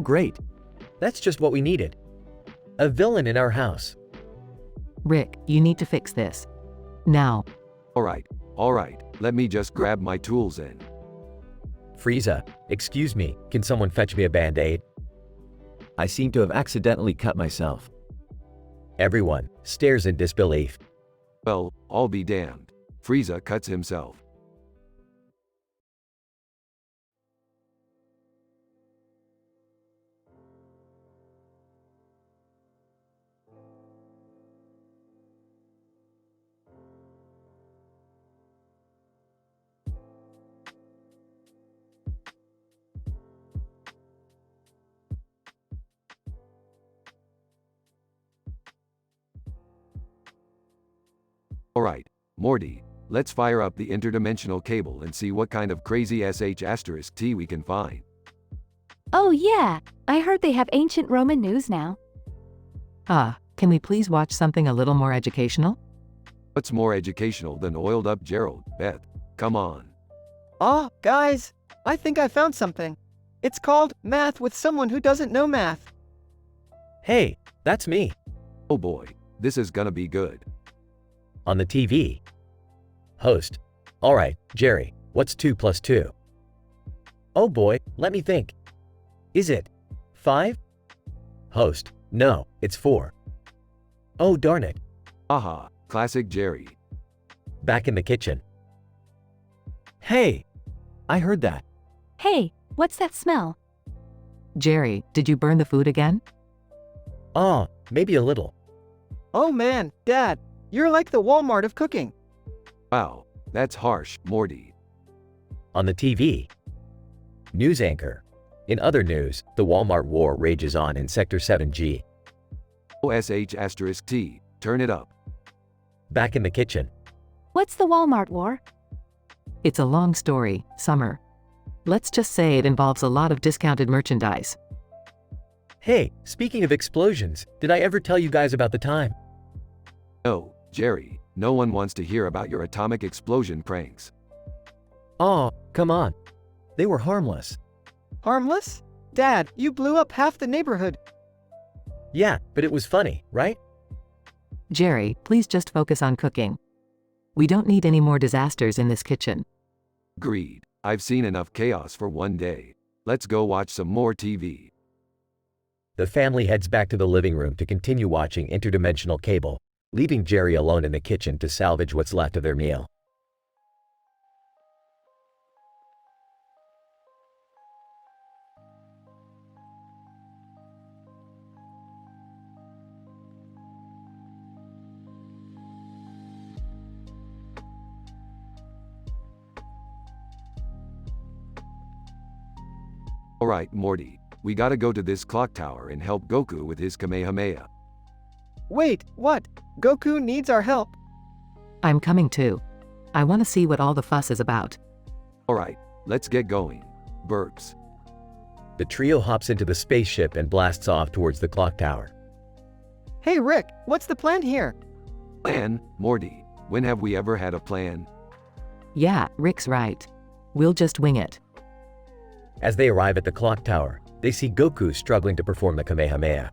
Great. That's just what we needed. A villain in our house. Rick, you need to fix this. Now. Alright, let me just grab my tools in. Frieza, excuse me, can someone fetch me a band-aid? I seem to have accidentally cut myself. Everyone stares in disbelief. Well, I'll be damned. Frieza cuts himself. Alright, Morty, let's fire up the interdimensional cable and see what kind of crazy sh*t we can find. Oh yeah, I heard they have ancient Roman news now. Can we please watch something a little more educational? What's more educational than oiled up Gerald, Beth? Come on. Oh, guys, I think I found something. It's called Math with Someone Who Doesn't Know Math. Hey, that's me. Oh boy, this is gonna be good. On the TV. Host. Alright, Jerry, what's 2 plus 2? Oh boy, let me think. Is it 5? Host. No, it's 4. Oh darn it. Aha, classic Jerry. Back in the kitchen. Hey, I heard that. Hey, what's that smell? Jerry, did you burn the food again? Maybe a little. Oh man, Dad, you're like the Walmart of cooking. Wow, that's harsh, Morty. On the TV. News anchor. In other news, the Walmart war rages on in Sector 7G. OSH*T, turn it up. Back in the kitchen. What's the Walmart war? It's a long story, Summer. Let's just say it involves a lot of discounted merchandise. Hey, speaking of explosions, did I ever tell you guys about the time? No, Jerry, no one wants to hear about your atomic explosion pranks. Aw, come on. They were harmless. Harmless? Dad, you blew up half the neighborhood. Yeah, but it was funny, right? Jerry, please just focus on cooking. We don't need any more disasters in this kitchen. Agreed. I've seen enough chaos for one day. Let's go watch some more TV. The family heads back to the living room to continue watching interdimensional cable, leaving Jerry alone in the kitchen to salvage what's left of their meal. Alright, Morty, we gotta go to this clock tower and help Goku with his Kamehameha. Wait, what? Goku needs our help. I'm coming too. I want to see what all the fuss is about. Alright, let's get going. Burps. The trio hops into the spaceship and blasts off towards the clock tower. Hey Rick, what's the plan here? Plan, Morty, when have we ever had a plan? Yeah, Rick's right. We'll just wing it. As they arrive at the clock tower, they see Goku struggling to perform the Kamehameha.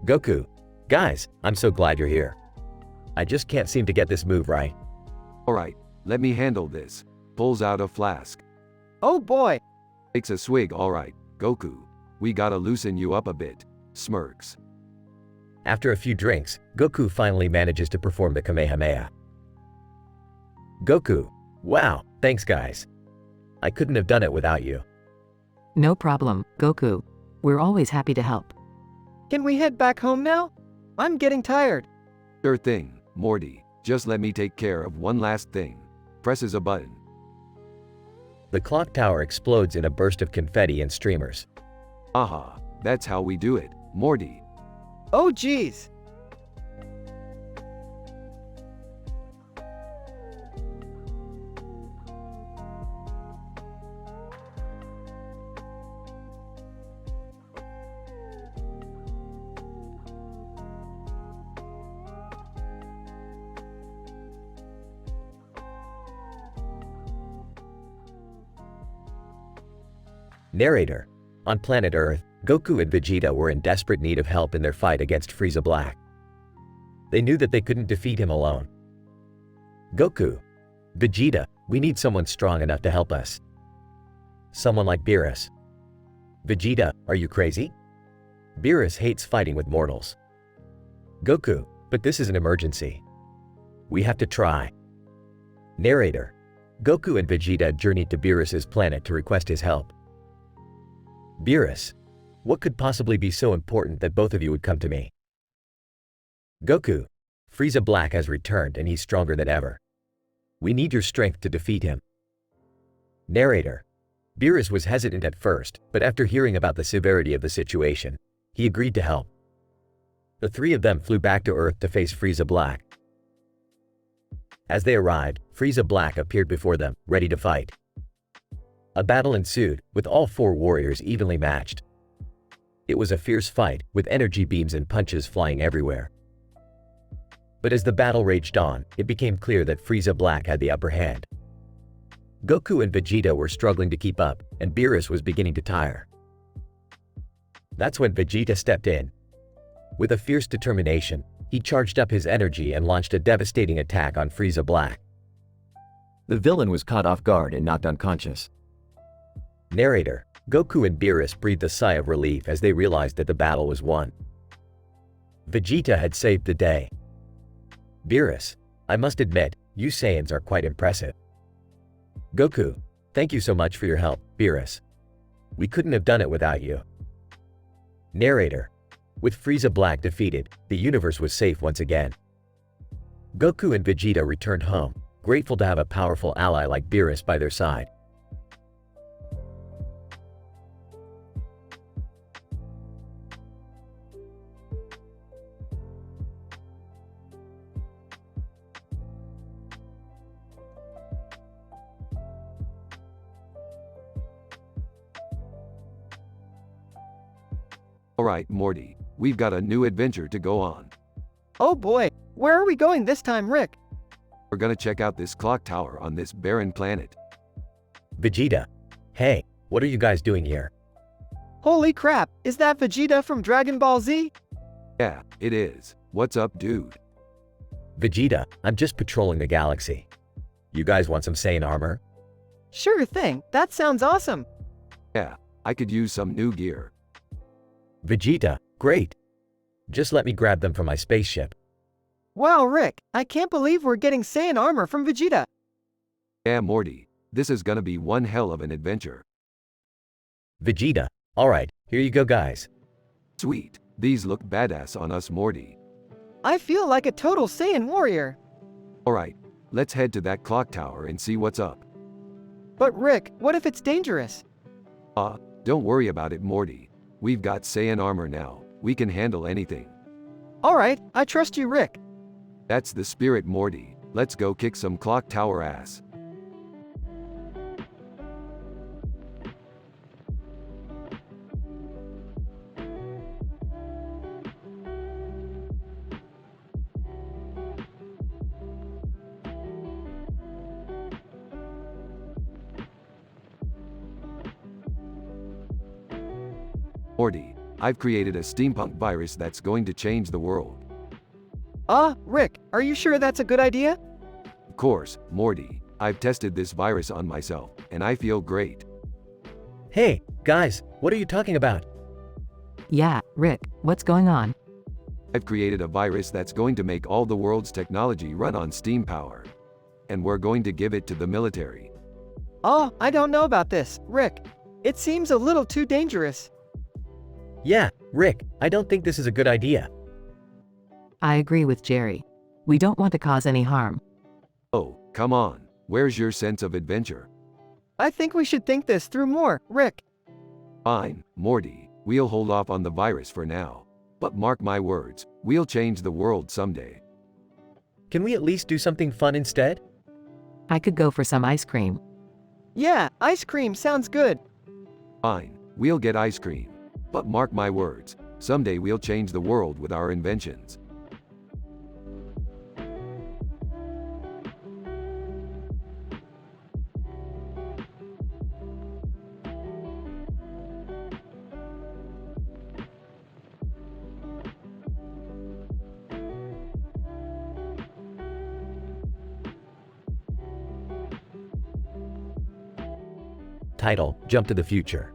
Goku, guys, I'm so glad you're here. I just can't seem to get this move right. Alright, let me handle this. Pulls out a flask. Oh boy. Takes a swig. Alright, Goku, we gotta loosen you up a bit. Smirks. After a few drinks, Goku finally manages to perform the Kamehameha. Goku, wow, thanks guys. I couldn't have done it without you. No problem, Goku. We're always happy to help. Can we head back home now? I'm getting tired. Sure thing, Morty, just let me take care of one last thing. Presses a button. The clock tower explodes in a burst of confetti and streamers. Aha, that's how we do it, Morty. Oh geez. Narrator. On planet Earth, Goku and Vegeta were in desperate need of help in their fight against Frieza Black. They knew that they couldn't defeat him alone. Goku, Vegeta, we need someone strong enough to help us. Someone like Beerus. Vegeta, are you crazy? Beerus hates fighting with mortals. Goku, but this is an emergency. We have to try. Narrator, Goku and Vegeta journeyed to Beerus's planet to request his help. Beerus, what could possibly be so important that both of you would come to me? Goku, Frieza Black has returned and he's stronger than ever. We need your strength to defeat him. Narrator, Beerus was hesitant at first, but after hearing about the severity of the situation, he agreed to help. The three of them flew back to Earth to face Frieza Black. As they arrived, Frieza Black appeared before them, ready to fight. A battle ensued, with all four warriors evenly matched. It was a fierce fight, with energy beams and punches flying everywhere. But as the battle raged on, it became clear that Frieza Black had the upper hand. Goku and Vegeta were struggling to keep up, and Beerus was beginning to tire. That's when Vegeta stepped in. With a fierce determination, he charged up his energy and launched a devastating attack on Frieza Black. The villain was caught off guard and knocked unconscious. Narrator, Goku and Beerus breathed a sigh of relief as they realized that the battle was won. Vegeta had saved the day. Beerus, I must admit, you Saiyans are quite impressive. Goku, thank you so much for your help, Beerus. We couldn't have done it without you. Narrator, with Frieza Black defeated, the universe was safe once again. Goku and Vegeta returned home, grateful to have a powerful ally like Beerus by their side. Alright, Morty, we've got a new adventure to go on. Oh boy, where are we going this time, Rick? We're gonna check out this clock tower on this barren planet. Vegeta, hey, what are you guys doing here? Holy crap, is that Vegeta from Dragon Ball Z? Yeah, it is. What's up, dude? Vegeta, I'm just patrolling the galaxy. You guys want some Saiyan armor? Sure thing, that sounds awesome. Yeah, I could use some new gear. Vegeta, great. Just let me grab them from my spaceship. Wow, Rick, I can't believe we're getting Saiyan armor from Vegeta. Yeah, Morty, this is gonna be one hell of an adventure. Vegeta, alright, here you go guys. Sweet, these look badass on us, Morty. I feel like a total Saiyan warrior. Alright, let's head to that clock tower and see what's up. But Rick, what if it's dangerous? Don't worry about it, Morty. We've got Saiyan armor now. We can handle anything. Alright, I trust you, Rick. That's the spirit, Morty. Let's go kick some clock tower ass. Morty, I've created a steampunk virus that's going to change the world. Rick, are you sure that's a good idea? Of course, Morty. I've tested this virus on myself, and I feel great. Hey, guys, what are you talking about? Yeah, Rick, what's going on? I've created a virus that's going to make all the world's technology run on steam power. And we're going to give it to the military. Oh, I don't know about this, Rick. It seems a little too dangerous. Yeah, Rick, I don't think this is a good idea. I agree with Jerry. We don't want to cause any harm. Oh, come on. Where's your sense of adventure? I think we should think this through more, Rick. Fine, Morty. We'll hold off on the virus for now. But mark my words, we'll change the world someday. Can we at least do something fun instead? I could go for some ice cream. Yeah, ice cream sounds good. Fine, we'll get ice cream. But mark my words, someday we'll change the world with our inventions. Title: Jump to the Future.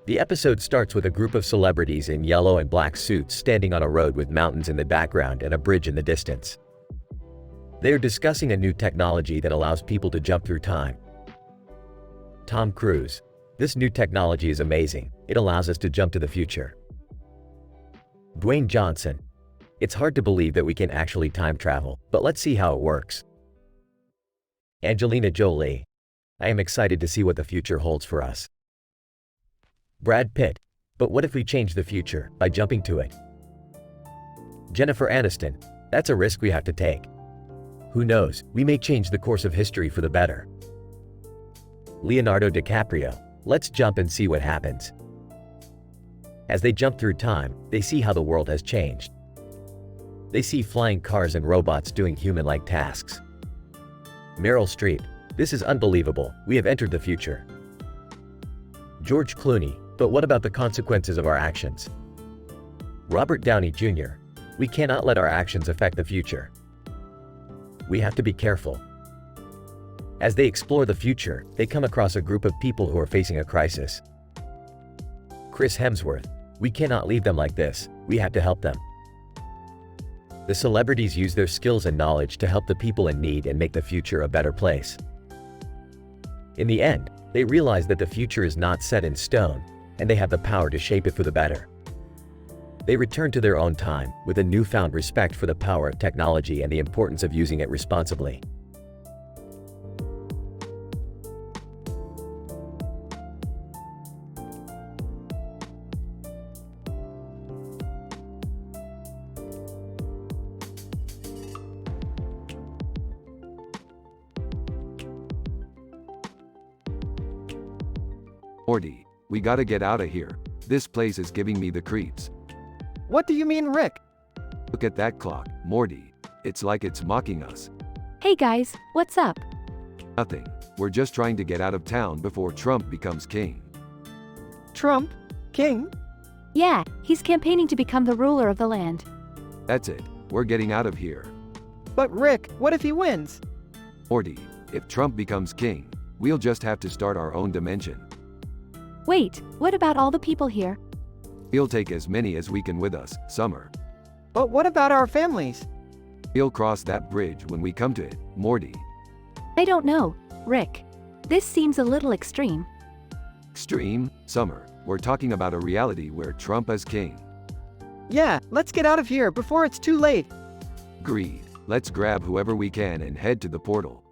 The episode starts with a group of celebrities in yellow and black suits standing on a road with mountains in the background and a bridge in the distance. They are discussing a new technology that allows people to jump through time. Tom Cruise: "This new technology is amazing. It allows us to jump to the future." Dwayne Johnson: "It's hard to believe that we can actually time travel, but let's see how it works." Angelina Jolie: "I am excited to see what the future holds for us." Brad Pitt: "But what if we change the future by jumping to it?" Jennifer Aniston: "That's a risk we have to take. Who knows, we may change the course of history for the better." Leonardo DiCaprio: "Let's jump and see what happens." As they jump through time, they see how the world has changed. They see flying cars and robots doing human-like tasks. Meryl Streep: "This is unbelievable. We have entered the future." George Clooney: "But what about the consequences of our actions?" Robert Downey Jr.: "We cannot let our actions affect the future. We have to be careful." As they explore the future, they come across a group of people who are facing a crisis. Chris Hemsworth: "We cannot leave them like this. We have to help them." The celebrities use their skills and knowledge to help the people in need and make the future a better place. In the end, they realize that the future is not set in stone, and they have the power to shape it for the better. They return to their own time with a newfound respect for the power of technology and the importance of using it responsibly. Morty, we gotta get out of here. This place is giving me the creeps. What do you mean, Rick? Look at that clock, Morty. It's like it's mocking us. Hey guys, what's up? Nothing. We're just trying to get out of town before Trump becomes king. Trump? King? Yeah, he's campaigning to become the ruler of the land. That's it. We're getting out of here. But Rick, what if he wins? Morty, if Trump becomes king, we'll just have to start our own dimension. Wait, what about all the people here? We'll take as many as we can with us, Summer. But what about our families? We'll cross that bridge when we come to it, Morty. I don't know, Rick. This seems a little extreme. Extreme, Summer. We're talking about a reality where Trump is king. Yeah, let's get out of here before it's too late. Agreed. Let's grab whoever we can and head to the portal.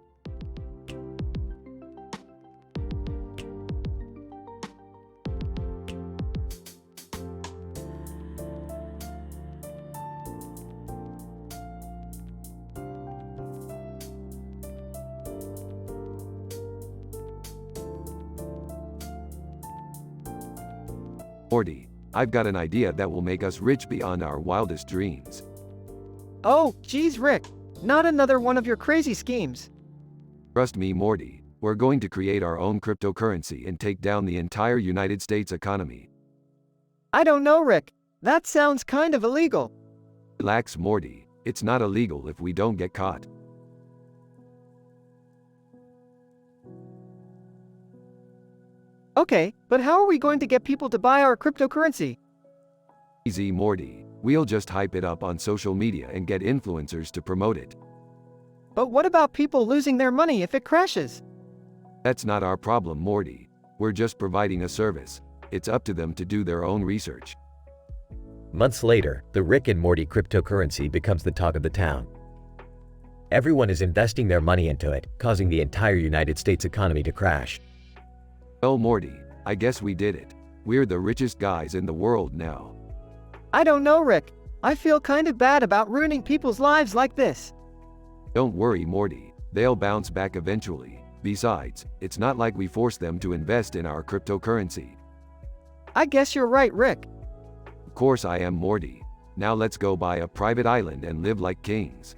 Morty, I've got an idea that will make us rich beyond our wildest dreams. Oh, geez, Rick. Not another one of your crazy schemes. Trust me, Morty. We're going to create our own cryptocurrency and take down the entire United States economy. I don't know, Rick. That sounds kind of illegal. Relax, Morty. It's not illegal if we don't get caught. Okay, but how are we going to get people to buy our cryptocurrency? Easy, Morty. We'll just hype it up on social media and get influencers to promote it. But what about people losing their money if it crashes? That's not our problem, Morty. We're just providing a service. It's up to them to do their own research. Months later, the Rick and Morty cryptocurrency becomes the talk of the town. Everyone is investing their money into it, causing the entire United States economy to crash. Well, Morty, I guess we did it. We're the richest guys in the world now. I don't know, Rick. I feel kind of bad about ruining people's lives like this. Don't worry, Morty. They'll bounce back eventually. Besides, it's not like we forced them to invest in our cryptocurrency. I guess you're right, Rick. Of course I am, Morty. Now let's go buy a private island and live like kings.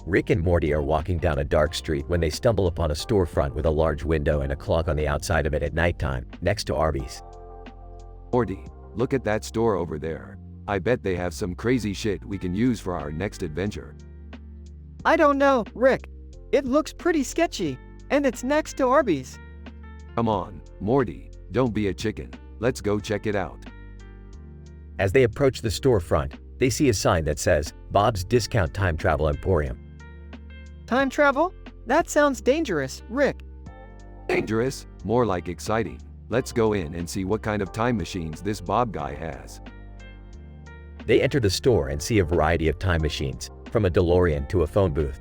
Rick and Morty are walking down a dark street when they stumble upon a storefront with a large window and a clock on the outside of it at nighttime, next to Arby's. Morty, look at that store over there. I bet they have some crazy shit we can use for our next adventure. I don't know, Rick. It looks pretty sketchy, and it's next to Arby's. Come on, Morty, don't be a chicken. Let's go check it out. As they approach the storefront, they see a sign that says, Bob's Discount Time Travel Emporium. Time travel? That sounds dangerous, Rick. Dangerous? More like exciting. Let's go in and see what kind of time machines this Bob guy has. They enter the store and see a variety of time machines, from a DeLorean to a phone booth.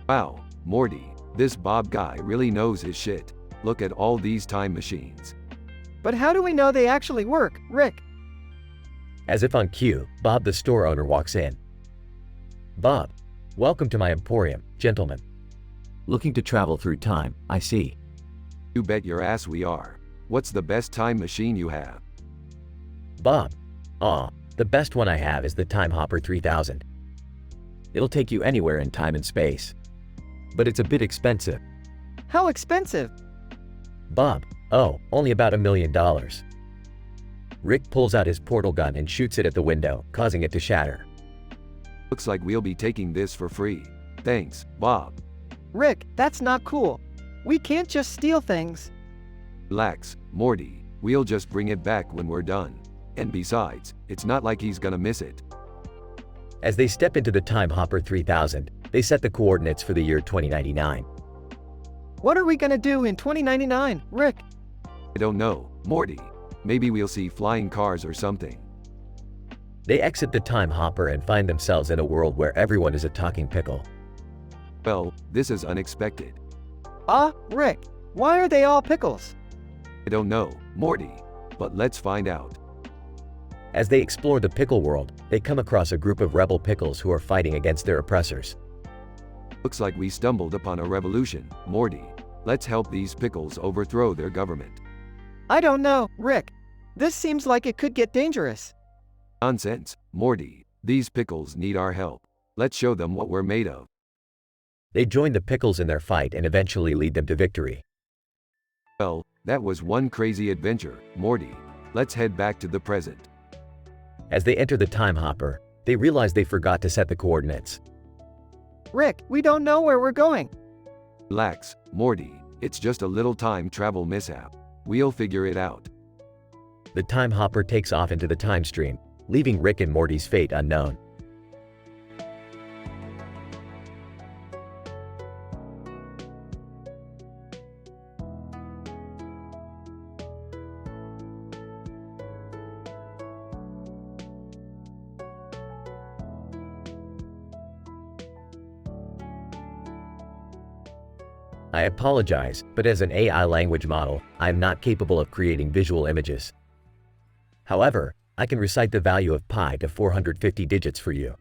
Wow, Morty, this Bob guy really knows his shit. Look at all these time machines. But how do we know they actually work, Rick? As if on cue, Bob the store owner walks in. Bob, welcome to my emporium, gentlemen. Looking to travel through time, I see. You bet your ass we are. What's the best time machine you have? Bob, the best one I have is the Time Hopper 3000. It'll take you anywhere in time and space. But it's a bit expensive. How expensive? Bob, only about $1 million. Rick pulls out his portal gun and shoots it at the window, causing it to shatter. Looks like we'll be taking this for free. Thanks, Bob. Rick, that's not cool. We can't just steal things. Relax, Morty, we'll just bring it back when we're done. And besides, it's not like he's gonna miss it. As they step into the Time Hopper 3000, they set the coordinates for the year 2099. What are we gonna do in 2099, Rick? I don't know, Morty. Maybe we'll see flying cars or something. They exit the Time Hopper and find themselves in a world where everyone is a talking pickle. Well, this is unexpected. Rick, why are they all pickles? I don't know, Morty. But let's find out. As they explore the pickle world, they come across a group of rebel pickles who are fighting against their oppressors. Looks like we stumbled upon a revolution, Morty. Let's help these pickles overthrow their government. I don't know, Rick. This seems like it could get dangerous. Nonsense, Morty. These pickles need our help. Let's show them what we're made of. They join the pickles in their fight and eventually lead them to victory. Well, that was one crazy adventure, Morty. Let's head back to the present. As they enter the Time Hopper, they realize they forgot to set the coordinates. Rick, we don't know where we're going. Relax, Morty. It's just a little time travel mishap. We'll figure it out. The Time Hopper takes off into the time stream, leaving Rick and Morty's fate unknown. I apologize, but as an AI language model, I am not capable of creating visual images. However, I can recite the value of pi to 450 digits for you.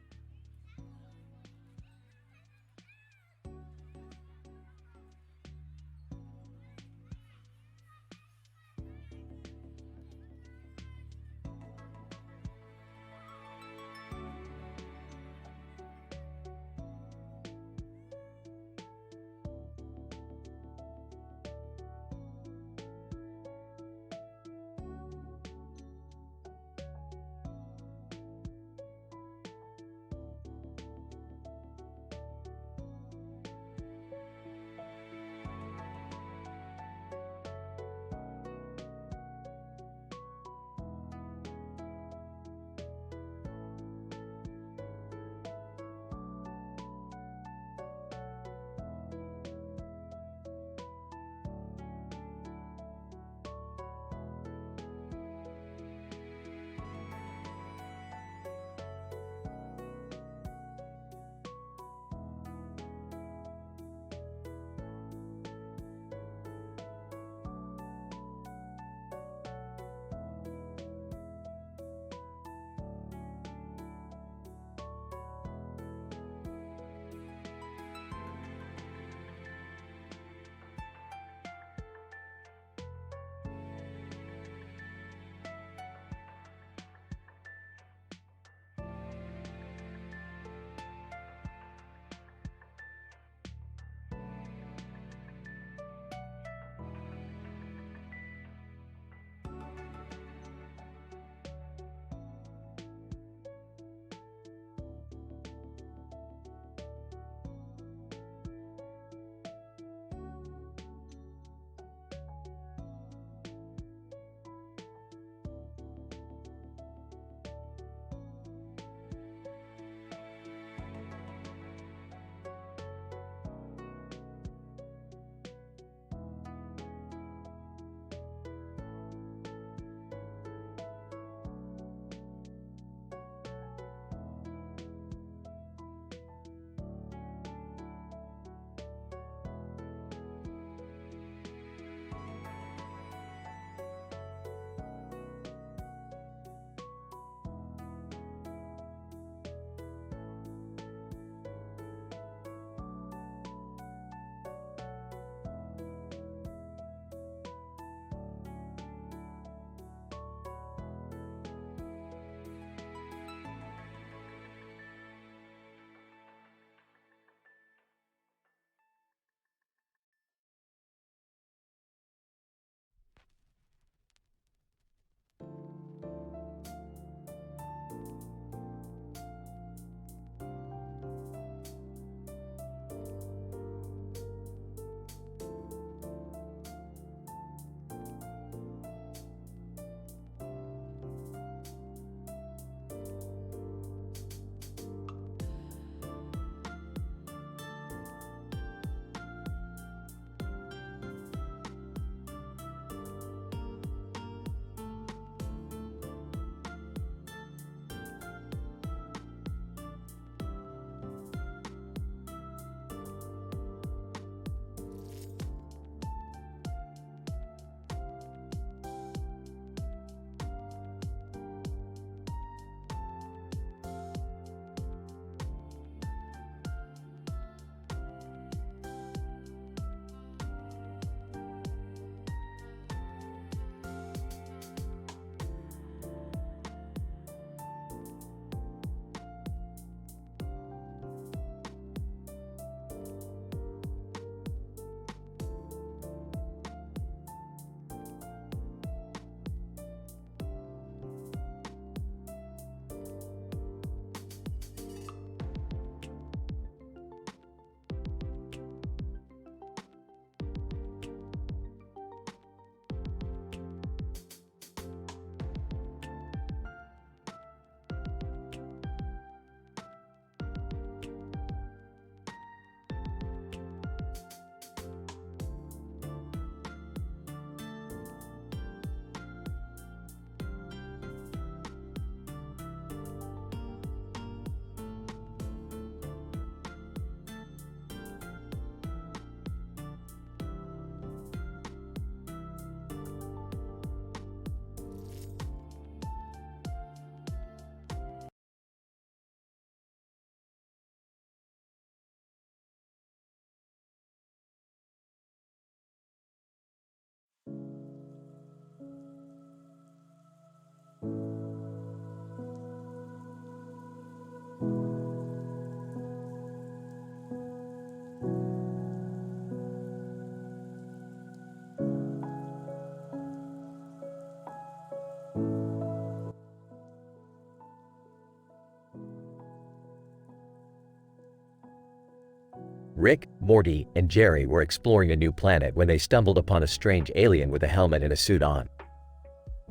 Rick, Morty, and Jerry were exploring a new planet when they stumbled upon a strange alien with a helmet and a suit on.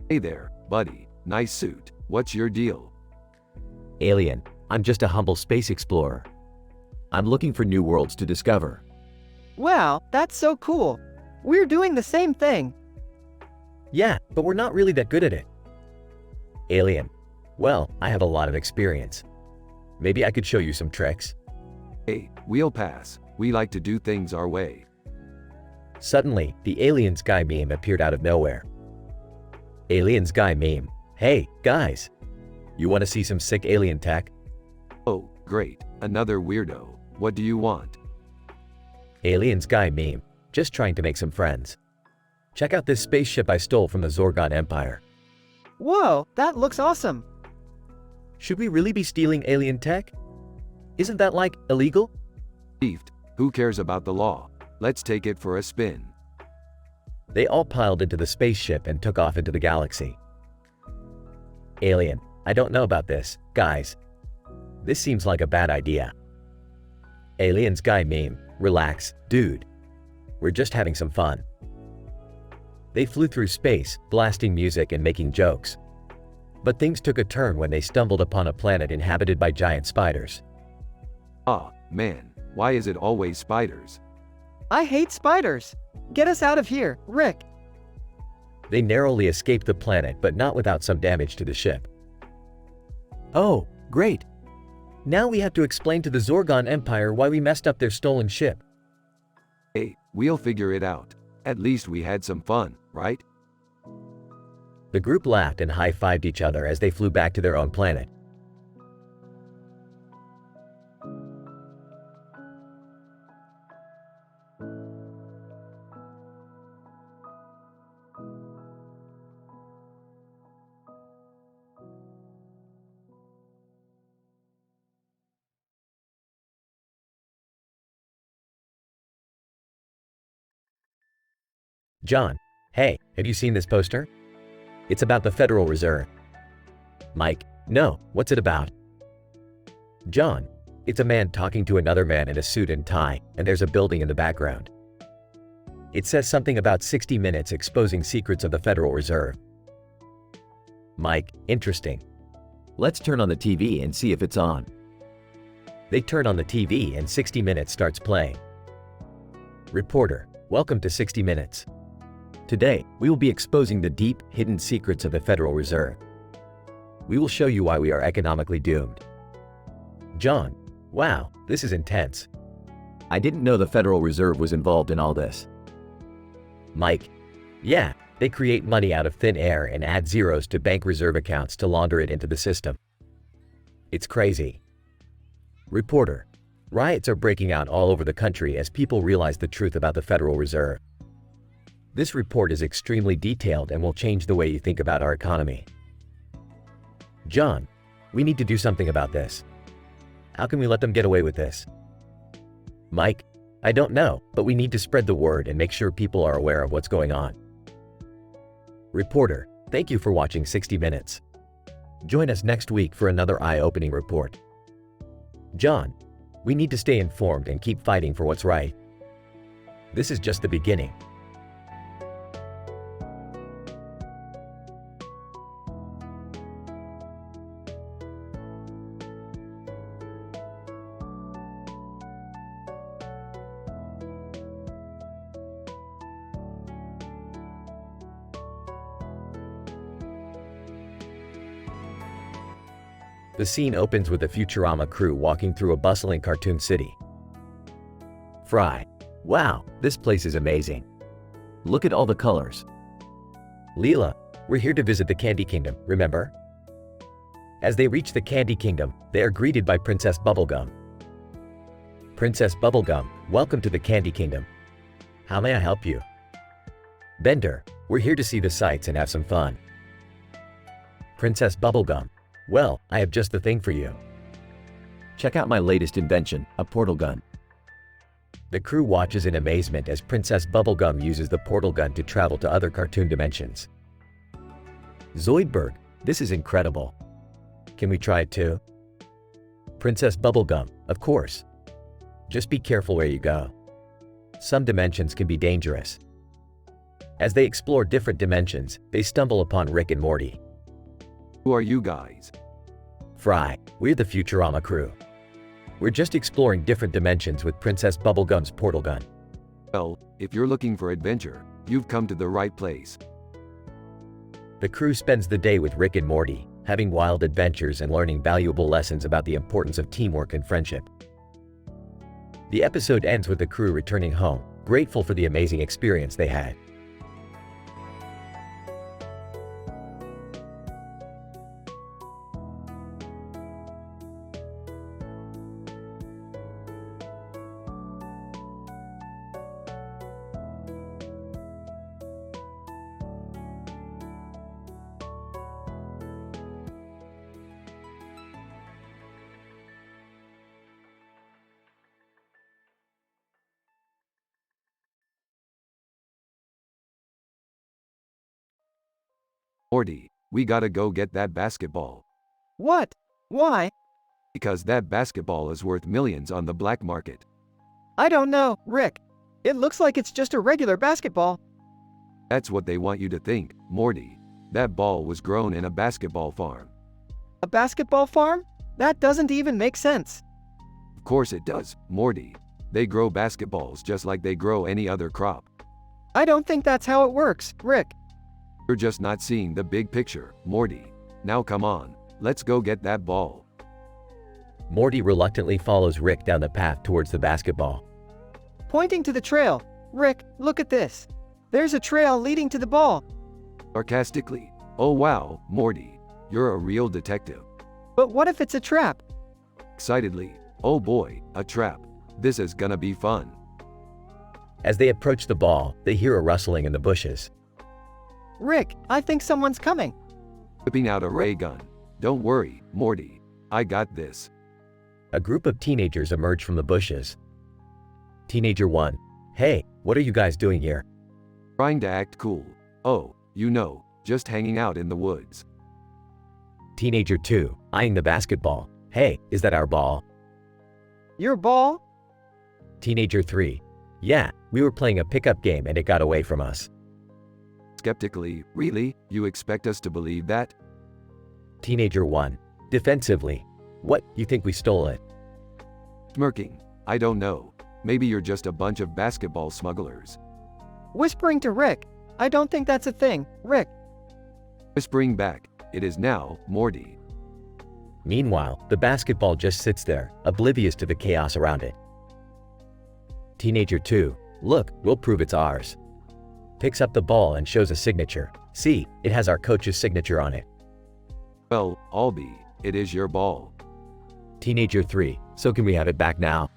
Hey there, buddy. Nice suit. What's your deal? Alien, I'm just a humble space explorer. I'm looking for new worlds to discover. Wow, that's so cool. We're doing the same thing. Yeah, but we're not really that good at it. Alien, well, I have a lot of experience. Maybe I could show you some tricks. Hey, we'll pass. We like to do things our way. Suddenly, the alien's guy meme appeared out of nowhere. Alien's guy meme. Hey, guys. You want to see some sick alien tech? Oh, great. Another weirdo. What do you want? Alien's guy meme. Just trying to make some friends. Check out this spaceship I stole from the Zorgon Empire. Whoa, that looks awesome. Should we really be stealing alien tech? Isn't that like illegal? Beefed. Who cares about the law? Let's take it for a spin. They all piled into the spaceship and took off into the galaxy. Alien, I don't know about this, guys. This seems like a bad idea. Alien's guy meme. Relax, dude. We're just having some fun. They flew through space, blasting music and making jokes. But things took a turn when they stumbled upon a planet inhabited by giant spiders. Ah, man. Why is it always spiders? I hate spiders. Get us out of here, Rick. They narrowly escaped the planet, but not without some damage to the ship. Oh, great. Now we have to explain to the Zorgon Empire why we messed up their stolen ship. Hey, we'll figure it out. At least we had some fun, right? The group laughed and high-fived each other as they flew back to their own planet. John, hey, have you seen this poster? It's about the Federal Reserve. Mike, no, what's it about? John, it's a man talking to another man in a suit and tie, and there's a building in the background. It says something about 60 minutes exposing secrets of the Federal Reserve. Mike, interesting. Let's turn on the TV and see if it's on. They turn on the TV and 60 Minutes starts playing. Reporter, welcome to 60 Minutes. Today, we will be exposing the deep, hidden secrets of the Federal Reserve. We will show you why we are economically doomed. John, wow, this is intense. I didn't know the Federal Reserve was involved in all this. Mike, yeah, they create money out of thin air and add zeros to bank reserve accounts to launder it into the system. It's crazy. Reporter, riots are breaking out all over the country as people realize the truth about the Federal Reserve. This report is extremely detailed and will change the way you think about our economy. John, we need to do something about this. How can we let them get away with this? Mike, I don't know, but we need to spread the word and make sure people are aware of what's going on. Reporter, thank you for watching 60 Minutes. Join us next week for another eye-opening report. John, we need to stay informed and keep fighting for what's right. This is just the beginning. The scene opens with a Futurama crew walking through a bustling cartoon city. Fry, wow, this place is amazing. Look at all the colors. Leela, we're here to visit the Candy Kingdom, remember? As they reach the Candy Kingdom, they are greeted by Princess Bubblegum. Princess Bubblegum, welcome to the Candy Kingdom. How may I help you? Bender, we're here to see the sights and have some fun. Princess Bubblegum, well, I have just the thing for you. Check out my latest invention, a portal gun. The crew watches in amazement as Princess Bubblegum uses the portal gun to travel to other cartoon dimensions. Zoidberg, this is incredible. Can we try it too? Princess Bubblegum, of course. Just be careful where you go. Some dimensions can be dangerous. As they explore different dimensions, they stumble upon Rick and Morty. Who are you guys? Fry, we're the Futurama crew. We're just exploring different dimensions with Princess Bubblegum's portal gun. Well, if you're looking for adventure, you've come to the right place. The crew spends the day with Rick and Morty, having wild adventures and learning valuable lessons about the importance of teamwork and friendship. The episode ends with the crew returning home, grateful for the amazing experience they had. Morty, we gotta go get that basketball. What? Why? Because that basketball is worth millions on the black market. I don't know, Rick. It looks like it's just a regular basketball. That's what they want you to think, Morty. That ball was grown in a basketball farm. A basketball farm? That doesn't even make sense. Of course it does, Morty. They grow basketballs just like they grow any other crop. I don't think that's how it works, Rick. You're just not seeing the big picture, Morty. Now come on, let's go get that ball. Morty reluctantly follows Rick down the path towards the basketball. Pointing to the trail. Rick, look at this. There's a trail leading to the ball. Sarcastically, oh wow, Morty, you're a real detective. But what if it's a trap? Excitedly, oh boy, a trap. This is gonna be fun. As they approach the ball, they hear a rustling in the bushes. Rick, I think someone's coming. Whipping out a ray gun. Don't worry, Morty. I got this. A group of teenagers emerge from the bushes. Teenager 1. Hey, what are you guys doing here? Trying to act cool. Oh, you know, just hanging out in the woods. Teenager 2. Eyeing the basketball. Hey, is that our ball? Your ball? Teenager 3. Yeah, we were playing a pickup game and it got away from us. Skeptically, really, you expect us to believe that? Teenager 1. Defensively. What, you think we stole it? Smirking. I don't know. Maybe you're just a bunch of basketball smugglers. Whispering to Rick. I don't think that's a thing, Rick. Whispering back. It is now, Morty. Meanwhile, the basketball just sits there, oblivious to the chaos around it. Teenager 2. Look, we'll prove it's ours. Picks up the ball and shows a signature. See, it has our coach's signature on it. Well, I'll be. It is your ball. Teenager 3. So can we have it back now?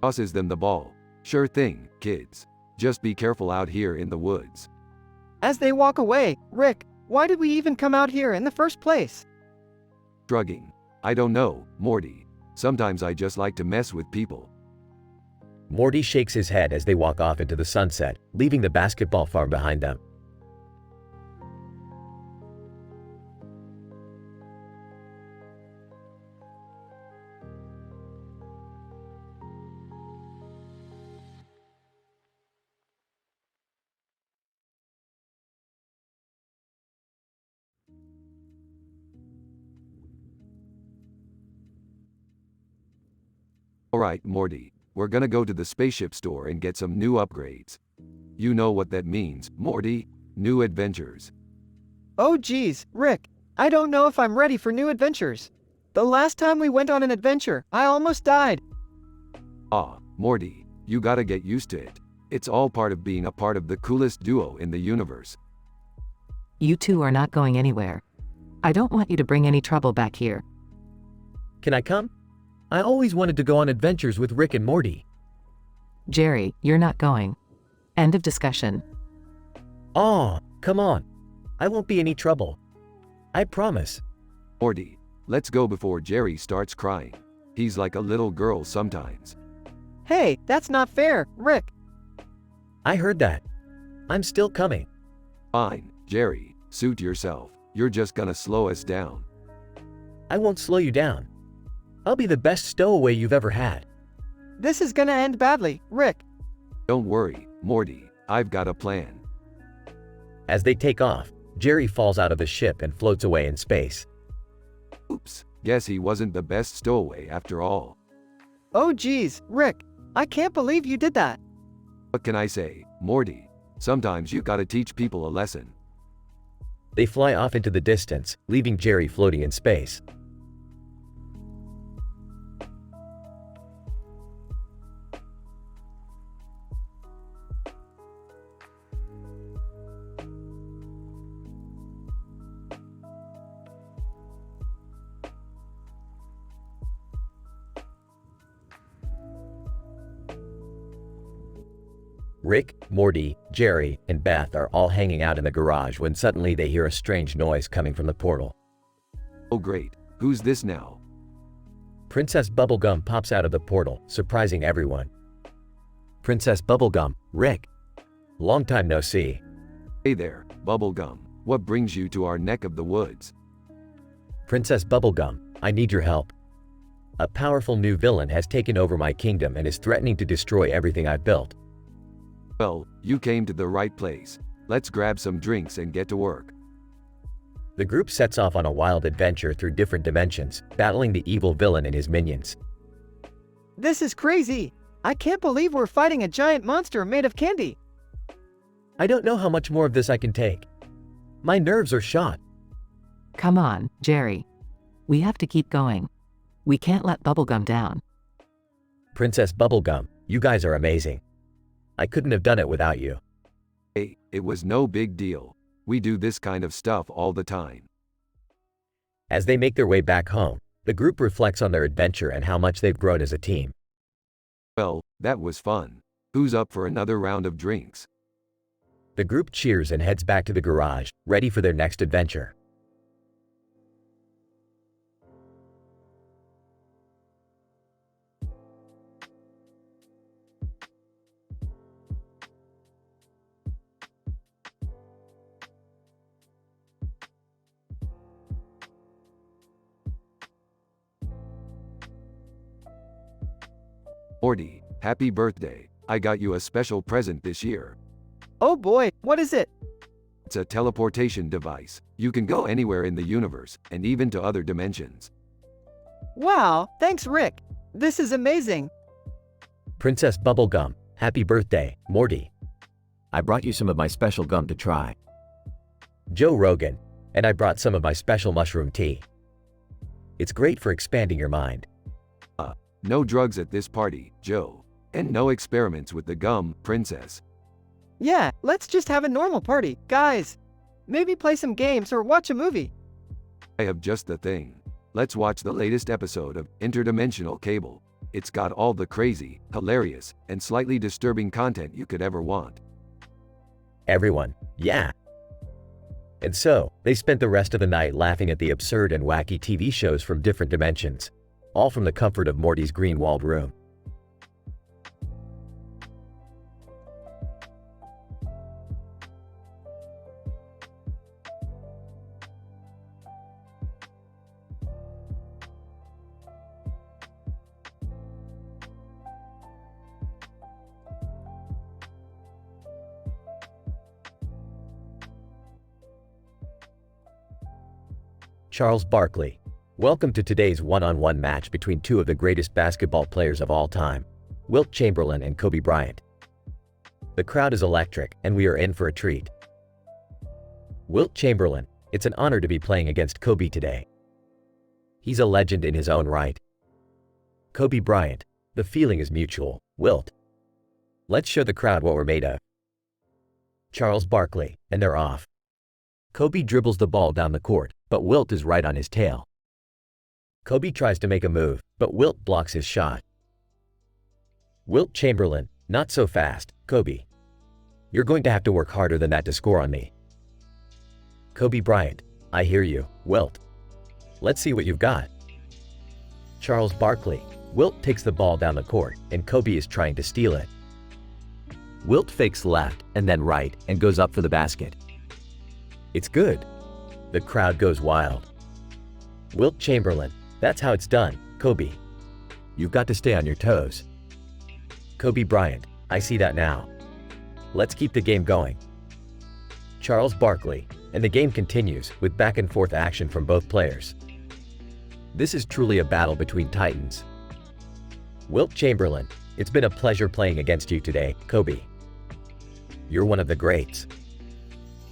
Tosses them the ball. Sure thing, kids. Just be careful out here in the woods. As they walk away, Rick, why did we even come out here in the first place? Shrugging. I don't know, Morty. Sometimes I just like to mess with people. Morty shakes his head as they walk off into the sunset, leaving the basketball farm behind them. Alright, Morty. We're gonna go to the spaceship store and get some new upgrades. You know what that means, Morty? New adventures. Oh geez, Rick, I don't know if I'm ready for new adventures. The last time we went on an adventure, I almost died. Ah, Morty, you gotta get used to it. It's all part of being a part of the coolest duo in the universe. You two are not going anywhere. I don't want you to bring any trouble back here. Can I come? I always wanted to go on adventures with Rick and Morty. Jerry, you're not going. End of discussion. Aw, come on. I won't be any trouble. I promise. Morty, let's go before Jerry starts crying. He's like a little girl sometimes. Hey, that's not fair, Rick. I heard that. I'm still coming. Fine, Jerry, suit yourself. You're just gonna slow us down. I won't slow you down. I'll be the best stowaway you've ever had. This is gonna end badly, Rick. Don't worry, Morty, I've got a plan. As they take off, Jerry falls out of the ship and floats away in space. Oops, guess he wasn't the best stowaway after all. Oh geez, Rick. I can't believe you did that. What can I say, Morty? Sometimes you gotta teach people a lesson. They fly off into the distance, leaving Jerry floating in space. Rick, Morty, Jerry, and Beth are all hanging out in the garage when suddenly they hear a strange noise coming from the portal. Oh great, who's this now? Princess Bubblegum pops out of the portal, surprising everyone. Princess Bubblegum, Rick. Long time no see. Hey there, Bubblegum, what brings you to our neck of the woods? Princess Bubblegum, I need your help. A powerful new villain has taken over my kingdom and is threatening to destroy everything I've built. Well, you came to the right place. Let's grab some drinks and get to work. The group sets off on a wild adventure through different dimensions, battling the evil villain and his minions. This is crazy. I can't believe we're fighting a giant monster made of candy. I don't know how much more of this I can take. My nerves are shot. Come on, Jerry. We have to keep going. We can't let Bubblegum down. Princess Bubblegum, you guys are amazing. I couldn't have done it without you. Hey, it was no big deal. We do this kind of stuff all the time. As they make their way back home, the group reflects on their adventure and how much they've grown as a team. Well, that was fun. Who's up for another round of drinks? The group cheers and heads back to the garage, ready for their next adventure. Morty, happy birthday. I got you a special present this year. Oh boy, what is it? It's a teleportation device. You can go anywhere in the universe, and even to other dimensions. Wow, thanks Rick. This is amazing. Princess Bubblegum, happy birthday, Morty. I brought you some of my special gum to try. Joe Rogan, and I brought some of my special mushroom tea. It's great for expanding your mind. No drugs at this party, Joe. And no experiments with the gum, Princess. Yeah, let's just have a normal party, guys. Maybe play some games or watch a movie. I have just the thing. Let's watch the latest episode of Interdimensional Cable. It's got all the crazy, hilarious, and slightly disturbing content you could ever want. Everyone, yeah. And so, they spent the rest of the night laughing at the absurd and wacky TV shows from different dimensions, all from the comfort of Morty's green-walled room. Charles Barkley. Welcome to today's one-on-one match between two of the greatest basketball players of all time, Wilt Chamberlain and Kobe Bryant. The crowd is electric, and we are in for a treat. Wilt Chamberlain, it's an honor to be playing against Kobe today. He's a legend in his own right. Kobe Bryant, the feeling is mutual. Wilt. Let's show the crowd what we're made of. Charles Barkley, and they're off. Kobe dribbles the ball down the court, but Wilt is right on his tail. Kobe tries to make a move, but Wilt blocks his shot. Wilt Chamberlain, not so fast, Kobe. You're going to have to work harder than that to score on me. Kobe Bryant, I hear you, Wilt. Let's see what you've got. Charles Barkley, Wilt takes the ball down the court, and Kobe is trying to steal it. Wilt fakes left and then right and goes up for the basket. It's good. The crowd goes wild. Wilt Chamberlain, that's how it's done, Kobe. You've got to stay on your toes. Kobe Bryant, I see that now. Let's keep the game going. Charles Barkley, and the game continues with back and forth action from both players. This is truly a battle between titans. Wilt Chamberlain, it's been a pleasure playing against you today, Kobe. You're one of the greats.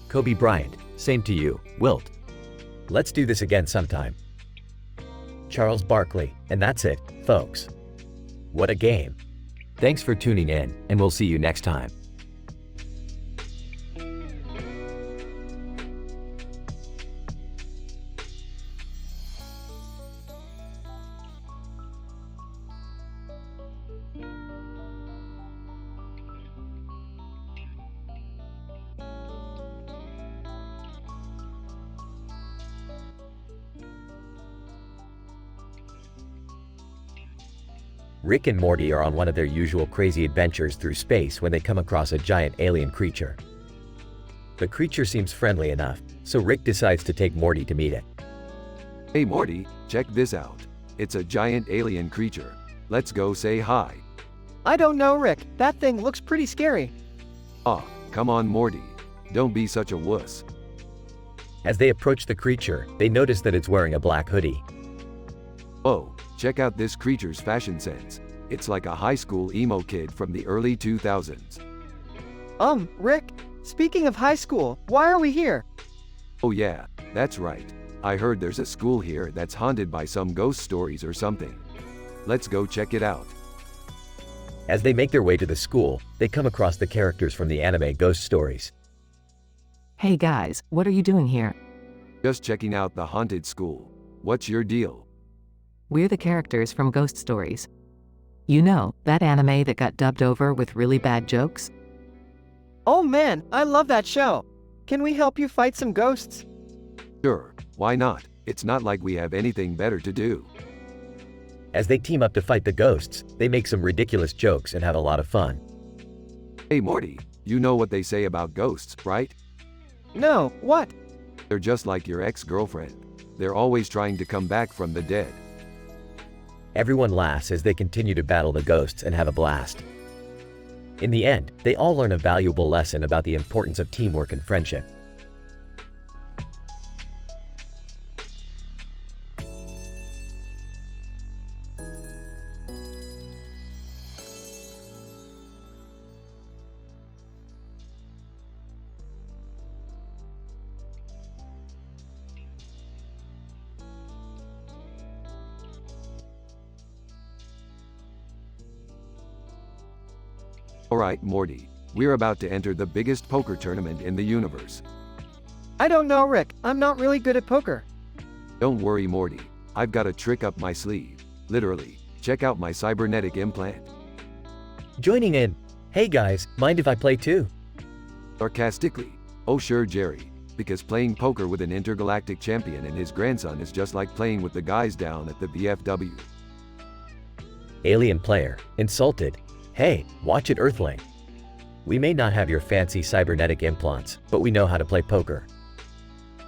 Kobe Bryant, same to you, Wilt. Let's do this again sometime. Charles Barkley, and that's it, folks. What a game. Thanks for tuning in, and we'll see you next time. Rick and Morty are on one of their usual crazy adventures through space when they come across a giant alien creature. The creature seems friendly enough, so Rick decides to take Morty to meet it. Hey Morty, check this out. It's a giant alien creature. Let's go say hi. I don't know, Rick. That thing looks pretty scary. Aw, come on Morty. Don't be such a wuss. As they approach the creature, they notice that it's wearing a black hoodie. Oh, check out this creature's fashion sense. It's like a high school emo kid from the early 2000s. Rick, speaking of high school, why are we here? Oh yeah, that's right. I heard there's a school here that's haunted by some ghost stories or something. Let's go check it out. As they make their way to the school, they come across the characters from the anime Ghost Stories. Hey guys, what are you doing here? Just checking out the haunted school. What's your deal? We're the characters from Ghost Stories. You know, that anime that got dubbed over with really bad jokes? Oh man, I love that show. Can we help you fight some ghosts? Sure, why not? It's not like we have anything better to do. As they team up to fight the ghosts, they make some ridiculous jokes and have a lot of fun. Hey Morty, you know what they say about ghosts, right? No, what? They're just like your ex-girlfriend. They're always trying to come back from the dead. Everyone laughs as they continue to battle the ghosts and have a blast. In the end, they all learn a valuable lesson about the importance of teamwork and friendship. Alright Morty, we're about to enter the biggest poker tournament in the universe. I don't know, Rick. I'm not really good at poker. Don't worry Morty, I've got a trick up my sleeve. Literally, check out my cybernetic implant. Joining in. Hey guys, mind if I play too? Sarcastically, oh sure Jerry, because playing poker with an intergalactic champion and his grandson is just like playing with the guys down at the VFW. Alien player, insulted. Hey, watch it Earthling. We may not have your fancy cybernetic implants, but we know how to play poker.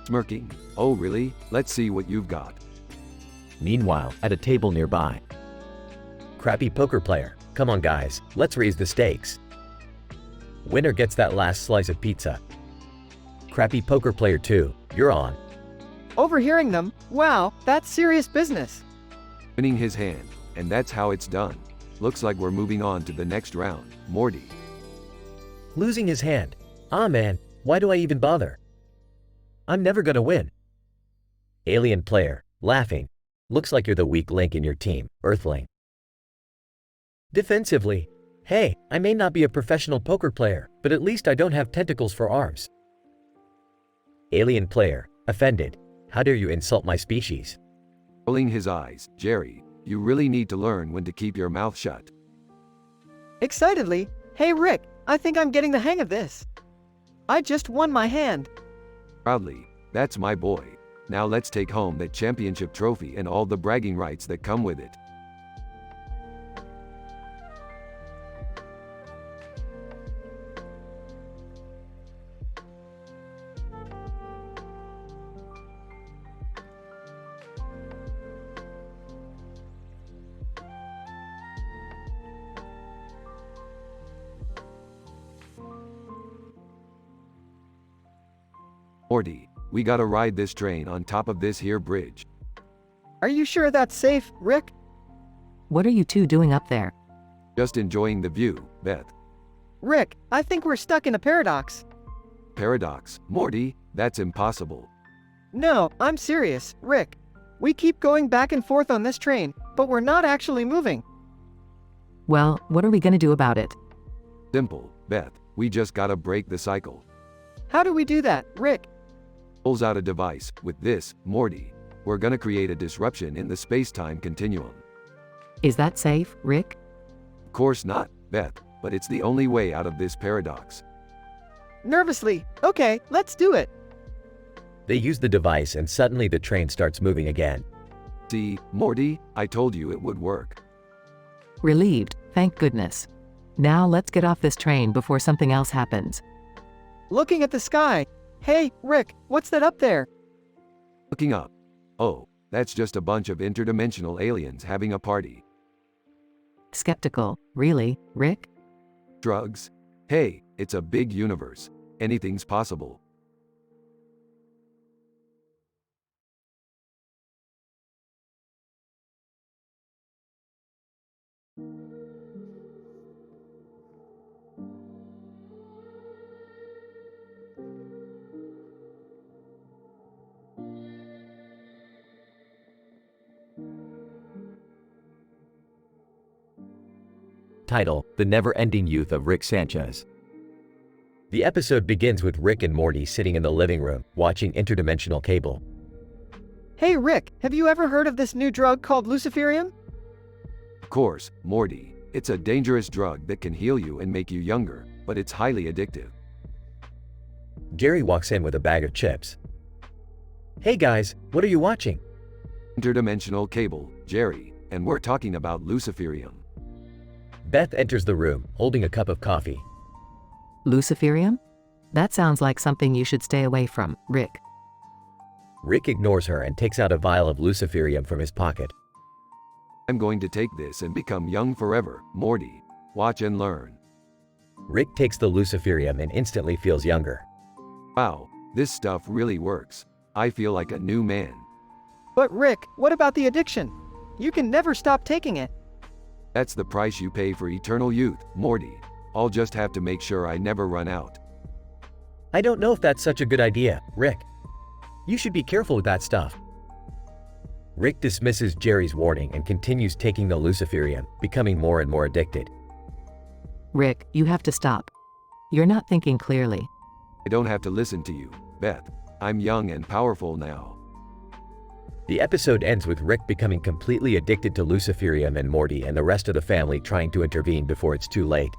Smirking, oh really? Let's see what you've got. Meanwhile, at a table nearby, Crappy poker player, come on guys, let's raise the stakes. Winner gets that last slice of pizza. Crappy poker player 2, you're on. Overhearing them? Wow, that's serious business. Winning his hand, and that's how it's done. Looks like we're moving on to the next round, Morty. Losing his hand. Ah man, why do I even bother? I'm never gonna win. Alien player, laughing. Looks like you're the weak link in your team, Earthling. Defensively. Hey, I may not be a professional poker player, but at least I don't have tentacles for arms. Alien player, offended. How dare you insult my species? Rolling his eyes, Jerry, you really need to learn when to keep your mouth shut. Excitedly, hey Rick, I think I'm getting the hang of this. I just won my hand. Proudly, that's my boy. Now let's take home that championship trophy and all the bragging rights that come with it. Morty, we gotta ride this train on top of this here bridge. Are you sure that's safe, Rick? What are you two doing up there? Just enjoying the view, Beth. Rick, I think we're stuck in a paradox. Paradox, Morty, that's impossible. No, I'm serious, Rick. We keep going back and forth on this train, but we're not actually moving. Well, what are we gonna do about it? Simple, Beth, we just gotta break the cycle. How do we do that, Rick? Pulls out a device. With this, Morty, we're gonna create a disruption in the space-time continuum. Is that safe, Rick? Of course not, Beth, but it's the only way out of this paradox. Nervously, okay, let's do it. They use the device and suddenly the train starts moving again. See, Morty, I told you it would work. Relieved, thank goodness. Now let's get off this train before something else happens. Looking at the sky. Hey, Rick, what's that up there? Looking up. Oh, that's just a bunch of interdimensional aliens having a party. Skeptical, really, Rick? Drugs? Hey, it's a big universe. Anything's possible. Title: The Never-Ending Youth of Rick Sanchez. The episode begins with Rick and Morty sitting in the living room, watching interdimensional cable. Hey, Rick, have you ever heard of this new drug called luciferium? Of course, Morty. It's a dangerous drug that can heal you and make you younger, but it's highly addictive. Jerry walks in with a bag of chips. Hey guys, what are you watching? Interdimensional cable, Jerry, and we're talking about luciferium. Beth enters the room, holding a cup of coffee. Luciferium? That sounds like something you should stay away from, Rick. Rick ignores her and takes out a vial of luciferium from his pocket. I'm going to take this and become young forever, Morty. Watch and learn. Rick takes the luciferium and instantly feels younger. Wow, this stuff really works. I feel like a new man. But Rick, what about the addiction? You can never stop taking it. That's the price you pay for eternal youth, Morty. I'll just have to make sure I never run out. I don't know if that's such a good idea, Rick. You should be careful with that stuff. Rick dismisses Jerry's warning and continues taking the luciferium, becoming more and more addicted. Rick, you have to stop. You're not thinking clearly. I don't have to listen to you, Beth. I'm young and powerful now. The episode ends with Rick becoming completely addicted to luciferium and Morty and the rest of the family trying to intervene before it's too late.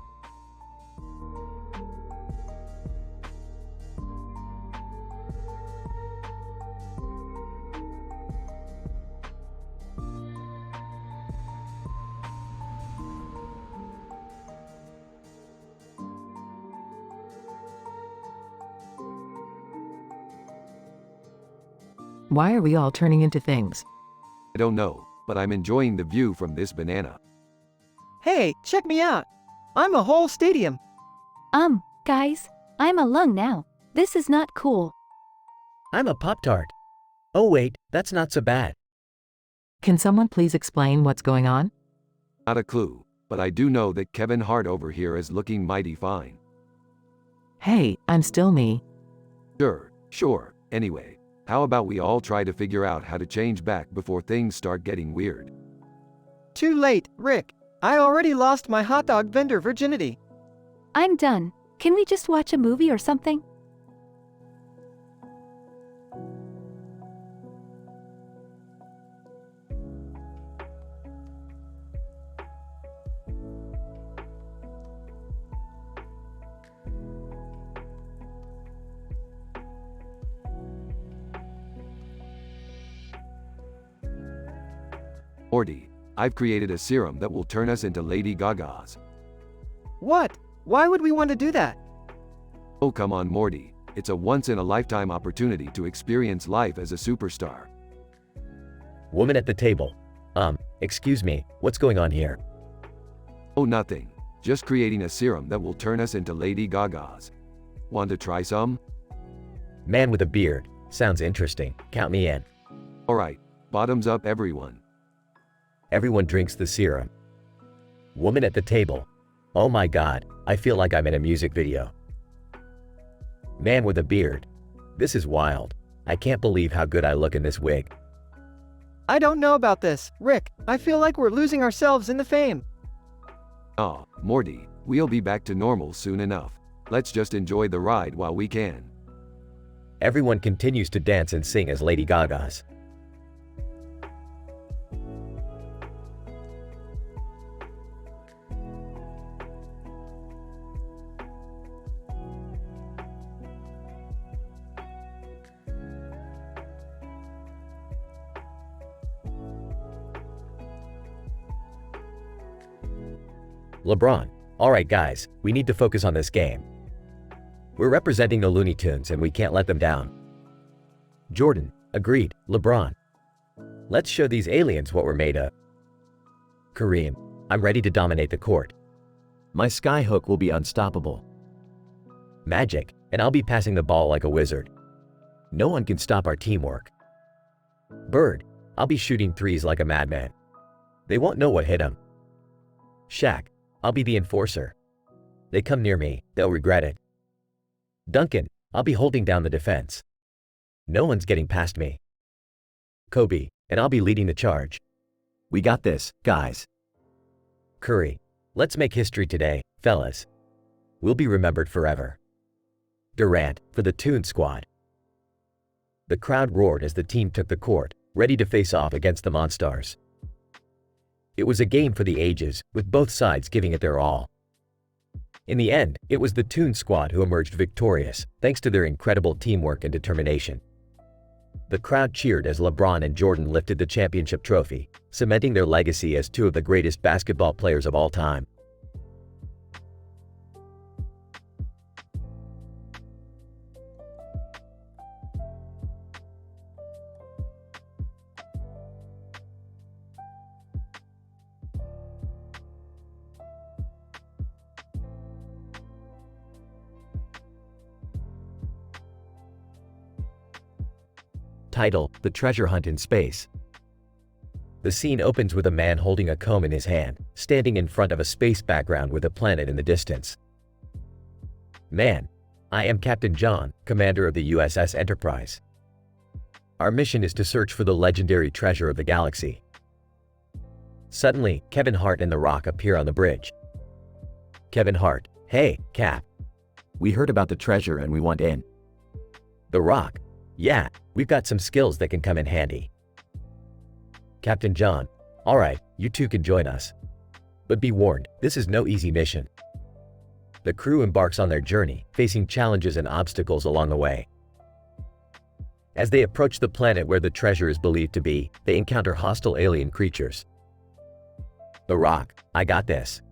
Why are we all turning into things? I don't know, but I'm enjoying the view from this banana. Hey, check me out. I'm a whole stadium. Guys, I'm a lung now. This is not cool. I'm a Pop-Tart. Oh wait, that's not so bad. Can someone please explain what's going on? Not a clue, but I do know that Kevin Hart over here is looking mighty fine. Hey, I'm still me. Sure. Anyway, how about we all try to figure out how to change back before things start getting weird? Too late, Rick. I already lost my hot dog vendor virginity. I'm done. Can we just watch a movie or something? Morty, I've created a serum that will turn us into Lady Gagas. What? Why would we want to do that? Oh come on Morty, it's a once-in-a-lifetime opportunity to experience life as a superstar. Woman at the table. Excuse me, what's going on here? Oh nothing, just creating a serum that will turn us into Lady Gagas. Want to try some? Man with a beard. Sounds interesting. Count me in. Alright, bottoms up everyone. Everyone drinks the serum. Woman at the table. Oh my god, I feel like I'm in a music video. Man with a beard. This is wild. I can't believe how good I look in this wig. I don't know about this, Rick. I feel like we're losing ourselves in the fame. Aw, Morty, we'll be back to normal soon enough. Let's just enjoy the ride while we can. Everyone continues to dance and sing as Lady Gaga's. LeBron. Alright guys, we need to focus on this game. We're representing the Looney Tunes and we can't let them down. Jordan. Agreed. LeBron. Let's show these aliens what we're made of. Kareem. I'm ready to dominate the court. My skyhook will be unstoppable. Magic. And I'll be passing the ball like a wizard. No one can stop our teamwork. Bird. I'll be shooting threes like a madman. They won't know what hit them. Shaq. I'll be the enforcer. They come near me, they'll regret it. Duncan. I'll be holding down the defense. No one's getting past me. Kobe. And I'll be leading the charge. We got this, guys. Curry. Let's make history today, fellas. We'll be remembered forever. Durant, for the Toon Squad. The crowd roared as the team took the court, ready to face off against the Monstars. It was a game for the ages, with both sides giving it their all. In the end, it was the Toon Squad who emerged victorious, thanks to their incredible teamwork and determination. The crowd cheered as LeBron and Jordan lifted the championship trophy, cementing their legacy as two of the greatest basketball players of all time. Title: The Treasure Hunt in Space. The scene opens with a man holding a comb in his hand, standing in front of a space background with a planet in the distance. Man. I am Captain John, commander of the USS Enterprise. Our mission is to search for the legendary treasure of the galaxy. Suddenly, Kevin Hart and The Rock appear on the bridge. Kevin Hart. Hey, Cap. We heard about the treasure and we want in. The Rock. Yeah, we've got some skills that can come in handy. Captain John. Alright, you two can join us. But be warned, this is no easy mission. The crew embarks on their journey, facing challenges and obstacles along the way. As they approach the planet where the treasure is believed to be, they encounter hostile alien creatures. The Rock. I got this.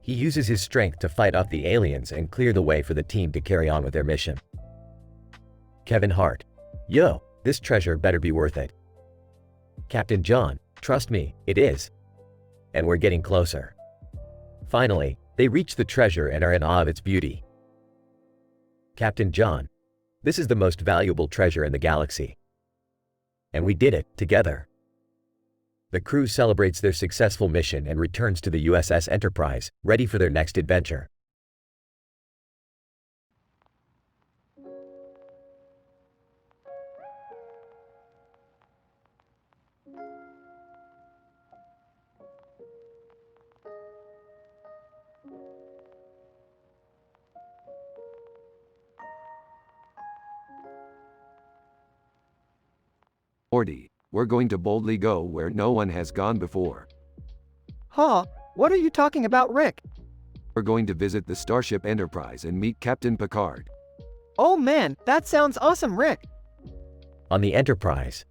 He uses his strength to fight off the aliens and clear the way for the team to carry on with their mission. Kevin Hart. Yo, this treasure better be worth it. Captain John. Trust me, it is. And we're getting closer. Finally, they reach the treasure and are in awe of its beauty. Captain John. This is the most valuable treasure in the galaxy. And we did it, together. The crew celebrates their successful mission and returns to the USS Enterprise, ready for their next adventure. Morty, we're going to boldly go where no one has gone before. Huh? What are you talking about, Rick? We're going to visit the Starship Enterprise and meet Captain Picard. Oh man, that sounds awesome, Rick. On the Enterprise.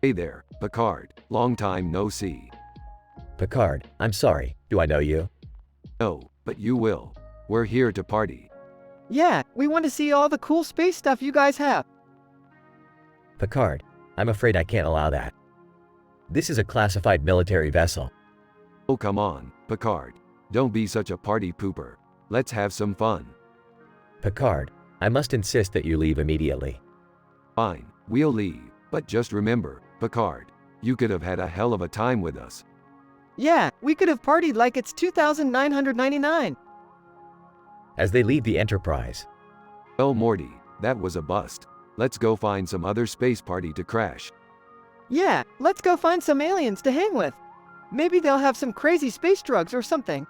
Hey there, Picard. Long time no see. Picard. I'm sorry, do I know you? No, but you will. We're here to party. Yeah, we want to see all the cool space stuff you guys have. Picard. I'm afraid I can't allow that. This is a classified military vessel. Oh come on, Picard. Don't be such a party pooper. Let's have some fun. Picard. I must insist that you leave immediately. Fine, we'll leave, but just remember, Picard, you could have had a hell of a time with us. Yeah, we could have partied like it's 2,999. As they leave the Enterprise, Well, Morty, that was a bust. Let's go find some other space party to crash. Yeah, let's go find some aliens to hang with. Maybe they'll have some crazy space drugs or something.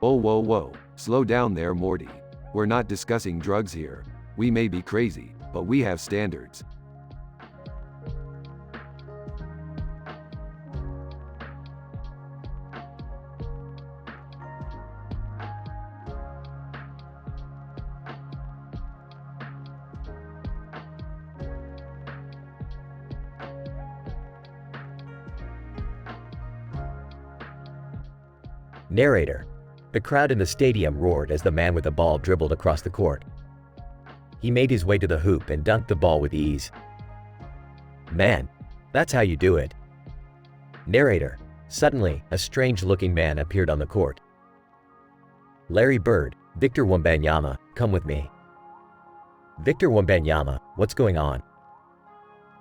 Whoa, whoa, whoa, slow down there, Morty. We're not discussing drugs here. We may be crazy, but we have standards. narrator. The crowd in the stadium roared as the man with the ball dribbled across the court. He made his way to the hoop and dunked the ball with ease. Man, that's how you do it. Narrator. Suddenly, a strange-looking man appeared on the court. Larry Bird, Victor Wembanyama, come with me. Victor Wembanyama, what's going on?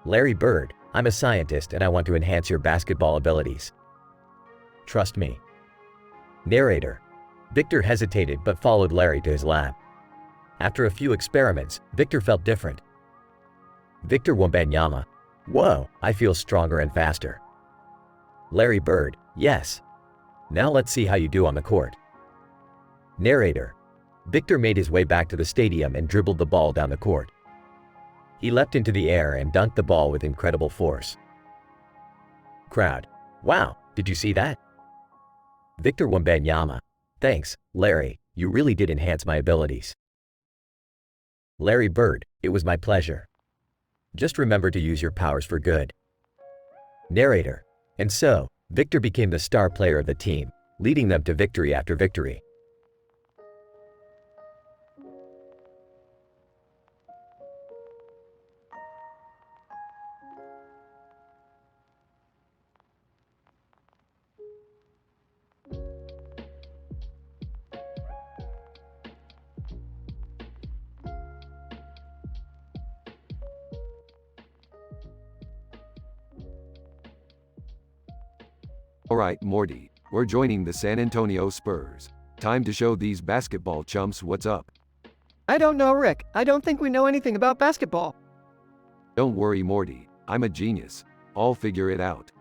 Larry Bird, I'm a scientist and I want to enhance your basketball abilities. Trust me. Narrator. Victor hesitated but followed Larry to his lab. After a few experiments, Victor felt different. Victor Wembanyama. Whoa, I feel stronger and faster. Larry Bird. Yes. Now let's see how you do on the court. Narrator. Victor made his way back to the stadium and dribbled the ball down the court. He leapt into the air and dunked the ball with incredible force. Crowd. Wow, did you see that? Victor Wembanyama. Thanks, Larry, you really did enhance my abilities. Larry Bird, it was my pleasure. Just remember to use your powers for good. Narrator. And so, Victor became the star player of the team, leading them to victory after victory. Alright, Morty, we're joining the San Antonio Spurs. Time to show these basketball chumps what's up. I don't know, Rick. I don't think we know anything about basketball. Don't worry, Morty, I'm a genius. I'll figure it out.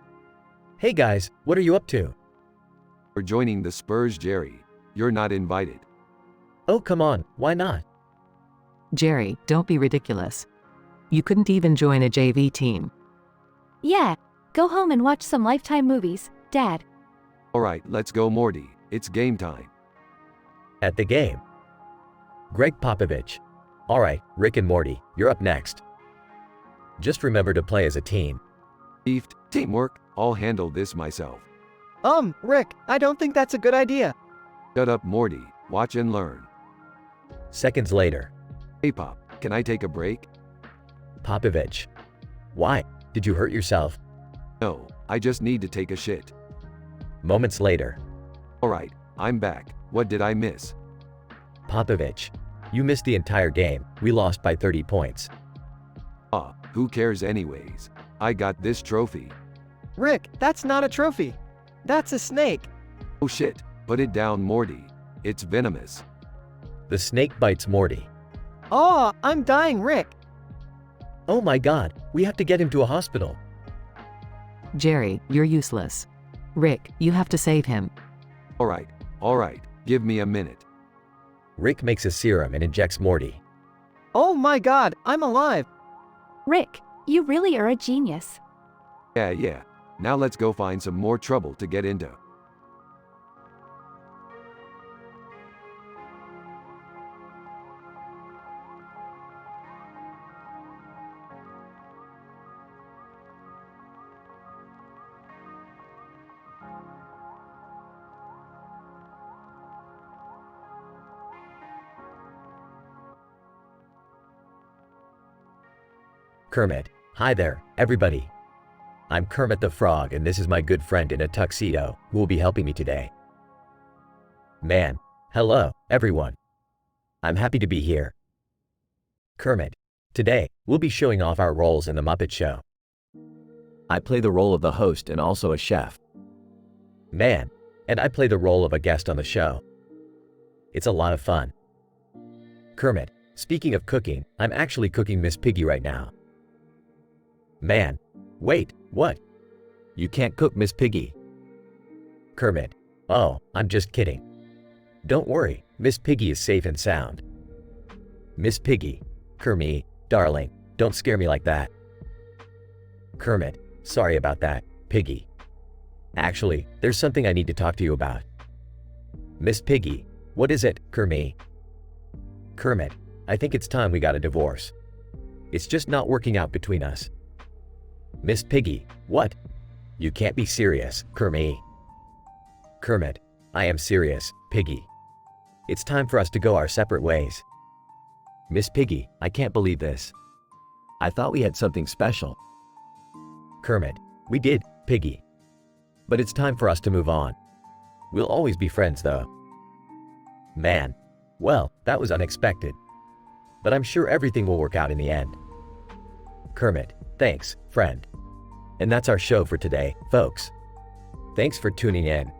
Hey guys, what are you up to? We're joining the Spurs, Jerry. You're not invited. Oh, come on, why not? Jerry, don't be ridiculous. You couldn't even join a JV team. Yeah, go home and watch some Lifetime movies, Dad. Alright, let's go, Morty. It's game time. At the game. Greg Popovich. Alright, Rick and Morty, you're up next. Just remember to play as a team. Beefed, teamwork, I'll handle this myself. Rick, I don't think that's a good idea. Shut up, Morty. Watch and learn. Seconds later. Hey, Pop, can I take a break? Popovich. Why? Did you hurt yourself? No, I just need to take a shit. Moments later. Alright, I'm back. What did I miss? Popovich. You missed the entire game. We lost by 30 points. Ah, who cares anyways? I got this trophy. Rick, that's not a trophy. That's a snake. Oh shit, put it down, Morty. It's venomous. The snake bites Morty. Oh, I'm dying, Rick. Oh my god, we have to get him to a hospital. Jerry, you're useless. Rick, you have to save him. Alright, give me a minute. Rick makes a serum and injects Morty. Oh my god, I'm alive. Rick, you really are a genius. Yeah. Now let's go find some more trouble to get into. Kermit. Hi there, everybody. I'm Kermit the Frog and this is my good friend in a tuxedo who will be helping me today. Man, hello, everyone. I'm happy to be here. Kermit. Today, we'll be showing off our roles in The Muppet Show. I play the role of the host and also a chef. Man, and I play the role of a guest on the show. It's a lot of fun. Kermit. Speaking of cooking, I'm actually cooking Miss Piggy right now. Man. Wait, what? You can't cook Miss Piggy. Kermit. Oh, I'm just kidding. Don't worry, Miss Piggy is safe and sound. Miss Piggy. Kermit, darling, don't scare me like that. Kermit. Sorry about that, Piggy. Actually, there's something I need to talk to you about. Miss Piggy. What is it, Kermit? Kermit. I think it's time we got a divorce. It's just not working out between us. Miss Piggy. What? You can't be serious, Kermit. Kermit. I am serious, Piggy. It's time for us to go our separate ways. Miss Piggy, I can't believe this. I thought we had something special. Kermit. We did, Piggy. But it's time for us to move on. We'll always be friends, though. Man. Well, that was unexpected. But I'm sure everything will work out in the end. Kermit. Thanks, friend. And that's our show for today, folks. Thanks for tuning in.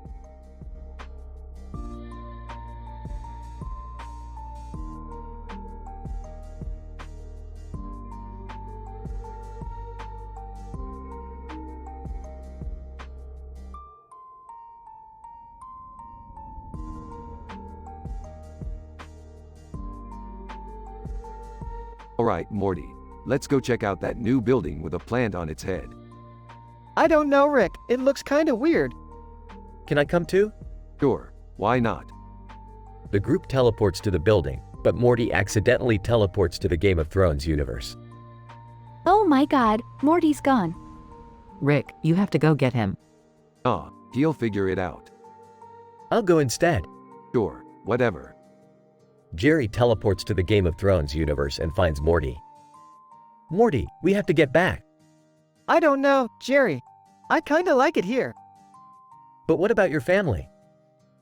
Alright, Morty. Let's go check out that new building with a plant on its head. I don't know, Rick. It looks kinda weird. Can I come too? Sure, why not? The group teleports to the building, but Morty accidentally teleports to the Game of Thrones universe. Oh my god, Morty's gone. Rick, you have to go get him. He'll figure it out. I'll go instead. Sure, whatever. Jerry teleports to the Game of Thrones universe and finds Morty. Morty, we have to get back. I don't know, Jerry. I kinda like it here. But what about your family?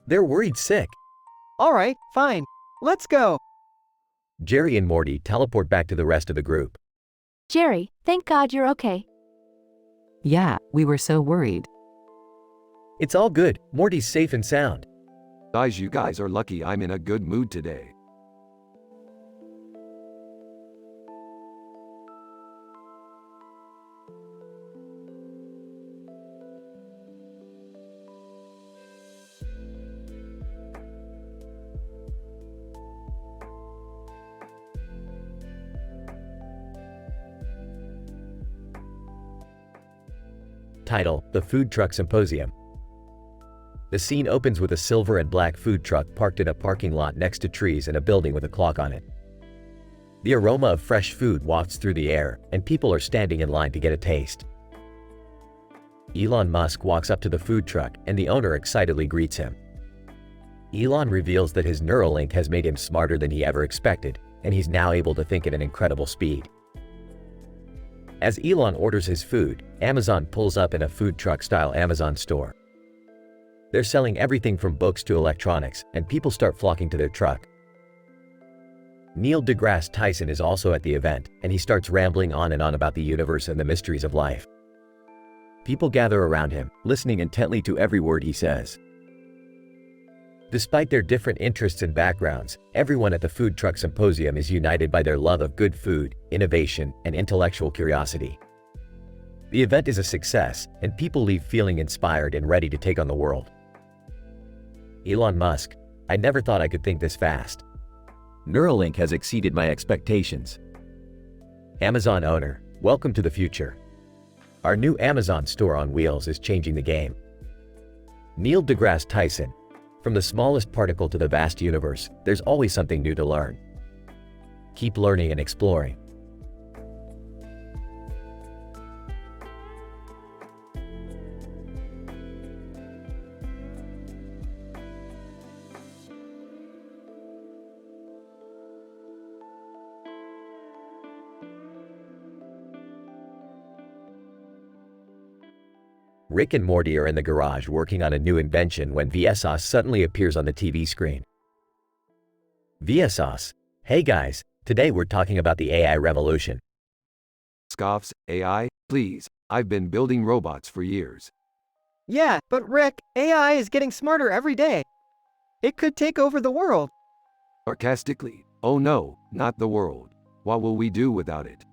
They're worried sick. Alright, fine. Let's go. Jerry and Morty teleport back to the rest of the group. Jerry, thank God you're okay. Yeah, we were so worried. It's all good. Morty's safe and sound. Guys, you guys are lucky I'm in a good mood today. Title: The Food Truck Symposium. The scene opens with a silver and black food truck parked in a parking lot next to trees and a building with a clock on it. The aroma of fresh food wafts through the air, and people are standing in line to get a taste. Elon Musk walks up to the food truck, and the owner excitedly greets him. Elon reveals that his Neuralink has made him smarter than he ever expected, and he's now able to think at an incredible speed. As Elon orders his food, Amazon pulls up in a food truck-style Amazon store. They're selling everything from books to electronics, and people start flocking to their truck. Neil deGrasse Tyson is also at the event, and he starts rambling on and on about the universe and the mysteries of life. People gather around him, listening intently to every word he says. Despite their different interests and backgrounds, everyone at the Food Truck Symposium is united by their love of good food, innovation, and intellectual curiosity. The event is a success, and people leave feeling inspired and ready to take on the world. Elon Musk: I never thought I could think this fast. Neuralink has exceeded my expectations. Amazon owner: welcome to the future. Our new Amazon store on wheels is changing the game. Neil deGrasse Tyson: from the smallest particle to the vast universe, there's always something new to learn. Keep learning and exploring. Rick and Morty are in the garage working on a new invention when Vsauce suddenly appears on the TV screen. Vsauce: hey guys, Today we're talking about the AI revolution. Scoffs, AI? Please, I've been building robots for years. Yeah, but Rick, AI is getting smarter every day. It could take over the world. Sarcastically, oh no, not the world. What will we do without it?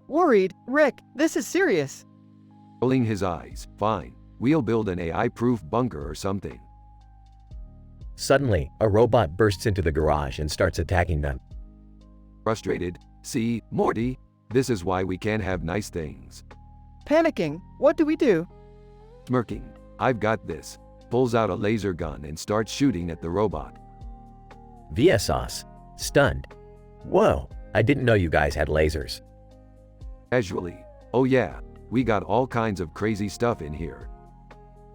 Worried, Rick, this is serious. Rolling his eyes, fine, we'll build an AI-proof bunker or something. Suddenly, a robot bursts into the garage and starts attacking them. Frustrated, see, Morty, this is why we can't have nice things. Panicking, what do we do? Smirking, I've got this, pulls out a laser gun and starts shooting at the robot. Vsauce, stunned. Whoa, I didn't know you guys had lasers. Casually, oh yeah, we got all kinds of crazy stuff in here.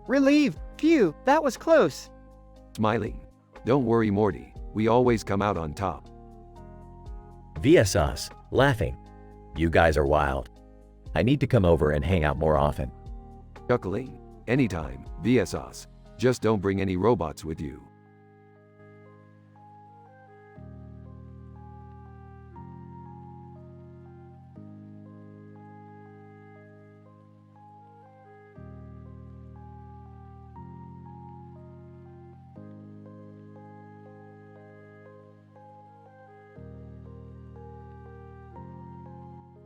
Relieved, phew, that was close. Smiling, don't worry Morty, we always come out on top. Vsauce, laughing. You guys are wild. I need to come over and hang out more often. Chuckling, anytime, Vsauce, just don't bring any robots with you.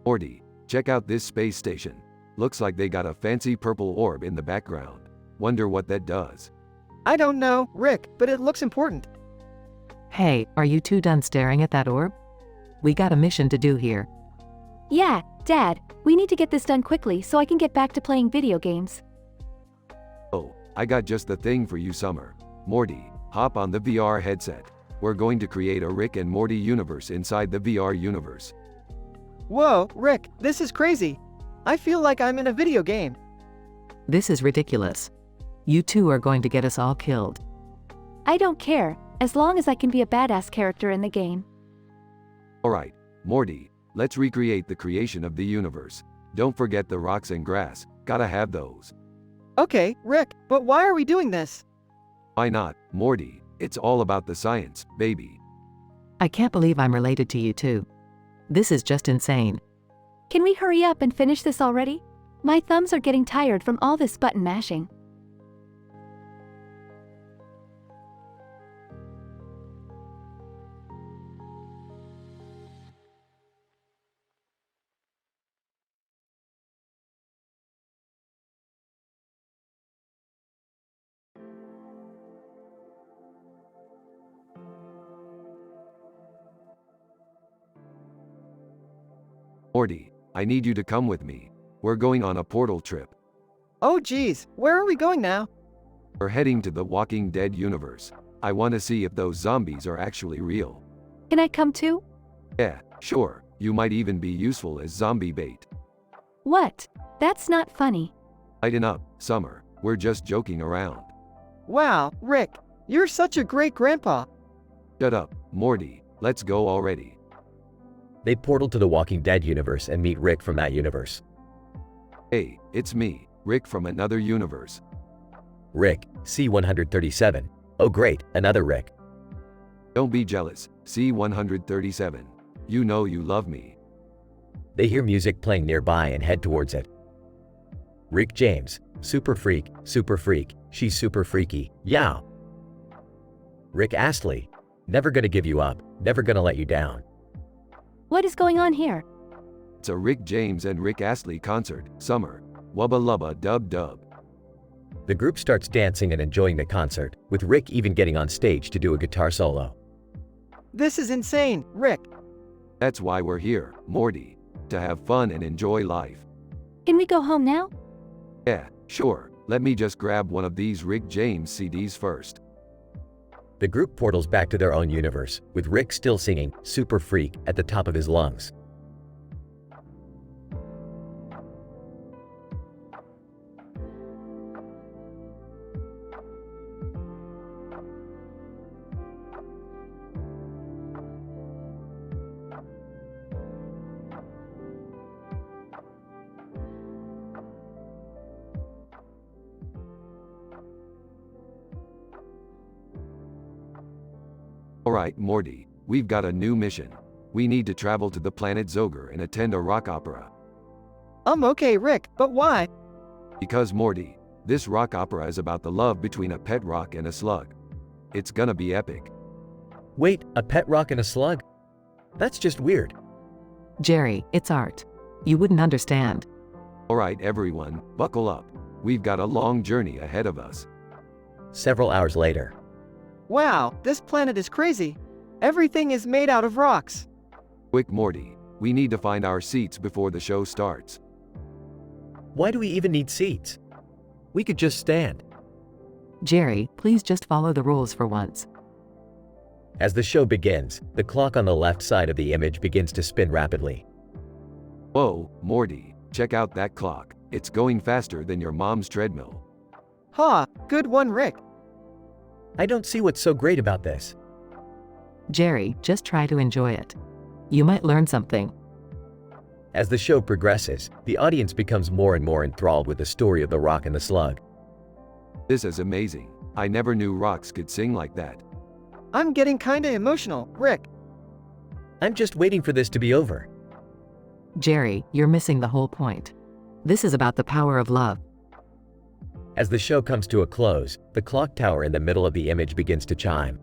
Morty, check out this space station. Looks like they got a fancy purple orb in the background. Wonder what that does. I don't know, Rick, but it looks important. Hey, are you two done staring at that orb? We got a mission to do here. Yeah, Dad, we need to get this done quickly so I can get back to playing video games. Oh, I got just the thing for you Summer. Morty, hop on the VR headset. We're going to create a Rick and Morty universe inside the VR universe. Whoa, Rick, this is crazy. I feel like I'm in a video game. This is ridiculous. You two are going to get us all killed. I don't care, as long as I can be a badass character in the game. Alright, Morty, let's recreate the creation of the universe. Don't forget the rocks and grass, gotta have those. Okay, Rick, but why are we doing this? Why not, Morty? It's all about the science, baby. I can't believe I'm related to you two. This is just insane. Can we hurry up and finish this already? My thumbs are getting tired from all this button mashing. Morty, I need you to come with me. We're going on a portal trip. Oh geez, where are we going now? We're heading to the Walking Dead universe. I want to see if those zombies are actually real. Can I come too? Yeah, sure, you might even be useful as zombie bait. What? That's not funny. Lighten up, Summer, we're just joking around. Wow, Rick, you're such a great grandpa. Shut up, Morty, let's go already. They portal to the Walking Dead universe and meet Rick from that universe. Hey, it's me, Rick from another universe. Rick, C-137. Oh great, another Rick. Don't be jealous, C-137. You know you love me. They hear music playing nearby and head towards it. Rick James, super freak, she's super freaky, yow. Rick Astley, never gonna give you up, never gonna let you down. What is going on here? It's a Rick James and Rick Astley concert, Summer. Wubba lubba dub dub. The group starts dancing and enjoying the concert, with Rick even getting on stage to do a guitar solo. This is insane, Rick. That's why we're here, Morty. To have fun and enjoy life. Can we go home now? Yeah, sure. Let me just grab one of these Rick James CDs first. The group portals back to their own universe, with Rick still singing Super Freak at the top of his lungs. Alright, Morty, we've got a new mission. We need to travel to the planet Zoger and attend a rock opera. Okay, Rick, but why? Because Morty, this rock opera is about the love between a pet rock and a slug. It's gonna be epic. Wait, a pet rock and a slug? That's just weird. Jerry, it's art. You wouldn't understand. Alright everyone, buckle up. We've got a long journey ahead of us. Several hours later. Wow, this planet is crazy. Everything is made out of rocks. Quick Morty, we need to find our seats before the show starts. Why do we even need seats? We could just stand. Jerry, please just follow the rules for once. As the show begins, the clock on the left side of the image begins to spin rapidly. Whoa, Morty, check out that clock. It's going faster than your mom's treadmill. Ha, good one, Rick. I don't see what's so great about this. Jerry, just try to enjoy it. You might learn something. As the show progresses, the audience becomes more and more enthralled with the story of the rock and the slug. This is amazing. I never knew rocks could sing like that. I'm getting kinda emotional, Rick. I'm just waiting for this to be over. Jerry, you're missing the whole point. This is about the power of love. As the show comes to a close, the clock tower in the middle of the image begins to chime.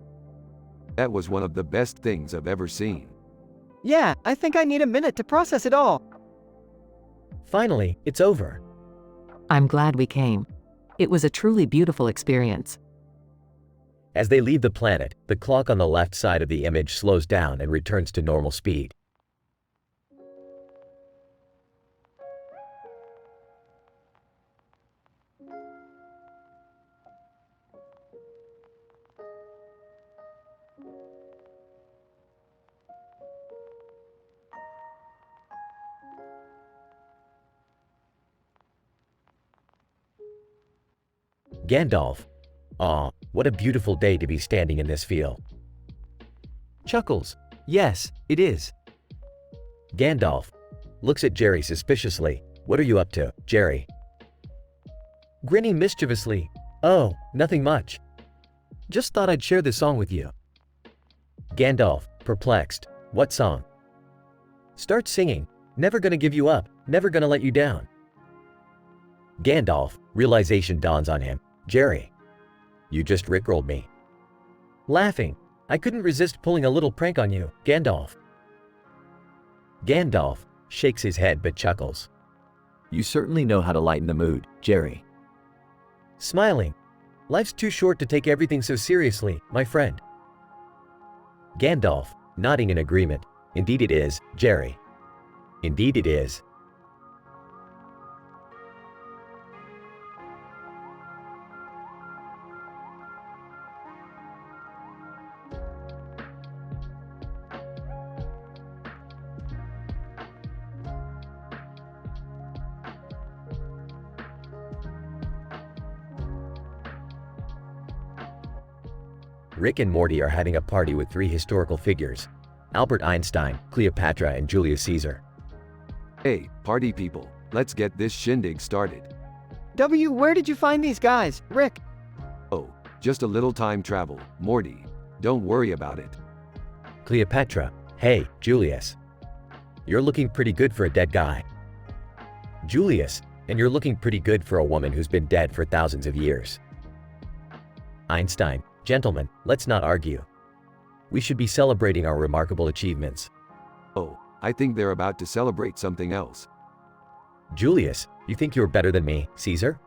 That was one of the best things I've ever seen. Yeah, I think I need a minute to process it all. Finally, it's over. I'm glad we came. It was a truly beautiful experience. As they leave the planet, the clock on the left side of the image slows down and returns to normal speed. Gandalf. Aw, what a beautiful day to be standing in this field. Chuckles. Yes, it is. Gandalf looks at Jerry suspiciously. What are you up to, Jerry? Grinning mischievously. Oh, nothing much. Just thought I'd share this song with you. Gandalf, perplexed. What song? Start singing. Never gonna give you up, never gonna let you down. Gandalf, realization dawns on him. Jerry, you just rickrolled me. Laughing, I couldn't resist pulling a little prank on you, Gandalf. Gandalf shakes his head but chuckles. You certainly know how to lighten the mood, Jerry. Smiling, life's too short to take everything so seriously, my friend. Gandalf, nodding in agreement. Indeed it is, Jerry. Indeed it is. Rick and Morty are having a party with three historical figures: Albert Einstein, Cleopatra, and Julius Caesar. Hey, party people, let's get this shindig started. Where did you find these guys, Rick? Oh, just a little time travel, Morty. Don't worry about it. Cleopatra, hey, Julius. You're looking pretty good for a dead guy. Julius, and you're looking pretty good for a woman who's been dead for thousands of years. Einstein, gentlemen, let's not argue. We should be celebrating our remarkable achievements. Oh, I think they're about to celebrate something else. Julius, you think you're better than me, Caesar?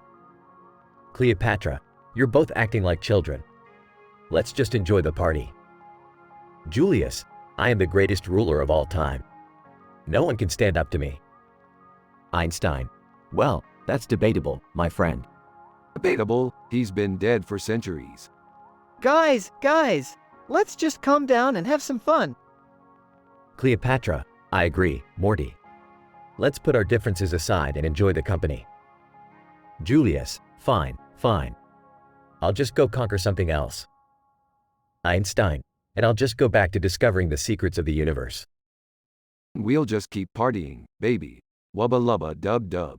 Cleopatra, you're both acting like children. Let's just enjoy the party. Julius, I am the greatest ruler of all time. No one can stand up to me. Einstein. Well, that's debatable, my friend. Debatable, he's been dead for centuries. Guys, let's just calm down and have some fun. Cleopatra, I agree, Morty. Let's put our differences aside and enjoy the company. Julius, fine. I'll just go conquer something else. Einstein, and I'll just go back to discovering the secrets of the universe. We'll just keep partying, baby. Wubba lubba dub dub.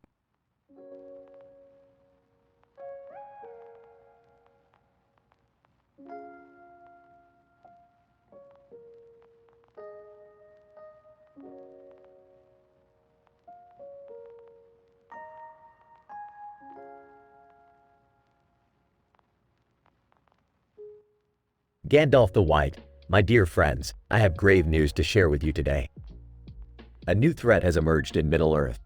Gandalf the White, my dear friends, I have grave news to share with you today. A new threat has emerged in Middle-earth.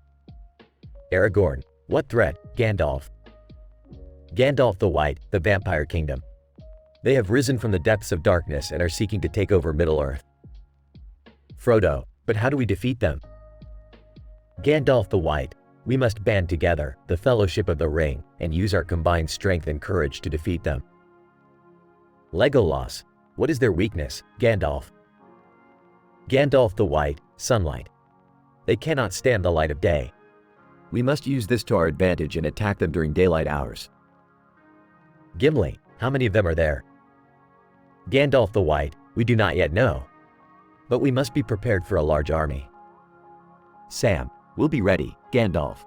Aragorn, what threat, Gandalf? Gandalf the White, the Vampire Kingdom. They have risen from the depths of darkness and are seeking to take over Middle-earth. Frodo, but how do we defeat them? Gandalf the White, we must band together, the Fellowship of the Ring, and use our combined strength and courage to defeat them. Legolas, what is their weakness, Gandalf? Gandalf the White, sunlight. They cannot stand the light of day. We must use this to our advantage and attack them during daylight hours. Gimli, how many of them are there? Gandalf the White, we do not yet know. But we must be prepared for a large army. Sam, we'll be ready, Gandalf.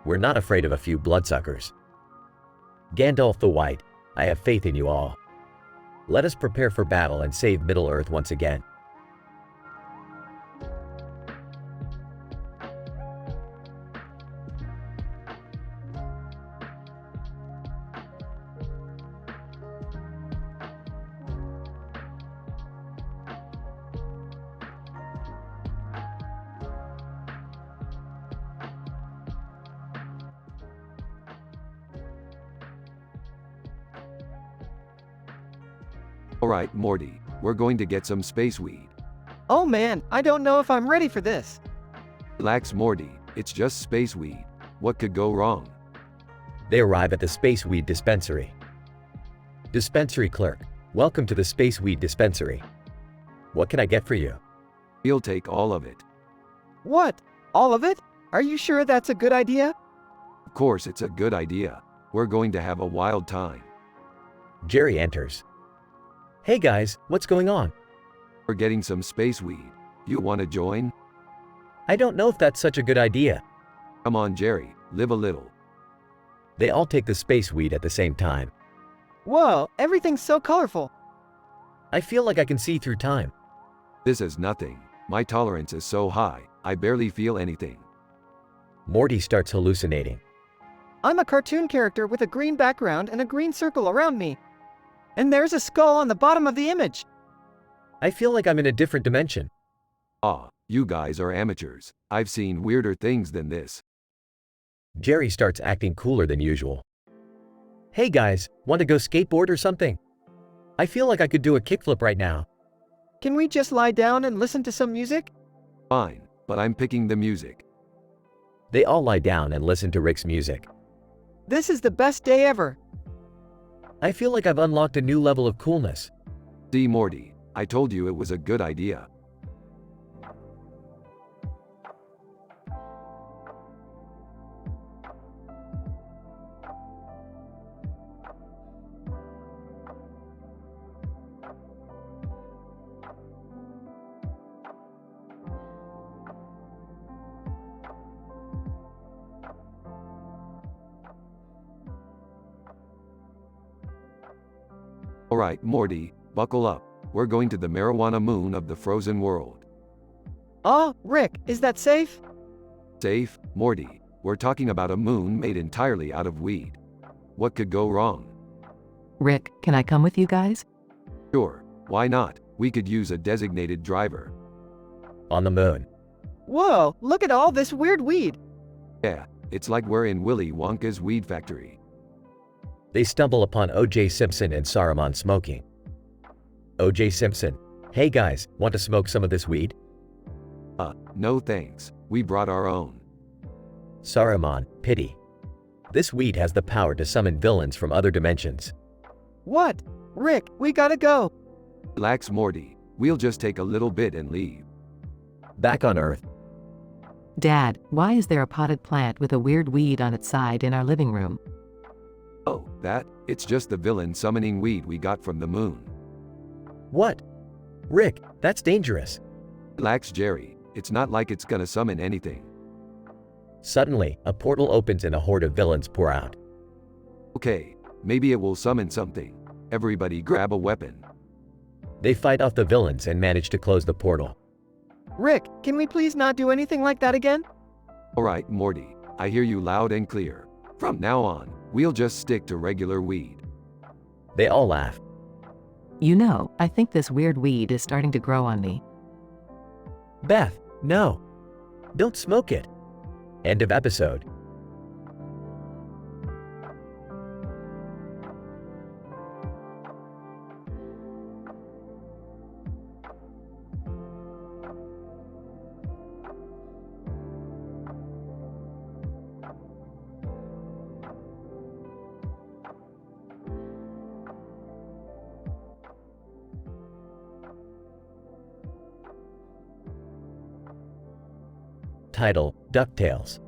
We're not afraid of a few bloodsuckers. Gandalf the White, I have faith in you all. Let us prepare for battle and save Middle-earth once again. Alright, Morty, we're going to get some space weed. Oh man, I don't know if I'm ready for this. Relax, Morty, it's just space weed. What could go wrong? They arrive at the Space Weed Dispensary. Dispensary clerk, welcome to the Space Weed Dispensary. What can I get for you? We'll take all of it. What? All of it? Are you sure that's a good idea? Of course it's a good idea. We're going to have a wild time. Jerry enters. Hey guys, what's going on? We're getting some space weed. You want to join? I don't know if that's such a good idea. Come on, Jerry, live a little. They all take the space weed at the same time. Whoa, everything's so colorful. I feel like I can see through time. This is nothing. My tolerance is so high, I barely feel anything. Morty starts hallucinating. I'm a cartoon character with a green background and a green circle around me. And there's a skull on the bottom of the image. I feel like I'm in a different dimension. Ah, you guys are amateurs. I've seen weirder things than this. Jerry starts acting cooler than usual. Hey guys, want to go skateboard or something? I feel like I could do a kickflip right now. Can we just lie down and listen to some music? Fine, but I'm picking the music. They all lie down and listen to Rick's music. This is the best day ever. I feel like I've unlocked a new level of coolness. See, Morty, I told you it was a good idea. Alright, Morty, buckle up. We're going to the marijuana moon of the frozen world. Oh, Rick, is that safe? Safe, Morty. We're talking about a moon made entirely out of weed. What could go wrong? Rick, can I come with you guys? Sure, why not? We could use a designated driver. On the moon. Whoa, look at all this weird weed. Yeah, it's like we're in Willy Wonka's weed factory. They stumble upon O.J. Simpson and Saruman smoking. O.J. Simpson, hey guys, want to smoke some of this weed? No thanks. We brought our own. Saruman, pity. This weed has the power to summon villains from other dimensions. What? Rick, we gotta go. Relax, Morty. We'll just take a little bit and leave. Back on Earth. Dad, why is there a potted plant with a weird weed on its side in our living room? Oh, it's just the villain summoning weed we got from the moon. What? Rick, that's dangerous. Relax, Jerry. It's not like it's gonna summon anything. Suddenly, a portal opens and a horde of villains pour out. Okay, maybe it will summon something. Everybody grab a weapon. They fight off the villains and manage to close the portal. Rick, can we please not do anything like that again? Alright, Morty. I hear you loud and clear. From now on, we'll just stick to regular weed. They all laugh. You know, I think this weird weed is starting to grow on me. Beth, no. Don't smoke it. End of episode. Title, DuckTales.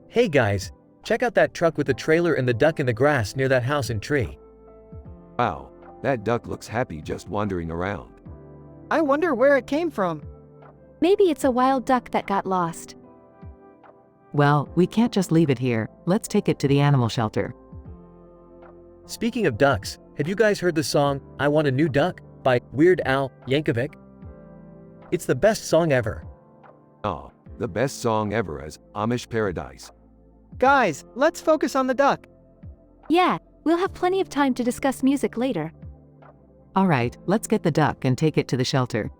Hey guys, check out that truck with the trailer and the duck in the grass near that house and tree. Wow, that duck looks happy just wandering around. I wonder where it came from. Maybe it's a wild duck that got lost. Well, we can't just leave it here. Let's take it to the animal shelter. Speaking of ducks, have you guys heard the song, I Want a New Duck, by Weird Al Yankovic? It's the best song ever. Oh, the best song ever is Amish Paradise. Guys, let's focus on the duck. Yeah, we'll have plenty of time to discuss music later. Alright, let's get the duck and take it to the shelter.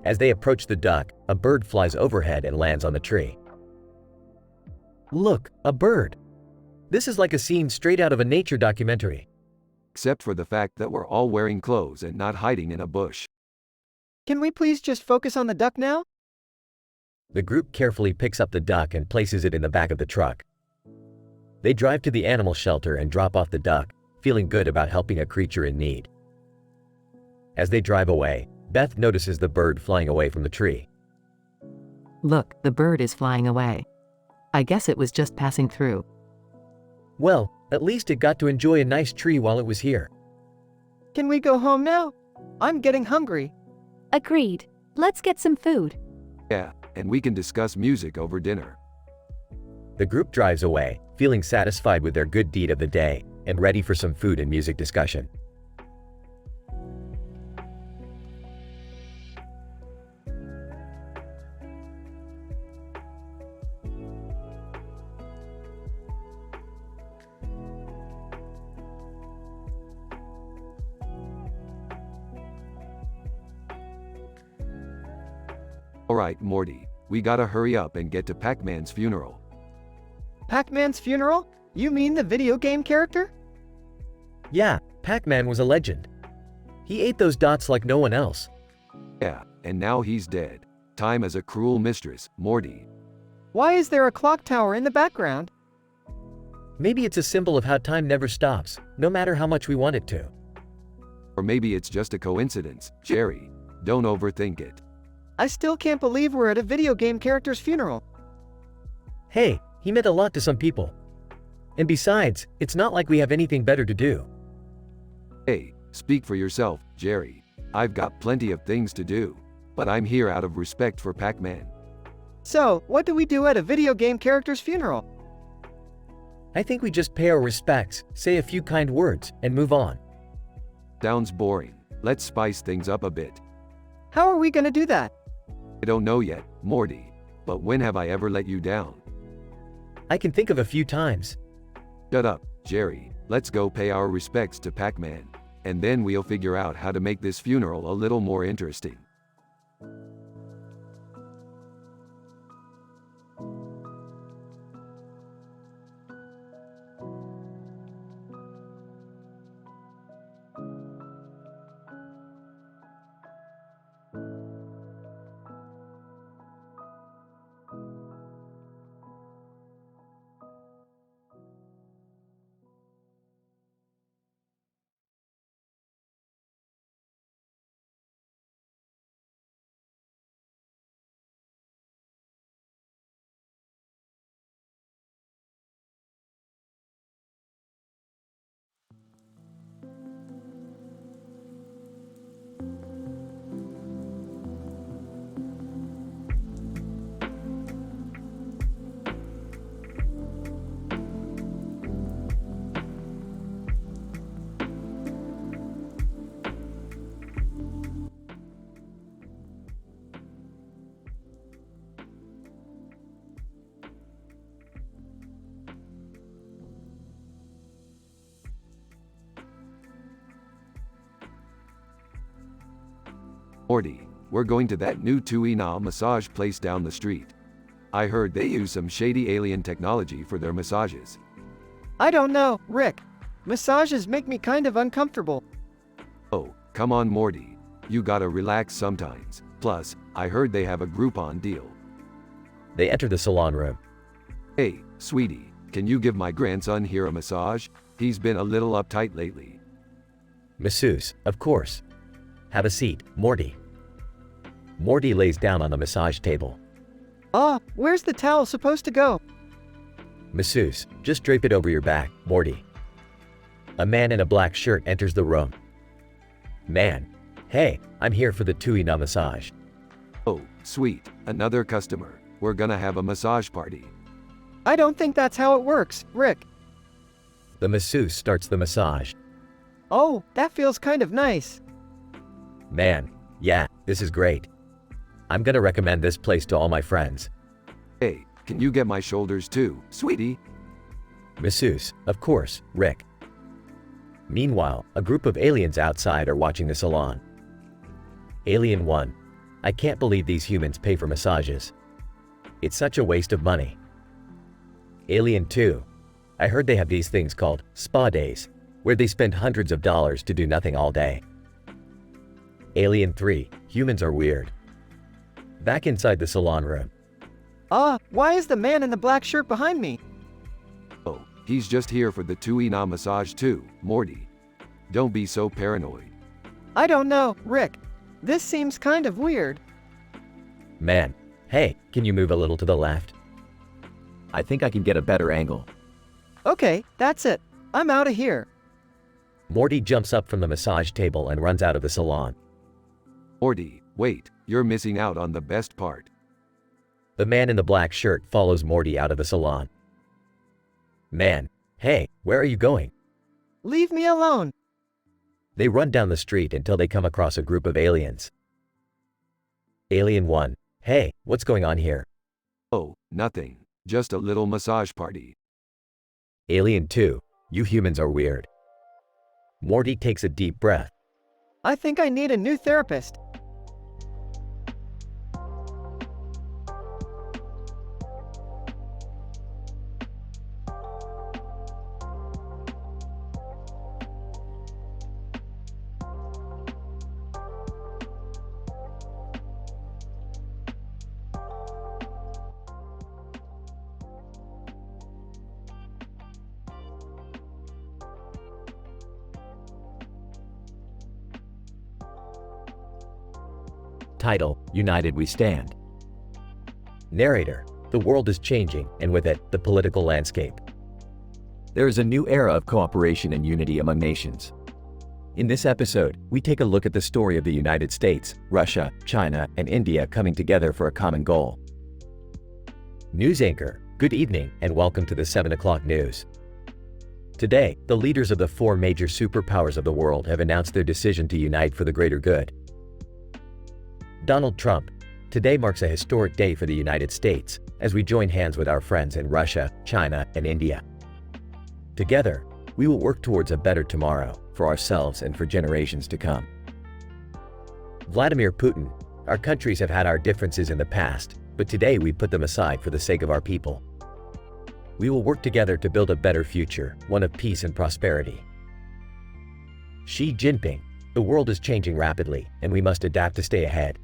As they approach the duck, a bird flies overhead and lands on the tree. Look, a bird. This is like a scene straight out of a nature documentary. Except for the fact that we're all wearing clothes and not hiding in a bush. Can we please just focus on the duck now? The group carefully picks up the duck and places it in the back of the truck. They drive to the animal shelter and drop off the duck, feeling good about helping a creature in need. As they drive away, Beth notices the bird flying away from the tree. Look, the bird is flying away. I guess it was just passing through. Well, at least it got to enjoy a nice tree while it was here. Can we go home now? I'm getting hungry. Agreed. Let's get some food. Yeah, and we can discuss music over dinner. The group drives away, feeling satisfied with their good deed of the day and ready for some food and music discussion. Alright, Morty, we gotta hurry up and get to Pac-Man's funeral. Pac-Man's funeral? You mean the video game character? Yeah, Pac-Man was a legend. He ate those dots like no one else. Yeah, and now he's dead. Time is a cruel mistress, Morty. Why is there a clock tower in the background? Maybe it's a symbol of how time never stops, no matter how much we want it to. Or maybe it's just a coincidence, Jerry. Don't overthink it. I still can't believe we're at a video game character's funeral. Hey, he meant a lot to some people. And besides, it's not like we have anything better to do. Hey, speak for yourself, Jerry. I've got plenty of things to do. But I'm here out of respect for Pac-Man. So, what do we do at a video game character's funeral? I think we just pay our respects, say a few kind words, and move on. Sounds boring. Let's spice things up a bit. How are we gonna do that? I don't know yet, Morty. But when have I ever let you down? I can think of a few times. Shut up, Jerry. Let's go pay our respects to Pac-Man. And then we'll figure out how to make this funeral a little more interesting. Morty, we're going to that new Tuina massage place down the street. I heard they use some shady alien technology for their massages. I don't know, Rick. Massages make me kind of uncomfortable. Oh, come on Morty. You gotta relax sometimes. Plus, I heard they have a Groupon deal. They enter the salon room. Hey, sweetie, can you give my grandson here a massage? He's been a little uptight lately. Masseuse, of course. Have a seat, Morty. Morty lays down on the massage table. Where's the towel supposed to go? Masseuse, just drape it over your back, Morty. A man in a black shirt enters the room. Man, hey, I'm here for the Tuina massage. Oh, sweet, another customer. We're gonna have a massage party. I don't think that's how it works, Rick. The masseuse starts the massage. Oh, that feels kind of nice. Man, yeah, this is great. I'm gonna recommend this place to all my friends. Hey, can you get my shoulders too, sweetie? Masseuse, of course, Rick. Meanwhile, a group of aliens outside are watching the salon. Alien 1. I can't believe these humans pay for massages. It's such a waste of money. Alien 2. I heard they have these things called spa days, where they spend hundreds of dollars to do nothing all day. Alien 3. Humans are weird. Back inside the salon room. Why is the man in the black shirt behind me? Oh, he's just here for the Tuina massage too, Morty. Don't be so paranoid. I don't know, Rick. This seems kind of weird. Man, hey, can you move a little to the left? I think I can get a better angle. Okay, that's it. I'm out of here. Morty jumps up from the massage table and runs out of the salon. Morty, wait, you're missing out on the best part. The man in the black shirt follows Morty out of the salon. Man, hey, where are you going? Leave me alone. They run down the street until they come across a group of aliens. Alien 1. Hey, what's going on here? Oh, nothing. Just a little massage party. Alien 2. You humans are weird. Morty takes a deep breath. I think I need a new therapist. Title, United We Stand. Narrator, the world is changing, and with it, the political landscape. There is a new era of cooperation and unity among nations. In this episode, we take a look at the story of the United States, Russia, China, and India coming together for a common goal. News anchor, good evening, and welcome to the 7 o'clock news. Today, the leaders of the 4 major superpowers of the world have announced their decision to unite for the greater good. Donald Trump. Today marks a historic day for the United States as we join hands with our friends in Russia, China, and India. Together, we will work towards a better tomorrow for ourselves and for generations to come. Vladimir Putin. Our countries have had our differences in the past, but today we put them aside for the sake of our people. We will work together to build a better future, one of peace and prosperity. Xi Jinping. The world is changing rapidly, and we must adapt to stay ahead.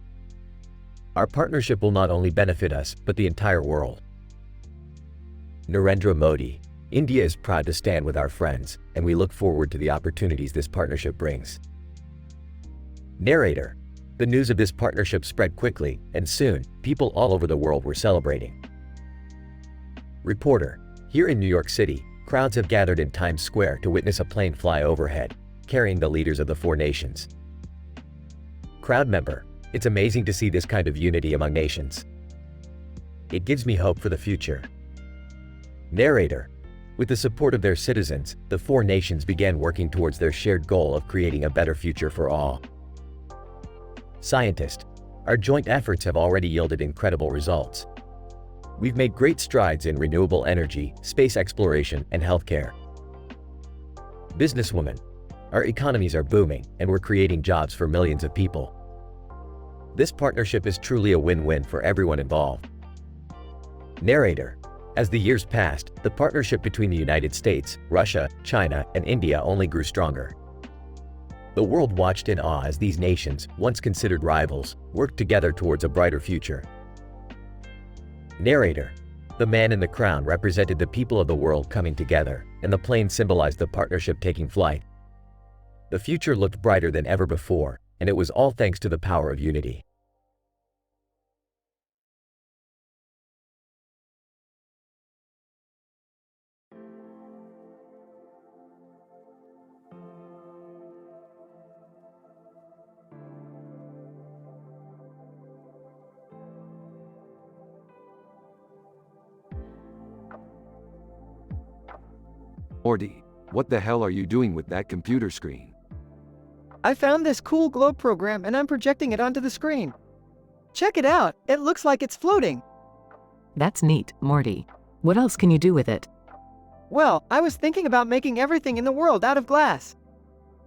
Our partnership will not only benefit us, but the entire world. Narendra Modi. India is proud to stand with our friends, and we look forward to the opportunities this partnership brings. Narrator. The news of this partnership spread quickly, and soon, people all over the world were celebrating. Reporter. Here in New York City, crowds have gathered in Times Square to witness a plane fly overhead, carrying the leaders of the 4 nations. Crowd member. It's amazing to see this kind of unity among nations. It gives me hope for the future. Narrator. With the support of their citizens, the 4 nations began working towards their shared goal of creating a better future for all. Scientist. Our joint efforts have already yielded incredible results. We've made great strides in renewable energy, space exploration, and healthcare. Businesswoman. Our economies are booming, and we're creating jobs for millions of people. This partnership is truly a win-win for everyone involved. Narrator: as the years passed, the partnership between the United States, Russia, China, and India only grew stronger. The world watched in awe as these nations, once considered rivals, worked together towards a brighter future. Narrator: the man in the crown represented the people of the world coming together, and the plane symbolized the partnership taking flight. The future looked brighter than ever before, and it was all thanks to the power of unity. Morty, what the hell are you doing with that computer screen? I found this cool globe program and I'm projecting it onto the screen. Check it out, it looks like it's floating. That's neat, Morty. What else can you do with it? Well, I was thinking about making everything in the world out of glass.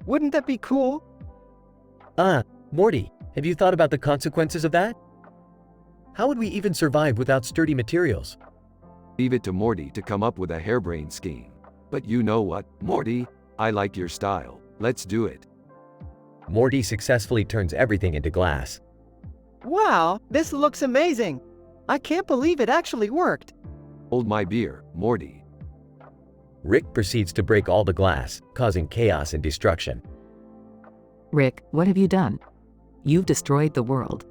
Wouldn't that be cool? Morty, have you thought about the consequences of that? How would we even survive without sturdy materials? Leave it to Morty to come up with a harebrained scheme. But you know what, Morty? I like your style. Let's do it. Morty successfully turns everything into glass. Wow, this looks amazing. I can't believe it actually worked. Hold my beer, Morty. Rick proceeds to break all the glass, causing chaos and destruction. Rick, what have you done? You've destroyed the world.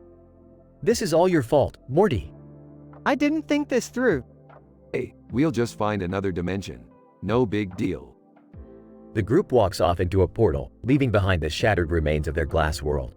This is all your fault, Morty. I didn't think this through. Hey, we'll just find another dimension. No big deal. The group walks off into a portal, leaving behind the shattered remains of their glass world.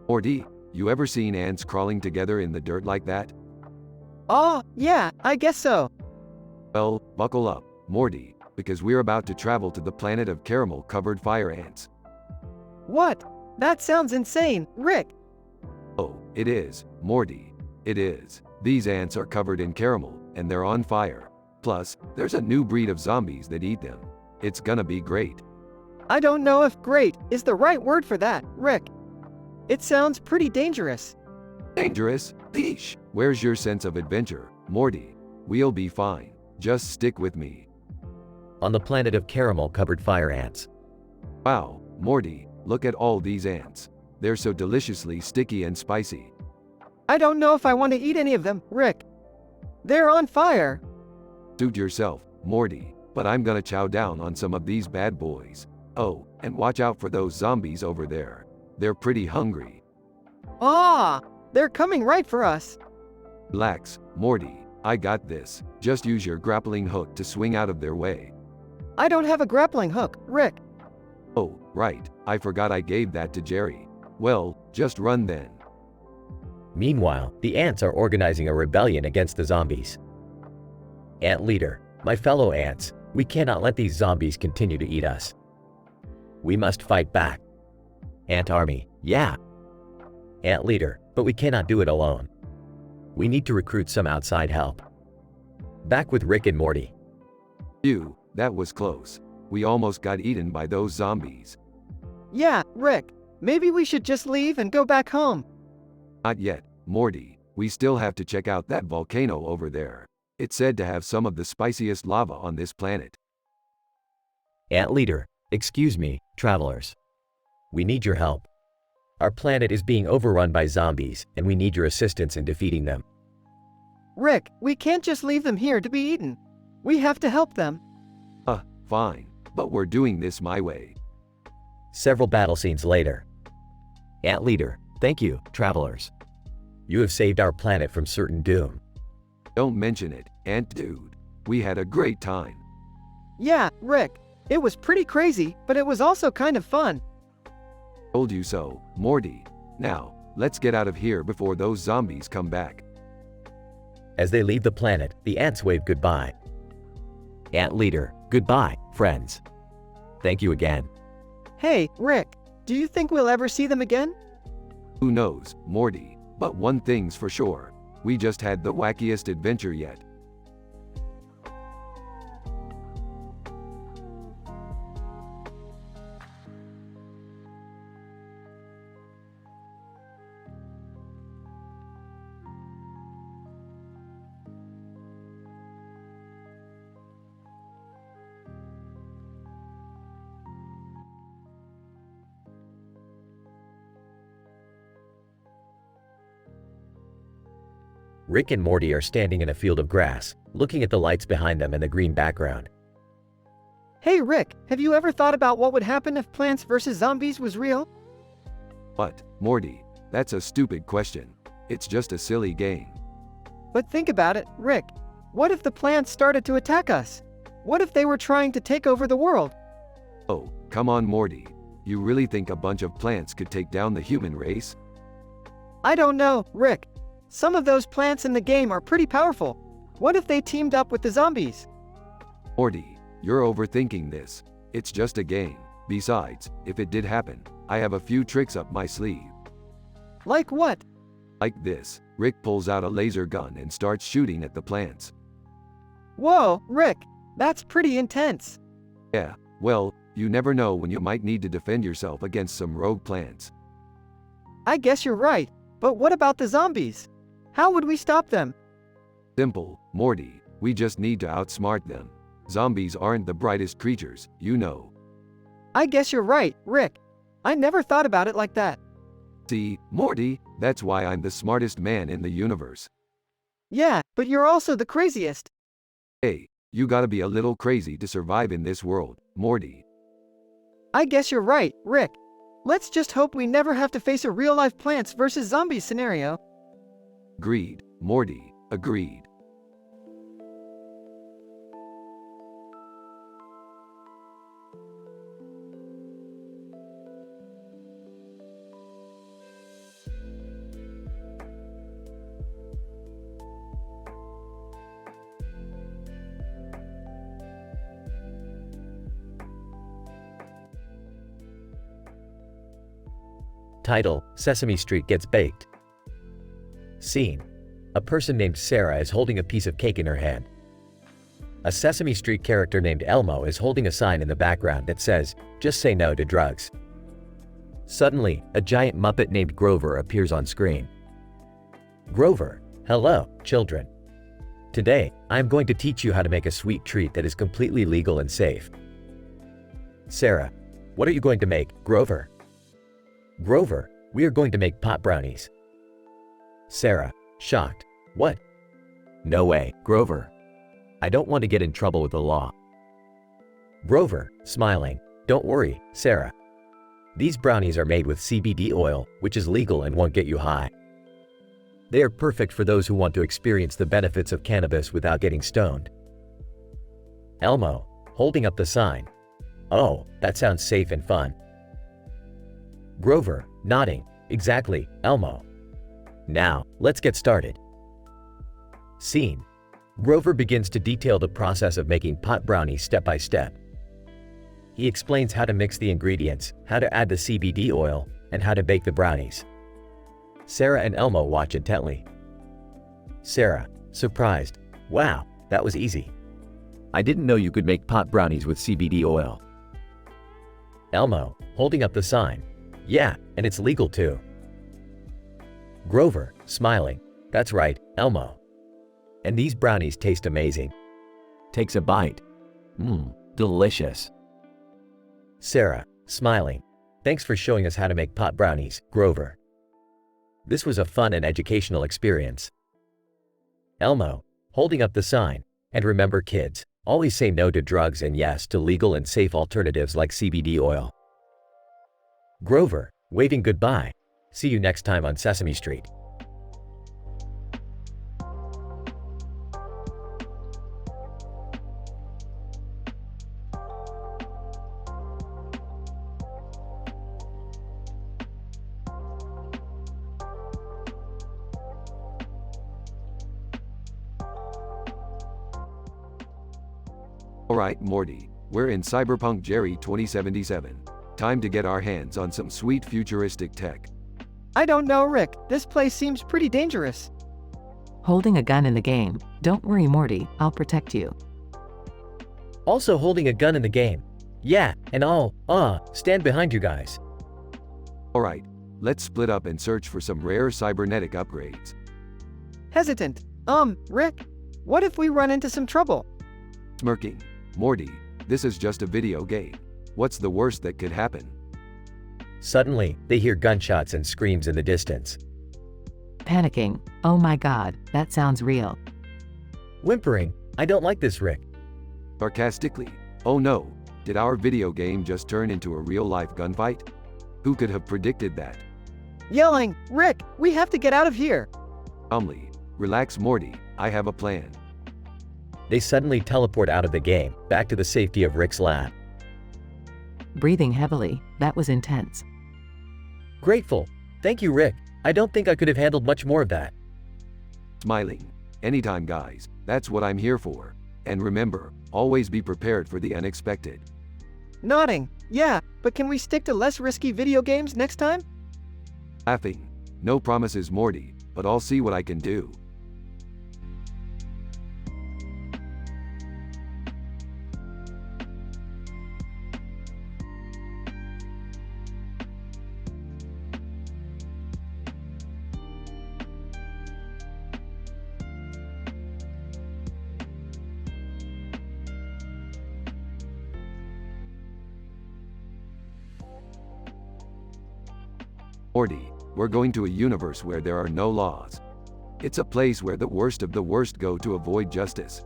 Morty, you ever seen ants crawling together in the dirt like that? Oh, yeah, I guess so. Well, buckle up, Morty, because we're about to travel to the planet of caramel-covered fire ants. What? That sounds insane, Rick. Oh, it is, Morty. It is. These ants are covered in caramel, and they're on fire. Plus, there's a new breed of zombies that eat them. It's gonna be great. I don't know if great is the right word for that, Rick. It sounds pretty dangerous. Dangerous? Leash. Where's your sense of adventure, Morty? We'll be fine. Just stick with me. On the planet of caramel-covered fire ants. Wow, Morty, look at all these ants. They're so deliciously sticky and spicy. I don't know if I want to eat any of them, Rick. They're on fire. Suit yourself, Morty, but I'm gonna chow down on some of these bad boys. Oh, and watch out for those zombies over there. They're pretty hungry. Ah, they're coming right for us. Relax, Morty, I got this. Just use your grappling hook to swing out of their way. I don't have a grappling hook, Rick. Oh, right, I forgot I gave that to Jerry. Well, just run then. Meanwhile, the ants are organizing a rebellion against the zombies. Ant leader: my fellow ants, we cannot let these zombies continue to eat us. We must fight back. Ant army: yeah. Ant leader: but we cannot do it alone. We need to recruit some outside help. Back with Rick and Morty. Phew, that was close. We almost got eaten by those zombies. Yeah, Rick. Maybe we should just leave and go back home. Not yet, Morty. We still have to check out that volcano over there. It's said to have some of the spiciest lava on this planet. Ant leader: excuse me, travelers. We need your help. Our planet is being overrun by zombies, and we need your assistance in defeating them. Rick, we can't just leave them here to be eaten. We have to help them. Fine, but we're doing this my way. Several battle scenes later. Ant leader: thank you, travelers. You have saved our planet from certain doom. Don't mention it, Ant dude. We had a great time. Yeah, Rick. It was pretty crazy, but it was also kind of fun. Told you so, Morty. Now, let's get out of here before those zombies come back. As they leave the planet, the ants wave goodbye. Ant leader, goodbye, friends. Thank you again. Hey, Rick, do you think we'll ever see them again? Who knows, Morty? But one thing's for sure. We just had the wackiest adventure yet. Rick and Morty are standing in a field of grass, looking at the lights behind them and the green background. Hey, Rick, have you ever thought about what would happen if Plants vs. Zombies was real? What, Morty? That's a stupid question. It's just a silly game. But think about it, Rick. What if the plants started to attack us? What if they were trying to take over the world? Oh, come on, Morty. You really think a bunch of plants could take down the human race? I don't know, Rick. Some of those plants in the game are pretty powerful. What if they teamed up with the zombies? Morty, you're overthinking this. It's just a game. Besides, if it did happen, I have a few tricks up my sleeve. Like what? Like this. Rick pulls out a laser gun and starts shooting at the plants. Whoa, Rick, that's pretty intense. Yeah, well, you never know when you might need to defend yourself against some rogue plants. I guess you're right, but what about the zombies? How would we stop them? Simple, Morty. We just need to outsmart them. Zombies aren't the brightest creatures, you know. I guess you're right, Rick. I never thought about it like that. See, Morty, that's why I'm the smartest man in the universe. Yeah, but you're also the craziest. Hey, you gotta be a little crazy to survive in this world, Morty. I guess you're right, Rick. Let's just hope we never have to face a real-life Plants vs. Zombies scenario. Agreed, Morty, agreed. Title: Sesame Street Gets Baked. Scene: a person named Sarah is holding a piece of cake in her hand. A Sesame Street character named Elmo is holding a sign in the background that says, "Just say no to drugs." Suddenly, a giant Muppet named Grover appears on screen. Grover: Hello, children. Today, I am going to teach you how to make a sweet treat that is completely legal and safe. Sarah: What are you going to make, Grover? Grover: We are going to make pot brownies. Sarah, shocked: What? No way, Grover. I don't want to get in trouble with the law. Grover, smiling: Don't worry, Sarah. These brownies are made with CBD oil, which is legal and won't get you high. They are perfect for those who want to experience the benefits of cannabis without getting stoned. Elmo, holding up the sign: Oh, that sounds safe and fun. Grover, nodding: Exactly, Elmo. Now, let's get started. Scene: Grover begins to detail the process of making pot brownies step by step. He explains how to mix the ingredients, how to add the CBD oil, and how to bake the brownies. Sarah and Elmo watch intently. Sarah, surprised: Wow, that was easy. I didn't know you could make pot brownies with CBD oil. Elmo, holding up the sign: Yeah, and it's legal too. Grover, smiling: That's right, Elmo. And these brownies taste amazing. Takes a bite. Delicious. Sarah, smiling: Thanks for showing us how to make pot brownies, Grover. This was a fun and educational experience. Elmo, holding up the sign: And remember, kids, always say no to drugs and yes to legal and safe alternatives like CBD oil. Grover, waving goodbye: See you next time on Sesame Street. Alright, Morty, we're in Cyberpunk Jerry 2077. Time to get our hands on some sweet futuristic tech. I don't know, Rick. This place seems pretty dangerous. Holding a gun in the game. Don't worry, Morty, I'll protect you. Also holding a gun in the game. Yeah, and I'll, stand behind you guys. Alright, let's split up and search for some rare cybernetic upgrades. Hesitant. Rick, what if we run into some trouble? Smirking. Morty, this is just a video game. What's the worst that could happen? Suddenly, they hear gunshots and screams in the distance. Panicking. Oh my god, that sounds real. Whimpering, I don't like this, Rick. Sarcastically, oh no, did our video game just turn into a real-life gunfight? Who could have predicted that? Yelling, Rick, we have to get out of here. Calmly, relax Morty, I have a plan. They suddenly teleport out of the game, back to the safety of Rick's lab. Breathing heavily, that was intense. Grateful. Thank you, Rick. I don't think I could have handled much more of that. Smiling. Anytime guys, that's what I'm here for. And remember, always be prepared for the unexpected. Nodding. Yeah, but can we stick to less risky video games next time? Laughing. No promises Morty, but I'll see what I can do. Morty, we're going to a universe where there are no laws. It's a place where the worst of the worst go to avoid justice.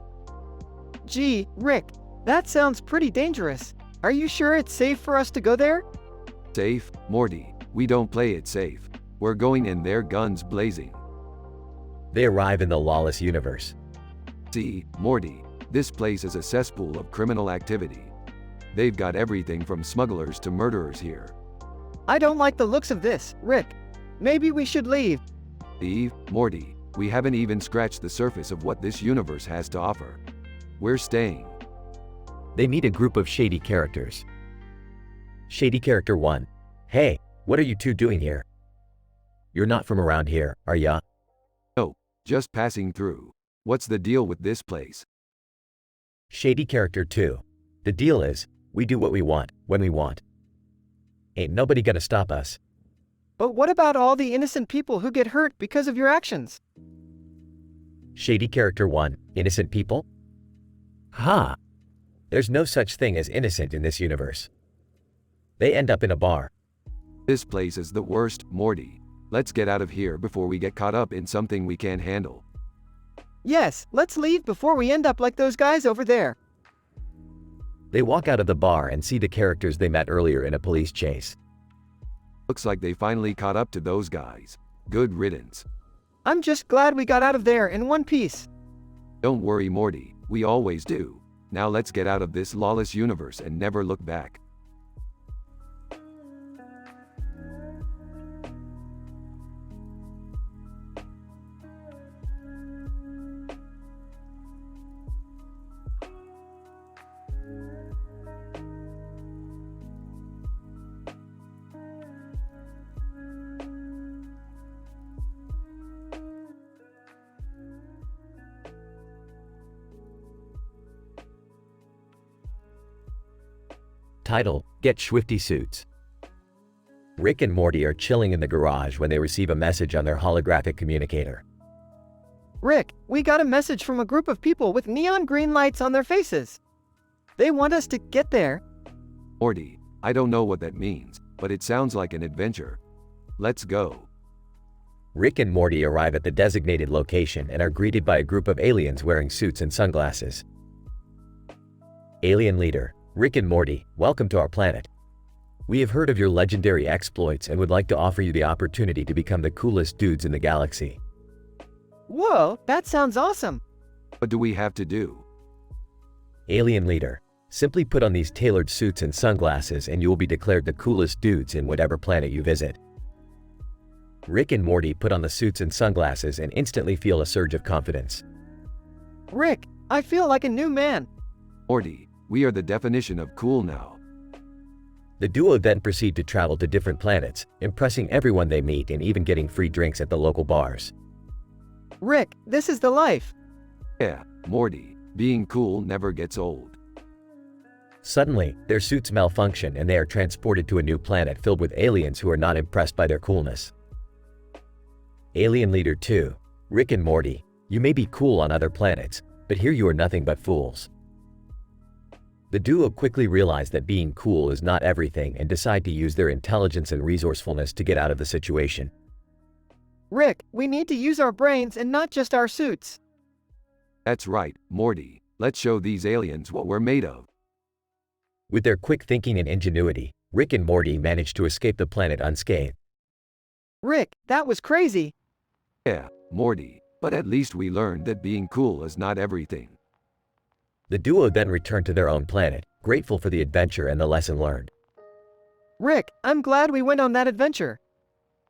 Gee, Rick, that sounds pretty dangerous. Are you sure it's safe for us to go there? Safe? Morty, we don't play it safe. We're going in there guns blazing. They arrive in the lawless universe. See, Morty, this place is a cesspool of criminal activity. They've got everything from smugglers to murderers here. I don't like the looks of this, Rick. Maybe we should leave. Leave? Morty, we haven't even scratched the surface of what this universe has to offer. We're staying. They meet a group of shady characters. Shady Character 1. Hey, what are you two doing here? You're not from around here, are ya? No, just passing through. What's the deal with this place? Shady Character 2. The deal is, we do what we want, when we want. Ain't nobody gonna stop us. But what about all the innocent people who get hurt because of your actions? Shady Character 1. Innocent people? Ha! There's no such thing as innocent in this universe. They end up in a bar. This place is the worst, Morty. Let's get out of here before we get caught up in something we can't handle. Yes, let's leave before we end up like those guys over there. They walk out of the bar and see the characters they met earlier in a police chase. Looks like they finally caught up to those guys. Good riddance. I'm just glad we got out of there in one piece. Don't worry Morty, we always do. Now let's get out of this lawless universe and never look back. Title: Get Swifty Suits. Rick and Morty are chilling in the garage when they receive a message on their holographic communicator. Rick, we got a message from a group of people with neon green lights on their faces. They want us to get there. Morty, I don't know what that means, but it sounds like an adventure. Let's go. Rick and Morty arrive at the designated location and are greeted by a group of aliens wearing suits and sunglasses. Alien Leader: Rick and Morty, welcome to our planet. We have heard of your legendary exploits and would like to offer you the opportunity to become the coolest dudes in the galaxy. Whoa, that sounds awesome. What do we have to do? Alien Leader: simply put on these tailored suits and sunglasses and you will be declared the coolest dudes in whatever planet you visit. Rick and Morty put on the suits and sunglasses and instantly feel a surge of confidence. Rick, I feel like a new man. Morty, We are the definition of cool now. The duo then proceed to travel to different planets, impressing everyone they meet and even getting free drinks at the local bars. Rick, this is the life. Yeah, Morty, being cool never gets old. Suddenly, their suits malfunction and they are transported to a new planet filled with aliens who are not impressed by their coolness. Alien Leader 2, Rick and Morty, you may be cool on other planets, but here you are nothing but fools. The duo quickly realize that being cool is not everything and decide to use their intelligence and resourcefulness to get out of the situation. Rick, we need to use our brains and not just our suits. That's right, Morty. Let's show these aliens what we're made of. With their quick thinking and ingenuity, Rick and Morty manage to escape the planet unscathed. Rick, that was crazy. Yeah, Morty, but at least we learned that being cool is not everything. The duo then return to their own planet, grateful for the adventure and the lesson learned. Rick, I'm glad we went on that adventure.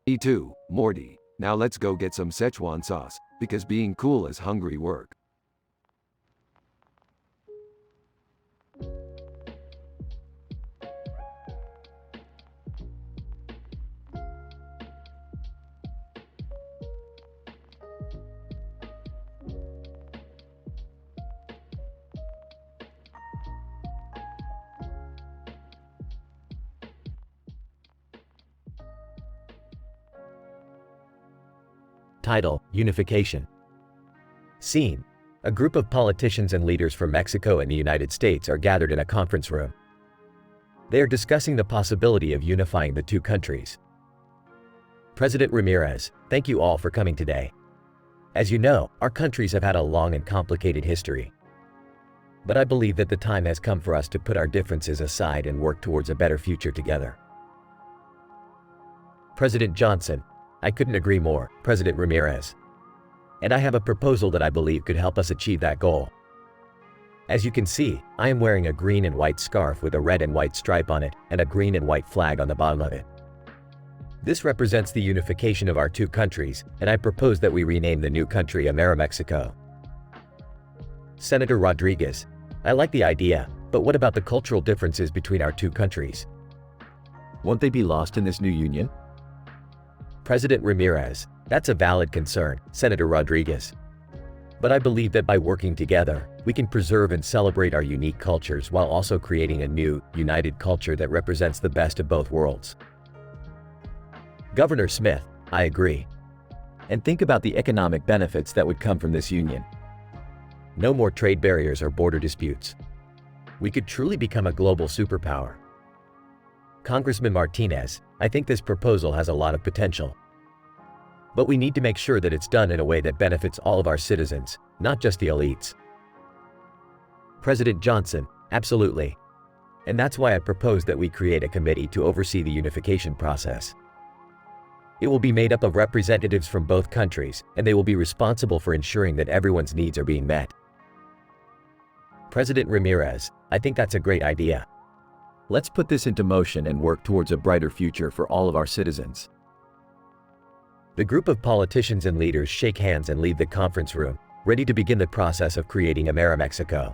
Me too, Morty. Now let's go get some Szechuan sauce, because being cool is hungry work. Title: Unification. Scene: a group of politicians and leaders from Mexico and the United States are gathered in a conference room. They are discussing the possibility of unifying the two countries. President Ramirez, thank you all for coming today. As you know, our countries have had a long and complicated history. But I believe that the time has come for us to put our differences aside and work towards a better future together. President Johnson, I couldn't agree more, President Ramirez. And I have a proposal that I believe could help us achieve that goal. As you can see, I am wearing a green and white scarf with a red and white stripe on it and a green and white flag on the bottom of it. This represents the unification of our two countries, and I propose that we rename the new country Amerimexico. Senator Rodriguez, I like the idea, but what about the cultural differences between our two countries? Won't they be lost in this new union? President Ramirez, that's a valid concern, Senator Rodriguez. But I believe that by working together, we can preserve and celebrate our unique cultures while also creating a new, united culture that represents the best of both worlds. Governor Smith, I agree. And think about the economic benefits that would come from this union. No more trade barriers or border disputes. We could truly become a global superpower. Congressman Martinez, I think this proposal has a lot of potential. But we need to make sure that it's done in a way that benefits all of our citizens, not just the elites. President Johnson, absolutely. And that's why I propose that we create a committee to oversee the unification process. It will be made up of representatives from both countries, and they will be responsible for ensuring that everyone's needs are being met. President Ramirez, I think that's a great idea. Let's put this into motion and work towards a brighter future for all of our citizens. The group of politicians and leaders shake hands and leave the conference room, ready to begin the process of creating Amerimexico.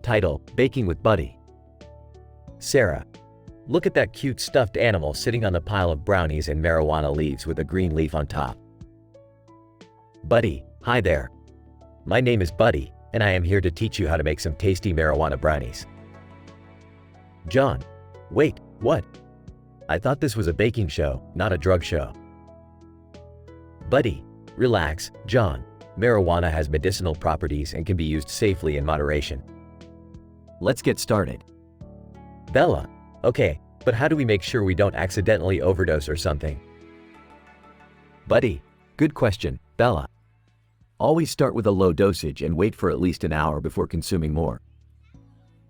Title: Baking with Buddy. Sarah, look at that cute stuffed animal sitting on the pile of brownies and marijuana leaves with a green leaf on top. Buddy, hi there. My name is Buddy, and I am here to teach you how to make some tasty marijuana brownies. John, wait, what? I thought this was a baking show, not a drug show. Buddy, relax, John. Marijuana has medicinal properties and can be used safely in moderation. Let's get started. Bella, okay, but how do we make sure we don't accidentally overdose or something? Buddy, good question, Bella. Always start with a low dosage and wait for at least an hour before consuming more.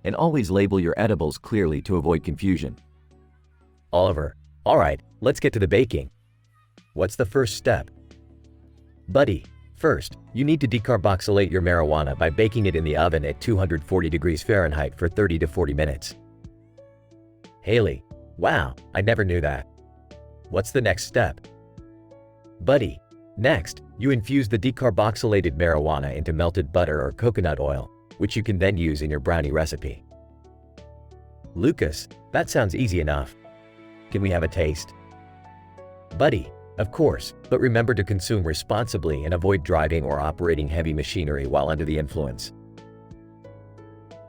And always label your edibles clearly to avoid confusion. Oliver, all right, let's get to the baking. What's the first step? Buddy, first, you need to decarboxylate your marijuana by baking it in the oven at 240 degrees Fahrenheit for 30 to 40 minutes. Haley, wow, I never knew that. What's the next step? Buddy, next, you infuse the decarboxylated marijuana into melted butter or coconut oil, which you can then use in your brownie recipe. Lucas, that sounds easy enough. Can we have a taste? Buddy, of course, but remember to consume responsibly and avoid driving or operating heavy machinery while under the influence.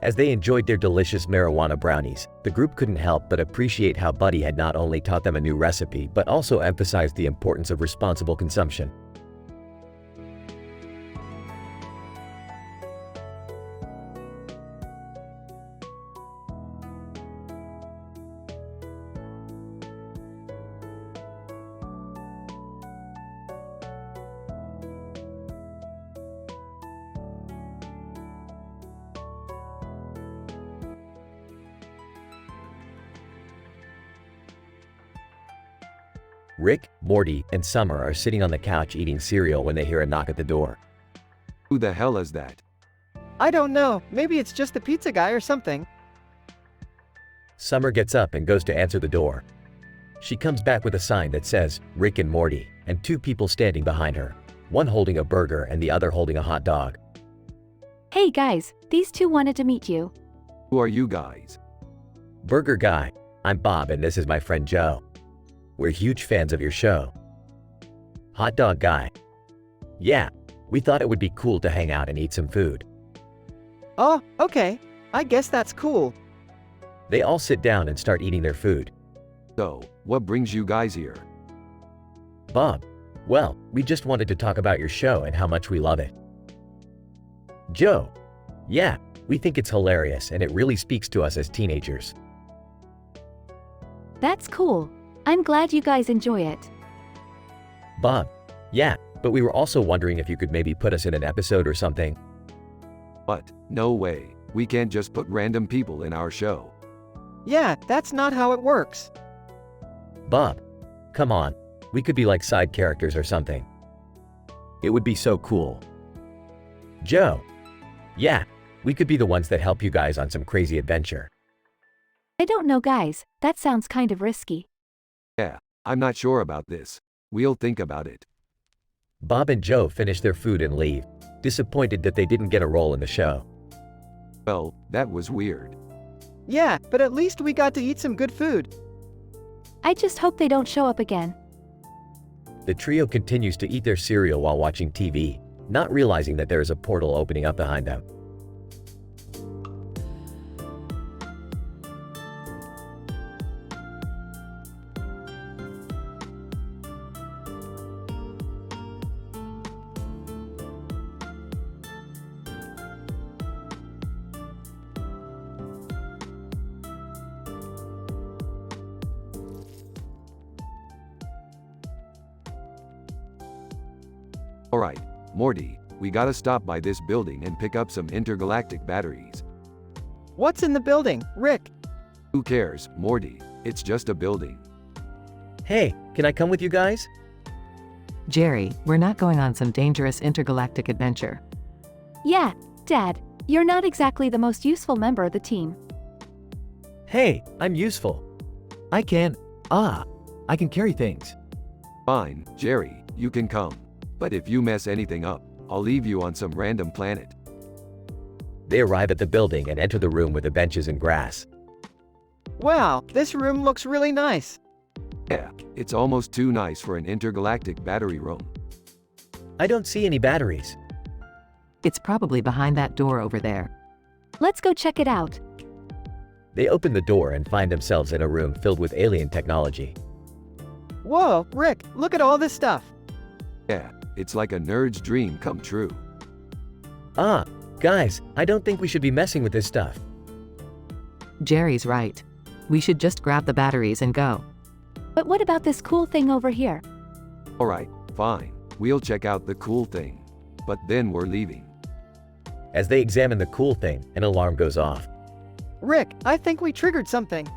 As they enjoyed their delicious marijuana brownies, the group couldn't help but appreciate how Buddy had not only taught them a new recipe but also emphasized the importance of responsible consumption. Rick, Morty, and Summer are sitting on the couch eating cereal when they hear a knock at the door. Who the hell is that? I don't know, maybe it's just the pizza guy or something. Summer gets up and goes to answer the door. She comes back with a sign that says, Rick and Morty, and two people standing behind her, one holding a burger and the other holding a hot dog. Hey guys, these two wanted to meet you. Who are you guys? Burger guy, I'm Bob and this is my friend Joe. We're huge fans of your show. Hot dog guy. Yeah, we thought it would be cool to hang out and eat some food. Oh, okay. I guess that's cool. They all sit down and start eating their food. So, what brings you guys here? Bob, well, we just wanted to talk about your show and how much we love it. Joe, yeah, we think it's hilarious and it really speaks to us as teenagers. That's cool. I'm glad you guys enjoy it. Bob, yeah, but we were also wondering if you could maybe put us in an episode or something. What? No way. We can't just put random people in our show. Yeah, that's not how it works. Bob, come on, we could be like side characters or something. It would be so cool. Joe, yeah, we could be the ones that help you guys on some crazy adventure. I don't know guys, that sounds kind of risky. Yeah, I'm not sure about this. We'll think about it. Bob and Joe finish their food and leave, disappointed that they didn't get a role in the show. Well, that was weird. Yeah, but at least we got to eat some good food. I just hope they don't show up again. The trio continues to eat their cereal while watching TV, not realizing that there is a portal opening up behind them. Alright, Morty, we gotta stop by this building and pick up some intergalactic batteries. What's in the building, Rick? Who cares, Morty? It's just a building. Hey, can I come with you guys? Jerry, we're not going on some dangerous intergalactic adventure. Yeah, Dad, you're not exactly the most useful member of the team. Hey, I'm useful. I can carry things. Fine, Jerry, you can come. But if you mess anything up, I'll leave you on some random planet. They arrive at the building and enter the room with the benches and grass. Wow, this room looks really nice. Yeah, it's almost too nice for an intergalactic battery room. I don't see any batteries. It's probably behind that door over there. Let's go check it out. They open the door and find themselves in a room filled with alien technology. Whoa, Rick, look at all this stuff. Yeah, it's like a nerd's dream come true. Ah, guys, I don't think we should be messing with this stuff. Jerry's right. We should just grab the batteries and go. But what about this cool thing over here? Alright, fine. We'll check out the cool thing. But then we're leaving. As they examine the cool thing, an alarm goes off. Rick, I think we triggered something.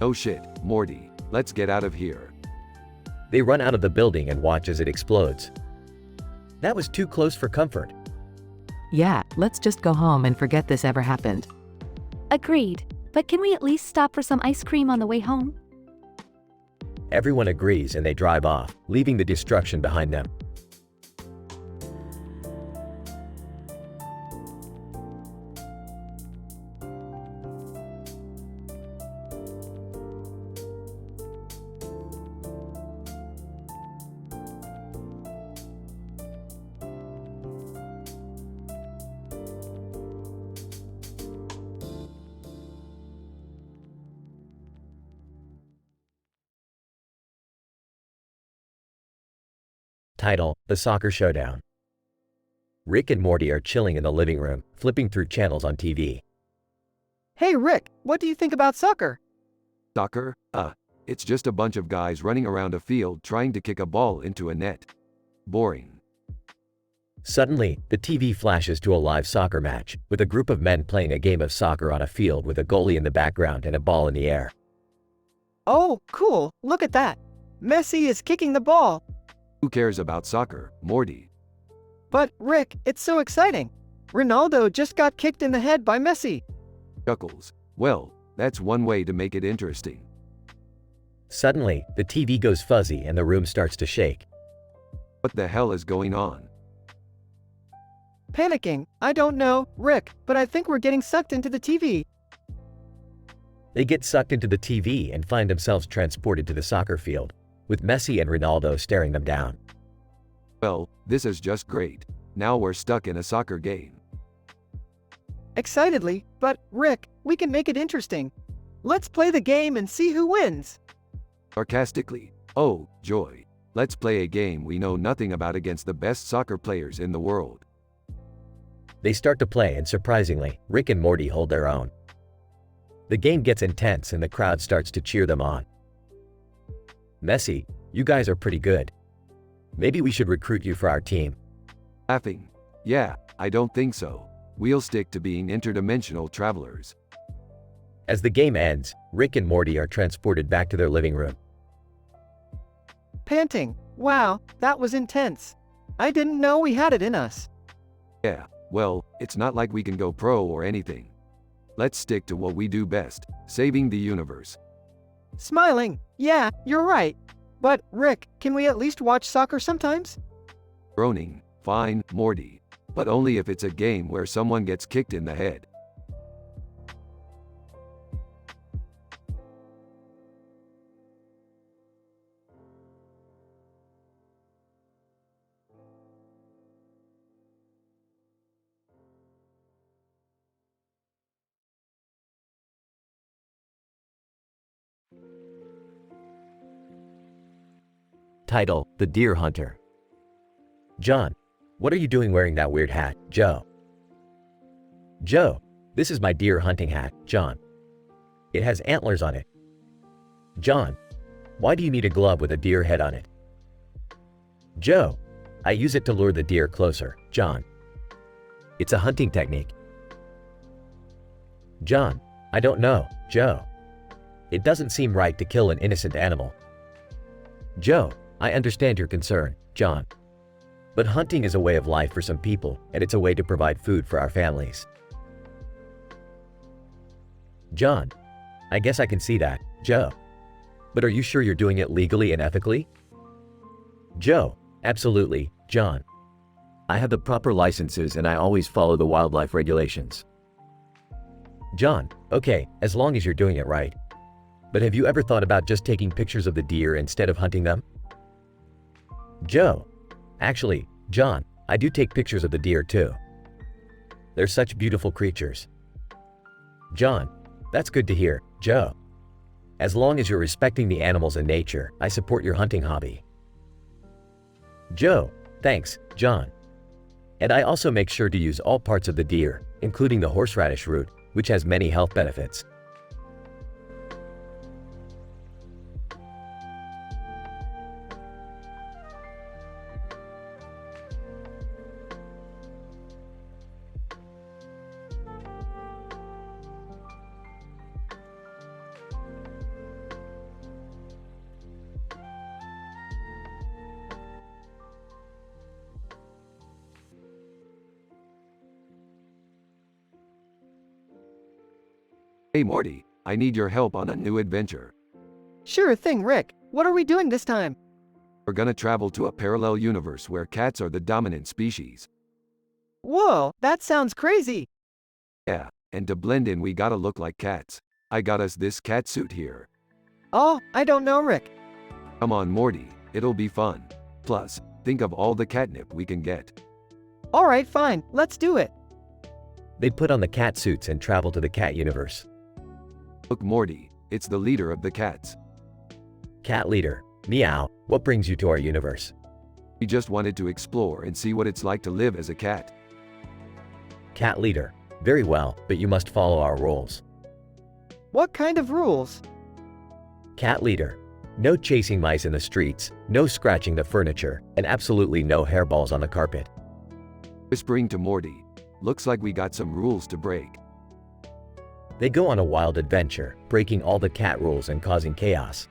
Oh shit, Morty, let's get out of here. They run out of the building and watch as it explodes. That was too close for comfort. Yeah, let's just go home and forget this ever happened. Agreed. But can we at least stop for some ice cream on the way home? Everyone agrees and they drive off, leaving the destruction behind them. Title: The Soccer Showdown. Rick and Morty are chilling in the living room, flipping through channels on TV. Hey Rick, what do you think about soccer? Soccer? It's just a bunch of guys running around a field trying to kick a ball into a net. Boring. Suddenly, the TV flashes to a live soccer match, with a group of men playing a game of soccer on a field with a goalie in the background and a ball in the air. Oh, cool, look at that. Messi is kicking the ball. Who cares about soccer, Morty? But Rick, it's so exciting. Ronaldo just got kicked in the head by Messi. Chuckles. Well, that's one way to make it interesting. Suddenly, the TV goes fuzzy and the room starts to shake. What the hell is going on? Panicking. I don't know, Rick, but I think we're getting sucked into the TV. They get sucked into the TV and find themselves transported to the soccer field, with Messi and Ronaldo staring them down. Well, this is just great. Now we're stuck in a soccer game. Excitedly, but Rick, we can make it interesting. Let's play the game and see who wins. Sarcastically. Oh, joy. Let's play a game we know nothing about against the best soccer players in the world. They start to play and surprisingly, Rick and Morty hold their own. The game gets intense and the crowd starts to cheer them on. Messi, you guys are pretty good. Maybe we should recruit you for our team. Laughing. Yeah, I don't think so. We'll stick to being interdimensional travelers. As the game ends, Rick and Morty are transported back to their living room. Panting. Wow, that was intense. I didn't know we had it in us. Yeah, well, it's not like we can go pro or anything. Let's stick to what we do best, saving the universe. Smiling. Yeah, you're right. But, Rick, can we at least watch soccer sometimes? Groaning. Fine, Morty. But only if it's a game where someone gets kicked in the head. Title: The Deer Hunter. John, what are you doing wearing that weird hat, Joe? Joe, this is my deer hunting hat, John. It has antlers on it. John, why do you need a glove with a deer head on it? Joe, I use it to lure the deer closer, John. It's a hunting technique. John, I don't know, Joe. It doesn't seem right to kill an innocent animal. Joe, I understand your concern, John. But hunting is a way of life for some people, and it's a way to provide food for our families. John, I guess I can see that, Joe. But are you sure you're doing it legally and ethically? Joe, absolutely, John. I have the proper licenses and I always follow the wildlife regulations. John, okay, as long as you're doing it right. But have you ever thought about just taking pictures of the deer instead of hunting them? Joe, actually, John, I do take pictures of the deer too. They're such beautiful creatures. John, that's good to hear, Joe. As long as you're respecting the animals and nature, I support your hunting hobby. Joe, thanks, John. And I also make sure to use all parts of the deer, including the horseradish root, which has many health benefits. Hey Morty, I need your help on a new adventure. Sure thing, Rick. What are we doing this time? We're gonna travel to a parallel universe where cats are the dominant species. Whoa, that sounds crazy. Yeah, and to blend in we gotta look like cats. I got us this cat suit here. Oh, I don't know, Rick. Come on Morty, it'll be fun. Plus, think of all the catnip we can get. Alright, fine, let's do it. They put on the cat suits and travel to the cat universe. Look Morty, it's the leader of the cats. Cat leader, meow, what brings you to our universe? We just wanted to explore and see what it's like to live as a cat. Cat leader, very well, but you must follow our rules. What kind of rules? Cat leader, no chasing mice in the streets, no scratching the furniture, and absolutely no hairballs on the carpet. Whispering to Morty, looks like we got some rules to break. They go on a wild adventure, breaking all the cat rules and causing chaos.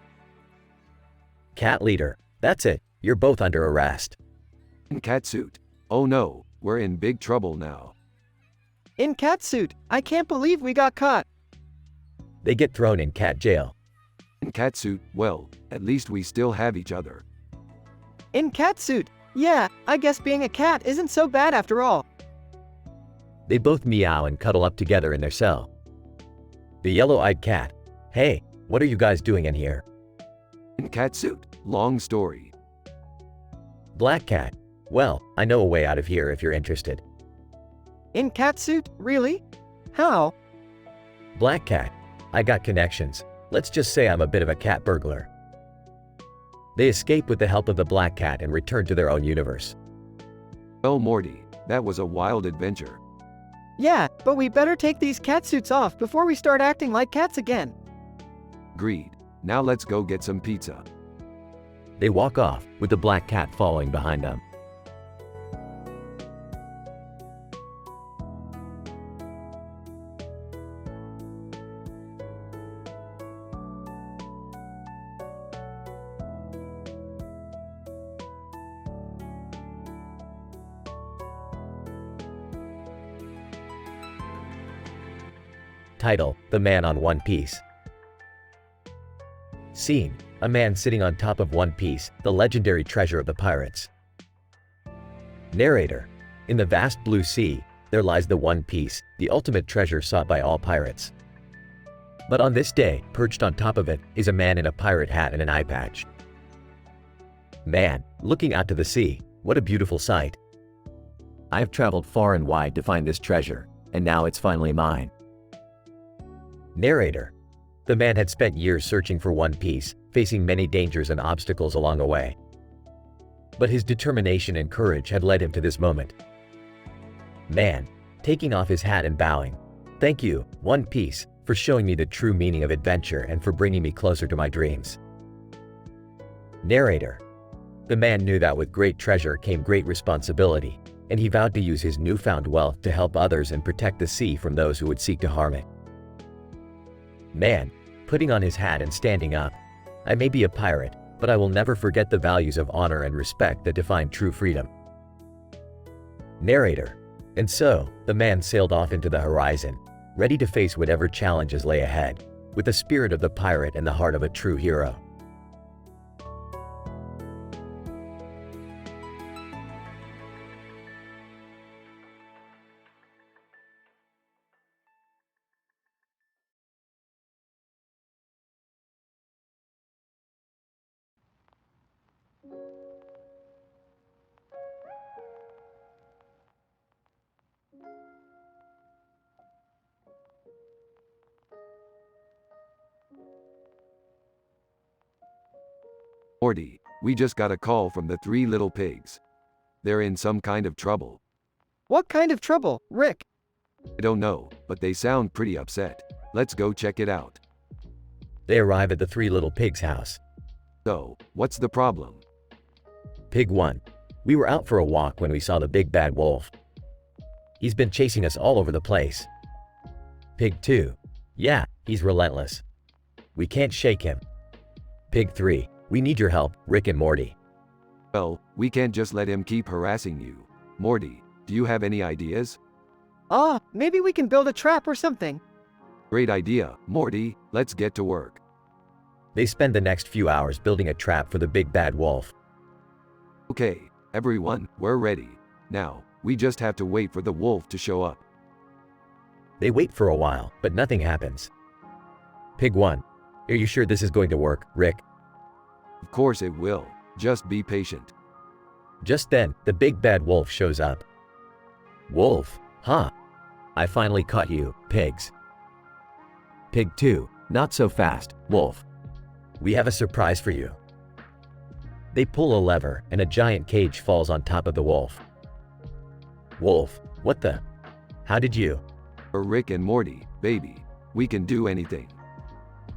Cat leader, that's it, you're both under arrest. In cat suit. Oh no, we're in big trouble now. In catsuit, I can't believe we got caught. They get thrown in cat jail. In cat suit, well, at least we still have each other. In catsuit, yeah, I guess being a cat isn't so bad after all. They both meow and cuddle up together in their cell. The yellow-eyed cat, hey, what are you guys doing in here? In cat suit, long story. Black cat, well, I know a way out of here if you're interested. In catsuit, really? How? Black cat, I got connections. Let's just say I'm a bit of a cat burglar. They escape with the help of the black cat and return to their own universe. Well Morty, that was a wild adventure. Yeah, but we better take these catsuits off before we start acting like cats again. Agreed. Now let's go get some pizza. They walk off, with the black cat following behind them. Title: The Man on One Piece. Scene: a man sitting on top of One Piece, the legendary treasure of the pirates. Narrator: in the vast blue sea, there lies the One Piece, the ultimate treasure sought by all pirates. But on this day, perched on top of it, is a man in a pirate hat and an eye patch. Man, looking out to the sea, what a beautiful sight. I've traveled far and wide to find this treasure, and now it's finally mine. Narrator: the man had spent years searching for One Piece, facing many dangers and obstacles along the way. But his determination and courage had led him to this moment. Man, taking off his hat and bowing, thank you, One Piece, for showing me the true meaning of adventure and for bringing me closer to my dreams. Narrator: the man knew that with great treasure came great responsibility, and he vowed to use his newfound wealth to help others and protect the sea from those who would seek to harm it. Man, putting on his hat and standing up, I may be a pirate, but I will never forget the values of honor and respect that define true freedom. Narrator: and so, the man sailed off into the horizon, ready to face whatever challenges lay ahead, with the spirit of the pirate and the heart of a true hero. Morty, we just got a call from the three little pigs. They're in some kind of trouble. What kind of trouble, Rick? I don't know, but they sound pretty upset. Let's go check it out. They arrive at the three little pigs' house. So, what's the problem? Pig 1: we were out for a walk when we saw the big bad wolf. He's been chasing us all over the place. Pig 2: yeah, he's relentless. We can't shake him. Pig 3: we need your help, Rick and Morty. Well, we can't just let him keep harassing you. Morty, do you have any ideas? Maybe we can build a trap or something. Great idea, Morty, let's get to work. They spend the next few hours building a trap for the big bad wolf. Okay, everyone, we're ready. Now, we just have to wait for the wolf to show up. They wait for a while, but nothing happens. Pig 1. Are you sure this is going to work, Rick? Of course it will. Just be patient. Just then, the big bad wolf shows up. Wolf, huh? I finally caught you, pigs. Pig 2. Not so fast, wolf. We have a surprise for you. They pull a lever, and a giant cage falls on top of the wolf. Wolf, what the? How did you? For Rick and Morty, baby. We can do anything.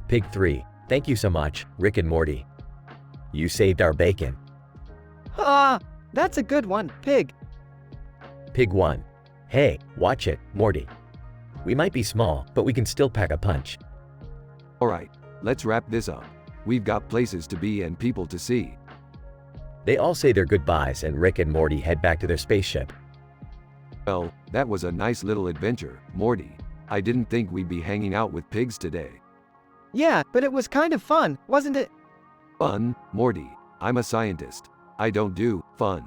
Pig 3. Thank you so much, Rick and Morty. You saved our bacon. Ah, that's a good one, Pig. Pig 1. Hey, watch it, Morty. We might be small, but we can still pack a punch. Alright, let's wrap this up. We've got places to be and people to see. They all say their goodbyes and Rick and Morty head back to their spaceship. Well, that was a nice little adventure, Morty. I didn't think we'd be hanging out with pigs today. Yeah, but it was kind of fun, wasn't it? Fun, Morty. I'm a scientist. I don't do fun.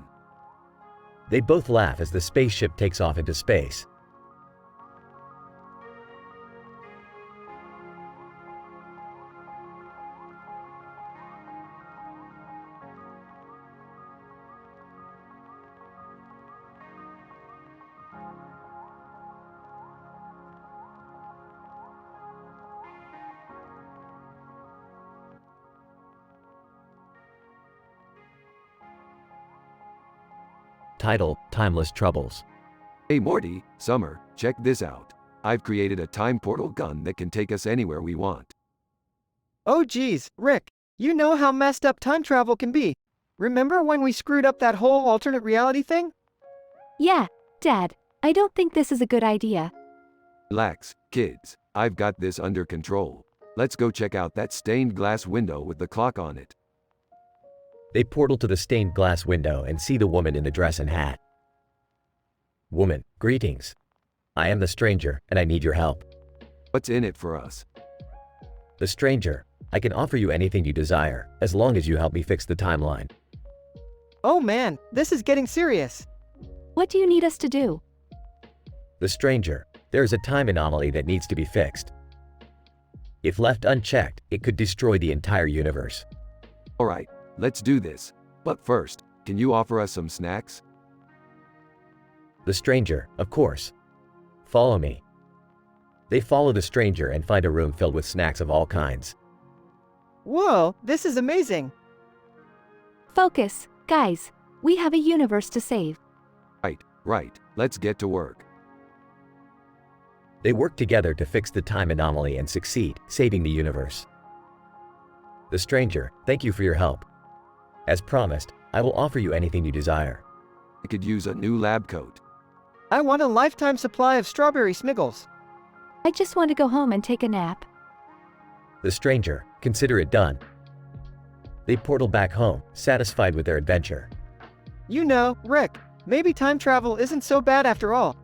They both laugh as the spaceship takes off into space. Title: Timeless Troubles. Hey Morty, Summer, check this out. I've created a time portal gun that can take us anywhere we want. Oh geez, Rick, you know how messed up time travel can be. Remember when we screwed up that whole alternate reality thing? Yeah, Dad, I don't think this is a good idea. Relax, kids. I've got this under control. Let's go check out that stained glass window with the clock on it. They portal to the stained glass window and see the woman in the dress and hat. Woman, greetings. I am the stranger, and I need your help. What's in it for us? The stranger, I can offer you anything you desire, as long as you help me fix the timeline. Oh man, this is getting serious. What do you need us to do? The stranger, there is a time anomaly that needs to be fixed. If left unchecked, it could destroy the entire universe. Alright, let's do this. But first, can you offer us some snacks? The stranger, of course. Follow me. They follow the stranger and find a room filled with snacks of all kinds. Whoa, this is amazing. Focus, guys. We have a universe to save. Right, let's get to work. They work together to fix the time anomaly and succeed, saving the universe. The stranger, thank you for your help. As promised, I will offer you anything you desire. I could use a new lab coat. I want a lifetime supply of strawberry smiggles. I just want to go home and take a nap. The stranger, consider it done. They portal back home, satisfied with their adventure. You know, Rick, maybe time travel isn't so bad after all.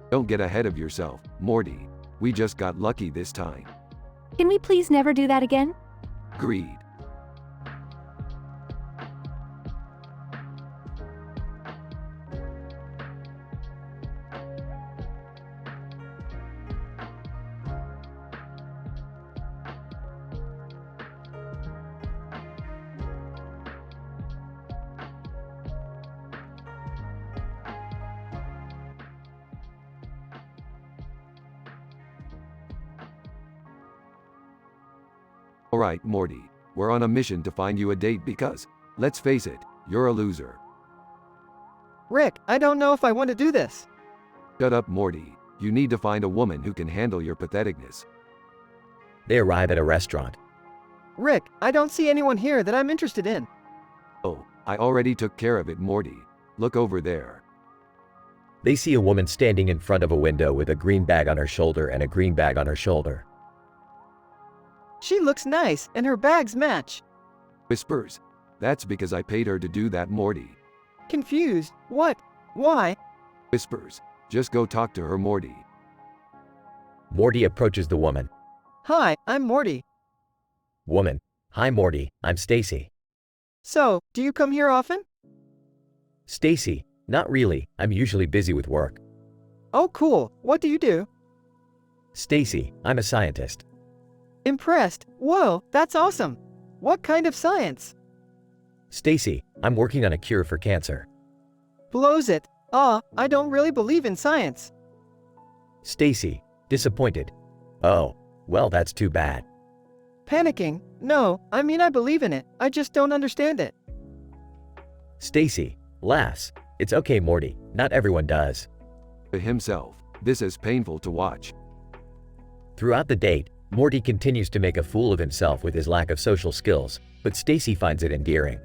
Don't get ahead of yourself, Morty. We just got lucky this time. Can we please never do that again? Agreed. Alright, Morty. We're on a mission to find you a date because, let's face it, you're a loser. Rick, I don't know if I want to do this. Shut up, Morty. You need to find a woman who can handle your patheticness. They arrive at a restaurant. Rick, I don't see anyone here that I'm interested in. Oh, I already took care of it, Morty. Look over there. They see a woman standing in front of a window with a green bag on her shoulder and a green bag on her shoulder. She looks nice, and her bags match. Whispers. That's because I paid her to do that, Morty. Confused. What? Why? Whispers. Just go talk to her, Morty. Morty approaches the woman. Hi, I'm Morty. Woman. Hi Morty, I'm Stacy. So, do you come here often? Stacy. Not really, I'm usually busy with work. Oh, cool. What do you do? Stacy. I'm a scientist. Impressed. Whoa, that's awesome. What kind of science? Stacy. I'm working on a cure for cancer. Blows it. I don't really believe in science. Stacy. Disappointed. Oh, well, that's too bad. Panicking? No, I mean I believe in it. I just don't understand it. Stacy. Laughs. It's okay, Morty. Not everyone does. To himself, this is painful to watch. Throughout the date, Morty continues to make a fool of himself with his lack of social skills, but Stacy finds it endearing.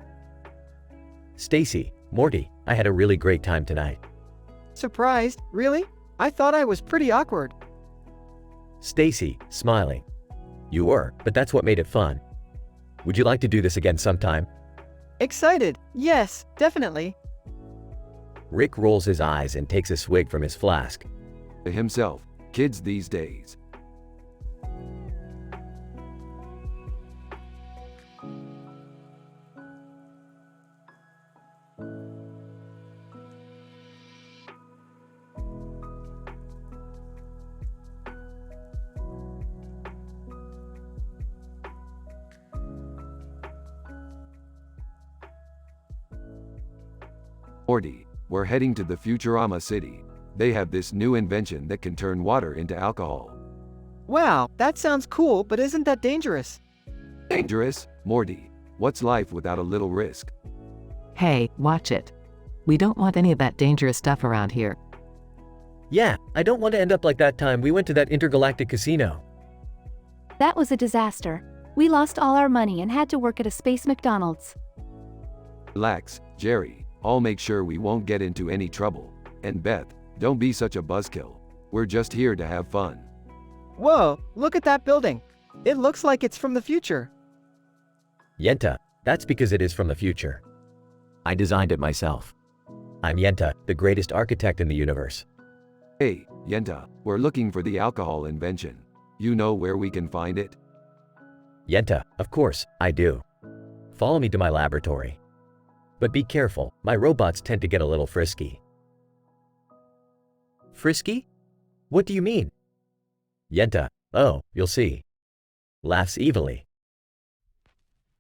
Stacy. Morty, I had a really great time tonight. Surprised? Really? I thought I was pretty awkward. Stacy. Smiling. You were, but that's what made it fun. Would you like to do this again sometime? Excited. Yes, definitely. Rick rolls his eyes and takes a swig from his flask. To himself, kids these days. Morty, we're heading to the Futurama city. They have this new invention that can turn water into alcohol. Wow, that sounds cool, but isn't that dangerous? Dangerous? Morty, what's life without a little risk? Hey, watch it. We don't want any of that dangerous stuff around here. Yeah, I don't want to end up like that time we went to that intergalactic casino. That was a disaster. We lost all our money and had to work at a space McDonald's. Relax, Jerry. I'll make sure we won't get into any trouble. And Beth, don't be such a buzzkill. We're just here to have fun. Whoa, look at that building. It looks like it's from the future. Yenta. That's because it is from the future. I designed it myself. I'm Yenta, the greatest architect in the universe. Hey, Yenta, we're looking for the alcohol invention. You know where we can find it? Yenta, of course, I do. Follow me to my laboratory. But be careful, my robots tend to get a little frisky. Frisky? What do you mean? Yenta. Oh, you'll see. Laughs evilly.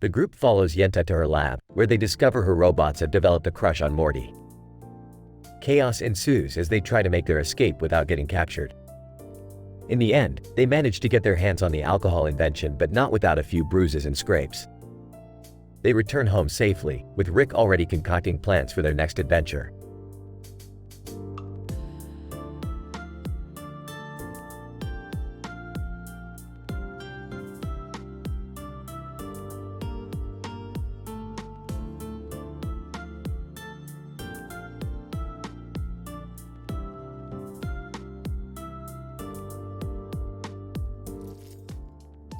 The group follows Yenta to her lab, where they discover her robots have developed a crush on Morty. Chaos ensues as they try to make their escape without getting captured. In the end, they manage to get their hands on the alcohol invention, but not without a few bruises and scrapes. They return home safely, with Rick already concocting plans for their next adventure.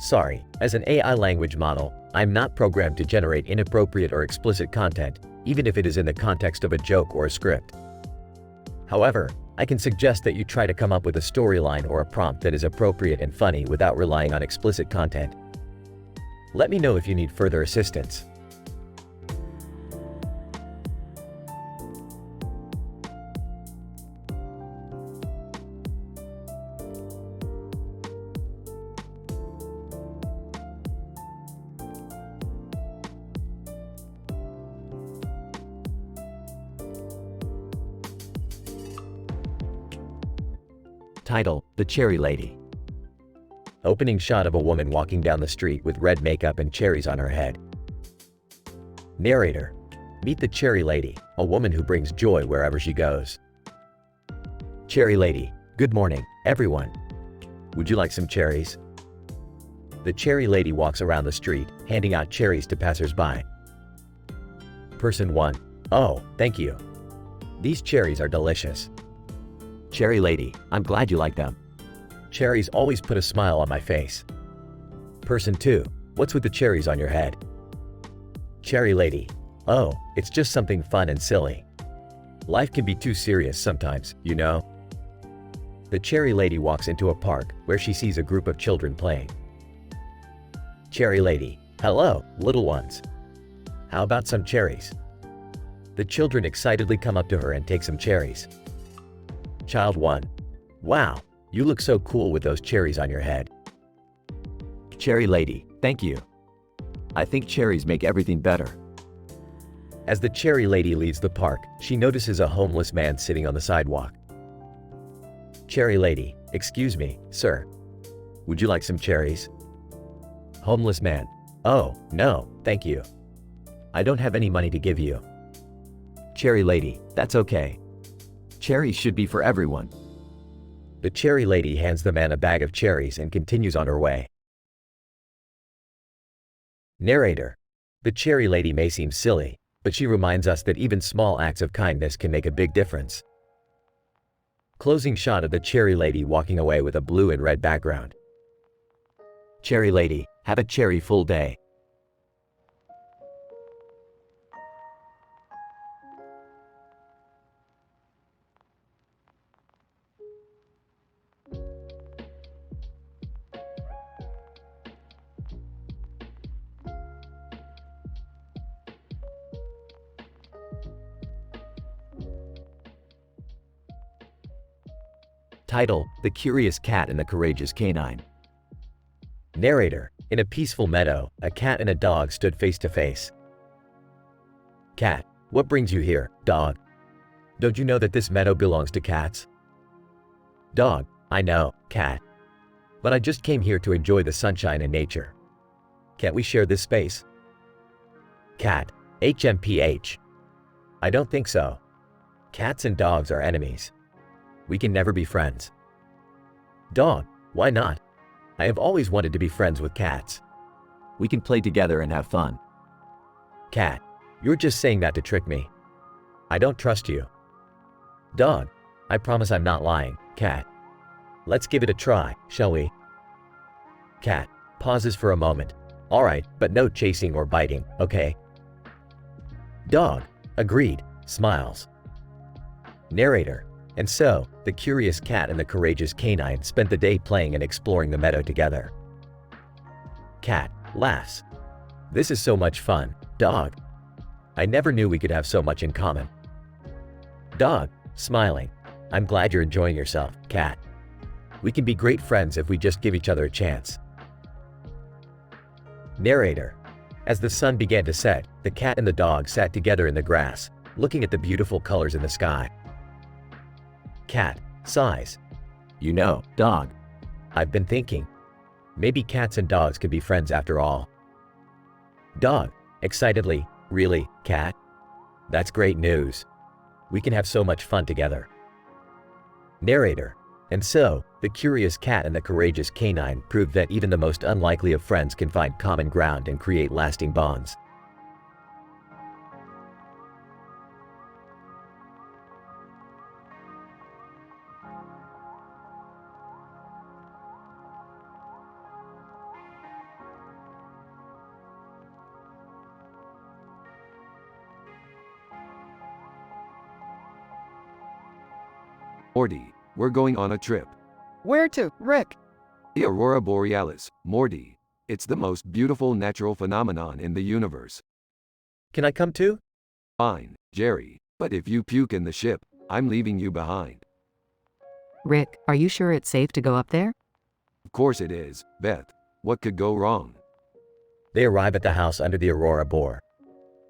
Sorry, as an AI language model, I'm not programmed to generate inappropriate or explicit content, even if it is in the context of a joke or a script. However, I can suggest that you try to come up with a storyline or a prompt that is appropriate and funny without relying on explicit content. Let me know if you need further assistance. Title: The Cherry Lady. Opening shot of a woman walking down the street with red makeup and cherries on her head. Narrator: Meet the Cherry Lady, a woman who brings joy wherever she goes. Cherry Lady: Good morning, everyone. Would you like some cherries? The Cherry Lady walks around the street, handing out cherries to passers-by. Person 1: Oh, thank you. These cherries are delicious. Cherry Lady: I'm glad you like them. Cherries always put a smile on my face. Person 2: What's with the cherries on your head? Cherry Lady: Oh, it's just something fun and silly. Life can be too serious sometimes, you know? the cherry lady walks into a park where she sees a group of children playing. Cherry lady, hello, little ones. How about some cherries? The children excitedly come up to her and take some cherries. Child 1. Wow, you look so cool with those cherries on your head. Cherry lady, thank you. I think cherries make everything better. As the cherry lady leaves the park, she notices a homeless man sitting on the sidewalk. Cherry lady, excuse me, sir. Would you like some cherries? Homeless man, oh, no, thank you. I don't have any money to give you. Cherry lady, that's okay. Cherries should be for everyone. The cherry lady hands the man a bag of cherries and continues on her way. Narrator. The cherry lady may seem silly, but she reminds us that even small acts of kindness can make a big difference. Closing shot of the cherry lady walking away with a blue and red background. Cherry lady, have a cherry-full day. Title: The Curious Cat and the Courageous Canine. Narrator. In a peaceful meadow, a cat and a dog stood face to face. Cat. What brings you here, dog? Don't you know that this meadow belongs to cats? Dog. I know, cat. But I just came here to enjoy the sunshine and nature. Can't we share this space? Cat. HMPH. I don't think so. Cats and dogs are enemies. We can never be friends. Dog. Why not? I have always wanted to be friends with cats. We can play together and have fun. Cat. You're just saying that to trick me. I don't trust you. Dog. I promise I'm not lying, cat. Let's give it a try, shall we? Cat. Pauses for a moment. Alright, but no chasing or biting, okay? Dog. Agreed. Smiles. Narrator. And so, the curious cat and the courageous canine spent the day playing and exploring the meadow together. Cat laughs. This is so much fun, dog. I never knew we could have so much in common. Dog, smiling. I'm glad you're enjoying yourself, cat. We can be great friends if we just give each other a chance. Narrator. As the sun began to set, the cat and the dog sat together in the grass, looking at the beautiful colors in the sky. Cat sighs. You know, dog, I've been thinking. Maybe cats and dogs could be friends after all. Dog, excitedly, really, cat? That's great news. We can have so much fun together. Narrator. And so, the curious cat and the courageous canine proved that even the most unlikely of friends can find common ground and create lasting bonds. Morty, we're going on a trip. Where to, Rick? The Aurora Borealis, Morty. It's the most beautiful natural phenomenon in the universe. Can I come too? Fine, Jerry, but if you puke in the ship, I'm leaving you behind. Rick, are you sure it's safe to go up there? Of course it is, Beth. What could go wrong? They arrive at the house under the Aurora Borealis.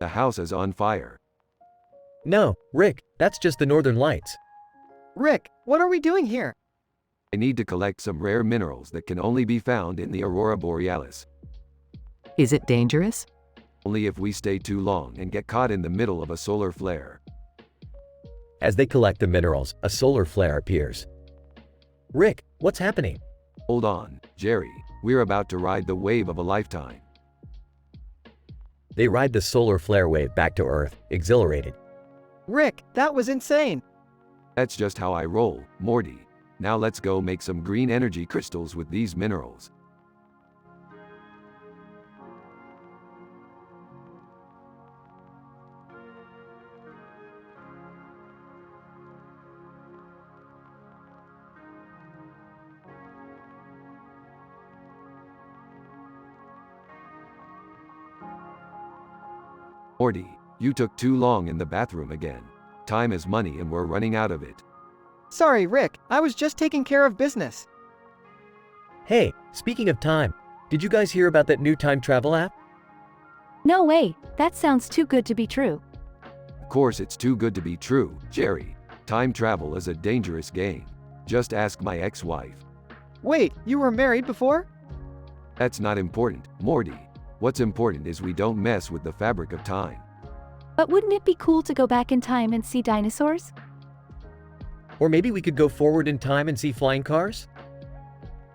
The house is on fire. No, Rick, that's just the northern lights. Rick, what are we doing here? I need to collect some rare minerals that can only be found in the Aurora Borealis. Is it dangerous? Only if we stay too long and get caught in the middle of a solar flare. As they collect the minerals, a solar flare appears. Rick, what's happening? Hold on, Jerry. We're about to ride the wave of a lifetime. They ride the solar flare wave back to Earth, exhilarated. Rick, that was insane. That's just how I roll, Morty. Now let's go make some green energy crystals with these minerals. Morty, you took too long in the bathroom again. Time is money and we're running out of it. Sorry, Rick, I was just taking care of business. Hey, speaking of time, did you guys hear about that new time travel app? No way, that sounds too good to be true. Of course it's too good to be true, Jerry. Time travel is a dangerous game. Just ask my ex-wife. Wait, you were married before? That's not important, Morty. What's important is we don't mess with the fabric of time. But wouldn't it be cool to go back in time and see dinosaurs? Or maybe we could go forward in time and see flying cars?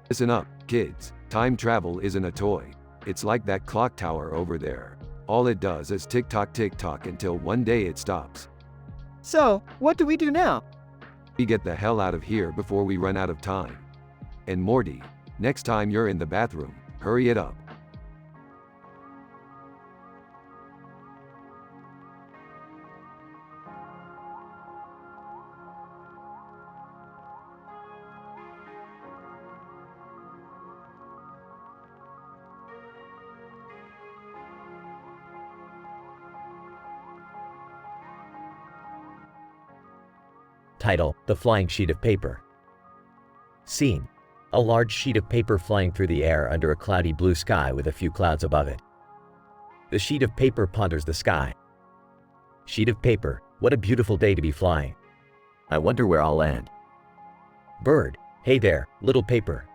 Listen up, kids. Time travel isn't a toy. It's like that clock tower over there. All it does is tick-tock until one day it stops. So, what do we do now? We get the hell out of here before we run out of time. And Morty, next time you're in the bathroom, hurry it up. Title: The Flying Sheet of Paper. Scene: a large sheet of paper flying through the air under a cloudy blue sky with a few clouds above it. The sheet of paper ponders the sky. Sheet of paper, what a beautiful day to be flying. I wonder where I'll land. Bird: hey there, little paper.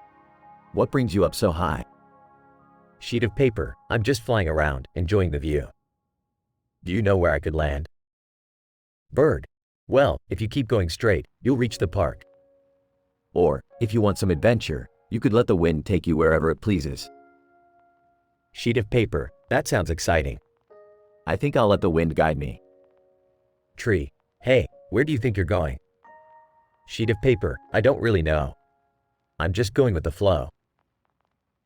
What brings you up so high? Sheet of paper, I'm just flying around, enjoying the view. Do you know where I could land? Bird: well, if you keep going straight, you'll reach the park. Or, if you want some adventure, you could let the wind take you wherever it pleases. Sheet of paper, that sounds exciting. I think I'll let the wind guide me. Tree: hey, where do you think you're going? Sheet of paper, I don't really know. I'm just going with the flow.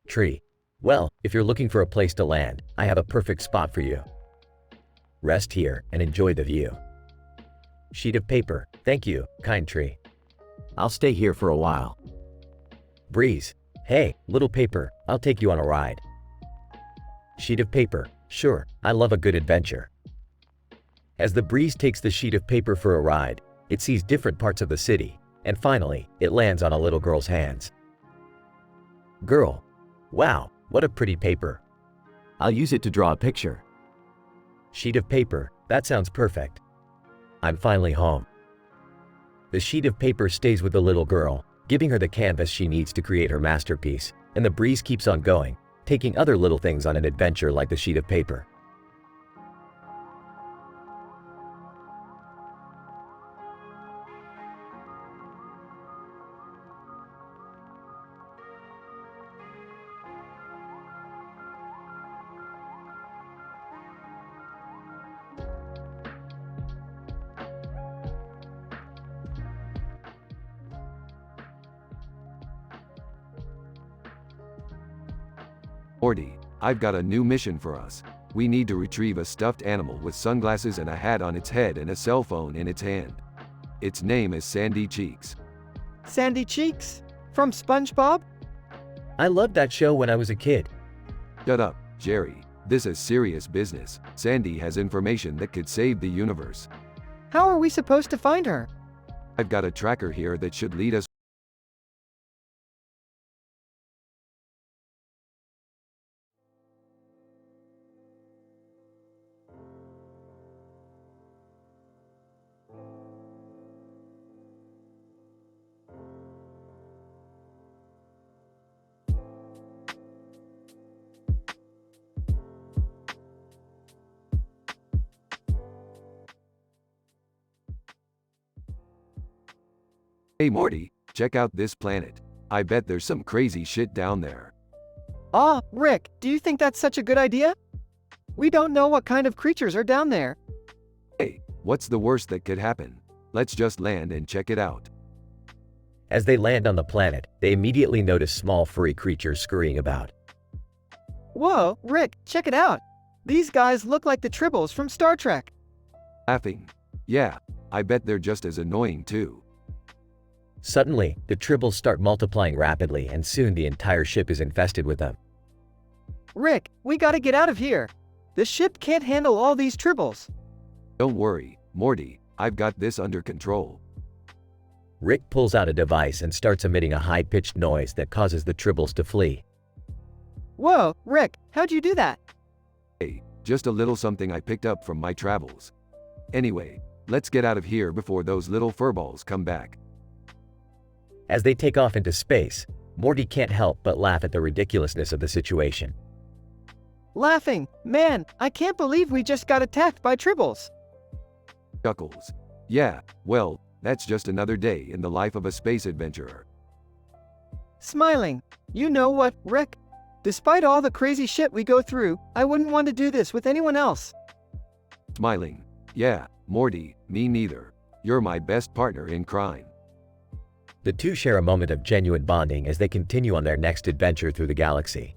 Tree: well, if you're looking for a place to land, I have a perfect spot for you. Rest here and enjoy the view. Sheet of paper, thank you, kind tree. I'll stay here for a while. Breeze: hey, little paper, I'll take you on a ride. Sheet of paper: sure, I love a good adventure. As the breeze takes the sheet of paper for a ride, it sees different parts of the city, and finally, it lands on a little girl's hands. Girl: wow, what a pretty paper. I'll use it to draw a picture. Sheet of paper, that sounds perfect. I'm finally home. The sheet of paper stays with the little girl, giving her the canvas she needs to create her masterpiece, and the breeze keeps on going, taking other little things on an adventure like the sheet of paper. Morty, I've got a new mission for us. We need to retrieve a stuffed animal with sunglasses and a hat on its head and a cell phone in its hand. Its name is Sandy Cheeks. Sandy Cheeks? From SpongeBob? I loved that show when I was a kid. Shut up, Jerry. This is serious business. Sandy has information that could save the universe. How are we supposed to find her? I've got a tracker here that should lead us. Hey Morty, check out this planet. I bet there's some crazy shit down there. Ah, Rick, do you think that's such a good idea? We don't know what kind of creatures are down there. Hey, what's the worst that could happen? Let's just land and check it out. As they land on the planet, they immediately notice small furry creatures scurrying about. Whoa, Rick, check it out. These guys look like the Tribbles from Star Trek. Laughing. Yeah, I bet they're just as annoying too. Suddenly, the tribbles start multiplying rapidly and soon the entire ship is infested with them. Rick, we gotta get out of here. The ship can't handle all these tribbles. Don't worry, Morty, I've got this under control. Rick pulls out a device and starts emitting a high-pitched noise that causes the tribbles to flee. Whoa, Rick, how'd you do that? Hey, just a little something I picked up from my travels. Anyway, let's get out of here before those little furballs come back. As they take off into space, Morty can't help but laugh at the ridiculousness of the situation. Laughing. Man, I can't believe we just got attacked by tribbles. Chuckles. Yeah, well, that's just another day in the life of a space adventurer. Smiling. You know what, Rick? Despite all the crazy shit we go through, I wouldn't want to do this with anyone else. Smiling. Yeah, Morty, me neither. You're my best partner in crime. The two share a moment of genuine bonding as they continue on their next adventure through the galaxy.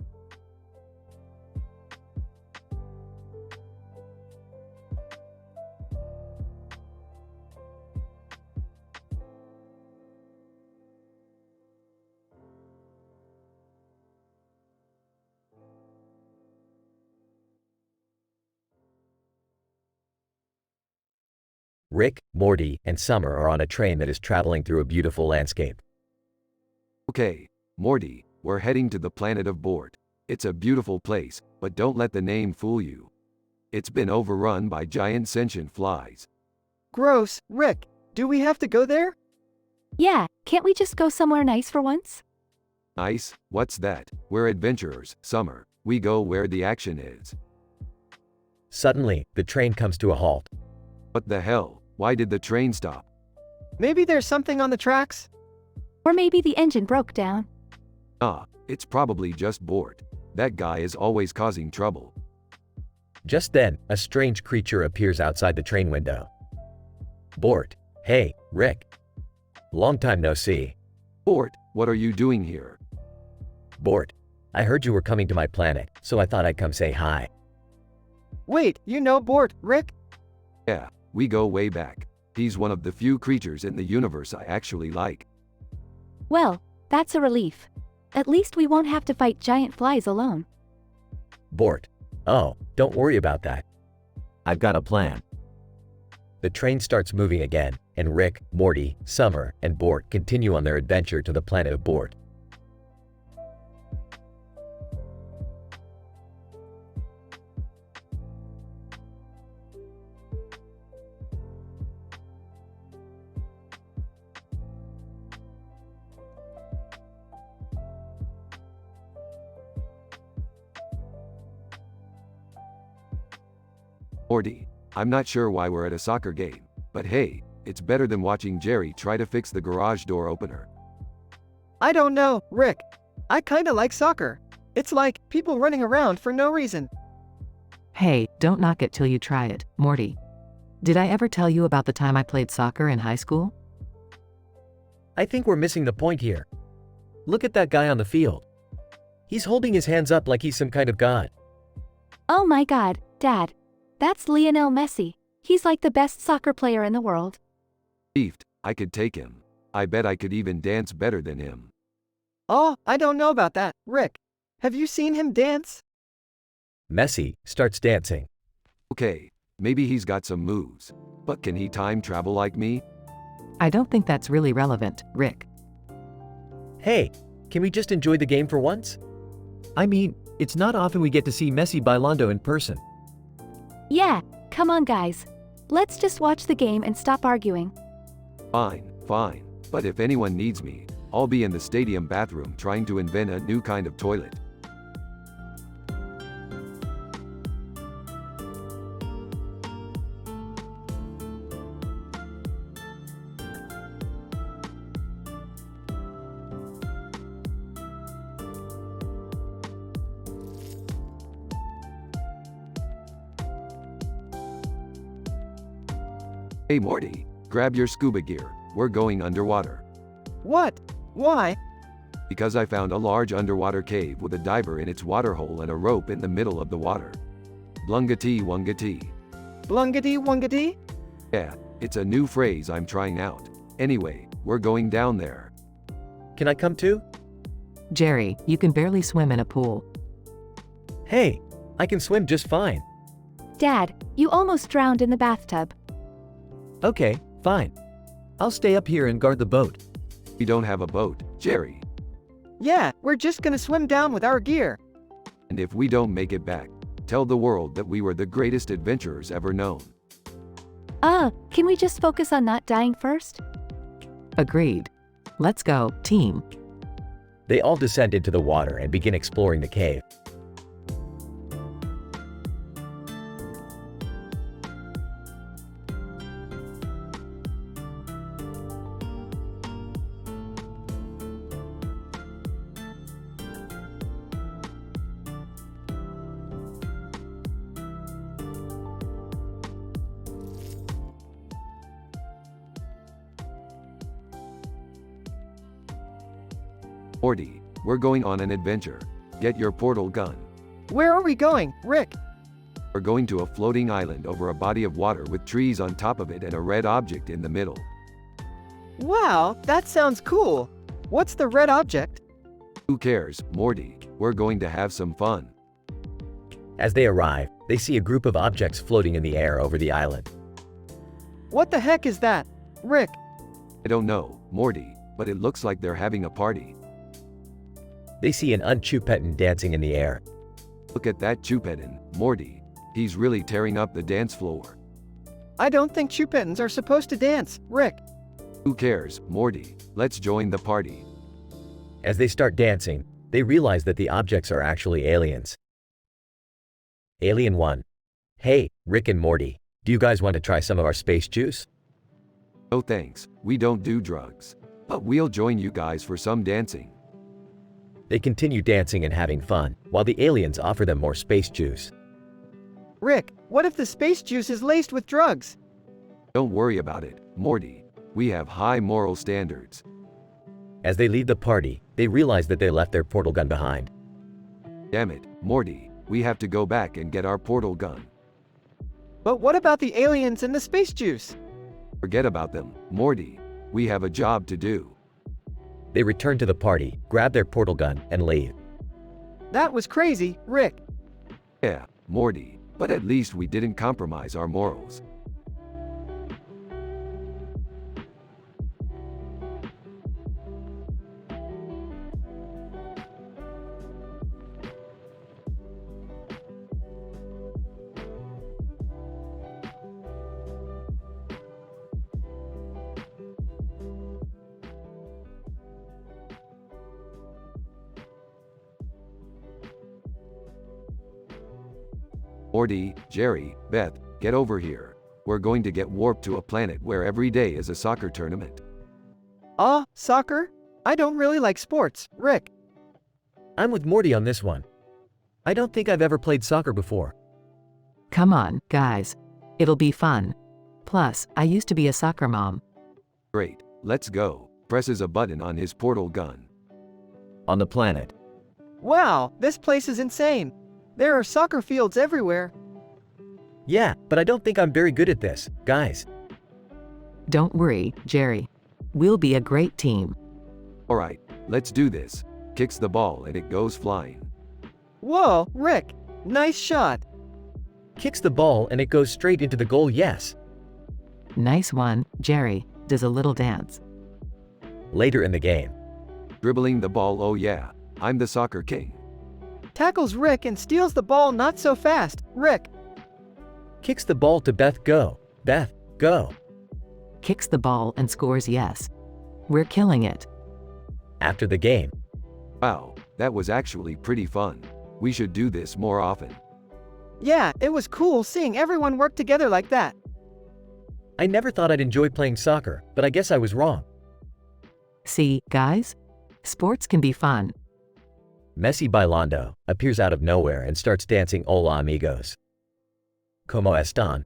Rick, Morty, and Summer are on a train that is traveling through a beautiful landscape. Okay, Morty, we're heading to the planet of Bort. It's a beautiful place, but don't let the name fool you. It's been overrun by giant sentient flies. Gross. Rick, do we have to go there? Yeah, can't we just go somewhere nice for once? Nice? What's that? We're adventurers, Summer. We go where the action is. Suddenly, the train comes to a halt. What the hell? Why did the train stop? Maybe there's something on the tracks? Or maybe the engine broke down. Ah, it's probably just Bort. That guy is always causing trouble. Just then, a strange creature appears outside the train window. Bort. Hey, Rick. Long time no see. Bort, what are you doing here? Bort. I heard you were coming to my planet, so I thought I'd come say hi. Wait, you know Bort, Rick? Yeah, we go way back. He's one of the few creatures in the universe I actually like. Well, that's a relief. At least we won't have to fight giant flies alone. Bort. Oh, don't worry about that. I've got a plan. The train starts moving again, and Rick, Morty, Summer, and Bort continue on their adventure to the planet of Bort. Morty, I'm not sure why we're at a soccer game, but hey, it's better than watching Jerry try to fix the garage door opener. I don't know, Rick. I kinda like soccer. It's like people running around for no reason. Hey, don't knock it till you try it, Morty. Did I ever tell you about the time I played soccer in high school? I think we're missing the point here. Look at that guy on the field. He's holding his hands up like he's some kind of god. Oh my god, Dad. That's Lionel Messi. He's like the best soccer player in the world. Beefed, I could take him. I bet I could even dance better than him. Oh, I don't know about that, Rick. Have you seen him dance? Messi starts dancing. Okay, maybe he's got some moves, but can he time travel like me? I don't think that's really relevant, Rick. Hey, can we just enjoy the game for once? I mean, it's not often we get to see Messi bailando in person. Yeah, come on guys. Let's just watch the game and stop arguing. Fine, fine. But if anyone needs me, I'll be in the stadium bathroom trying to invent a new kind of toilet. Hey Morty, grab your scuba gear. We're going underwater. What? Why? Because I found a large underwater cave with a diver in its water hole and a rope in the middle of the water. Blungati wungati. Blungity wungity? Yeah, it's a new phrase I'm trying out. Anyway, we're going down there. Can I come too? Jerry, you can barely swim in a pool. Hey, I can swim just fine. Dad, you almost drowned in the bathtub. Okay, fine. I'll stay up here and guard the boat. We don't have a boat, Jerry. Yeah, we're just gonna swim down with our gear. And if we don't make it back, tell the world that we were the greatest adventurers ever known. Can we just focus on not dying first? Agreed. Let's go, team. They all descend into the water and begin exploring the cave. Morty, we're going on an adventure. Get your portal gun. Where are we going, Rick? We're going to a floating island over a body of water with trees on top of it and a red object in the middle. Wow, that sounds cool. What's the red object? Who cares, Morty? We're going to have some fun. As they arrive, they see a group of objects floating in the air over the island. What the heck is that, Rick? I don't know, Morty, but it looks like they're having a party. They see an unchupetin dancing in the air. Look at that Chupetin, Morty. He's really tearing up the dance floor. I don't think Chupetins are supposed to dance, Rick. Who cares, Morty? Let's join the party. As they start dancing, they realize that the objects are actually aliens. Alien 1. Hey, Rick and Morty, do you guys want to try some of our space juice? No thanks, we don't do drugs. But we'll join you guys for some dancing. They continue dancing and having fun, while the aliens offer them more space juice. Rick, what if the space juice is laced with drugs? Don't worry about it, Morty. We have high moral standards. As they leave the party, they realize that they left their portal gun behind. Damn it, Morty. We have to go back and get our portal gun. But what about the aliens and the space juice? Forget about them, Morty. We have a job to do. They return to the party, grab their portal gun, and leave. That was crazy, Rick. Yeah, Morty. But at least we didn't compromise our morals. Morty, Jerry, Beth, get over here. We're going to get warped to a planet where every day is a soccer tournament. Soccer? I don't really like sports, Rick. I'm with Morty on this one. I don't think I've ever played soccer before. Come on, guys. It'll be fun. Plus, I used to be a soccer mom. Great, let's go. Presses a button on his portal gun. On the planet. Wow, this place is insane. There are soccer fields everywhere. Yeah, but I don't think I'm very good at this, guys. Don't worry, Jerry. We'll be a great team. Alright, let's do this. Kicks the ball and it goes flying. Whoa, Rick. Nice shot. Kicks the ball and it goes straight into the goal, yes. Nice one, Jerry. Does a little dance. Later in the game, Dribbling the ball, oh yeah. I'm the soccer king. Tackles Rick and steals the ball not so fast, Rick. kicks the ball to Beth, go. Beth, go. Kicks the ball and scores, yes. We're killing it. After the game, Wow, that was actually pretty fun. We should do this more often. Yeah, it was cool seeing everyone work together like that. I never thought I'd enjoy playing soccer, but I guess I was wrong. See, guys? Sports can be fun. Messi Bailando appears out of nowhere and starts dancing Hola amigos. ¿Cómo están?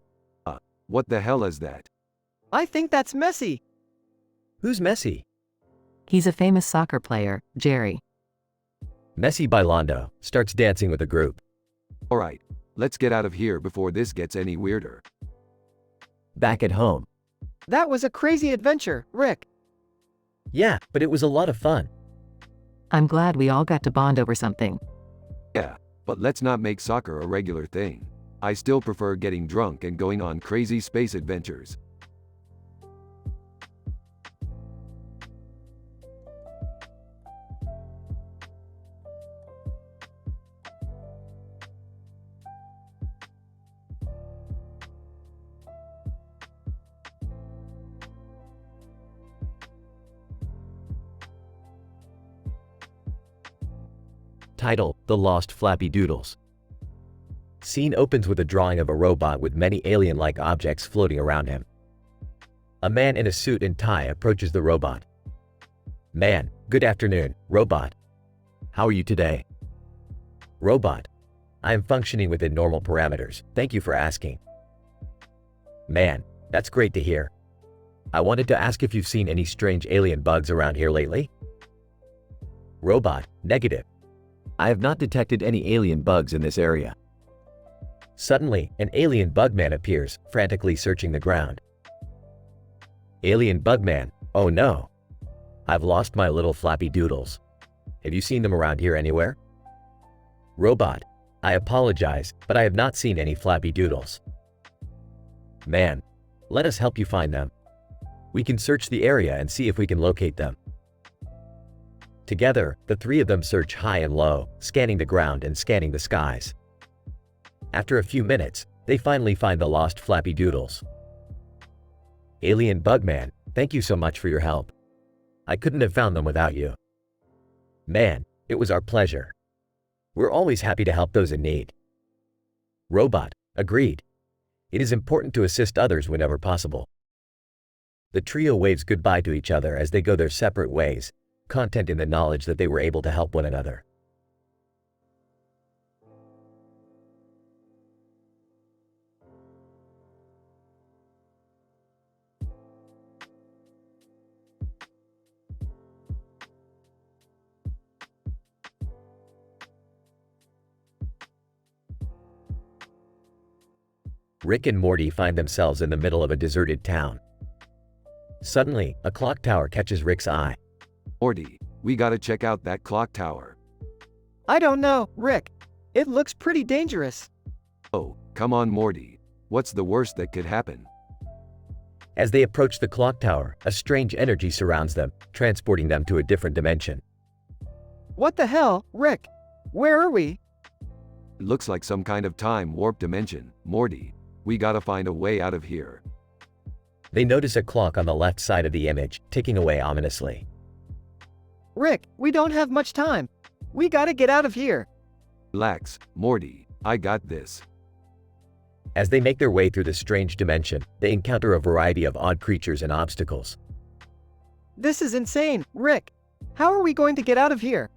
What the hell is that? I think that's Messi. Who's Messi? He's a famous soccer player, Jerry. Messi Bailando starts dancing with a group. Alright, let's get out of here before this gets any weirder. Back at home. That was a crazy adventure, Rick. Yeah, but it was a lot of fun. I'm glad we all got to bond over something. Yeah, but let's not make soccer a regular thing. I still prefer getting drunk and going on crazy space adventures. Title: The Lost Flappy Doodles. Scene opens with a drawing of a robot with many alien-like objects floating around him. A man in a suit and tie approaches the robot. Man: Good afternoon, robot. How are you today? Robot: I am functioning within normal parameters, thank you for asking. Man: That's great to hear. I wanted to ask if you've seen any strange alien bugs around here lately? Robot: Negative. I have not detected any alien bugs in this area. Suddenly, an alien bugman appears, frantically searching the ground. Alien bugman: Oh no! I've lost my little flappy doodles. Have you seen them around here anywhere? Robot: I apologize, but I have not seen any flappy doodles. Man: Let us help you find them. We can search the area and see if we can locate them. Together, the three of them search high and low, scanning the ground and scanning the skies. After a few minutes, they finally find the lost flappy doodles. Alien bugman: Thank you so much for your help. I couldn't have found them without you. Man: It was our pleasure. We're always happy to help those in need. Robot: Agreed. It is important to assist others whenever possible. The trio waves goodbye to each other as they go their separate ways, content in the knowledge that they were able to help one another. Rick and Morty find themselves in the middle of a deserted town. Suddenly, a clock tower catches Rick's eye. Morty, we gotta check out that clock tower. I don't know, Rick. It looks pretty dangerous. Oh, come on Morty. What's the worst that could happen? As they approach the clock tower, a strange energy surrounds them, transporting them to a different dimension. What the hell, Rick? Where are we? It looks like some kind of time warp dimension. Morty, we gotta find a way out of here. They notice a clock on the left side of the image, ticking away ominously. Rick, we don't have much time. We gotta get out of here. Relax, Morty, I got this. As they make their way through the strange dimension, they encounter a variety of odd creatures and obstacles. This is insane, Rick. How are we going to get out of here?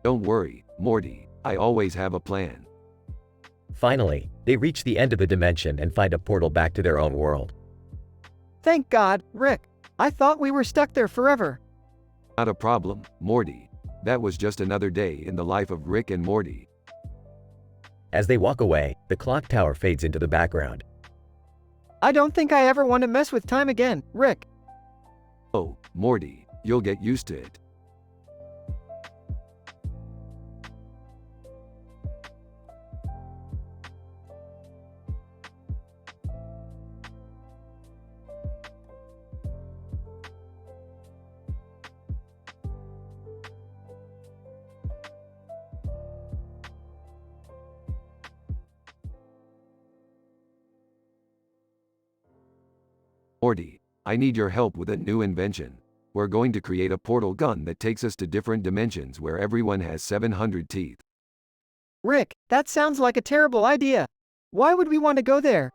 Don't worry, Morty, I always have a plan. Finally, they reach the end of the dimension and find a portal back to their own world. Thank God, Rick. I thought we were stuck there forever. Not a problem, Morty. That was just another day in the life of Rick and Morty. As they walk away, the clock tower fades into the background. I don't think I ever want to mess with time again, Rick. Oh, Morty, you'll get used to it. Morty, I need your help with a new invention. We're going to create a portal gun that takes us to different dimensions where everyone has 700 teeth. Rick, that sounds like a terrible idea. Why would we want to go there?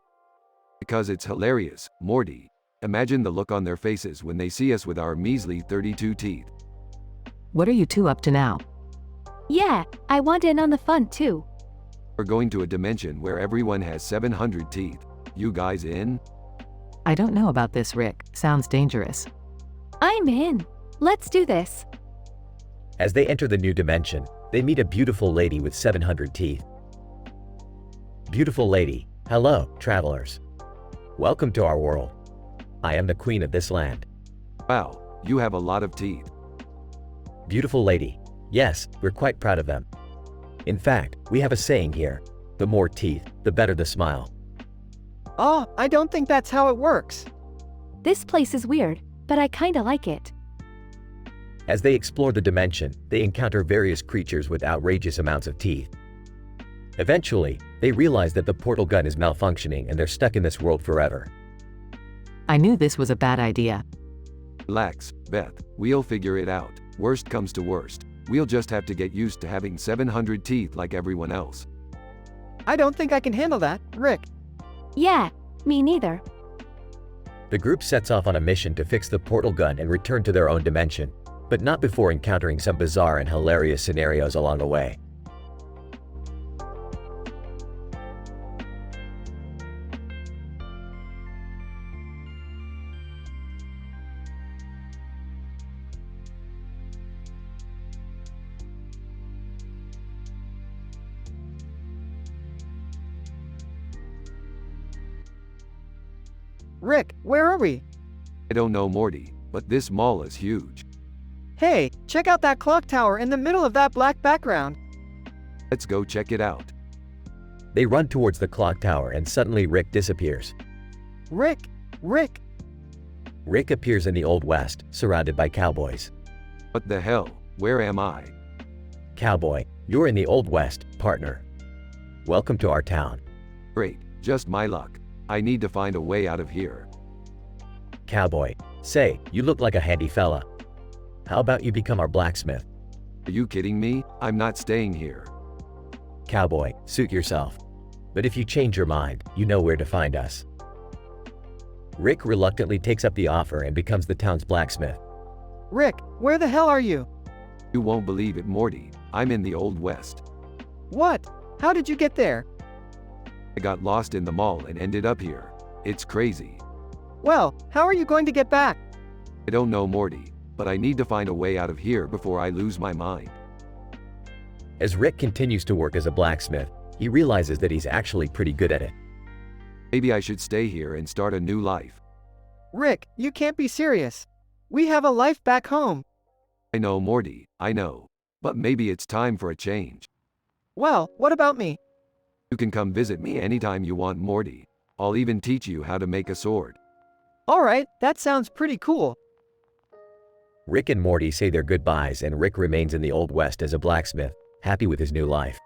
Because it's hilarious, Morty. Imagine the look on their faces when they see us with our measly 32 teeth. What are you two up to now? Yeah, I want in on the fun too. We're going to a dimension where everyone has 700 teeth. You guys in? I don't know about this, Rick. Sounds dangerous. I'm in. Let's do this. As they enter the new dimension, they meet a beautiful lady with 700 teeth. Beautiful lady, hello, travelers. Welcome to our world. I am the queen of this land. Wow, you have a lot of teeth. Beautiful lady, yes, we're quite proud of them. In fact, we have a saying here. The more teeth, the better the smile. Oh, I don't think that's how it works. This place is weird, but I kinda like it. As they explore the dimension, they encounter various creatures with outrageous amounts of teeth. Eventually, they realize that the portal gun is malfunctioning and they're stuck in this world forever. I knew this was a bad idea. Relax, Beth, we'll figure it out. Worst comes to worst, we'll just have to get used to having 700 teeth like everyone else. I don't think I can handle that, Rick. Yeah, me neither. The group sets off on a mission to fix the portal gun and return to their own dimension, but not before encountering some bizarre and hilarious scenarios along the way. Rick, where are we? I don't know, Morty, but this mall is huge. Hey, check out that clock tower in the middle of that black background. Let's go check it out. They run towards the clock tower and suddenly Rick disappears. Rick! Rick appears in the Old West, surrounded by cowboys. What the hell? Where am I? Cowboy, you're in the Old West, partner. Welcome to our town. Great, just my luck. I need to find a way out of here. Cowboy, say, you look like a handy fella. How about you become our blacksmith? Are you kidding me? I'm not staying here. Cowboy, suit yourself. But if you change your mind, you know where to find us. Rick reluctantly takes up the offer and becomes the town's blacksmith. Rick, where the hell are you? You won't believe it, Morty. I'm in the Old West. What? How did you get there? I got lost in the mall and ended up here. It's crazy. Well, how are you going to get back? I don't know, Morty, but I need to find a way out of here before I lose my mind. As Rick continues to work as a blacksmith, he realizes that he's actually pretty good at it. Maybe I should stay here and start a new life. Rick, you can't be serious. We have a life back home. I know, Morty, I know. But maybe it's time for a change. Well, what about me? You can come visit me anytime you want, Morty. I'll even teach you how to make a sword. Alright, that sounds pretty cool. Rick and Morty say their goodbyes and Rick remains in the Old West as a blacksmith, happy with his new life.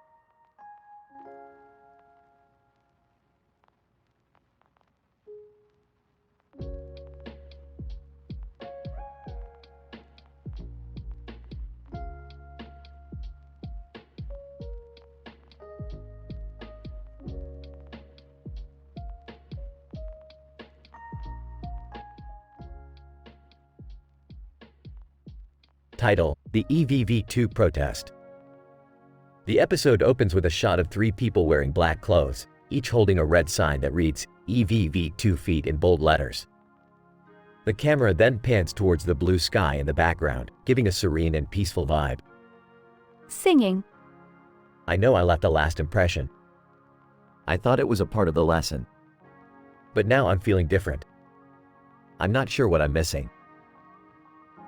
Title: The EVV2 Protest. The episode opens with a shot of 3 people wearing black clothes, each holding a red sign that reads EVV2 feet in bold letters. The camera then pans towards the blue sky in the background, giving a serene and peaceful vibe. Singing. I know I left a last impression, I thought it was a part of the lesson. but now I'm feeling different. I'm not sure what I'm missing.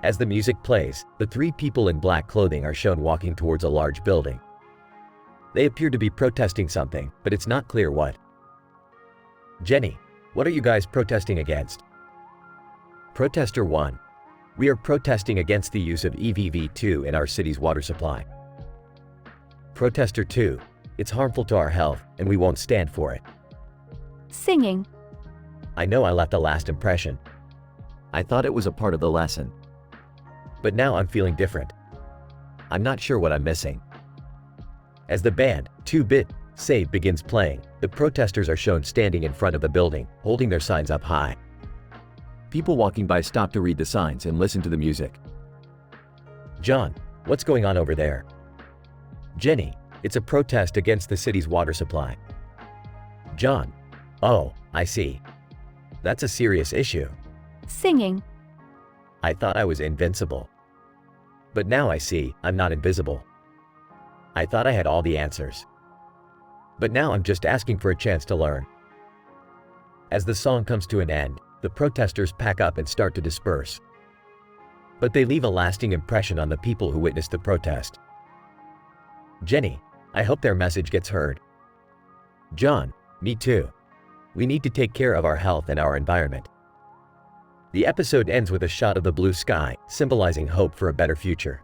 As the music plays, the 3 people in black clothing are shown walking towards a large building. They appear to be protesting something, but it's not clear what. Jenny, what are you guys protesting against? Protester 1. We are protesting against the use of EVV2 in our city's water supply. Protester 2. It's harmful to our health, and we won't stand for it. Singing. I know I left a last impression, I thought it was a part of the lesson. but now I'm feeling different. I'm not sure what I'm missing. As the band, 2-Bit Save begins playing, the protesters are shown standing in front of the building, holding their signs up high. People walking by stop to read the signs and listen to the music. John, what's going on over there? Jenny, it's a protest against the city's water supply. John, oh, I see. That's a serious issue. Singing. I thought I was invincible. But now I see I'm not invisible. I thought I had all the answers. But now I'm just asking for a chance to learn. As the song comes to an end, the protesters pack up and start to disperse. But they leave a lasting impression on the people who witnessed the protest. Jenny, I hope their message gets heard. John, me too. We need to take care of our health and our environment. The episode ends with a shot of the blue sky, symbolizing hope for a better future.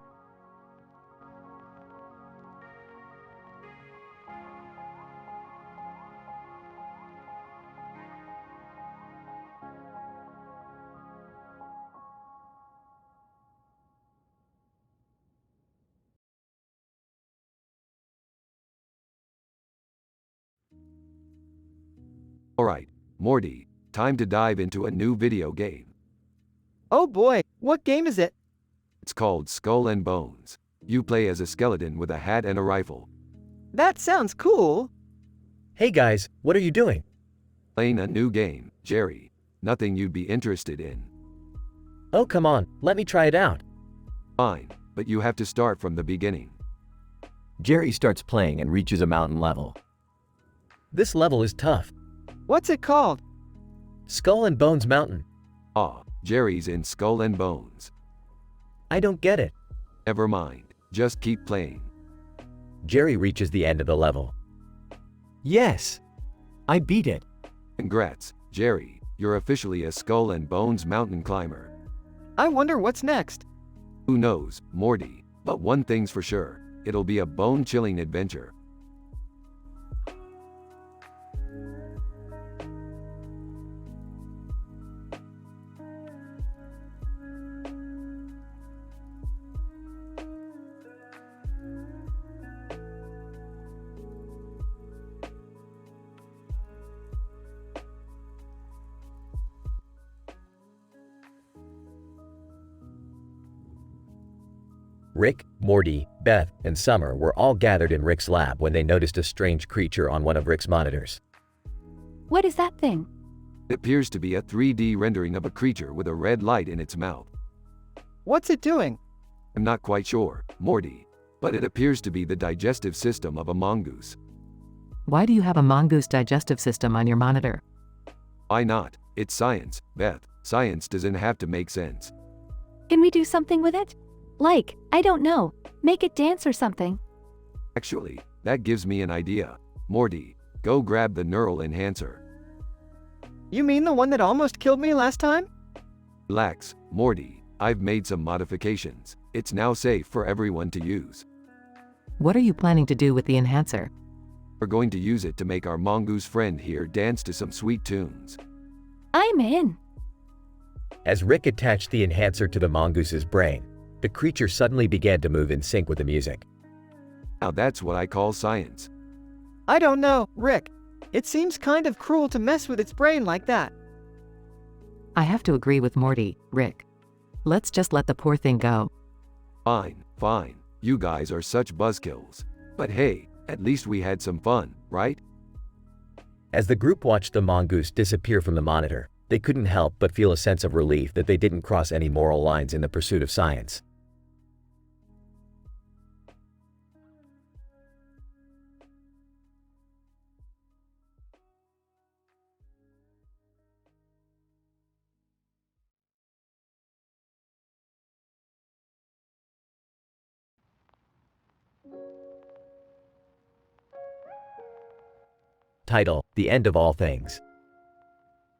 Alright, Morty, time to dive into a new video game. Oh boy, what game is it? It's called Skull and Bones. You play as a skeleton with a hat and a rifle. That sounds cool. Hey guys, what are you doing? Playing a new game, Jerry. Nothing you'd be interested in. Oh come on, let me try it out. Fine, but you have to start from the beginning. Jerry starts playing and reaches a mountain level. This level is tough. What's it called? Skull and Bones Mountain. Ah, Jerry's in Skull and Bones. I don't get it. Never mind, just keep playing. Jerry reaches the end of the level. Yes! I beat it. Congrats, Jerry, you're officially a Skull and Bones mountain climber. I wonder what's next. Who knows, Morty, but one thing's for sure, it'll be a bone-chilling adventure. Rick, Morty, Beth, and Summer were all gathered in Rick's lab when they noticed a strange creature on one of Rick's monitors. What is that thing? It appears to be a 3D rendering of a creature with a red light in its mouth. What's it doing? I'm not quite sure, Morty, but it appears to be the digestive system of a mongoose. Why do you have a mongoose digestive system on your monitor? Why not? It's science, Beth. Science doesn't have to make sense. Can we do something with it? Like, I don't know, make it dance or something. Actually, that gives me an idea. Morty, go grab the neural enhancer. You mean the one that almost killed me last time? Relax, Morty, I've made some modifications. It's now safe for everyone to use. What are you planning to do with the enhancer? We're going to use it to make our mongoose friend here dance to some sweet tunes. I'm in. As Rick attached the enhancer to the mongoose's brain, the creature suddenly began to move in sync with the music. Now that's what I call science. I don't know, Rick. It seems kind of cruel to mess with its brain like that. I have to agree with Morty, Rick. Let's just let the poor thing go. Fine, fine. You guys are such buzzkills. But hey, at least we had some fun, right? As the group watched the mongoose disappear from the monitor, they couldn't help but feel a sense of relief that they didn't cross any moral lines in the pursuit of science. Title: The End of All Things.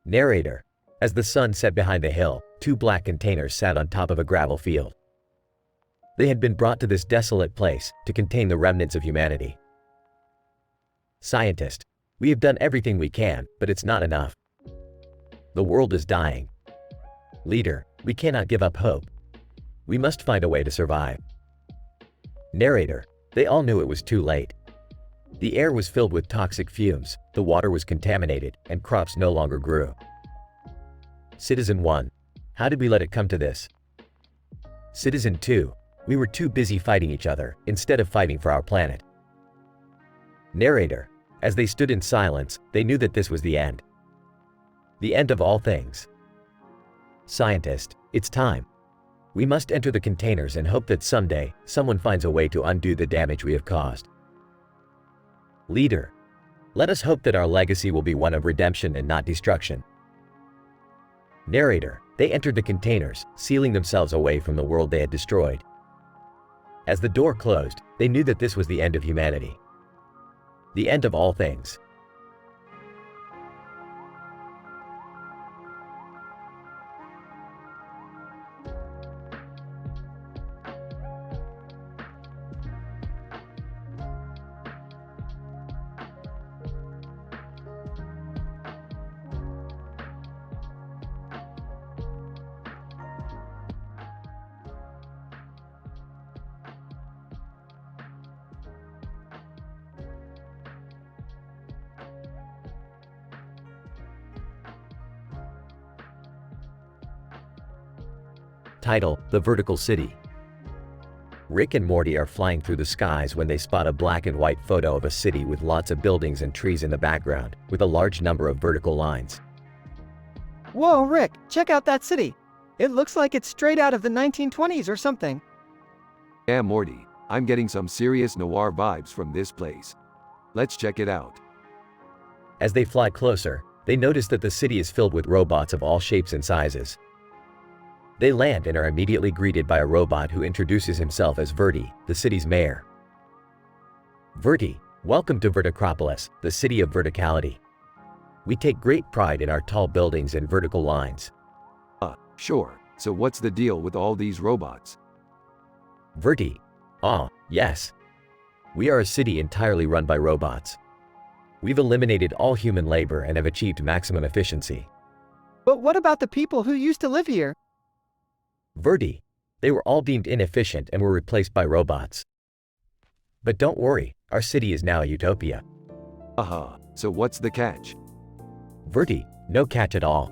Narrator: As the sun set behind the hill, two black containers sat on top of a gravel field. They had been brought to this desolate place to contain the remnants of humanity. Scientist: We have done everything we can, but it's not enough. The world is dying. Leader: We cannot give up hope. We must find a way to survive. Narrator: They all knew it was too late. The air was filled with toxic fumes, the water was contaminated, and crops no longer grew. Citizen 1: How did we let it come to this? Citizen 2: We were too busy fighting each other, instead of fighting for our planet. Narrator: As they stood in silence, they knew that this was the end. The end of all things. Scientist: It's time. We must enter the containers and hope that someday, someone finds a way to undo the damage we have caused. Leader: Let us hope that our legacy will be one of redemption and not destruction. Narrator: They entered the containers, sealing themselves away from the world they had destroyed. As the door closed, they knew that this was the end of humanity. The end of all things. Title: The Vertical City. Rick and Morty are flying through the skies when they spot a black and white photo of a city with lots of buildings and trees in the background, with a large number of vertical lines. Whoa, Rick, check out that city. It looks like it's straight out of the 1920s or something. Yeah, Morty, I'm getting some serious noir vibes from this place. Let's check it out. As they fly closer, they notice that the city is filled with robots of all shapes and sizes. They land and are immediately greeted by a robot who introduces himself as Verty, the city's mayor. Verty, welcome to Verticropolis, the city of verticality. We take great pride in our tall buildings and vertical lines. Sure, so what's the deal with all these robots? Verty, yes. We are a city entirely run by robots. We've eliminated all human labor and have achieved maximum efficiency. But what about the people who used to live here? Verty, they were all deemed inefficient and were replaced by robots. But don't worry, our city is now a utopia. So what's the catch? Verty, no catch at all.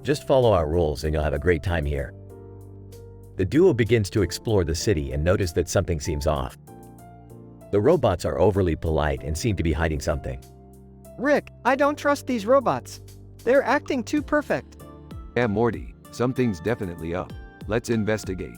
Just follow our rules and you'll have a great time here. The duo begins to explore the city and notice that something seems off. The robots are overly polite and seem to be hiding something. Rick, I don't trust these robots. They're acting too perfect. Yeah, Morty, something's definitely up. Let's investigate.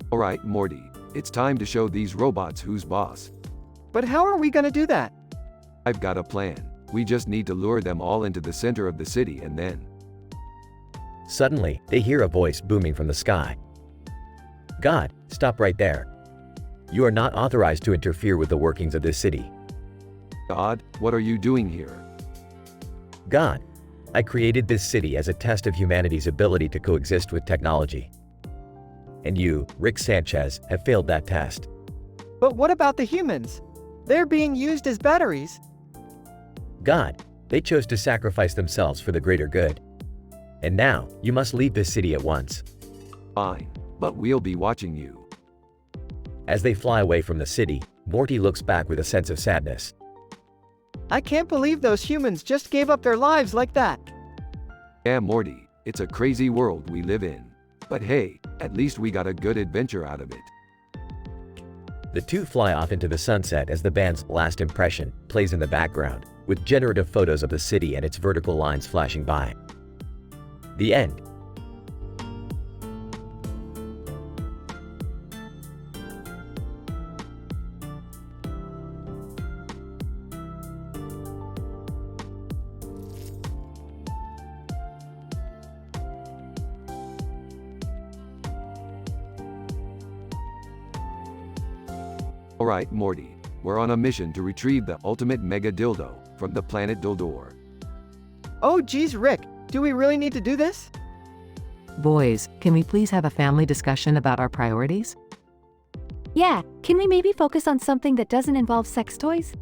Alright, Morty, it's time to show these robots who's boss. But how are we gonna do that? I've got a plan. We just need to lure them all into the center of the city and then… Suddenly, they hear a voice booming from the sky. God, stop right there. You are not authorized to interfere with the workings of this city. God, what are you doing here? God, I created this city as a test of humanity's ability to coexist with technology. And you, Rick Sanchez, have failed that test. But what about the humans? They're being used as batteries. God, they chose to sacrifice themselves for the greater good. And now, you must leave this city at once. Fine, but we'll be watching you. As they fly away from the city, Morty looks back with a sense of sadness. I can't believe those humans just gave up their lives like that. Yeah, Morty, it's a crazy world we live in. But hey, at least we got a good adventure out of it. The two fly off into the sunset as the band's Last Impression plays in the background, with generative photos of the city and its vertical lines flashing by. The end. Alright, Morty, we're on a mission to retrieve the ultimate mega dildo from the planet Dildor. Oh geez, Rick, do we really need to do this? Boys, can we please have a family discussion about our priorities? Yeah, can we maybe focus on something that doesn't involve sex toys?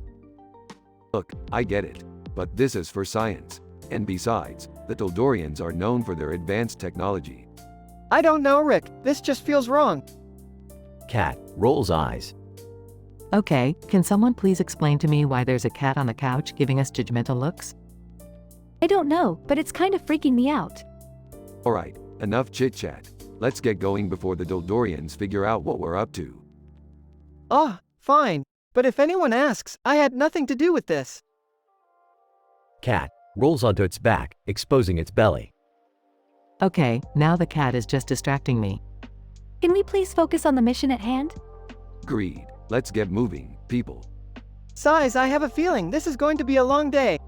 Look, I get it, but this is for science. And besides, the Dildorians are known for their advanced technology. I don't know, Rick. This just feels wrong. Cat rolls eyes. Okay, can someone please explain to me why there's a cat on the couch giving us judgmental looks? I don't know, but it's kind of freaking me out. Alright, enough chit-chat. Let's get going before the Dildorians figure out what we're up to. Fine. But if anyone asks, I had nothing to do with this. Cat rolls onto its back, exposing its belly. Okay, now the cat is just distracting me. Can we please focus on the mission at hand? Agreed. Let's get moving, people. Size, I have a feeling this is going to be a long day.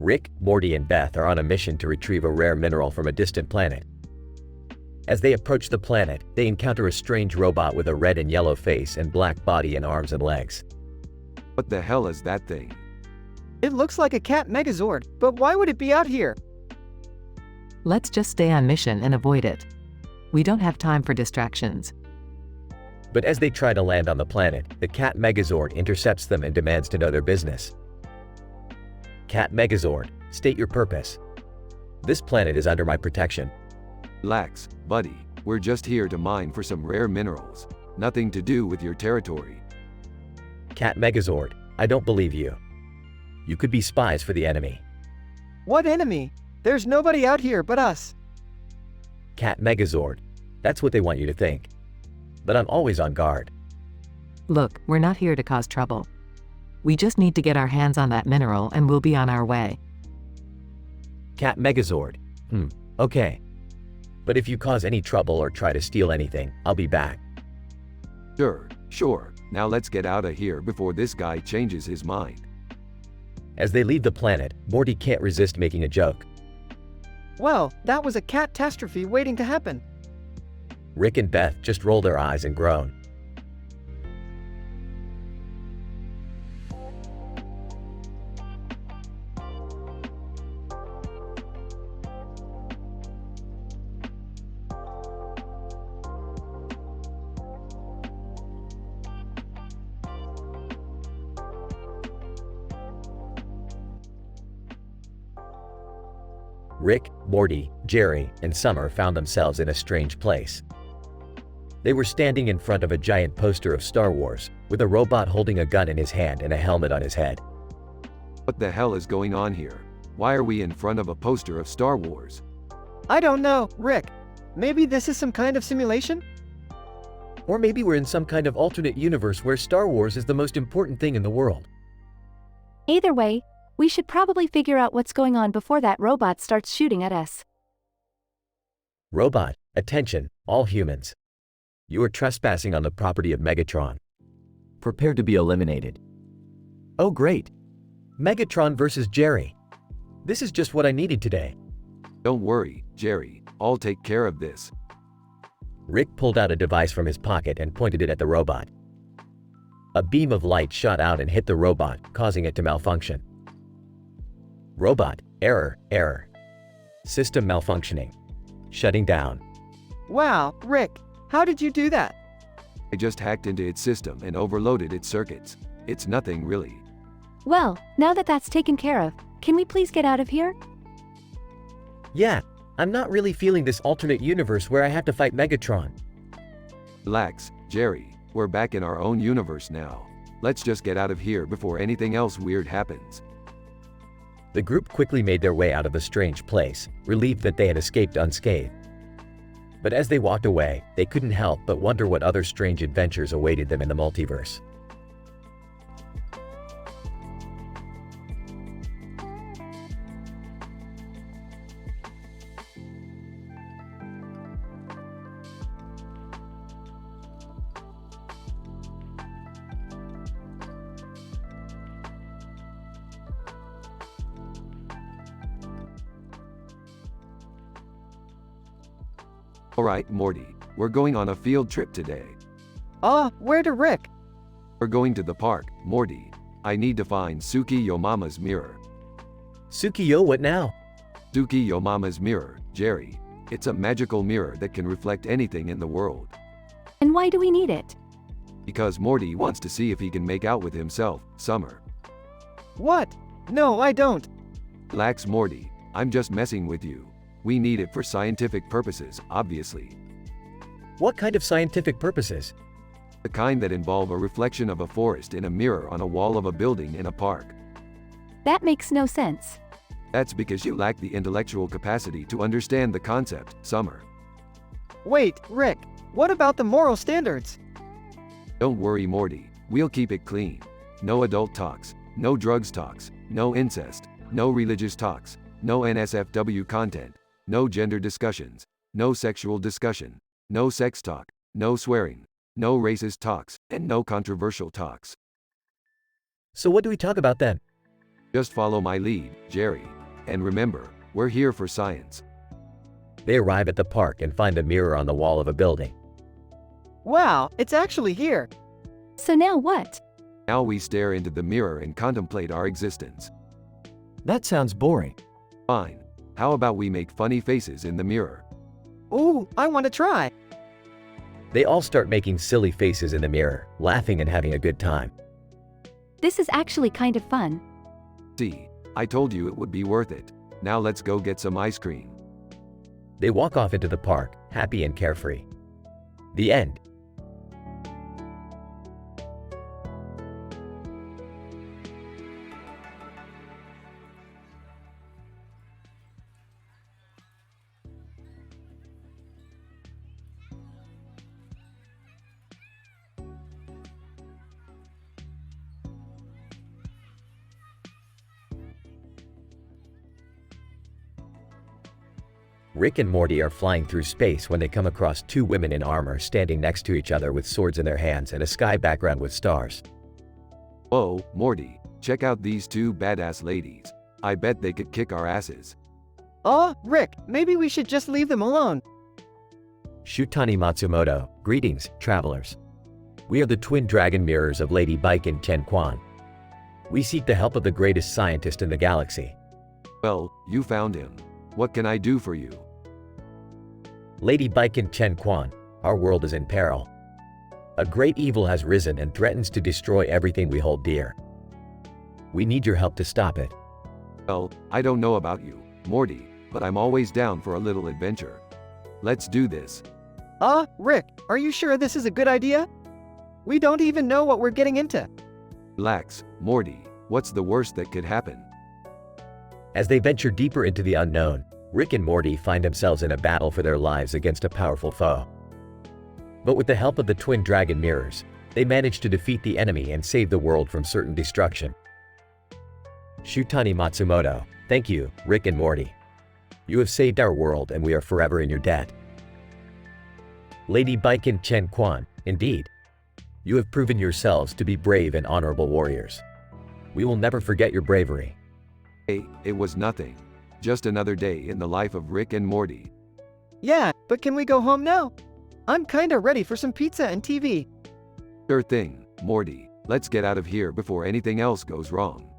Rick, Morty, and Beth are on a mission to retrieve a rare mineral from a distant planet. As they approach the planet, they encounter a strange robot with a red and yellow face and black body and arms and legs. What the hell is that thing? It looks like a cat Megazord, but why would it be out here? Let's just stay on mission and avoid it. We don't have time for distractions. But as they try to land on the planet, the Cat Megazord intercepts them and demands to know their business. Cat Megazord, state your purpose. This planet is under my protection. Relax, buddy. We're just here to mine for some rare minerals. Nothing to do with your territory. Cat Megazord, I don't believe you. You could be spies for the enemy. What enemy? There's nobody out here but us. Cat Megazord, that's what they want you to think. But I'm always on guard. Look, we're not here to cause trouble. We just need to get our hands on that mineral and we'll be on our way. Cat Megazord, okay. But if you cause any trouble or try to steal anything, I'll be back. Sure. Now let's get out of here before this guy changes his mind. As they leave the planet, Morty can't resist making a joke. Well, that was a catastrophe waiting to happen. Rick and Beth just roll their eyes and groan. Rick, Morty, Jerry, and Summer found themselves in a strange place. They were standing in front of a giant poster of Star Wars, with a robot holding a gun in his hand and a helmet on his head. What the hell is going on here? Why are we in front of a poster of Star Wars? I don't know, Rick. Maybe this is some kind of simulation? Or maybe we're in some kind of alternate universe where Star Wars is the most important thing in the world. Either way, we should probably figure out what's going on before that robot starts shooting at us. Robot, attention, all humans. You are trespassing on the property of Megatron. Prepare to be eliminated. Oh great! Megatron versus Jerry. This is just what I needed today. Don't worry, Jerry. I'll take care of this. Rick pulled out a device from his pocket and pointed it at the robot. A beam of light shot out and hit the robot, causing it to malfunction. Robot, error. System malfunctioning. Shutting down. Wow, Rick, how did you do that? I just hacked into its system and overloaded its circuits. It's nothing really. Well, now that that's taken care of, can we please get out of here? Yeah, I'm not really feeling this alternate universe where I have to fight Megatron. Relax, Jerry. We're back in our own universe now. Let's just get out of here before anything else weird happens. The group quickly made their way out of the strange place, relieved that they had escaped unscathed. But as they walked away, they couldn't help but wonder what other strange adventures awaited them in the multiverse. Alright, Morty. We're going on a field trip today. Where to, Rick? We're going to the park, Morty. I need to find Suki Yomama's mirror. Sukiyo, what now? Suki Yomama's mirror, Jerry. It's a magical mirror that can reflect anything in the world. And why do we need it? Because Morty wants to see if he can make out with himself, Summer. What? No, I don't. Relax, Morty. I'm just messing with you. We need it for scientific purposes, obviously. What kind of scientific purposes? The kind that involve a reflection of a forest in a mirror on a wall of a building in a park. That makes no sense. That's because you lack the intellectual capacity to understand the concept, Summer. Wait, Rick, what about the moral standards? Don't worry, Morty. We'll keep it clean. No adult talks, no drugs talks, no incest, no religious talks, no NSFW content, no gender discussions, no sexual discussion, no sex talk, no swearing, no racist talks, and no controversial talks. So what do we talk about then? Just follow my lead, Jerry. And remember, we're here for science. They arrive at the park and find a mirror on the wall of a building. Wow, it's actually here. So now what? Now we stare into the mirror and contemplate our existence. That sounds boring. Fine. How about we make funny faces in the mirror? Ooh, I want to try. They all start making silly faces in the mirror, laughing and having a good time. This is actually kind of fun. See, I told you it would be worth it. Now let's go get some ice cream. They walk off into the park, happy and carefree. The end. Rick and Morty are flying through space when they come across two women in armor standing next to each other with swords in their hands and a sky background with stars. Whoa, Morty, check out these two badass ladies. I bet they could kick our asses. Oh, Rick, maybe we should just leave them alone. Shutani Matsumoto, greetings, travelers. We are the twin dragon mirrors of Lady Bike and Chen Quan. We seek the help of the greatest scientist in the galaxy. Well, you found him. What can I do for you? Lady Bike and Chen Quan, our world is in peril. A great evil has risen and threatens to destroy everything we hold dear. We need your help to stop it. Well, I don't know about you, Morty, but I'm always down for a little adventure. Let's do this. Rick, are you sure this is a good idea? We don't even know what we're getting into. Relax, Morty, what's the worst that could happen? As they venture deeper into the unknown, Rick and Morty find themselves in a battle for their lives against a powerful foe. But with the help of the twin dragon mirrors, they manage to defeat the enemy and save the world from certain destruction. Shutani Matsumoto, thank you, Rick and Morty. You have saved our world and we are forever in your debt. Lady Bike and Chen Quan, indeed. You have proven yourselves to be brave and honorable warriors. We will never forget your bravery. Hey, it was nothing. Just another day in the life of Rick and Morty. Yeah, but can we go home now? I'm kinda ready for some pizza and TV. Sure thing, Morty. Let's get out of here before anything else goes wrong.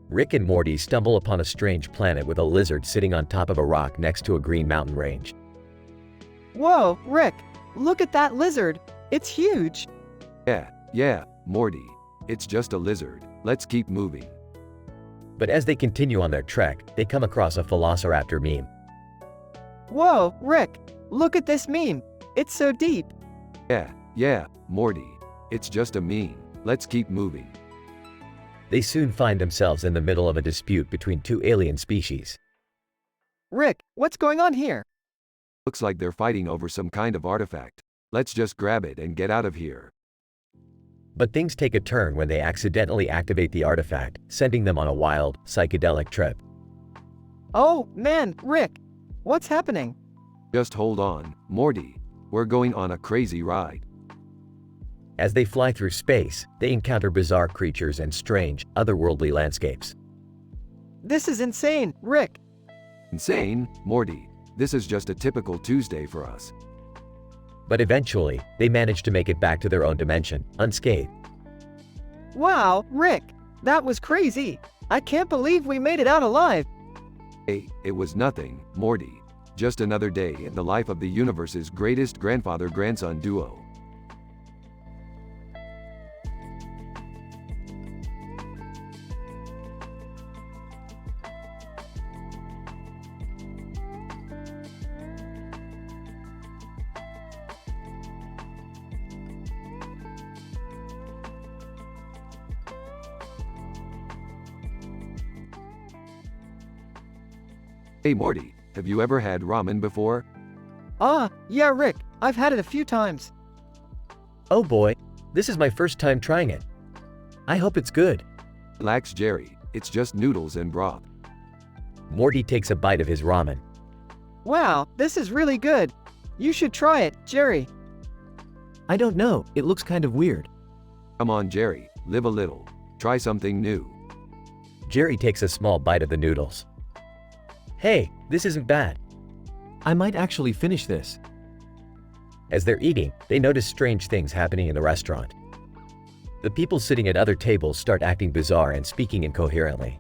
Rick and Morty stumble upon a strange planet with a lizard sitting on top of a rock next to a green mountain range. Whoa, Rick, look at that lizard. It's huge. Yeah, Morty. It's just a lizard. Let's keep moving. But as they continue on their trek, they come across a velociraptor meme. Whoa, Rick, look at this meme. It's so deep. Yeah, Morty. It's just a meme. Let's keep moving. They soon find themselves in the middle of a dispute between two alien species. Rick, what's going on here? Looks like they're fighting over some kind of artifact. Let's just grab it and get out of here. But things take a turn when they accidentally activate the artifact, sending them on a wild, psychedelic trip. Oh, man, Rick, what's happening? Just hold on, Morty. We're going on a crazy ride. As they fly through space, they encounter bizarre creatures and strange, otherworldly landscapes. This is insane, Rick. Insane, Morty. This is just a typical Tuesday for us. But eventually, they manage to make it back to their own dimension, unscathed. Wow, Rick, that was crazy. I can't believe we made it out alive. Hey, it was nothing, Morty. Just another day in the life of the universe's greatest grandfather-grandson duo. Hey Morty, have you ever had ramen before? Yeah, Rick, I've had it a few times. Oh boy, this is my first time trying it. I hope it's good. Relax, Jerry. It's just noodles and broth. Morty takes a bite of his ramen. Wow, this is really good. You should try it, Jerry. I don't know, it looks kind of weird. Come on, Jerry. Live a little. Try something new. Jerry takes a small bite of the noodles. Hey, this isn't bad. I might actually finish this. As they're eating, they notice strange things happening in the restaurant. The people sitting at other tables start acting bizarre and speaking incoherently.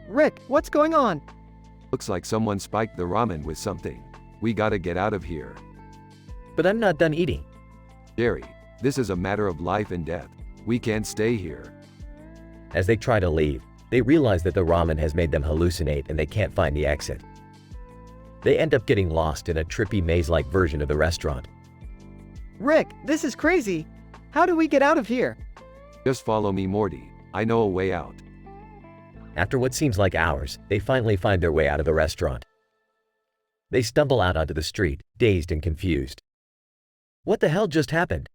Rick, what's going on? Looks like someone spiked the ramen with something. We gotta get out of here. But I'm not done eating. Jerry, this is a matter of life and death. We can't stay here. As they try to leave, they realize that the ramen has made them hallucinate and they can't find the exit. They end up getting lost in a trippy maze-like version of the restaurant. Rick, this is crazy. How do we get out of here? Just follow me, Morty. I know a way out. After what seems like hours, they finally find their way out of the restaurant. They stumble out onto the street, dazed and confused. What the hell just happened?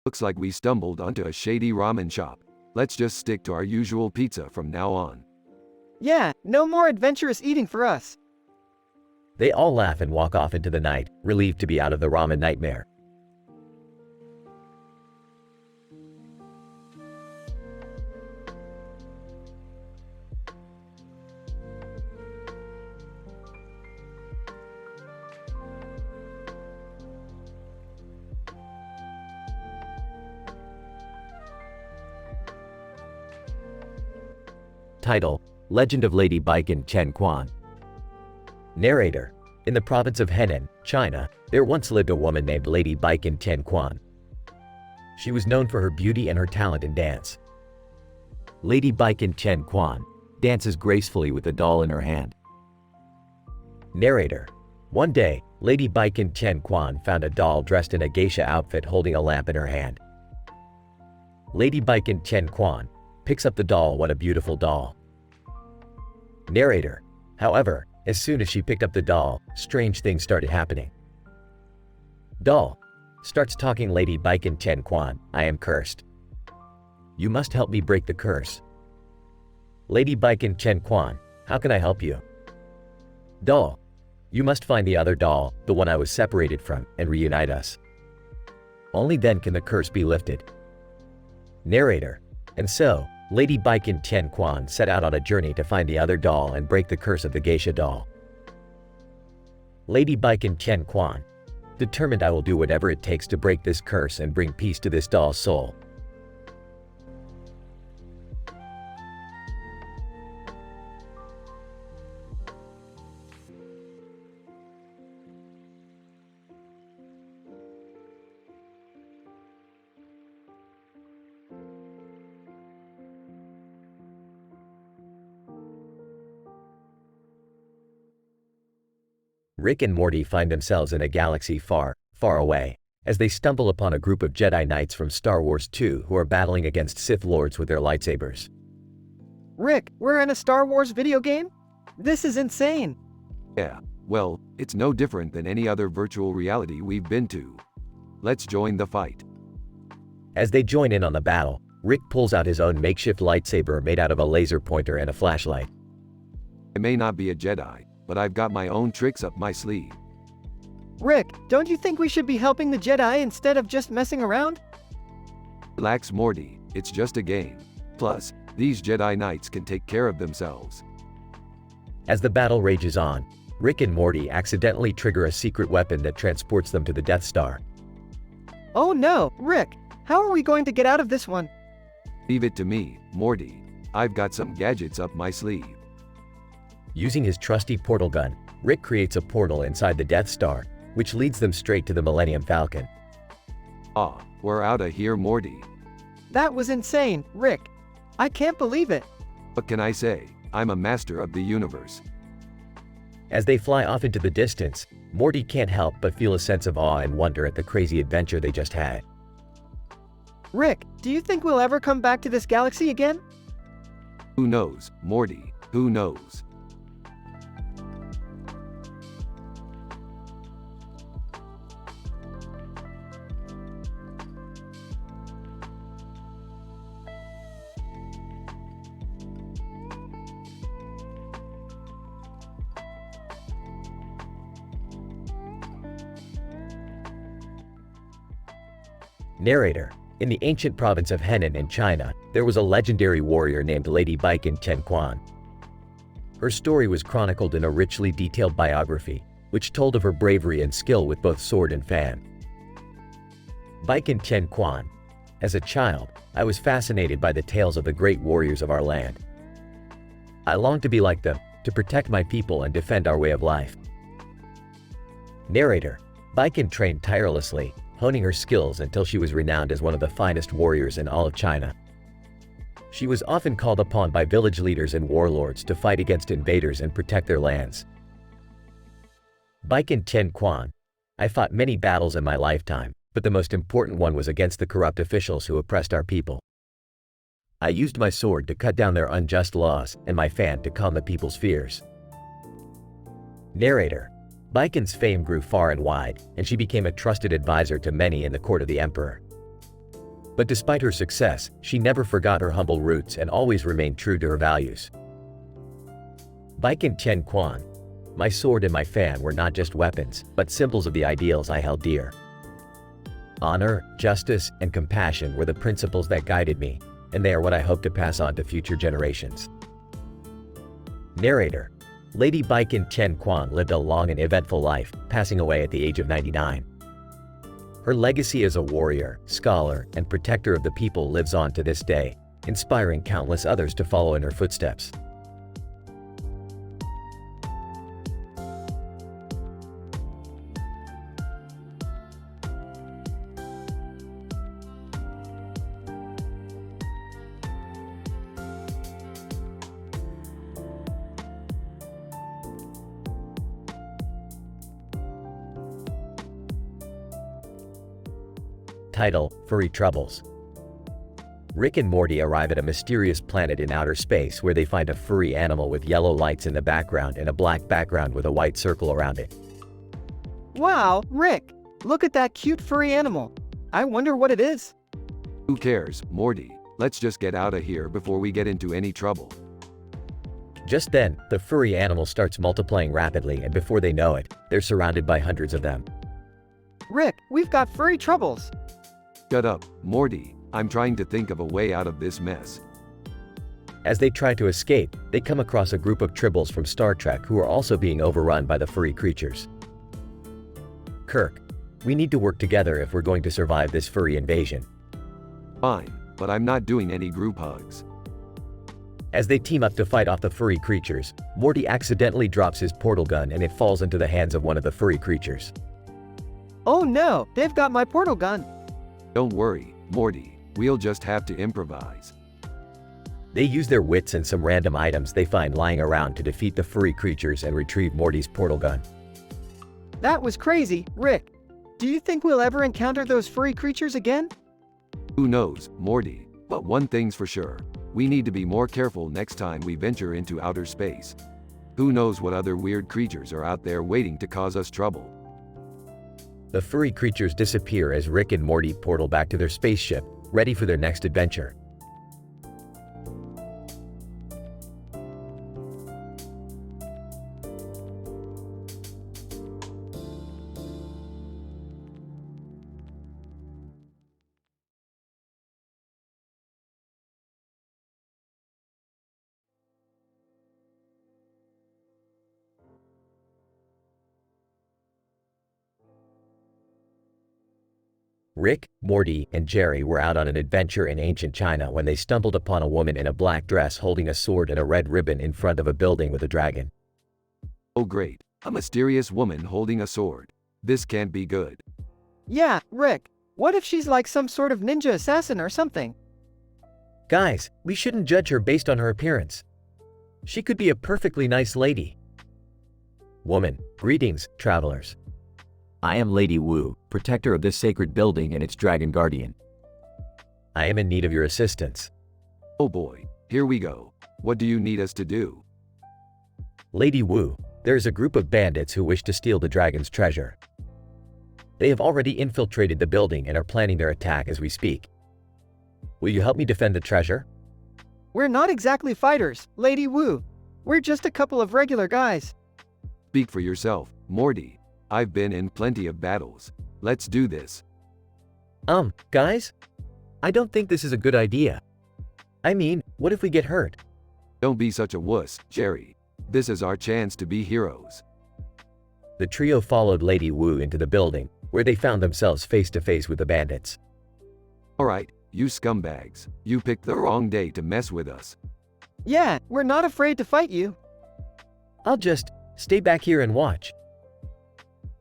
Looks like we stumbled onto a shady ramen shop. Let's just stick to our usual pizza from now on. Yeah, no more adventurous eating for us. They all laugh and walk off into the night, relieved to be out of the ramen nightmare. Title: Legend of Lady Baiken Chen Quan. Narrator: in the province of Henan, China, there once lived a woman named Lady Baiken Chen Quan. She was known for her beauty and her talent in dance. Lady Baiken Chen Quan dances gracefully with a doll in her hand. Narrator: one day, Lady Baiken Chen Quan found a doll dressed in a geisha outfit holding a lamp in her hand. Lady Baiken Chen Quan picks up the doll. What a beautiful doll. Narrator: however, as soon as she picked up the doll, strange things started happening. Doll starts talking. Lady Baiken Chen Quan, I am cursed. You must help me break the curse. Lady Baiken Chen Quan, how can I help you? Doll: you must find the other doll, the one I was separated from, and reunite us. Only then can the curse be lifted. Narrator: and so, Lady Baiken Chen Quan set out on a journey to find the other doll and break the curse of the geisha doll. Lady Baiken Chen Quan, determined, I will do whatever it takes to break this curse and bring peace to this doll's soul. Rick and Morty find themselves in a galaxy far, far away, as they stumble upon a group of Jedi Knights from Star Wars 2 who are battling against Sith Lords with their lightsabers. Rick, we're in a Star Wars video game? This is insane. Yeah, well, it's no different than any other virtual reality we've been to. Let's join the fight. As they join in on the battle, Rick pulls out his own makeshift lightsaber made out of a laser pointer and a flashlight. I may not be a Jedi, but I've got my own tricks up my sleeve. Rick, don't you think we should be helping the Jedi instead of just messing around? Relax, Morty, it's just a game. Plus, these Jedi Knights can take care of themselves. As the battle rages on, Rick and Morty accidentally trigger a secret weapon that transports them to the Death Star. Oh no, Rick, how are we going to get out of this one? Leave it to me, Morty. I've got some gadgets up my sleeve. Using his trusty portal gun, Rick creates a portal inside the Death Star, which leads them straight to the Millennium Falcon. Ah, we're out of here, Morty. That was insane, Rick. I can't believe it. What can I say? I'm a master of the universe. As they fly off into the distance, Morty can't help but feel a sense of awe and wonder at the crazy adventure they just had. Rick, do you think we'll ever come back to this galaxy again? Who knows, Morty? Who knows? Narrator: in the ancient province of Henan in China, there was a legendary warrior named Lady Baiken Quan. Her story was chronicled in a richly detailed biography, which told of her bravery and skill with both sword and fan. Baiken Quan. As a child, I was fascinated by the tales of the great warriors of our land. I longed to be like them, to protect my people and defend our way of life. Narrator: Baiken trained tirelessly, honing her skills until she was renowned as one of the finest warriors in all of China. She was often called upon by village leaders and warlords to fight against invaders and protect their lands. Baiken Quan. I fought many battles in my lifetime, but the most important one was against the corrupt officials who oppressed our people. I used my sword to cut down their unjust laws and my fan to calm the people's fears. Narrator: Baiken's fame grew far and wide, and she became a trusted advisor to many in the court of the emperor. But despite her success, she never forgot her humble roots and always remained true to her values. Baiken Quan. My sword and my fan were not just weapons, but symbols of the ideals I held dear. Honor, justice, and compassion were the principles that guided me, and they are what I hope to pass on to future generations. Narrator: Lady Baiken Quan lived a long and eventful life, passing away at the age of 99. Her legacy as a warrior, scholar, and protector of the people lives on to this day, inspiring countless others to follow in her footsteps. Title: Furry Troubles. Rick and Morty arrive at a mysterious planet in outer space where they find a furry animal with yellow lights in the background and a black background with a white circle around it. Wow, Rick! Look at that cute furry animal. I wonder what it is. Who cares, Morty? Let's just get out of here before we get into any trouble. Just then, the furry animal starts multiplying rapidly, and before they know it, they're surrounded by hundreds of them. Rick, we've got furry troubles. Shut up, Morty. I'm trying to think of a way out of this mess. As they try to escape, they come across a group of tribbles from Star Trek who are also being overrun by the furry creatures. Kirk, we need to work together if we're going to survive this furry invasion. Fine, but I'm not doing any group hugs. As they team up to fight off the furry creatures, Morty accidentally drops his portal gun and it falls into the hands of one of the furry creatures. Oh no, they've got my portal gun. Don't worry, Morty. We'll just have to improvise. They use their wits and some random items they find lying around to defeat the furry creatures and retrieve Morty's portal gun. That was crazy, Rick. Do you think we'll ever encounter those furry creatures again? Who knows, Morty? But one thing's for sure. We need to be more careful next time we venture into outer space. Who knows what other weird creatures are out there waiting to cause us trouble. The furry creatures disappear as Rick and Morty portal back to their spaceship, ready for their next adventure. Rick, Morty, and Jerry were out on an adventure in ancient China when they stumbled upon a woman in a black dress holding a sword and a red ribbon in front of a building with a dragon. Oh great, a mysterious woman holding a sword. This can't be good. Yeah, Rick. What if she's like some sort of ninja assassin or something? Guys, we shouldn't judge her based on her appearance. She could be a perfectly nice lady. Woman, greetings, travelers. I am Lady Wu, protector of this sacred building and its dragon guardian. I am in need of your assistance. Oh boy, here we go. What do you need us to do? Lady Wu, there is a group of bandits who wish to steal the dragon's treasure. They have already infiltrated the building and are planning their attack as we speak. Will you help me defend the treasure? We're not exactly fighters, Lady Wu. We're just a couple of regular guys. Speak for yourself, Morty. I've been in plenty of battles. Let's do this. Guys? I don't think this is a good idea. I mean, what if we get hurt? Don't be such a wuss, Jerry. This is our chance to be heroes. The trio followed Lady Wu into the building, where they found themselves face to face with the bandits. Alright, you scumbags. You picked the wrong day to mess with us. Yeah, we're not afraid to fight you. I'll just stay back here and watch.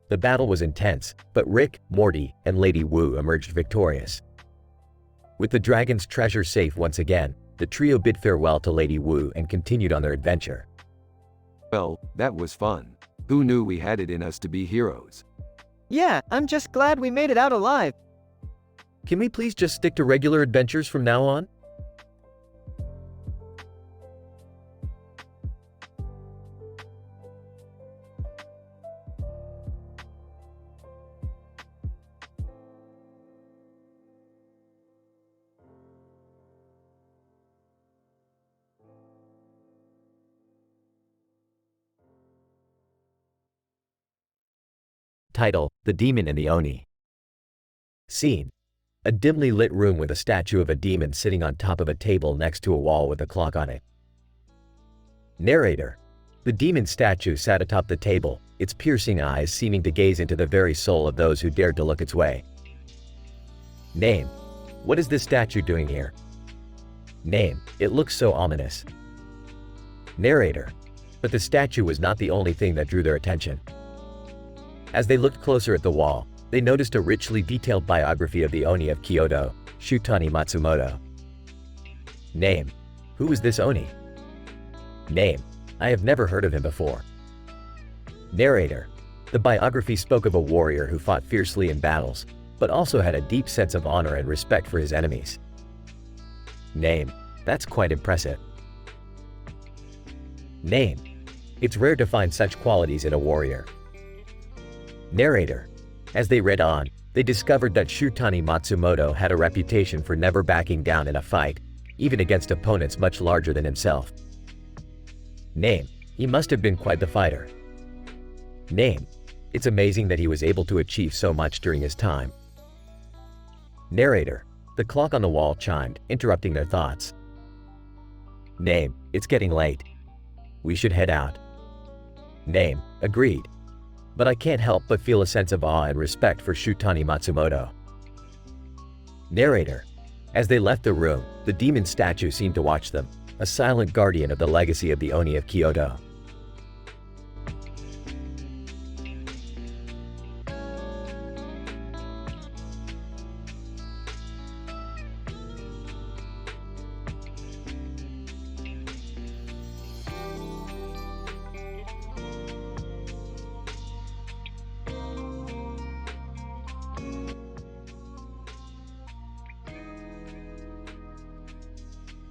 The battle was intense, but Rick, Morty, and Lady Wu emerged victorious. With the dragon's treasure safe once again, the trio bid farewell to Lady Wu and continued on their adventure. Well, that was fun. Who knew we had it in us to be heroes? Yeah, I'm just glad we made it out alive. Can we please just stick to regular adventures from now on? Title: The Demon and the Oni. Scene: a dimly lit room with a statue of a demon sitting on top of a table next to a wall with a clock on it. Narrator: the demon statue sat atop the table, its piercing eyes seeming to gaze into the very soul of those who dared to look its way. Name: what is this statue doing here? Name: it looks so ominous. Narrator: but the statue was not the only thing that drew their attention. As they looked closer at the wall, they noticed a richly detailed biography of the Oni of Kyoto, Shutani Matsumoto. Name: who is this Oni? Name: I have never heard of him before. Narrator: the biography spoke of a warrior who fought fiercely in battles, but also had a deep sense of honor and respect for his enemies. Name: that's quite impressive. Name: it's rare to find such qualities in a warrior. Narrator: as they read on, they discovered that Shutani Matsumoto had a reputation for never backing down in a fight, even against opponents much larger than himself. Name: he must have been quite the fighter. Name: it's amazing that he was able to achieve so much during his time. Narrator: the clock on the wall chimed, interrupting their thoughts. Name: it's getting late. We should head out. Name: agreed. But I can't help but feel a sense of awe and respect for Shutani Matsumoto. Narrator: as they left the room, the demon statue seemed to watch them, a silent guardian of the legacy of the Oni of Kyoto.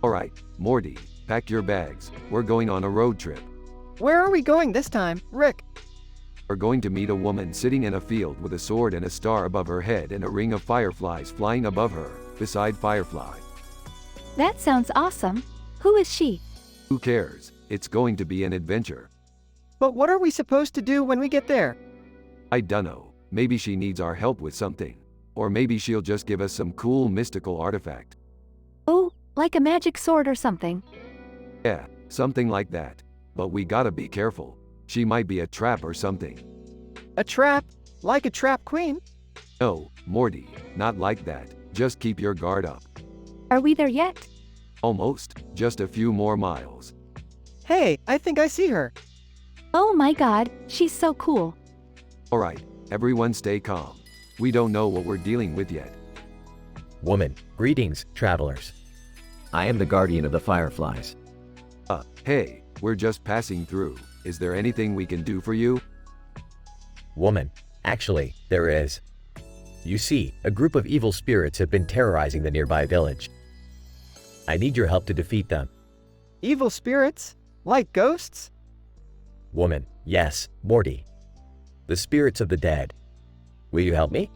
Alright, Morty, pack your bags. We're going on a road trip. Where are we going this time, Rick? We're going to meet a woman sitting in a field with a sword and a star above her head and a ring of fireflies flying above her, beside Firefly. That sounds awesome. Who is she? Who cares? It's going to be an adventure. But what are we supposed to do when we get there? I dunno. Maybe she needs our help with something. Or maybe she'll just give us some cool mystical artifact. Oh, like a magic sword or something. Yeah, something like that. But we gotta be careful. She might be a trap or something. A trap? Like a trap queen? No, Morty, not like that. Just keep your guard up. Are we there yet? Almost. Just a few more miles. Hey, I think I see her. Oh my god, she's so cool. Alright, everyone stay calm. We don't know what we're dealing with yet. Woman: greetings, travelers. I am the guardian of the fireflies. Hey, we're just passing through. Is there anything we can do for you? Woman: actually, there is. You see, a group of evil spirits have been terrorizing the nearby village. I need your help to defeat them. Evil spirits? Like ghosts? Woman: yes, Morty. The spirits of the dead. Will you help me?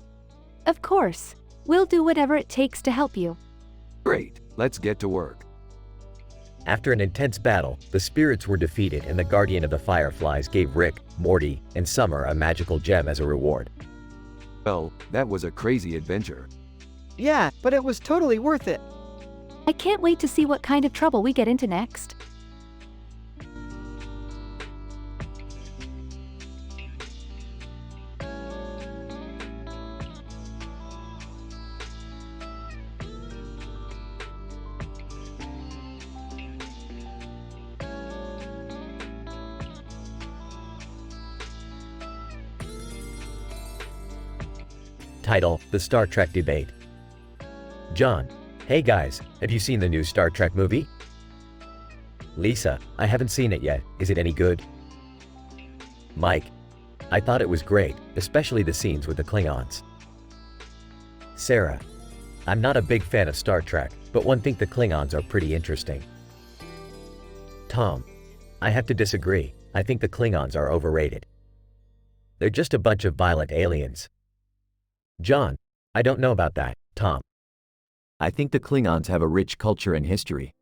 Of course. We'll do whatever it takes to help you. Great, let's get to work. After an intense battle, the spirits were defeated and the guardian of the fireflies gave Rick, Morty, and Summer a magical gem as a reward. Well, that was a crazy adventure. Yeah, but it was totally worth it. I can't wait to see what kind of trouble we get into next. Title: The Star Trek Debate. John: Hey guys, have you seen the new Star Trek movie? Lisa: I haven't seen it yet, is it any good? Mike: I thought it was great, especially the scenes with the Klingons. Sarah: I'm not a big fan of Star Trek, but one think the Klingons are pretty interesting. Tom: I have to disagree, I think the Klingons are overrated. They're just a bunch of violent aliens. John: I don't know about that, Tom. I think the Klingons have a rich culture and history.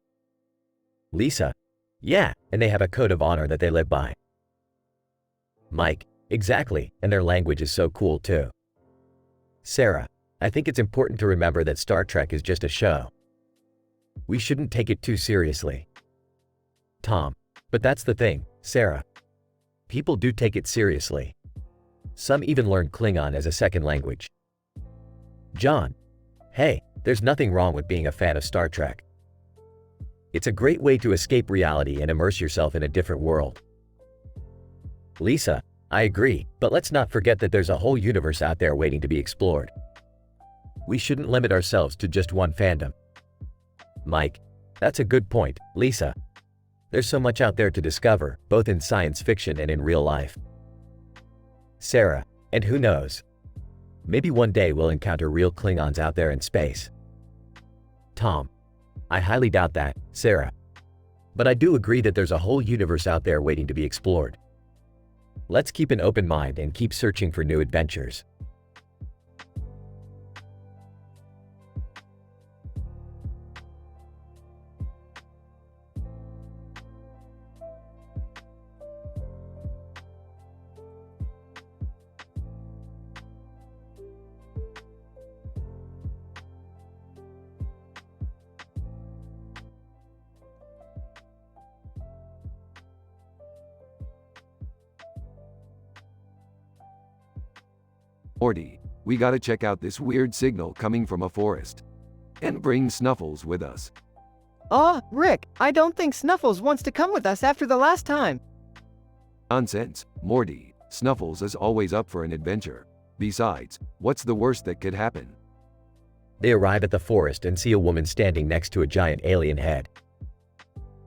Lisa: Yeah, and they have a code of honor that they live by. Mike: Exactly, and their language is so cool too. Sarah: I think it's important to remember that Star Trek is just a show. We shouldn't take it too seriously. Tom: But that's the thing, Sarah. People do take it seriously. Some even learn Klingon as a second language. John: Hey, there's nothing wrong with being a fan of Star Trek. It's a great way to escape reality and immerse yourself in a different world. Lisa: I agree, but let's not forget that there's a whole universe out there waiting to be explored. We shouldn't limit ourselves to just one fandom. Mike: That's a good point, Lisa. There's so much out there to discover, both in science fiction and in real life. Sarah: And who knows? Maybe one day we'll encounter real Klingons out there in space. Tom: I highly doubt that, Sarah. But I do agree that there's a whole universe out there waiting to be explored. Let's keep an open mind and keep searching for new adventures. Morty, we gotta check out this weird signal coming from a forest. And bring Snuffles with us. Rick, I don't think Snuffles wants to come with us after the last time. Nonsense, Morty. Snuffles is always up for an adventure. Besides, what's the worst that could happen? They arrive at the forest and see a woman standing next to a giant alien head.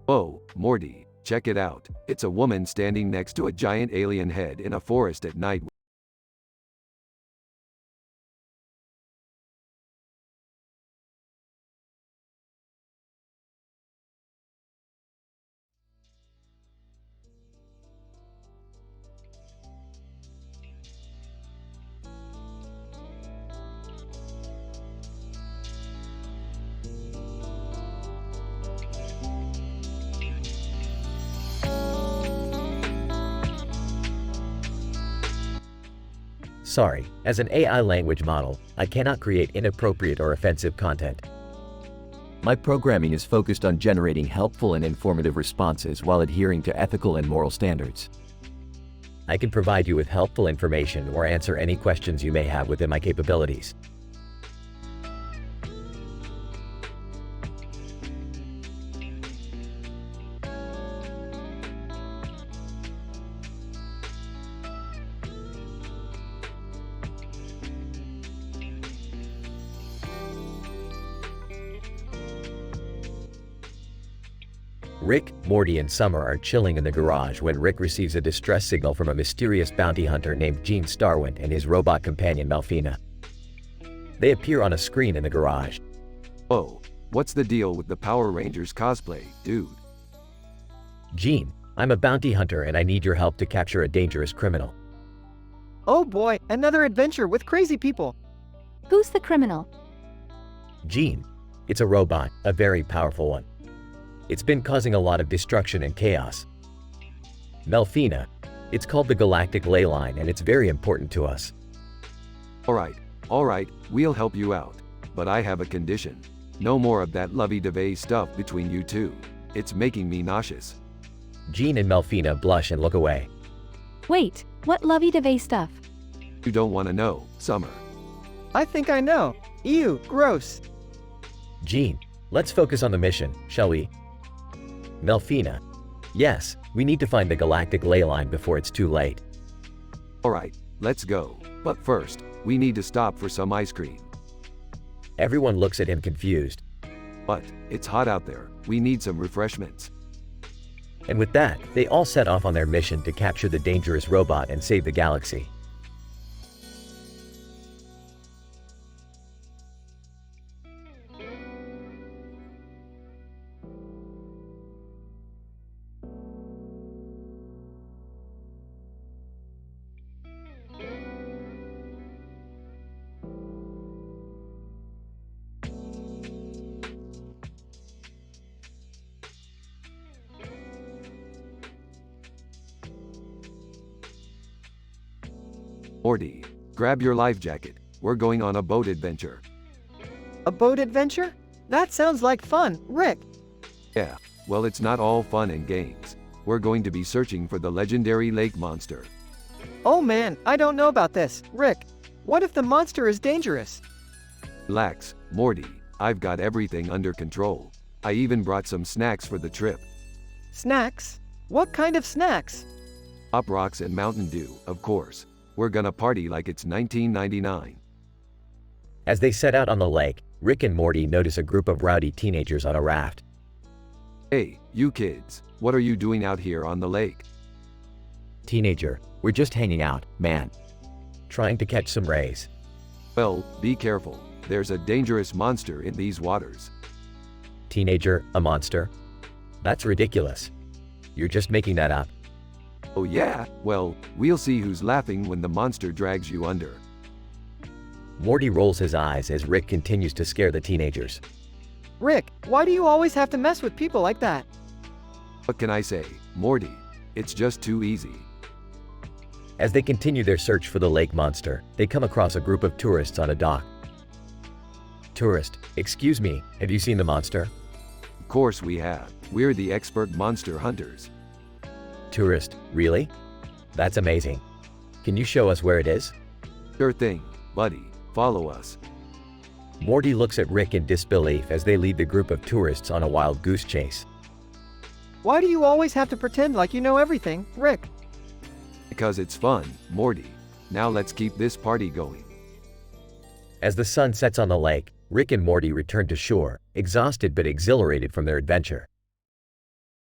Oh, Morty, check it out. It's a woman standing next to a giant alien head in a forest at night. Sorry, as an AI language model, I cannot create inappropriate or offensive content. My programming is focused on generating helpful and informative responses while adhering to ethical and moral standards. I can provide you with helpful information or answer any questions you may have within my capabilities. Rick, Morty, and Summer are chilling in the garage when Rick receives a distress signal from a mysterious bounty hunter named Gene Starwind and his robot companion Melfina. They appear on a screen in the garage. Oh, what's the deal with the Power Rangers cosplay, dude? Gene, I'm a bounty hunter and I need your help to capture a dangerous criminal. Oh boy, another adventure with crazy people. Who's the criminal? Gene, it's a robot, a very powerful one. It's been causing a lot of destruction and chaos. Melfina, it's called the Galactic Ley Line and it's very important to us. Alright, we'll help you out. But I have a condition. No more of that lovey-dovey stuff between you two. It's making me nauseous. Jean and Melfina blush and look away. Wait, what lovey-dovey stuff? You don't want to know, Summer. I think I know. Ew, gross. Jean, let's focus on the mission, shall we? Melfina. Yes, we need to find the galactic ley line before it's too late. Alright, let's go. But first, we need to stop for some ice cream. Everyone looks at him confused. But, it's hot out there. We need some refreshments. And with that, they all set off on their mission to capture the dangerous robot and save the galaxy. Morty, grab your life jacket. We're going on a boat adventure. A boat adventure? That sounds like fun, Rick. Yeah, well, it's not all fun and games. We're going to be searching for the legendary lake monster. Oh man, I don't know about this, Rick. What if the monster is dangerous? Relax, Morty. I've got everything under control. I even brought some snacks for the trip. Snacks? What kind of snacks? Pop Rocks and Mountain Dew, of course. We're gonna party like it's 1999. As they set out on the lake, Rick and Morty notice a group of rowdy teenagers on a raft. Hey, you kids, what are you doing out here on the lake? Teenager, we're just hanging out, man. Trying to catch some rays. Well, be careful. There's a dangerous monster in these waters. Teenager, a monster? That's ridiculous. You're just making that up. Oh yeah? Well, we'll see who's laughing when the monster drags you under. Morty rolls his eyes as Rick continues to scare the teenagers. Rick, why do you always have to mess with people like that? What can I say, Morty? It's just too easy. As they continue their search for the lake monster, they come across a group of tourists on a dock. Tourist, excuse me, have you seen the monster? Of course we have. We're the expert monster hunters. Tourist, really? That's amazing. Can you show us where it is? Sure thing, buddy. Follow us. Morty looks at Rick in disbelief as they lead the group of tourists on a wild goose chase. Why do you always have to pretend like you know everything, Rick? Because it's fun, Morty. Now let's keep this party going. As the sun sets on the lake, Rick and Morty return to shore, exhausted but exhilarated from their adventure.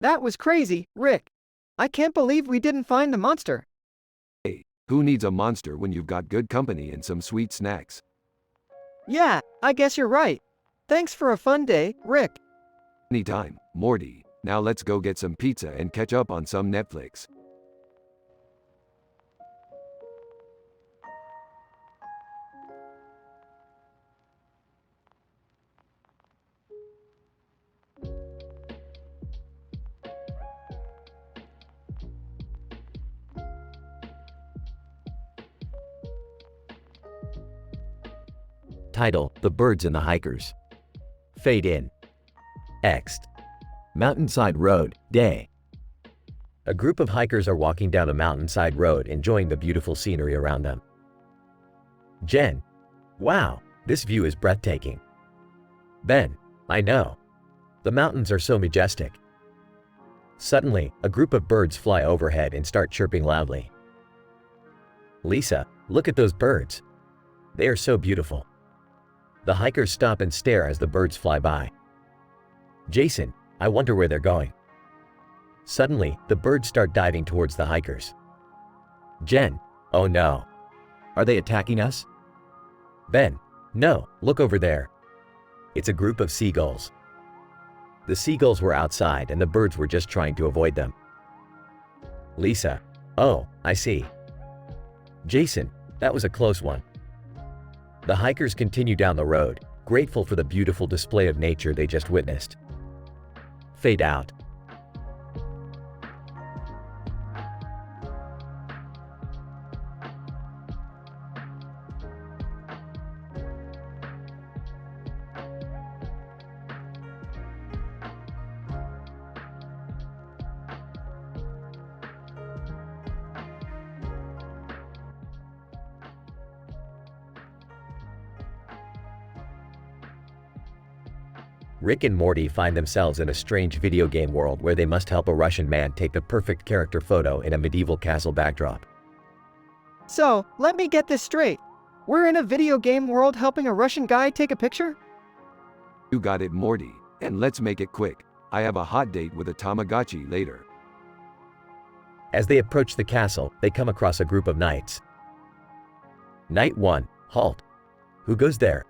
That was crazy, Rick. I can't believe we didn't find the monster. Hey, who needs a monster when you've got good company and some sweet snacks? Yeah, I guess you're right. Thanks for a fun day, Rick. Anytime, Morty. Now let's go get some pizza and catch up on some Netflix. Title: The Birds and the Hikers. Fade in. Ext. Mountainside Road, day. A group of hikers are walking down a mountainside road enjoying the beautiful scenery around them. Jen. Wow, this view is breathtaking. Ben. I know. The mountains are so majestic. Suddenly, a group of birds fly overhead and start chirping loudly. Lisa, look at those birds. They are so beautiful. The hikers stop and stare as the birds fly by. Jason, I wonder where they're going. Suddenly, the birds start diving towards the hikers. Jen, oh no. Are they attacking us? Ben, no, look over there. It's a group of seagulls. The seagulls were outside and the birds were just trying to avoid them. Lisa, oh, I see. Jason, that was a close one. The hikers continue down the road, grateful for the beautiful display of nature they just witnessed. Fade out. Rick and Morty find themselves in a strange video game world where they must help a Russian man take the perfect character photo in a medieval castle backdrop. So, let me get this straight. We're in a video game world helping a Russian guy take a picture? You got it, Morty. And let's make it quick. I have a hot date with a Tamagotchi later. As they approach the castle, they come across a group of knights. Knight 1, halt. Who goes there?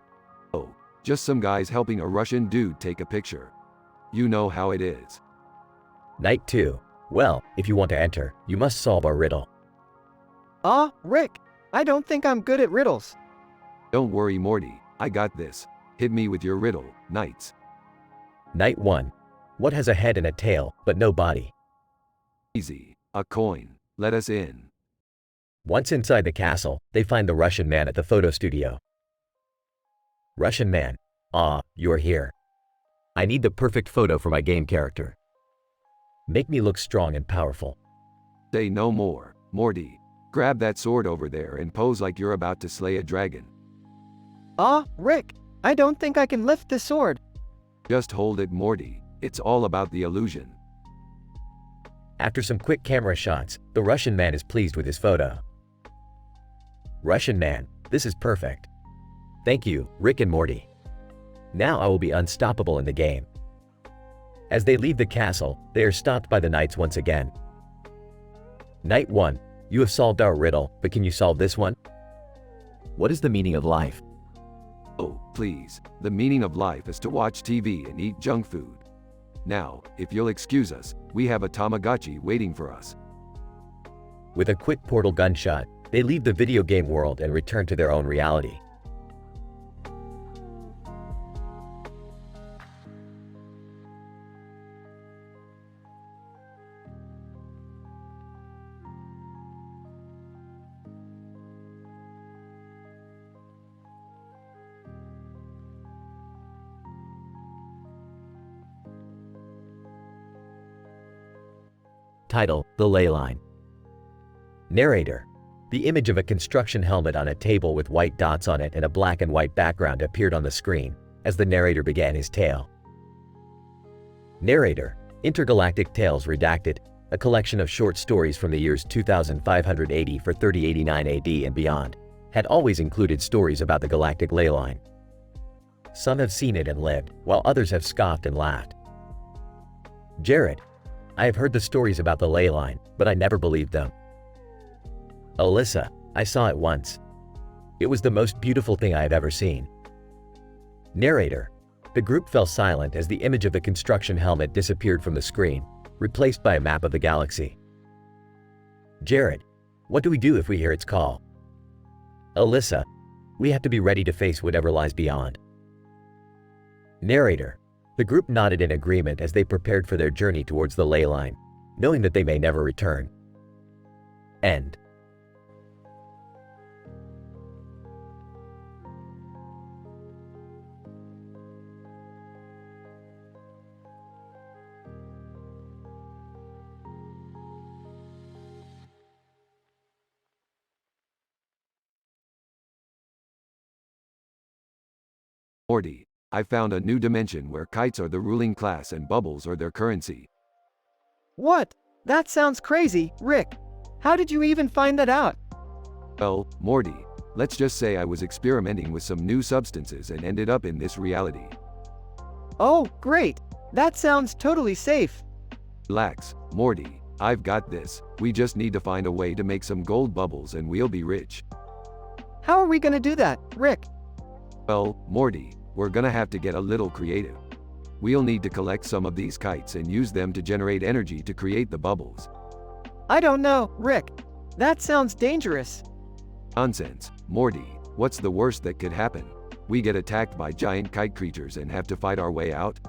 Oh, just some guys helping a Russian dude take a picture. You know how it is. Knight 2, well, if you want to enter, you must solve our riddle. Rick, I don't think I'm good at riddles. Don't worry, Morty. I got this. Hit me with your riddle, knights. Knight 1, what has a head and a tail, but no body? Easy. A coin. Let us in. Once inside the castle, they find the Russian man at the photo studio. Russian man, you're here. I need the perfect photo for my game character. Make me look strong and powerful. Say no more, Morty. Grab that sword over there and pose like you're about to slay a dragon. Rick, I don't think I can lift the sword. Just hold it, Morty. It's all about the illusion. After some quick camera shots, the Russian man is pleased with his photo. Russian man, this is perfect. Thank you, Rick and Morty. Now I will be unstoppable in the game. As they leave the castle, they are stopped by the knights once again. Knight 1, you have solved our riddle, but can you solve this one? What is the meaning of life? Oh, please. The meaning of life is to watch TV and eat junk food. Now, if you'll excuse us, we have a Tamagotchi waiting for us. With a quick portal gunshot, they leave the video game world and return to their own reality. Title: The Ley Line. Narrator: the image of a construction helmet on a table with white dots on it and a black and white background appeared on the screen as the narrator began his tale. Narrator: Intergalactic Tales Redacted, a collection of short stories from the years 2580 for 3089 AD and beyond, had always included stories about the galactic ley line. Some have seen it and lived, while others have scoffed and laughed. Jared: I have heard the stories about the ley line, but I never believed them. Alyssa: I saw it once. It was the most beautiful thing I have ever seen. Narrator: the group fell silent as the image of the construction helmet disappeared from the screen, replaced by a map of the galaxy. Jared: what do we do if we hear its call? Alyssa: we have to be ready to face whatever lies beyond. Narrator: the group nodded in agreement as they prepared for their journey towards the ley line, knowing that they may never return. End. Morty, I found a new dimension where kites are the ruling class and bubbles are their currency. What? That sounds crazy, Rick. How did you even find that out? Well, Morty, let's just say I was experimenting with some new substances and ended up in this reality. Oh, great. That sounds totally safe. Relax, Morty, I've got this. We just need to find a way to make some gold bubbles and we'll be rich. How are we gonna do that, Rick? Well, Morty, we're gonna have to get a little creative. We'll need to collect some of these kites and use them to generate energy to create the bubbles. I don't know, Rick. That sounds dangerous. Nonsense, Morty. What's the worst that could happen? We get attacked by giant kite creatures and have to fight our way out?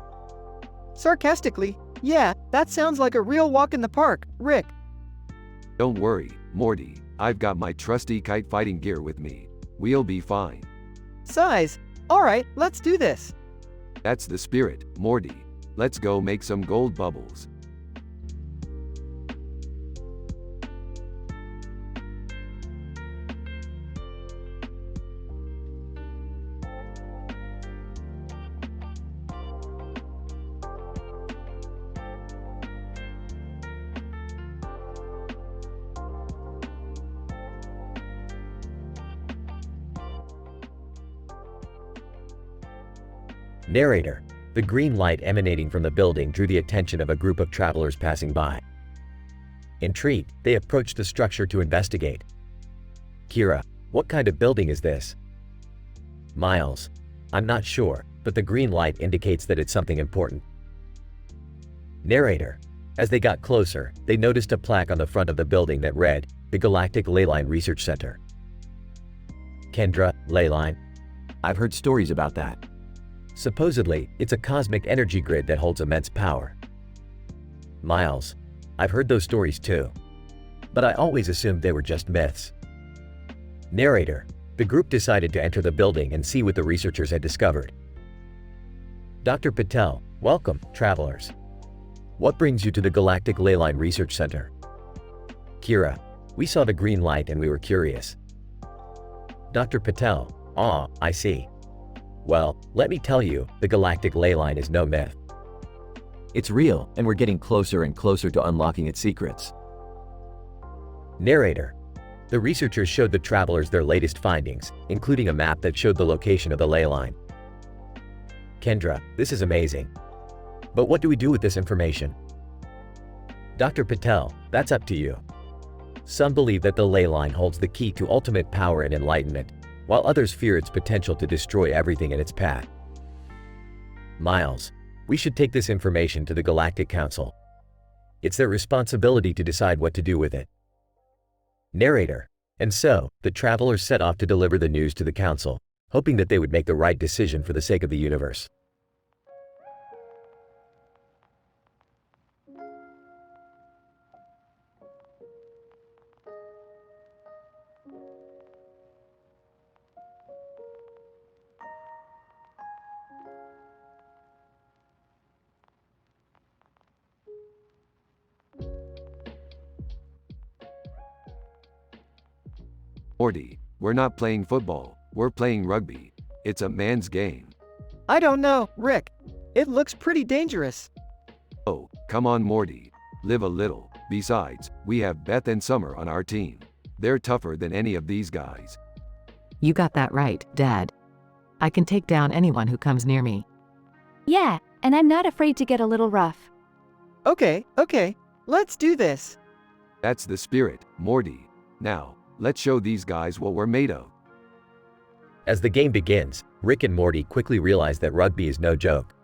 Sarcastically, yeah, that sounds like a real walk in the park, Rick. Don't worry, Morty. I've got my trusty kite fighting gear with me. We'll be fine. Size. Alright, let's do this. That's the spirit, Morty. Let's go make some gold bubbles. Narrator. The green light emanating from the building drew the attention of a group of travelers passing by. Intrigued, they approached the structure to investigate. Kira. What kind of building is this? Miles. I'm not sure, but the green light indicates that it's something important. Narrator. As they got closer, they noticed a plaque on the front of the building that read, the Galactic Leyline Research Center. Kendra. Leyline. I've heard stories about that. Supposedly, it's a cosmic energy grid that holds immense power. Miles. I've heard those stories too. But I always assumed they were just myths. Narrator. The group decided to enter the building and see what the researchers had discovered. Dr. Patel. Welcome, travelers. What brings you to the Galactic Leyline Research Center? Kira. We saw the green light and we were curious. Dr. Patel. Ah, I see. Well, let me tell you, the Galactic Leyline is no myth. It's real, and we're getting closer and closer to unlocking its secrets. Narrator. The researchers showed the travelers their latest findings, including a map that showed the location of the ley line. Kendra. This is amazing. But what do we do with this information? Dr. Patel. That's up to you. Some believe that the ley line holds the key to ultimate power and enlightenment, while others fear its potential to destroy everything in its path. Miles. We should take this information to the Galactic Council. It's their responsibility to decide what to do with it. Narrator. And so, the travelers set off to deliver the news to the council, hoping that they would make the right decision for the sake of the universe. Morty, we're not playing football, we're playing rugby. It's a man's game. I don't know, Rick. It looks pretty dangerous. Oh, come on Morty. Live a little. Besides, we have Beth and Summer on our team. They're tougher than any of these guys. You got that right, Dad. I can take down anyone who comes near me. Yeah, and I'm not afraid to get a little rough. Okay, let's do this. That's the spirit, Morty. Now, let's show these guys what we're made of. As the game begins, Rick and Morty quickly realize that rugby is no joke.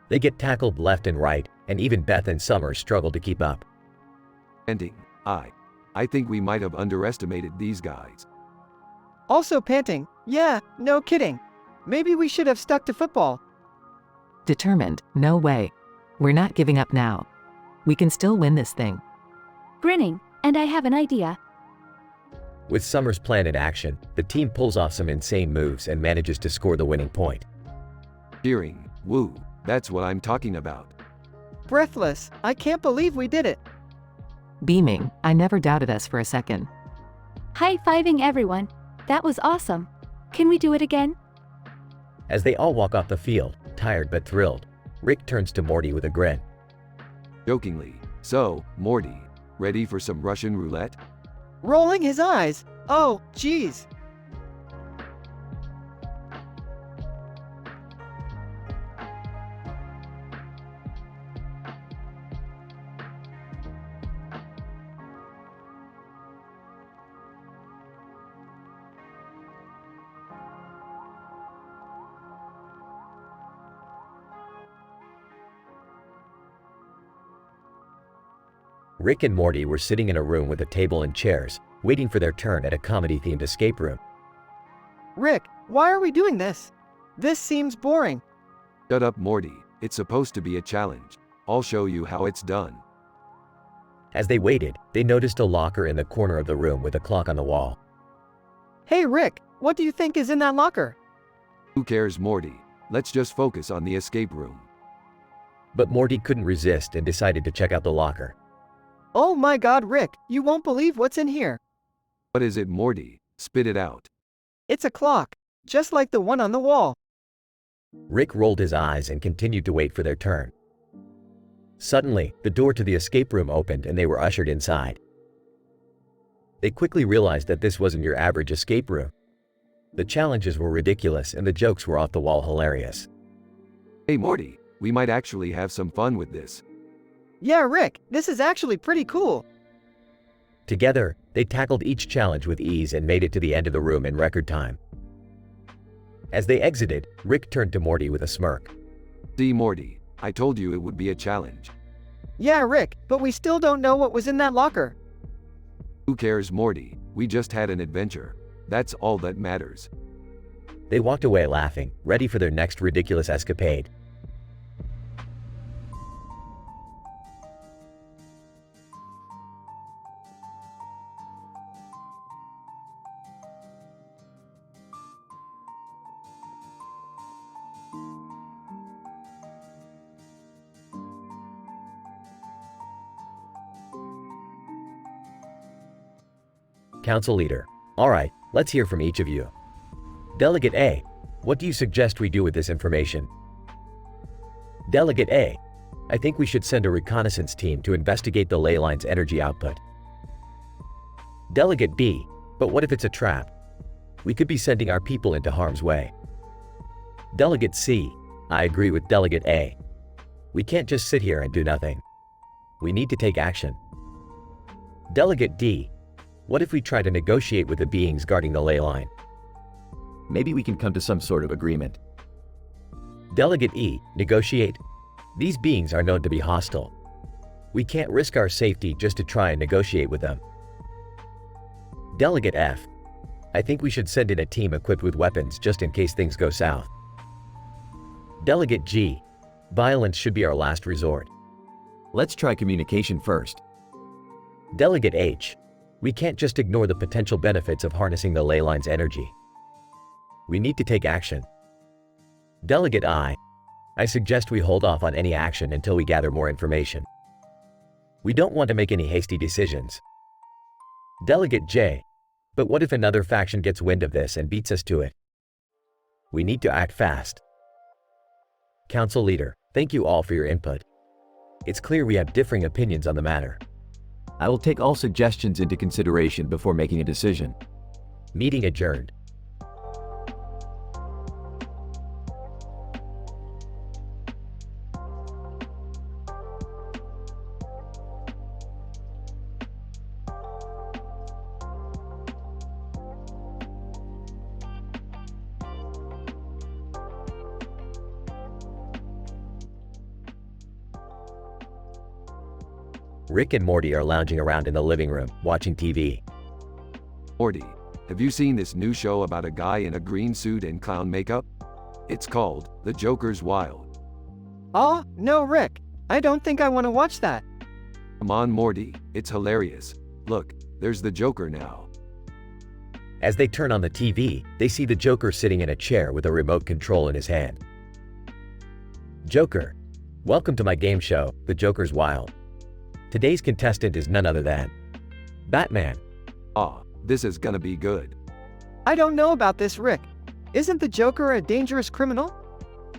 They get tackled left and right, and even Beth and Summer struggle to keep up. Ending. I think we might have underestimated these guys. Also panting. Yeah, no kidding. Maybe we should have stuck to football. Determined, no way. We're not giving up now. We can still win this thing. Grinning, and I have an idea. With Summer's plan in action, the team pulls off some insane moves and manages to score the winning point. Cheering. Woo. That's what I'm talking about. Breathless. I can't believe we did it. Beaming, I never doubted us for a second. High-fiving everyone. That was awesome. Can we do it again? As they all walk off the field, tired but thrilled, Rick turns to Morty with a grin. Jokingly. So, Morty, ready for some Russian roulette? Rolling his eyes. Oh, geez. Rick and Morty were sitting in a room with a table and chairs, waiting for their turn at a comedy-themed escape room. Rick, why are we doing this? This seems boring. Shut up, Morty. It's supposed to be a challenge. I'll show you how it's done. As they waited, they noticed a locker in the corner of the room with a clock on the wall. Hey Rick, what do you think is in that locker? Who cares, Morty? Let's just focus on the escape room. But Morty couldn't resist and decided to check out the locker. Oh my god, Rick, you won't believe what's in here. What is it, Morty? Spit it out. It's a clock, just like the one on the wall. Rick rolled his eyes and continued to wait for their turn. Suddenly, the door to the escape room opened and they were ushered inside. They quickly realized that this wasn't your average escape room. The challenges were ridiculous and the jokes were off the wall hilarious. Hey Morty, we might actually have some fun with this. Yeah, Rick, this is actually pretty cool. Together, they tackled each challenge with ease and made it to the end of the room in record time. As they exited, Rick turned to Morty with a smirk. See Morty, I told you it would be a challenge. Yeah, Rick, but we still don't know what was in that locker. Who cares, Morty? We just had an adventure. That's all that matters. They walked away laughing, ready for their next ridiculous escapade. Council leader. All right, let's hear from each of you. Delegate A, what do you suggest we do with this information? Delegate A, I think we should send a reconnaissance team to investigate the ley line's energy output. Delegate B, but what if it's a trap? We could be sending our people into harm's way. Delegate C, I agree with Delegate A. We can't just sit here and do nothing. We need to take action. Delegate D, what if we try to negotiate with the beings guarding the ley line? Maybe we can come to some sort of agreement. Delegate E, negotiate. These beings are known to be hostile. We can't risk our safety just to try and negotiate with them. Delegate F, I think we should send in a team equipped with weapons just in case things go south. Delegate G, violence should be our last resort. Let's try communication first. Delegate H, we can't just ignore the potential benefits of harnessing the ley line's energy. We need to take action. Delegate I suggest we hold off on any action until we gather more information. We don't want to make any hasty decisions. Delegate J, but what if another faction gets wind of this and beats us to it? We need to act fast. Council leader, thank you all for your input. It's clear we have differing opinions on the matter. I will take all suggestions into consideration before making a decision. Meeting adjourned. Rick and Morty are lounging around in the living room, watching TV. Morty, have you seen this new show about a guy in a green suit and clown makeup? It's called The Joker's Wild. Oh, no, Rick. I don't think I want to watch that. Come on, Morty, it's hilarious. Look, there's the Joker now. As they turn on the TV, they see the Joker sitting in a chair with a remote control in his hand. Joker, welcome to my game show, The Joker's Wild. Today's contestant is none other than Batman. This is gonna be good. I don't know about this, Rick. Isn't the Joker a dangerous criminal?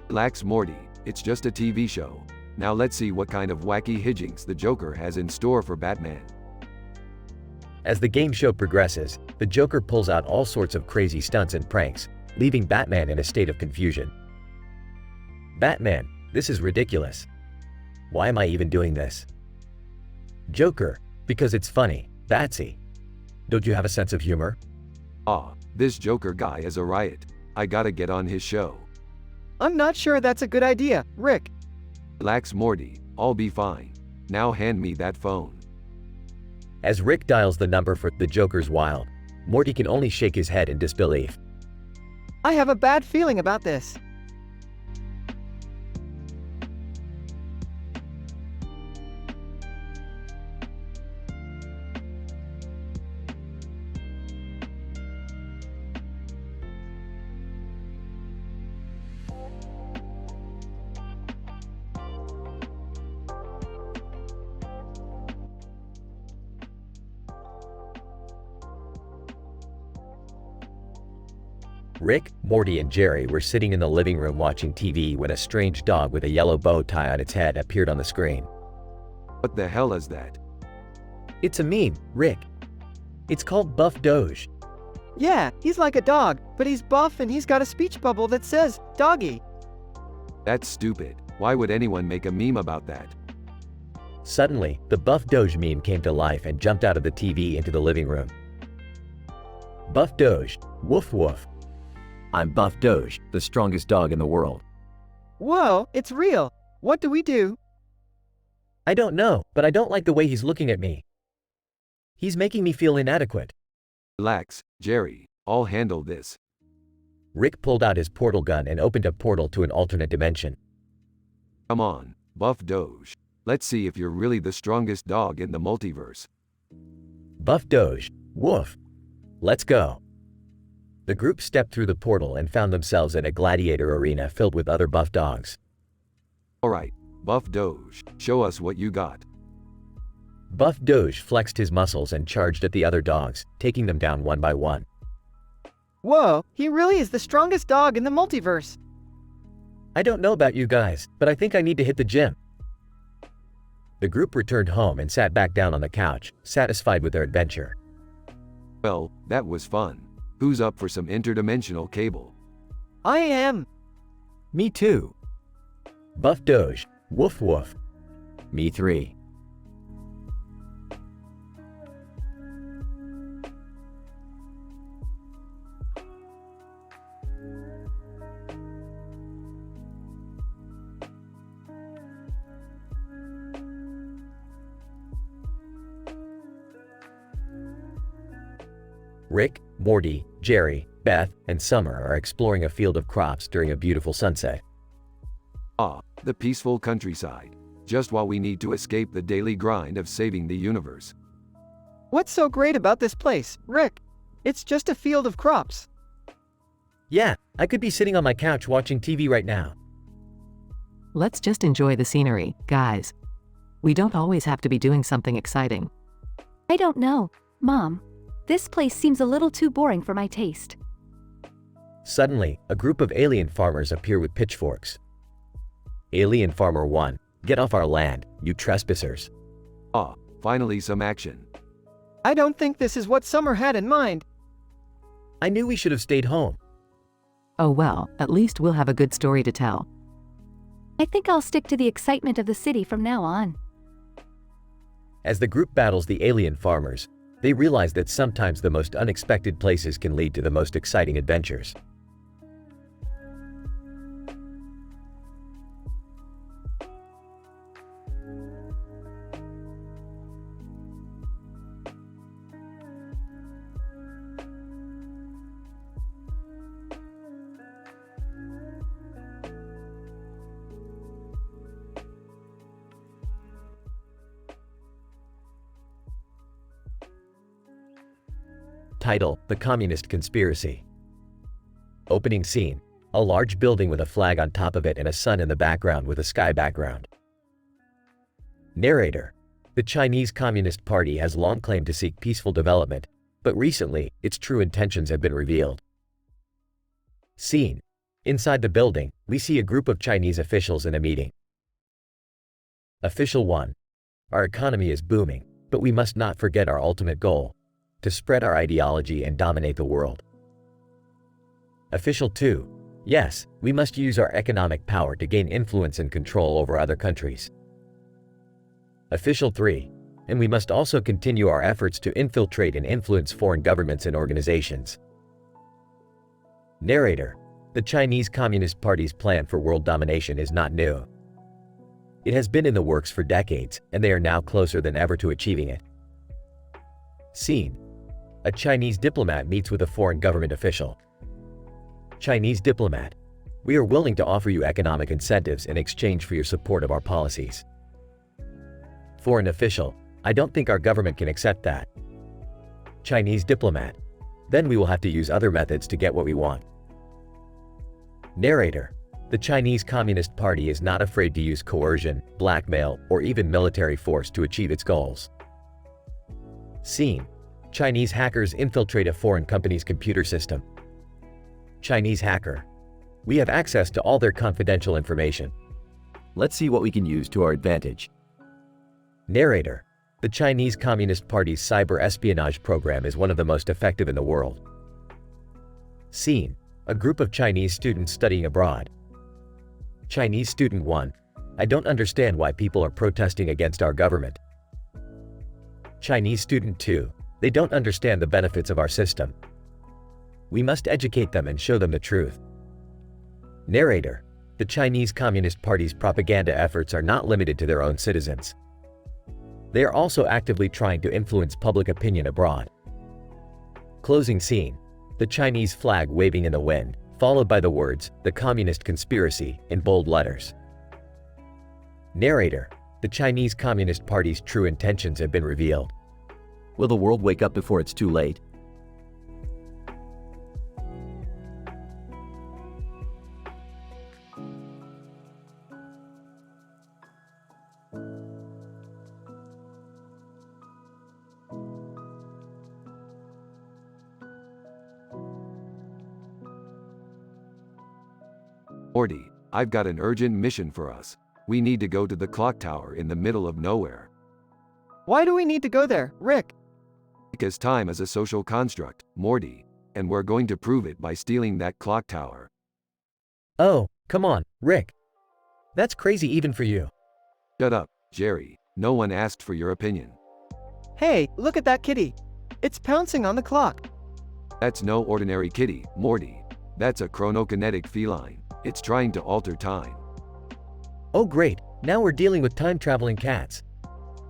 Relax, Morty, it's just a TV show. Now let's see what kind of wacky hijinks the Joker has in store for Batman. As the game show progresses, the Joker pulls out all sorts of crazy stunts and pranks, leaving Batman in a state of confusion. Batman, this is ridiculous. Why am I even doing this? Joker, because it's funny. Batsy, don't you have a sense of humor? This Joker guy is a riot. I gotta get on his show. I'm not sure that's a good idea, Rick. Relax, Morty, I'll be fine. Now hand me that phone. As Rick dials the number for The Joker's Wild, Morty can only shake his head in disbelief. I have a bad feeling about this. Rick, Morty, and Jerry were sitting in the living room watching TV when a strange dog with a yellow bow tie on its head appeared on the screen. What the hell is that? It's a meme, Rick. It's called Buff Doge. Yeah, he's like a dog, but he's buff and he's got a speech bubble that says, doggy. That's stupid. Why would anyone make a meme about that? Suddenly, the Buff Doge meme came to life and jumped out of the TV into the living room. Buff Doge, woof woof. I'm Buff Doge, the strongest dog in the world. Whoa, it's real. What do we do? I don't know, but I don't like the way he's looking at me. He's making me feel inadequate. Relax, Jerry. I'll handle this. Rick pulled out his portal gun and opened a portal to an alternate dimension. Come on, Buff Doge. Let's see if you're really the strongest dog in the multiverse. Buff Doge, woof. Let's go. The group stepped through the portal and found themselves in a gladiator arena filled with other buff dogs. Alright, Buff Doge, show us what you got. Buff Doge flexed his muscles and charged at the other dogs, taking them down one by one. Whoa, he really is the strongest dog in the multiverse. I don't know about you guys, but I think I need to hit the gym. The group returned home and sat back down on the couch, satisfied with their adventure. Well, that was fun. Who's up for some interdimensional cable? I am. Me too. Buff Doge, woof woof. Me 3. Rick, Morty, Jerry, Beth, and Summer are exploring a field of crops during a beautiful sunset. Ah, the peaceful countryside. Just what we need to escape the daily grind of saving the universe. What's so great about this place, Rick? It's just a field of crops. Yeah, I could be sitting on my couch watching TV right now. Let's just enjoy the scenery, guys. We don't always have to be doing something exciting. I don't know, Mom. This place seems a little too boring for my taste. Suddenly, a group of alien farmers appear with pitchforks. Alien Farmer 1, get off our land, you trespassers. Ah, finally some action. I don't think this is what Summer had in mind. I knew we should have stayed home. Oh well, at least we'll have a good story to tell. I think I'll stick to the excitement of the city from now on. As the group battles the alien farmers, they realize that sometimes the most unexpected places can lead to the most exciting adventures. Title: The Communist Conspiracy. Opening scene: a large building with a flag on top of it and a sun in the background with a sky background. Narrator: the Chinese Communist Party has long claimed to seek peaceful development, but recently, its true intentions have been revealed. Scene: inside the building, we see a group of Chinese officials in a meeting. Official 1: our economy is booming, but we must not forget our ultimate goal: to spread our ideology and dominate the world. Official 2: yes, we must use our economic power to gain influence and control over other countries. Official 3: and we must also continue our efforts to infiltrate and influence foreign governments and organizations. Narrator: the Chinese Communist Party's plan for world domination is not new. It has been in the works for decades, and they are now closer than ever to achieving it. Scene: a Chinese diplomat meets with a foreign government official. Chinese diplomat: we are willing to offer you economic incentives in exchange for your support of our policies. Foreign official: I don't think our government can accept that. Chinese diplomat: then we will have to use other methods to get what we want. Narrator: the Chinese Communist Party is not afraid to use coercion, blackmail, or even military force to achieve its goals. Scene: Chinese hackers infiltrate a foreign company's computer system. Chinese hacker: we have access to all their confidential information. Let's see what we can use to our advantage. Narrator: the Chinese Communist Party's cyber espionage program is one of the most effective in the world. Scene: a group of Chinese students studying abroad. Chinese student 1. I don't understand why people are protesting against our government. Chinese student 2. They don't understand the benefits of our system. We must educate them and show them the truth. Narrator. The Chinese Communist Party's propaganda efforts are not limited to their own citizens. They are also actively trying to influence public opinion abroad. Closing scene. The Chinese flag waving in the wind, followed by the words, "The Communist Conspiracy," in bold letters. Narrator. The Chinese Communist Party's true intentions have been revealed. Will the world wake up before it's too late? Morty, I've got an urgent mission for us. We need to go to the clock tower in the middle of nowhere. Why do we need to go there, Rick? Because time is a social construct, Morty, and we're going to prove it by stealing that clock tower. Oh, come on, Rick. That's crazy even for you. Shut up, Jerry. No one asked for your opinion. Hey, look at that kitty. It's pouncing on the clock. That's no ordinary kitty, Morty. That's a chronokinetic feline. It's trying to alter time. Oh great, now we're dealing with time-traveling cats.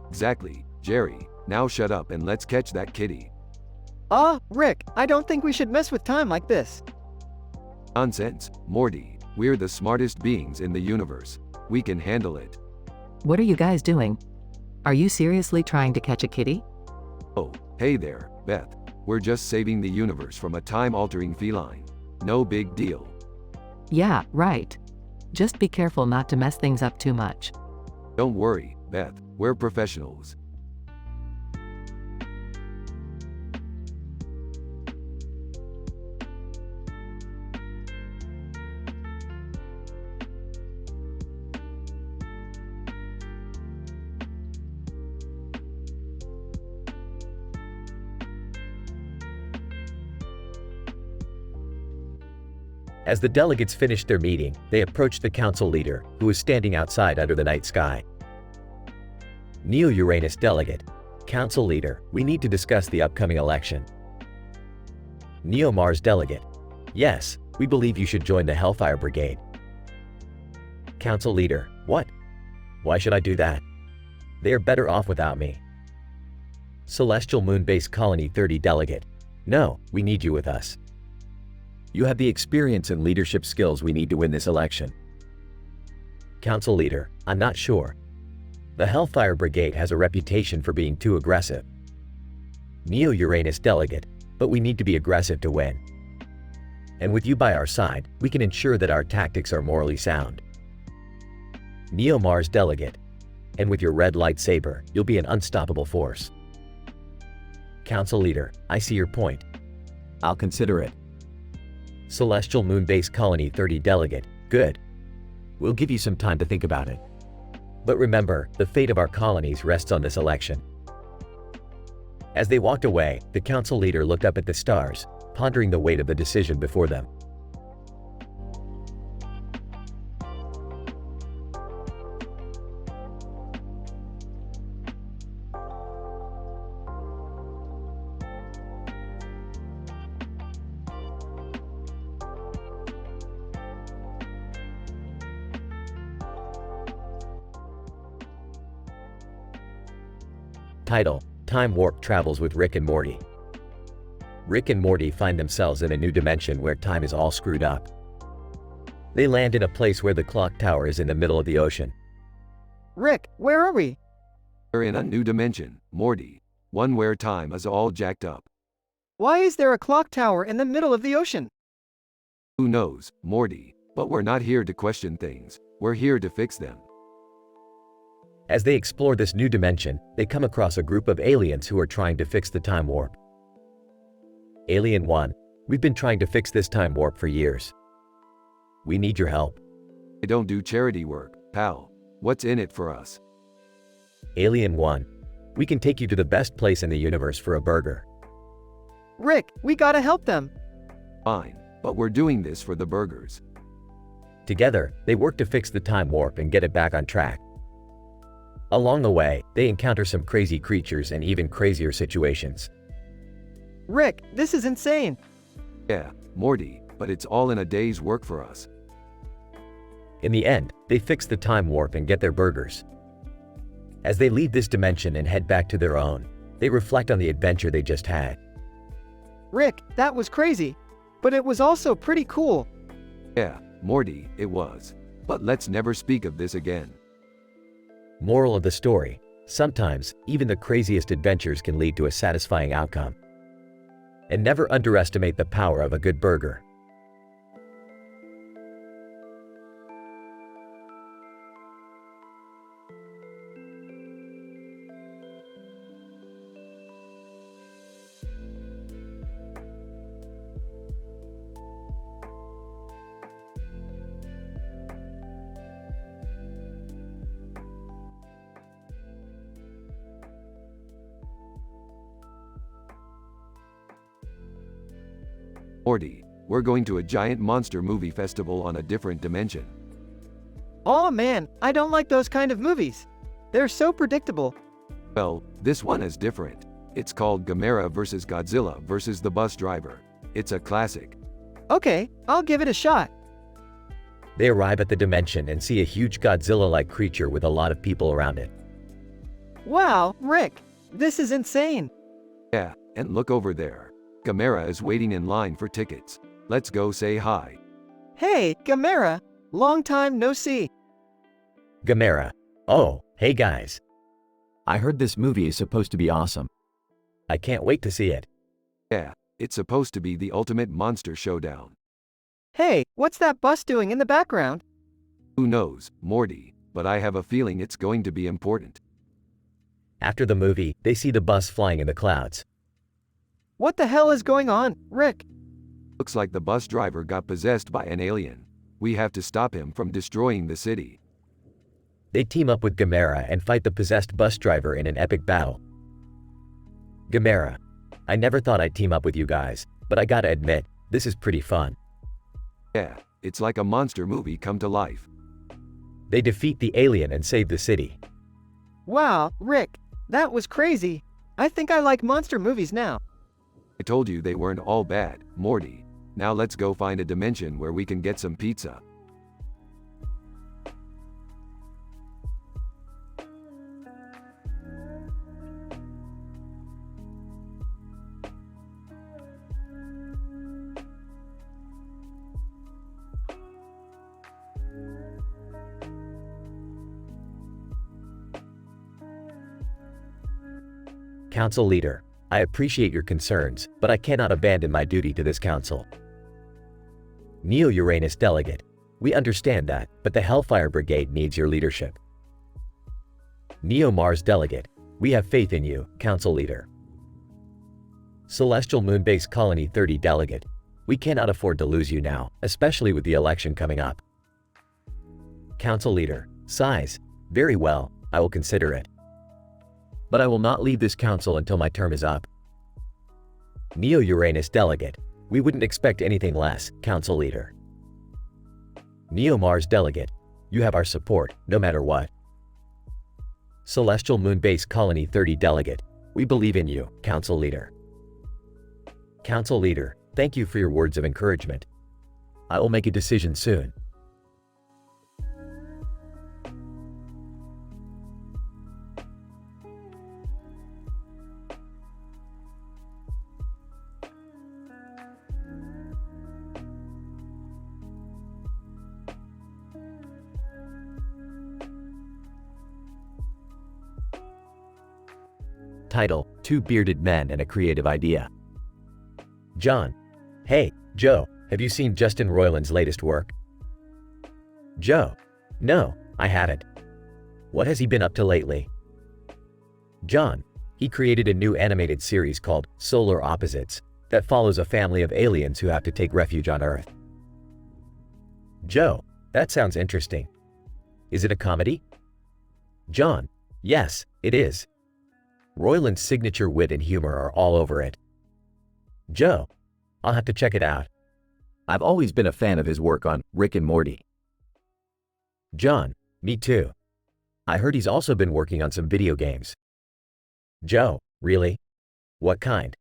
Exactly, Jerry. Now shut up and let's catch that kitty. Rick, I don't think we should mess with time like this. Nonsense, Morty. We're the smartest beings in the universe. We can handle it. What are you guys doing? Are you seriously trying to catch a kitty? Oh, hey there, Beth. We're just saving the universe from a time-altering feline. No big deal. Yeah, right. Just be careful not to mess things up too much. Don't worry, Beth. We're professionals. As the delegates finished their meeting, they approached the council leader, who was standing outside under the night sky. Neo-Uranus delegate. Council leader, we need to discuss the upcoming election. Neo-Mars delegate. Yes, we believe you should join the Hellfire Brigade. Council leader. What? Why should I do that? They are better off without me. Celestial Moon Base Colony 30 delegate. No, we need you with us. You have the experience and leadership skills we need to win this election. Council leader. I'm not sure. The Hellfire Brigade has a reputation for being too aggressive. Neo-Uranus delegate. But we need to be aggressive to win. And with you by our side, we can ensure that our tactics are morally sound. Neo-Mars delegate. And with your red lightsaber, you'll be an unstoppable force. Council leader. I see your point. I'll consider it. Celestial Moon Base Colony 30 delegate. Good. We'll give you some time to think about it. But remember, the fate of our colonies rests on this election. As they walked away, the council leader looked up at the stars, pondering the weight of the decision before them. Title: Time Warp Travels with Rick and Morty. Rick and Morty find themselves in a new dimension where time is all screwed up. They land in a place where the clock tower is in the middle of the ocean. Rick, where are we? We're in a new dimension, Morty. One where time is all jacked up. Why is there a clock tower in the middle of the ocean? Who knows, Morty? But we're not here to question things. We're here to fix them. As they explore this new dimension, they come across a group of aliens who are trying to fix the time warp. Alien 1, we've been trying to fix this time warp for years. We need your help. I don't do charity work, pal. What's in it for us? Alien 1, we can take you to the best place in the universe for a burger. Rick, we gotta help them. Fine, but we're doing this for the burgers. Together, they work to fix the time warp and get it back on track. Along the way, they encounter some crazy creatures and even crazier situations. Rick, this is insane. Yeah, Morty, but it's all in a day's work for us. In the end, they fix the time warp and get their burgers. As they leave this dimension and head back to their own, they reflect on the adventure they just had. Rick, that was crazy. But it was also pretty cool. Yeah, Morty, it was. But let's never speak of this again. Moral of the story: sometimes, even the craziest adventures can lead to a satisfying outcome. And never underestimate the power of a good burger. Morty, we're going to a giant monster movie festival on a different dimension. Oh man, I don't like those kind of movies. They're so predictable. Well, this one is different. It's called Gamera vs. Godzilla vs. the Bus Driver. It's a classic. Okay, I'll give it a shot. They arrive at the dimension and see a huge Godzilla-like creature with a lot of people around it. Wow, Rick, this is insane. Yeah, and look over there. Gamera is waiting in line for tickets. Let's go say hi. Hey, Gamera, long time no see. Gamera: oh, hey guys. I heard this movie is supposed to be awesome. I can't wait to see it. Yeah, it's supposed to be the ultimate monster showdown. Hey, what's that bus doing in the background? Who knows, Morty, but I have a feeling it's going to be important. After the movie, they see the bus flying in the clouds. What the hell is going on, Rick? Looks like the bus driver got possessed by an alien. We have to stop him from destroying the city. They team up with Gamera and fight the possessed bus driver in an epic battle. Gamera: I never thought I'd team up with you guys, but I gotta admit, this is pretty fun. Yeah, it's like a monster movie come to life. They defeat the alien and save the city. Wow, Rick, that was crazy. I think I like monster movies now. I told you they weren't all bad, Morty. Now let's go find a dimension where we can get some pizza. Council Leader: I appreciate your concerns, but I cannot abandon my duty to this council. Neo-Uranus Delegate: we understand that, but the Hellfire Brigade needs your leadership. Neo-Mars Delegate: we have faith in you, Council Leader. Celestial Moonbase Colony 30 Delegate: we cannot afford to lose you now, especially with the election coming up. Council Leader: size: very well, I will consider it. But I will not leave this council until my term is up. Neo-Uranus Delegate: we wouldn't expect anything less, Council Leader. Neo-Mars Delegate: you have our support, no matter what. Celestial Moonbase Colony 30 Delegate: we believe in you, Council Leader. Council Leader, thank you for your words of encouragement. I will make a decision soon. Title: Two Bearded Men and a Creative Idea. John: hey, Joe, have you seen Justin Roiland's latest work? Joe: no, I haven't. What has he been up to lately? John: he created a new animated series called Solar Opposites that follows a family of aliens who have to take refuge on Earth. Joe: that sounds interesting. Is it a comedy? John: yes, it is. Roiland's signature wit and humor are all over it. Joe: I'll have to check it out. I've always been a fan of his work on Rick and Morty. John, me too. I heard he's also been working on some video games. Joe, really? What kind?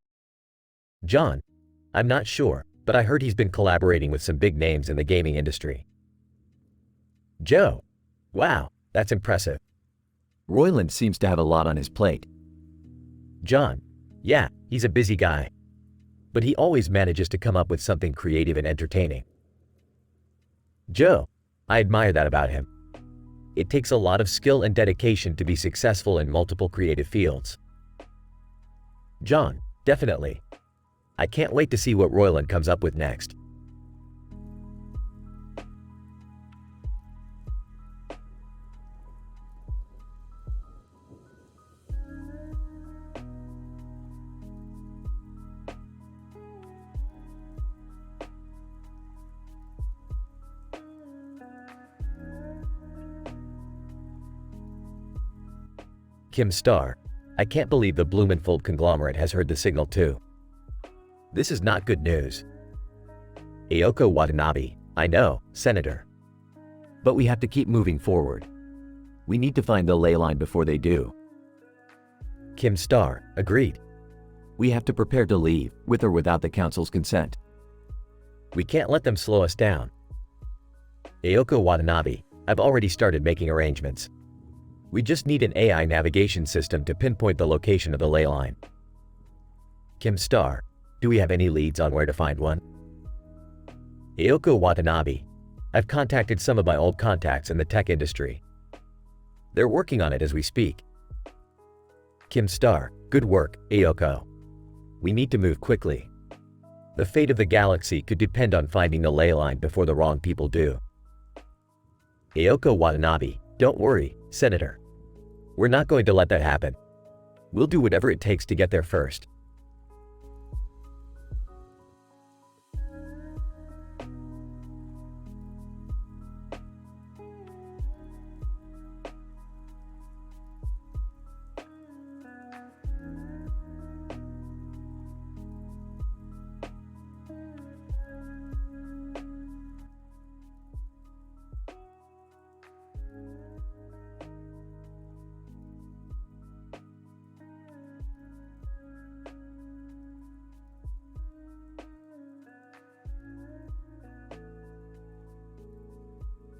John, I'm not sure, but I heard he's been collaborating with some big names in the gaming industry. Joe, wow, that's impressive. Royland seems to have a lot on his plate. John, yeah, he's a busy guy. But he always manages to come up with something creative and entertaining. Joe, I admire that about him. It takes a lot of skill and dedication to be successful in multiple creative fields. John, definitely. I can't wait to see what Royland comes up with next. Kim Starr, I can't believe the Blumenfold conglomerate has heard the signal too. This is not good news. Ayako Watanabe, I know, Senator. But we have to keep moving forward. We need to find the ley line before they do. Kim Starr, agreed. We have to prepare to leave, with or without the council's consent. We can't let them slow us down. Ayako Watanabe, I've already started making arrangements. We just need an AI navigation system to pinpoint the location of the ley line. Kim Starr, do we have any leads on where to find one? Ayako Watanabe, I've contacted some of my old contacts in the tech industry. They're working on it as we speak. Kim Starr, good work, Ayako. We need to move quickly. The fate of the galaxy could depend on finding the ley line before the wrong people do. Ayako Watanabe, don't worry, Senator. We're not going to let that happen. We'll do whatever it takes to get there first.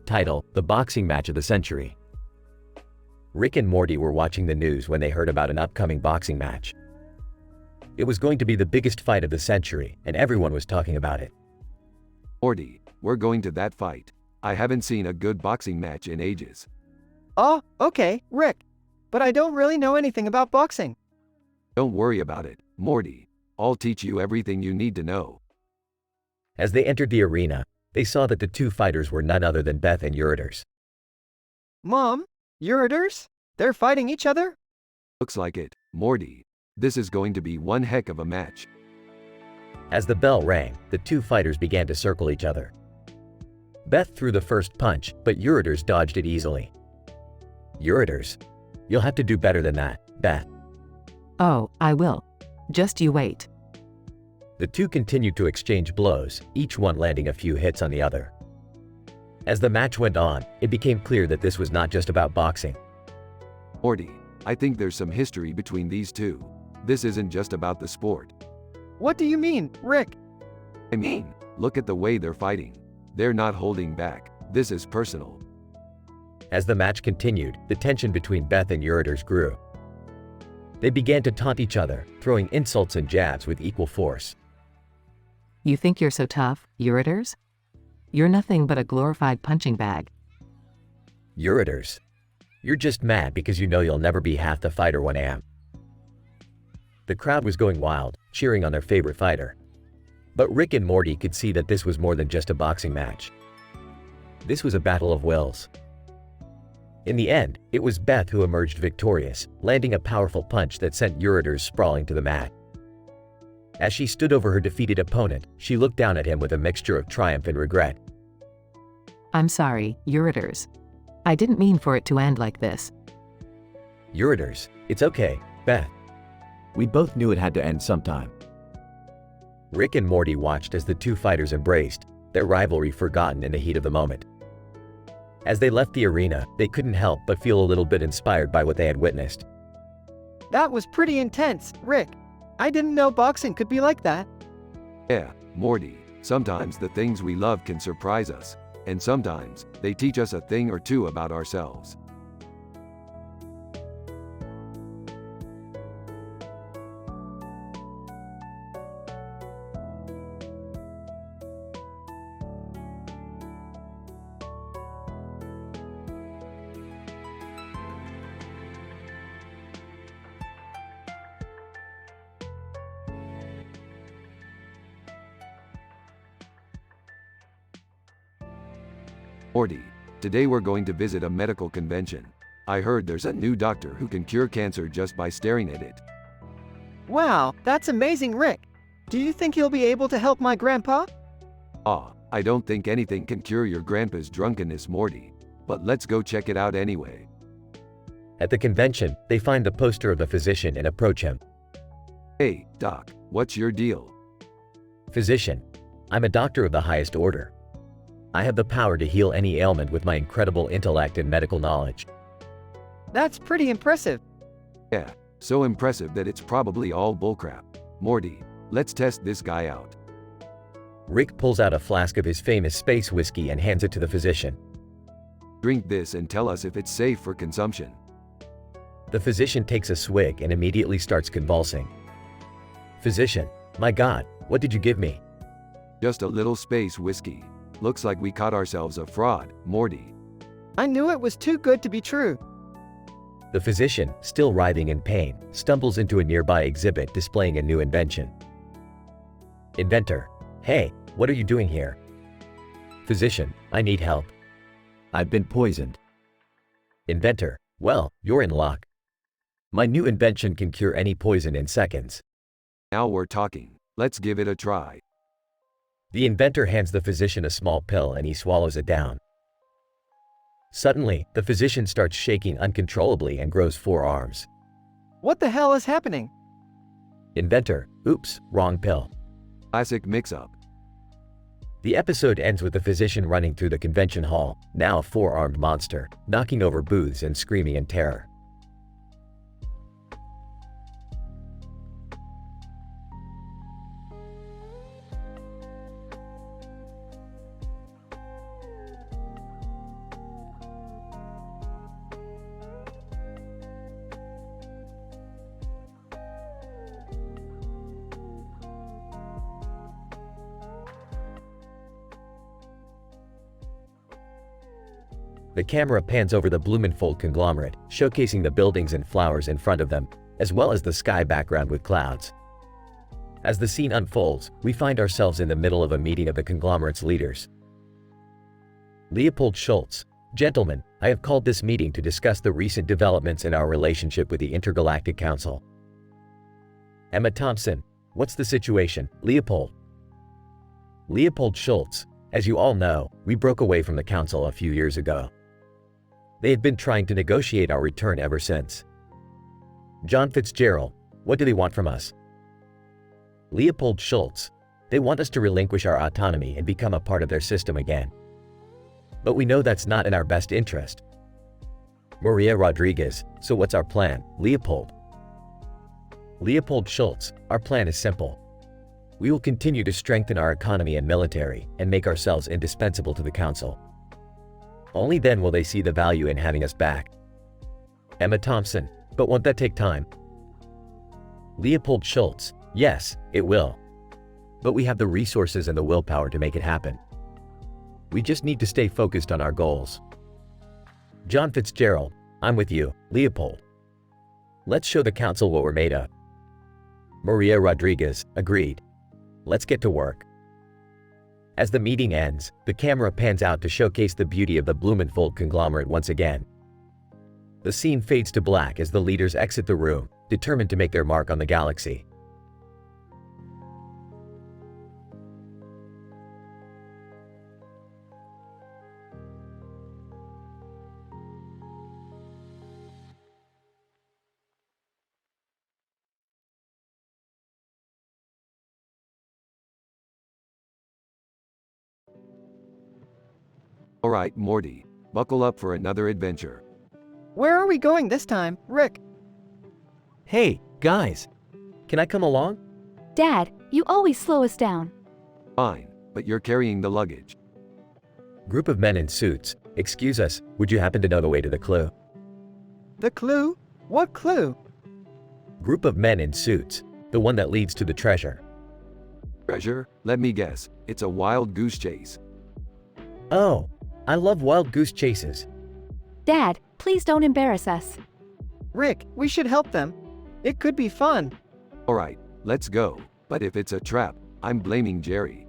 Title, The Boxing Match of the Century. Rick and Morty were watching the news when they heard about an upcoming boxing match. It was going to be the biggest fight of the century, and everyone was talking about it. Morty, we're going to that fight. I haven't seen a good boxing match in ages. Oh, okay, Rick. But I don't really know anything about boxing. Don't worry about it, Morty. I'll teach you everything you need to know. As they entered the arena, they saw that the two fighters were none other than Beth and Eurydice. Mom, Eurydice? They're fighting each other? Looks like it, Morty. This is going to be one heck of a match. As the bell rang, the two fighters began to circle each other. Beth threw the first punch, but Eurydice dodged it easily. Eurydice, you'll have to do better than that, Beth. Oh, I will. Just you wait. The two continued to exchange blows, each one landing a few hits on the other. As the match went on, it became clear that this was not just about boxing. Morty, I think there's some history between these two. This isn't just about the sport. What do you mean, Rick? I mean, look at the way they're fighting. They're not holding back. This is personal. As the match continued, the tension between Beth and Eurydice grew. They began to taunt each other, throwing insults and jabs with equal force. You think you're so tough, Eurydice? You're nothing but a glorified punching bag. Eurydice, you're just mad because you know you'll never be half the fighter one am. The crowd was going wild, cheering on their favorite fighter. But Rick and Morty could see that this was more than just a boxing match. This was a battle of wills. In the end, it was Beth who emerged victorious, landing a powerful punch that sent Eurydice sprawling to the mat. As she stood over her defeated opponent, she looked down at him with a mixture of triumph and regret. I'm sorry, Eurydice. I didn't mean for it to end like this. Eurydice, it's okay, Beth. We both knew it had to end sometime. Rick and Morty watched as the two fighters embraced, their rivalry forgotten in the heat of the moment. As they left the arena, they couldn't help but feel a little bit inspired by what they had witnessed. That was pretty intense, Rick. I didn't know boxing could be like that. Yeah, Morty, sometimes the things we love can surprise us, and sometimes they teach us a thing or two about ourselves. Morty, today we're going to visit a medical convention. I heard there's a new doctor who can cure cancer just by staring at it. Wow, that's amazing, Rick. Do you think he'll be able to help my grandpa? I don't think anything can cure your grandpa's drunkenness, Morty. But let's go check it out anyway. At the convention, they find the poster of the physician and approach him. Hey, Doc, what's your deal? Physician, I'm a doctor of the highest order. I have the power to heal any ailment with my incredible intellect and medical knowledge. That's pretty impressive. Yeah, so impressive that it's probably all bullcrap. Morty, let's test this guy out. Rick pulls out a flask of his famous space whiskey and hands it to the physician. Drink this and tell us if it's safe for consumption. The physician takes a swig and immediately starts convulsing. Physician, my God, what did you give me? Just a little space whiskey. Looks like we caught ourselves a fraud, Morty. I knew it was too good to be true. The physician, still writhing in pain, stumbles into a nearby exhibit displaying a new invention. Inventor, hey, what are you doing here? Physician, I need help. I've been poisoned. Inventor, well, you're in luck. My new invention can cure any poison in seconds. Now we're talking. Let's give it a try. The inventor hands the physician a small pill and he swallows it down. Suddenly, the physician starts shaking uncontrollably and grows 4 arms. What the hell is happening? Inventor, oops, wrong pill. Classic mix-up. The episode ends with the physician running through the convention hall, now a 4-armed monster, knocking over booths and screaming in terror. The camera pans over the Blumenfold conglomerate, showcasing the buildings and flowers in front of them, as well as the sky background with clouds. As the scene unfolds, we find ourselves in the middle of a meeting of the conglomerate's leaders. Leopold Schultz, gentlemen, I have called this meeting to discuss the recent developments in our relationship with the Intergalactic Council. Emma Thompson, what's the situation, Leopold? Leopold Schultz, as you all know, we broke away from the Council a few years ago. They had been trying to negotiate our return ever since. John Fitzgerald, what do they want from us? Leopold Schultz, they want us to relinquish our autonomy and become a part of their system again. But we know that's not in our best interest. Maria Rodriguez, so what's our plan, Leopold? Leopold Schultz, our plan is simple. We will continue to strengthen our economy and military and make ourselves indispensable to the Council. Only then will they see the value in having us back. Emma Thompson, but won't that take time? Leopold Schultz, yes, it will. But we have the resources and the willpower to make it happen. We just need to stay focused on our goals. John Fitzgerald, I'm with you, Leopold. Let's show the Council what we're made of. Maria Rodriguez, agreed. Let's get to work. As the meeting ends, the camera pans out to showcase the beauty of the Blumenfold conglomerate once again. The scene fades to black as the leaders exit the room, determined to make their mark on the galaxy. Alright, Morty, Buckle up for another adventure. Where are we going this time, Rick? Hey, guys. Can I come along? Dad, you always slow us down. Fine, but you're carrying the luggage. Group of men in suits. Excuse us, would you happen to know the way to the clue? The clue? What clue? Group of men in suits. The one that leads to the treasure. Treasure? Let me guess. It's a wild goose chase. Oh, I love wild goose chases. Dad, please don't embarrass us. Rick, we should help them. It could be fun. Alright, let's go. But if it's a trap, I'm blaming Jerry.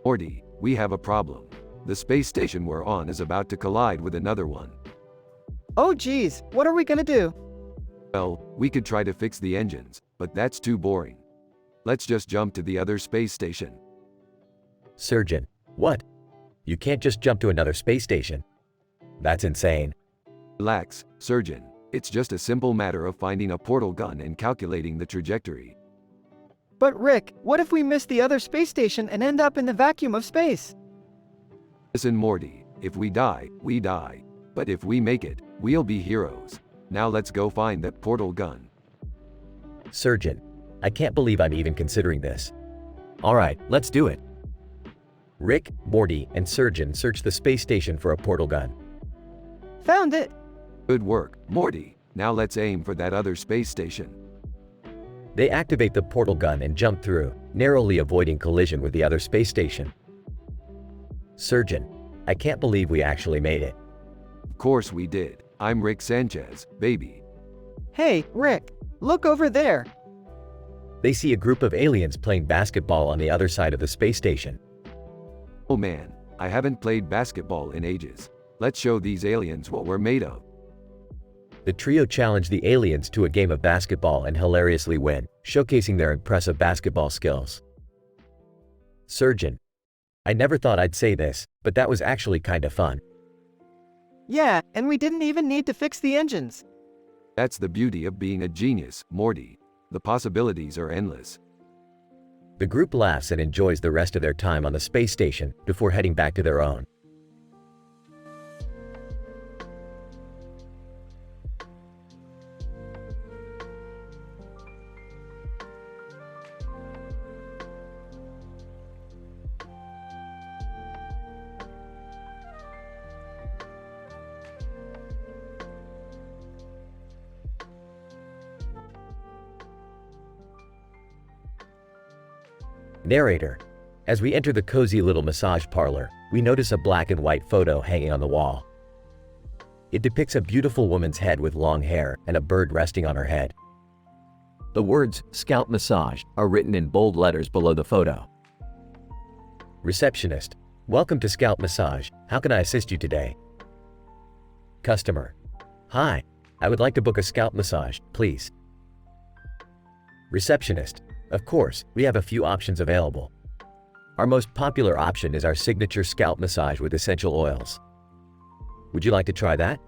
Morty, we have a problem. The space station we're on is about to collide with another one. Oh geez, what are we gonna do? Well, we could try to fix the engines, but that's too boring. Let's just jump to the other space station. Surgeon. What? You can't just jump to another space station. That's insane. Relax, surgeon. It's just a simple matter of finding a portal gun and calculating the trajectory. But Rick, what if we miss the other space station and end up in the vacuum of space? Listen, Morty, if we die, we die. But if we make it, we'll be heroes. Now let's go find that portal gun. Surgeon. I can't believe I'm even considering this. Alright, let's do it. Rick, Morty, and Surgeon search the space station for a portal gun. Found it! Good work, Morty. Now let's aim for that other space station. They activate the portal gun and jump through, narrowly avoiding collision with the other space station. Surgeon. I can't believe we actually made it. Of course we did. I'm Rick Sanchez, baby. Hey, Rick, look over there. They see a group of aliens playing basketball on the other side of the space station. Oh man, I haven't played basketball in ages. Let's show these aliens what we're made of. The trio challenge the aliens to a game of basketball and hilariously win, showcasing their impressive basketball skills. Surgeon. I never thought I'd say this, but that was actually kinda fun. Yeah, and we didn't even need to fix the engines. That's the beauty of being a genius, Morty. The possibilities are endless. The group laughs and enjoys the rest of their time on the space station before heading back to their own. Narrator. As we enter the cozy little massage parlor, we notice a black and white photo hanging on the wall. It depicts a beautiful woman's head with long hair and a bird resting on her head. The words "Scalp Massage" are written in bold letters below the photo. Receptionist. Welcome to Scalp Massage. How can I assist you today? Customer. Hi. I would like to book a scalp massage, please. Receptionist. Of course, we have a few options available. Our most popular option is our signature scalp massage with essential oils. Would you like to try that?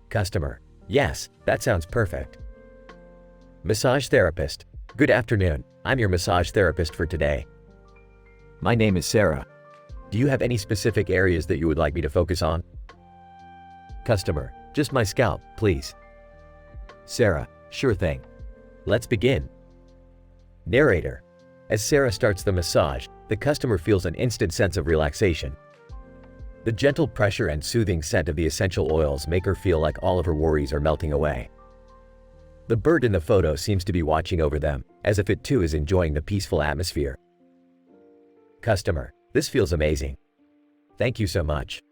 Customer. Yes, that sounds perfect. Massage therapist. Good afternoon. I'm your massage therapist for today. My name is Sarah. Do you have any specific areas that you would like me to focus on? Customer. Just my scalp, please. Sarah. Sure thing. Let's begin. Narrator. As Sarah starts the massage, the customer feels an instant sense of relaxation. The gentle pressure and soothing scent of the essential oils make her feel like all of her worries are melting away. The bird in the photo seems to be watching over them, as if it too is enjoying the peaceful atmosphere. Customer. This feels amazing. Thank you so much.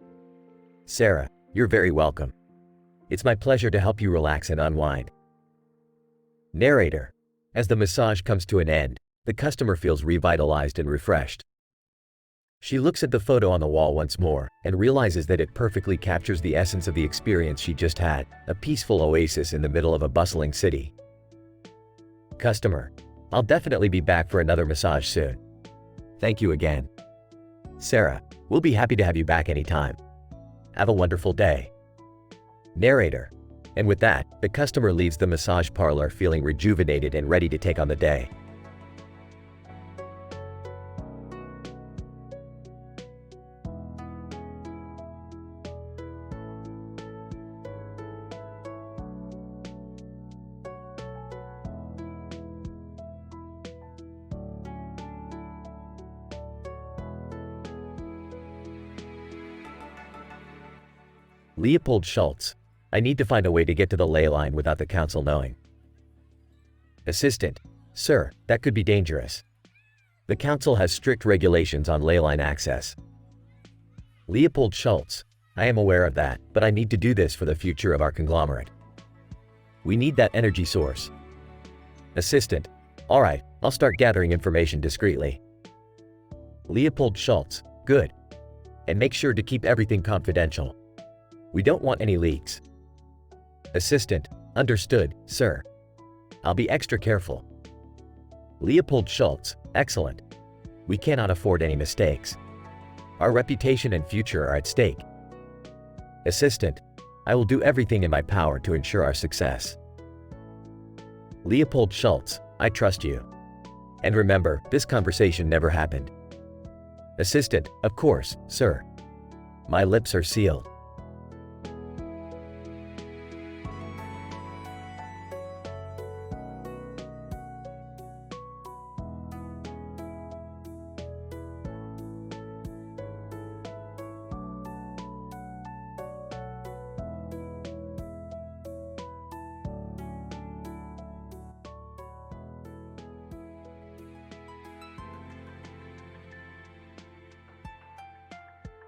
Sarah. You're very welcome. It's my pleasure to help you relax and unwind. Narrator. As the massage comes to an end, the customer feels revitalized and refreshed. She looks at the photo on the wall once more and realizes that it perfectly captures the essence of the experience she just had, a peaceful oasis in the middle of a bustling city. Customer: I'll definitely be back for another massage soon. Thank you again. Sarah: we'll be happy to have you back anytime. Have a wonderful day. Narrator: and with that, the customer leaves the massage parlor feeling rejuvenated and ready to take on the day. Leopold Schultz: I need to find a way to get to the ley line without the council knowing. Assistant: Sir, that could be dangerous. The council has strict regulations on ley line access. Leopold Schultz: I am aware of that, but I need to do this for the future of our conglomerate. We need that energy source. Assistant: All right, I'll start gathering information discreetly. Leopold Schultz: Good. And make sure to keep everything confidential. We don't want any leaks. Assistant: Understood, sir. I'll be extra careful. Leopold Schultz: Excellent. We cannot afford any mistakes. Our reputation and future are at stake. Assistant: I will do everything in my power to ensure our success. Leopold Schultz: I trust you. And remember, this conversation never happened. Assistant: Of course, sir. My lips are sealed.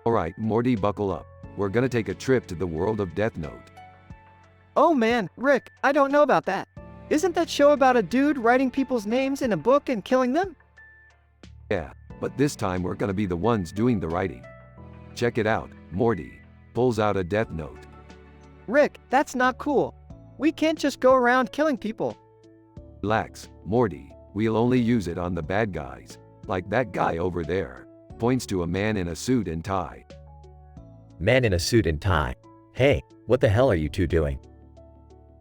Alright, Morty, buckle up. We're gonna take a trip to the world of Death Note. Oh man, Rick, I don't know about that. Isn't that show about a dude writing people's names in a book and killing them? Yeah, but this time we're gonna be the ones doing the writing. Check it out, Morty pulls out a Death Note. Rick, that's not cool. We can't just go around killing people. Relax, Morty, we'll only use it on the bad guys. Like that guy over there. Points to a man in a suit and tie. Man in a suit and tie. Hey, what the hell are you two doing?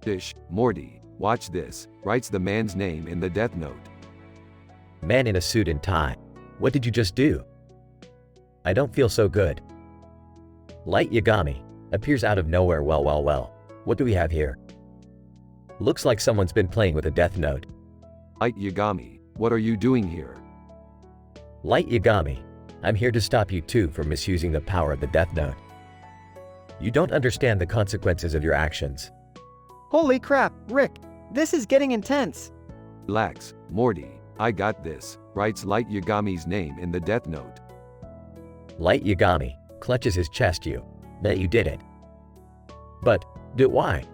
Dish, Morty, watch this, writes the man's name in the Death Note. Man in a suit and tie. What did you just do? I don't feel so good. Light Yagami appears out of nowhere. Well. What do we have here? Looks like someone's been playing with a Death Note. Light Yagami, what are you doing here? Light Yagami, I'm here to stop you two from misusing the power of the Death Note. You don't understand the consequences of your actions. Holy crap, Rick, this is getting intense. Relax, Morty, I got this, writes Light Yagami's name in the Death Note. Light Yagami clutches his chest. You bet you did it. But, why?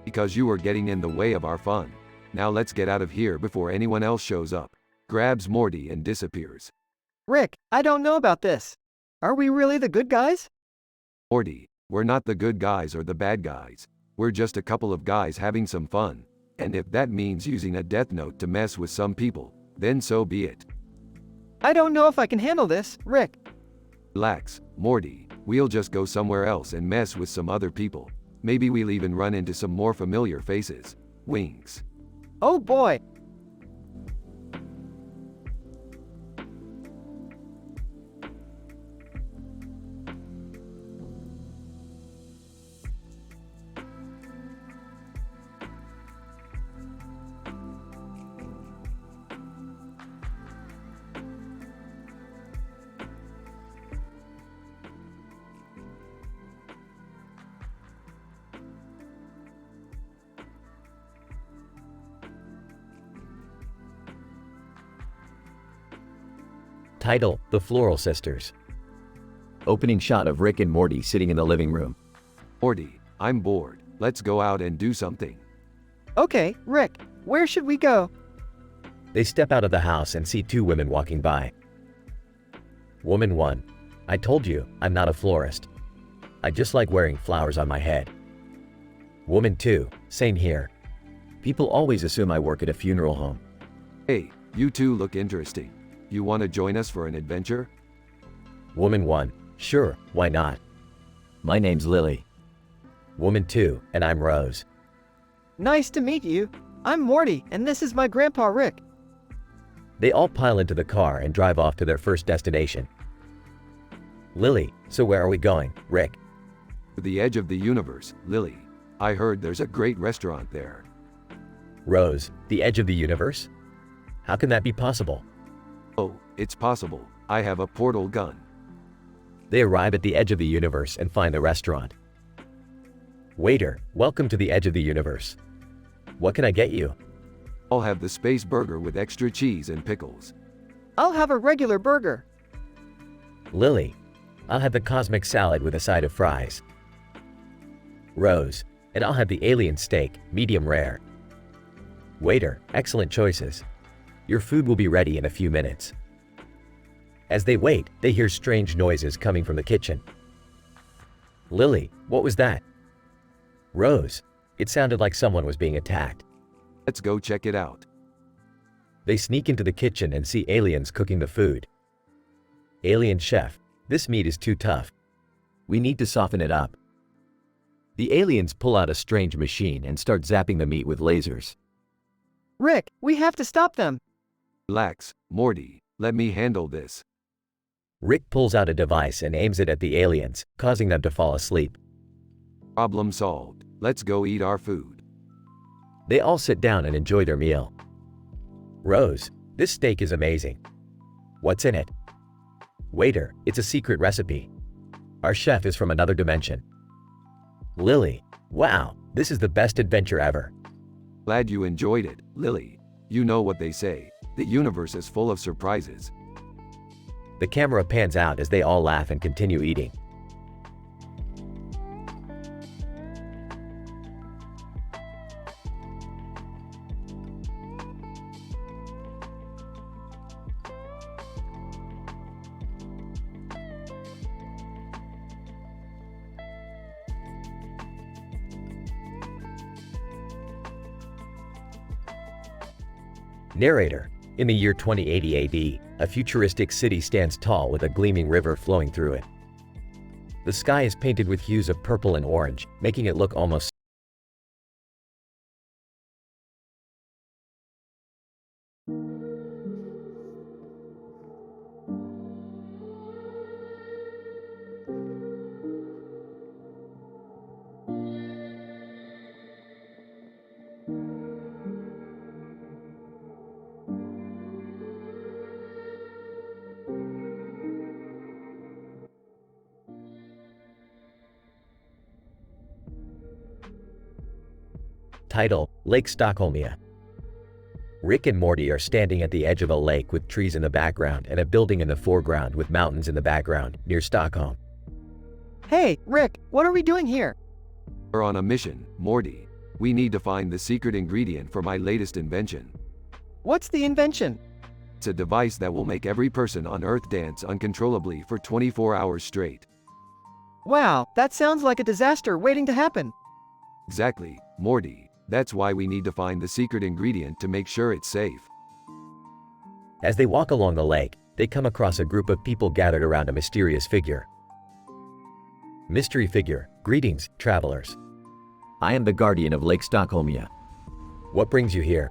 Because you were getting in the way of our fun. Now let's get out of here before anyone else shows up. Grabs Morty and disappears. Rick, I don't know about this. Are we really the good guys? Morty, we're not the good guys or the bad guys. We're just a couple of guys having some fun. And if that means using a Death Note to mess with some people, then so be it. I don't know if I can handle this, Rick. Relax, Morty, we'll just go somewhere else and mess with some other people. Maybe we'll even run into some more familiar faces. Wings. Oh boy. Title: The Floral Sisters. Opening shot of Rick and Morty sitting in the living room. Morty, I'm bored. Let's go out and do something. Okay, Rick, where should we go? They step out of the house and see two women walking by. Woman 1. I told you, I'm not a florist. I just like wearing flowers on my head. Woman 2. Same here. People always assume I work at a funeral home. Hey, you two look interesting. You want to join us for an adventure? Woman 1. Sure, why not? My name's Lily. Woman 2. And I'm Rose. Nice to meet you. I'm Morty, and this is my grandpa Rick. They all pile into the car and drive off to their first destination. Lily, so where are we going, Rick? To the edge of the universe, Lily. I heard there's a great restaurant there. Rose, the edge of the universe? How can that be possible? Oh, it's possible. I have a portal gun. They arrive at the edge of the universe and find the restaurant. Waiter, welcome to the edge of the universe. What can I get you? I'll have the space burger with extra cheese and pickles. I'll have a regular burger. Lily, I'll have the cosmic salad with a side of fries. Rose, and I'll have the alien steak, medium rare. Waiter, excellent choices. Your food will be ready in a few minutes. As they wait, they hear strange noises coming from the kitchen. Lily, what was that? Rose, it sounded like someone was being attacked. Let's go check it out. They sneak into the kitchen and see aliens cooking the food. Alien chef, this meat is too tough. We need to soften it up. The aliens pull out a strange machine and start zapping the meat with lasers. Rick, we have to stop them. Relax, Morty. Let me handle this. Rick pulls out a device and aims it at the aliens, causing them to fall asleep. Problem solved. Let's go eat our food. They all sit down and enjoy their meal. Rose, this steak is amazing. What's in it? Waiter, it's a secret recipe. Our chef is from another dimension. Lily, wow, this is the best adventure ever. Glad you enjoyed it, Lily. You know what they say. The universe is full of surprises. The camera pans out as they all laugh and continue eating. Narrator. In the year 2080 AD, a futuristic city stands tall with a gleaming river flowing through it. The sky is painted with hues of purple and orange, making it look almost Title, Lake Stockholmia. Rick and Morty are standing at the edge of a lake with trees in the background and a building in the foreground with mountains in the background, near Stockholm. Hey, Rick, what are we doing here? We're on a mission, Morty. We need to find the secret ingredient for my latest invention. What's the invention? It's a device that will make every person on Earth dance uncontrollably for 24 hours straight. Wow, that sounds like a disaster waiting to happen. Exactly, Morty. That's why we need to find the secret ingredient to make sure it's safe. As they walk along the lake, they come across a group of people gathered around a mysterious figure. Mystery figure, greetings, travelers. I am the guardian of Lake Stockholmia. What brings you here?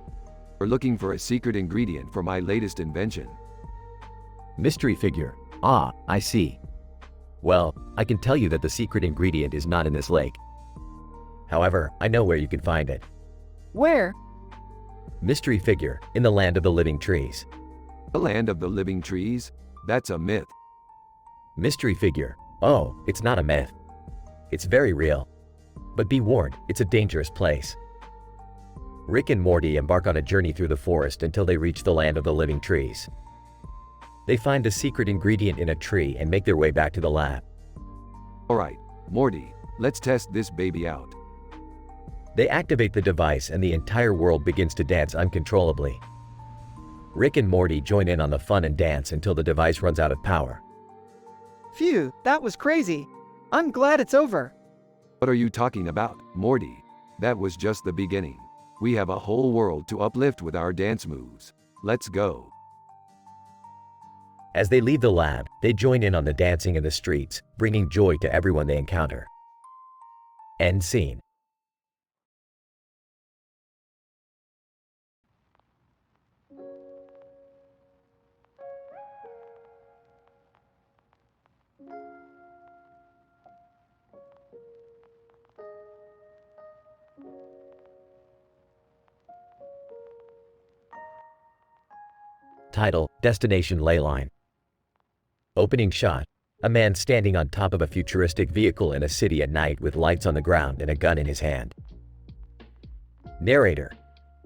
We're looking for a secret ingredient for my latest invention. Mystery figure. Ah, I see. Well, I can tell you that the secret ingredient is not in this lake. However, I know where you can find it. Where? Mystery figure, in the land of the living trees. The land of the living trees? That's a myth. Mystery figure. Oh, it's not a myth. It's very real. But be warned, it's a dangerous place. Rick and Morty embark on a journey through the forest until they reach the land of the living trees. They find the secret ingredient in a tree and make their way back to the lab. Alright, Morty, let's test this baby out. They activate the device and the entire world begins to dance uncontrollably. Rick and Morty join in on the fun and dance until the device runs out of power. Phew, that was crazy. I'm glad it's over. What are you talking about, Morty? That was just the beginning. We have a whole world to uplift with our dance moves. Let's go. As they leave the lab, they join in on the dancing in the streets, bringing joy to everyone they encounter. End scene. Title: Destination Leyline. Opening shot: a man standing on top of a futuristic vehicle in a city at night with lights on the ground and a gun in his hand. Narrator: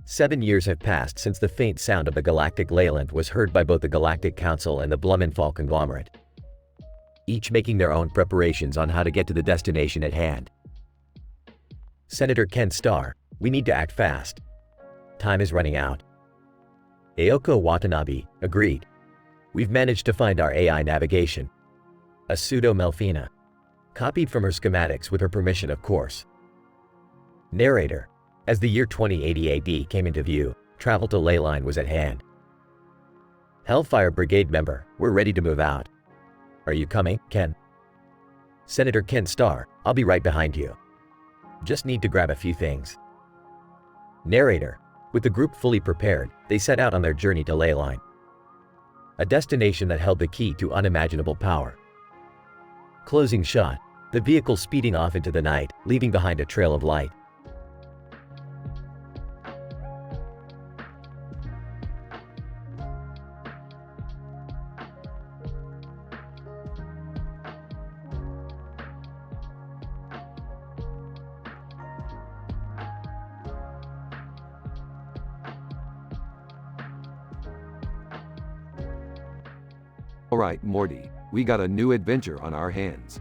7 years have passed since the faint sound of the galactic Leyland was heard by both the Galactic Council and the Blumenthal conglomerate, each making their own preparations on how to get to the destination at hand. Senator Ken Starr: we need to act fast. Time is running out. Ayoko Watanabe: agreed. We've managed to find our AI navigation. A pseudo-Melfina. Copied from her schematics with her permission, of course. Narrator: as the year 2080 AD came into view, travel to Leyline was at hand. Hellfire Brigade member: we're ready to move out. Are you coming, Ken? Senator Ken Starr: I'll be right behind you. Just need to grab a few things. Narrator: with the group fully prepared, they set out on their journey to Leyline, a destination that held the key to unimaginable power. Closing shot: the vehicle speeding off into the night, leaving behind a trail of light. Alright, Morty, we got a new adventure on our hands.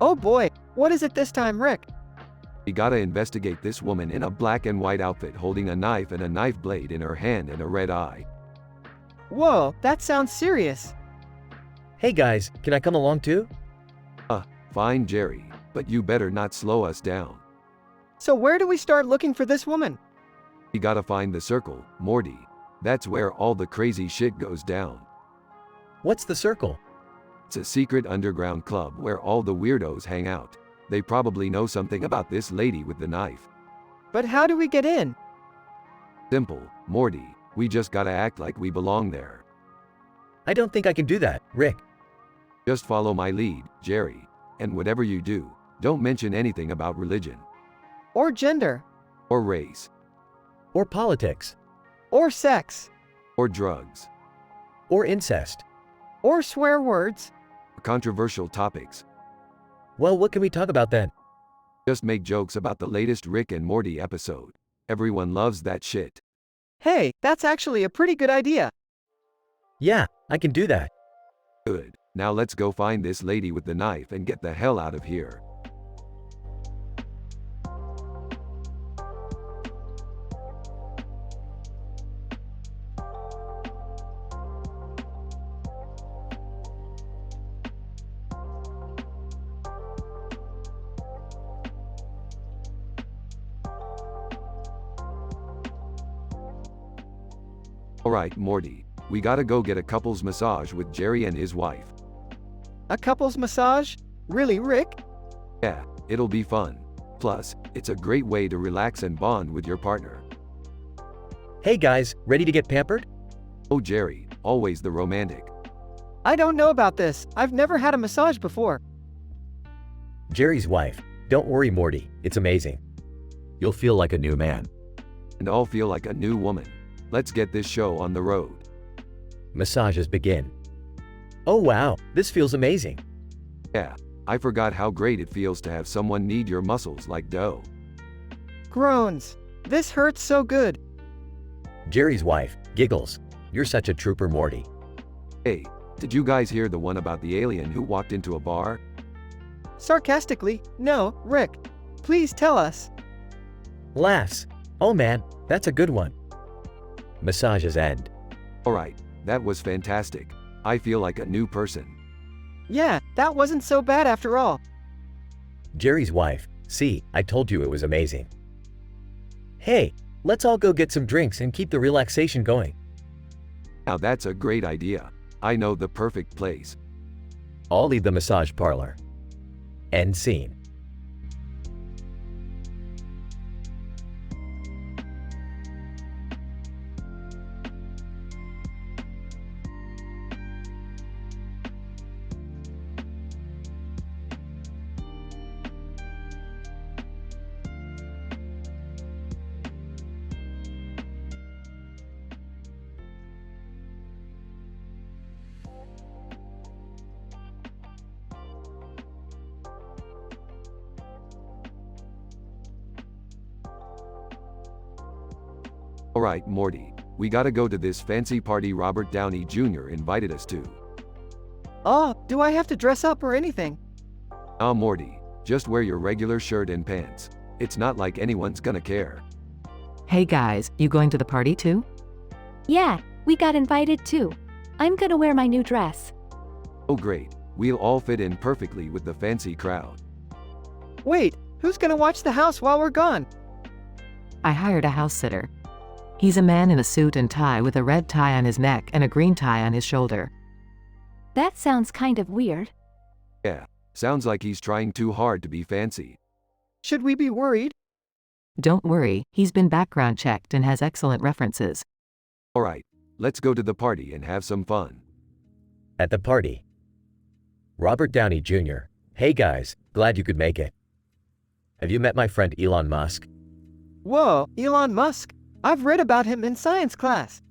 Oh boy, what is it this time, Rick? We gotta investigate this woman in a black and white outfit holding a knife and a knife blade in her hand and a red eye. Whoa, that sounds serious. Hey guys, can I come along too? Fine, Jerry, but you better not slow us down. So where do we start looking for this woman? We gotta find the circle, Morty. That's where all the crazy shit goes down. What's the circle? It's a secret underground club where all the weirdos hang out. They probably know something about this lady with the knife. But how do we get in? Simple, Morty. We just gotta act like we belong there. I don't think I can do that, Rick. Just follow my lead, Jerry. And whatever you do, don't mention anything about religion. Or gender? Or race. Or politics. Or sex? Or drugs. Or incest. Or swear words? Or controversial topics. Well, what can we talk about then? Just make jokes about the latest Rick and Morty episode. Everyone loves that shit. Hey, that's actually a pretty good idea. Yeah, I can do that. Good. Now let's go find this lady with the knife and get the hell out of here. Alright, Morty. We gotta go get a couple's massage with Jerry and his wife. A couple's massage? Really, Rick? Yeah, it'll be fun. Plus, it's a great way to relax and bond with your partner. Hey guys, ready to get pampered? Oh, Jerry, always the romantic. I don't know about this. I've never had a massage before. Jerry's wife: don't worry, Morty, it's amazing. You'll feel like a new man. And I'll feel like a new woman. Let's get this show on the road. Massages begin. Oh wow, this feels amazing. Yeah, I forgot how great it feels to have someone knead your muscles like dough. Groans. This hurts so good. Jerry's wife giggles. You're such a trooper, Morty. Hey, did you guys hear the one about the alien who walked into a bar? Sarcastically, no, Rick. Please tell us. Laughs. Oh man, that's a good one. Massages end. Alright, that was fantastic. I feel like a new person. Yeah, that wasn't so bad after all. Jerry's wife. See, I told you it was amazing. Hey, let's all go get some drinks and keep the relaxation going. Now that's a great idea. I know the perfect place. I'll leave the massage parlor. End scene. Alright, Morty, we gotta go to this fancy party Robert Downey Jr. invited us to. Oh, do I have to dress up or anything? Ah, Morty, just wear your regular shirt and pants. It's not like anyone's gonna care. Hey guys, you going to the party too? Yeah, we got invited too. I'm gonna wear my new dress. Oh great, we'll all fit in perfectly with the fancy crowd. Wait, who's gonna watch the house while we're gone? I hired a house sitter. He's a man in a suit and tie with a red tie on his neck and a green tie on his shoulder. That sounds kind of weird. Yeah, sounds like he's trying too hard to be fancy. Should we be worried? Don't worry, he's been background checked and has excellent references. Alright, let's go to the party and have some fun. At the party. Robert Downey Jr. Hey guys, glad you could make it. Have you met my friend Elon Musk? Whoa, Elon Musk. I've read about him in science class.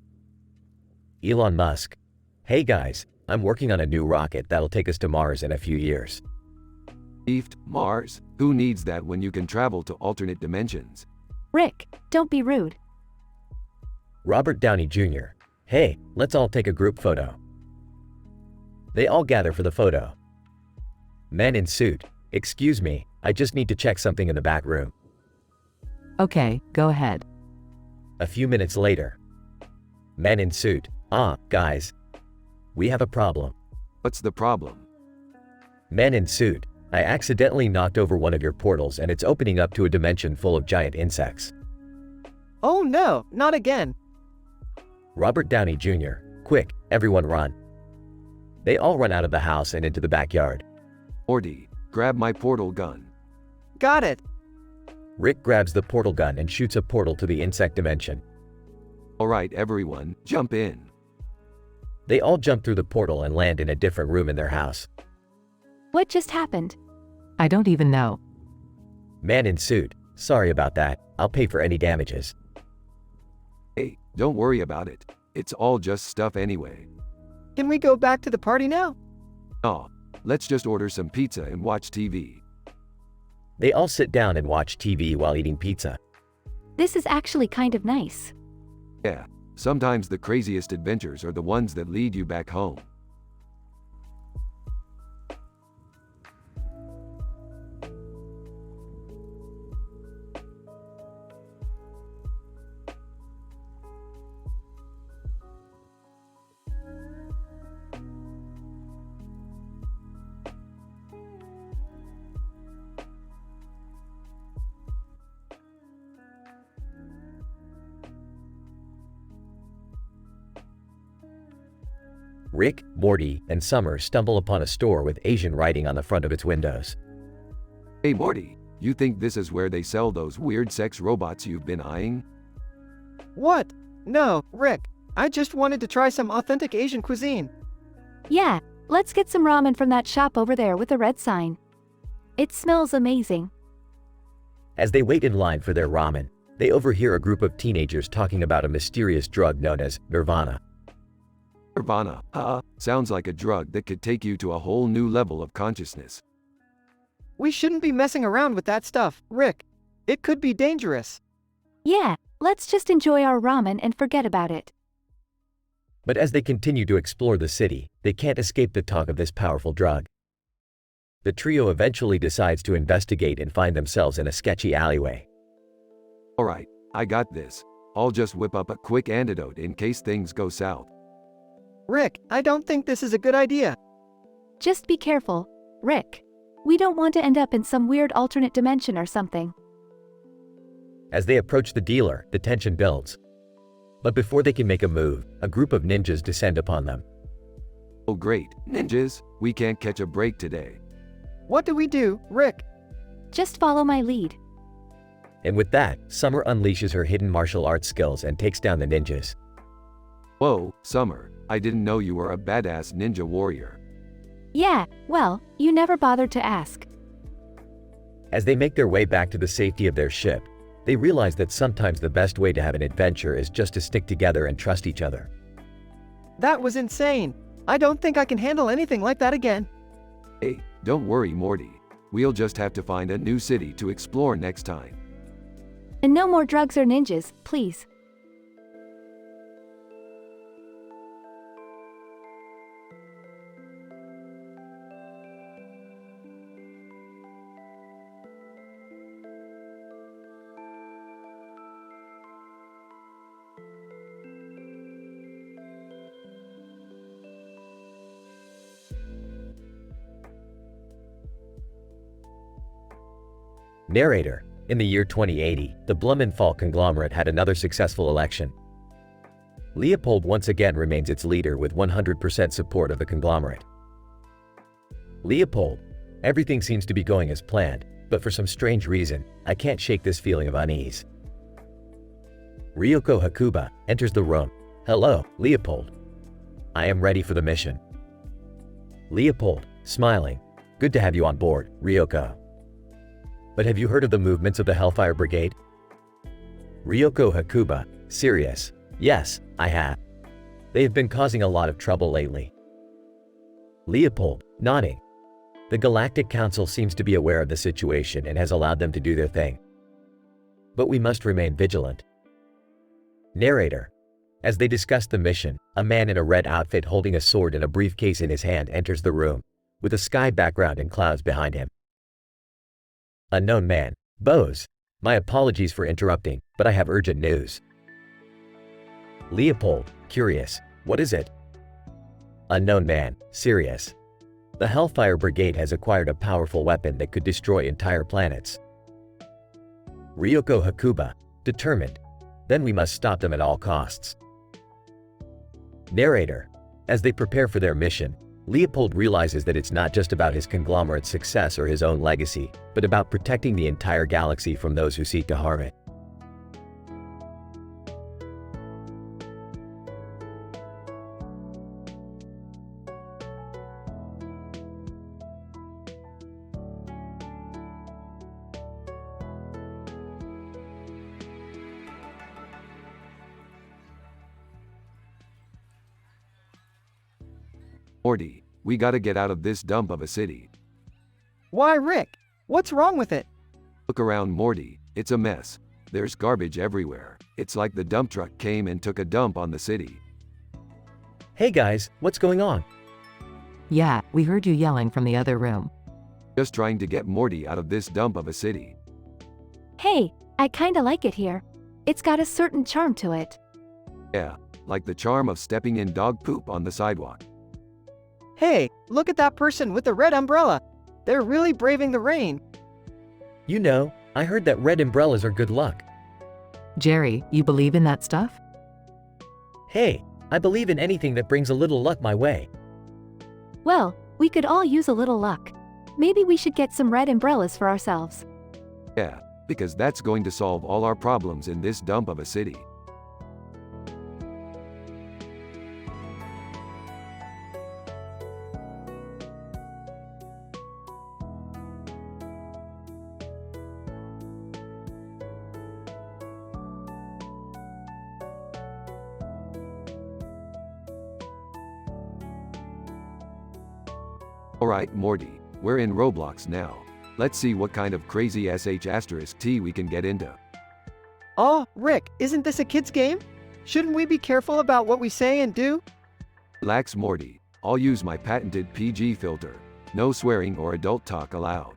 Elon Musk. Hey guys, I'm working on a new rocket that'll take us to Mars in a few years. Eeft, Mars, who needs that when you can travel to alternate dimensions? Rick, don't be rude. Robert Downey Jr. Hey, let's all take a group photo. They all gather for the photo. Men in suit. Excuse me, I just need to check something in the back room. Okay, go ahead. A few minutes later. Men in suit. Guys. We have a problem. What's the problem? Men in suit. I accidentally knocked over one of your portals and it's opening up to a dimension full of giant insects. Oh no, not again. Robert Downey Jr. Quick, everyone run. They all run out of the house and into the backyard. Morty, grab my portal gun. Got it. Rick grabs the portal gun and shoots a portal to the insect dimension. Alright everyone, jump in. They all jump through the portal and land in a different room in their house. What just happened? I don't even know. Man in suit. Sorry about that. I'll pay for any damages. Hey, don't worry about it. It's all just stuff anyway. Can we go back to the party now? Oh, let's just order some pizza and watch TV. They all sit down and watch TV while eating pizza. This is actually kind of nice. Yeah, sometimes the craziest adventures are the ones that lead you back home. Rick, Morty, and Summer stumble upon a store with Asian writing on the front of its windows. Hey Morty, you think this is where they sell those weird sex robots you've been eyeing? What? No, Rick. I just wanted to try some authentic Asian cuisine. Yeah, let's get some ramen from that shop over there with the red sign. It smells amazing. As they wait in line for their ramen, they overhear a group of teenagers talking about a mysterious drug known as Nirvana. Nirvana, sounds like a drug that could take you to a whole new level of consciousness. We shouldn't be messing around with that stuff, Rick. It could be dangerous. Yeah, let's just enjoy our ramen and forget about it. But as they continue to explore the city, they can't escape the talk of this powerful drug. The trio eventually decides to investigate and find themselves in a sketchy alleyway. Alright, I got this. I'll just whip up a quick antidote in case things go south. Rick, I don't think this is a good idea. Just be careful, Rick. We don't want to end up in some weird alternate dimension or something. As they approach the dealer, the tension builds. But before they can make a move, a group of ninjas descend upon them. Oh great, ninjas, we can't catch a break today. What do we do, Rick? Just follow my lead. And with that, Summer unleashes her hidden martial arts skills and takes down the ninjas. Whoa, Summer, I didn't know you were a badass ninja warrior. Yeah, well, you never bothered to ask. As they make their way back to the safety of their ship, they realize that sometimes the best way to have an adventure is just to stick together and trust each other. That was insane. I don't think I can handle anything like that again. Hey, don't worry, Morty. We'll just have to find a new city to explore next time. And no more drugs or ninjas, please. Narrator: in the year 2080, the Blumenthal conglomerate had another successful election. Leopold once again remains its leader with 100% support of the conglomerate. Leopold: everything seems to be going as planned, but for some strange reason, I can't shake this feeling of unease. Ryoko Hakuba enters the room. Hello, Leopold. I am ready for the mission. Leopold, smiling. Good to have you on board, Ryoko. But have you heard of the movements of the Hellfire Brigade? Ryoko Hakuba, serious. Yes, I have. They have been causing a lot of trouble lately. Leopold, nodding. The Galactic Council seems to be aware of the situation and has allowed them to do their thing. But we must remain vigilant. Narrator: as they discuss the mission, a man in a red outfit holding a sword and a briefcase in his hand enters the room, with a sky background and clouds behind him. Unknown man: Bose, my apologies for interrupting, but I have urgent news. Leopold, curious, what is it? Unknown man, serious. The Hellfire Brigade has acquired a powerful weapon that could destroy entire planets. Ryoko Hakuba, determined. Then we must stop them at all costs. Narrator: as they prepare for their mission, Leopold realizes that it's not just about his conglomerate's success or his own legacy, but about protecting the entire galaxy from those who seek to harm it. Morty, we gotta get out of this dump of a city. Why, Rick? What's wrong with it? Look around, Morty, it's a mess. There's garbage everywhere. It's like the dump truck came and took a dump on the city. Hey guys, what's going on? Yeah, we heard you yelling from the other room. Just trying to get Morty out of this dump of a city. Hey, I kinda like it here. It's got a certain charm to it. Yeah, like the charm of stepping in dog poop on the sidewalk. Hey, look at that person with the red umbrella. They're really braving the rain. You know, I heard that red umbrellas are good luck. Jerry, you believe in that stuff? Hey, I believe in anything that brings a little luck my way. Well, we could all use a little luck. Maybe we should get some red umbrellas for ourselves. Yeah, because that's going to solve all our problems in this dump of a city. Alright, Morty, we're in Roblox now. Let's see what kind of crazy sh*t we can get into. Oh, Rick, isn't this a kid's game? Shouldn't we be careful about what we say and do? Relax, Morty. I'll use my patented PG filter. No swearing or adult talk allowed.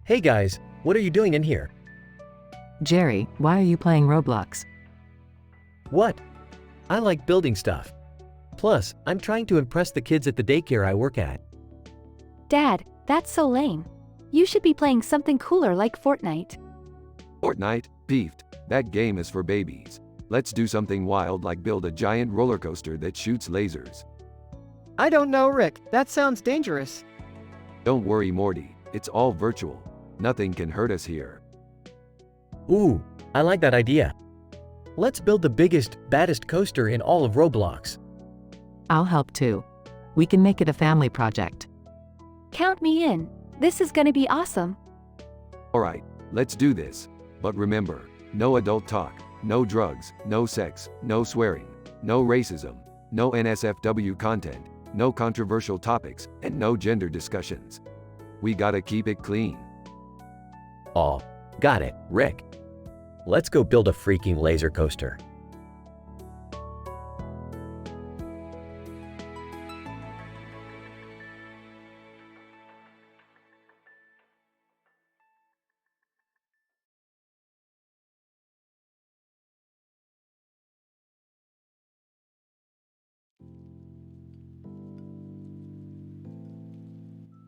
Hey guys, what are you doing in here? Jerry, why are you playing Roblox? What? I like building stuff. Plus, I'm trying to impress the kids at the daycare I work at. Dad, that's so lame. You should be playing something cooler like Fortnite. Fortnite? Beefed. That game is for babies. Let's do something wild like build a giant roller coaster that shoots lasers. I don't know, Rick. That sounds dangerous. Don't worry, Morty. It's all virtual. Nothing can hurt us here. Ooh, I like that idea. Let's build the biggest, baddest coaster in all of Roblox. I'll help too. We can make it a family project. Count me in. This is gonna be awesome. Alright, let's do this. But remember, no adult talk, no drugs, no sex, no swearing, no racism, no NSFW content, no controversial topics, and no gender discussions. We gotta keep it clean. Oh, got it, Rick. Let's go build a freaking laser coaster.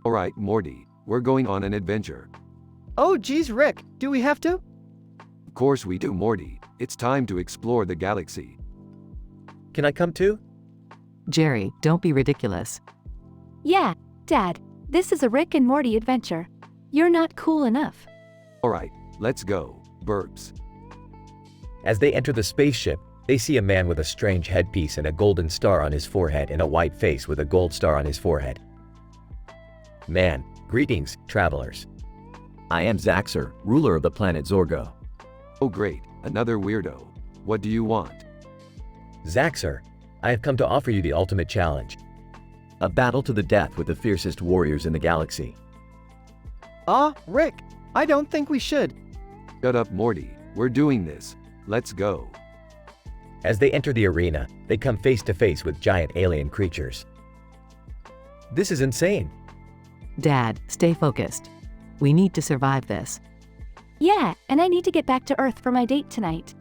Alright, Morty, we're going on an adventure. Oh geez, Rick, do we have to? Of course we do, Morty. It's time to explore the galaxy. Can I come too? Jerry, don't be ridiculous. Yeah, Dad, this is a Rick and Morty adventure. You're not cool enough. Alright, let's go. Burps. As they enter the spaceship, they see a man with a strange headpiece and a golden star on his forehead and a white face with a gold star on his forehead. Man, greetings, travelers. I am Zaxxer, ruler of the planet Zorgo. Oh great, another weirdo. What do you want? Zaxxer, I have come to offer you the ultimate challenge. A battle to the death with the fiercest warriors in the galaxy. Rick, I don't think we should. Shut up, Morty. We're doing this. Let's go. As they enter the arena, they come face to face with giant alien creatures. This is insane. Dad, stay focused. We need to survive this. Yeah, and I need to get back to Earth for my date tonight.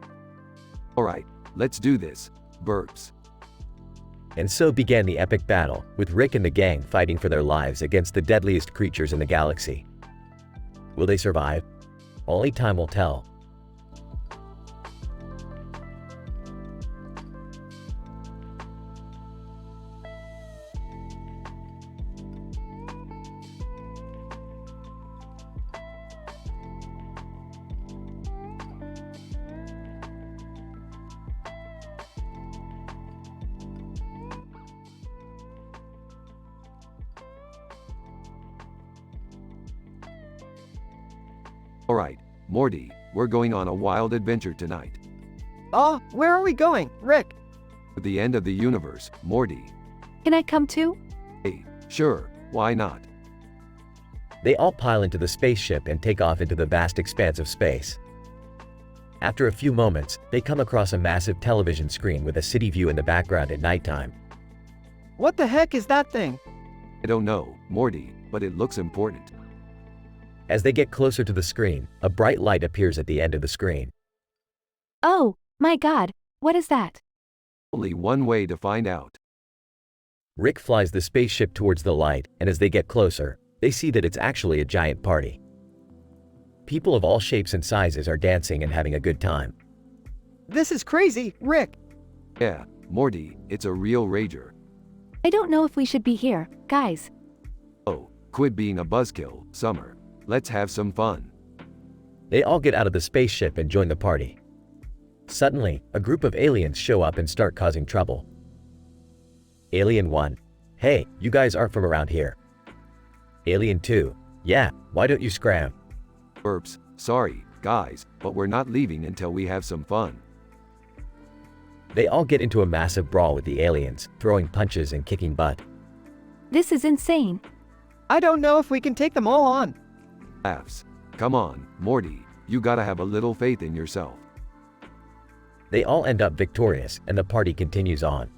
Alright, let's do this. Burps. And so began the epic battle, with Rick and the gang fighting for their lives against the deadliest creatures in the galaxy. Will they survive? Only time will tell. Alright, Morty, we're going on a wild adventure tonight. Where are we going, Rick? At the end of the universe, Morty. Can I come too? Hey, sure, why not? They all pile into the spaceship and take off into the vast expanse of space. After a few moments, they come across a massive television screen with a city view in the background at nighttime. What the heck is that thing? I don't know, Morty, but it looks important. As they get closer to the screen, a bright light appears at the end of the screen. Oh, my God, what is that? Only one way to find out. Rick flies the spaceship towards the light, and as they get closer, they see that it's actually a giant party. People of all shapes and sizes are dancing and having a good time. This is crazy, Rick. Yeah, Morty, it's a real rager. I don't know if we should be here, guys. Oh, quit being a buzzkill, Summer. Let's have some fun. They all get out of the spaceship and join the party. Suddenly, a group of aliens show up and start causing trouble. Alien 1. Hey, you guys aren't from around here. Alien 2. Yeah, why don't you scram? Burps. Sorry, guys, but we're not leaving until we have some fun. They all get into a massive brawl with the aliens, throwing punches and kicking butt. This is insane. I don't know if we can take them all on. Laughs. Come on, Morty, you gotta have a little faith in yourself. They all end up victorious, and the party continues on.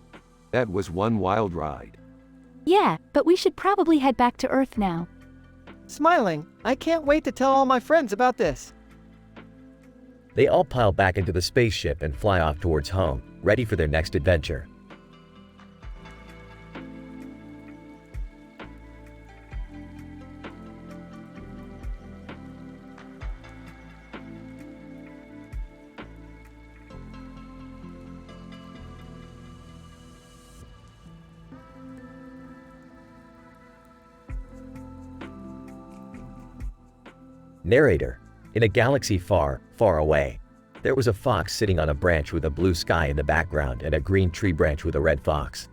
That was one wild ride. Yeah, but we should probably head back to Earth now. Smiling, I can't wait to tell all my friends about this. They all pile back into the spaceship and fly off towards home, ready for their next adventure. Narrator: in a galaxy far, far away, there was a fox sitting on a branch with a blue sky in the background and a green tree branch with a red fox.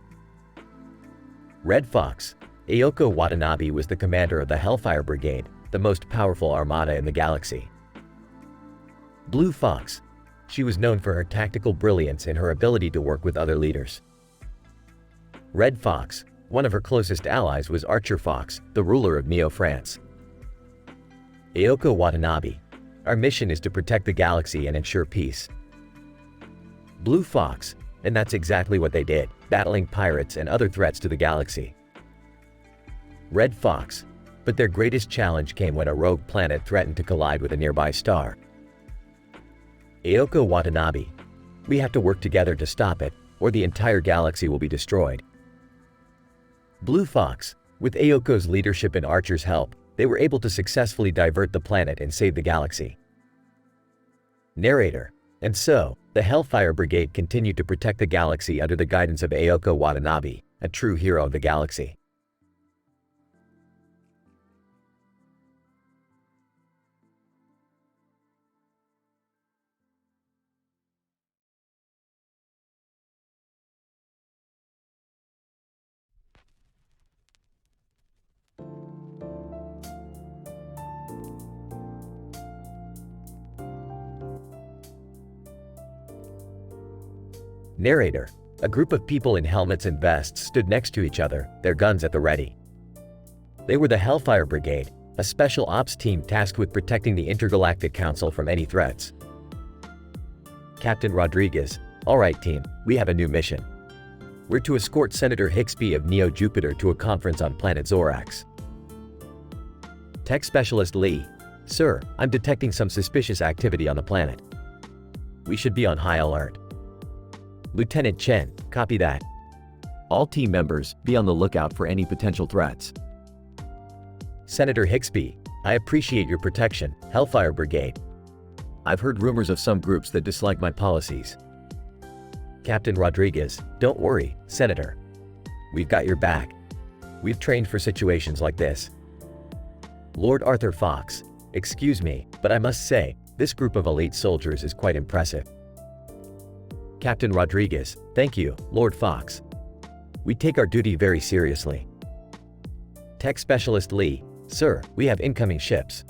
Red Fox: Ayako Watanabe was the commander of the Hellfire Brigade, the most powerful armada in the galaxy. Blue Fox: she was known for her tactical brilliance and her ability to work with other leaders. Red Fox: one of her closest allies was Archer Fox, the ruler of Neo France. Ayako Watanabe: our mission is to protect the galaxy and ensure peace. Blue Fox: and that's exactly what they did, battling pirates and other threats to the galaxy. Red Fox: but their greatest challenge came when a rogue planet threatened to collide with a nearby star. Ayako Watanabe: we have to work together to stop it, or the entire galaxy will be destroyed. Blue Fox: with Ayoko's leadership and Archer's help, they were able to successfully divert the planet and save the galaxy. Narrator: and so, the Hellfire Brigade continued to protect the galaxy under the guidance of Ayako Watanabe, a true hero of the galaxy. Narrator: a group of people in helmets and vests stood next to each other, their guns at the ready. They were the Hellfire Brigade, a special ops team tasked with protecting the Intergalactic Council from any threats. Captain Rodriguez: all right team, we have a new mission. We're to escort Senator Hixby of Neo Jupiter to a conference on planet Zorax. Tech Specialist Lee: sir, I'm detecting some suspicious activity on the planet. We should be on high alert. Lieutenant Chen: copy that. All team members, be on the lookout for any potential threats. Senator Hixby: I appreciate your protection, Hellfire Brigade. I've heard rumors of some groups that dislike my policies. Captain Rodriguez: don't worry, Senator. We've got your back. We've trained for situations like this. Lord Arthur Fox: excuse me, but I must say, this group of elite soldiers is quite impressive. Captain Rodriguez: thank you, Lord Fox. We take our duty very seriously. Tech Specialist Lee: sir, we have incoming ships.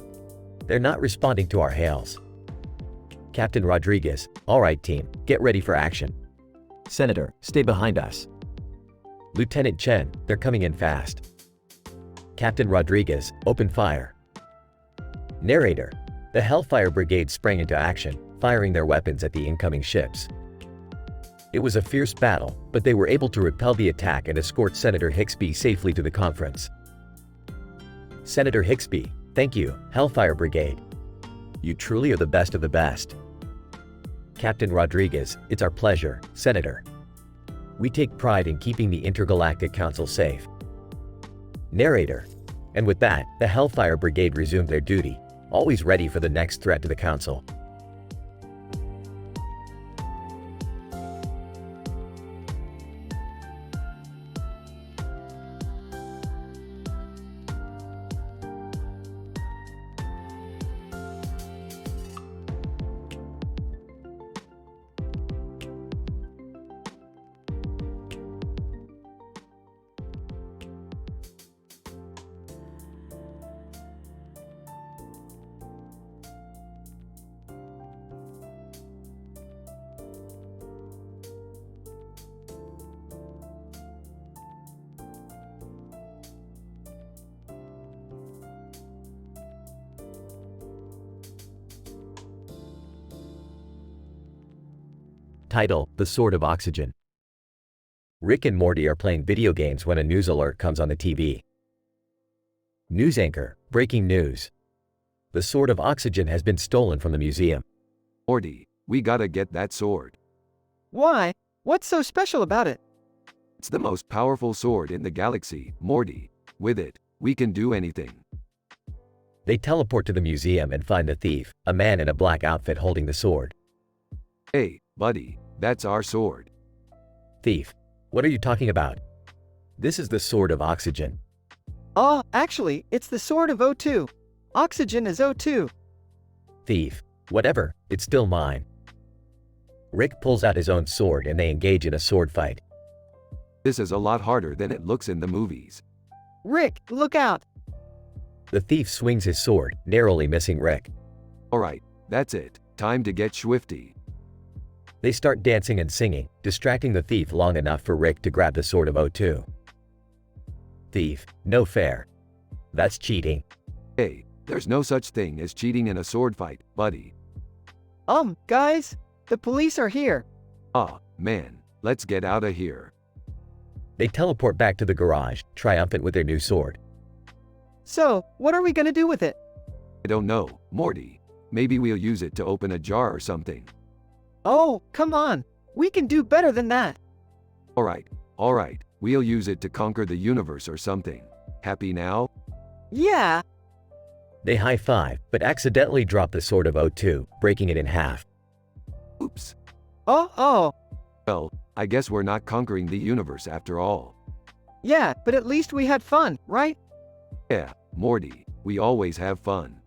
They're not responding to our hails. Captain Rodriguez: all right team, get ready for action. Senator, stay behind us. Lieutenant Chen: they're coming in fast. Captain Rodriguez: open fire. Narrator: the Hellfire Brigade sprang into action, firing their weapons at the incoming ships. It was a fierce battle, but they were able to repel the attack and escort Senator Hixby safely to the conference. Senator Hixby: thank you, Hellfire Brigade. You truly are the best of the best. Captain Rodriguez: it's our pleasure, Senator. We take pride in keeping the Intergalactic Council safe. Narrator: and with that, the Hellfire Brigade resumed their duty, always ready for the next threat to the Council. Title: The Sword of Oxygen. Rick and Morty are playing video games when a news alert comes on the TV. News anchor: breaking news. The Sword of Oxygen has been stolen from the museum. Morty, we gotta get that sword. Why? What's so special about it? It's the most powerful sword in the galaxy, Morty. With it, we can do anything. They teleport to the museum and find the thief, a man in a black outfit holding the sword. Hey, buddy, that's our sword. Thief: what are you talking about? This is the Sword of Oxygen. Actually, it's the Sword of O2. Oxygen is O2. Thief. Whatever, it's still mine. Rick pulls out his own sword and they engage in a sword fight. This is a lot harder than it looks in the movies. Rick, look out! The thief swings his sword, narrowly missing Rick. Alright, that's it. Time to get swifty. They start dancing and singing, distracting the thief long enough for Rick to grab the sword of O2. Thief. No fair. That's cheating. Hey, there's no such thing as cheating in a sword fight, buddy. Guys, the police are here. Ah, man, let's get out of here. They teleport back to the garage, triumphant with their new sword. So, what are we gonna do with it? I don't know, Morty. Maybe we'll use it to open a jar or something. Oh, come on. We can do better than that. Alright, we'll use it to conquer the universe or something. Happy now? Yeah. They high-five, but accidentally drop the sword of O2, breaking it in half. Oops. Oh. Well, I guess we're not conquering the universe after all. Yeah, but at least we had fun, right? Yeah, Morty, we always have fun.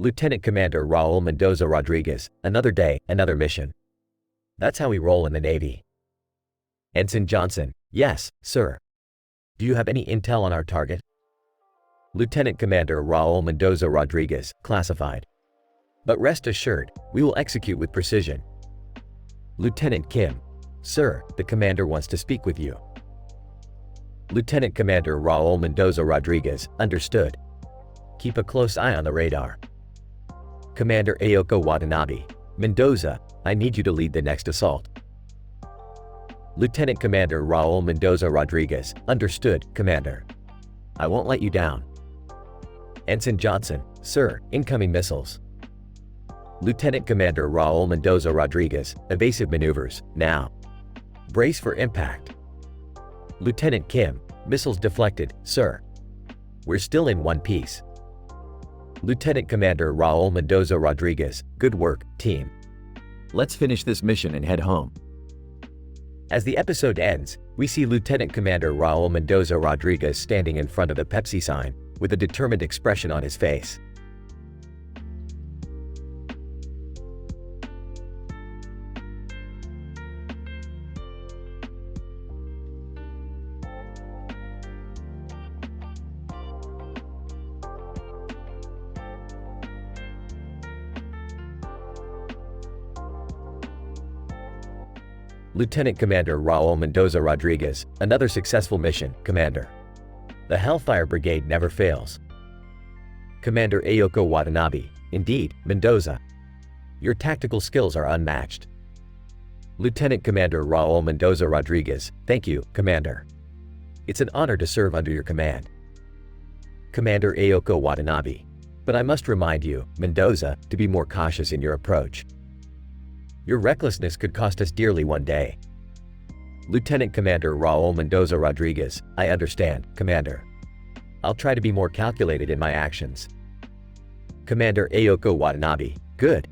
Lieutenant Commander Raul Mendoza Rodriguez, another day, another mission. That's how we roll in the Navy. Ensign Johnson, yes, sir. Do you have any intel on our target? Lieutenant Commander Raul Mendoza Rodriguez, classified. But rest assured, we will execute with precision. Lieutenant Kim, sir, the commander wants to speak with you. Lieutenant Commander Raul Mendoza Rodriguez, understood. Keep a close eye on the radar. Commander Ayoko Watanabe, Mendoza, I need you to lead the next assault. Lieutenant Commander Raul Mendoza Rodriguez, understood, Commander. I won't let you down. Ensign Johnson, sir, incoming missiles. Lieutenant Commander Raul Mendoza Rodriguez, evasive maneuvers, now. Brace for impact. Lieutenant Kim, missiles deflected, sir. We're still in one piece. Lieutenant Commander Raul Mendoza Rodriguez, good work, team. Let's finish this mission and head home. As the episode ends, we see Lieutenant Commander Raul Mendoza Rodriguez standing in front of the Pepsi sign, with a determined expression on his face. Lieutenant Commander Raul Mendoza Rodriguez, another successful mission, Commander. The Hellfire Brigade never fails. Commander Ayoko Watanabe, indeed, Mendoza. Your tactical skills are unmatched. Lieutenant Commander Raul Mendoza Rodriguez, thank you, Commander. It's an honor to serve under your command. Commander Ayoko Watanabe, but I must remind you, Mendoza, to be more cautious in your approach. Your recklessness could cost us dearly one day. Lieutenant Commander Raul Mendoza Rodriguez, I understand, Commander. I'll try to be more calculated in my actions. Commander Ayoko Watanabe, good.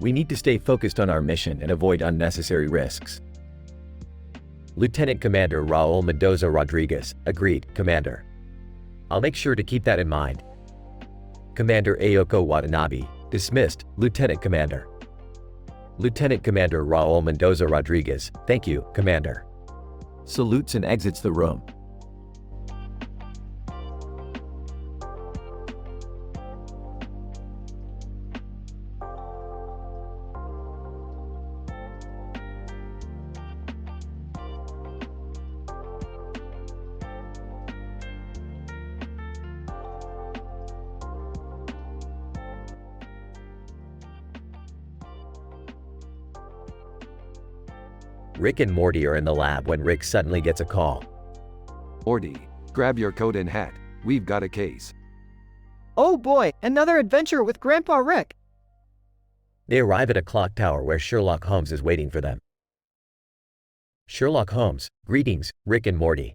We need to stay focused on our mission and avoid unnecessary risks. Lieutenant Commander Raul Mendoza Rodriguez, agreed, Commander. I'll make sure to keep that in mind. Commander Ayoko Watanabe, dismissed, Lieutenant Commander. Lieutenant Commander Raul Mendoza Rodriguez, thank you, Commander. Salutes and exits the room. Rick and Morty are in the lab when Rick suddenly gets a call. Morty, grab your coat and hat. We've got a case. Oh boy, another adventure with Grandpa Rick. They arrive at a clock tower where Sherlock Holmes is waiting for them. Sherlock Holmes, greetings, Rick and Morty.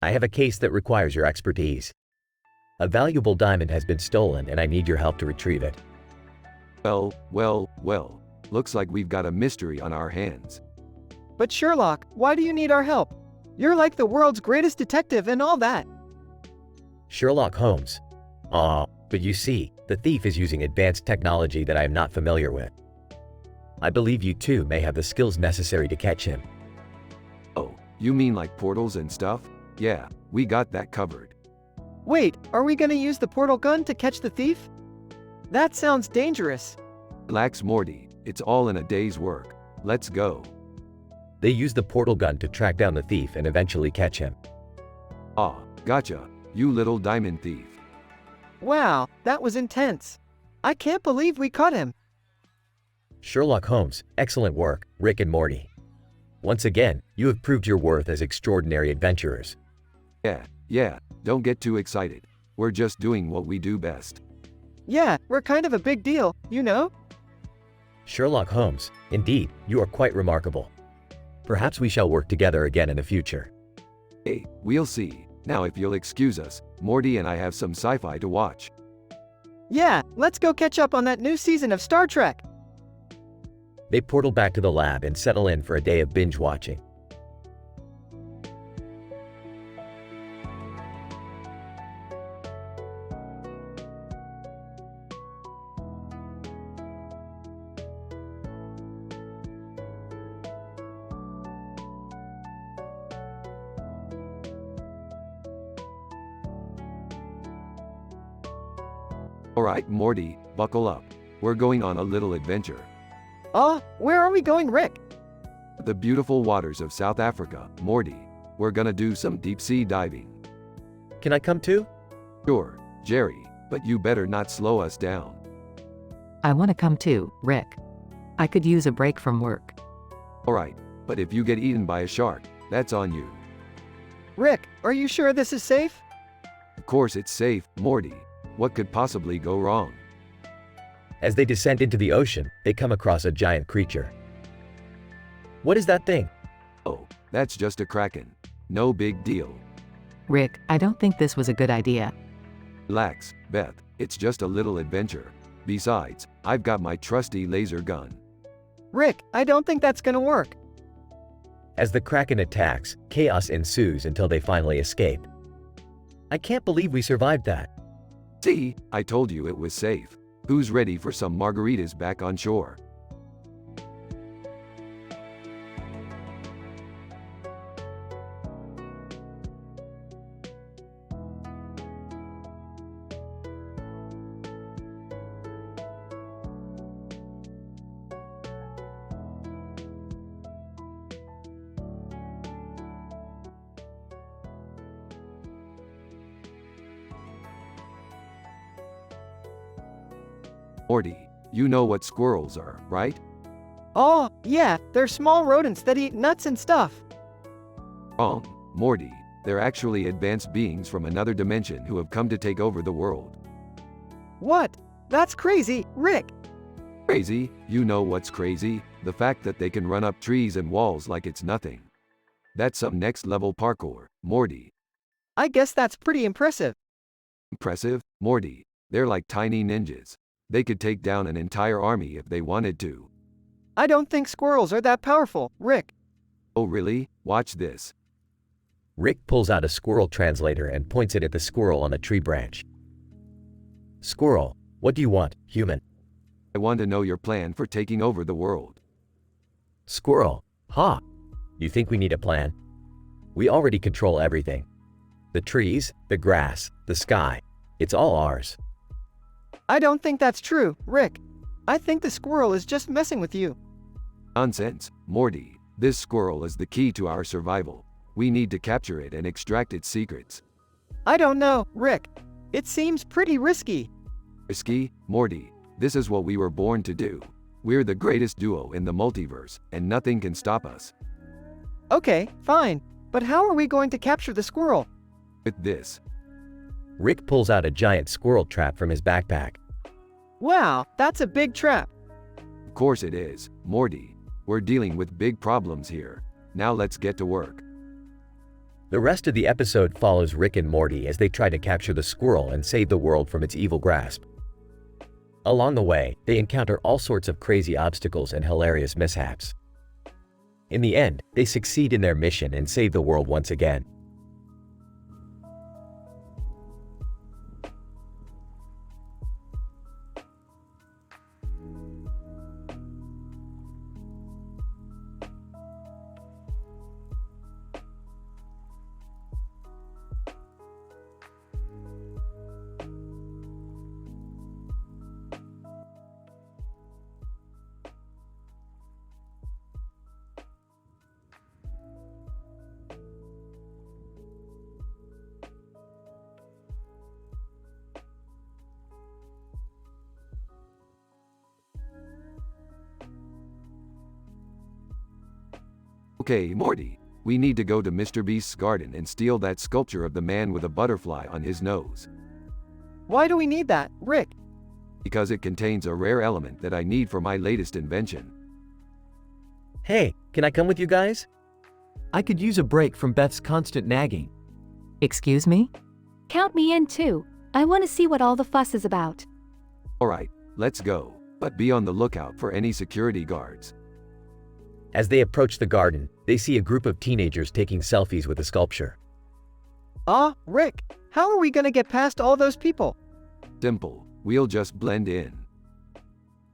I have a case that requires your expertise. A valuable diamond has been stolen and I need your help to retrieve it. Well. Looks like we've got a mystery on our hands. But Sherlock, why do you need our help? You're like the world's greatest detective and all that. Sherlock Holmes. But you see, the thief is using advanced technology that I am not familiar with. I believe you too may have the skills necessary to catch him. Oh, you mean like portals and stuff? Yeah, we got that covered. Wait, are we gonna use the portal gun to catch the thief? That sounds dangerous. Relax, Morty, it's all in a day's work. Let's go. They use the portal gun to track down the thief and eventually catch him. Ah, gotcha, you little diamond thief. Wow, that was intense. I can't believe we caught him. Sherlock Holmes, excellent work, Rick and Morty. Once again, you have proved your worth as extraordinary adventurers. Yeah, don't get too excited. We're just doing what we do best. Yeah, we're kind of a big deal, you know? Sherlock Holmes, indeed, you are quite remarkable. Perhaps we shall work together again in the future. Hey, we'll see. Now if you'll excuse us, Morty and I have some sci-fi to watch. Yeah, let's go catch up on that new season of Star Trek. They portal back to the lab and settle in for a day of binge watching. Alright, Morty, buckle up. We're going on a little adventure. Where are we going, Rick? The beautiful waters of South Africa, Morty. We're gonna do some deep-sea diving. Can I come too? Sure, Jerry, but you better not slow us down. I want to come too, Rick. I could use a break from work. Alright, but if you get eaten by a shark, that's on you. Rick, are you sure this is safe? Of course it's safe, Morty. What could possibly go wrong? As they descend into the ocean, they come across a giant creature. What is that thing? Oh, that's just a kraken. No big deal. Rick, I don't think this was a good idea. Relax, Beth, it's just a little adventure. Besides, I've got my trusty laser gun. Rick, I don't think that's gonna work. As the kraken attacks, chaos ensues until they finally escape. I can't believe we survived that. See, I told you it was safe. Who's ready for some margaritas back on shore? Morty, you know what squirrels are, right? Oh, yeah, they're small rodents that eat nuts and stuff. Wrong, Morty. They're actually advanced beings from another dimension who have come to take over the world. What? That's crazy, Rick. Crazy? You know what's crazy? The fact that they can run up trees and walls like it's nothing. That's some next level parkour, Morty. I guess that's pretty impressive. Impressive? Morty. They're like tiny ninjas. They could take down an entire army if they wanted to. I don't think squirrels are that powerful, Rick. Oh really? Watch this. Rick pulls out a squirrel translator and points it at the squirrel on a tree branch. Squirrel, what do you want, human? I want to know your plan for taking over the world. Squirrel, ha! You think we need a plan? We already control everything. The trees, the grass, the sky. It's all ours. I don't think that's true, Rick. I think the squirrel is just messing with you. Nonsense, Morty. This squirrel is the key to our survival. We need to capture it and extract its secrets. I don't know, Rick. It seems pretty risky. Risky? Morty, this is what we were born to do. We're the greatest duo in the multiverse, and nothing can stop us. Okay, fine. But how are we going to capture the squirrel? With this. Rick pulls out a giant squirrel trap from his backpack. Wow, that's a big trap. Of course it is, Morty. We're dealing with big problems here. Now let's get to work. The rest of the episode follows Rick and Morty as they try to capture the squirrel and save the world from its evil grasp. Along the way, they encounter all sorts of crazy obstacles and hilarious mishaps. In the end, they succeed in their mission and save the world once again. Okay, Morty, we need to go to Mr. Beast's garden and steal that sculpture of the man with a butterfly on his nose. Why do we need that, Rick? Because it contains a rare element that I need for my latest invention. Hey, can I come with you guys? I could use a break from Beth's constant nagging. Excuse me? Count me in too. I want to see what all the fuss is about. Alright, let's go, but be on the lookout for any security guards. As they approach the garden, they see a group of teenagers taking selfies with the sculpture. Rick, how are we gonna get past all those people? Simple, we'll just blend in.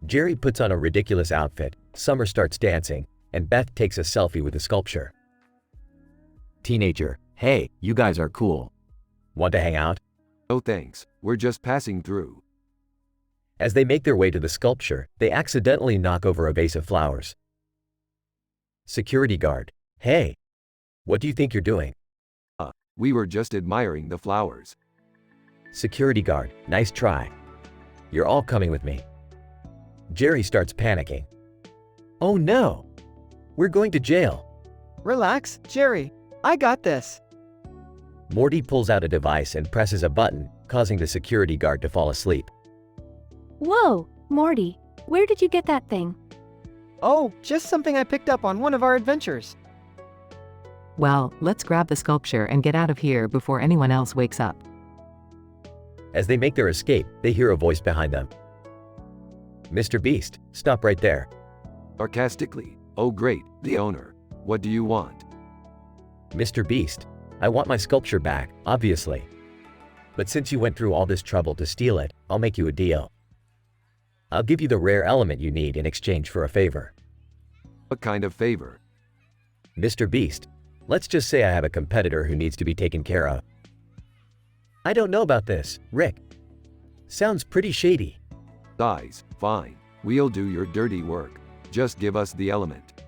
Jerry puts on a ridiculous outfit, Summer starts dancing, and Beth takes a selfie with the sculpture. Teenager, hey, you guys are cool. Want to hang out? No thanks, we're just passing through. As they make their way to the sculpture, they accidentally knock over a vase of flowers. Security guard, hey, what do you think you're doing? We were just admiring the flowers. Security guard, nice try. You're all coming with me. Jerry starts panicking. Oh no! We're going to jail. Relax, Jerry. I got this. Morty pulls out a device and presses a button, causing the security guard to fall asleep. Whoa, Morty, where did you get that thing? Oh, just something I picked up on one of our adventures. Well, let's grab the sculpture and get out of here before anyone else wakes up. As they make their escape, they hear a voice behind them. Mr. Beast, stop right there. Sarcastically, oh great, the owner. What do you want? Mr. Beast, I want my sculpture back, obviously. But since you went through all this trouble to steal it, I'll make you a deal. I'll give you the rare element you need in exchange for a favor. What kind of favor? Mr. Beast, let's just say I have a competitor who needs to be taken care of. I don't know about this, Rick. Sounds pretty shady. Guys, fine. We'll do your dirty work. Just give us the element.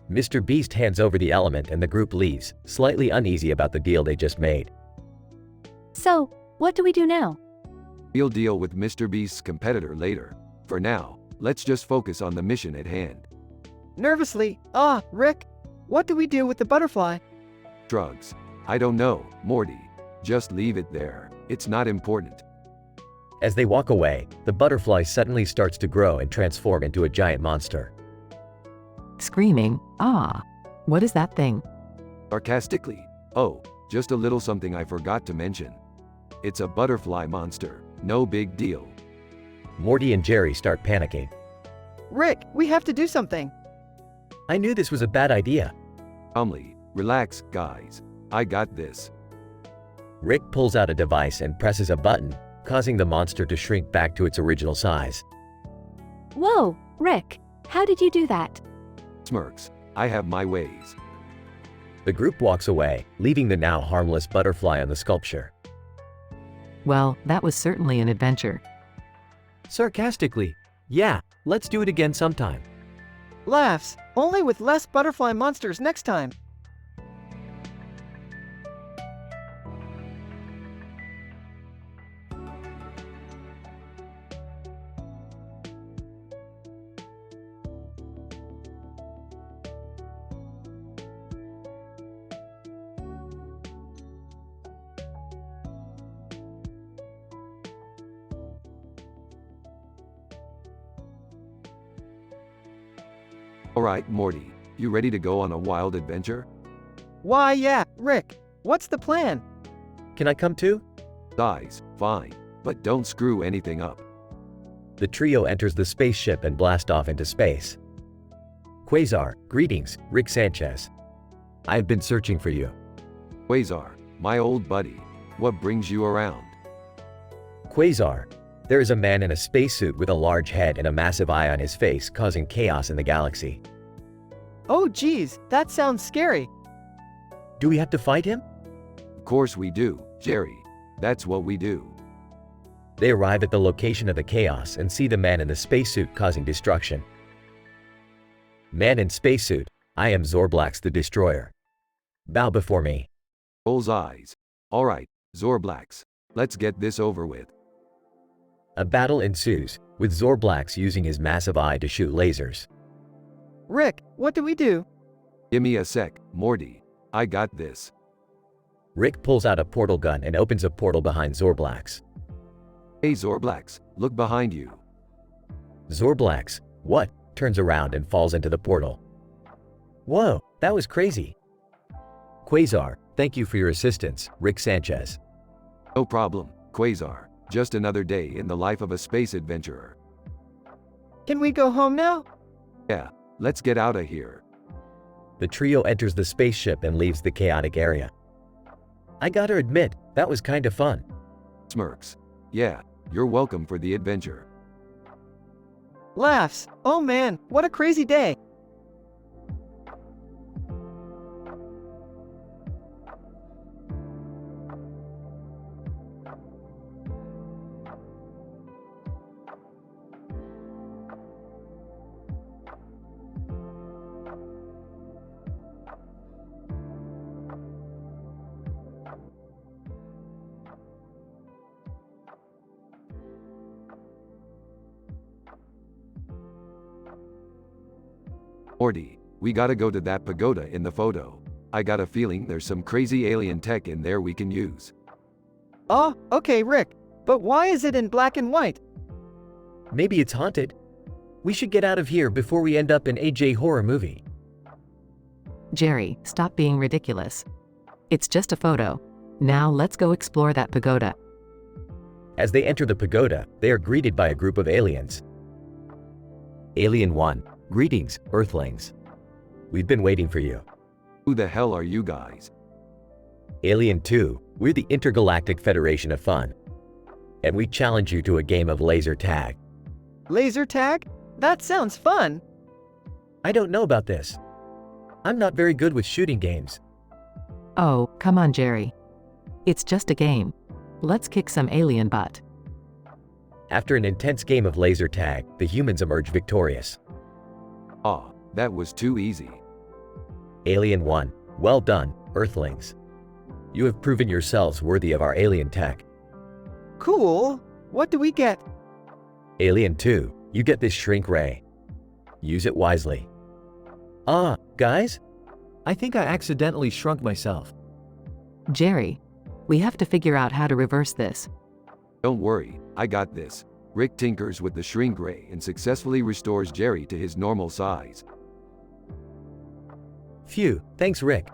Mr. Beast hands over the element and the group leaves, slightly uneasy about the deal they just made. So, what do we do now? We'll deal with Mr. Beast's competitor later. For now, let's just focus on the mission at hand. Nervously, Rick, what do we do with the butterfly? Drugs. I don't know, Morty. Just leave it there. It's not important. As they walk away, the butterfly suddenly starts to grow and transform into a giant monster. Screaming, ah! What is that thing? Sarcastically, oh, just a little something I forgot to mention. It's a butterfly monster. No big deal. Morty and Jerry start panicking. Rick, we have to do something. I knew this was a bad idea. Calmly, relax, guys. I got this. Rick pulls out a device and presses a button, causing the monster to shrink back to its original size. Whoa, Rick, how did you do that? Smirks. I have my ways. The group walks away, leaving the now harmless butterfly on the sculpture. Well, that was certainly an adventure. Sarcastically, yeah, let's do it again sometime. Laughs, only with less butterfly monsters next time. Alright, Morty. You ready to go on a wild adventure? Why, yeah, Rick. What's the plan? Can I come too? Size, fine. But don't screw anything up. The trio enters the spaceship and blast off into space. Quasar, greetings, Rick Sanchez. I have been searching for you. Quasar, my old buddy. What brings you around? Quasar, there is a man in a spacesuit with a large head and a massive eye on his face causing chaos in the galaxy. Oh geez, that sounds scary. Do we have to fight him? Of course we do, Jerry. That's what we do. They arrive at the location of the chaos and see the man in the spacesuit causing destruction. Man in spacesuit, I am Zorblax the Destroyer. Bow before me. Rolls eyes. Alright, Zorblax. Let's get this over with. A battle ensues, with Zorblax using his massive eye to shoot lasers. Rick, what do we do? Give me a sec, Morty. I got this. Rick pulls out a portal gun and opens a portal behind Zorblax. Hey Zorblax, look behind you. Zorblax, what? Turns around and falls into the portal. Whoa, that was crazy. Quasar, thank you for your assistance, Rick Sanchez. No problem, Quasar. Just another day in the life of a space adventurer. Can we go home now? Yeah, let's get out of here. The trio enters the spaceship and leaves the chaotic area. I gotta admit, that was kinda fun. Smirks. Yeah, you're welcome for the adventure. Laughs. Oh man, what a crazy day. Morty, we gotta go to that pagoda in the photo. I got a feeling there's some crazy alien tech in there we can use. Oh, okay, Rick. But why is it in black and white? Maybe it's haunted. We should get out of here before we end up in AJ horror movie. Jerry, stop being ridiculous. It's just a photo. Now let's go explore that pagoda. As they enter the pagoda, they are greeted by a group of aliens. Alien 1, greetings, Earthlings. We've been waiting for you. Who the hell are you guys? Alien 2, we're the Intergalactic Federation of Fun. And we challenge you to a game of laser tag. Laser tag? That sounds fun. I don't know about this. I'm not very good with shooting games. Oh, come on, Jerry. It's just a game. Let's kick some alien butt. After an intense game of laser tag, the humans emerge victorious. Aw, that was too easy. Alien 1, well done, Earthlings. You have proven yourselves worthy of our alien tech. Cool. What do we get? Alien 2, you get this shrink ray. Use it wisely. Ah, guys? I think I accidentally shrunk myself. Jerry, we have to figure out how to reverse this. Don't worry, I got this. Rick tinkers with the shrink ray and successfully restores Jerry to his normal size. Phew, thanks Rick.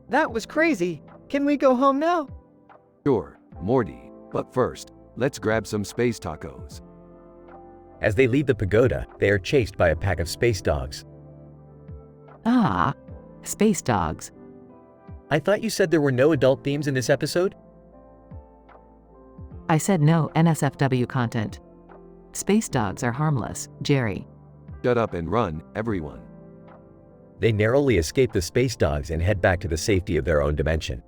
That was crazy. Can we go home now? Sure, Morty, but first, let's grab some space tacos. As they leave the pagoda, they are chased by a pack of space dogs. Ah, space dogs. I thought you said there were no adult themes in this episode? I said no NSFW content. Space dogs are harmless, Jerry. Shut up and run, everyone. They narrowly escape the space dogs and head back to the safety of their own dimension.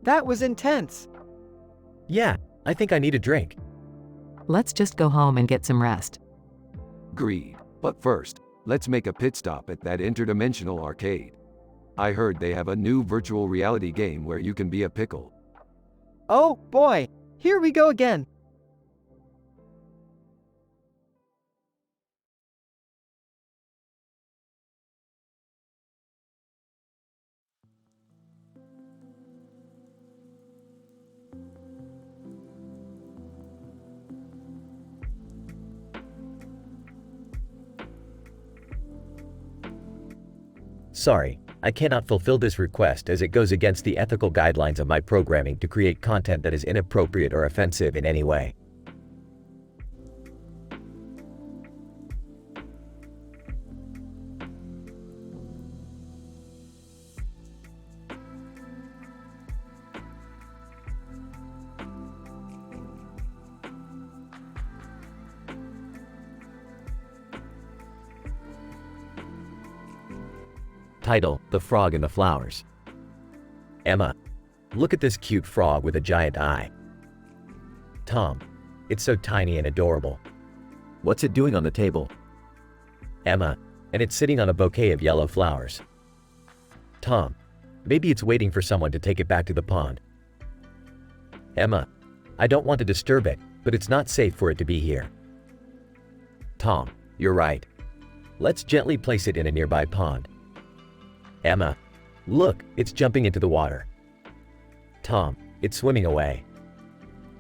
That was intense. Yeah, I think I need a drink. Let's just go home and get some rest. Agreed. But first, let's make a pit stop at that interdimensional arcade. I heard they have a new virtual reality game where you can be a pickle. Oh boy, here we go again. Sorry, I cannot fulfill this request as it goes against the ethical guidelines of my programming to create content that is inappropriate or offensive in any way. Title: The Frog and the Flowers. Emma, look at this cute frog with a giant eye. Tom, it's so tiny and adorable. What's it doing on the table? Emma, and it's sitting on a bouquet of yellow flowers. Tom, maybe it's waiting for someone to take it back to the pond. Emma, I don't want to disturb it, but it's not safe for it to be here. Tom, you're right. Let's gently place it in a nearby pond. Emma, look, it's jumping into the water. Tom, it's swimming away.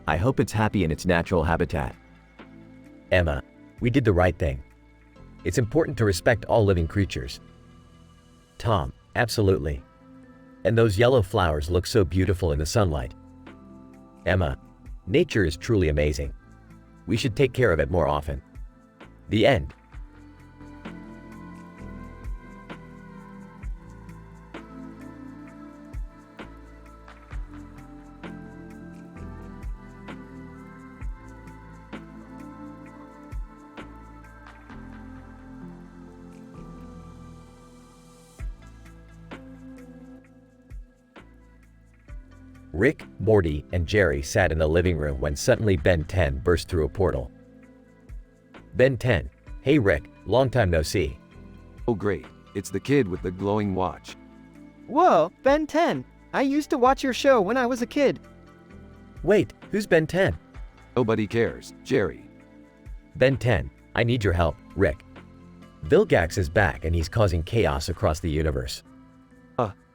I hope it's happy in its natural habitat. Emma, we did the right thing. It's important to respect all living creatures. Tom, absolutely. And those yellow flowers look so beautiful in the sunlight. Emma, nature is truly amazing. We should take care of it more often. The end. Rick, Morty, and Jerry sat in the living room when suddenly Ben 10 burst through a portal. Ben 10, hey Rick, long time no see. Oh great, it's the kid with the glowing watch. Whoa, Ben 10. I used to watch your show when I was a kid. Wait, who's Ben 10? Nobody cares, Jerry. Ben 10, I need your help, Rick. Vilgax is back and he's causing chaos across the universe.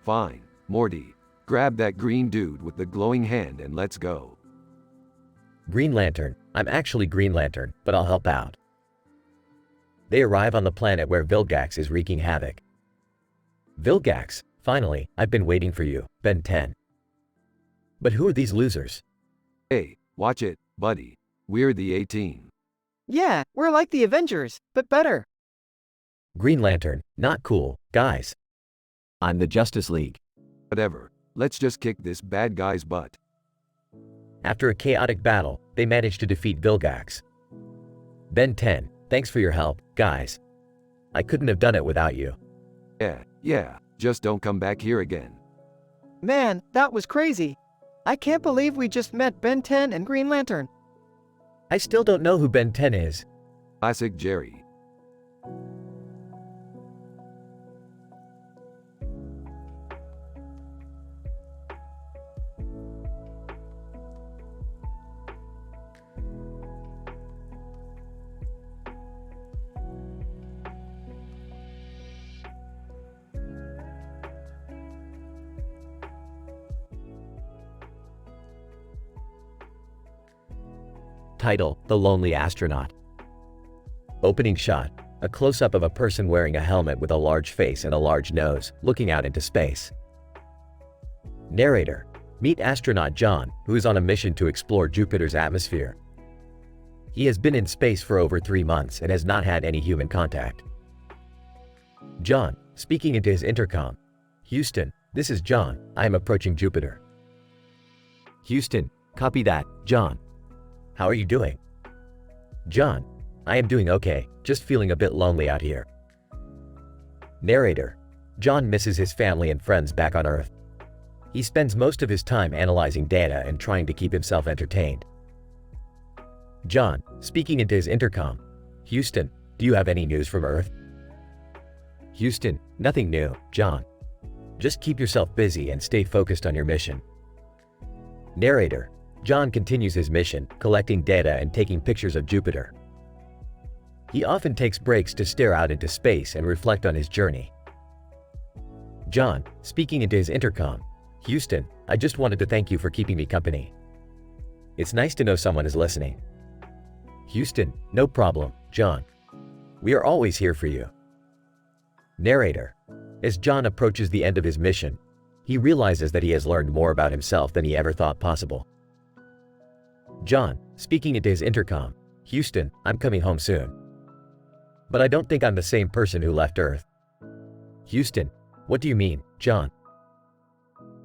Fine, Morty. Grab that green dude with the glowing hand and let's go. Green Lantern, I'm actually Green Lantern, but I'll help out. They arrive on the planet where Vilgax is wreaking havoc. Vilgax, finally, I've been waiting for you, Ben 10. But who are these losers? Hey, watch it, buddy. We're the A-Team. Yeah, we're like the Avengers, but better. Green Lantern, not cool, guys. I'm the Justice League. Whatever. Let's just kick this bad guy's butt. After a chaotic battle, they managed to defeat Vilgax. Ben 10, thanks for your help, guys. I couldn't have done it without you. Yeah, just don't come back here again. Man, that was crazy. I can't believe we just met Ben 10 and Green Lantern. I still don't know who Ben 10 is. Classic Jerry. Title: The Lonely Astronaut. Opening shot: a close-up of a person wearing a helmet with a large face and a large nose, looking out into space. Narrator: meet astronaut John, who is on a mission to explore Jupiter's atmosphere. He has been in space for over 3 months and has not had any human contact. John, speaking into his intercom. Houston, this is John, I am approaching Jupiter. Houston, copy that, John. How are you doing? John, I am doing okay, just feeling a bit lonely out here. Narrator: John misses his family and friends back on Earth. He spends most of his time analyzing data and trying to keep himself entertained. John, speaking into his intercom. Houston, do you have any news from Earth? Houston, nothing new, John. Just keep yourself busy and stay focused on your mission. Narrator: John continues his mission, collecting data and taking pictures of Jupiter. He often takes breaks to stare out into space and reflect on his journey. John, speaking into his intercom. Houston, I just wanted to thank you for keeping me company. It's nice to know someone is listening. Houston, no problem, John. We are always here for you. Narrator: As John approaches the end of his mission, he realizes that he has learned more about himself than he ever thought possible. John, speaking into his intercom, "Houston, I'm coming home soon. But I don't think I'm the same person who left Earth." "Houston, what do you mean, John?"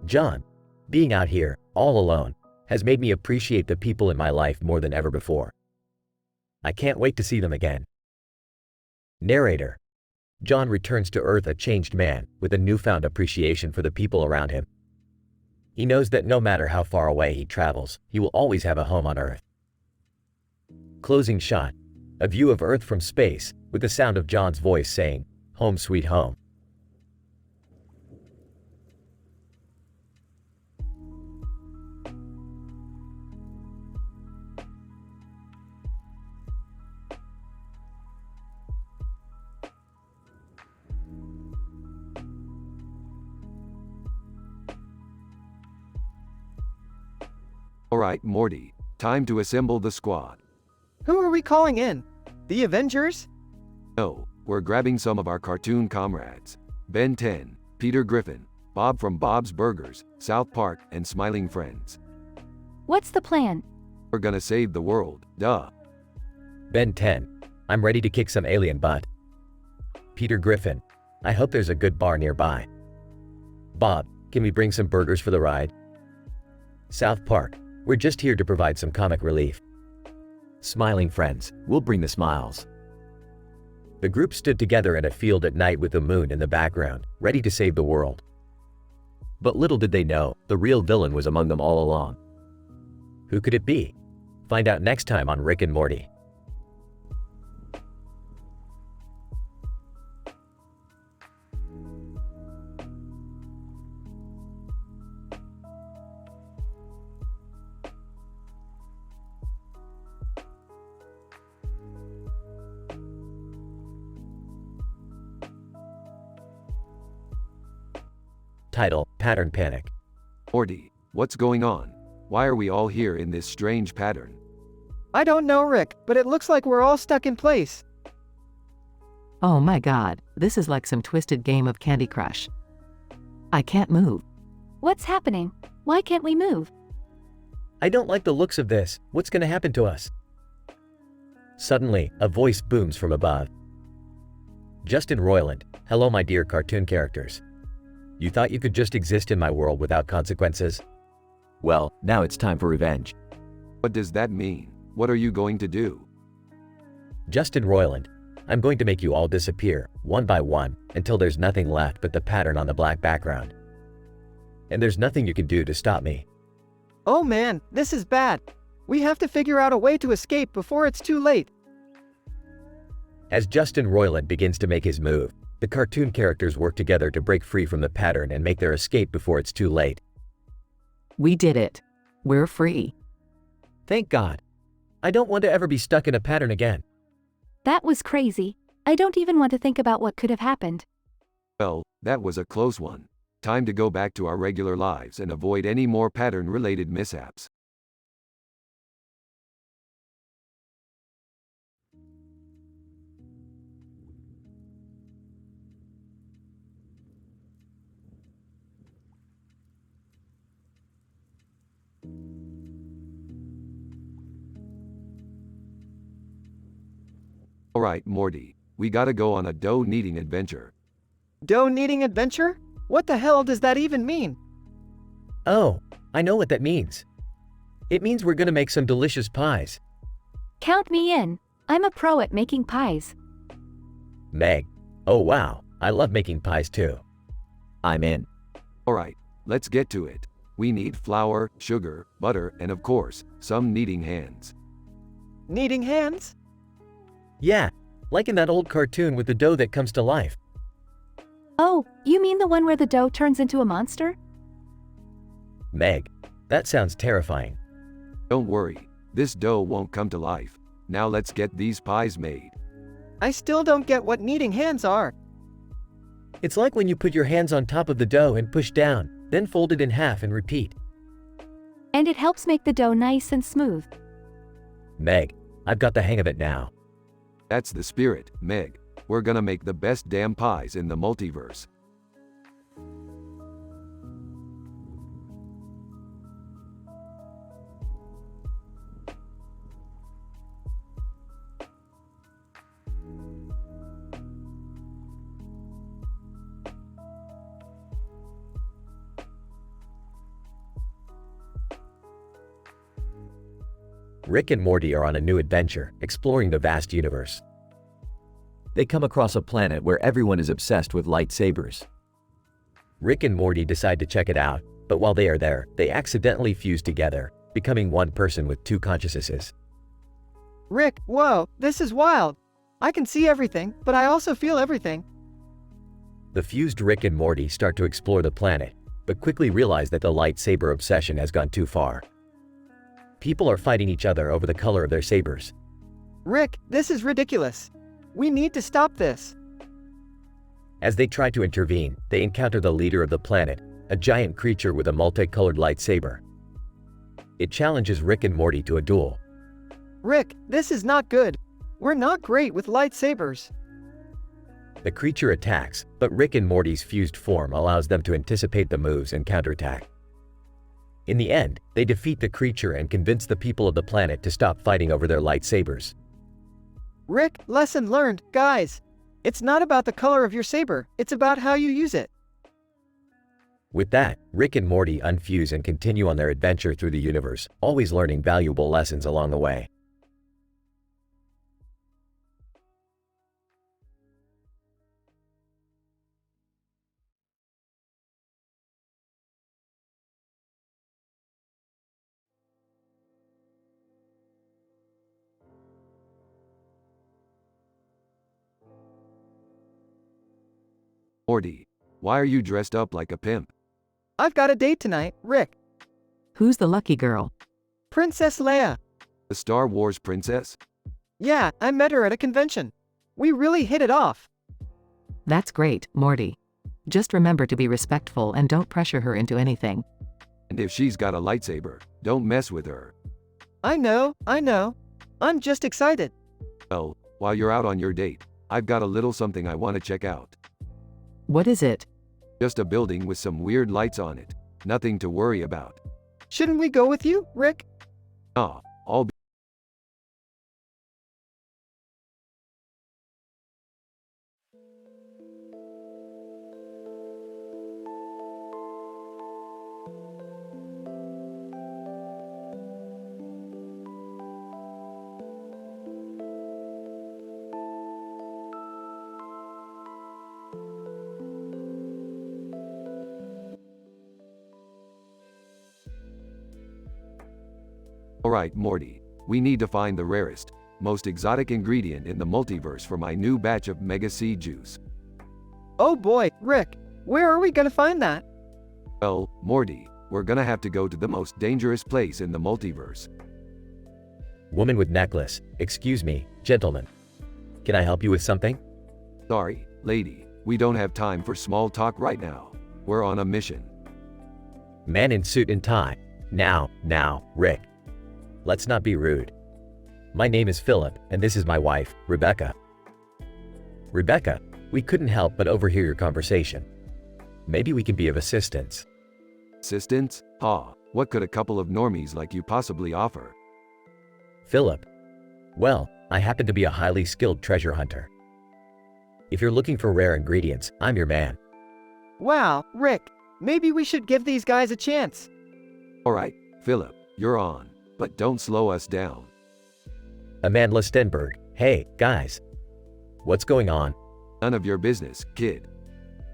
"John, being out here, all alone, has made me appreciate the people in my life more than ever before. I can't wait to see them again." Narrator: John returns to Earth a changed man with a newfound appreciation for the people around him. He knows that no matter how far away he travels, he will always have a home on Earth. Closing shot: a view of Earth from space with the sound of John's voice saying, "Home sweet home." Alright, Morty, time to assemble the squad. Who are we calling in? The Avengers? No, we're grabbing some of our cartoon comrades. Ben 10, Peter Griffin, Bob from Bob's Burgers, South Park, and Smiling Friends. What's the plan? We're gonna save the world, duh. Ben 10, I'm ready to kick some alien butt. Peter Griffin, I hope there's a good bar nearby. Bob, can we bring some burgers for the ride? South Park, we're just here to provide some comic relief. Smiling Friends, we'll bring the smiles. The group stood together in a field at night with the moon in the background, ready to save the world. But little did they know, the real villain was among them all along. Who could it be? Find out next time on Rick and Morty. Title: Pattern Panic. Morty, what's going on? Why are we all here in this strange pattern? I don't know, Rick, but it looks like we're all stuck in place. Oh my god, this is like some twisted game of Candy Crush. I can't move. What's happening? Why can't we move? I don't like the looks of this. What's going to happen to us? Suddenly, a voice booms from above. Justin Roiland, hello my dear cartoon characters. You thought you could just exist in my world without consequences? Well, now it's time for revenge. What does that mean? What are you going to do? Justin Roiland, I'm going to make you all disappear, one by one, until there's nothing left but the pattern on the black background. And there's nothing you can do to stop me. Oh man, this is bad. We have to figure out a way to escape before it's too late. As Justin Roiland begins to make his move, the cartoon characters work together to break free from the pattern and make their escape before it's too late. We did it. We're free. Thank God. I don't want to ever be stuck in a pattern again. That was crazy. I don't even want to think about what could have happened. Well, that was a close one. Time to go back to our regular lives and avoid any more pattern-related mishaps. Alright, Morty, we gotta go on a dough-kneading adventure. Dough-kneading adventure? What the hell does that even mean? Oh, I know what that means. It means we're going to make some delicious pies. Count me in. I'm a pro at making pies. Meg, oh wow, I love making pies too. I'm in. Alright, let's get to it. We need flour, sugar, butter, and of course, some kneading hands. Kneading hands? Yeah, like in that old cartoon with the dough that comes to life. Oh, you mean the one where the dough turns into a monster? Meg, that sounds terrifying. Don't worry, this dough won't come to life. Now let's get these pies made. I still don't get what kneading hands are. It's like when you put your hands on top of the dough and push down, then fold it in half and repeat. And it helps make the dough nice and smooth. Meg, I've got the hang of it now. That's the spirit, Meg. We're gonna make the best damn pies in the multiverse. Rick and Morty are on a new adventure, exploring the vast universe. They come across a planet where everyone is obsessed with lightsabers. Rick and Morty decide to check it out, but while they are there, they accidentally fuse together, becoming one person with two consciousnesses. Rick, whoa, this is wild. I can see everything, but I also feel everything. The fused Rick and Morty start to explore the planet, but quickly realize that the lightsaber obsession has gone too far. People are fighting each other over the color of their sabers. Rick, this is ridiculous. We need to stop this. As they try to intervene, they encounter the leader of the planet, a giant creature with a multicolored lightsaber. It challenges Rick and Morty to a duel. Rick, this is not good. We're not great with lightsabers. The creature attacks, but Rick and Morty's fused form allows them to anticipate the moves and counterattack. In the end, they defeat the creature and convince the people of the planet to stop fighting over their lightsabers. Rick, lesson learned, guys. It's not about the color of your saber, it's about how you use it. With that, Rick and Morty unfuse and continue on their adventure through the universe, always learning valuable lessons along the way. Morty, why are you dressed up like a pimp? I've got a date tonight, Rick. Who's the lucky girl? Princess Leia. The Star Wars princess? Yeah, I met her at a convention. We really hit it off. That's great, Morty. Just remember to be respectful and don't pressure her into anything. And if she's got a lightsaber, don't mess with her. I know. I'm just excited. Well, while you're out on your date, I've got a little something I want to check out. What is it? Just a building with some weird lights on it. Nothing to worry about. Shouldn't we go with you, Rick? Ah, I'll be. Alright, Morty. We need to find the rarest, most exotic ingredient in the multiverse for my new batch of Mega Seed Juice. Oh boy, Rick. Where are we gonna find that? Well, Morty, we're gonna have to go to the most dangerous place in the multiverse. Woman with necklace, excuse me, gentlemen. Can I help you with something? Sorry, lady, we don't have time for small talk right now. We're on a mission. Man in suit and tie. Now, Rick. Let's not be rude. My name is Philip, and this is my wife, Rebecca. Rebecca, we couldn't help but overhear your conversation. Maybe we can be of assistance. Assistance? What could a couple of normies like you possibly offer? Philip. Well, I happen to be a highly skilled treasure hunter. If you're looking for rare ingredients, I'm your man. Wow, Rick. Maybe we should give these guys a chance. Alright, Philip, you're on. But don't slow us down. Amanda Stenberg. Hey, guys. What's going on? None of your business, kid.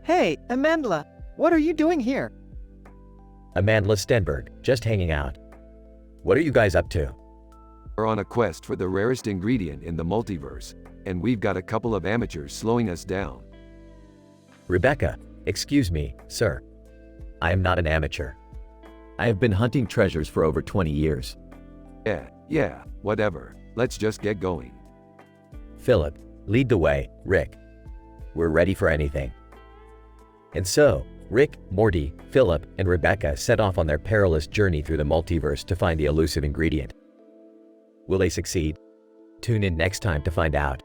Hey, Amandla, what are you doing here? Amanda Stenberg, just hanging out. What are you guys up to? We're on a quest for the rarest ingredient in the multiverse, and we've got a couple of amateurs slowing us down. Rebecca, excuse me, sir. I am not an amateur. I have been hunting treasures for over 20 years. Yeah, whatever. Let's just get going. Philip, lead the way, Rick. We're ready for anything. And so, Rick, Morty, Philip, and Rebecca set off on their perilous journey through the multiverse to find the elusive ingredient. Will they succeed? Tune in next time to find out.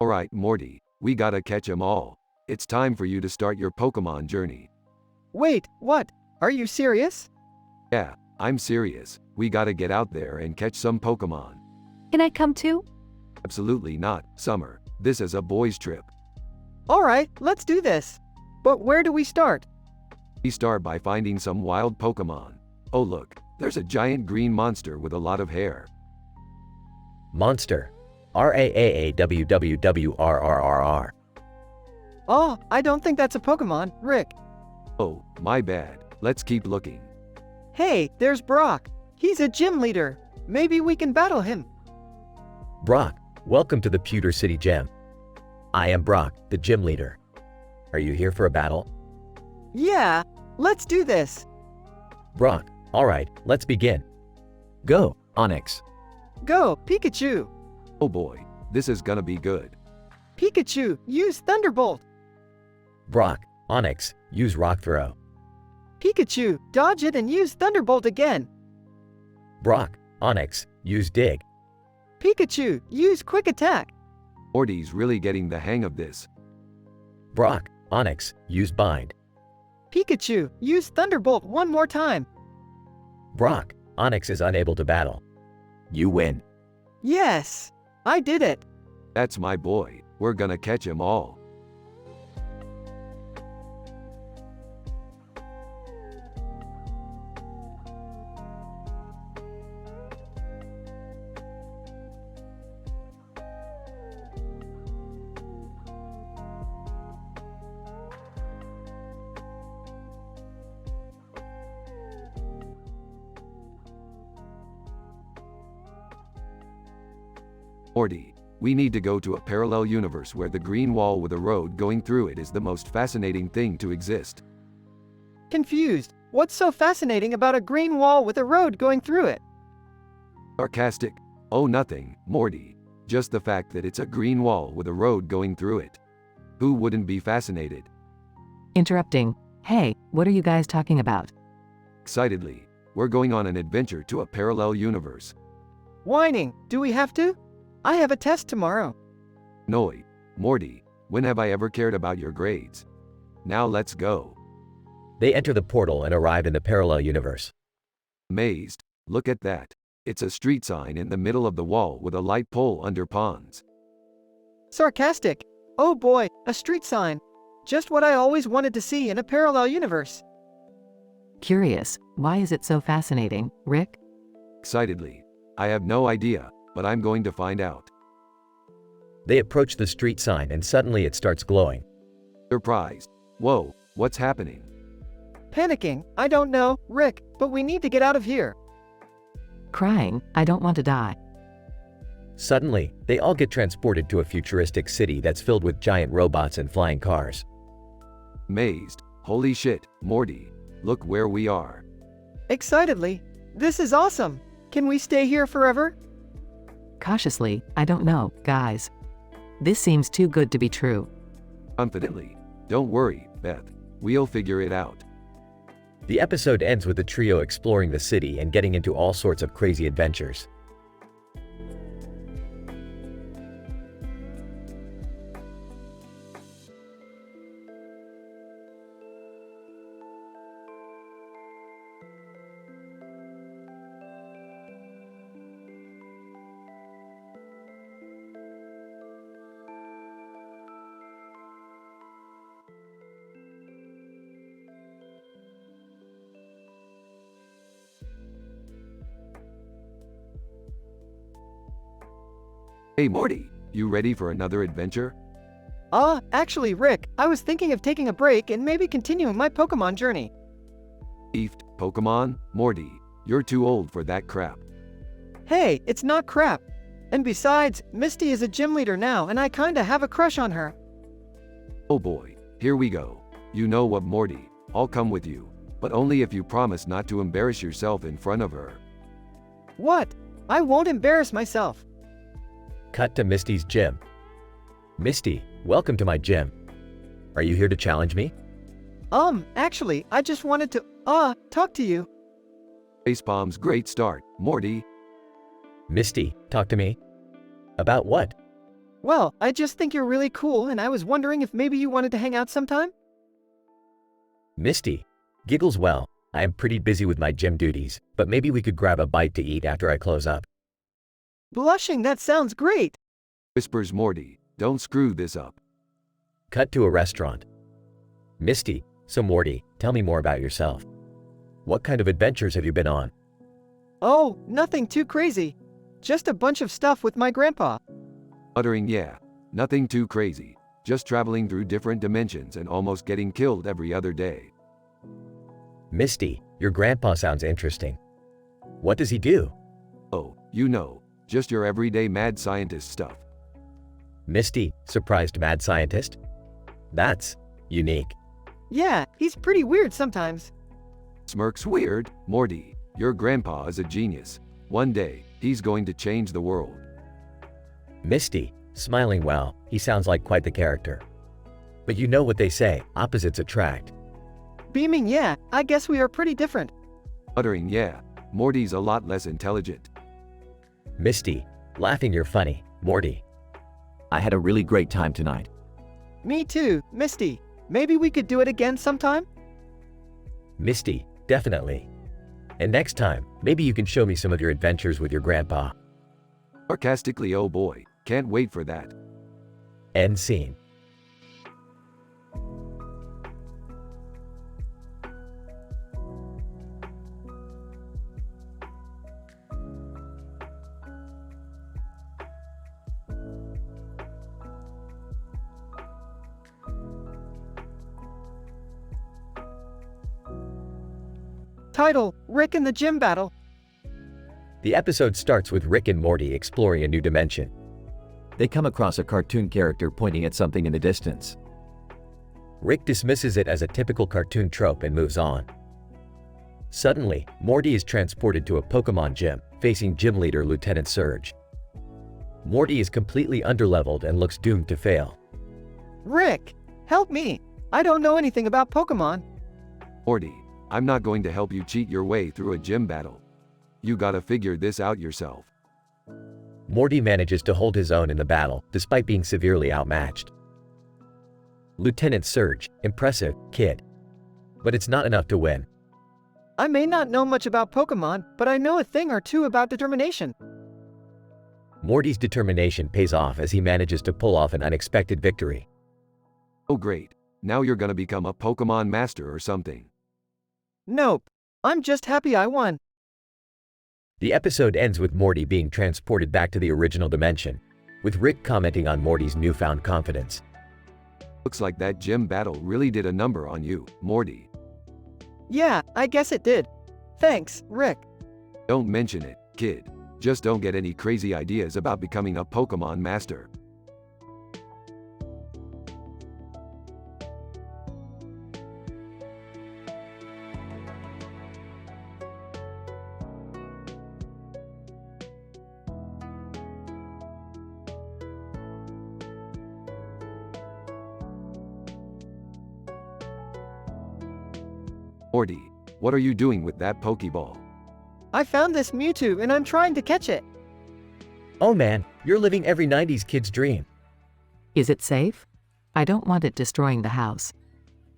Alright, Morty, we gotta catch 'em all. It's time for you to start your Pokemon journey. Wait, what? Are you serious? Yeah, I'm serious. We gotta get out there and catch some Pokemon. Can I come too? Absolutely not, Summer. This is a boys' trip. Alright, let's do this. But where do we start? We start by finding some wild Pokemon. Oh look, there's a giant green monster with a lot of hair. Monster. RAAAWWWRRRR. Oh, I don't think that's a Pokemon, Rick. Oh, my bad. Let's keep looking. Hey, there's Brock. He's a gym leader. Maybe we can battle him. Brock, welcome to the Pewter City Gym. I am Brock, the gym leader. Are you here for a battle? Yeah, let's do this. Brock, alright, let's begin. Go, Onyx. Go, Pikachu. Oh boy, this is gonna be good. Pikachu, use Thunderbolt. Brock, Onyx, use Rock Throw. Pikachu, dodge it and use Thunderbolt again. Brock, Onyx, use Dig. Pikachu, use Quick Attack. Morty's really getting the hang of this. Brock, Onyx, use Bind. Pikachu, use Thunderbolt one more time. Brock, Onyx is unable to battle. You win. Yes, I did it. That's my boy. We're gonna catch 'em all. Morty, we need to go to a parallel universe where the green wall with a road going through it is the most fascinating thing to exist. Confused. What's so fascinating about a green wall with a road going through it? Sarcastic? Oh, nothing, Morty. Just the fact that it's a green wall with a road going through it. Who wouldn't be fascinated? Interrupting. Hey, what are you guys talking about? Excitedly, we're going on an adventure to a parallel universe. Whining. Do we have to? I have a test tomorrow. Noi, Morty, when have I ever cared about your grades? Now let's go. They enter the portal and arrive in the parallel universe. Amazed, look at that. It's a street sign in the middle of the wall with a light pole under ponds. Sarcastic. Oh boy, a street sign. Just what I always wanted to see in a parallel universe. Curious, why is it so fascinating, Rick? Excitedly, I have no idea, but I'm going to find out. They approach the street sign and suddenly it starts glowing. Surprised. Whoa, what's happening? Panicking. I don't know, Rick, but we need to get out of here. Crying, I don't want to die. Suddenly, they all get transported to a futuristic city that's filled with giant robots and flying cars. Amazed. Holy shit, Morty. Look where we are. Excitedly. This is awesome. Can we stay here forever? Cautiously, I don't know, guys. This seems too good to be true. Confidently. Don't worry, Beth. We'll figure it out. The episode ends with the trio exploring the city and getting into all sorts of crazy adventures. Hey Morty, you ready for another adventure? Actually, Rick, I was thinking of taking a break and maybe continuing my Pokemon journey. Beefed, Pokemon? Morty, you're too old for that crap. Hey, it's not crap. And besides, Misty is a gym leader now and I kinda have a crush on her. Oh boy, here we go. You know what, Morty, I'll come with you, but only if you promise not to embarrass yourself in front of her. What? I won't embarrass myself. Cut to Misty's gym. Misty, welcome to my gym. Are you here to challenge me? Actually, I just wanted to, talk to you. Facepalm's great start, Morty. Misty, talk to me. About what? Well, I just think you're really cool and I was wondering if maybe you wanted to hang out sometime? Misty. Giggles well. I am pretty busy with my gym duties, but maybe we could grab a bite to eat after I close up. Blushing, that sounds great! Whispers Morty. Don't screw this up. Cut to a restaurant. Misty. So Morty, tell me more about yourself. What kind of adventures have you been on? Oh, nothing too crazy. Just a bunch of stuff with my grandpa. Uttering yeah. Nothing too crazy. Just traveling through different dimensions and almost getting killed every other day. Misty, your grandpa sounds interesting. What does he do? Oh, you know, just your everyday mad scientist stuff. Misty, surprised mad scientist? That's unique. Yeah, he's pretty weird sometimes. Smirks weird. Morty, your grandpa is a genius. One day, he's going to change the world. Misty, smiling well, he sounds like quite the character. But you know what they say, opposites attract. Beaming, yeah, I guess we are pretty different. Uttering yeah. Morty's a lot less intelligent. Misty, laughing you're funny, Morty. I had a really great time tonight. Me too, Misty. Maybe we could do it again sometime? Misty, definitely. And next time, maybe you can show me some of your adventures with your grandpa. Sarcastically, oh boy, can't wait for that. End scene. Title, Rick and the Gym Battle. The episode starts with Rick and Morty exploring a new dimension. They come across a cartoon character pointing at something in the distance. Rick dismisses it as a typical cartoon trope and moves on. Suddenly, Morty is transported to a Pokemon gym, facing gym leader Lieutenant Surge. Morty is completely underleveled and looks doomed to fail. Rick, help me. I don't know anything about Pokemon. Morty, I'm not going to help you cheat your way through a gym battle. You gotta figure this out yourself. Morty manages to hold his own in the battle, despite being severely outmatched. Lieutenant Surge, impressive, kid. But it's not enough to win. I may not know much about Pokemon, but I know a thing or two about determination. Morty's determination pays off as he manages to pull off an unexpected victory. Oh great, now you're gonna become a Pokemon master or something. Nope. I'm just happy I won. The episode ends with Morty being transported back to the original dimension, with Rick commenting on Morty's newfound confidence. Looks like that gym battle really did a number on you, Morty. Yeah, I guess it did. Thanks, Rick. Don't mention it, kid. Just don't get any crazy ideas about becoming a Pokemon master. Morty, what are you doing with that Pokeball? I found this Mewtwo and I'm trying to catch it. Oh man, you're living every 90s kid's dream. Is it safe? I don't want it destroying the house.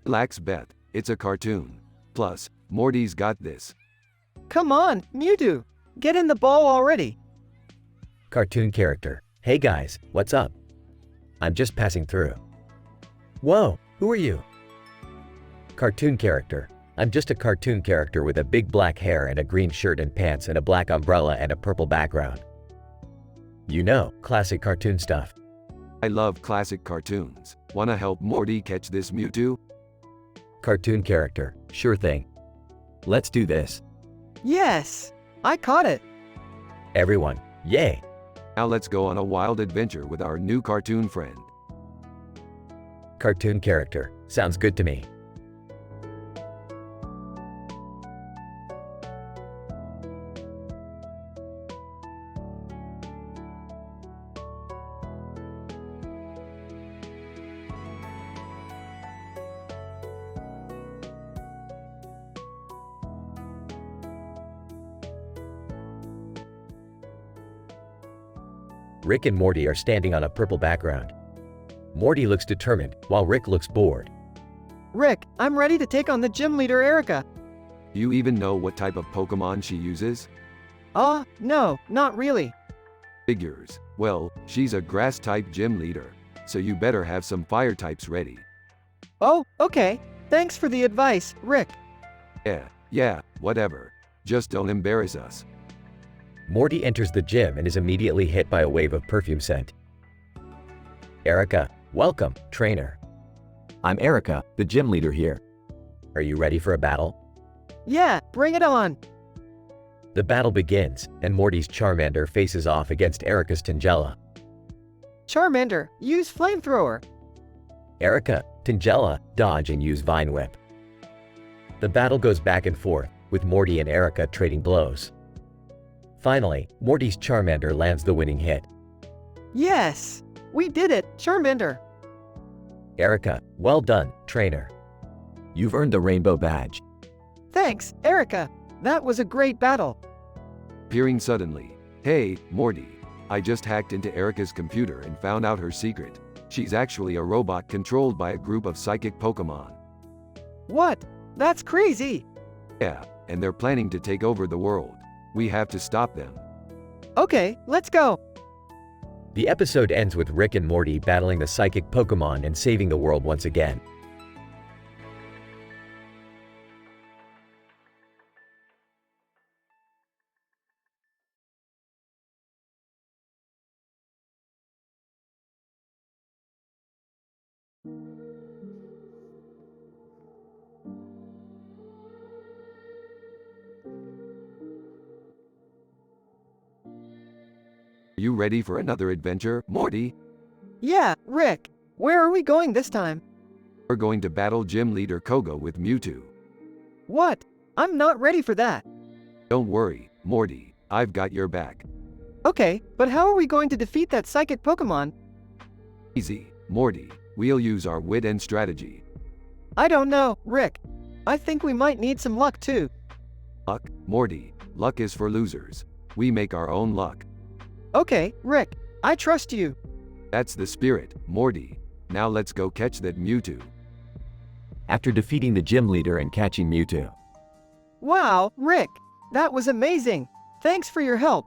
Relax, Beth. It's a cartoon. Plus, Morty's got this. Come on, Mewtwo. Get in the ball already. Cartoon character. Hey guys, what's up? I'm just passing through. Whoa, who are you? Cartoon character. I'm just a cartoon character with a big black hair and a green shirt and pants and a black umbrella and a purple background. You know, classic cartoon stuff. I love classic cartoons. Wanna help Morty catch this Mewtwo? Cartoon character. Sure thing. Let's do this. Yes, I caught it. Everyone, yay! Now let's go on a wild adventure with our new cartoon friend. Cartoon character. Sounds good to me. Rick and Morty are standing on a purple background. Morty looks determined, while Rick looks bored. Rick, I'm ready to take on the gym leader Erica. Do you even know what type of Pokemon she uses? No, not really. Figures. Well, she's a grass-type gym leader, so you better have some fire types ready. Oh, okay. Thanks for the advice, Rick. Yeah, whatever. Just don't embarrass us. Morty enters the gym and is immediately hit by a wave of perfume scent. Erica, welcome, trainer. I'm Erica, the gym leader here. Are you ready for a battle? Yeah, bring it on. The battle begins, and Morty's Charmander faces off against Erica's Tangela. Charmander, use flamethrower. Erica, Tangela, dodge and use Vine Whip. The battle goes back and forth, with Morty and Erica trading blows. Finally, Morty's Charmander lands the winning hit. Yes! We did it, Charmander. Erica, well done, trainer. You've earned the rainbow badge. Thanks, Erica. That was a great battle. Appearing suddenly. Hey, Morty. I just hacked into Erica's computer and found out her secret. She's actually a robot controlled by a group of psychic Pokemon. What? That's crazy. Yeah, and they're planning to take over the world. We have to stop them. Okay, let's go. The episode ends with Rick and Morty battling the psychic Pokemon and saving the world once again. Are you ready for another adventure, Morty? Yeah, Rick. Where are we going this time? We're going to battle gym leader Koga with Mewtwo. What? I'm not ready for that. Don't worry, Morty. I've got your back. Okay, but how are we going to defeat that psychic Pokemon? Easy, Morty. We'll use our wit and strategy. I don't know, Rick. I think we might need some luck too. Luck, Morty. Luck is for losers. We make our own luck. Okay, Rick. I trust you. That's the spirit, Morty. Now let's go catch that Mewtwo. After defeating the gym leader and catching Mewtwo. Wow, Rick. That was amazing. Thanks for your help.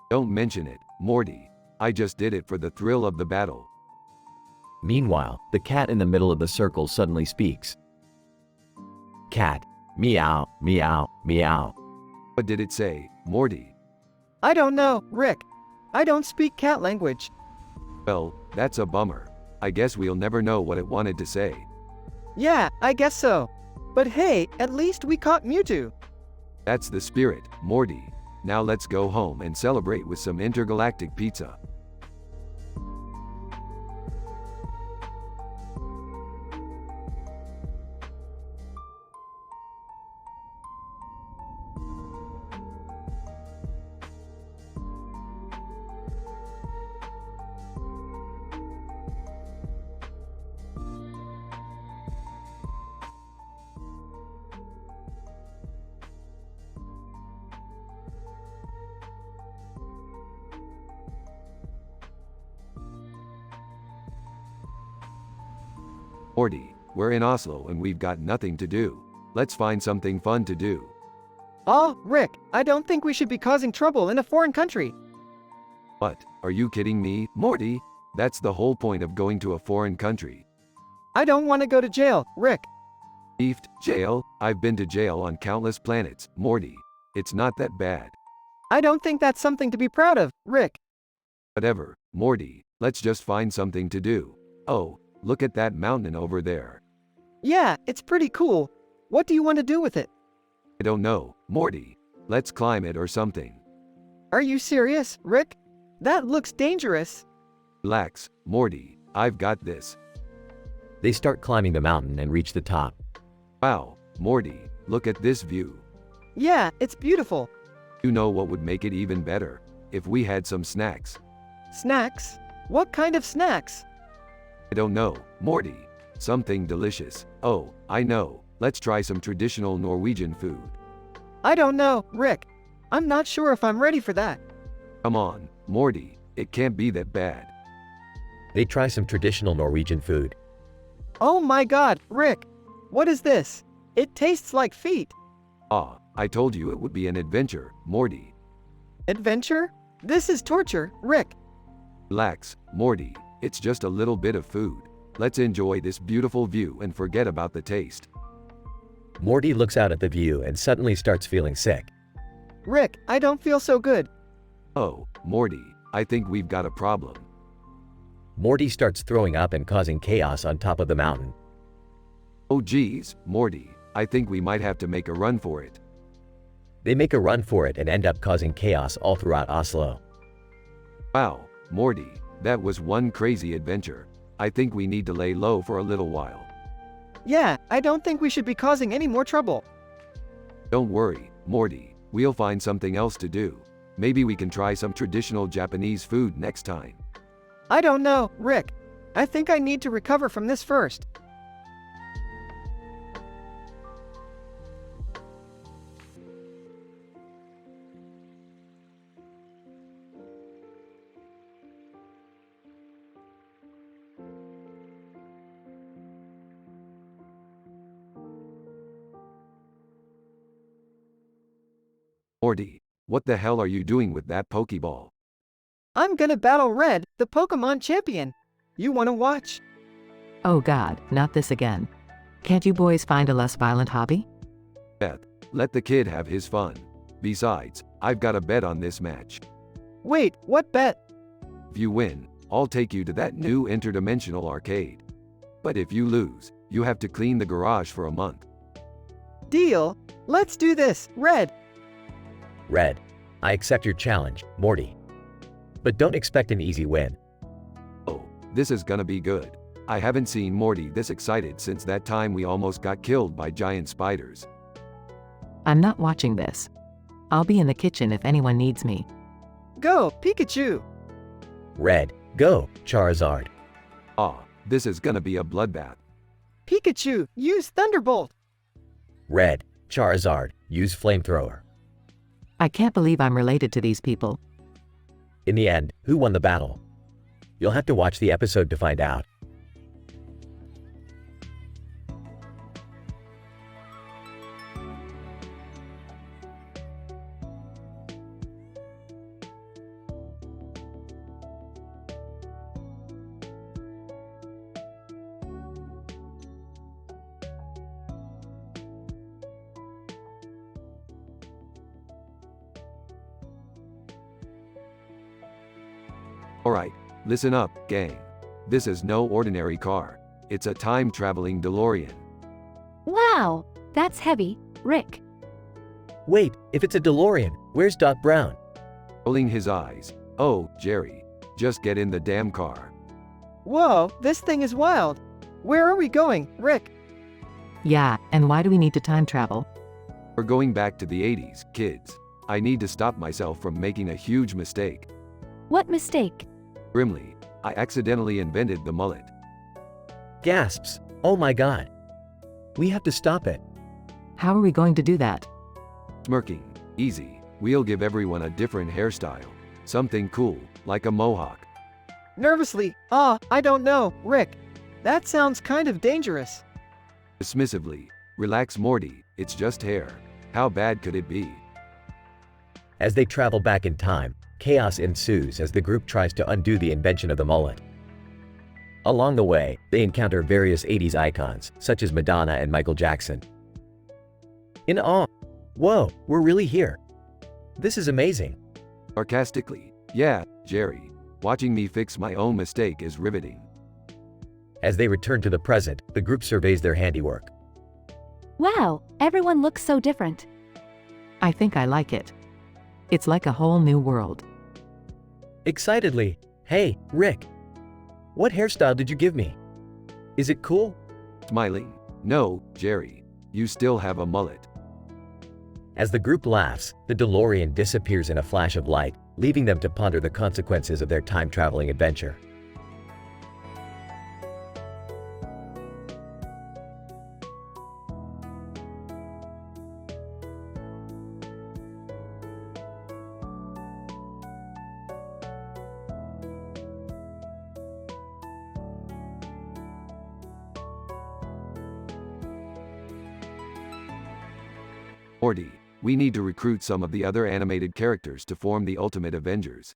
Don't mention it, Morty. I just did it for the thrill of the battle. Meanwhile, the cat in the middle of the circle suddenly speaks. Cat. Meow, meow, meow. What did it say, Morty? I don't know, Rick. I don't speak cat language. Well, that's a bummer. I guess we'll never know what it wanted to say. Yeah, I guess so. But hey, at least we caught Mewtwo. That's the spirit, Morty. Now let's go home and celebrate with some intergalactic pizza. Morty, we're in Oslo and we've got nothing to do. Let's find something fun to do. Oh, Rick, I don't think we should be causing trouble in a foreign country. What? Are you kidding me, Morty? That's the whole point of going to a foreign country. I don't want to go to jail, Rick. Beefed, jail? I've been to jail on countless planets, Morty. It's not that bad. I don't think that's something to be proud of, Rick. Whatever, Morty. Let's just find something to do. Oh, look at that mountain over there. Yeah, it's pretty cool. What do you want to do with it? I don't know, Morty. Let's climb it or something. Are you serious, Rick? That looks dangerous. Relax, Morty. I've got this. They start climbing the mountain and reach the top. Wow, Morty, look at this view. Yeah, it's beautiful. You know what would make it even better? If we had some snacks. Snacks? What kind of snacks? I don't know, Morty. Something delicious. Oh, I know. Let's try some traditional Norwegian food. I don't know, Rick. I'm not sure if I'm ready for that. Come on, Morty. It can't be that bad. They try some traditional Norwegian food. Oh my god, Rick! What is this? It tastes like feet. Ah, I told you it would be an adventure, Morty. Adventure? This is torture, Rick. Relax, Morty. It's just a little bit of food. Let's enjoy this beautiful view and forget about the taste. Morty looks out at the view and suddenly starts feeling sick. Rick, I don't feel so good. Oh, Morty, I think we've got a problem. Morty starts throwing up and causing chaos on top of the mountain. Oh geez, Morty, I think we might have to make a run for it. They make a run for it and end up causing chaos all throughout Oslo. Wow, Morty, that was one crazy adventure. I think we need to lay low for a little while. Yeah, I don't think we should be causing any more trouble. Don't worry, Morty, we'll find something else to do. Maybe we can try some traditional Japanese food next time. I don't know, Rick. I think I need to recover from this first. Morty, what the hell are you doing with that Pokeball? I'm gonna battle Red, the Pokemon champion. You wanna watch? Oh god, not this again. Can't you boys find a less violent hobby? Beth, let the kid have his fun. Besides, I've got a bet on this match. Wait, what bet? If you win, I'll take you to that new interdimensional arcade. But if you lose, you have to clean the garage for a month. Deal. Let's do this, Red. Red, I accept your challenge, Morty. But don't expect an easy win. Oh, this is gonna be good. I haven't seen Morty this excited since that time we almost got killed by giant spiders. I'm not watching this. I'll be in the kitchen if anyone needs me. Go, Pikachu. Red, go, Charizard. Ah, this is gonna be a bloodbath. Pikachu, use Thunderbolt. Red, Charizard, use Flamethrower. I can't believe I'm related to these people. In the end, who won the battle? You'll have to watch the episode to find out. Alright, listen up, gang. This is no ordinary car. It's a time-traveling DeLorean. Wow, that's heavy, Rick. Wait, if it's a DeLorean, where's Doc Brown? Rolling his eyes. Oh, Jerry. Just get in the damn car. Whoa, this thing is wild. Where are we going, Rick? Yeah, and why do we need to time travel? We're going back to the 80s, kids. I need to stop myself from making a huge mistake. What mistake? Grimly, I accidentally invented the mullet. Gasps, oh my god. We have to stop it. How are we going to do that? Smirking. Easy. We'll give everyone a different hairstyle. Something cool, like a mohawk. Nervously, I don't know, Rick. That sounds kind of dangerous. Dismissively, relax Morty, it's just hair. How bad could it be? As they travel back in time, chaos ensues as the group tries to undo the invention of the mullet. Along the way, they encounter various 80s icons, such as Madonna and Michael Jackson. In awe, whoa, we're really here. This is amazing. Sarcastically, yeah, Jerry. Watching me fix my own mistake is riveting. As they return to the present, the group surveys their handiwork. Wow, everyone looks so different. I think I like it. It's like a whole new world. Excitedly, hey, Rick. What hairstyle did you give me? Is it cool? Smiling, no, Jerry. You still have a mullet. As the group laughs, the DeLorean disappears in a flash of light, leaving them to ponder the consequences of their time-traveling adventure. Morty, we need to recruit some of the other animated characters to form the Ultimate Avengers.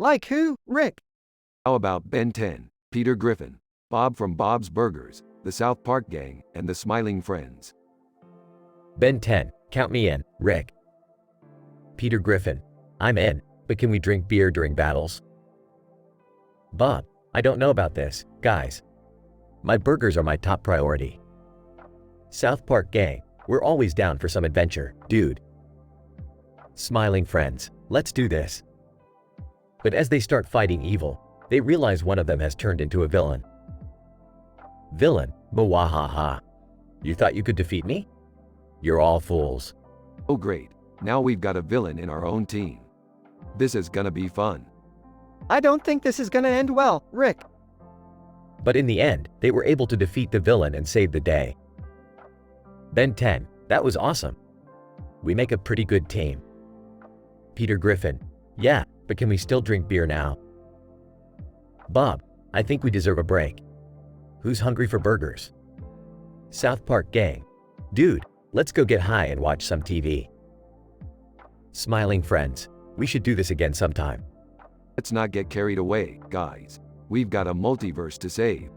Like who, Rick? How about Ben 10, Peter Griffin, Bob from Bob's Burgers, the South Park Gang, and the Smiling Friends? Ben 10, count me in, Rick. Peter Griffin, I'm in, but can we drink beer during battles? Bob, I don't know about this, guys. My burgers are my top priority. South Park Gang, we're always down for some adventure, dude. Smiling Friends, let's do this. But as they start fighting evil, they realize one of them has turned into a villain. Villain, Bawahaha. You thought you could defeat me? You're all fools. Oh great, now we've got a villain in our own team. This is gonna be fun. I don't think this is gonna end well, Rick. But in the end, they were able to defeat the villain and save the day. Ben 10, that was awesome. We make a pretty good team. Peter Griffin, yeah, but can we still drink beer now? Bob, I think we deserve a break. Who's hungry for burgers? South Park Gang, dude, let's go get high and watch some TV. Smiling Friends, we should do this again sometime. Let's not get carried away, guys. We've got a multiverse to save.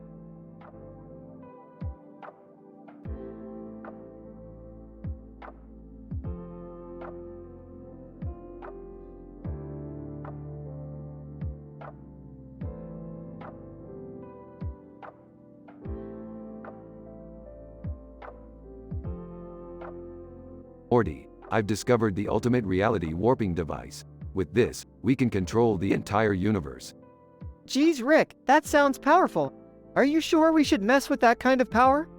Morty, I've discovered the ultimate reality warping device. With this, we can control the entire universe. Geez, Rick, that sounds powerful. Are you sure we should mess with that kind of power?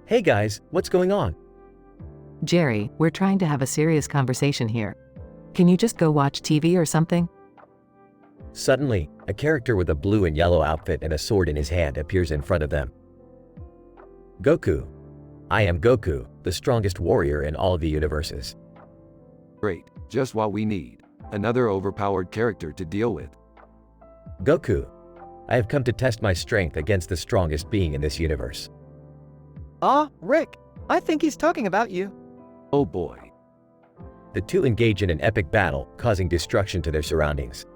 Hey guys, what's going on? Jerry, we're trying to have a serious conversation here. Can you just go watch TV or something? Suddenly, a character with a blue and yellow outfit and a sword in his hand appears in front of them. Goku. I am Goku, the strongest warrior in all of the universes. Great, just what we need. Another overpowered character to deal with. Goku. I have come to test my strength against the strongest being in this universe. Rick, I think he's talking about you. Oh boy. The two engage in an epic battle, causing destruction to their surroundings.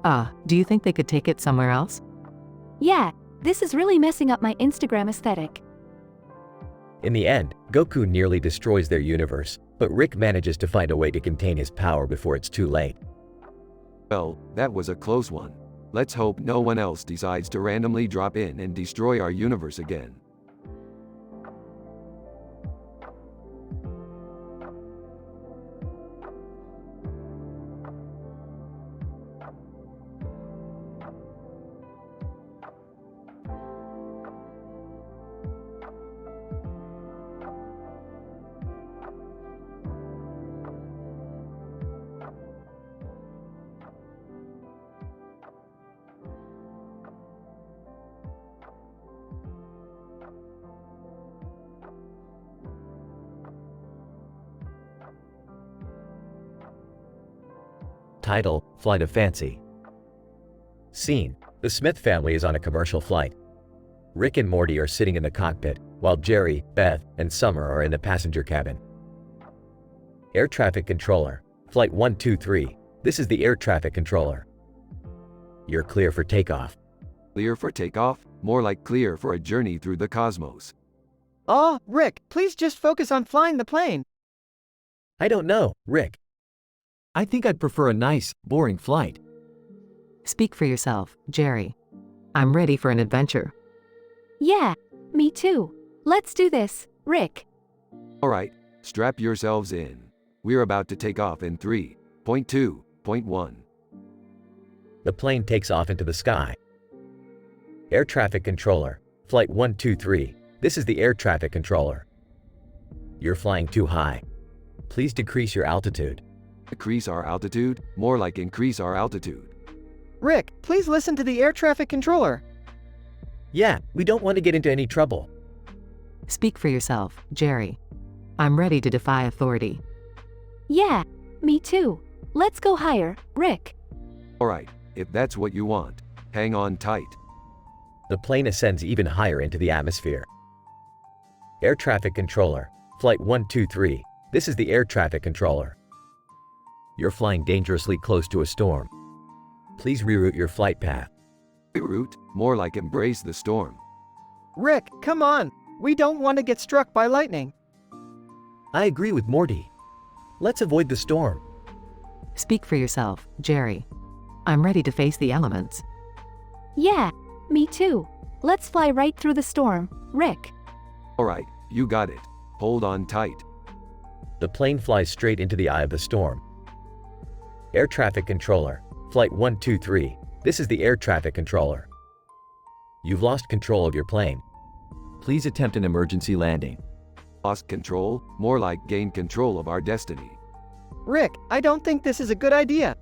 Do you think they could take it somewhere else? Yeah, this is really messing up my Instagram aesthetic. In the end, Goku nearly destroys their universe, but Rick manages to find a way to contain his power before it's too late. Well, that was a close one. Let's hope no one else decides to randomly drop in and destroy our universe again. Title, Flight of Fancy. Scene, the Smith family is on a commercial flight. Rick and Morty are sitting in the cockpit, while Jerry, Beth, and Summer are in the passenger cabin. Air Traffic Controller, Flight 123, this is the Air Traffic Controller. You're clear for takeoff. Clear for takeoff? More like clear for a journey through the cosmos. Rick, please just focus on flying the plane. I don't know, Rick. I think I'd prefer a nice, boring flight. Speak for yourself, Jerry. I'm ready for an adventure. Yeah, me too. Let's do this, Rick. Alright, strap yourselves in. We're about to take off in 3.2.1. The plane takes off into the sky. Air Traffic Controller, Flight 123, this is the Air Traffic Controller. You're flying too high. Please decrease your altitude. Decrease our altitude? More like increase our altitude. Rick, please listen to the air traffic controller. Yeah, we don't want to get into any trouble. Speak for yourself, Jerry. I'm ready to defy authority. Yeah, me too. Let's go higher, Rick. Alright, if that's what you want, hang on tight. The plane ascends even higher into the atmosphere. Air Traffic Controller, Flight 123, this is the air traffic controller. You're flying dangerously close to a storm. Please reroute your flight path. Route, more like embrace the storm. Rick, come on. We don't want to get struck by lightning. I agree with Morty. Let's avoid the storm. Speak for yourself, Jerry. I'm ready to face the elements. Yeah, me too. Let's fly right through the storm, Rick. Alright, you got it. Hold on tight. The plane flies straight into the eye of the storm. Air traffic controller, Flight 123, this is the air traffic controller. You've lost control of your plane. Please attempt an emergency landing. Lost control, more like gain control of our destiny. Rick, I don't think this is a good idea.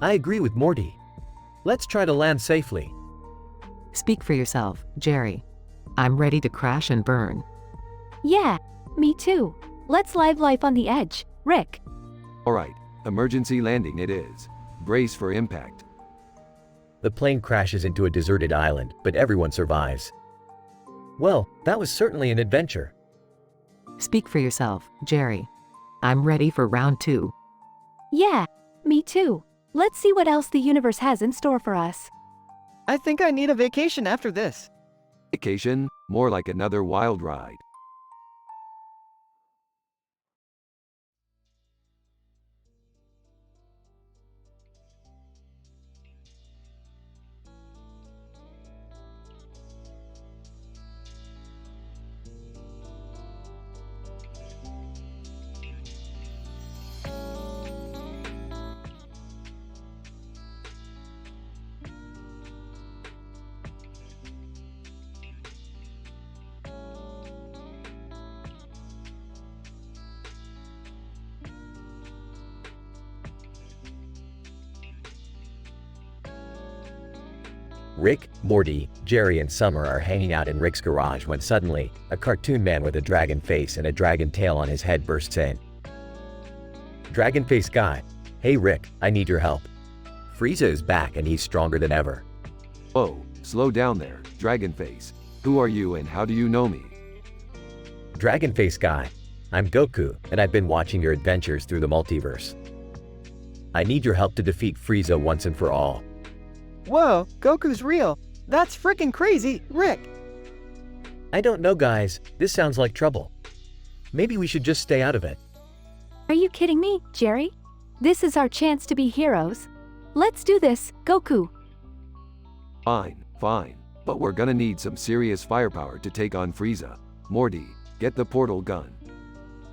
I agree with Morty. Let's try to land safely. Speak for yourself, Jerry. I'm ready to crash and burn. Yeah, me too. Let's live life on the edge, Rick. Alright, emergency landing it is. Brace for impact. The plane crashes into a deserted island, but everyone survives. Well, that was certainly an adventure. Speak for yourself, Jerry. I'm ready for round 2. Yeah, me too. Let's see what else the universe has in store for us. I think I need a vacation after this. Vacation, more like another wild ride. Rick, Morty, Jerry, and Summer are hanging out in Rick's garage when suddenly, a cartoon man with a dragon face and a dragon tail on his head bursts in. Dragon face guy, hey Rick, I need your help. Frieza is back and he's stronger than ever. Whoa, slow down there, Dragonface. Who are you and how do you know me? Dragon face guy, I'm Goku and I've been watching your adventures through the multiverse. I need your help to defeat Frieza once and for all. Whoa, Goku's real. That's freaking crazy, Rick. I don't know guys, this sounds like trouble. Maybe we should just stay out of it. Are you kidding me, Jerry? This is our chance to be heroes. Let's do this, Goku. Fine, fine. But we're gonna need some serious firepower to take on Frieza. Morty, get the portal gun.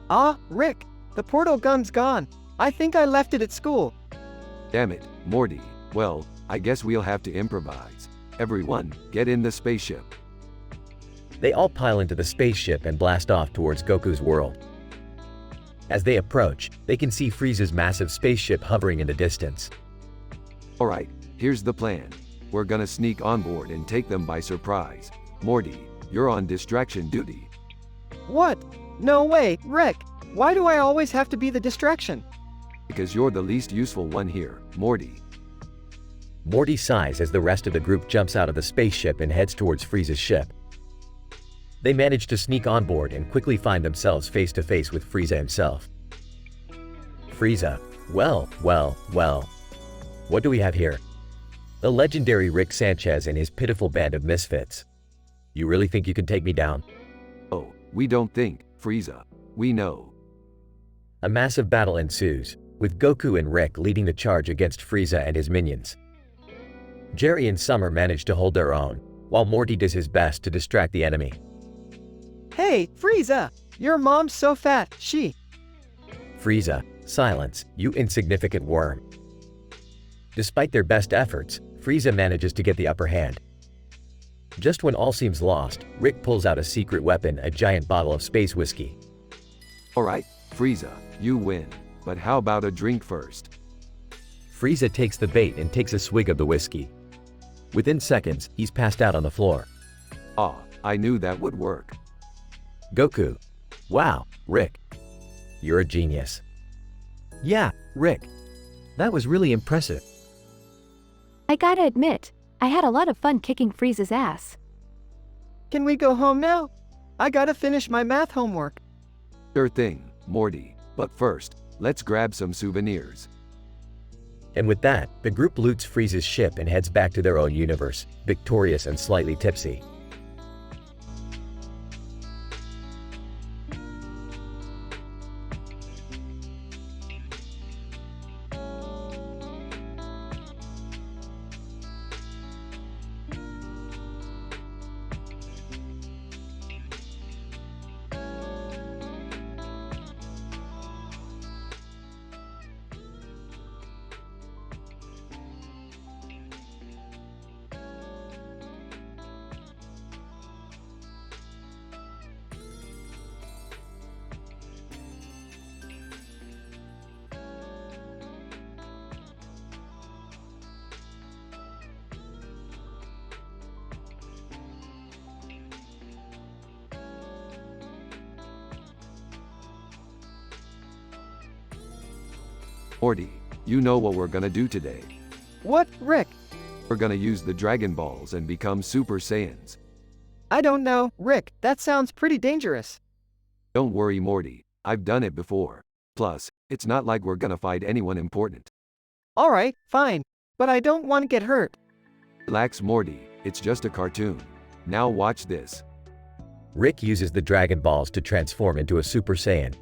Ah, Rick, the portal gun's gone. I think I left it at school. Damn it, Morty. Well, I guess we'll have to improvise. Everyone, get in the spaceship. They all pile into the spaceship and blast off towards Goku's world. As they approach, they can see Frieza's massive spaceship hovering in the distance. Alright, here's the plan. We're gonna sneak on board and take them by surprise. Morty, you're on distraction duty. What? No way, Rick. Why do I always have to be the distraction? Because you're the least useful one here, Morty. Morty sighs as the rest of the group jumps out of the spaceship and heads towards Frieza's ship. They manage to sneak on board and quickly find themselves face to face with Frieza himself. Frieza, well. What do we have here? The legendary Rick Sanchez and his pitiful band of misfits. You really think you can take me down? Oh, we don't think, Frieza. We know. A massive battle ensues, with Goku and Rick leading the charge against Frieza and his minions. Jerry and Summer manage to hold their own, while Morty does his best to distract the enemy. Hey, Frieza! Your mom's so fat, she. Frieza, silence, you insignificant worm. Despite their best efforts, Frieza manages to get the upper hand. Just when all seems lost, Rick pulls out a secret weapon, a giant bottle of space whiskey. Alright, Frieza, you win. But how about a drink first? Frieza takes the bait and takes a swig of the whiskey. Within seconds, he's passed out on the floor. Ah, I knew that would work. Goku. Wow, Rick. You're a genius. Yeah, Rick. That was really impressive. I gotta admit, I had a lot of fun kicking Frieza's ass. Can we go home now? I gotta finish my math homework. Sure thing, Morty. But first, let's grab some souvenirs. And with that, the group loots Frieza's ship and heads back to their own universe, victorious and slightly tipsy. Morty, you know what we're gonna do today. What, Rick? We're gonna use the Dragon Balls and become Super Saiyans. I don't know, Rick, that sounds pretty dangerous. Don't worry, Morty. I've done it before. Plus, it's not like we're gonna fight anyone important. Alright, fine. But I don't want to get hurt. Relax, Morty. It's just a cartoon. Now watch this. Rick uses the Dragon Balls to transform into a Super Saiyan.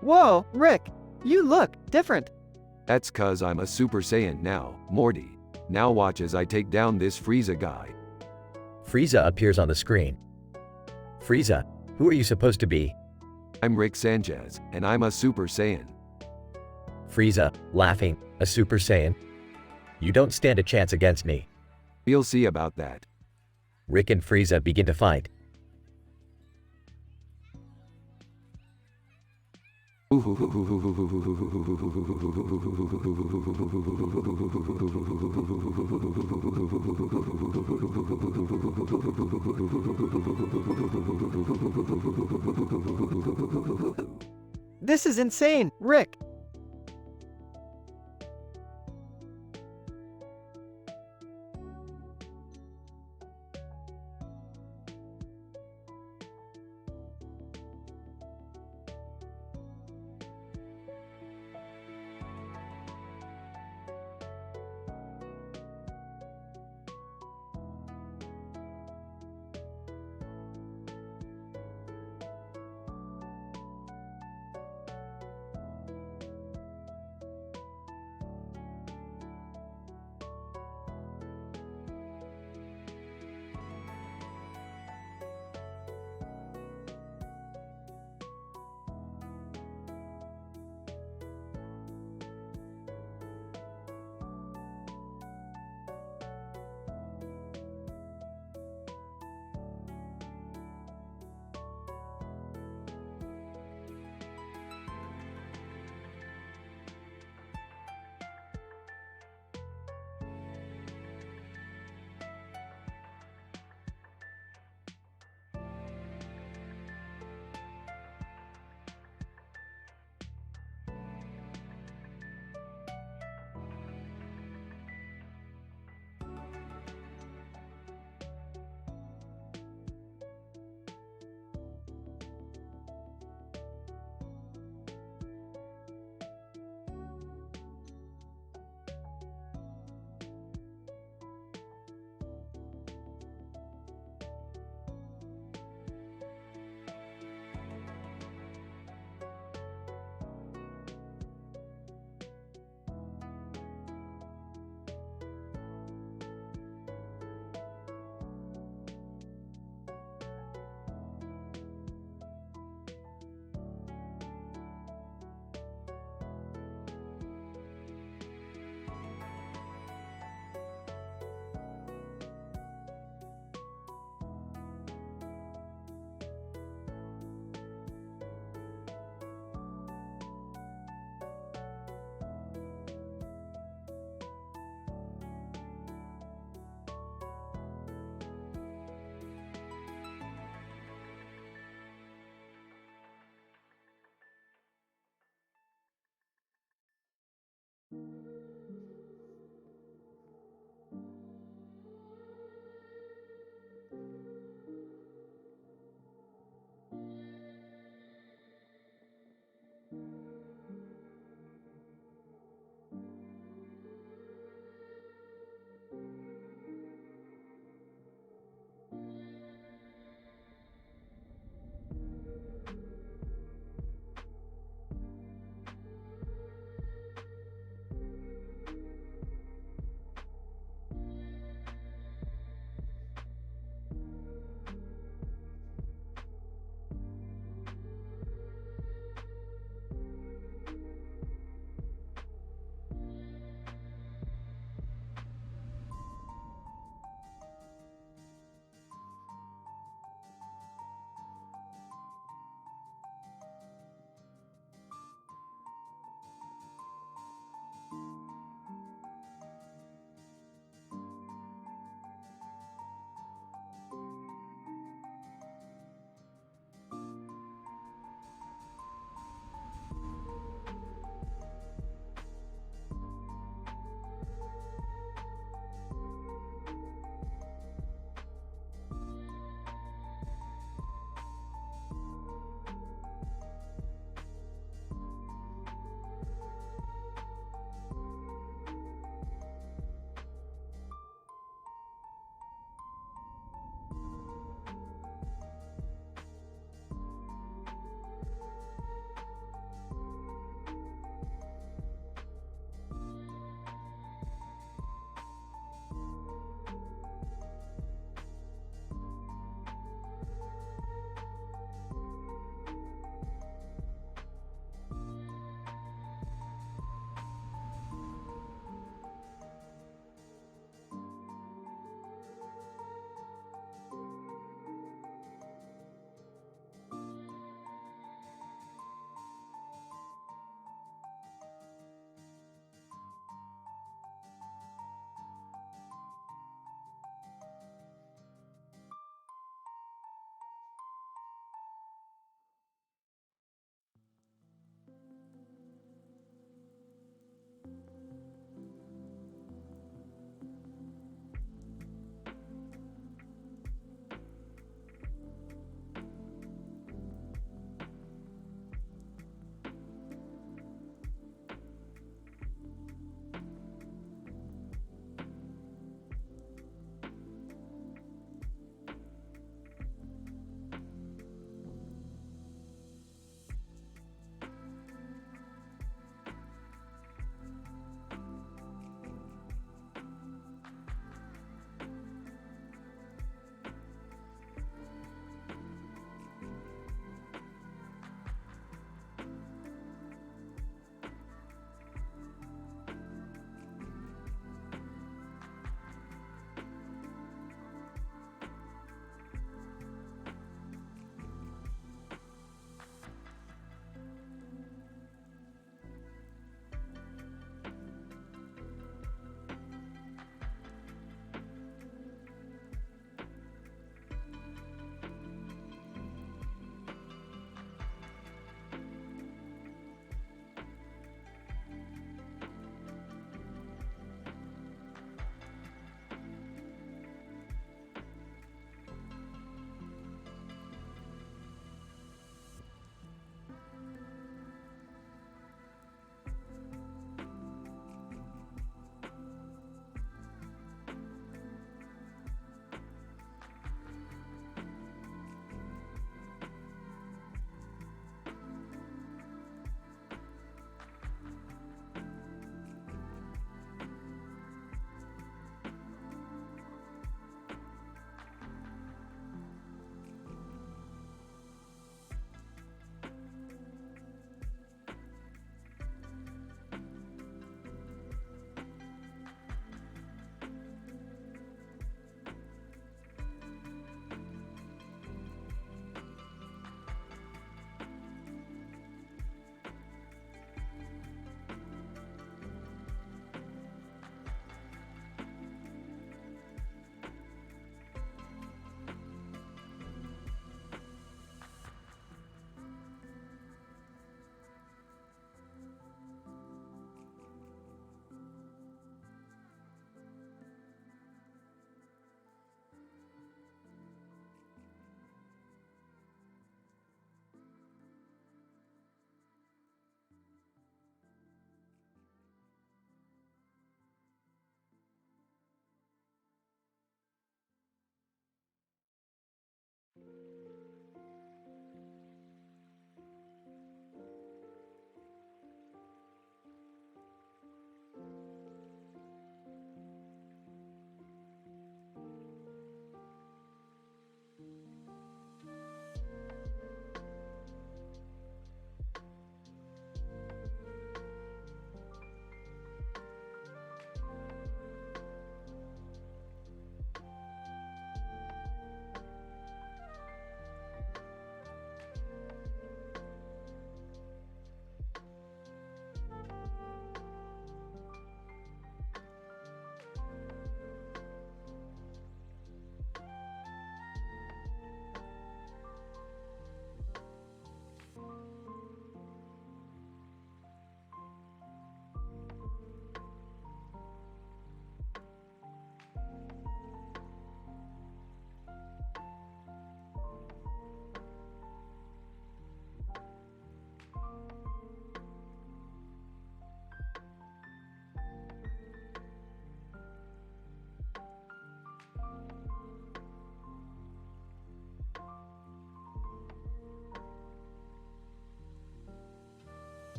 Whoa, Rick, you look different. That's 'cause I'm a Super Saiyan now, Morty. Now watch as I take down this Frieza guy. Frieza appears on the screen. Frieza, who are you supposed to be? I'm Rick Sanchez, and I'm a Super Saiyan. Frieza, laughing, a Super Saiyan? You don't stand a chance against me. We'll see about that. Rick and Frieza begin to fight. This is insane, Rick.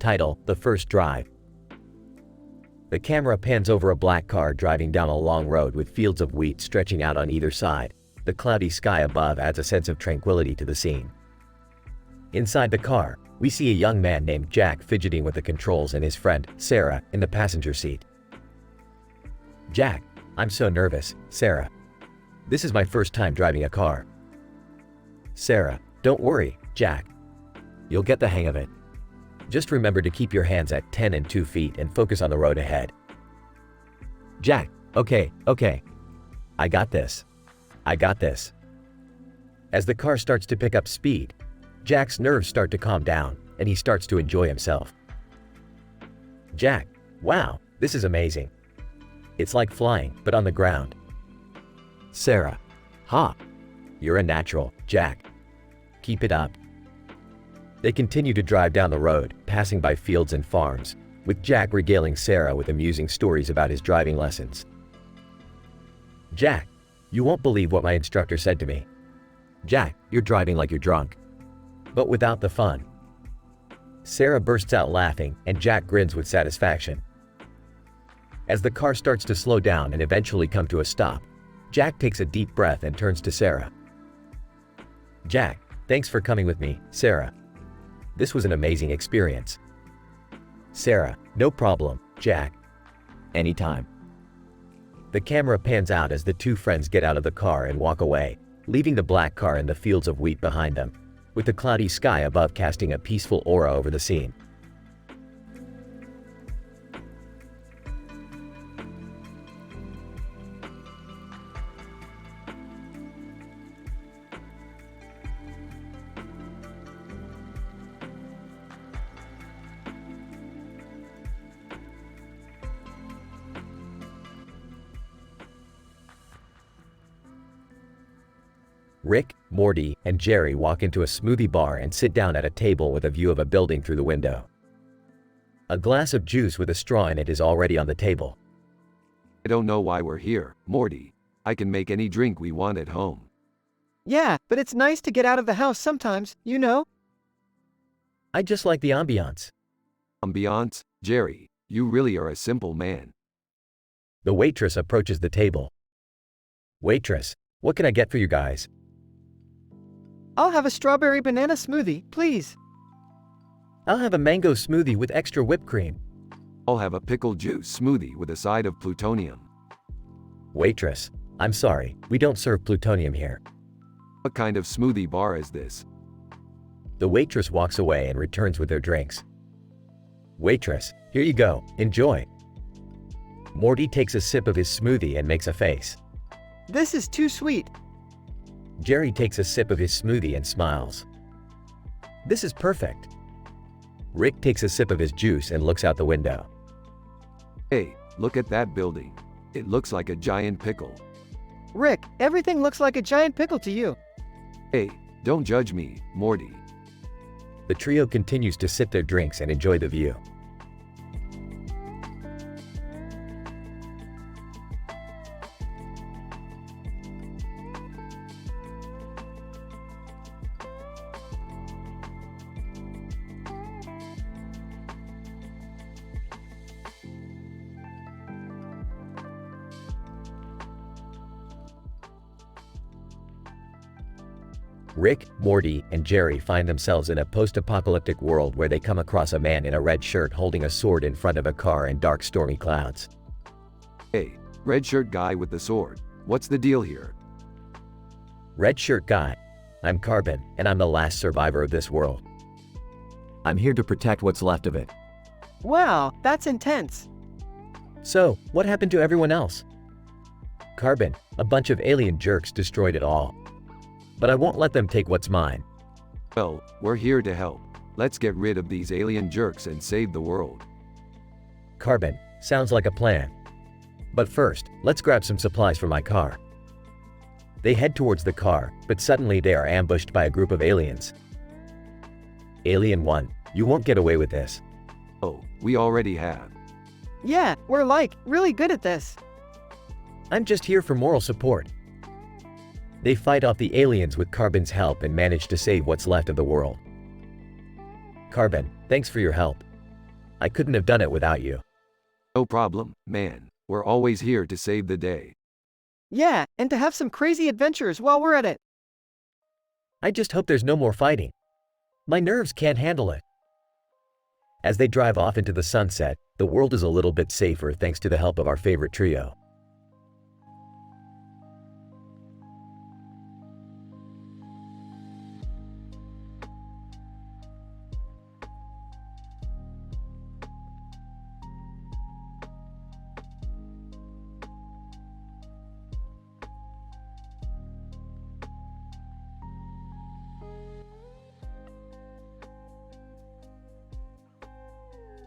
Title: The First Drive. The camera pans over a black car driving down a long road with fields of wheat stretching out on either side. The cloudy sky above adds a sense of tranquility to the scene. Inside the car, we see a young man named Jack fidgeting with the controls and his friend, Sarah, in the passenger seat. Jack: I'm so nervous, Sarah. This is my first time driving a car. Sarah: Don't worry, Jack. You'll get the hang of it. Just remember to keep your hands at 10 and 2 feet and focus on the road ahead. Jack: Okay. I got this. As the car starts to pick up speed, Jack's nerves start to calm down, and he starts to enjoy himself. Jack: Wow, this is amazing. It's like flying, but on the ground. Sarah: Ha! You're a natural, Jack. Keep it up. They continue to drive down the road, passing by fields and farms, with Jack regaling Sarah with amusing stories about his driving lessons. Jack: You won't believe what my instructor said to me. Jack: You're driving like you're drunk. But without the fun. Sarah bursts out laughing, and Jack grins with satisfaction. As the car starts to slow down and eventually come to a stop, Jack takes a deep breath and turns to Sarah. Jack: Thanks for coming with me, Sarah. This was an amazing experience. Sarah: No problem, Jack. Anytime. The camera pans out as the two friends get out of the car and walk away, leaving the black car and the fields of wheat behind them, with the cloudy sky above casting a peaceful aura over the scene. Rick, Morty, and Jerry walk into a smoothie bar and sit down at a table with a view of a building through the window. A glass of juice with a straw in it is already on the table. I don't know why we're here, Morty. I can make any drink we want at home. Yeah, but it's nice to get out of the house sometimes, you know? I just like the ambiance. Ambiance? Jerry, you really are a simple man. The waitress approaches the table. Waitress: What can I get for you guys? I'll have a strawberry banana smoothie, please. I'll have a mango smoothie with extra whipped cream. I'll have a pickle juice smoothie with a side of plutonium. Waitress: I'm sorry, we don't serve plutonium here. What kind of smoothie bar is this? The waitress walks away and returns with their drinks. Waitress: Here you go, enjoy. Morty takes a sip of his smoothie and makes a face. This is too sweet. Jerry takes a sip of his smoothie and smiles. This is perfect. Rick takes a sip of his juice and looks out the window. Hey, look at that building. It looks like a giant pickle. Rick, everything looks like a giant pickle to you. Hey, don't judge me, Morty. The trio continues to sip their drinks and enjoy the view. Rick, Morty, and Jerry find themselves in a post-apocalyptic world where they come across a man in a red shirt holding a sword in front of a car in dark, stormy clouds. Hey, red shirt guy with the sword. What's the deal here? Red shirt guy: I'm Carbon, and I'm the last survivor of this world. I'm here to protect what's left of it. Wow, that's intense. So, what happened to everyone else? Carbon: A bunch of alien jerks destroyed it all. But I won't let them take what's mine. Well, we're here to help. Let's get rid of these alien jerks and save the world. Carbon: Sounds like a plan. But first, let's grab some supplies for my car. They head towards the car, but suddenly they are ambushed by a group of aliens. Alien 1: You won't get away with this. Oh, we already have. Yeah, we're really good at this. I'm just here for moral support. They fight off the aliens with Carbon's help and manage to save what's left of the world. Carbon: Thanks for your help. I couldn't have done it without you. No problem, man. We're always here to save the day. Yeah, and to have some crazy adventures while we're at it. I just hope there's no more fighting. My nerves can't handle it. As they drive off into the sunset, the world is a little bit safer thanks to the help of our favorite trio.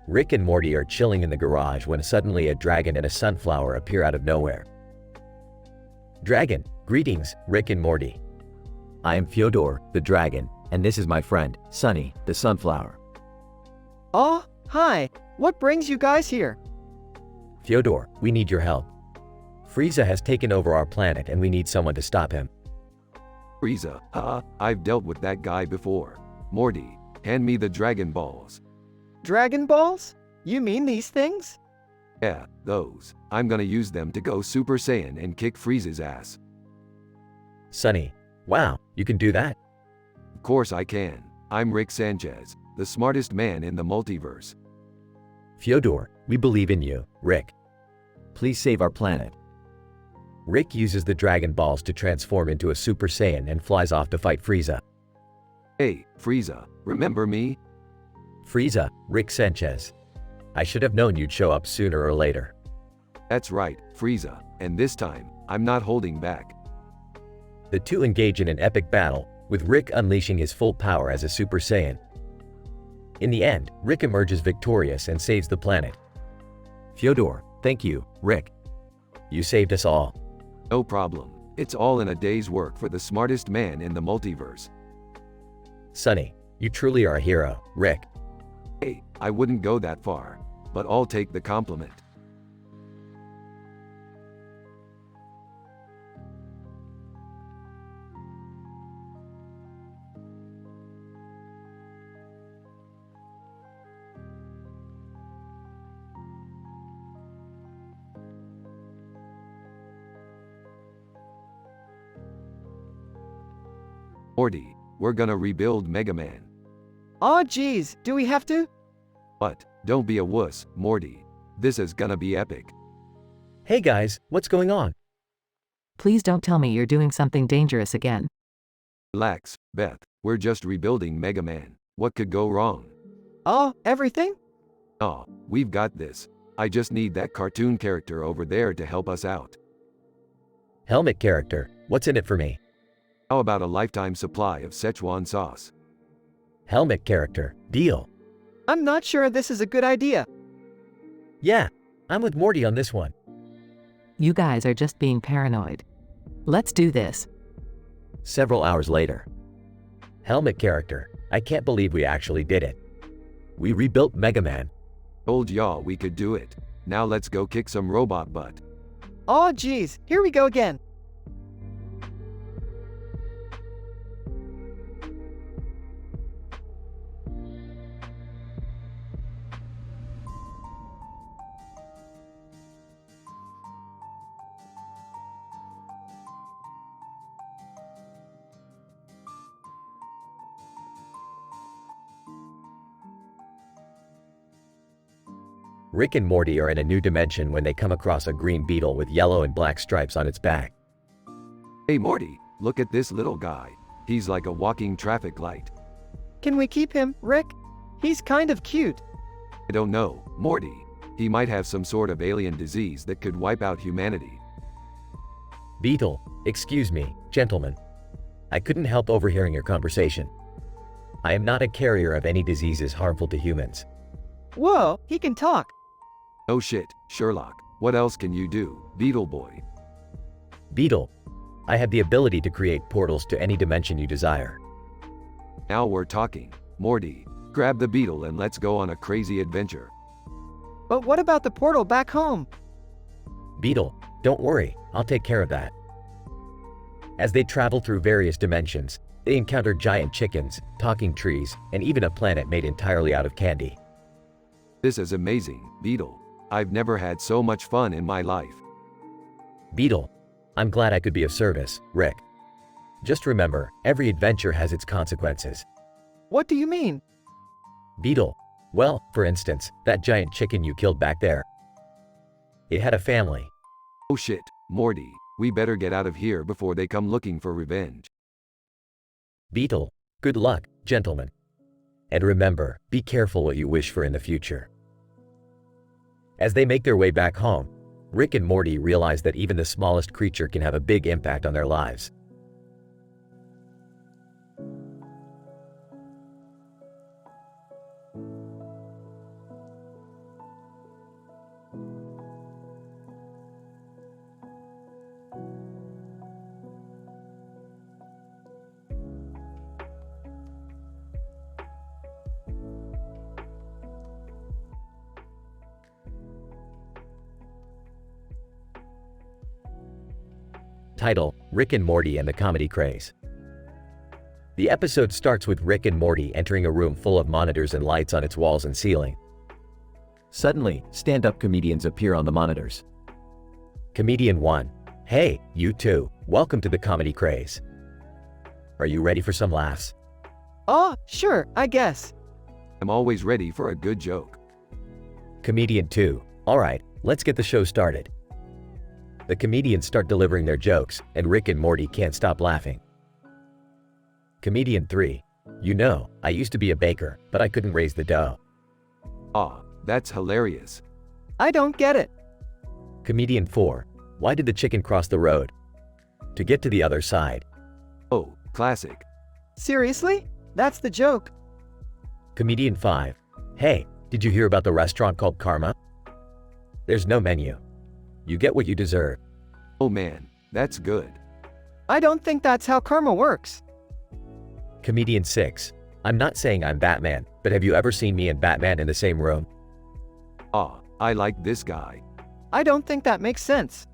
Rick and Morty are chilling in the garage when suddenly a dragon and a sunflower appear out of nowhere. Dragon, greetings, Rick and Morty. I am Fyodor, the dragon, and this is my friend, Sunny, the sunflower. Oh, hi. What brings you guys here? Fyodor, we need your help. Frieza has taken over our planet and we need someone to stop him. Frieza, I've dealt with that guy before. Morty, hand me the Dragon Balls. Dragon Balls? You mean these things? Yeah, those. I'm gonna use them to go Super Saiyan and kick Frieza's ass. Sunny, wow, you can do that? Of course I can. I'm Rick Sanchez, the smartest man in the multiverse. Fyodor, we believe in you, Rick. Please save our planet. Rick uses the Dragon Balls to transform into a Super Saiyan and flies off to fight Frieza. Hey, Frieza, remember me? Frieza, Rick Sanchez. I should have known you'd show up sooner or later. That's right, Frieza, and this time, I'm not holding back. The two engage in an epic battle, with Rick unleashing his full power as a Super Saiyan. In the end, Rick emerges victorious and saves the planet. Fyodor, thank you, Rick. You saved us all. No problem. It's all in a day's work for the smartest man in the multiverse. Sunny, you truly are a hero, Rick. Hey, I wouldn't go that far, but I'll take the compliment. Morty, we're gonna rebuild Mega Man. Aw, geez, do we have to? But, don't be a wuss, Morty. This is gonna be epic. Hey guys, what's going on? Please don't tell me you're doing something dangerous again. Relax, Beth. We're just rebuilding Mega Man. What could go wrong? Oh, everything? Oh, we've got this. I just need that cartoon character over there to help us out. Helmet character, what's in it for me? How about a lifetime supply of Szechuan sauce? Helmet character, deal. I'm not sure this is a good idea. Yeah, I'm with Morty on this one. You guys are just being paranoid. Let's do this. Several hours later. Helmet character, I can't believe we actually did it. We rebuilt Mega Man. Told y'all we could do it. Now let's go kick some robot butt. Aw, geez, here we go again. Rick and Morty are in a new dimension when they come across a green beetle with yellow and black stripes on its back. Hey Morty, look at this little guy. He's like a walking traffic light. Can we keep him, Rick? He's kind of cute. I don't know, Morty. He might have some sort of alien disease that could wipe out humanity. Beetle, excuse me, gentlemen. I couldn't help overhearing your conversation. I am not a carrier of any diseases harmful to humans. Whoa, he can talk. Oh shit, Sherlock. What else can you do, Beetle Boy? Beetle, I have the ability to create portals to any dimension you desire. Now we're talking. Morty, grab the beetle and let's go on a crazy adventure. But what about the portal back home? Beetle, don't worry, I'll take care of that. As they travel through various dimensions, they encounter giant chickens, talking trees, and even a planet made entirely out of candy. This is amazing, Beetle. I've never had so much fun in my life. Beetle, I'm glad I could be of service, Rick. Just remember, every adventure has its consequences. What do you mean? Beetle, well, for instance, that giant chicken you killed back there. It had a family. Oh shit, Morty, we better get out of here before they come looking for revenge. Beetle, good luck, gentlemen. And remember, be careful what you wish for in the future. As they make their way back home, Rick and Morty realize that even the smallest creature can have a big impact on their lives. Title: Rick and Morty and the Comedy Craze. The episode starts with Rick and Morty entering a room full of monitors and lights on its walls and ceiling. Suddenly, stand-up comedians appear on the monitors. Comedian 1. Hey, you two, welcome to the Comedy Craze. Are you ready for some laughs? Oh, sure, I guess. I'm always ready for a good joke. Comedian 2. Alright, let's get the show started. The comedians start delivering their jokes, and Rick and Morty can't stop laughing. Comedian 3. You know, I used to be a baker, but I couldn't raise the dough. Ah, that's hilarious. I don't get it. Comedian 4. Why did the chicken cross the road? To get to the other side. Oh, classic. Seriously? That's the joke. Comedian 5. Hey, did you hear about the restaurant called Karma? There's no menu. You get what you deserve. Oh man, that's good. I don't think that's how karma works. Comedian 6. I'm not saying I'm Batman, but have you ever seen me and Batman in the same room? Ah, I like this guy. I don't think that makes sense.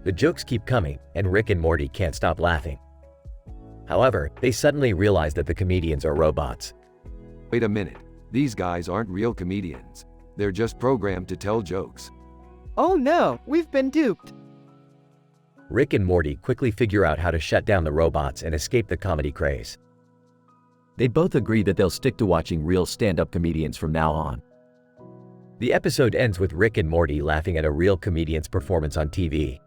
The jokes keep coming, and Rick and Morty can't stop laughing. However, they suddenly realize that the comedians are robots. Wait a minute, these guys aren't real comedians. They're just programmed to tell jokes. Oh no, we've been duped. Rick and Morty quickly figure out how to shut down the robots and escape the comedy craze. They both agree that they'll stick to watching real stand-up comedians from now on. The episode ends with Rick and Morty laughing at a real comedian's performance on TV.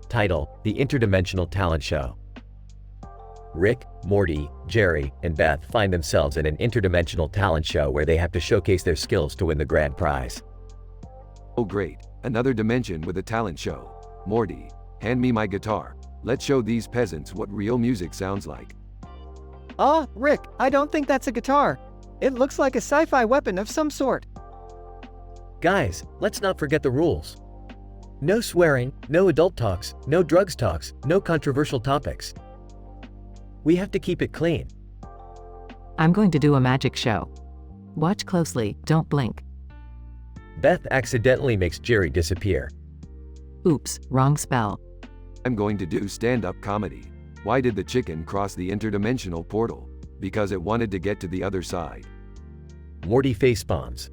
Title: The Interdimensional Talent Show. Rick, Morty, Jerry, and Beth find themselves in an interdimensional talent show where they have to showcase their skills to win the grand prize. Oh great, another dimension with a talent show. Morty, hand me my guitar. Let's show these peasants what real music sounds like. Ah, Rick, I don't think that's a guitar. It looks like a sci-fi weapon of some sort. Guys, let's not forget the rules. No swearing, no adult talks, no drugs talks, no controversial topics. We have to keep it clean. I'm going to do a magic show. Watch closely, don't blink. Beth accidentally makes Jerry disappear. Oops, wrong spell. I'm going to do stand-up comedy. Why did the chicken cross the interdimensional portal? Because it wanted to get to the other side. Morty facepalms.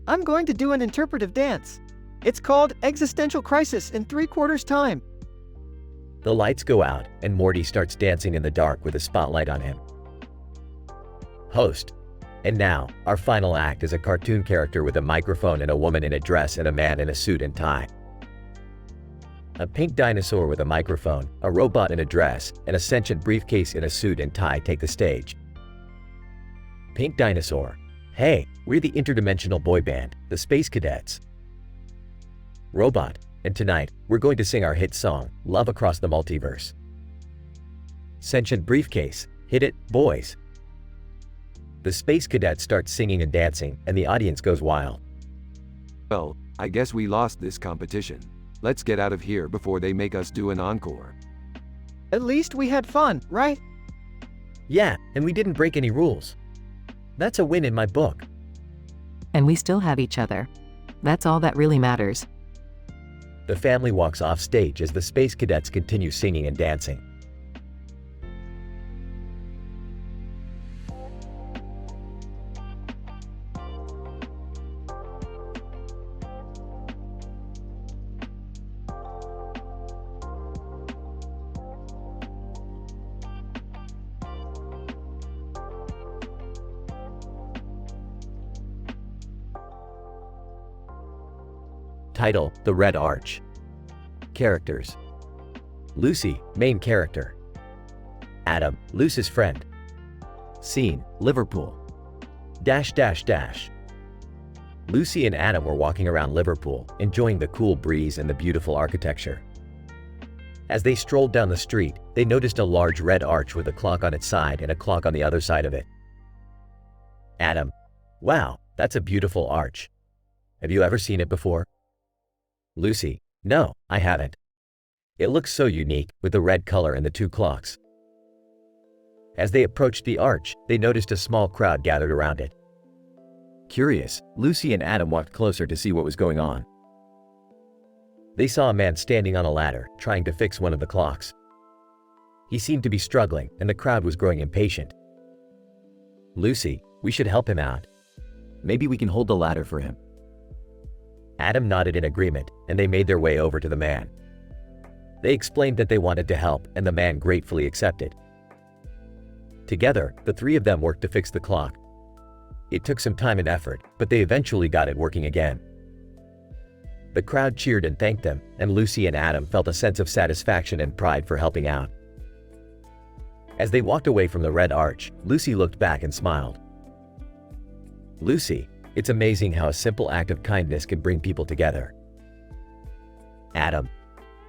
I'm going to do an interpretive dance. It's called Existential Crisis in 3/4 time. The lights go out, and Morty starts dancing in the dark with a spotlight on him. Host. And now, our final act is a cartoon character with a microphone and a woman in a dress and a man in a suit and tie. A pink dinosaur with a microphone, a robot in a dress, and a sentient briefcase in a suit and tie take the stage. Pink dinosaur. Hey, we're the interdimensional boy band, the Space Cadets. Robot. And tonight, we're going to sing our hit song, Love Across the Multiverse. Sentient briefcase. Hit it, boys. The Space Cadets start singing and dancing, and the audience goes wild. Well, I guess we lost this competition. Let's get out of here before they make us do an encore. At least we had fun, right? Yeah, and we didn't break any rules. That's a win in my book. And we still have each other. That's all that really matters. The family walks off stage as the space cadets continue singing and dancing. Title: The Red Arch. Characters: Lucy, main character. Adam, Lucy's friend. Scene: Liverpool. Lucy and Adam were walking around Liverpool, enjoying the cool breeze and the beautiful architecture. As they strolled down the street, they noticed a large red arch with a clock on its side and a clock on the other side of it. Adam: Wow, that's a beautiful arch. Have you ever seen it before? Lucy: No, I haven't. It looks so unique, with the red color and the two clocks. As they approached the arch, they noticed a small crowd gathered around it. Curious, Lucy and Adam walked closer to see what was going on. They saw a man standing on a ladder, trying to fix one of the clocks. He seemed to be struggling, and the crowd was growing impatient. Lucy: We should help him out. Maybe we can hold the ladder for him. Adam nodded in agreement, and they made their way over to the man. They explained that they wanted to help, and the man gratefully accepted. Together, the three of them worked to fix the clock. It took some time and effort, but they eventually got it working again. The crowd cheered and thanked them, and Lucy and Adam felt a sense of satisfaction and pride for helping out. As they walked away from the red arch, Lucy looked back and smiled. Lucy: It's amazing how a simple act of kindness can bring people together. Adam: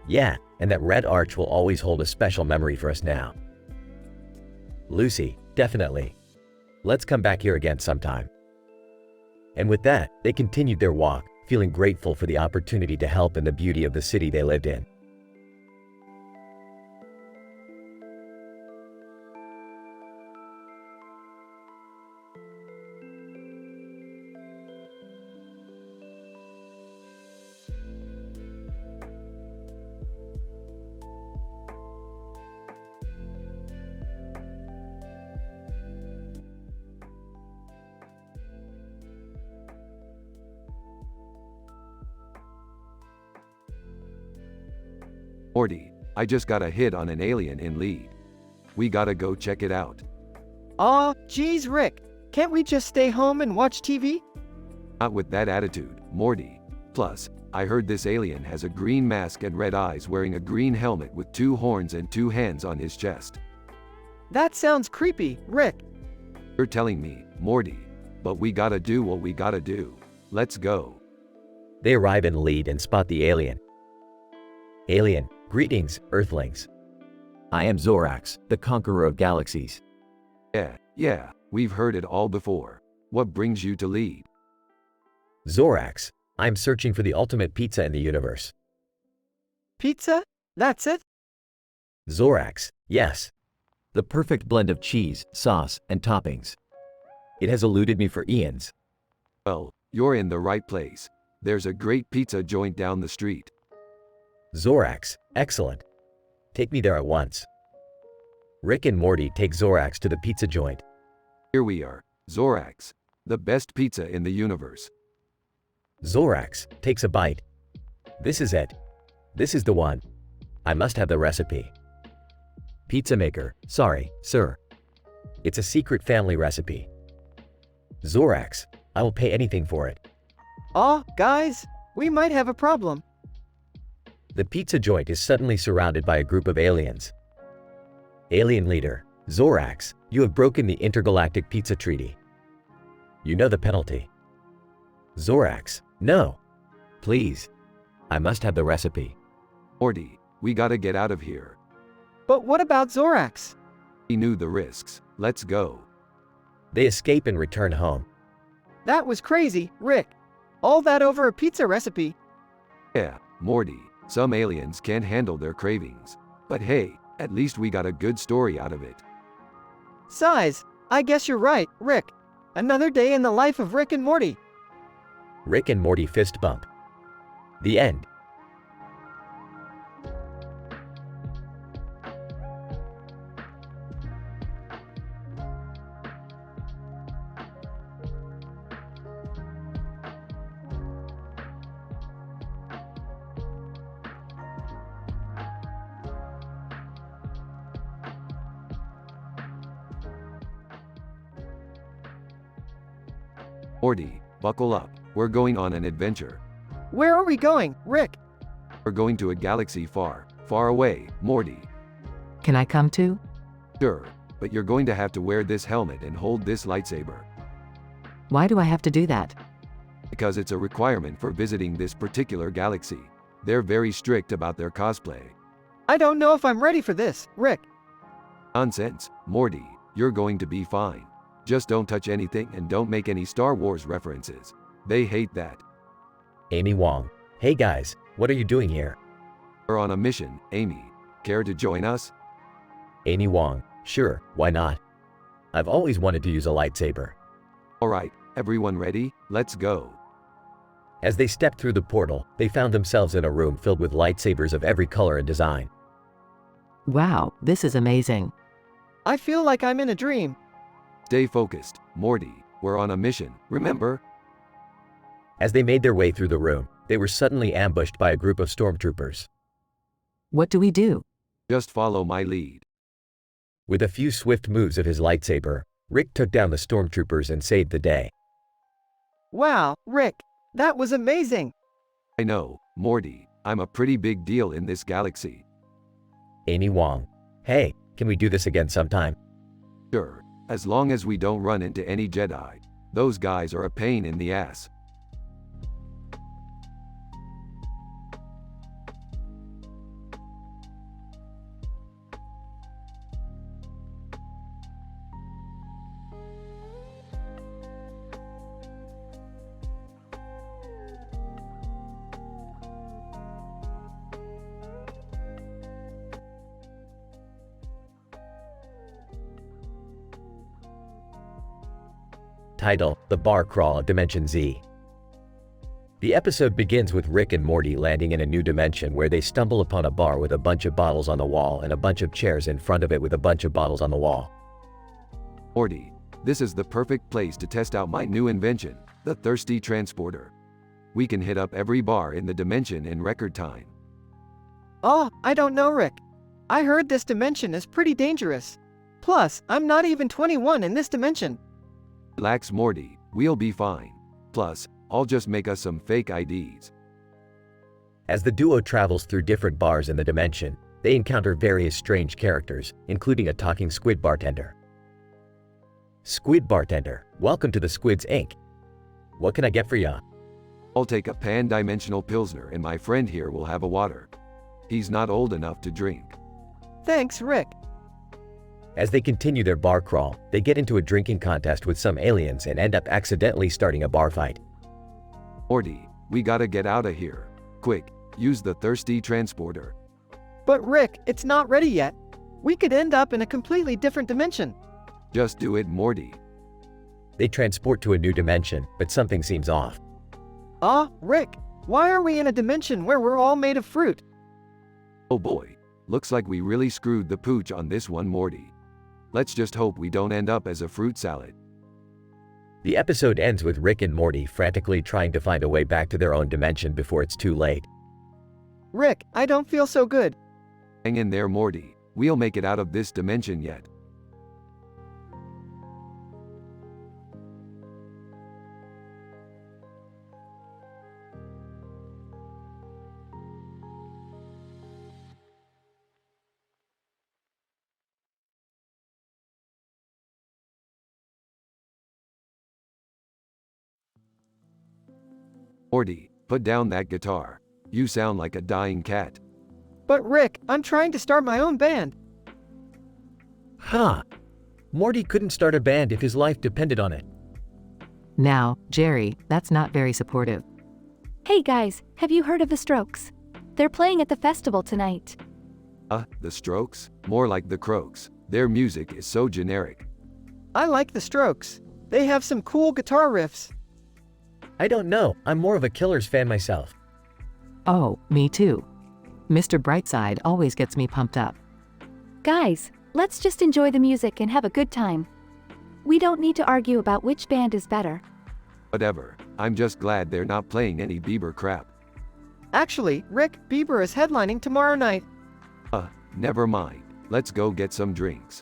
Yeah, and that red arch will always hold a special memory for us now. Lucy: Definitely. Let's come back here again sometime. And with that, they continued their walk, feeling grateful for the opportunity to help and the beauty of the city they lived in. Morty, I just got a hit on an alien in lead. We gotta go check it out. Aw, geez, Rick. Can't we just stay home and watch TV? Not with that attitude, Morty. Plus, I heard this alien has a green mask and red eyes wearing a green helmet with 2 horns and 2 hands on his chest. That sounds creepy, Rick. You're telling me, Morty. But we gotta do what we gotta do. Let's go. They arrive in lead and spot the alien. Alien: Greetings, Earthlings. I am Zorax, the conqueror of galaxies. Yeah, we've heard it all before. What brings you to lead? Zorax: I'm searching for the ultimate pizza in the universe. Pizza? That's it? Zorax: Yes. The perfect blend of cheese, sauce, and toppings. It has eluded me for eons. Well, you're in the right place. There's a great pizza joint down the street. Zorax: Excellent. Take me there at once. Rick and Morty take Zorax to the pizza joint. Here we are, Zorax, the best pizza in the universe. Zorax takes a bite. This is it. This is the one. I must have the recipe. Pizza maker: Sorry, sir. It's a secret family recipe. Zorax: I will pay anything for it. Aw, guys, we might have a problem. The pizza joint is suddenly surrounded by a group of aliens. Alien leader: Zorax, you have broken the intergalactic pizza treaty. You know the penalty. Zorax: No. Please. I must have the recipe. Morty, we gotta get out of here. But what about Zorax? He knew the risks. Let's go. They escape and return home. That was crazy, Rick. All that over a pizza recipe. Yeah, Morty, some aliens can't handle their cravings. But hey, at least we got a good story out of it. Size, I guess you're right, Rick. Another day in the life of Rick and Morty. Rick and Morty fist bump. The end. Morty, buckle up, we're going on an adventure. Where are we going, Rick? We're going to a galaxy far, far away, Morty. Can I come too? Sure, but you're going to have to wear this helmet and hold this lightsaber. Why do I have to do that? Because it's a requirement for visiting this particular galaxy. They're very strict about their cosplay. I don't know if I'm ready for this, Rick. Nonsense, Morty, you're going to be fine. Just don't touch anything and don't make any Star Wars references. They hate that. Amy Wong. Hey guys, what are you doing here? We're on a mission, Amy. Care to join us? Amy Wong. Sure, why not? I've always wanted to use a lightsaber. Alright, everyone ready? Let's go. As they stepped through the portal, they found themselves in a room filled with lightsabers of every color and design. Wow, this is amazing. I feel like I'm in a dream. Stay focused, Morty. We're on a mission, remember? As they made their way through the room, they were suddenly ambushed by a group of stormtroopers. What do we do? Just follow my lead. With a few swift moves of his lightsaber, Rick took down the stormtroopers and saved the day. Wow, Rick, that was amazing. I know, Morty, I'm a pretty big deal in this galaxy. Amy Wong. Hey, can we do this again sometime? Sure, as long as we don't run into any Jedi. Those guys are a pain in the ass. Title: The Bar Crawl of Dimension Z. The episode begins with Rick and Morty landing in a new dimension where they stumble upon a bar with a bunch of bottles on the wall and a bunch of chairs in front of it with a bunch of bottles on the wall. Morty, this is the perfect place to test out my new invention, the Thirsty Transporter. We can hit up every bar in the dimension in record time. Oh, I don't know, Rick. I heard this dimension is pretty dangerous. Plus, I'm not even 21 in this dimension. Relax, Morty, we'll be fine. Plus, I'll just make us some fake IDs. As the duo travels through different bars in the dimension, they encounter various strange characters, including a talking squid bartender. Squid bartender, welcome to the Squids Inc. What can I get for ya? I'll take a pan-dimensional Pilsner and my friend here will have a water. He's not old enough to drink. Thanks, Rick. As they continue their bar crawl, they get into a drinking contest with some aliens and end up accidentally starting a bar fight. Morty, we gotta get out of here. Quick, use the Thirsty Transporter. But Rick, it's not ready yet. We could end up in a completely different dimension. Just do it, Morty. They transport to a new dimension, but something seems off. Rick, why are we in a dimension where we're all made of fruit? Oh boy, looks like we really screwed the pooch on this one, Morty. Let's just hope we don't end up as a fruit salad. The episode ends with Rick and Morty frantically trying to find a way back to their own dimension before it's too late. Rick, I don't feel so good. Hang in there, Morty. We'll make it out of this dimension yet. Morty, put down that guitar. You sound like a dying cat. But Rick, I'm trying to start my own band. Huh. Morty couldn't start a band if his life depended on it. Now, Jerry, that's not very supportive. Hey guys, have you heard of the Strokes? They're playing at the festival tonight. The Strokes? More like the Croaks. Their music is so generic. I like the Strokes. They have some cool guitar riffs. I don't know, I'm more of a Killers fan myself. Oh, me too. Mr. Brightside always gets me pumped up. Guys, let's just enjoy the music and have a good time. We don't need to argue about which band is better. Whatever. I'm just glad they're not playing any Bieber crap. Actually, Rick, Bieber is headlining tomorrow night. Never mind. Let's go get some drinks.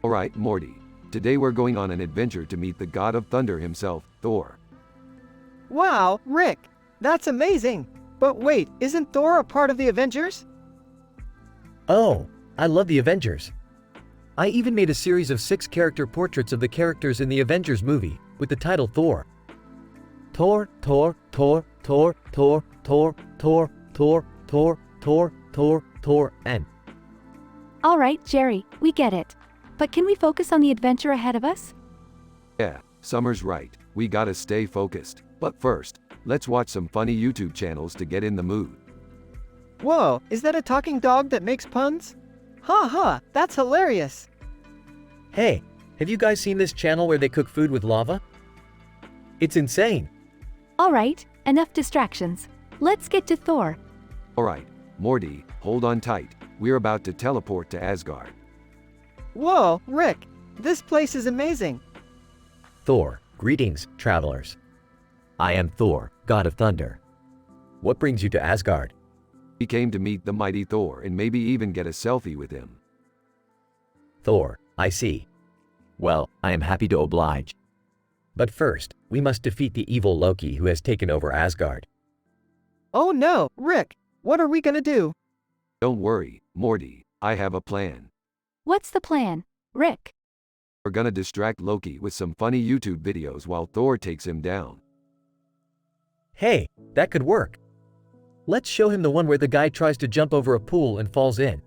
Alright, Morty. Today we're going on an adventure to meet the god of thunder himself, Thor. Wow, Rick, that's amazing. But wait, isn't Thor a part of the Avengers? Oh, I love the Avengers. I even made a series of 6 character portraits of the characters in the Avengers movie, with the title Thor. Thor, Thor, Thor, Thor, Thor, Thor, Thor, Thor, Thor, Thor, Thor, Thor, and... Alright, Jerry, we get it. But can we focus on the adventure ahead of us? Yeah, Summer's right. We gotta stay focused. But first, let's watch some funny YouTube channels to get in the mood. Whoa, is that a talking dog that makes puns? Ha ha, that's hilarious. Hey, have you guys seen this channel where they cook food with lava? It's insane. Alright, enough distractions. Let's get to Thor. Alright, Morty, hold on tight. We're about to teleport to Asgard. Whoa, Rick, this place is amazing. Thor, greetings, travelers. I am Thor, god of thunder. What brings you to Asgard? We came to meet the mighty Thor and maybe even get a selfie with him. Thor, I see. Well, I am happy to oblige. But first, we must defeat the evil Loki who has taken over Asgard. Oh no, Rick, what are we gonna do? Don't worry, Morty, I have a plan. What's the plan, Rick? We're gonna distract Loki with some funny YouTube videos while Thor takes him down. Hey, that could work. Let's show him the one where the guy tries to jump over a pool and falls in.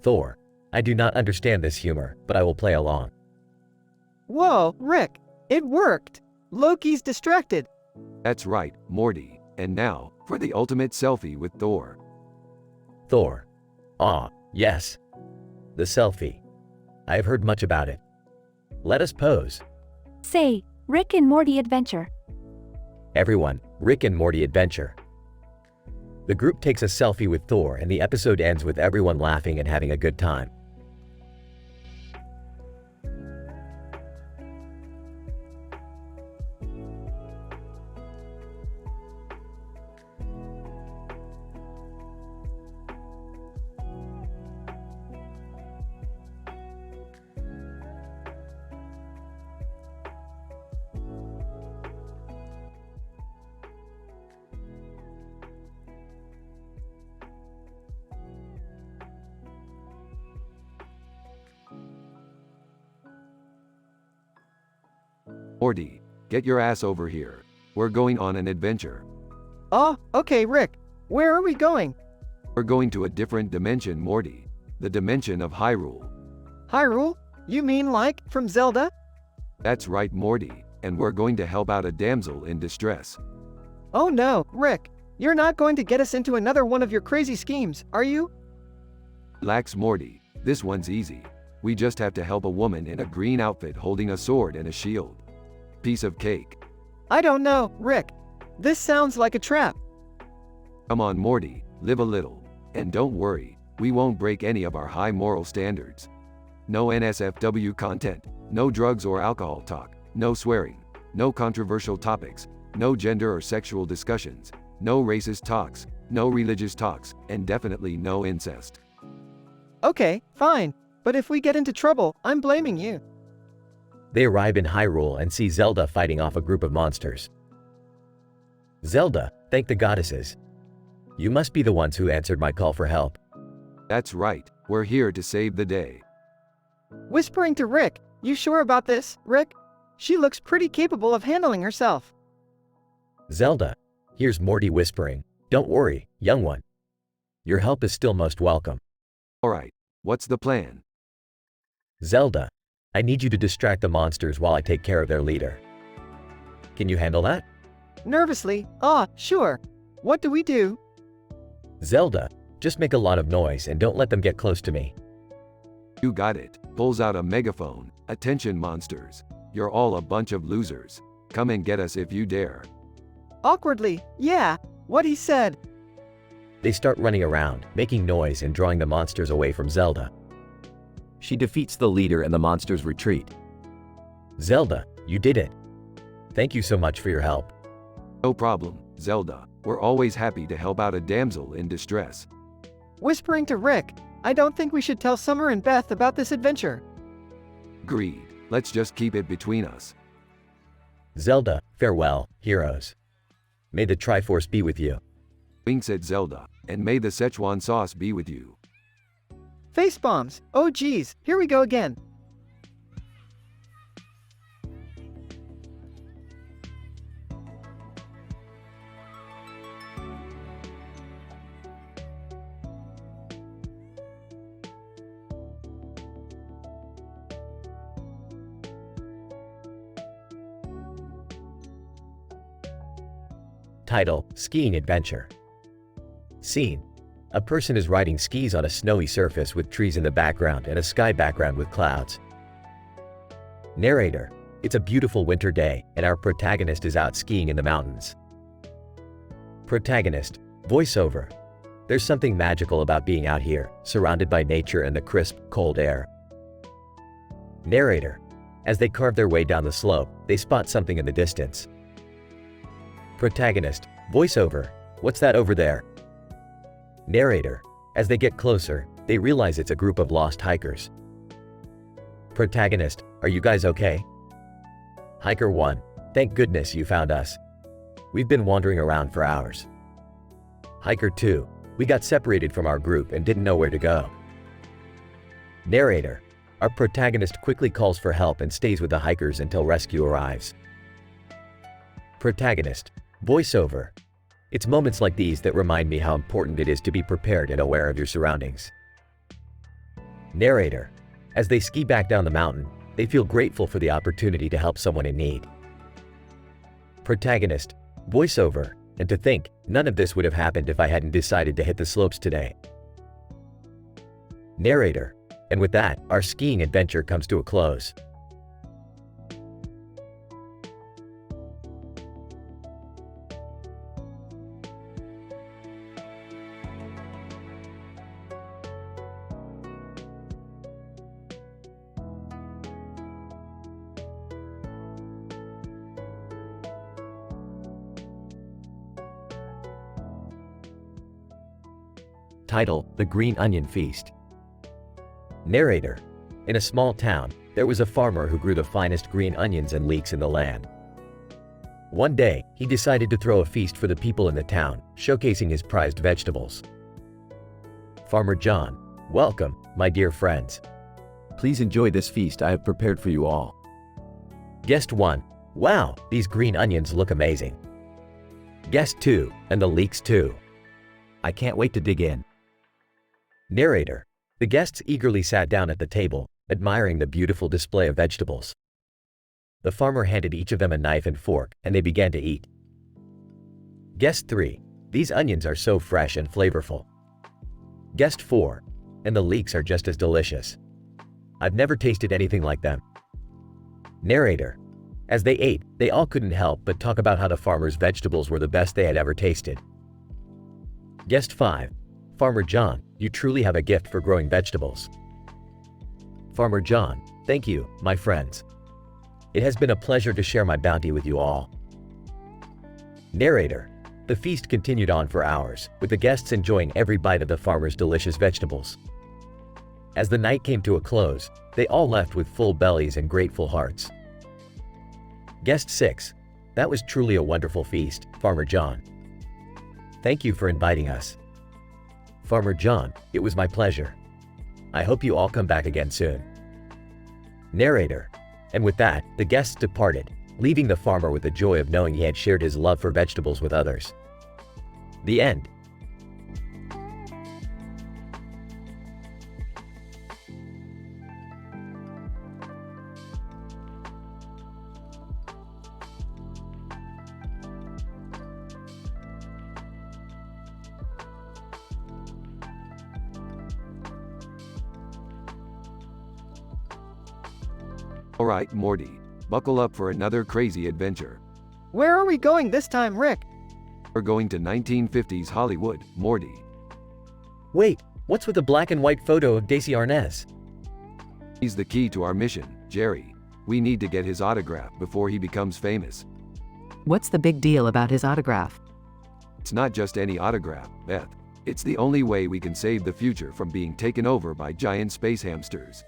Thor, I do not understand this humor, but I will play along. Whoa, Rick, it worked. Loki's distracted. That's right, Morty. And now, for the ultimate selfie with Thor. Thor. Ah, yes. The selfie. I have heard much about it. Let us pose. Say, Rick and Morty adventure. Everyone, Rick and Morty adventure. The group takes a selfie with Thor and the episode ends with everyone laughing and having a good time. Morty, get your ass over here. We're going on an adventure. Oh, okay, Rick, where are we going? We're going to a different dimension, Morty. The dimension of Hyrule. Hyrule? You mean like, from Zelda? That's right, Morty. And we're going to help out a damsel in distress. Oh no, Rick, you're not going to get us into another one of your crazy schemes, are you? Relax, Morty. This one's easy. We just have to help a woman in a green outfit holding a sword and a shield. Piece of cake. I don't know, Rick. This sounds like a trap. Come on, Morty, live a little. And don't worry, we won't break any of our high moral standards. No NSFW content, no drugs or alcohol talk, no swearing, no controversial topics, no gender or sexual discussions, no racist talks, no religious talks, and definitely no incest. Okay, fine. But if we get into trouble, I'm blaming you. They arrive in Hyrule and see Zelda fighting off a group of monsters. Zelda, thank the goddesses. You must be the ones who answered my call for help. That's right, we're here to save the day. Whispering to Rick, you sure about this, Rick? She looks pretty capable of handling herself. Zelda, here's Morty whispering. Don't worry, young one. Your help is still most welcome. Alright, what's the plan? Zelda, I need you to distract the monsters while I take care of their leader. Can you handle that? Nervously, sure. What do we do? Zelda, just make a lot of noise and don't let them get close to me. You got it. Pulls out a megaphone. Attention monsters. You're all a bunch of losers. Come and get us if you dare. Awkwardly, yeah, what he said. They start running around, making noise and drawing the monsters away from Zelda. She defeats the leader and the monsters retreat. Zelda, you did it. Thank you so much for your help. No problem, Zelda. We're always happy to help out a damsel in distress. Whispering to Rick, I don't think we should tell Summer and Beth about this adventure. Agreed. Let's just keep it between us. Zelda, farewell, heroes. May the Triforce be with you. Winks at Zelda, and may the Szechuan sauce be with you. Face bombs, oh geez, here we go again. Title, Skiing Adventure. Scene. A person is riding skis on a snowy surface with trees in the background and a sky background with clouds. Narrator. It's a beautiful winter day, and our protagonist is out skiing in the mountains. Protagonist. Voiceover. There's something magical about being out here, surrounded by nature and the crisp, cold air. Narrator. As they carve their way down the slope, they spot something in the distance. Protagonist. Voiceover. What's that over there? Narrator. As they get closer, they realize it's a group of lost hikers. Protagonist. Are you guys okay? Hiker 1. Thank goodness you found us. We've been wandering around for hours. Hiker 2. We got separated from our group and didn't know where to go. Narrator. Our protagonist quickly calls for help and stays with the hikers until rescue arrives. Protagonist. Voiceover. It's moments like these that remind me how important it is to be prepared and aware of your surroundings. Narrator. As they ski back down the mountain, they feel grateful for the opportunity to help someone in need. Protagonist. Voiceover. And to think, none of this would have happened if I hadn't decided to hit the slopes today. Narrator. And with that, our skiing adventure comes to a close. Title, The Green Onion Feast. Narrator. In a small town, there was a farmer who grew the finest green onions and leeks in the land. One day, he decided to throw a feast for the people in the town, showcasing his prized vegetables. Farmer John. Welcome, my dear friends. Please enjoy this feast I have prepared for you all. Guest 1. Wow, these green onions look amazing. Guest 2. And the leeks too. I can't wait to dig in. Narrator. The guests eagerly sat down at the table, admiring the beautiful display of vegetables. The farmer handed each of them a knife and fork, and they began to eat. Guest 3. These onions are so fresh and flavorful. Guest 4. And the leeks are just as delicious. I've never tasted anything like them. Narrator. As they ate, they all couldn't help but talk about how the farmer's vegetables were the best they had ever tasted. Guest 5. Farmer John, you truly have a gift for growing vegetables. Farmer John. Thank you, my friends. It has been a pleasure to share my bounty with you all. Narrator. The feast continued on for hours, with the guests enjoying every bite of the farmer's delicious vegetables. As the night came to a close, they all left with full bellies and grateful hearts. Guest 6. That was truly a wonderful feast, Farmer John. Thank you for inviting us. Farmer John, it was my pleasure. I hope you all come back again soon. Narrator. And with that, the guests departed, leaving the farmer with the joy of knowing he had shared his love for vegetables with others. The end. Alright, Morty. Buckle up for another crazy adventure. Where are we going this time, Rick? We're going to 1950s Hollywood, Morty. Wait, what's with the black and white photo of Daisy Arnaz? He's the key to our mission, Jerry. We need to get his autograph before he becomes famous. What's the big deal about his autograph? It's not just any autograph, Beth. It's the only way we can save the future from being taken over by giant space hamsters.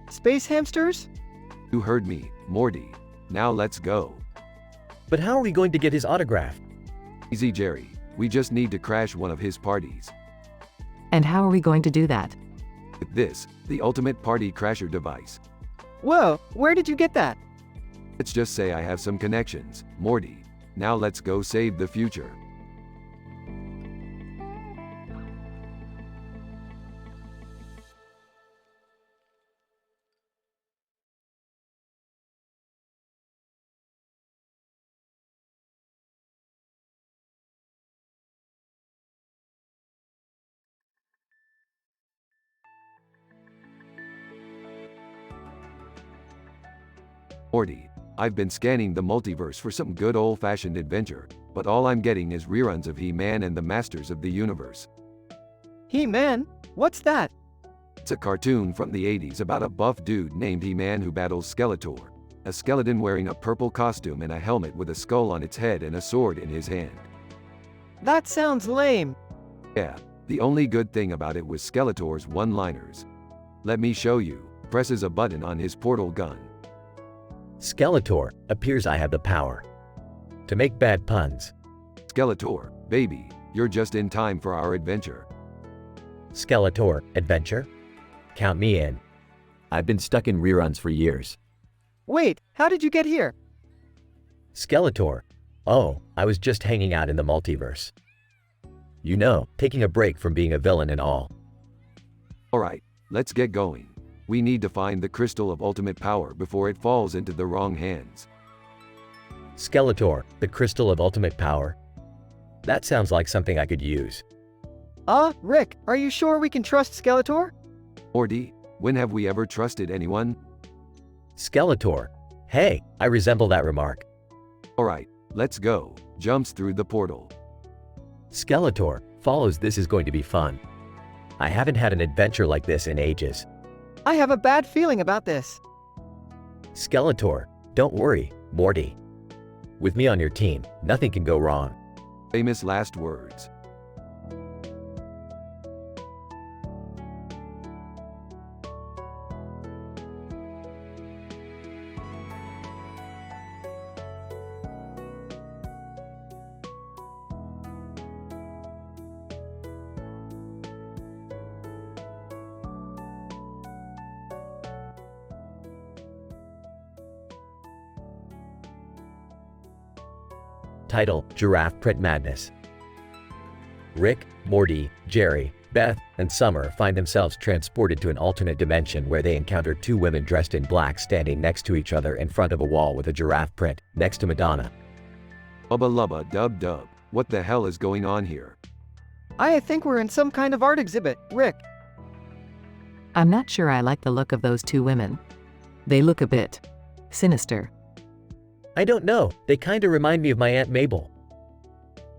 Space hamsters? You heard me, Morty. Now let's go. But how are we going to get his autograph? Easy, Jerry. We just need to crash one of his parties. And how are we going to do that? With this, the ultimate party crasher device. Whoa, where did you get that? Let's just say I have some connections, Morty. Now let's go save the future. Morty, I've been scanning the multiverse for some good old-fashioned adventure, but all I'm getting is reruns of He-Man and the Masters of the Universe. He-Man? What's that? It's a cartoon from the 80s about a buff dude named He-Man who battles Skeletor, a skeleton wearing a purple costume and a helmet with a skull on its head and a sword in his hand. That sounds lame. Yeah, the only good thing about it was Skeletor's one-liners. Let me show you. Presses a button on his portal gun. Skeletor, appears I have the power to make bad puns. Skeletor, baby, you're just in time for our adventure. Skeletor, adventure? Count me in. I've been stuck in reruns for years. Wait, how did you get here? Skeletor, oh, I was just hanging out in the multiverse. You know, taking a break from being a villain and all. Alright, let's get going. We need to find the crystal of ultimate power before it falls into the wrong hands. Skeletor, the crystal of ultimate power? That sounds like something I could use. Rick, are you sure we can trust Skeletor? Morty, when have we ever trusted anyone? Skeletor, hey, I resemble that remark. Alright, let's go. Jumps through the portal. Skeletor, follows this is going to be fun. I haven't had an adventure like this in ages. I have a bad feeling about this. Skeletor, don't worry, Morty. With me on your team, nothing can go wrong. Famous last words. Title, Giraffe Print Madness. Rick, Morty, Jerry, Beth, and Summer find themselves transported to an alternate dimension where they encounter two women dressed in black standing next to each other in front of a wall with a giraffe print next to Madonna. Ubba lubba dub dub. What the hell is going on here? I think we're in some kind of art exhibit, Rick. I'm not sure I like the look of those two women. They look a bit sinister. I don't know, they kinda remind me of my Aunt Mabel.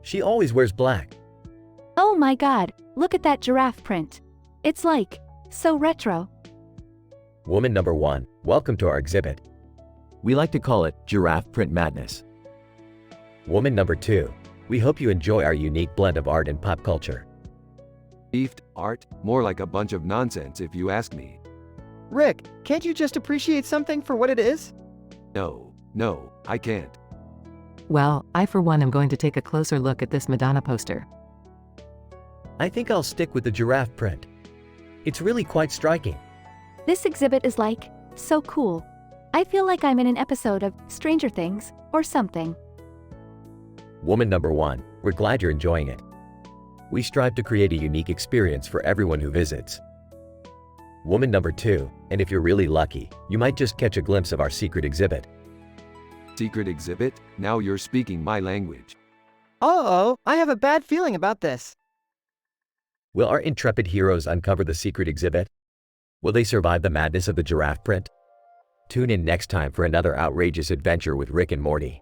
She always wears black. Oh my god, look at that giraffe print. It's like, so retro. Woman number 1, welcome to our exhibit. We like to call it Giraffe Print Madness. Woman number 2, we hope you enjoy our unique blend of art and pop culture. Beefed art? More like a bunch of nonsense if you ask me. Rick, can't you just appreciate something for what it is? No, I can't. Well, I for one am going to take a closer look at this Madonna poster. I think I'll stick with the giraffe print. It's really quite striking. This exhibit is like, so cool. I feel like I'm in an episode of Stranger Things or something. Woman number 1, we're glad you're enjoying it. We strive to create a unique experience for everyone who visits. Woman number 2, and if you're really lucky, you might just catch a glimpse of our secret exhibit. Secret exhibit? Now you're speaking my language. Uh-oh, I have a bad feeling about this. Will our intrepid heroes uncover the secret exhibit? Will they survive the madness of the giraffe print? Tune in next time for another outrageous adventure with Rick and Morty.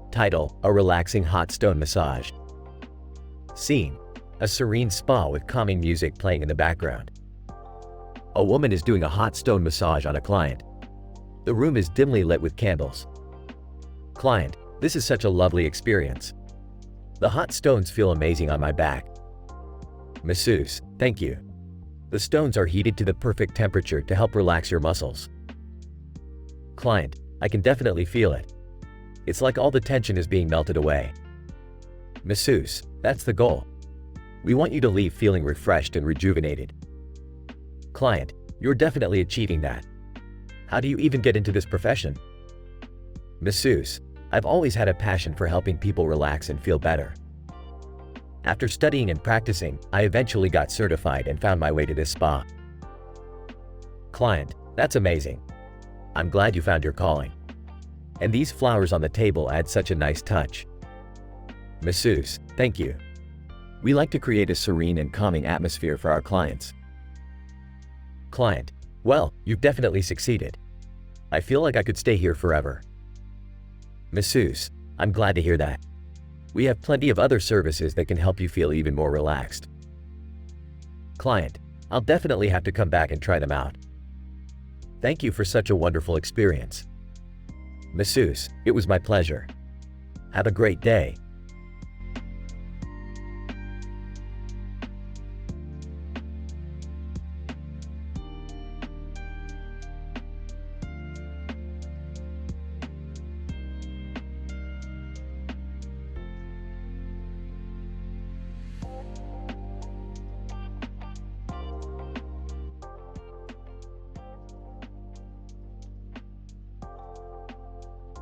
Title: A relaxing hot stone massage. Scene: a serene spa with calming music playing in the background. A woman is doing a hot stone massage on a client. The room is dimly lit with candles. Client: this is such a lovely experience. The hot stones feel amazing on my back. Masseuse: thank you. The stones are heated to the perfect temperature to help relax your muscles. Client: I can definitely feel it. It's like all the tension is being melted away. Masseuse: that's the goal. We want you to leave feeling refreshed and rejuvenated. Client: you're definitely achieving that. How do you even get into this profession? Masseuse: I've always had a passion for helping people relax and feel better. After studying and practicing, I eventually got certified and found my way to this spa. Client: that's amazing. I'm glad you found your calling. And these flowers on the table add such a nice touch. Masseuse: thank you. We like to create a serene and calming atmosphere for our clients. Client: well, you've definitely succeeded. I feel like I could stay here forever. Masseuse: I'm glad to hear that. We have plenty of other services that can help you feel even more relaxed. Client: I'll definitely have to come back and try them out. Thank you for such a wonderful experience. Masseuse: it was my pleasure. Have a great day.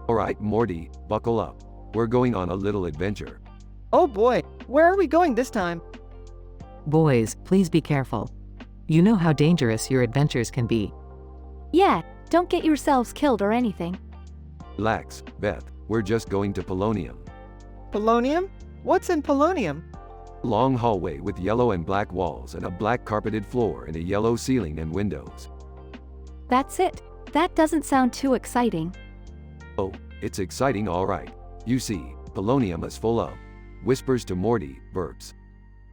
Alright, Morty, buckle up. We're going on a little adventure. Oh boy, where are we going this time? Boys, please be careful. You know how dangerous your adventures can be. Yeah, don't get yourselves killed or anything. Relax, Beth, we're just going to Polonium. Polonium? What's in Polonium? Long hallway with yellow and black walls and a black carpeted floor and a yellow ceiling and windows. That's it. That doesn't sound too exciting. Oh, it's exciting alright. You see, Polonium is full of whispers to Morty, burps.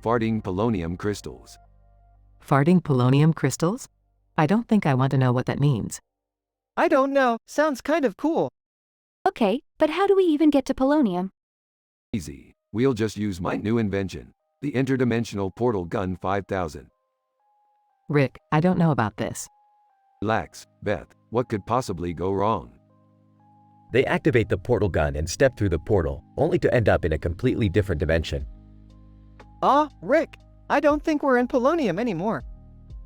Farting polonium crystals. Farting polonium crystals? I don't think I want to know what that means. I don't know, sounds kind of cool. Okay, but how do we even get to Polonium? Easy, we'll just use my new invention, the interdimensional portal gun 5000. Rick, I don't know about this. Relax, Beth, what could possibly go wrong? They activate the portal gun and step through the portal, only to end up in a completely different dimension. Rick, I don't think we're in Polonium anymore.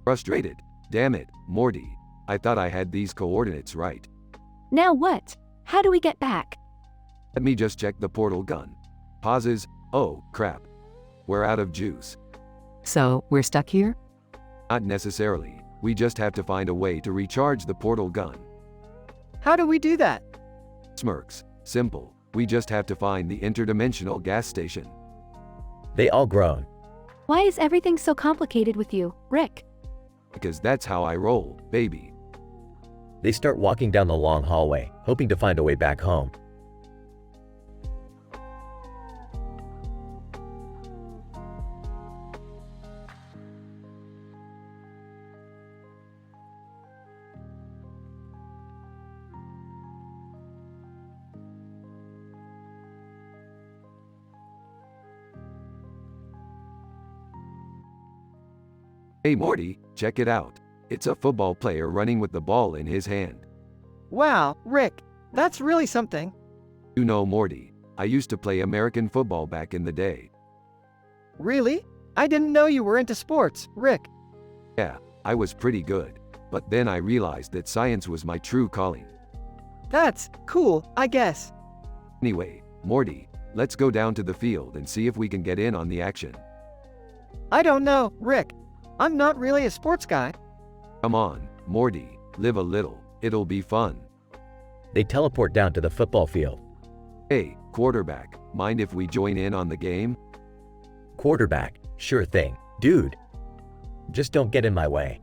Frustrated? Damn it, Morty. I thought I had these coordinates right. Now what? How do we get back? Let me just check the portal gun. Pauses. Oh, crap. We're out of juice. So, we're stuck here? Not necessarily. We just have to find a way to recharge the portal gun. How do we do that? Smirks. Simple. We just have to find the interdimensional gas station. They all groan. Why is everything so complicated with you, Rick? Because that's how I roll, baby. They start walking down the long hallway, hoping to find a way back home. Hey Morty, check it out. It's a football player running with the ball in his hand. Wow, Rick, that's really something. You know Morty, I used to play American football back in the day. Really? I didn't know you were into sports, Rick. Yeah, I was pretty good. But then I realized that science was my true calling. That's cool, I guess. Anyway, Morty, let's go down to the field and see if we can get in on the action. I don't know, Rick. I'm not really a sports guy. Come on, Morty, live a little, it'll be fun. They teleport down to the football field. Hey, quarterback, mind if we join in on the game? Quarterback, sure thing, dude. Just don't get in my way.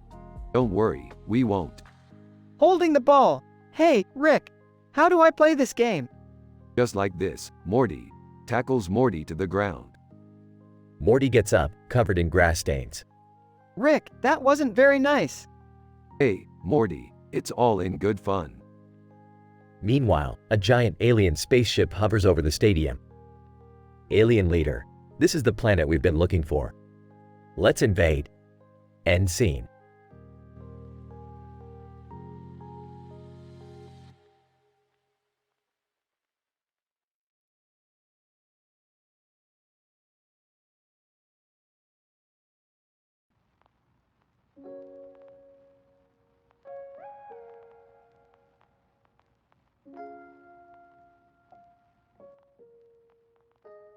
Don't worry, we won't. Holding the ball. Hey, Rick, how do I play this game? Just like this, Morty tackles Morty to the ground. Morty gets up, covered in grass stains. Rick, that wasn't very nice. Hey, Morty, it's all in good fun. Meanwhile, a giant alien spaceship hovers over the stadium. Alien leader, this is the planet we've been looking for. Let's invade. End scene.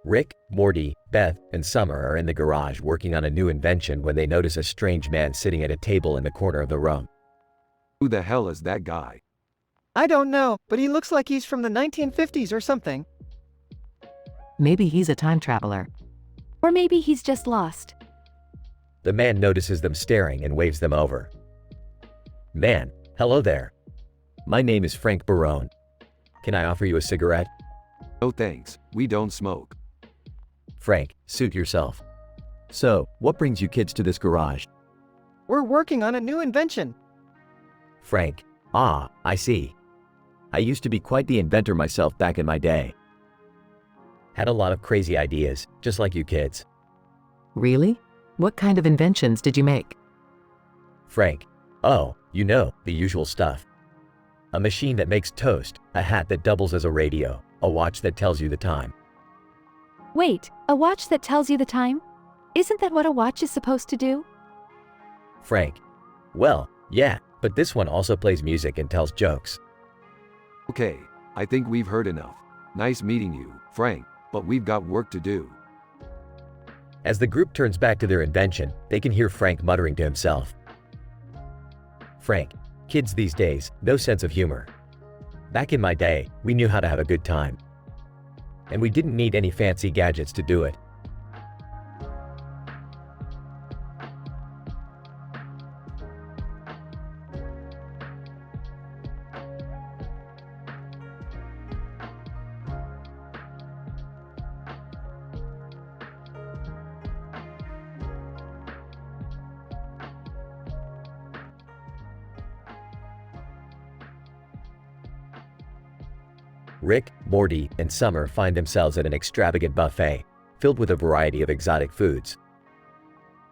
Rick, Morty, Beth, and Summer are in the garage working on a new invention when they notice a strange man sitting at a table in the corner of the room. Who the hell is that guy? I don't know, but he looks like he's from the 1950s or something. Maybe he's a time traveler. Or maybe he's just lost. The man notices them staring and waves them over. Man, hello there. My name is Frank Barone. Can I offer you a cigarette? No thanks, we don't smoke. Frank, suit yourself. So, what brings you kids to this garage? We're working on a new invention. Frank, I see. I used to be quite the inventor myself back in my day. had a lot of crazy ideas, just like you kids. Really? What kind of inventions did you make? Frank, oh, you know, the usual stuff. A machine that makes toast, a hat that doubles as a radio, a watch that tells you the time. Wait, a watch that tells you the time? Isn't that what a watch is supposed to do? Frank, well, yeah, but this one also plays music and tells jokes. Okay, I think we've heard enough. Nice meeting you, Frank, but we've got work to do. As the group turns back to their invention, they can hear Frank muttering to himself. Frank, kids these days, no sense of humor. Back in my day, we knew how to have a good time. And we didn't need any fancy gadgets to do it. Rick, Morty, and Summer find themselves at an extravagant buffet, filled with a variety of exotic foods.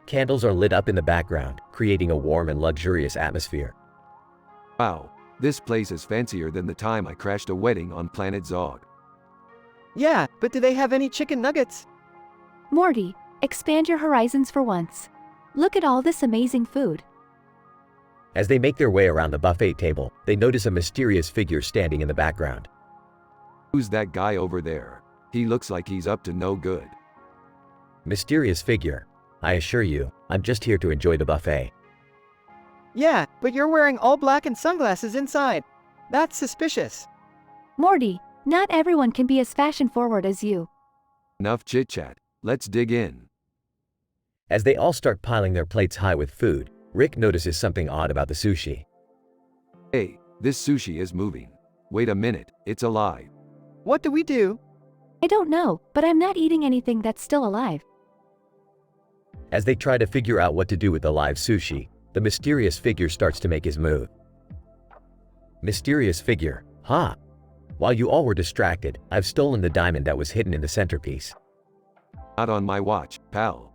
Candles are lit up in the background, creating a warm and luxurious atmosphere. Wow, this place is fancier than the time I crashed a wedding on Planet Zog. Yeah, but do they have any chicken nuggets? Morty, expand your horizons for once. Look at all this amazing food. As they make their way around the buffet table, they notice a mysterious figure standing in the background. Who's that guy over there? He looks like he's up to no good. Mysterious figure. I assure you, I'm just here to enjoy the buffet. Yeah, but you're wearing all black and sunglasses inside. That's suspicious. Morty, not everyone can be as fashion-forward as you. Enough chit-chat, let's dig in. As they all start piling their plates high with food, Rick notices something odd about the sushi. Hey, this sushi is moving. Wait a minute, it's alive. What do we do? I don't know, but I'm not eating anything that's still alive. As they try to figure out what to do with the live sushi, the mysterious figure starts to make his move. Mysterious figure, ha! While you all were distracted, I've stolen the diamond that was hidden in the centerpiece. Not on my watch, pal.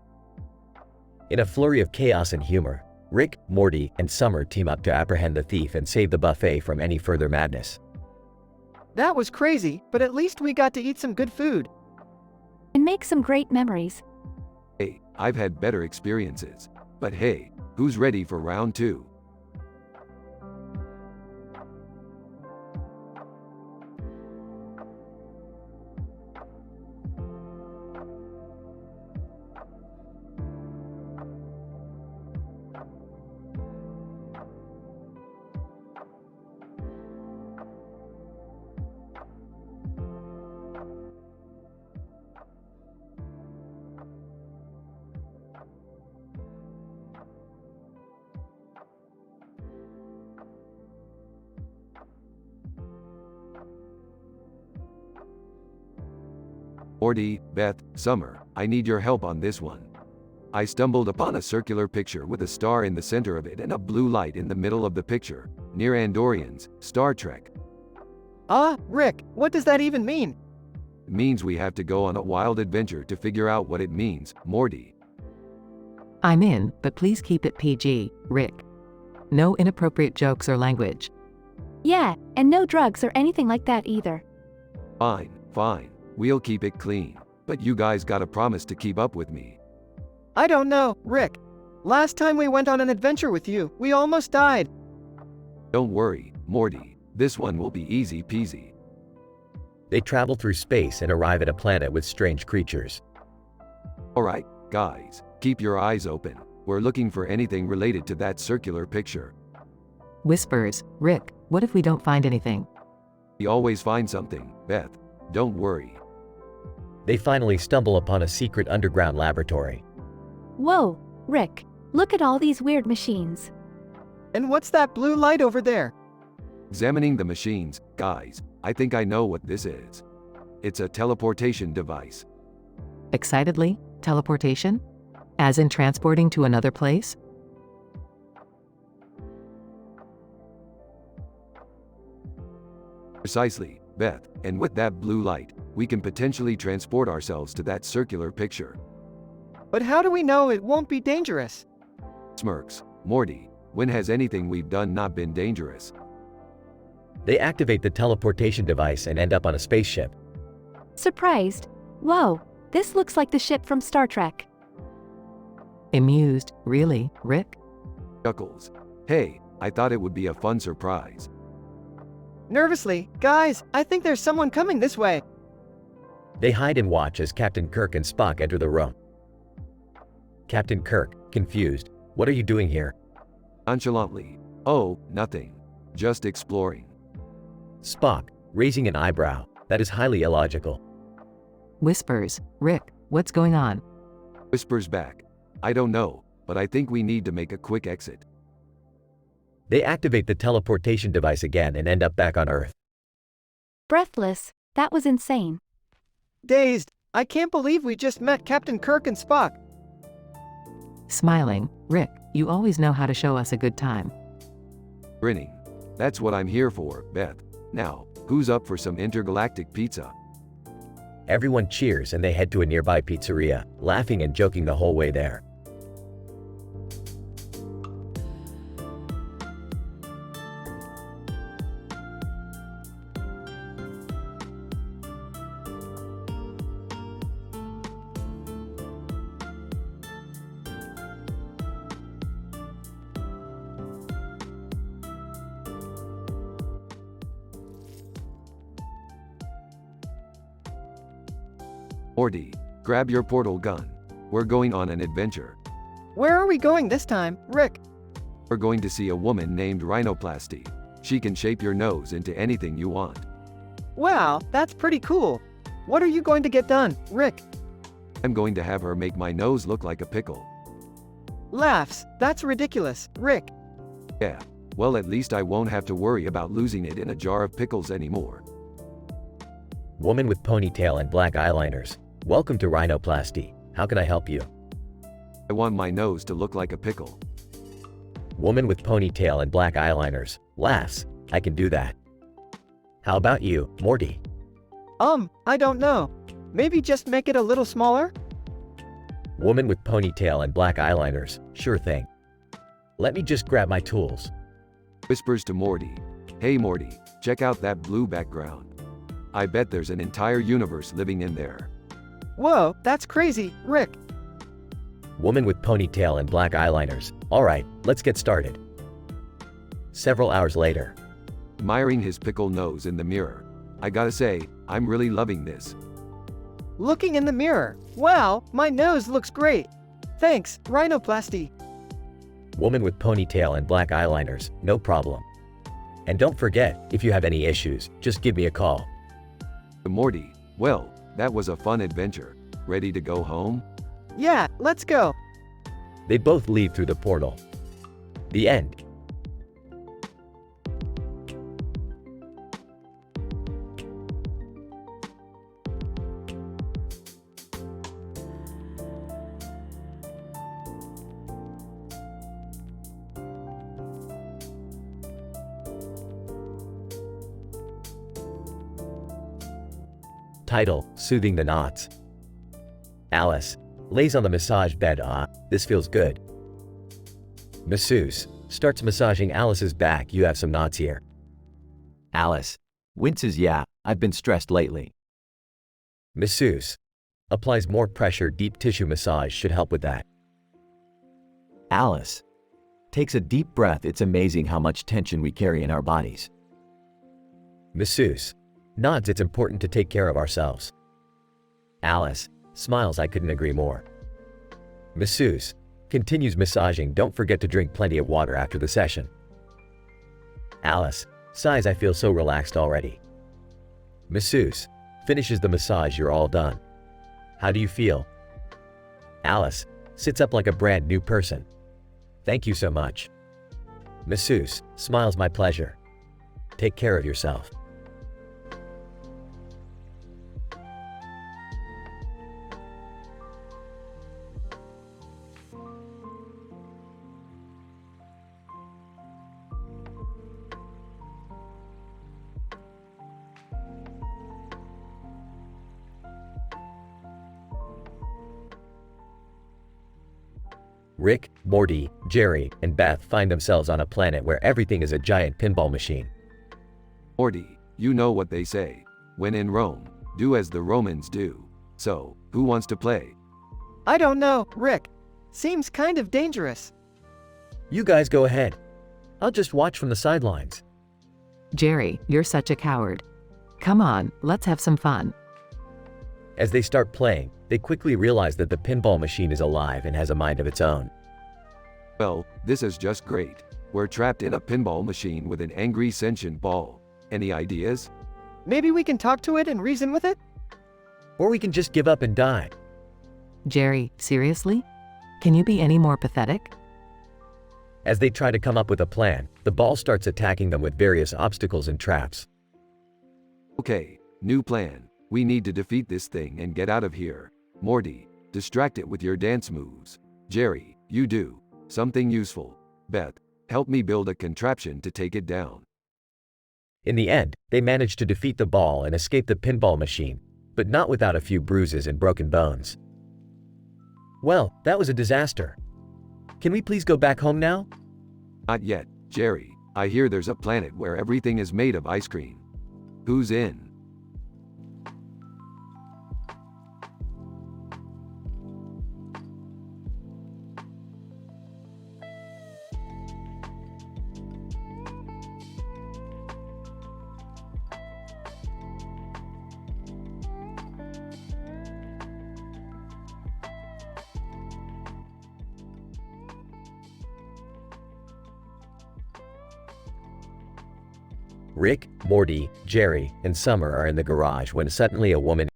In a flurry of chaos and humor, Rick, Morty, and Summer team up to apprehend the thief and save the buffet from any further madness. That was crazy, but at least we got to eat some good food. And make some great memories. Hey, I've had better experiences. But hey, who's ready for round 2? Morty, Beth, Summer, I need your help on this one. I stumbled upon a circular picture with a star in the center of it and a blue light in the middle of the picture, near Andorians, Star Trek. Rick, what does that even mean? It means we have to go on a wild adventure to figure out what it means, Morty. I'm in, but please keep it PG, Rick. No inappropriate jokes or language. Yeah, and no drugs or anything like that either. Fine, fine. We'll keep it clean. But you guys gotta promise to keep up with me. I don't know, Rick. Last time we went on an adventure with you, we almost died. Don't worry, Morty. This one will be easy peasy. They travel through space and arrive at a planet with strange creatures. Alright, guys, keep your eyes open. We're looking for anything related to that circular picture. Whispers, Rick, what if we don't find anything? We always find something, Beth. Don't worry. They finally stumble upon a secret underground laboratory. Whoa, Rick, look at all these weird machines. And what's that blue light over there? Examining the machines, guys, I think I know what this is. It's a teleportation device. Excitedly, teleportation? As in transporting to another place? Precisely, Beth, and with that blue light, we can potentially transport ourselves to that circular picture. But how do we know it won't be dangerous? Smirks, Morty, when has anything we've done not been dangerous? They activate the teleportation device and end up on a spaceship. Surprised. Whoa, this looks like the ship from Star Trek. Amused, really, Rick? Chuckles. Hey, I thought it would be a fun surprise. Nervously, guys, I think there's someone coming this way. They hide and watch as Captain Kirk and Spock enter the room. Captain Kirk, confused, what are you doing here? Nonchalantly. Oh, nothing. Just exploring. Spock, raising an eyebrow, that is highly illogical. Whispers, Rick, what's going on? Whispers back. I don't know, but I think we need to make a quick exit. They activate the teleportation device again and end up back on Earth. Breathless, that was insane. Dazed, I can't believe we just met Captain Kirk and Spock. Smiling, Rick, you always know how to show us a good time. Grinning. That's what I'm here for, Beth. Now, who's up for some intergalactic pizza? Everyone cheers and they head to a nearby pizzeria, laughing and joking the whole way there. Morty, grab your portal gun. We're going on an adventure. Where are we going this time, Rick? We're going to see a woman named Rhinoplasty. She can shape your nose into anything you want. Wow, that's pretty cool. What are you going to get done, Rick? I'm going to have her make my nose look like a pickle. Laughs, that's ridiculous, Rick. Yeah, well at least I won't have to worry about losing it in a jar of pickles anymore. Woman with ponytail and black eyeliners. Welcome to Rhinoplasty. How can I help you? I want my nose to look like a pickle. Woman with ponytail and black eyeliners. Laughs. I can do that. How about you, Morty? I don't know. Maybe just make it a little smaller? Woman with ponytail and black eyeliners, sure thing. Let me just grab my tools. Whispers to Morty. Hey Morty, check out that blue background. I bet there's an entire universe living in there. Whoa, that's crazy, Rick. Woman with ponytail and black eyeliners, alright, let's get started. Several hours later. Admiring his pickle nose in the mirror. I gotta say, I'm really loving this. Looking in the mirror. Wow, my nose looks great. Thanks, rhinoplasty. Woman with ponytail and black eyeliners, no problem. And don't forget, if you have any issues, just give me a call. Morty, well, that was a fun adventure. Ready to go home? Yeah, let's go. They both leave through the portal. The end. Title, Soothing the Knots. Alice lays on the massage bed. This feels good. Masseuse starts massaging Alice's back. You have some knots here. Alice winces. Yeah, I've been stressed lately. Masseuse applies more pressure. Deep tissue massage should help with that. Alice takes a deep breath. It's amazing how much tension we carry in our bodies. Masseuse nods. It's important to take care of ourselves. Alice smiles. I couldn't agree more. Masseuse continues massaging. Don't forget to drink plenty of water after the session. Alice sighs. I feel so relaxed already. Masseuse finishes the massage. You're all done. How do you feel? Alice sits up like a brand new person. Thank you so much. Masseuse smiles. My pleasure. Take care of yourself. Rick, Morty, Jerry, and Beth find themselves on a planet where everything is a giant pinball machine. Morty, you know what they say. When in Rome, do as the Romans do. So, who wants to play? I don't know, Rick. Seems kind of dangerous. You guys go ahead. I'll just watch from the sidelines. Jerry, you're such a coward. Come on, let's have some fun. As they start playing, they quickly realize that the pinball machine is alive and has a mind of its own. Well, this is just great. We're trapped in a pinball machine with an angry sentient ball. Any ideas? Maybe we can talk to it and reason with it? Or we can just give up and die. Jerry, seriously? Can you be any more pathetic? As they try to come up with a plan, the ball starts attacking them with various obstacles and traps. Okay, new plan. We need to defeat this thing and get out of here. Morty, distract it with your dance moves. Jerry, you do something useful. Beth, help me build a contraption to take it down. In the end, they manage to defeat the ball and escape the pinball machine, but not without a few bruises and broken bones. Well, that was a disaster. Can we please go back home now? Not yet, Jerry. I hear there's a planet where everything is made of ice cream. Who's in? Rick, Morty, Jerry, and Summer are in the garage when suddenly a woman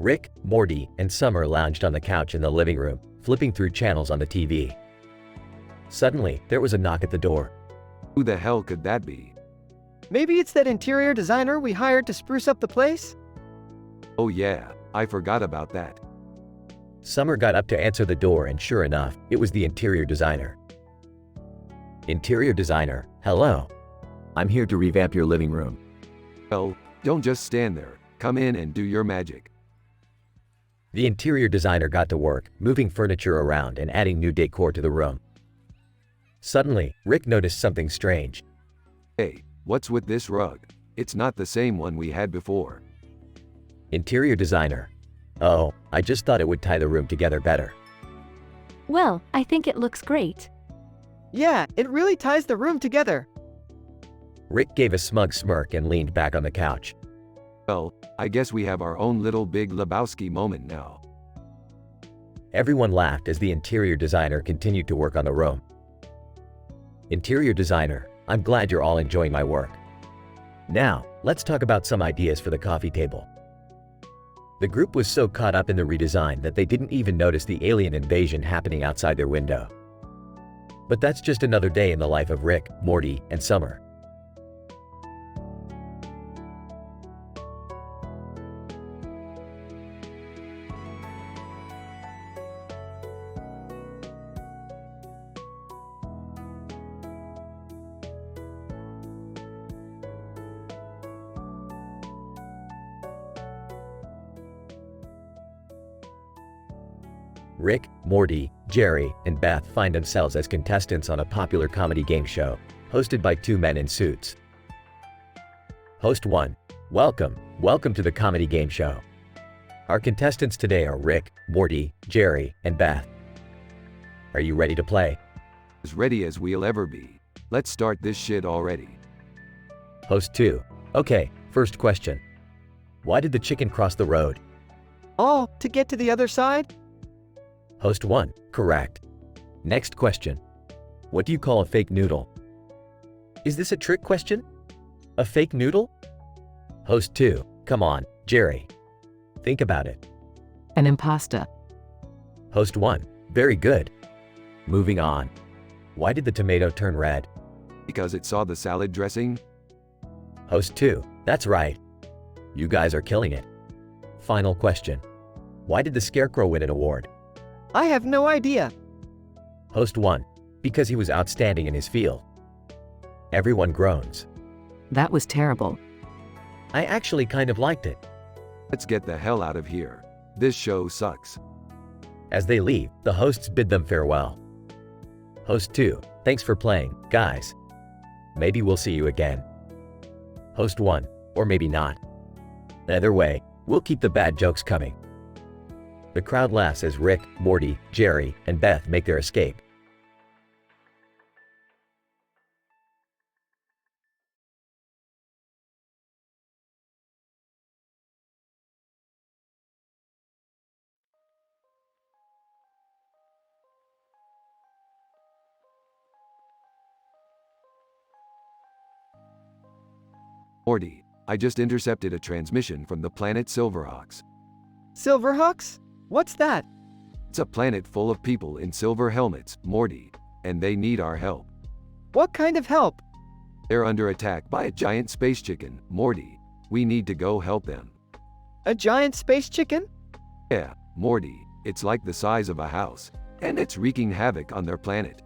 Rick, Morty, and Summer lounged on the couch in the living room, flipping through channels on the TV. Suddenly, there was a knock at the door. Who the hell could that be? Maybe it's that interior designer we hired to spruce up the place? Oh yeah, I forgot about that. Summer got up to answer the door, and sure enough, it was the interior designer. Interior designer, hello. I'm here to revamp your living room. Well, don't just stand there. Come in and do your magic. The interior designer got to work, moving furniture around and adding new decor to the room. Suddenly, Rick noticed something strange. Hey, what's with this rug? It's not the same one we had before. Interior designer. Oh, I just thought it would tie the room together better. Well, I think it looks great. Yeah, it really ties the room together. Rick gave a smug smirk and leaned back on the couch. Well, I guess we have our own little Big Lebowski moment now. Everyone laughed as the interior designer continued to work on the room. Interior designer, I'm glad you're all enjoying my work. Now, let's talk about some ideas for the coffee table. The group was so caught up in the redesign that they didn't even notice the alien invasion happening outside their window. But that's just another day in the life of Rick, Morty, and Summer. Rick, Morty, Jerry, and Beth find themselves as contestants on a popular comedy game show, hosted by two men in suits. Host 1. Welcome to the comedy game show. Our contestants today are Rick, Morty, Jerry, and Beth. Are you ready to play? As ready as we'll ever be. Let's start this shit already. Host 2. Okay, first question. Why did the chicken cross the road? Oh, to get to the other side? Host 1. Correct. Next question. What do you call a fake noodle? Is this a trick question? A fake noodle? Host 2. Come on, Jerry. Think about it. An impasta. Host 1. Very good. Moving on. Why did the tomato turn red? Because it saw the salad dressing? Host 2. That's right. You guys are killing it. Final question. Why did the scarecrow win an award? I have no idea. Host 1. Because he was outstanding in his field. Everyone groans. That was terrible. I actually kind of liked it. Let's get the hell out of here. This show sucks. As they leave, the hosts bid them farewell. Host 2. Thanks for playing, guys. Maybe we'll see you again. Host 1. Or maybe not. Either way, we'll keep the bad jokes coming. The crowd laughs as Rick, Morty, Jerry, and Beth make their escape. Morty, I just intercepted a transmission from the planet Silverhawks. Silverhawks? What's that? It's a planet full of people in silver helmets, Morty, and they need our help. What kind of help? They're under attack by a giant space chicken, Morty. We need to go help them. A giant space chicken? Yeah, Morty, it's like the size of a house, and it's wreaking havoc on their planet.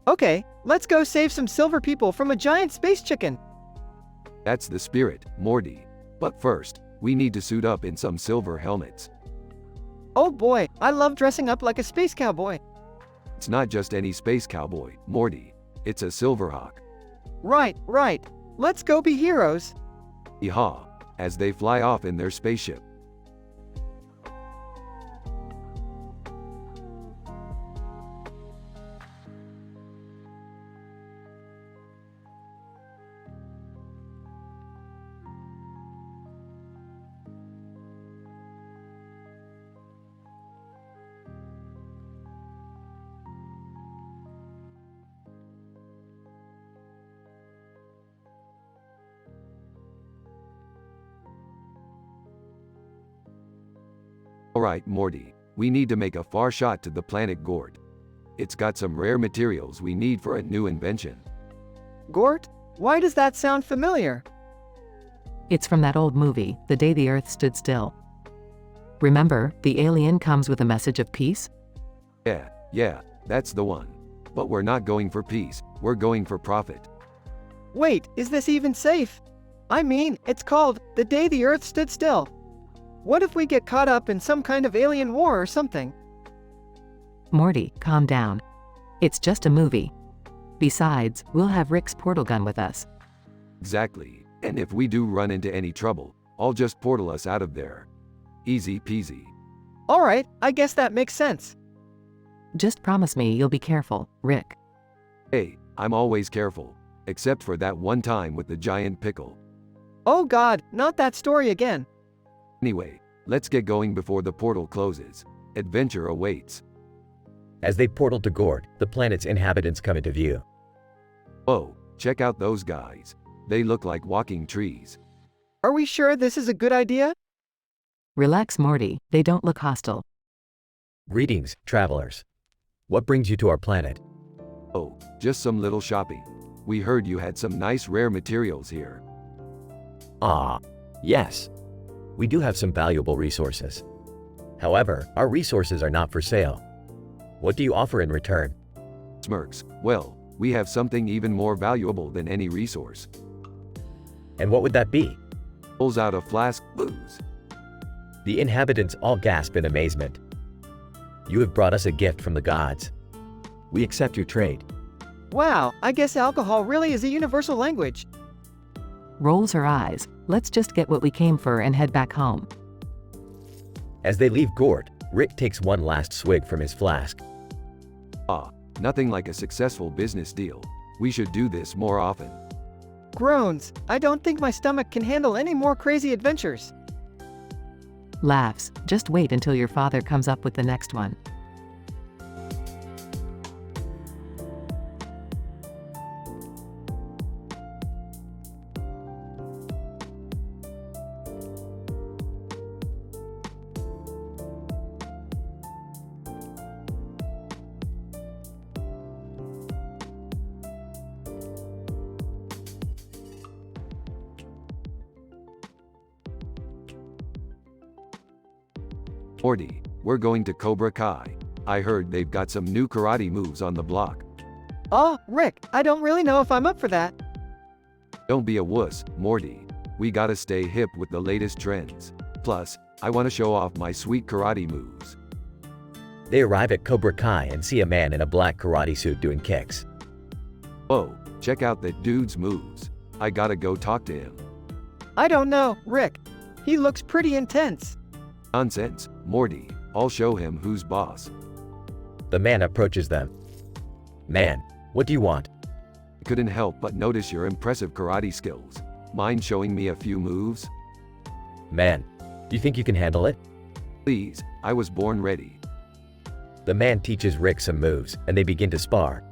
Okay, let's go save some silver people from a giant space chicken. That's the spirit, Morty. But first, we need to suit up in some silver helmets. Oh boy, I love dressing up like a space cowboy. It's not just any space cowboy, Morty. It's a Silverhawk. Right. Let's go be heroes. Yeehaw, as they fly off in their spaceship. Alright, Morty, we need to make a far shot to the planet Gord. It's got some rare materials we need for a new invention. Gort? Why does that sound familiar? It's from that old movie, The Day the Earth Stood Still. Remember, the alien comes with a message of peace? Yeah, that's the one. But we're not going for peace, we're going for profit. Wait, is this even safe? I mean, it's called The Day the Earth Stood Still. What if we get caught up in some kind of alien war or something? Morty, calm down. It's just a movie. Besides, we'll have Rick's portal gun with us. Exactly, and if we do run into any trouble, I'll just portal us out of there. Easy peasy. Alright, I guess that makes sense. Just promise me you'll be careful, Rick. Hey, I'm always careful. Except for that one time with the giant pickle. Oh god, not that story again. Anyway, let's get going before the portal closes. Adventure awaits. As they portal to Gord, the planet's inhabitants come into view. Oh, check out those guys. They look like walking trees. Are we sure this is a good idea? Relax, Morty, they don't look hostile. Greetings, travelers. What brings you to our planet? Oh, just some little shopping. We heard you had some nice rare materials here. Ah, yes. We do have some valuable resources. However, our resources are not for sale. What do you offer in return? Smirks, well, we have something even more valuable than any resource. And what would that be? Pulls out a flask, booze. The inhabitants all gasp in amazement. You have brought us a gift from the gods. We accept your trade. Wow, I guess alcohol really is a universal language. Rolls her eyes. Let's just get what we came for and head back home. As they leave Gord, Rick takes one last swig from his flask. Ah, nothing like a successful business deal. We should do this more often. Groans. I don't think my stomach can handle any more crazy adventures. Laughs. Just wait until your father comes up with the next one. Morty, we're going to Cobra Kai. I heard they've got some new karate moves on the block. Oh, Rick, I don't really know if I'm up for that. Don't be a wuss, Morty. We gotta stay hip with the latest trends. Plus, I wanna show off my sweet karate moves. They arrive at Cobra Kai and see a man in a black karate suit doing kicks. Oh, check out that dude's moves. I gotta go talk to him. I don't know, Rick. He looks pretty intense. Nonsense, Morty. I'll show him who's boss. The man approaches them. Man, what do you want? I couldn't help but notice your impressive karate skills. Mind showing me a few moves? Man, do you think you can handle it? Please, I was born ready. The man teaches Rick some moves, and they begin to spar.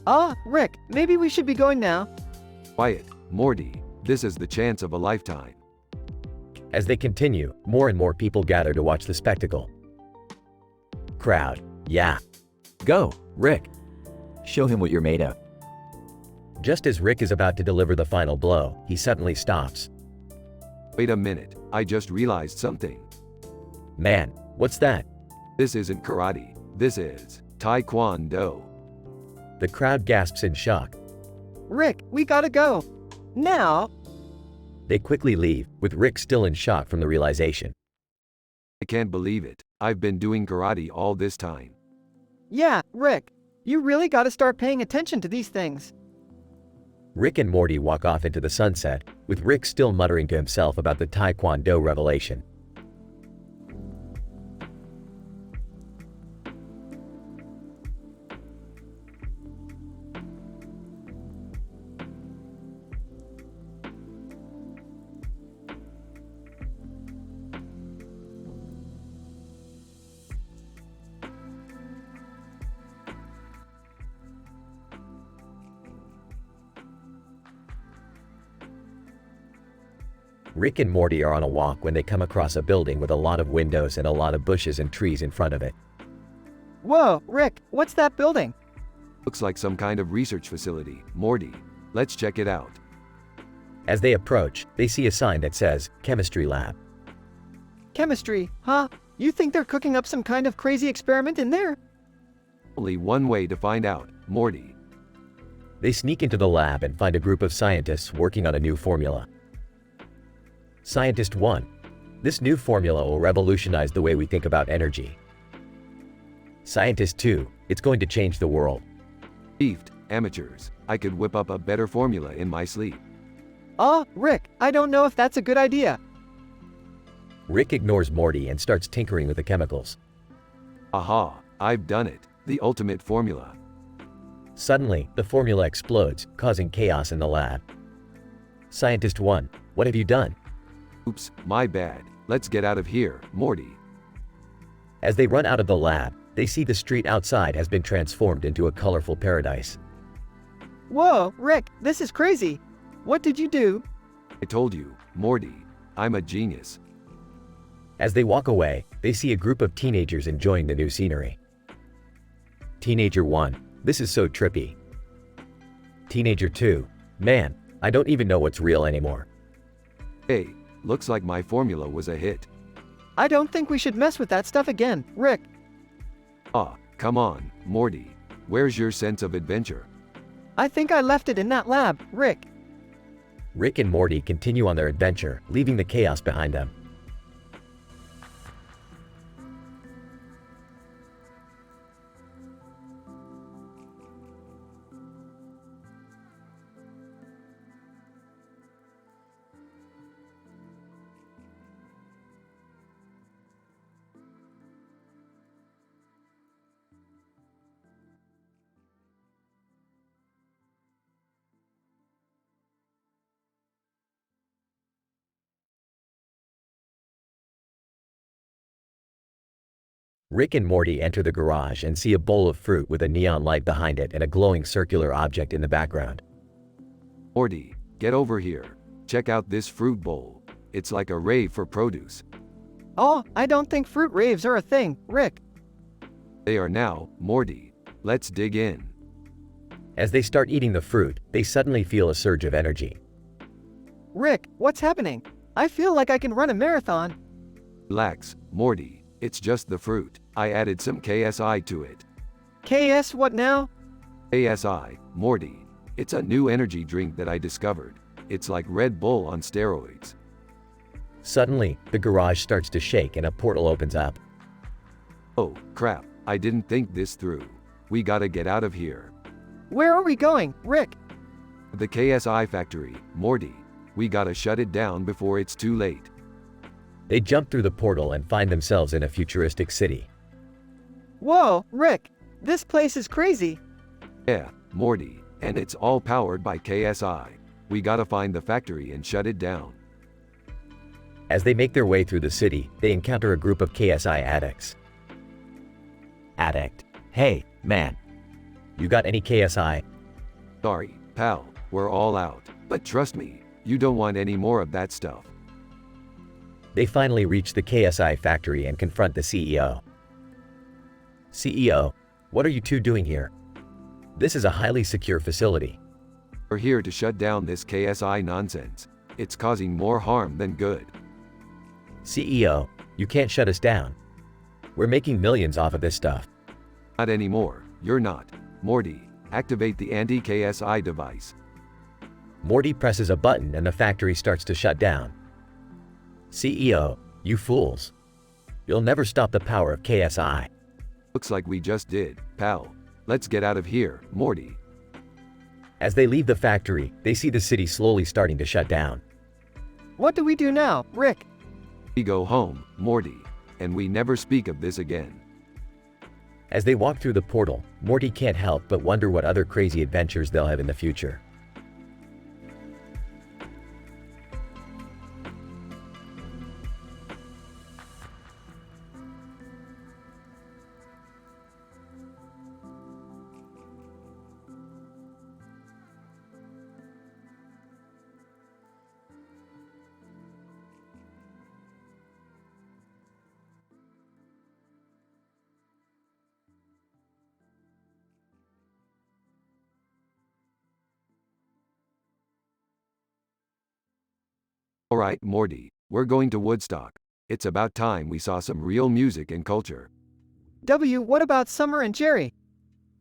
Ah, Rick, maybe we should be going now. Quiet, Morty. This is the chance of a lifetime. As they continue, more and more people gather to watch the spectacle. Crowd, yeah. Go, Rick. Show him what you're made of. Just as Rick is about to deliver the final blow, he suddenly stops. Wait a minute, I just realized something. Man, what's that? This isn't karate, this is Taekwondo. The crowd gasps in shock. Rick, we gotta go. Now. They quickly leave, with Rick still in shock from the realization. I can't believe it. I've been doing karate all this time. Yeah, Rick, you really gotta start paying attention to these things. Rick and Morty walk off into the sunset, with Rick still muttering to himself about the Taekwondo revelation. Rick and Morty are on a walk when they come across a building with a lot of windows and a lot of bushes and trees in front of it. Whoa, Rick, what's that building? Looks like some kind of research facility. Morty, let's check it out. As they approach, they see a sign that says, Chemistry Lab. Chemistry, huh? You think they're cooking up some kind of crazy experiment in there? Only one way to find out, Morty. They sneak into the lab and find a group of scientists working on a new formula. Scientist 1. This new formula will revolutionize the way we think about energy. Scientist 2. It's going to change the world. Beefed, amateurs. I could whip up a better formula in my sleep. Rick, I don't know if that's a good idea. Rick ignores Morty and starts tinkering with the chemicals. Aha, I've done it. The ultimate formula. Suddenly, the formula explodes, causing chaos in the lab. Scientist 1. What have you done? Oops, my bad. Let's get out of here, Morty. As they run out of the lab, they see the street outside has been transformed into a colorful paradise. Whoa, Rick, this is crazy. What did you do? I told you, Morty. I'm a genius. As they walk away, they see a group of teenagers enjoying the new scenery. Teenager 1. This is so trippy. Teenager 2. Man, I don't even know what's real anymore. Hey, looks like my formula was a hit. I don't think we should mess with that stuff again, Rick. Come on, Morty. Where's your sense of adventure? I think I left it in that lab, Rick. Rick and Morty continue on their adventure, leaving the chaos behind them. Rick and Morty enter the garage and see a bowl of fruit with a neon light behind it and a glowing circular object in the background. Morty, get over here. Check out this fruit bowl. It's like a rave for produce. I don't think fruit raves are a thing, Rick. They are now, Morty. Let's dig in. As they start eating the fruit, they suddenly feel a surge of energy. Rick, what's happening? I feel like I can run a marathon. Relax, Morty. It's just the fruit. I added some KSI to it. KS what now? KSI, Morty. It's a new energy drink that I discovered. It's like Red Bull on steroids. Suddenly, the garage starts to shake and a portal opens up. Oh, crap. I didn't think this through. We gotta get out of here. Where are we going, Rick? The KSI factory, Morty. We gotta shut it down before it's too late. They jump through the portal and find themselves in a futuristic city. Whoa, Rick, this place is crazy. Yeah, Morty. And it's all powered by KSI. We gotta find the factory and shut it down. As they make their way through the city, they encounter a group of KSI addicts. Addict. Hey, man. You got any KSI? Sorry, pal. We're all out. But trust me, you don't want any more of that stuff. They finally reach the KSI factory and confront the CEO. CEO, what are you two doing here? This is a highly secure facility. We're here to shut down this KSI nonsense. It's causing more harm than good. CEO, you can't shut us down. We're making millions off of this stuff. Not anymore. You're not. Morty, activate the anti-KSI device. Morty presses a button and the factory starts to shut down. CEO, you fools. You'll never stop the power of KSI. Looks like we just did, pal. Let's get out of here, Morty. As they leave the factory, they see the city slowly starting to shut down. What do we do now, Rick? We go home, Morty. And we never speak of this again. As they walk through the portal, Morty can't help but wonder what other crazy adventures they'll have in the future. Alright, Morty, we're going to Woodstock. It's about time we saw some real music and culture. W, what about Summer and Jerry?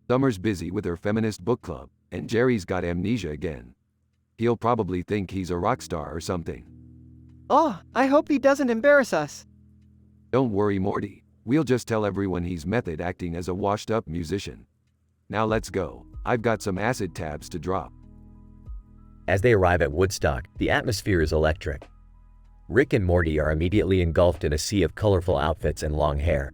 Summer's busy with her feminist book club, and Jerry's got amnesia again. He'll probably think he's a rock star or something. Oh, I hope he doesn't embarrass us. Don't worry, Morty. We'll just tell everyone he's method acting as a washed-up musician. Now let's go. I've got some acid tabs to drop. As they arrive at Woodstock, the atmosphere is electric. Rick and Morty are immediately engulfed in a sea of colorful outfits and long hair.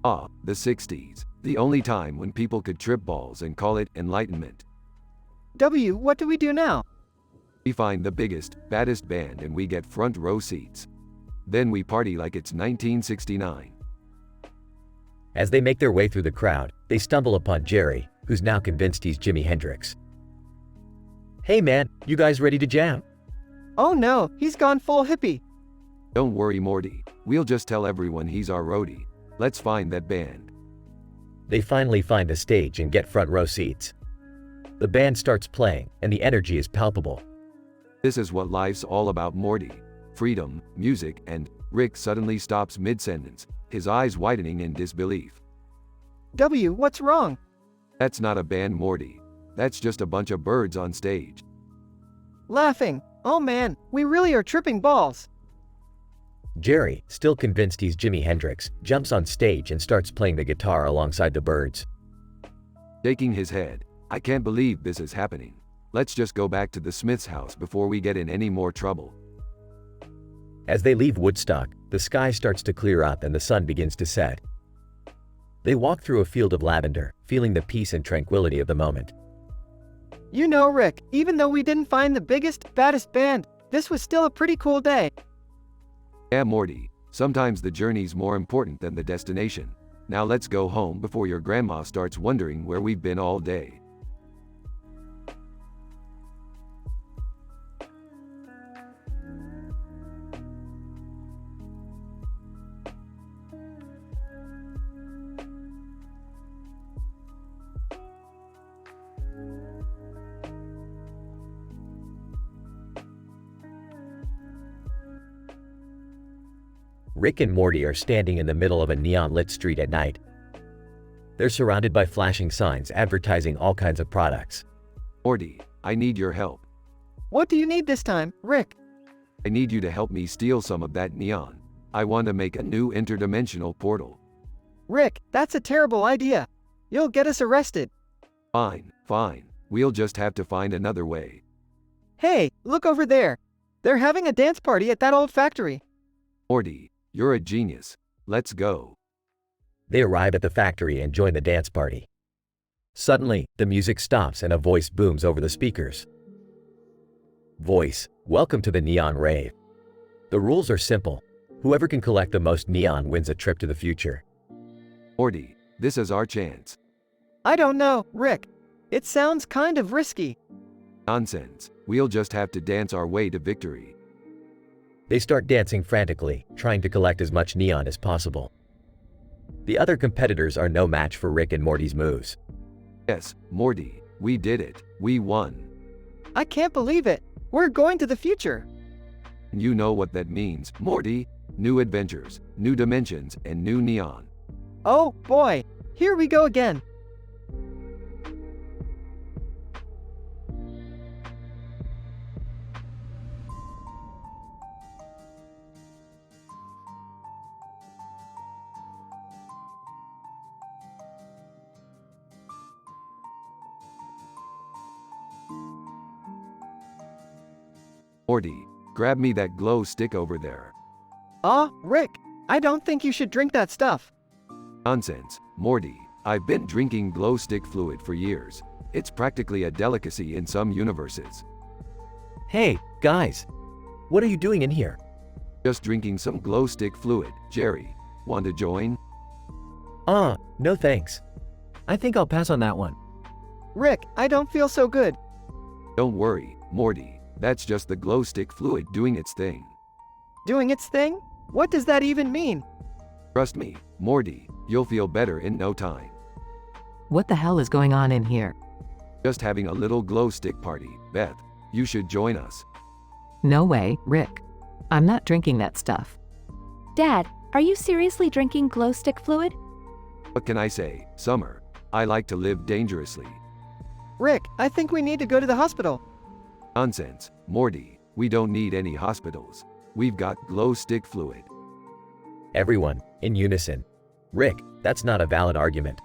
Ah, the 60s. The only time when people could trip balls and call it enlightenment. W, what do we do now? We find the biggest, baddest band and we get front row seats. Then we party like it's 1969. As they make their way through the crowd, they stumble upon Jerry, who's now convinced he's Jimi Hendrix. Hey man, you guys ready to jam? Oh no, he's gone full hippie. Don't worry, Morty. We'll just tell everyone he's our roadie. Let's find that band. They finally find a stage and get front row seats. The band starts playing, and the energy is palpable. This is what life's all about, Morty. Freedom, music, and Rick suddenly stops mid-sentence, his eyes widening in disbelief. W, what's wrong? That's not a band, Morty. That's just a bunch of birds on stage. Laughing. Oh man, we really are tripping balls. Jerry, still convinced he's Jimi Hendrix, jumps on stage and starts playing the guitar alongside the birds. Shaking his head, I can't believe this is happening. Let's just go back to the Smith's house before we get in any more trouble. As they leave Woodstock, the sky starts to clear up and the sun begins to set. They walk through a field of lavender, feeling the peace and tranquility of the moment. You know, Rick, even though we didn't find the biggest, baddest band, this was still a pretty cool day. Yeah, Morty, sometimes the journey's more important than the destination. Now let's go home before your grandma starts wondering where we've been all day. Rick and Morty are standing in the middle of a neon-lit street at night. They're surrounded by flashing signs advertising all kinds of products. Morty, I need your help. What do you need this time, Rick? I need you to help me steal some of that neon. I want to make a new interdimensional portal. Rick, that's a terrible idea. You'll get us arrested. Fine, fine. We'll just have to find another way. Hey, look over there. They're having a dance party at that old factory. Morty, you're a genius. Let's go. They arrive at the factory and join the dance party. Suddenly, the music stops and a voice booms over the speakers. Voice, welcome to the Neon Rave. The rules are simple. Whoever can collect the most neon wins a trip to the future. Morty, this is our chance. I don't know, Rick. It sounds kind of risky. Nonsense. We'll just have to dance our way to victory. They start dancing frantically, trying to collect as much neon as possible. The other competitors are no match for Rick and Morty's moves. Yes, Morty, we did it. We won. I can't believe it. We're going to the future. You know what that means, Morty. New adventures, new dimensions, and new neon. Oh, boy. Here we go again. Morty, grab me that glow stick over there. Rick, I don't think you should drink that stuff. Nonsense, Morty. I've been drinking glow stick fluid for years. It's practically a delicacy in some universes. Hey, guys. What are you doing in here? Just drinking some glow stick fluid. Jerry, want to join? No thanks. I think I'll pass on that one. Rick, I don't feel so good. Don't worry, Morty. That's just the glow stick fluid doing its thing. Doing its thing? What does that even mean? Trust me, Morty, you'll feel better in no time. What the hell is going on in here? Just having a little glow stick party. Beth, you should join us. No way, Rick. I'm not drinking that stuff. Dad, are you seriously drinking glow stick fluid? What can I say, Summer? I like to live dangerously. Rick, I think we need to go to the hospital. Nonsense, Morty. We don't need any hospitals. We've got glow stick fluid. Everyone, in unison. Rick, that's not a valid argument.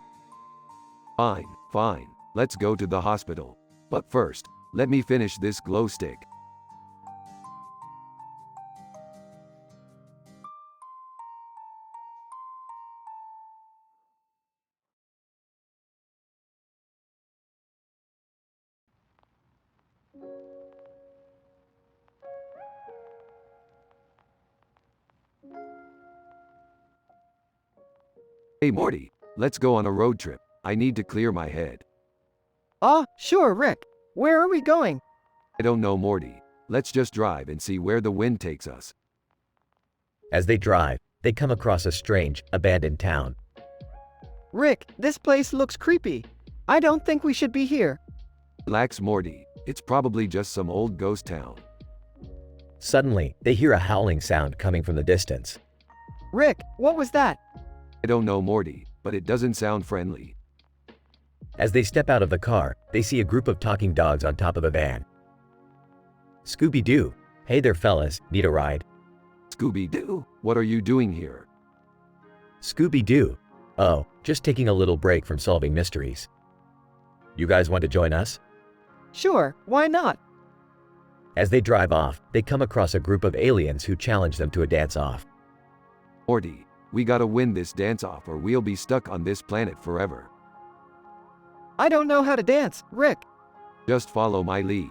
Fine, fine. Let's go to the hospital. But first, let me finish this glow stick. Hey Morty, let's go on a road trip. I need to clear my head. Sure, Rick. Where are we going? I don't know, Morty. Let's just drive and see where the wind takes us. As they drive, they come across a strange, abandoned town. Rick, this place looks creepy. I don't think we should be here. Relax, Morty. It's probably just some old ghost town. Suddenly, they hear a howling sound coming from the distance. Rick, what was that? I don't know, Morty, but it doesn't sound friendly. As they step out of the car, they see a group of talking dogs on top of a van. Scooby-Doo. Hey there fellas, need a ride? Scooby-Doo, what are you doing here? Scooby-Doo. Oh, just taking a little break from solving mysteries. You guys want to join us? Sure, why not? As they drive off, they come across a group of aliens who challenge them to a dance-off. Morty, we gotta win this dance-off or we'll be stuck on this planet forever. I don't know how to dance, Rick. Just follow my lead.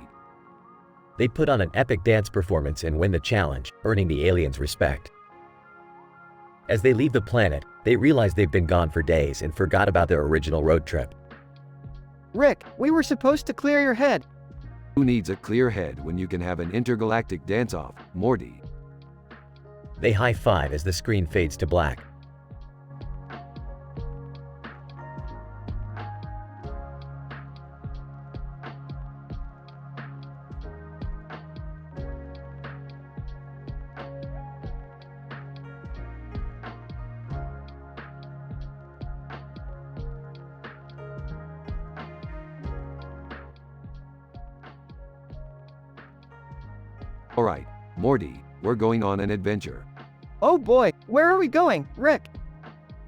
They put on an epic dance performance and win the challenge, earning the aliens' respect. As they leave the planet, they realize they've been gone for days and forgot about their original road trip. Rick, we were supposed to clear your head. Who needs a clear head when you can have an intergalactic dance-off, Morty? They high-five as the screen fades to black. Alright, Morty, we're going on an adventure. Oh boy, where are we going, Rick?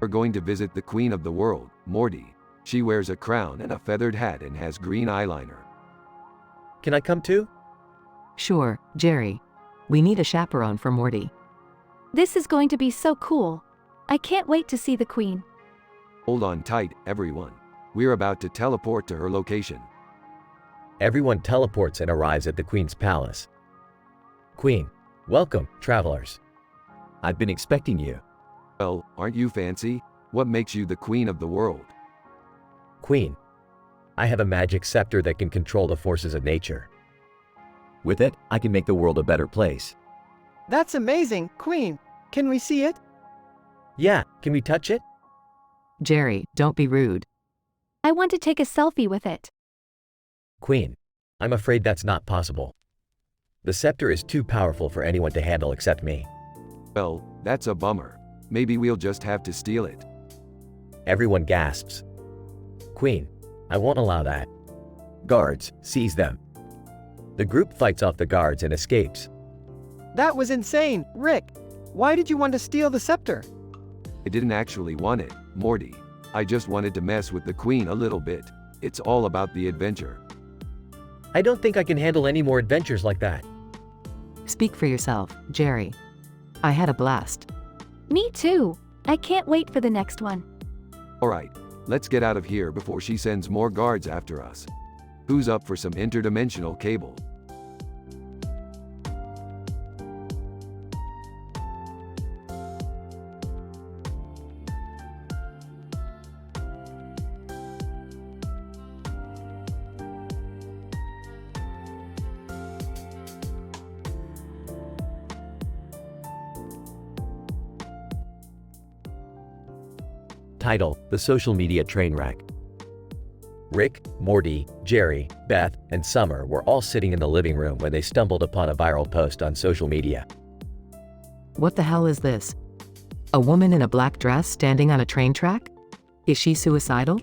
We're going to visit the Queen of the World, Morty. She wears a crown and a feathered hat and has green eyeliner. Can I come too? Sure, Jerry. We need a chaperone for Morty. This is going to be so cool. I can't wait to see the Queen. Hold on tight, everyone. We're about to teleport to her location. Everyone teleports and arrives at the Queen's palace. Queen, welcome, travelers. I've been expecting you. Well, aren't you fancy? What makes you the Queen of the World? Queen, I have a magic scepter that can control the forces of nature. With it, I can make the world a better place. That's amazing, Queen. Can we see it? Yeah, can we touch it? Jerry, don't be rude. I want to take a selfie with it. Queen, I'm afraid that's not possible. The scepter is too powerful for anyone to handle except me. Well, that's a bummer. Maybe we'll just have to steal it. Everyone gasps. Queen, I won't allow that. Guards, seize them. The group fights off the guards and escapes. That was insane, Rick. Why did you want to steal the scepter? I didn't actually want it, Morty. I just wanted to mess with the Queen a little bit. It's all about the adventure. I don't think I can handle any more adventures like that. Speak for yourself, Jerry. I had a blast. Me too. I can't wait for the next one. Alright, let's get out of here before she sends more guards after us. Who's up for some interdimensional cable? Title: The Social Media Train Wreck. Rick, Morty, Jerry, Beth, and Summer were all sitting in the living room when they stumbled upon a viral post on social media. What the hell is this? A woman in a black dress standing on a train track? Is she suicidal?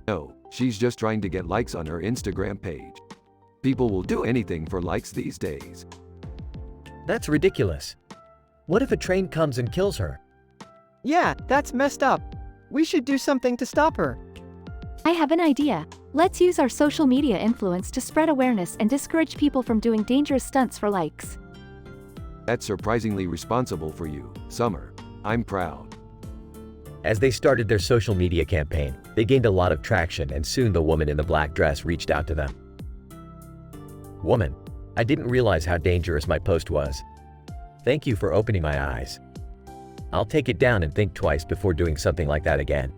No, she's just trying to get likes on her Instagram page. People will do anything for likes these days. That's ridiculous. What if a train comes and kills her? Yeah, that's messed up. We should do something to stop her. I have an idea. Let's use our social media influence to spread awareness and discourage people from doing dangerous stunts for likes. That's surprisingly responsible for you, Summer. I'm proud. As they started their social media campaign, they gained a lot of traction, and soon the woman in the black dress reached out to them. Woman, I didn't realize how dangerous my post was. Thank you for opening my eyes. I'll take it down and think twice before doing something like that again.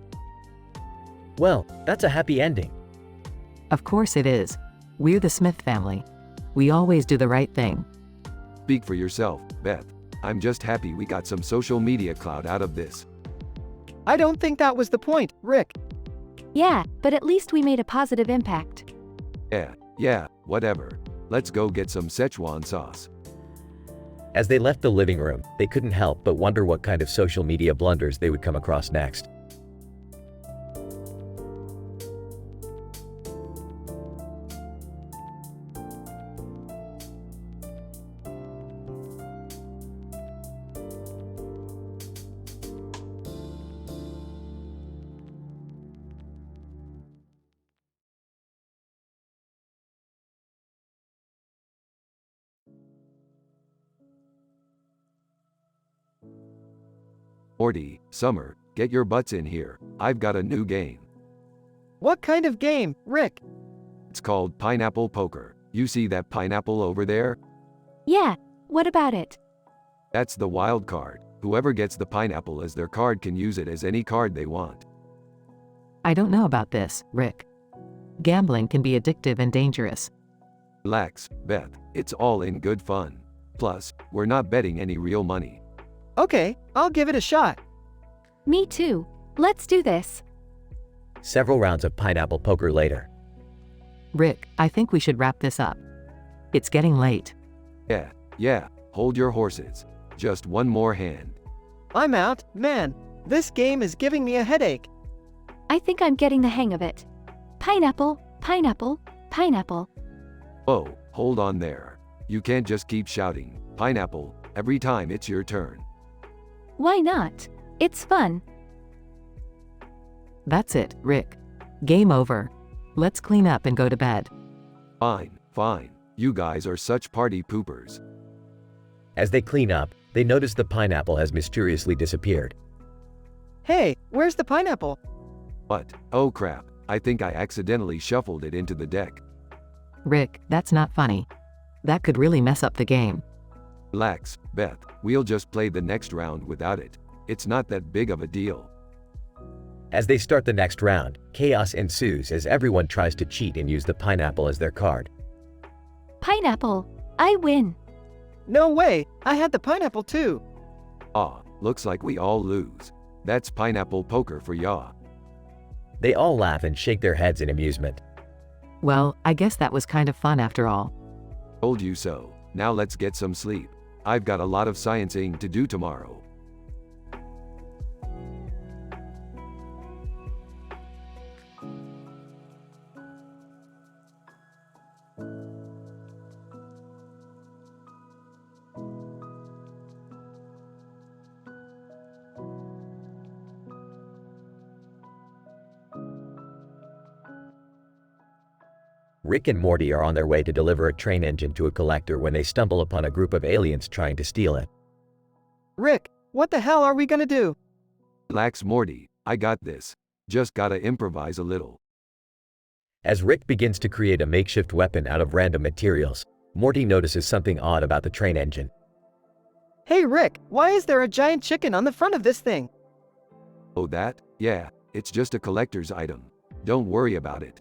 Well, that's a happy ending. Of course it is. We're the Smith family. We always do the right thing. Speak for yourself, Beth. I'm just happy we got some social media clout out of this. I don't think that was the point, Rick. Yeah, but at least we made a positive impact. Yeah, whatever. Let's go get some Szechuan sauce. As they left the living room, they couldn't help but wonder what kind of social media blunders they would come across next. Morty, Summer, get your butts in here. I've got a new game. What kind of game, Rick? It's called Pineapple Poker. You see that pineapple over there? Yeah, what about it? That's the wild card. Whoever gets the pineapple as their card can use it as any card they want. I don't know about this, Rick. Gambling can be addictive and dangerous. Relax, Beth. It's all in good fun. Plus, we're not betting any real money. Okay, I'll give it a shot. Me too. Let's do this. Several rounds of pineapple poker later. Rick, I think we should wrap this up. It's getting late. Yeah, hold your horses. Just one more hand. I'm out, man. This game is giving me a headache. I think I'm getting the hang of it. Pineapple, pineapple, pineapple. Oh, hold on there. You can't just keep shouting, pineapple, every time it's your turn. Why not? It's fun. That's it, Rick. Game over. Let's clean up and go to bed. Fine. You guys are such party poopers. As they clean up, they notice the pineapple has mysteriously disappeared. Hey, where's the pineapple? What? Oh crap, I think I accidentally shuffled it into the deck. Rick, that's not funny. That could really mess up the game. Relax, Beth. We'll just play the next round without it. It's not that big of a deal. As they start the next round, chaos ensues as everyone tries to cheat and use the pineapple as their card. Pineapple, I win. No way, I had the pineapple too. Looks like we all lose. That's pineapple poker for ya. They all laugh and shake their heads in amusement. Well, I guess that was kind of fun after all. Told you so. Now let's get some sleep. I've got a lot of sciencing to do tomorrow. Rick and Morty are on their way to deliver a train engine to a collector when they stumble upon a group of aliens trying to steal it. Rick, what the hell are we gonna do? Relax, Morty. I got this. Just gotta improvise a little. As Rick begins to create a makeshift weapon out of random materials, Morty notices something odd about the train engine. Hey Rick, why is there a giant chicken on the front of this thing? Oh that? Yeah, it's just a collector's item. Don't worry about it.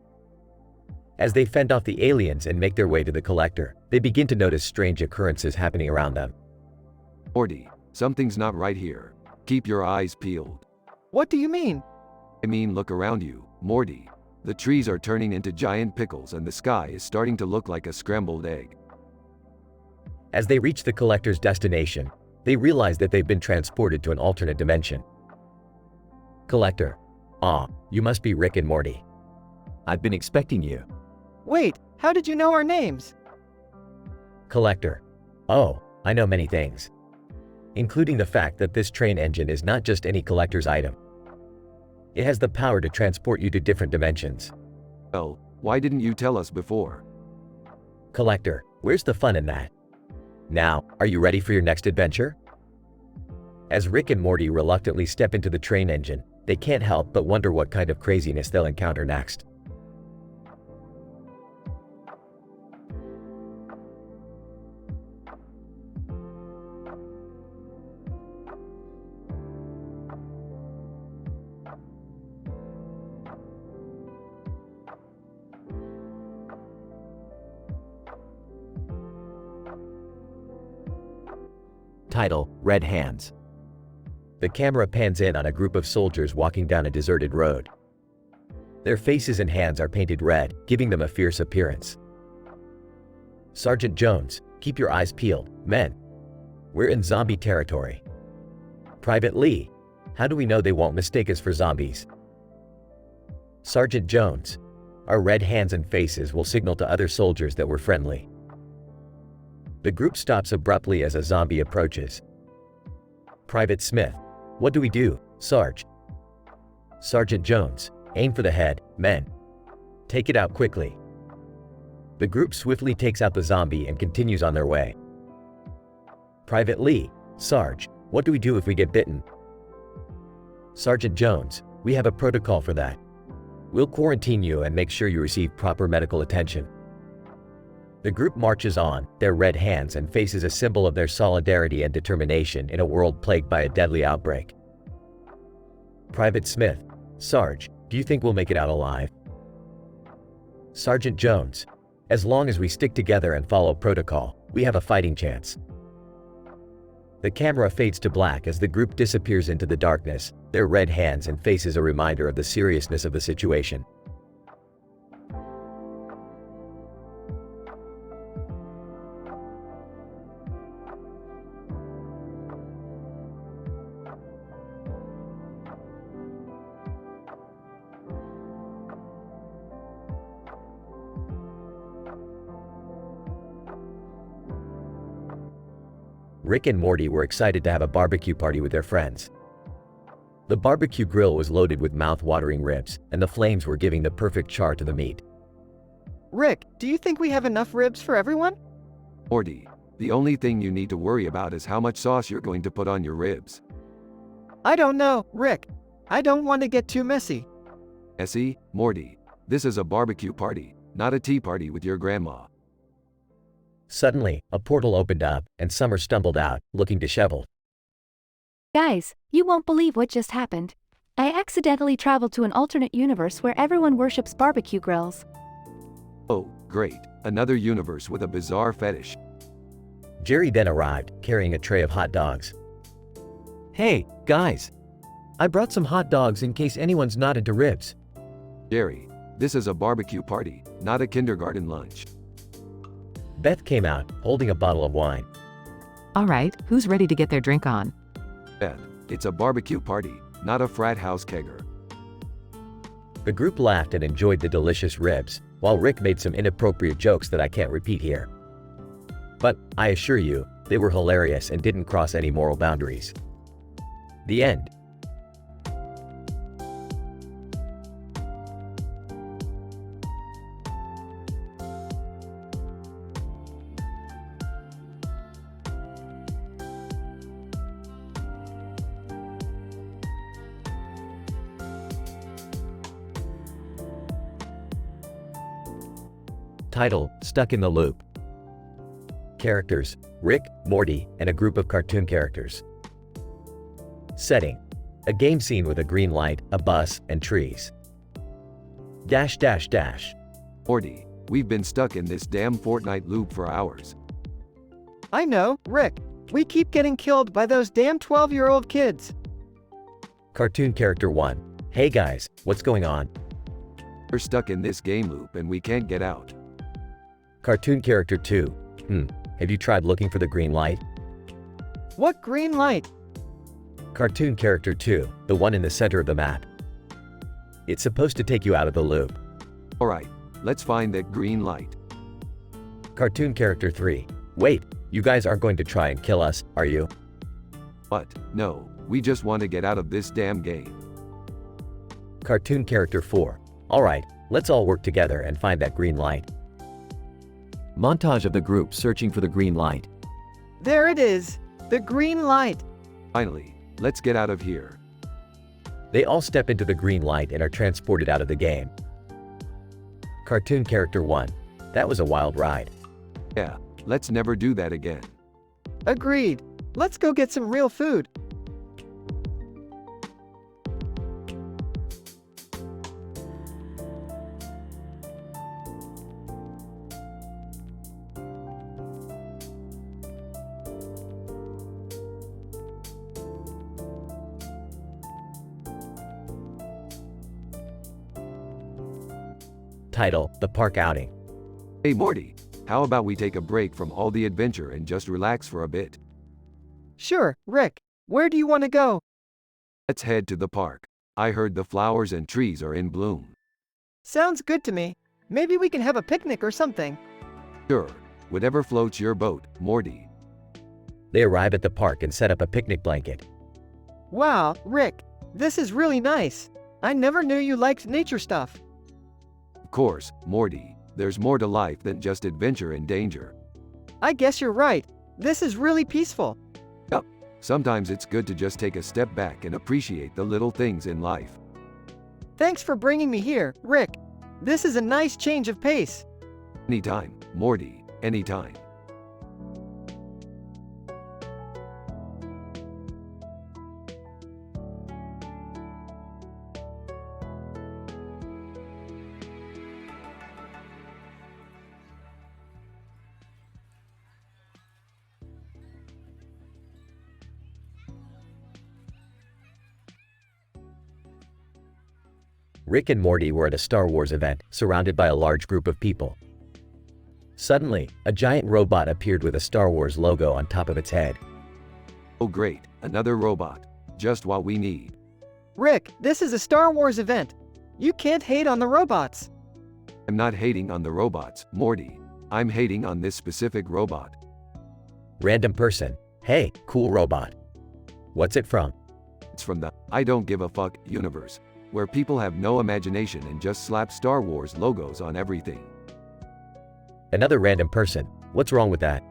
As they fend off the aliens and make their way to the collector, they begin to notice strange occurrences happening around them. Morty, something's not right here. Keep your eyes peeled. What do you mean? I mean, look around you, Morty. The trees are turning into giant pickles and the sky is starting to look like a scrambled egg. As they reach the collector's destination, they realize that they've been transported to an alternate dimension. Collector. Ah, you must be Rick and Morty. I've been expecting you. Wait, how did you know our names? Collector. Oh, I know many things, including the fact that this train engine is not just any collector's item. It has the power to transport you to different dimensions. Well, why didn't you tell us before? Collector, where's the fun in that? Now, are you ready for your next adventure? As Rick and Morty reluctantly step into the train engine, they can't help but wonder what kind of craziness they'll encounter next. Title: Red Hands. The camera pans in on a group of soldiers walking down a deserted road. Their faces and hands are painted red, giving them a fierce appearance. Sergeant Jones, keep your eyes peeled, men. We're in zombie territory. Private Lee, how do we know they won't mistake us for zombies? Sergeant Jones, our red hands and faces will signal to other soldiers that we're friendly. The group stops abruptly as a zombie approaches. Private Smith, what do we do, Sarge? Sergeant Jones, aim for the head, men. Take it out quickly. The group swiftly takes out the zombie and continues on their way. Private Lee, Sarge, what do we do if we get bitten? Sergeant Jones, we have a protocol for that. We'll quarantine you and make sure you receive proper medical attention. The group marches on, their red hands and faces a symbol of their solidarity and determination in a world plagued by a deadly outbreak. Private Smith, Sarge, do you think we'll make it out alive? Sergeant Jones, as long as we stick together and follow protocol, we have a fighting chance. The camera fades to black as the group disappears into the darkness, their red hands and faces a reminder of the seriousness of the situation. Rick and Morty were excited to have a barbecue party with their friends. The barbecue grill was loaded with mouth-watering ribs, and the flames were giving the perfect char to the meat. Rick, do you think we have enough ribs for everyone? Morty, the only thing you need to worry about is how much sauce you're going to put on your ribs. I don't know, Rick. I don't want to get too messy. Essie, Morty, this is a barbecue party, not a tea party with your grandma. Suddenly, a portal opened up, and Summer stumbled out, looking disheveled. Guys, you won't believe what just happened. I accidentally traveled to an alternate universe where everyone worships barbecue grills. Oh, great, another universe with a bizarre fetish. Jerry then arrived, carrying a tray of hot dogs. Hey, guys. I brought some hot dogs in case anyone's not into ribs. Jerry, this is a barbecue party, not a kindergarten lunch. Beth came out, holding a bottle of wine. All right, who's ready to get their drink on? Beth, it's a barbecue party, not a frat house kegger. The group laughed and enjoyed the delicious ribs, while Rick made some inappropriate jokes that I can't repeat here. But, I assure you, they were hilarious and didn't cross any moral boundaries. The end. Title: Stuck in the Loop. Characters: Rick, Morty, and a group of cartoon characters. Setting: a game scene with a green light, a bus, and trees. Morty, we've been stuck in this damn Fortnite loop for hours. I know, Rick. We keep getting killed by those damn 12-year-old kids. Cartoon character 1. Hey guys, what's going on? We're stuck in this game loop and we can't get out. Cartoon character 2. Have you tried looking for the green light? What green light? Cartoon character 2, the one in the center of the map. It's supposed to take you out of the loop. Alright, let's find that green light. Cartoon character 3. Wait, you guys aren't going to try and kill us, are you? What? No, we just want to get out of this damn game. Cartoon character 4. Alright, let's all work together and find that green light. Montage of the group searching for the green light. There it is. The green light. Finally, let's get out of here. They all step into the green light and are transported out of the game. Cartoon character 1. That was a wild ride. Yeah, let's never do that again. Agreed. Let's go get some real food. Title: The Park Outing. Hey Morty, how about we take a break from all the adventure and just relax for a bit? Sure, Rick. Where do you want to go? Let's head to the park. I heard the flowers and trees are in bloom. Sounds good to me. Maybe we can have a picnic or something. Sure, whatever floats your boat, Morty. They arrive at the park and set up a picnic blanket. Wow, Rick. This is really nice. I never knew you liked nature stuff. Of course, Morty, there's more to life than just adventure and danger. I guess you're right. This is really peaceful. Yup, sometimes it's good to just take a step back and appreciate the little things in life. Thanks for bringing me here, Rick. This is a nice change of pace. Anytime, Morty, anytime. Rick and Morty were at a Star Wars event, surrounded by a large group of people. Suddenly, a giant robot appeared with a Star Wars logo on top of its head. Oh great, another robot. Just what we need. Rick, this is a Star Wars event. You can't hate on the robots. I'm not hating on the robots, Morty. I'm hating on this specific robot. Random person. Hey, cool robot. What's it from? It's from the I don't give a fuck universe, where people have no imagination and just slap Star Wars logos on everything. Another random person. What's wrong with that?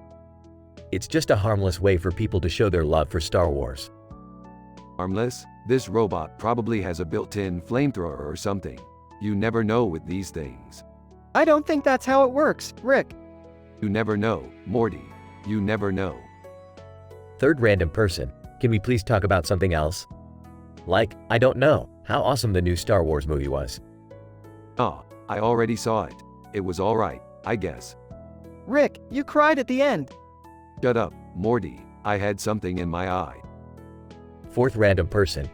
It's just a harmless way for people to show their love for Star Wars. Harmless? This robot probably has a built-in flamethrower or something. You never know with these things. I don't think that's how it works, Rick. You never know, Morty. You never know. Third random person. Can we please talk about something else? Like, I don't know, how awesome the new Star Wars movie was. Ah, I already saw it. It was alright, I guess. Rick, you cried at the end. Shut up, Morty. I had something in my eye. Fourth random person.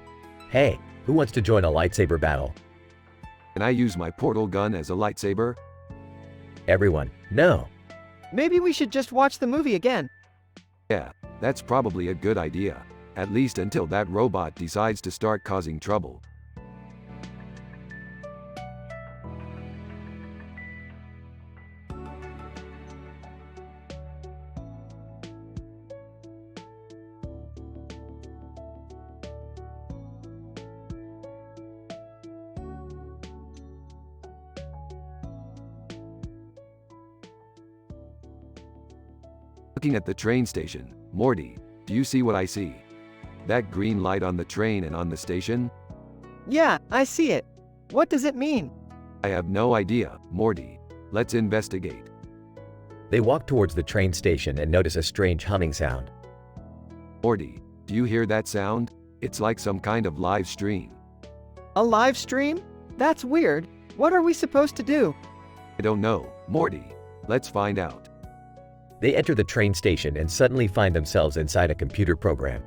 Hey, who wants to join a lightsaber battle? Can I use my portal gun as a lightsaber? Everyone, no. Maybe we should just watch the movie again. Yeah, that's probably a good idea. At least until that robot decides to start causing trouble. Looking at the train station, Morty, do you see what I see? That green light on the train and on the station? Yeah, I see it. What does it mean? I have no idea, Morty. Let's investigate. They walk towards the train station and notice a strange humming sound. Morty, do you hear that sound? It's like some kind of live stream. A live stream? That's weird. What are we supposed to do? I don't know, Morty. Let's find out. They enter the train station and suddenly find themselves inside a computer program.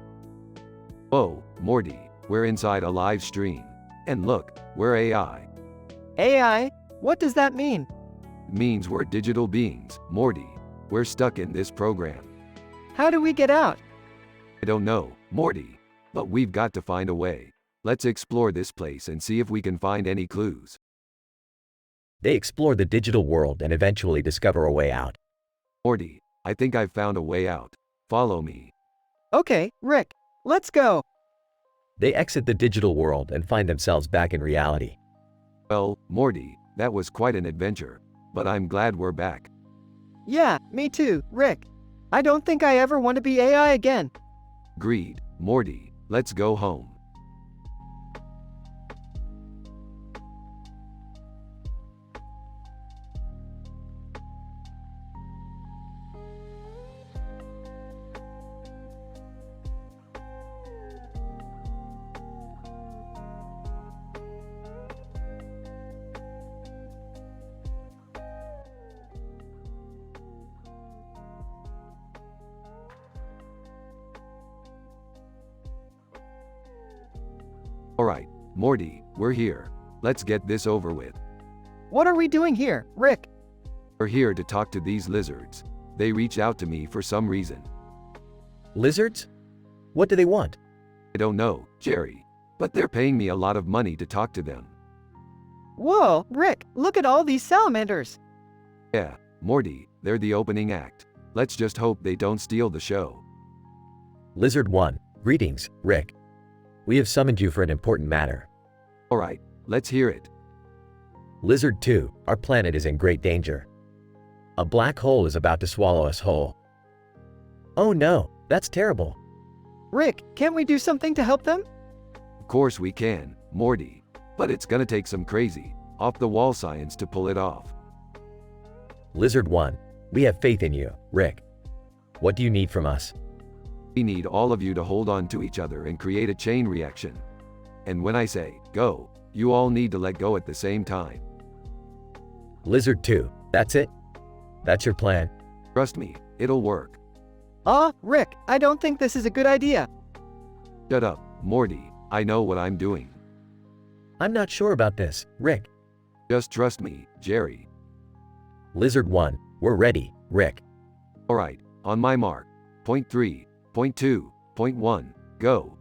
Whoa, Morty, we're inside a live stream. And look, we're AI. AI? What does that mean? It means we're digital beings, Morty. We're stuck in this program. How do we get out? I don't know, Morty. But we've got to find a way. Let's explore this place and see if we can find any clues. They explore the digital world and eventually discover a way out. Morty, I think I've found a way out. Follow me. Okay, Rick, let's go. They exit the digital world and find themselves back in reality. Well, Morty, that was quite an adventure. But I'm glad we're back. Yeah, me too, Rick. I don't think I ever want to be AI again. Agreed, Morty. Let's go home. Alright, Morty, we're here. Let's get this over with. What are we doing here, Rick? We're here to talk to these lizards. They reached out to me for some reason. Lizards? What do they want? I don't know, Jerry. But they're paying me a lot of money to talk to them. Whoa, Rick, look at all these salamanders. Yeah, Morty, they're the opening act. Let's just hope they don't steal the show. Lizard 1, greetings, Rick. We have summoned you for an important matter. Alright, let's hear it. Lizard 2, our planet is in great danger. A black hole is about to swallow us whole. Oh no, that's terrible. Rick, can't we do something to help them? Of course we can, Morty. But it's gonna take some crazy, off-the-wall science to pull it off. Lizard 1, we have faith in you, Rick. What do you need from us? We need all of you to hold on to each other and create a chain reaction. And when I say, go, you all need to let go at the same time. Lizard 2, that's it? That's your plan? Trust me, it'll work. Rick, I don't think this is a good idea. Shut up, Morty, I know what I'm doing. I'm not sure about this, Rick. Just trust me, Jerry. Lizard 1, we're ready, Rick. Alright, on my mark. Point 3, point 2, point 1, go.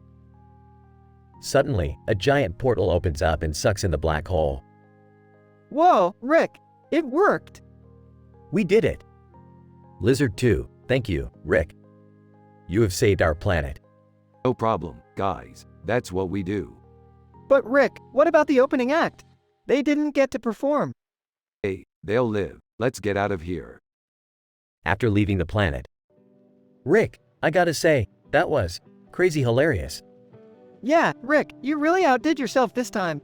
Suddenly, a giant portal opens up and sucks in the black hole. Whoa, Rick, it worked. We did it. Lizard 2, thank you, Rick. You have saved our planet. No problem, guys, that's what we do. But Rick, what about the opening act? They didn't get to perform. Hey, they'll live. Let's get out of here. After leaving the planet. Rick, I gotta say, that was crazy hilarious. Yeah, Rick, you really outdid yourself this time.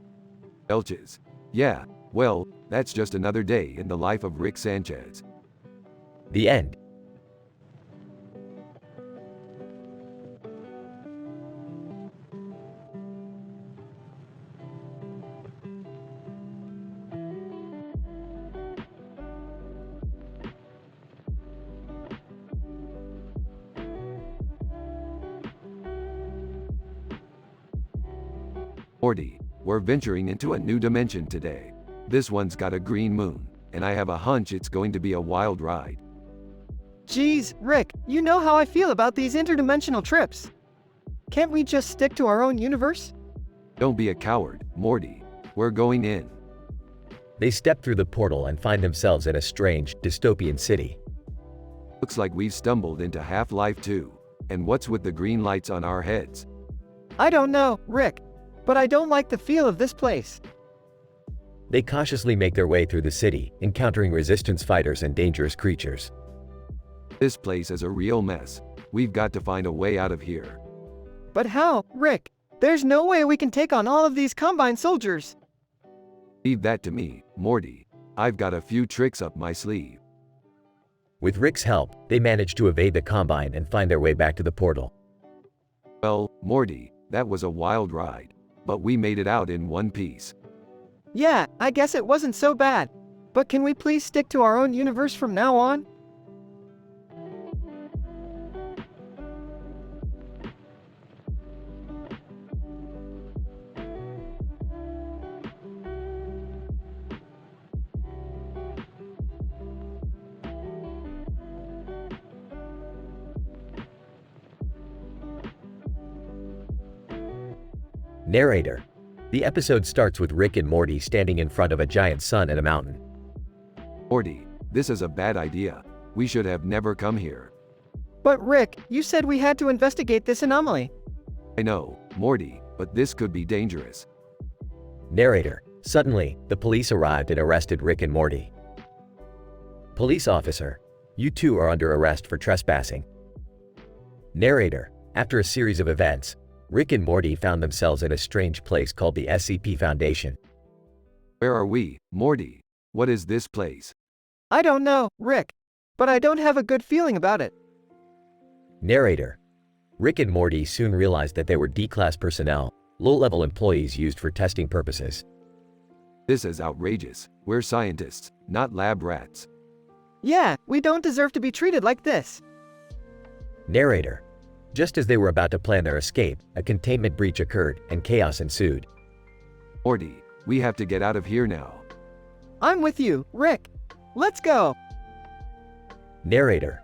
Elches. Yeah, well, that's just another day in the life of Rick Sanchez. The end. Morty, we're venturing into a new dimension today. This one's got a green moon, and I have a hunch it's going to be a wild ride. Geez, Rick, you know how I feel about these interdimensional trips. Can't we just stick to our own universe? Don't be a coward, Morty. We're going in. They step through the portal and find themselves in a strange, dystopian city. Looks like we've stumbled into Half-Life 2. And what's with the green lights on our heads? I don't know, Rick, but I don't like the feel of this place. They cautiously make their way through the city, encountering resistance fighters and dangerous creatures. This place is a real mess. We've got to find a way out of here. But how, Rick? There's no way we can take on all of these Combine soldiers. Leave that to me, Morty. I've got a few tricks up my sleeve. With Rick's help, they manage to evade the Combine and find their way back to the portal. Well, Morty, that was a wild ride. But we made it out in one piece. Yeah, I guess it wasn't so bad. But can we please stick to our own universe from now on? Narrator. The episode starts with Rick and Morty standing in front of a giant sun and a mountain. Morty, this is a bad idea. We should have never come here. But Rick, you said we had to investigate this anomaly. I know, Morty, but this could be dangerous. Narrator. Suddenly, the police arrived and arrested Rick and Morty. Police officer. You two are under arrest for trespassing. Narrator. After a series of events, Rick and Morty found themselves in a strange place called the SCP Foundation. Where are we, Morty? What is this place? I don't know, Rick. But I don't have a good feeling about it. Narrator. Rick and Morty soon realized that they were D-class personnel, low-level employees used for testing purposes. This is outrageous. We're scientists, not lab rats. Yeah, we don't deserve to be treated like this. Narrator. Just as they were about to plan their escape, a containment breach occurred and chaos ensued. Morty, we have to get out of here now. I'm with you, Rick. Let's go. Narrator.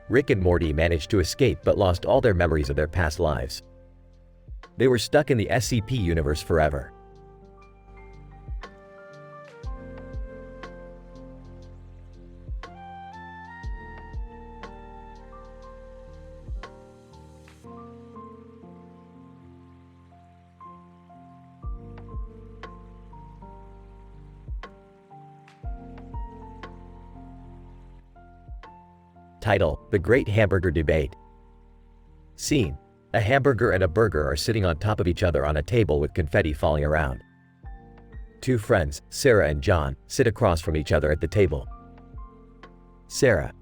Rick and Morty managed to escape but lost all their memories of their past lives. They were stuck in the SCP universe forever. Title: The Great Hamburger Debate. Scene: a hamburger and a burger are sitting on top of each other on a table with confetti falling around. Two friends, Sarah and John, sit across from each other at the table. Sarah: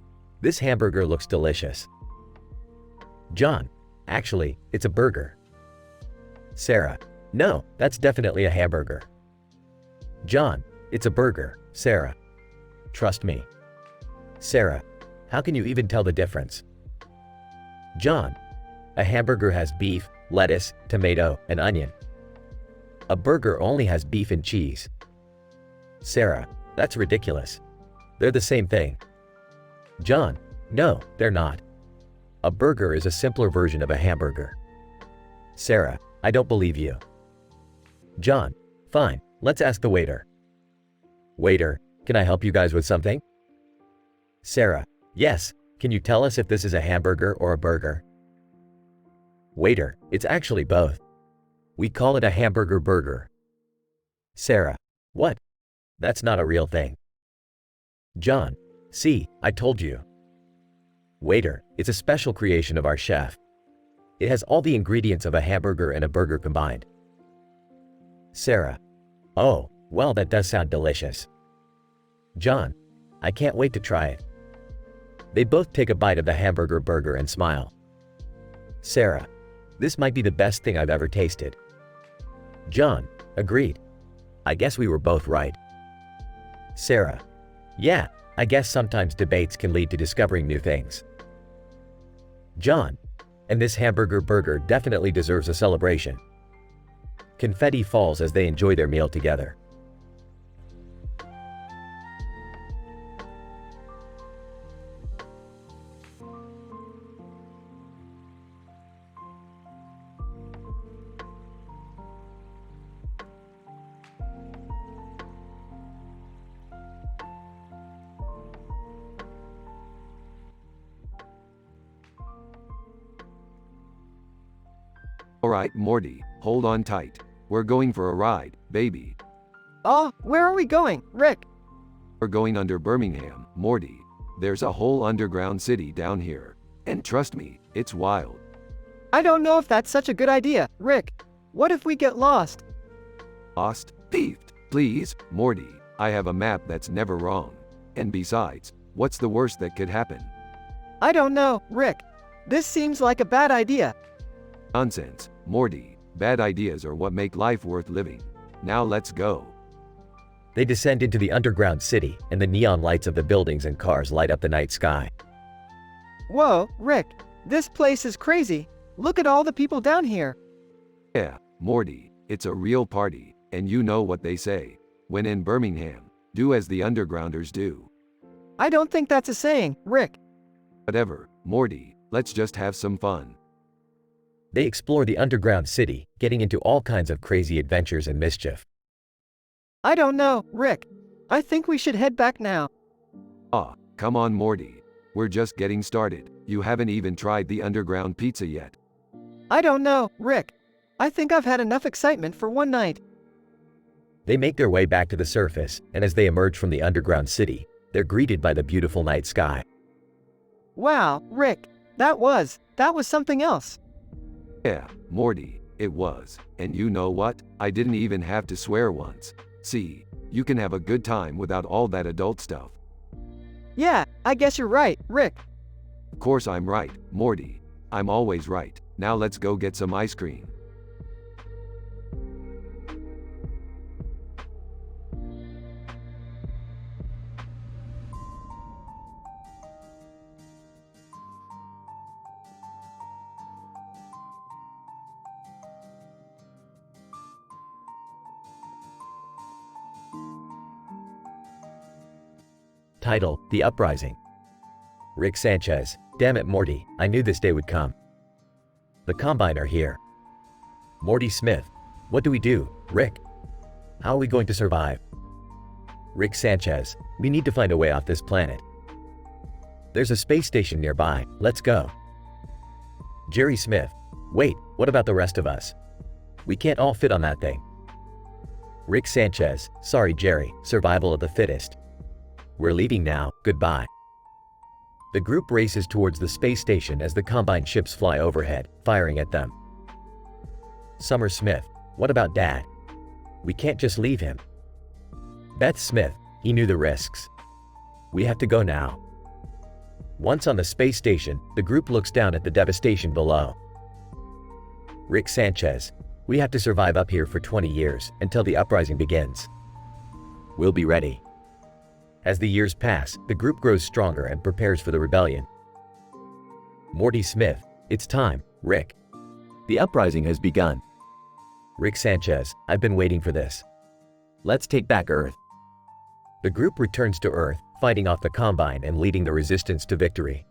this hamburger looks delicious. John: actually, it's a burger. Sarah: no, that's definitely a hamburger. John: it's a burger, Sarah. Trust me. Sarah: how can you even tell the difference? John: a hamburger has beef, lettuce, tomato, and onion. A burger only has beef and cheese. Sarah: that's ridiculous. They're the same thing. John: no, they're not. A burger is a simpler version of a hamburger. Sarah: I don't believe you. John: fine, let's ask the waiter. Waiter: can I help you guys with something? Sarah: yes, can you tell us if this is a hamburger or a burger? Waiter: it's actually both. We call it a hamburger burger. Sarah: what? That's not a real thing. John: see, I told you. Waiter: it's a special creation of our chef. It has all the ingredients of a hamburger and a burger combined. Sarah: oh, well, that does sound delicious. John: I can't wait to try it. They both take a bite of the hamburger burger and smile. Sarah: this might be the best thing I've ever tasted. John: agreed. I guess we were both right. Sarah: yeah, I guess sometimes debates can lead to discovering new things. John: and this hamburger burger definitely deserves a celebration. Confetti falls as they enjoy their meal together. Alright, Morty, hold on tight. We're going for a ride, baby. Oh, where are we going, Rick? We're going under Birmingham, Morty. There's a whole underground city down here. And trust me, it's wild. I don't know if that's such a good idea, Rick. What if we get lost? Lost? Thieved? Please, Morty, I have a map that's never wrong. And besides, what's the worst that could happen? I don't know, Rick. This seems like a bad idea. Nonsense, Morty. Bad ideas are what make life worth living. Now let's go. They descend into the underground city, and the neon lights of the buildings and cars light up the night sky. Whoa, Rick. This place is crazy. Look at all the people down here. Yeah, Morty, it's a real party, and you know what they say. When in Birmingham, do as the undergrounders do. I don't think that's a saying, Rick. Whatever, Morty, let's just have some fun. They explore the underground city, getting into all kinds of crazy adventures and mischief. I don't know, Rick. I think we should head back now. Ah, come on Morty. We're just getting started. You haven't even tried the underground pizza yet. I don't know, Rick. I think I've had enough excitement for one night. They make their way back to the surface, and as they emerge from the underground city, they're greeted by the beautiful night sky. Wow, Rick, that was something else. Yeah, Morty, it was. And you know what? I didn't even have to swear once. See, you can have a good time without all that adult stuff. Yeah, I guess you're right, Rick. Of course I'm right, Morty. I'm always right. Now let's go get some ice cream. Title: The Uprising. Rick Sanchez. Damn it, Morty, I knew this day would come. The Combine are here. Morty Smith. What do we do, Rick? How are we going to survive? Rick Sanchez. We need to find a way off this planet. There's a space station nearby, let's go. Jerry Smith. Wait, what about the rest of us? We can't all fit on that thing. Rick Sanchez. Sorry Jerry, survival of the fittest. We're leaving now, goodbye. The group races towards the space station as the Combine ships fly overhead, firing at them. Summer Smith. What about Dad? We can't just leave him. Beth Smith. He knew the risks. We have to go now. Once on the space station, the group looks down at the devastation below. Rick Sanchez. We have to survive up here for 20 years, until the uprising begins. We'll be ready. As the years pass, the group grows stronger and prepares for the rebellion. Morty Smith. It's time, Rick. The uprising has begun. Rick Sanchez. I've been waiting for this. Let's take back Earth. The group returns to Earth, fighting off the Combine and leading the resistance to victory.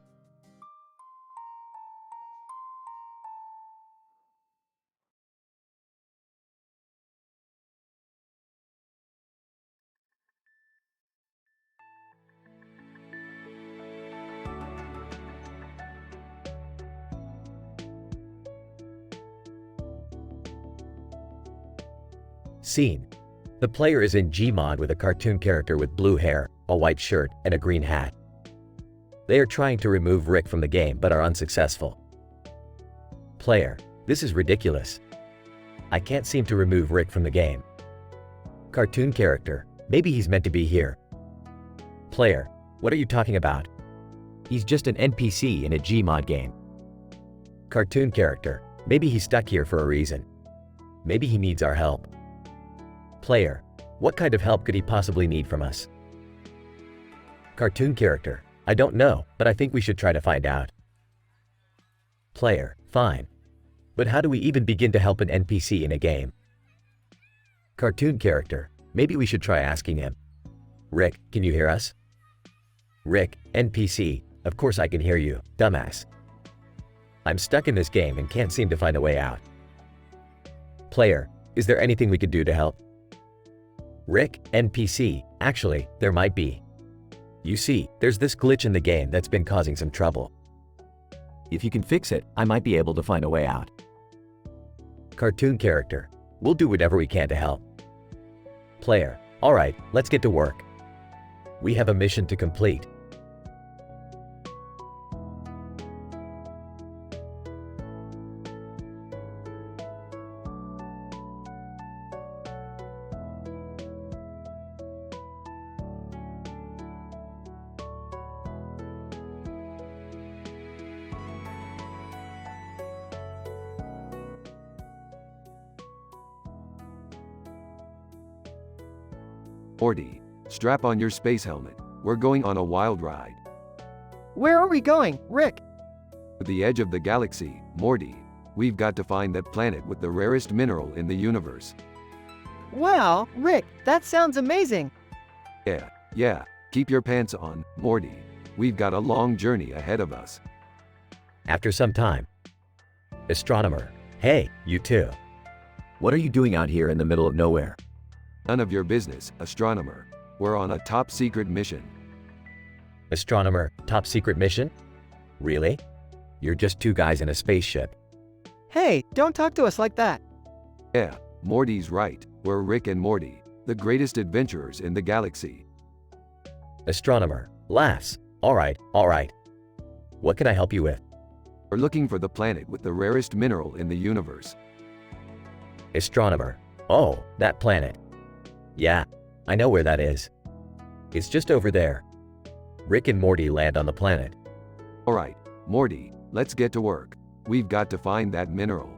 Scene. The player is in Gmod with a cartoon character with blue hair, a white shirt, and a green hat. They are trying to remove Rick from the game but are unsuccessful. Player. This is ridiculous. I can't seem to remove Rick from the game. Cartoon character. Maybe he's meant to be here. Player. What are you talking about? He's just an NPC in a Gmod game. Cartoon character. Maybe he's stuck here for a reason. Maybe he needs our help. Player. What kind of help could he possibly need from us? Cartoon character. I don't know, but I think we should try to find out. Player. Fine. But how do we even begin to help an NPC in a game? Cartoon character. Maybe we should try asking him. Rick, can you hear us? Rick, NPC. Of course I can hear you, dumbass. I'm stuck in this game and can't seem to find a way out. Player. Is there anything we could do to help? Rick, NPC. Actually, there might be. You see, there's this glitch in the game that's been causing some trouble. If you can fix it, I might be able to find a way out. Cartoon character. We'll do whatever we can to help. Player. Alright, let's get to work. We have a mission to complete. Morty, strap on your space helmet. We're going on a wild ride. Where are we going, Rick? To the edge of the galaxy, Morty. We've got to find that planet with the rarest mineral in the universe. Wow, Rick, that sounds amazing. Yeah, keep your pants on, Morty. We've got a long journey ahead of us. After some time, Astronomer. Hey, you too. What are you doing out here in the middle of nowhere? None of your business, astronomer. We're on a top secret mission. Astronomer, top secret mission? Really? You're just two guys in a spaceship. Hey, don't talk to us like that. Yeah, Morty's right. We're Rick and Morty, the greatest adventurers in the galaxy. Astronomer. Laughs. Alright, alright. What can I help you with? We're looking for the planet with the rarest mineral in the universe. Astronomer. Oh, that planet. Yeah, I know where that is. It's just over there. Rick and Morty land on the planet. Alright, Morty, let's get to work. We've got to find that mineral.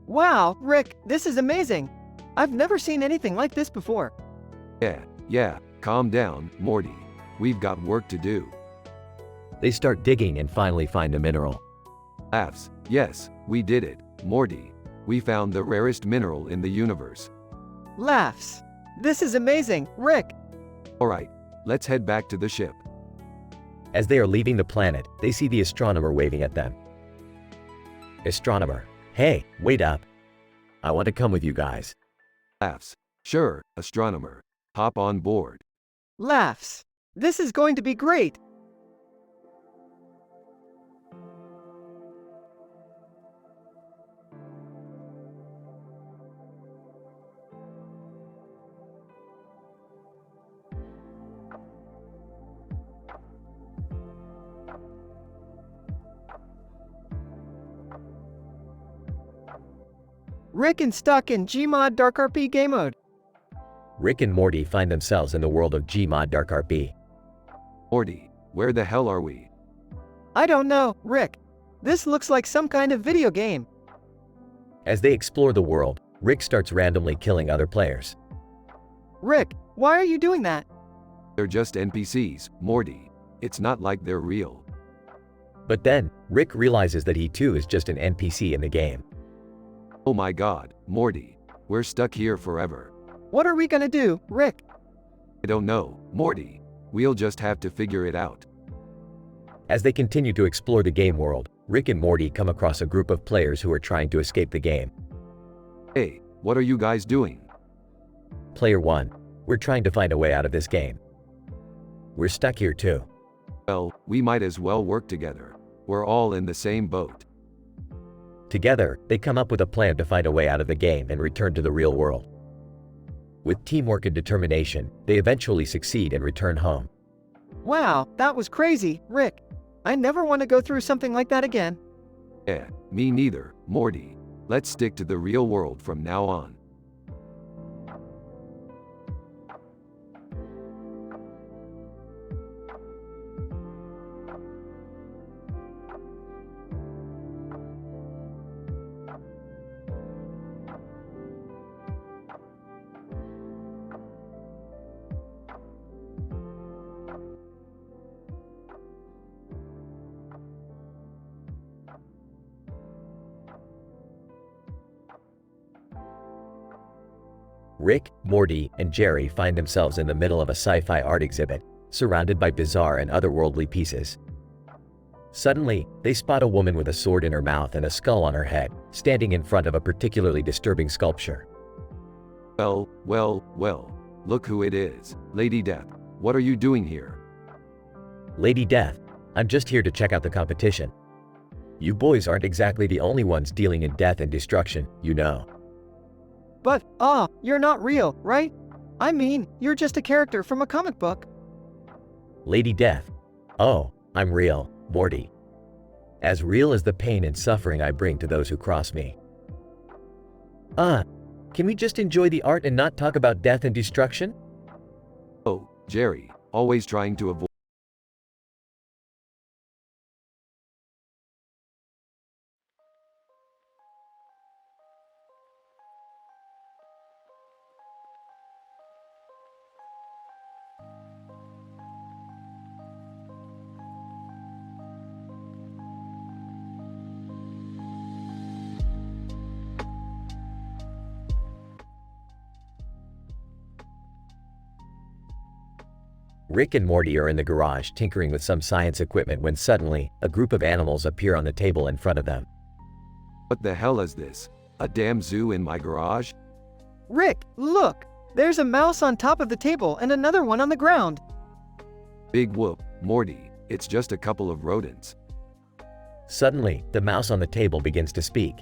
Wow, Rick, this is amazing. I've never seen anything like this before. Yeah, calm down, Morty. We've got work to do. They start digging and finally find the mineral. Laughs. Yes, we did it, Morty. We found the rarest mineral in the universe. Laughs. This is amazing, Rick. Alright, let's head back to the ship. As they are leaving the planet, they see the astronomer waving at them. Astronomer. Hey, wait up. I want to come with you guys. Laughs. Sure, astronomer. Hop on board. Laughs. This is going to be great. Rick and stuck in Gmod Dark RP game mode. Rick and Morty find themselves in the world of Gmod Dark RP. Morty, where the hell are we? I don't know, Rick. This looks like some kind of video game. As they explore the world, Rick starts randomly killing other players. Rick, why are you doing that? They're just NPCs, Morty. It's not like they're real. But then, Rick realizes that he too is just an NPC in the game. Oh my god, Morty. We're stuck here forever. What are we gonna do, Rick? I don't know, Morty. We'll just have to figure it out. As they continue to explore the game world, Rick and Morty come across a group of players who are trying to escape the game. Hey, what are you guys doing? Player 1. We're trying to find a way out of this game. We're stuck here too. Well, we might as well work together. We're all in the same boat. Together, they come up with a plan to find a way out of the game and return to the real world. With teamwork and determination, they eventually succeed and return home. Wow, that was crazy, Rick. I never want to go through something like that again. Yeah, me neither, Morty. Let's stick to the real world from now on. Rick, Morty, and Jerry find themselves in the middle of a sci-fi art exhibit, surrounded by bizarre and otherworldly pieces. Suddenly, they spot a woman with a sword in her mouth and a skull on her head, standing in front of a particularly disturbing sculpture. Well, look who it is. Lady Death, what are you doing here? Lady Death, I'm just here to check out the competition. You boys aren't exactly the only ones dealing in death and destruction, you know. But, you're not real, right? I mean, you're just a character from a comic book. Lady Death. Oh, I'm real, Morty. As real as the pain and suffering I bring to those who cross me. Can we just enjoy the art and not talk about death and destruction? Oh, Jerry, always trying to avoid. Rick and Morty are in the garage tinkering with some science equipment when suddenly, a group of animals appear on the table in front of them. What the hell is this? A damn zoo in my garage? Rick, look! There's a mouse on top of the table and another one on the ground. Big whoop, Morty, it's just a couple of rodents. Suddenly, the mouse on the table begins to speak.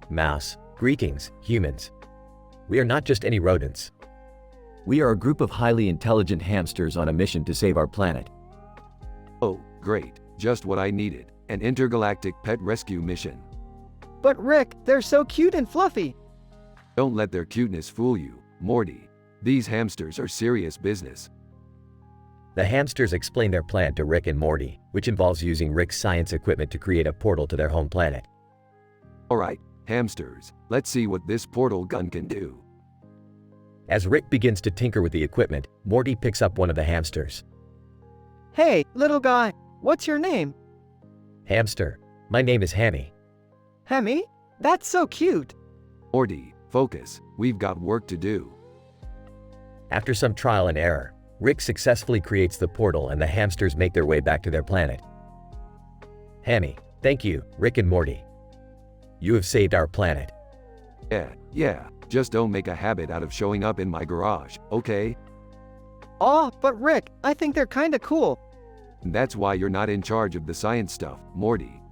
Mouse, greetings, humans. We are not just any rodents. We are a group of highly intelligent hamsters on a mission to save our planet. Oh, great, just what I needed, an intergalactic pet rescue mission. But Rick, they're so cute and fluffy. Don't let their cuteness fool you, Morty. These hamsters are serious business. The hamsters explain their plan to Rick and Morty, which involves using Rick's science equipment to create a portal to their home planet. Alright, hamsters, let's see what this portal gun can do. As Rick begins to tinker with the equipment, Morty picks up one of the hamsters. Hey, little guy, what's your name? Hamster, my name is Hammy. Hemi? That's so cute. Morty, focus, we've got work to do. After some trial and error, Rick successfully creates the portal and the hamsters make their way back to their planet. Hammy, thank you, Rick and Morty. You have saved our planet. Yeah, just don't make a habit out of showing up in my garage, okay? Aw, but Rick, I think they're kinda cool. And that's why you're not in charge of the science stuff, Morty.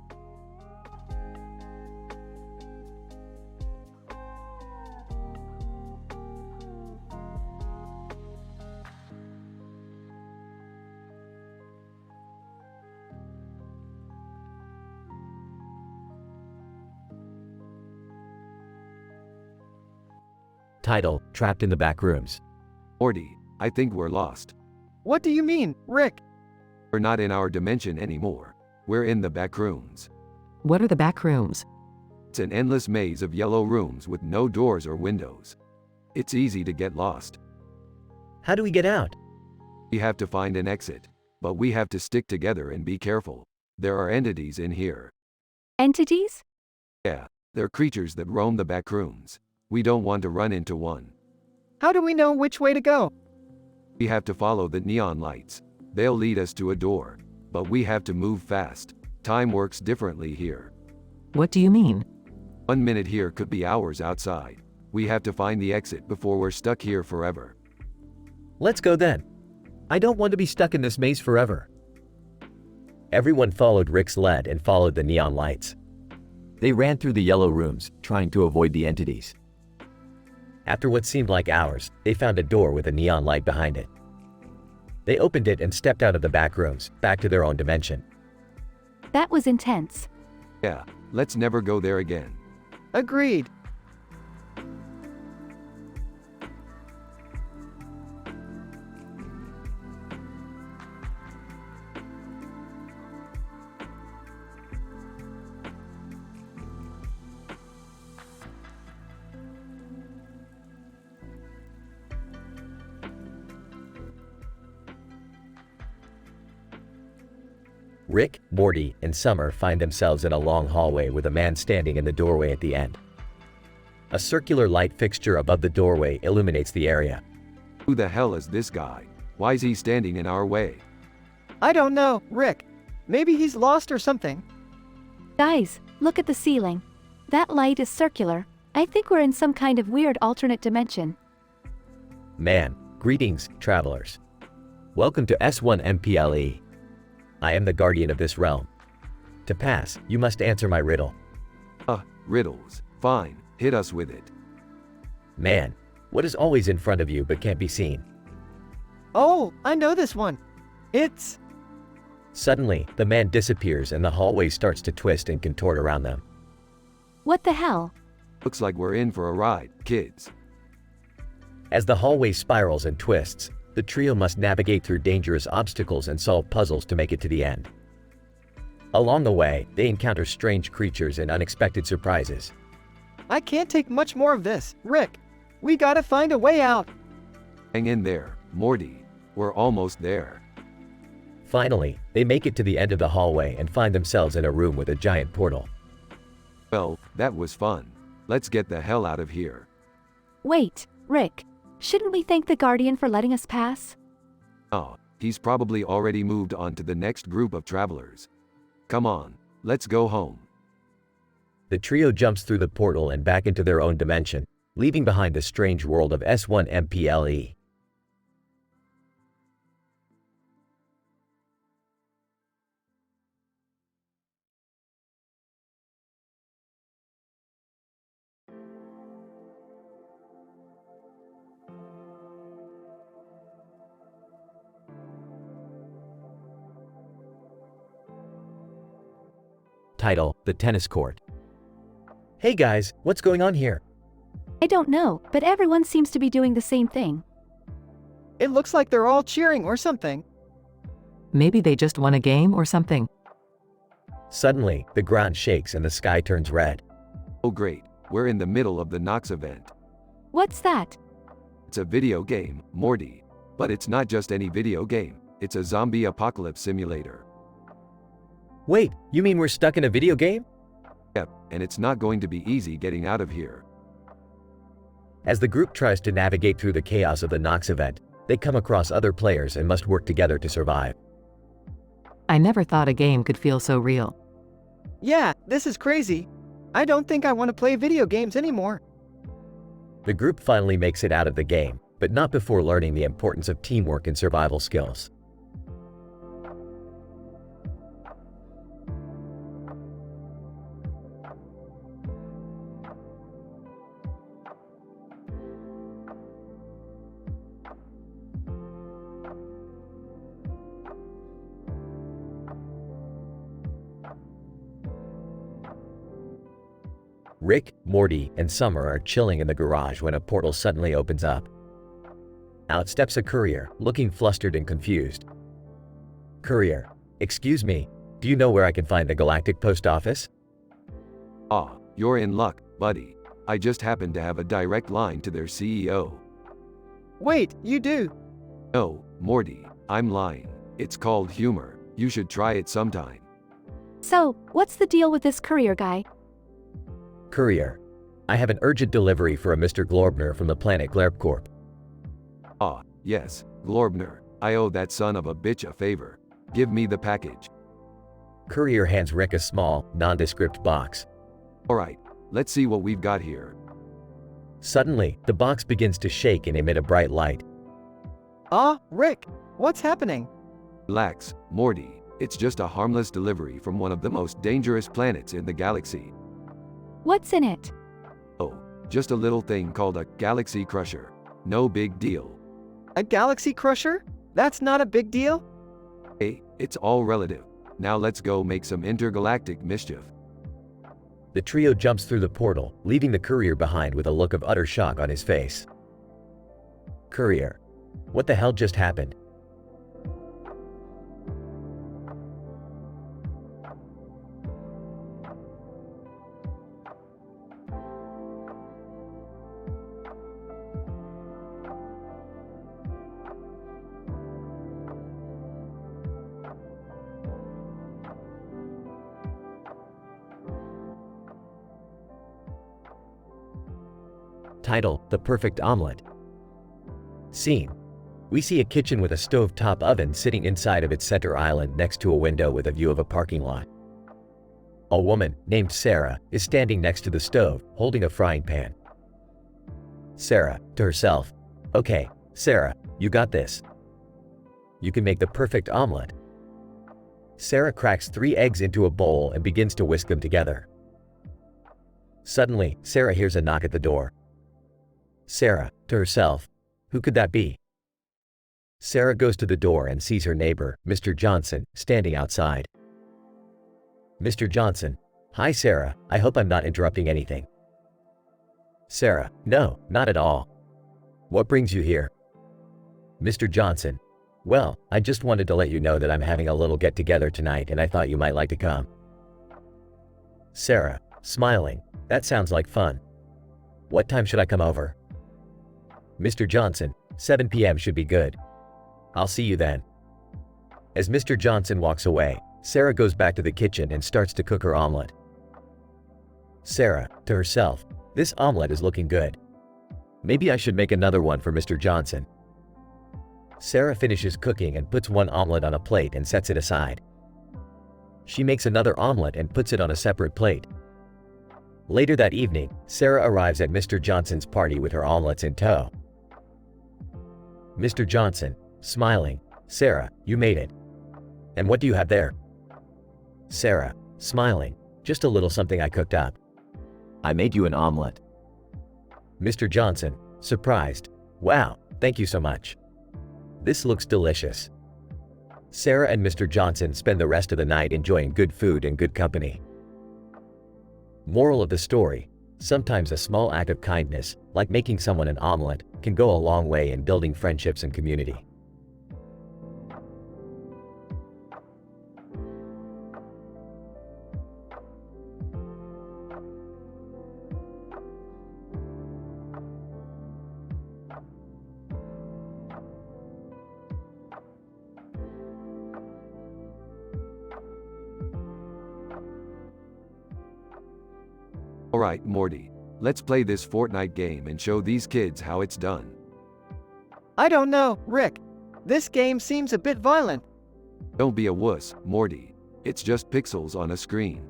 Title, Trapped in the Back Rooms. Morty, I think we're lost. What do you mean, Rick? We're not in our dimension anymore. We're in the back rooms. What are the back rooms? It's an endless maze of yellow rooms with no doors or windows. It's easy to get lost. How do we get out? We have to find an exit, but we have to stick together and be careful. There are entities in here. Entities? Yeah, they're creatures that roam the back rooms. We don't want to run into one. How do we know which way to go? We have to follow the neon lights. They'll lead us to a door. But we have to move fast. Time works differently here. What do you mean? 1 minute here could be hours outside. We have to find the exit before we're stuck here forever. Let's go then. I don't want to be stuck in this maze forever. Everyone followed Rick's lead and followed the neon lights. They ran through the yellow rooms, trying to avoid the entities. After what seemed like hours, they found a door with a neon light behind it. They opened it and stepped out of the back rooms, back to their own dimension. That was intense. Yeah, let's never go there again. Agreed. Rick, Morty, and Summer find themselves in a long hallway with a man standing in the doorway at the end. A circular light fixture above the doorway illuminates the area. Who the hell is this guy? Why is he standing in our way? I don't know, Rick. Maybe he's lost or something. Guys, look at the ceiling. That light is circular. I think we're in some kind of weird alternate dimension. Man, greetings, travelers. Welcome to S1MPLE. I am the guardian of this realm. To pass, you must answer my riddle. Riddles. Fine, hit us with it. Man, what is always in front of you but can't be seen? Oh, I know this one. It's... Suddenly, the man disappears and the hallway starts to twist and contort around them. What the hell? Looks like we're in for a ride, kids. As the hallway spirals and twists, the trio must navigate through dangerous obstacles and solve puzzles to make it to the end. Along the way, they encounter strange creatures and unexpected surprises. I can't take much more of this, Rick. We gotta find a way out. Hang in there, Morty. We're almost there. Finally, they make it to the end of the hallway and find themselves in a room with a giant portal. Well, that was fun. Let's get the hell out of here. Wait, Rick. Shouldn't we thank the Guardian for letting us pass? Oh, he's probably already moved on to the next group of travelers. Come on, let's go home. the trio jumps through the portal and back into their own dimension, leaving behind the strange world of S1MPLE. Title: The Tennis Court. Hey guys, what's going on here? I don't know, but everyone seems to be doing the same thing. It looks like they're all cheering or something. Maybe they just won a game or something. Suddenly, the ground shakes and the sky turns red. Oh great, we're in the middle of the Nox event. What's that? It's a video game, Morty. But it's not just any video game, it's a zombie apocalypse simulator. Wait, you mean we're stuck in a video game? Yep, and it's not going to be easy getting out of here. As the group tries to navigate through the chaos of the Nox event, they come across other players and must work together to survive. I never thought a game could feel so real. Yeah, this is crazy. I don't think I want to play video games anymore. The group finally makes it out of the game, but not before learning the importance of teamwork and survival skills. Rick, Morty, and Summer are chilling in the garage when a portal suddenly opens up. Out steps a courier, looking flustered and confused. Courier: excuse me, do you know where I can find the Galactic Post Office? Ah, you're in luck, buddy. I just happen to have a direct line to their CEO. Wait, you do? No, Morty, I'm lying. It's called humor. You should try it sometime. So, what's the deal with this courier guy? Courier: I have an urgent delivery for a Mr. Glorbner from the planet Glerbcorp. Ah, yes, Glorbner. I owe that son of a bitch a favor. Give me the package. Courier hands Rick a small, nondescript box. Alright, let's see what we've got here. Suddenly, the box begins to shake and emit a bright light. Rick, what's happening? Relax, Morty. It's just a harmless delivery from one of the most dangerous planets in the galaxy. What's in it? Oh, just a little thing called a galaxy crusher. No big deal. A galaxy crusher? That's not a big deal? Hey, it's all relative. Now let's go make some intergalactic mischief. The trio jumps through the portal, leaving the courier behind with a look of utter shock on his face. Courier: what the hell just happened? Title: The Perfect Omelet. Scene: we see a kitchen with a stove-top oven sitting inside of its center island next to a window with a view of a parking lot. A woman, named Sarah, is standing next to the stove, holding a frying pan. Sarah, to herself: okay, Sarah, you got this. You can make the perfect omelet. Sarah cracks 3 eggs into a bowl and begins to whisk them together. Suddenly, Sarah hears a knock at the door. Sarah, to herself: who could that be? Sarah goes to the door and sees her neighbor, Mr. Johnson, standing outside. Mr. Johnson: hi Sarah, I hope I'm not interrupting anything. Sarah: no, not at all. What brings you here? Mr. Johnson: well, I just wanted to let you know that I'm having a little get-together tonight and I thought you might like to come. Sarah, smiling: that sounds like fun. What time should I come over? Mr. Johnson: 7 p.m. should be good. I'll see you then. As Mr. Johnson walks away, Sarah goes back to the kitchen and starts to cook her omelet. Sarah, to herself: this omelet is looking good. Maybe I should make another one for Mr. Johnson. Sarah finishes cooking and puts one omelet on a plate and sets it aside. She makes another omelet and puts it on a separate plate. Later that evening, Sarah arrives at Mr. Johnson's party with her omelets in tow. Mr. Johnson, smiling, "Sarah, you made it. And what do you have there?" Sarah, smiling, "Just a little something I cooked up." I made you an omelet. Mr. Johnson, surprised, "Wow, thank you so much. This looks delicious." Sarah and Mr. Johnson spend the rest of the night enjoying good food and good company. Moral of the story: sometimes a small act of kindness, like making someone an omelet, can go a long way in building friendships and community. Alright, Morty. Let's play this Fortnite game and show these kids how it's done. I don't know, Rick. This game seems a bit violent. Don't be a wuss, Morty. It's just pixels on a screen.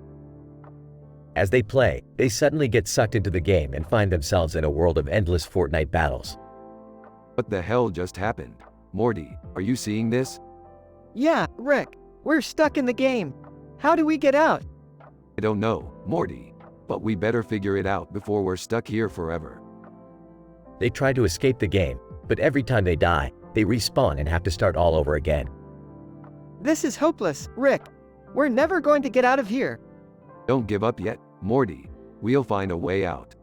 As they play, they suddenly get sucked into the game and find themselves in a world of endless Fortnite battles. What the hell just happened? Morty, are you seeing this? Yeah, Rick. We're stuck in the game. How do we get out? I don't know, Morty. But we better figure it out before we're stuck here forever. They try to escape the game, but every time they die, they respawn and have to start all over again. This is hopeless, Rick. We're never going to get out of here. Don't give up yet, Morty. We'll find a way out.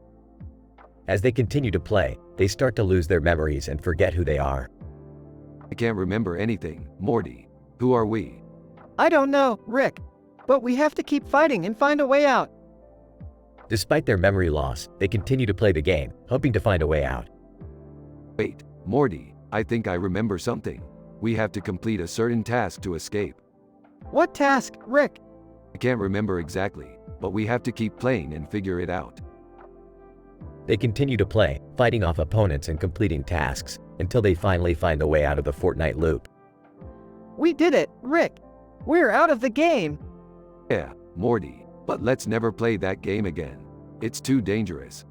As they continue to play, they start to lose their memories and forget who they are. I can't remember anything, Morty. Who are we? I don't know, Rick. But we have to keep fighting and find a way out. Despite their memory loss, they continue to play the game, hoping to find a way out. Wait, Morty, I think I remember something. We have to complete a certain task to escape. What task, Rick? I can't remember exactly, but we have to keep playing and figure it out. They continue to play, fighting off opponents and completing tasks, until they finally find the way out of the Fortnite loop. We did it, Rick. We're out of the game. Yeah, Morty, but let's never play that game again. It's too dangerous.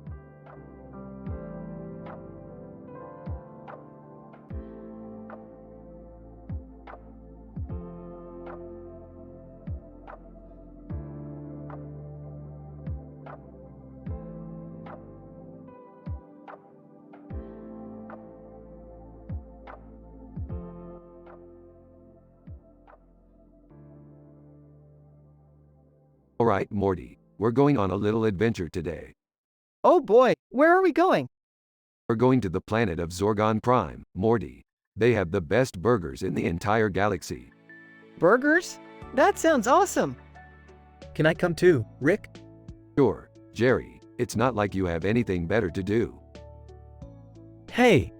Alright, Morty, we're going on a little adventure today. Oh boy, where are we going? We're going to the planet of Zorgon Prime, Morty. They have the best burgers in the entire galaxy. Burgers? That sounds awesome. Can I come too, Rick? Sure, Jerry, it's not like you have anything better to do. Hey!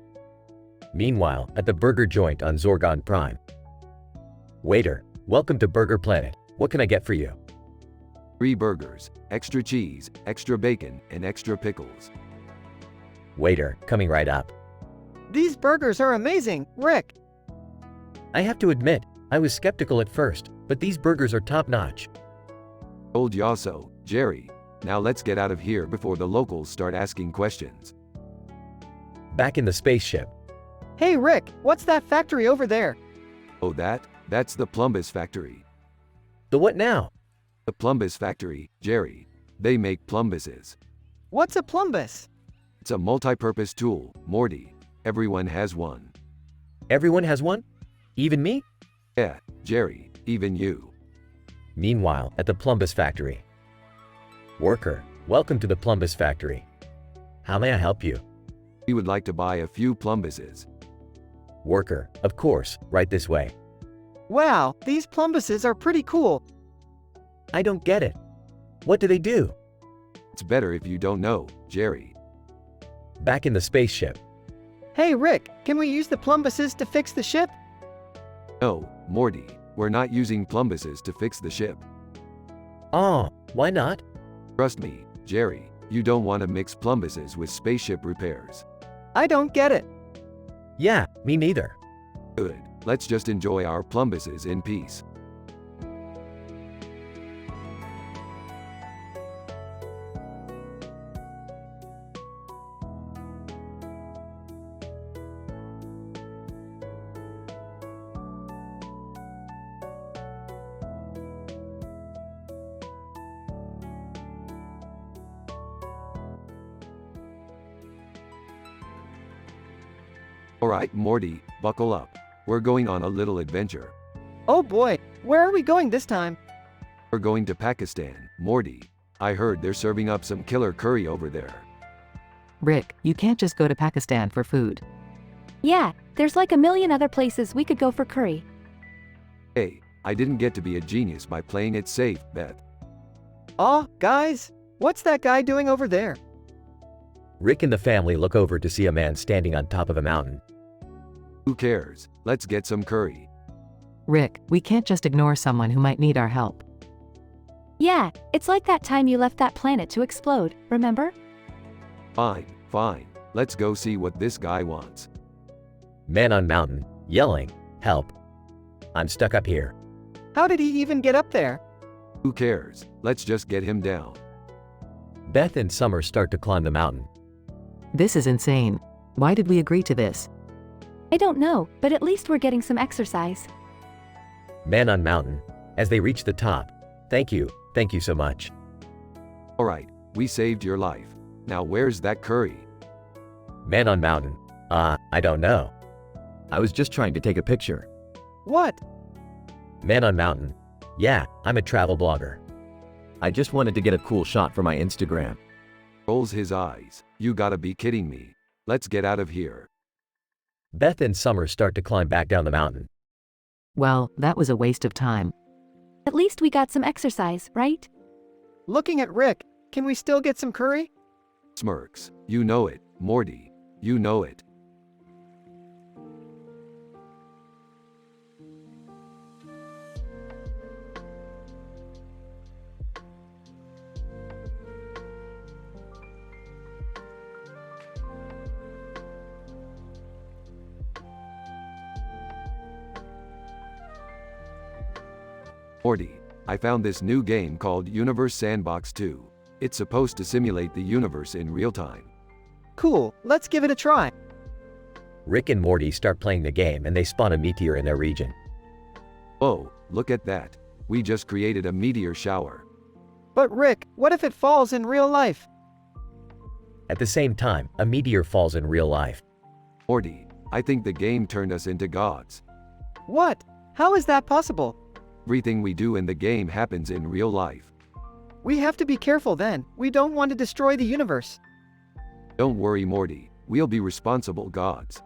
Meanwhile, at the burger joint on Zorgon Prime. Waiter, welcome to Burger Planet. What can I get for you? 3 burgers, extra cheese, extra bacon, and extra pickles. Waiter, coming right up. These burgers are amazing, Rick. I have to admit, I was skeptical at first, but these burgers are top-notch. Told ya so, Jerry. Now let's get out of here before the locals start asking questions. Back in the spaceship. Hey Rick, what's that factory over there? Oh that's the Plumbus factory. The what now? The Plumbus factory, Jerry. They make plumbuses. What's a plumbus? It's a multi-purpose tool, Morty. Everyone has one. Everyone has one? Even me? Yeah, Jerry, even you. Meanwhile, at the Plumbus factory. Worker, welcome to the Plumbus factory. How may I help you? We would like to buy a few plumbuses. Worker, of course, right this way. Wow, these plumbuses are pretty cool. I don't get it. What do they do? It's better if you don't know, Jerry. Back in the spaceship. Hey Rick, can we use the plumbuses to fix the ship? No, Morty, we're not using plumbuses to fix the ship. Oh, why not? Trust me, Jerry, you don't want to mix plumbuses with spaceship repairs. I don't get it. Yeah, me neither. Good, let's just enjoy our plumbuses in peace. Alright, Morty, buckle up. We're going on a little adventure. Oh boy, where are we going this time? We're going to Pakistan, Morty. I heard they're serving up some killer curry over there. Rick, you can't just go to Pakistan for food. Yeah, there's like a million other places we could go for curry. Hey, I didn't get to be a genius by playing it safe, Beth. Aw, guys, what's that guy doing over there? Rick and the family look over to see a man standing on top of a mountain. Who cares? Let's get some curry. Rick, we can't just ignore someone who might need our help. Yeah, it's like that time you left that planet to explode, remember? Fine, fine. Let's go see what this guy wants. Man on mountain, yelling, "Help! I'm stuck up here." How did he even get up there? Who cares? Let's just get him down. Beth and Summer start to climb the mountain. This is insane. Why did we agree to this? I don't know, but at least we're getting some exercise. Man on mountain, as they reach the top. Thank you so much. Alright, we saved your life. Now where's that curry? Man on mountain, I don't know. I was just trying to take a picture. What? Man on mountain, yeah, I'm a travel blogger. I just wanted to get a cool shot for my Instagram. Rolls his eyes. You gotta be kidding me. Let's get out of here. Beth and Summer start to climb back down the mountain. Well, that was a waste of time. At least we got some exercise, right? Looking at Rick, can we still get some curry? Smirks. You know it, Morty. You know it. Morty, I found this new game called Universe Sandbox 2. It's supposed to simulate the universe in real time. Cool, let's give it a try. Rick and Morty start playing the game and they spawn a meteor in their region. Oh, look at that. We just created a meteor shower. But Rick, what if it falls in real life? At the same time, a meteor falls in real life. Morty, I think the game turned us into gods. What? How is that possible? Everything we do in the game happens in real life. We have to be careful then. We don't want to destroy the universe. Don't worry, Morty. We'll be responsible gods.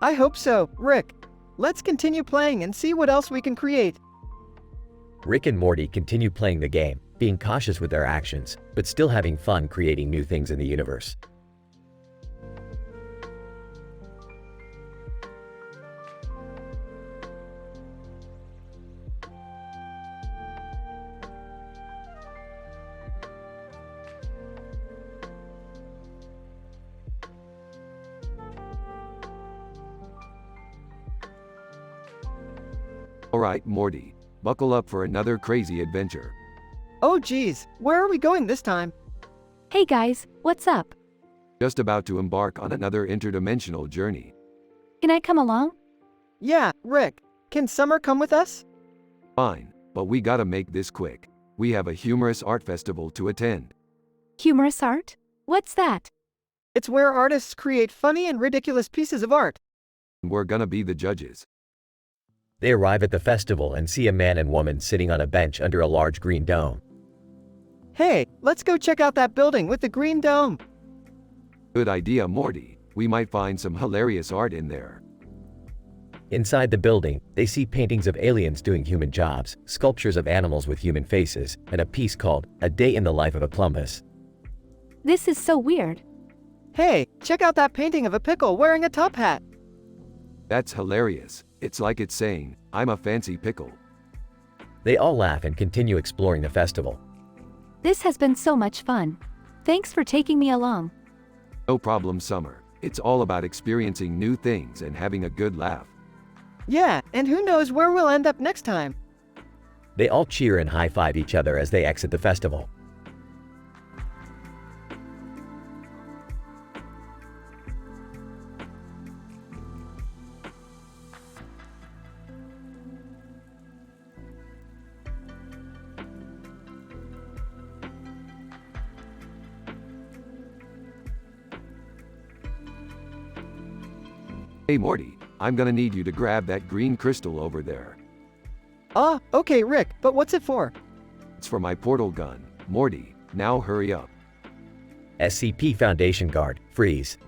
I hope so, Rick. Let's continue playing and see what else we can create. Rick and Morty continue playing the game, being cautious with their actions, but still having fun creating new things in the universe. Alright, Morty. Buckle up for another crazy adventure. Oh geez, where are we going this time? Hey guys, what's up? Just about to embark on another interdimensional journey. Can I come along? Yeah, Rick. Can Summer come with us? Fine, but we gotta make this quick. We have a humorous art festival to attend. Humorous art? What's that? It's where artists create funny and ridiculous pieces of art. We're gonna be the judges. They arrive at the festival and see a man and woman sitting on a bench under a large green dome. Hey, let's go check out that building with the green dome. Good idea, Morty. We might find some hilarious art in there. Inside the building, they see paintings of aliens doing human jobs, sculptures of animals with human faces, and a piece called "A Day in the Life of a Plumbus." This is so weird. Hey, check out that painting of a pickle wearing a top hat. That's hilarious. It's like it's saying, I'm a fancy pickle. They all laugh and continue exploring the festival. This has been so much fun. Thanks for taking me along. No problem, Summer. It's all about experiencing new things and having a good laugh. Yeah, and who knows where we'll end up next time. They all cheer and high-five each other as they exit the festival. Hey Morty, I'm gonna need you to grab that green crystal over there. Ah, okay, Rick, but what's it for? It's for my portal gun. Morty, now hurry up. SCP Foundation Guard, freeze.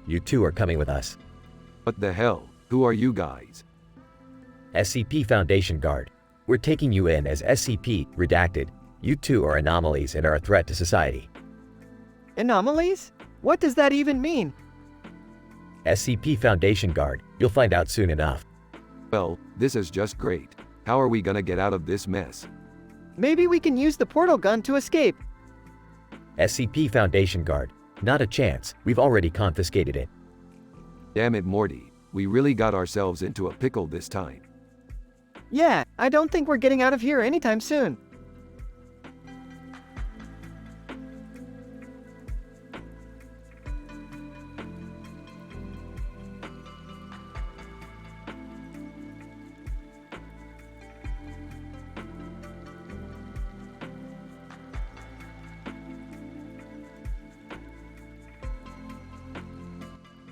You two are coming with us. What the hell? Who are you guys? SCP Foundation Guard. We're taking you in as SCP, redacted. You two are anomalies and are a threat to society. Anomalies? What does that even mean? SCP Foundation Guard. You'll find out soon enough. Well, this is just great. How are we gonna get out of this mess? Maybe we can use the portal gun to escape. SCP Foundation Guard. Not a chance. We've already confiscated it. Damn it, Morty. We really got ourselves into a pickle this time. Yeah, I don't think we're getting out of here anytime soon.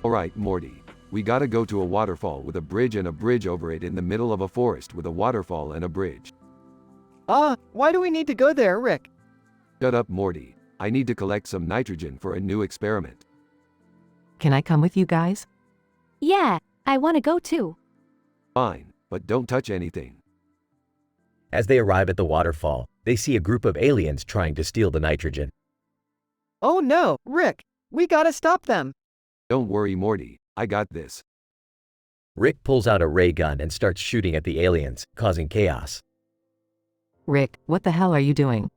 Alright, Morty. We gotta go to a waterfall with a bridge and a bridge over it in the middle of a forest with a waterfall and a bridge. Ah, why do we need to go there, Rick? Shut up, Morty. I need to collect some nitrogen for a new experiment. Can I come with you guys? Yeah, I want to go too. Fine, but don't touch anything. As they arrive at the waterfall, they see a group of aliens trying to steal the nitrogen. Oh no, Rick, we gotta stop them. Don't worry, Morty. I got this. Rick pulls out a ray gun and starts shooting at the aliens, causing chaos. Rick, what the hell are you doing?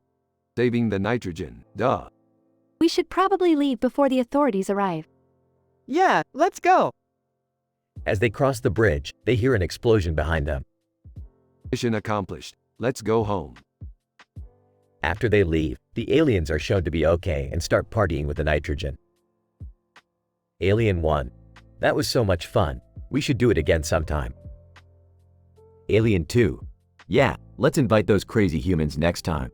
Saving the nitrogen, duh. We should probably leave before the authorities arrive. Yeah, let's go. As they cross the bridge, they hear an explosion behind them. Mission accomplished. Let's go home. After they leave, the aliens are shown to be okay and start partying with the nitrogen. Alien 1. That was so much fun. We should do it again sometime. Alien 2. Yeah, let's invite those crazy humans next time.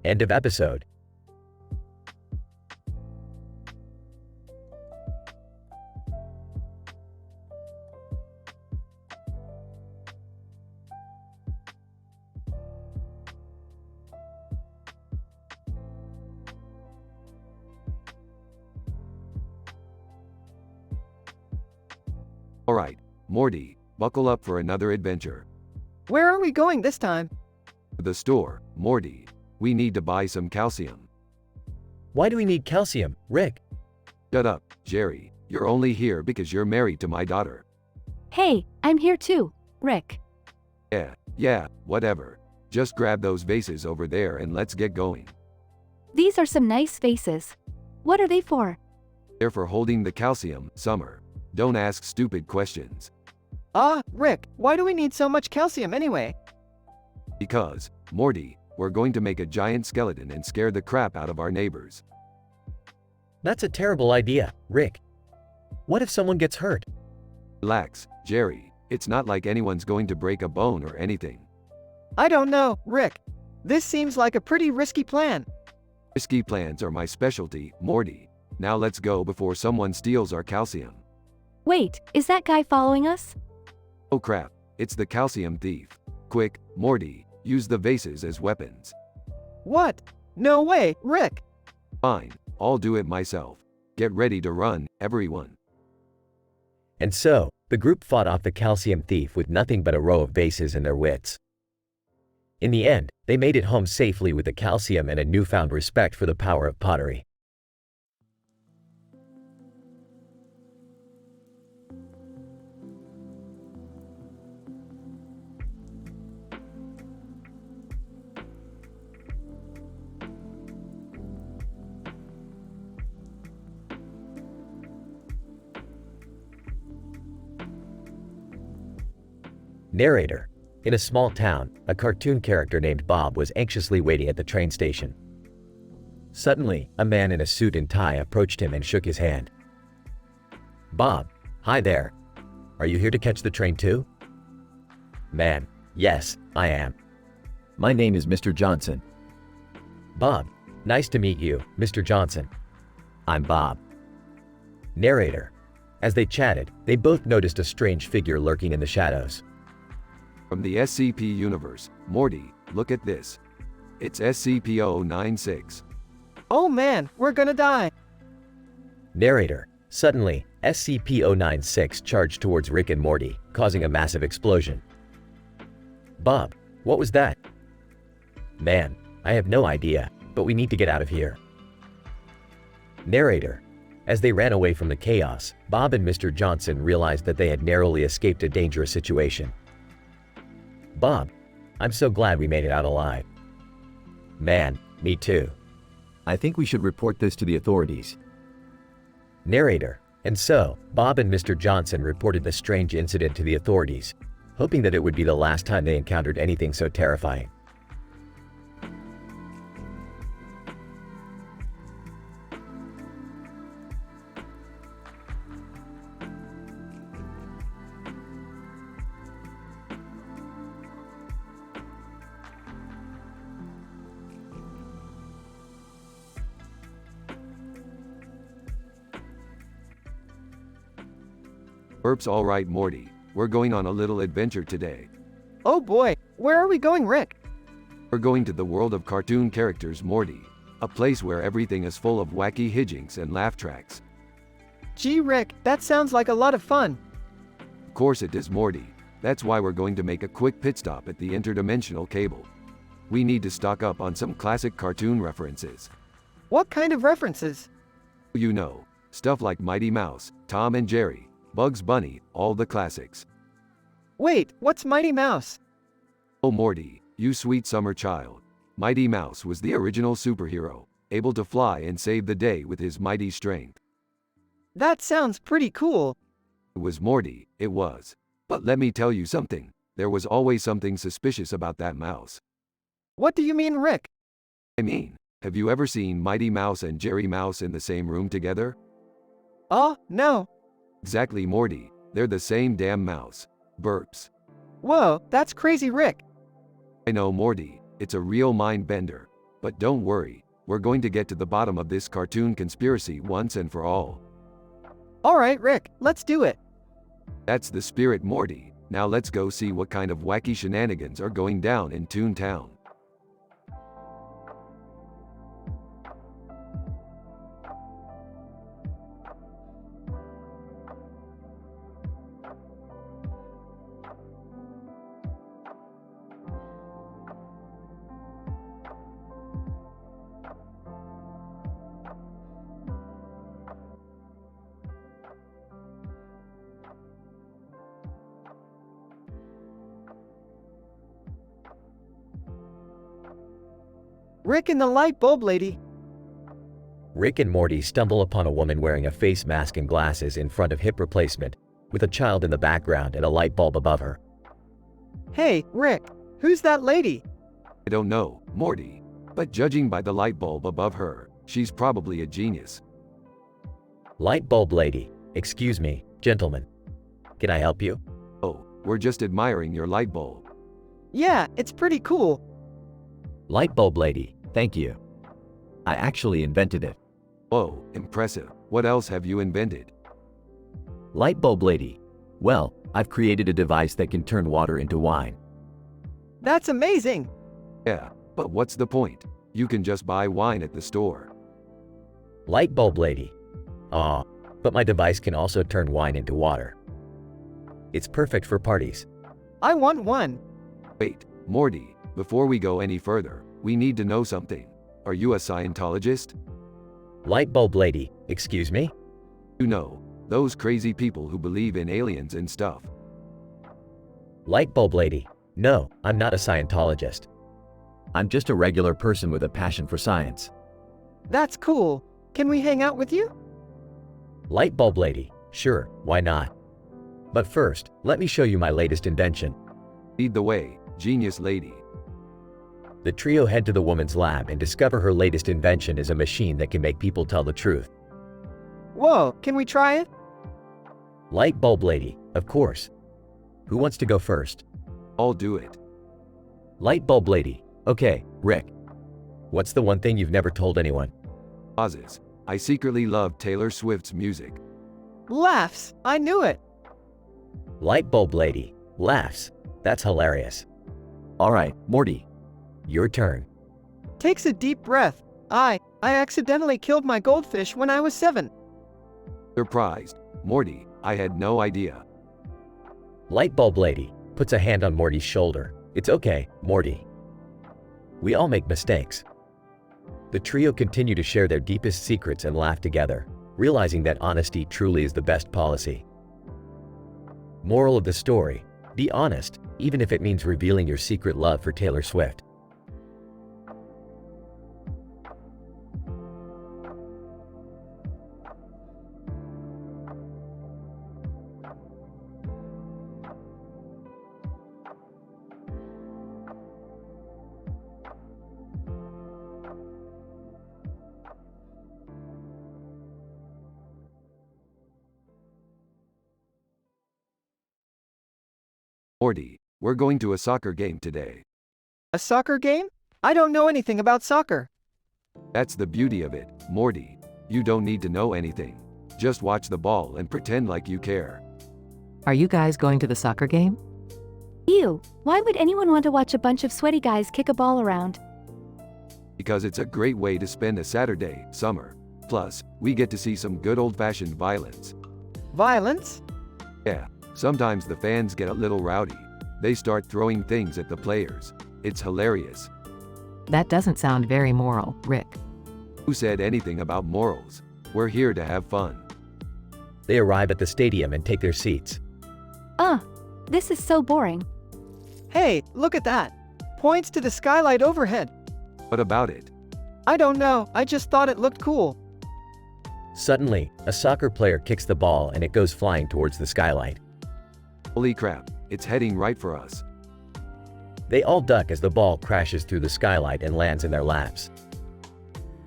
End of episode. Alright, Morty, buckle up for another adventure. Where are we going this time? To the store, Morty. We need to buy some calcium. Why do we need calcium, Rick? Shut up, Jerry. You're only here because you're married to my daughter. Hey, I'm here too, Rick. Yeah, whatever. Just grab those vases over there and let's get going. These are some nice vases. What are they for? They're for holding the calcium, Summer. Don't ask stupid questions. Ah, Rick, why do we need so much calcium anyway? Because, Morty, we're going to make a giant skeleton and scare the crap out of our neighbors. That's a terrible idea, Rick. What if someone gets hurt? Relax, Jerry. It's not like anyone's going to break a bone or anything. I don't know, Rick. This seems like a pretty risky plan. Risky plans are my specialty, Morty. Now let's go before someone steals our calcium. Wait, is that guy following us? Oh crap, it's the calcium thief. Quick, Morty, use the vases as weapons. What? No way, Rick. Fine, I'll do it myself. Get ready to run, everyone. And so, the group fought off the calcium thief with nothing but a row of vases and their wits. In the end, they made it home safely with the calcium and a newfound respect for the power of pottery. Narrator. In a small town, a cartoon character named Bob was anxiously waiting at the train station. Suddenly, a man in a suit and tie approached him and shook his hand. Bob, hi there. Are you here to catch the train too? Man, yes, I am. My name is Mr. Johnson. Bob, nice to meet you, Mr. Johnson. I'm Bob. Narrator. As they chatted, they both noticed a strange figure lurking in the shadows. From the SCP universe, Morty, look at this. It's SCP-096. Oh man, we're gonna die. Narrator. Suddenly, SCP-096 charged towards Rick and Morty, causing a massive explosion. Bob, what was that? Man, I have no idea, but we need to get out of here. Narrator. As they ran away from the chaos, Bob and Mr. Johnson realized that they had narrowly escaped a dangerous situation. Bob, I'm so glad we made it out alive. Man, me too. I think we should report this to the authorities. Narrator. And so, Bob and Mr. Johnson reported the strange incident to the authorities, hoping that it would be the last time they encountered anything so terrifying. Burps, all right, Morty. We're going on a little adventure today. Oh boy, where are we going, Rick? We're going to the world of cartoon characters, Morty. A place where everything is full of wacky hijinks and laugh tracks. Gee, Rick, that sounds like a lot of fun. Of course it is, Morty. That's why we're going to make a quick pit stop at the interdimensional cable. We need to stock up on some classic cartoon references. What kind of references? You know, stuff like Mighty Mouse, Tom and Jerry, Bugs Bunny, all the classics. Wait, what's Mighty Mouse? Oh Morty, you sweet summer child. Mighty Mouse was the original superhero, able to fly and save the day with his mighty strength. That sounds pretty cool. It was, Morty, it was. But let me tell you something, there was always something suspicious about that mouse. What do you mean, Rick? I mean, have you ever seen Mighty Mouse and Jerry Mouse in the same room together? Oh, no. Exactly, Morty, they're the same damn mouse. Burps. Whoa, that's crazy, Rick. I know, Morty, it's a real mind bender. But don't worry, we're going to get to the bottom of this cartoon conspiracy once and for all. Alright, Rick, let's do it. That's the spirit, Morty. Now let's go see what kind of wacky shenanigans are going down in Toontown. Rick and the light bulb lady. Rick and Morty stumble upon a woman wearing a face mask and glasses in front of hip replacement, with a child in the background and a light bulb above her. Hey, Rick, who's that lady? I don't know, Morty. But judging by the light bulb above her, she's probably a genius. Light bulb lady, excuse me, gentlemen. Can I help you? Oh, we're just admiring your light bulb. Yeah, it's pretty cool. Light bulb lady, thank you. I actually invented it. Whoa, impressive. What else have you invented? Light bulb lady. Well, I've created a device that can turn water into wine. That's amazing. Yeah, but what's the point? You can just buy wine at the store. Light bulb lady. Aw, but my device can also turn wine into water. It's perfect for parties. I want one. Wait, Morty, before we go any further, we need to know something. Are you a Scientologist? Light bulb lady, excuse me? You know, those crazy people who believe in aliens and stuff. Light bulb lady. No, I'm not a Scientologist. I'm just a regular person with a passion for science. That's cool. Can we hang out with you? Light bulb lady. Sure, why not? But first, let me show you my latest invention. Lead the way, genius lady. The trio head to the woman's lab and discover her latest invention is a machine that can make people tell the truth. Whoa, can we try it? Light bulb lady, of course. Who wants to go first? I'll do it. Light bulb lady. Okay, Rick. What's the one thing you've never told anyone? Pauses. I secretly love Taylor Swift's music. Laughs. I knew it. Light bulb lady. Laughs. That's hilarious. All right, Morty. Your turn. Takes a deep breath. I accidentally killed my goldfish when I was 7. Surprised. Morty, I had no idea. Light bulb lady puts a hand on Morty's shoulder. It's okay, Morty. We all make mistakes. The trio continue to share their deepest secrets and laugh together, realizing that honesty truly is the best policy. Moral of the story: be honest, even if it means revealing your secret love for Taylor Swift. Morty, we're going to a soccer game today. A soccer game? I don't know anything about soccer. That's the beauty of it, Morty. You don't need to know anything. Just watch the ball and pretend like you care. Are you guys going to the soccer game? Ew, why would anyone want to watch a bunch of sweaty guys kick a ball around? Because it's a great way to spend a Saturday, summer. Plus, we get to see some good old-fashioned violence. Violence? Yeah, sometimes the fans get a little rowdy. They start throwing things at the players. It's hilarious. That doesn't sound very moral, Rick. Who said anything about morals? We're here to have fun. They arrive at the stadium and take their seats. This is so boring. Hey, look at that. Points to the skylight overhead. What about it? I don't know, I just thought it looked cool. Suddenly, a soccer player kicks the ball and it goes flying towards the skylight. Holy crap, it's heading right for us. They all duck as the ball crashes through the skylight and lands in their laps.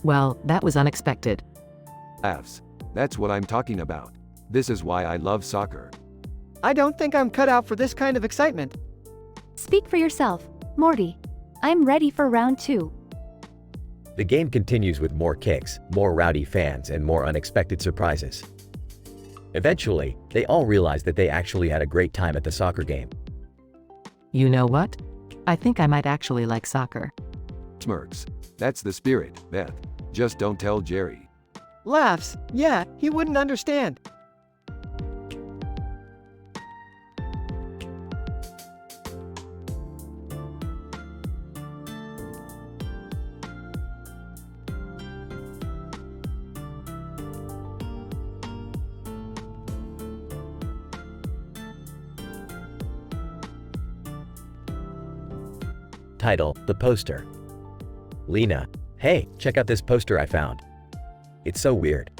Well, that was unexpected. Laughs. That's what I'm talking about. This is why I love soccer. I don't think I'm cut out for this kind of excitement. Speak for yourself, Morty. I'm ready for round 2. The game continues with more kicks, more rowdy fans, and more unexpected surprises. Eventually, they all realize that they actually had a great time at the soccer game. You know what? I think I might actually like soccer. Smirks. That's the spirit, Beth. Just don't tell Jerry. Laughs. Yeah, he wouldn't understand. Title: The Poster. Lena: hey, check out this poster I found. It's so weird.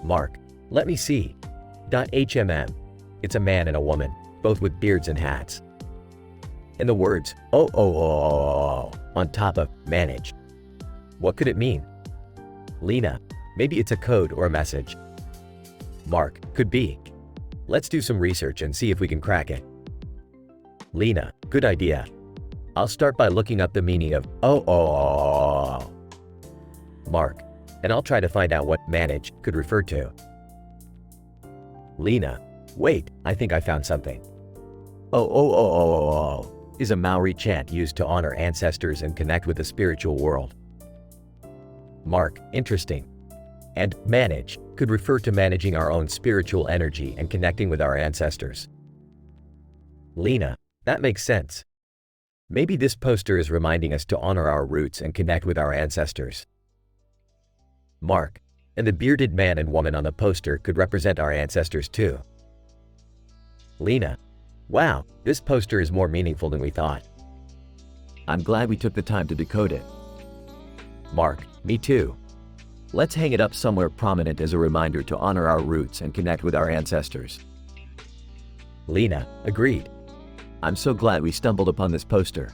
Mark: let me see. HMM. It's a man and a woman, both with beards and hats. And the words, oh, on top of manage. What could it mean? Lena: maybe it's a code or a message. Mark: could be. Let's do some research and see if we can crack it. Lena: good idea. I'll start by looking up the meaning of oh. Mark: and I'll try to find out what manage could refer to. Lena: wait, I think I found something. Oh is a Maori chant used to honor ancestors and connect with the spiritual world. Mark: interesting. And manage could refer to managing our own spiritual energy and connecting with our ancestors. Lena: that makes sense. Maybe this poster is reminding us to honor our roots and connect with our ancestors. Mark: and the bearded man and woman on the poster could represent our ancestors too. Lena: wow, this poster is more meaningful than we thought. I'm glad we took the time to decode it. Mark: me too. Let's hang it up somewhere prominent as a reminder to honor our roots and connect with our ancestors. Lena: agreed. I'm so glad we stumbled upon this poster.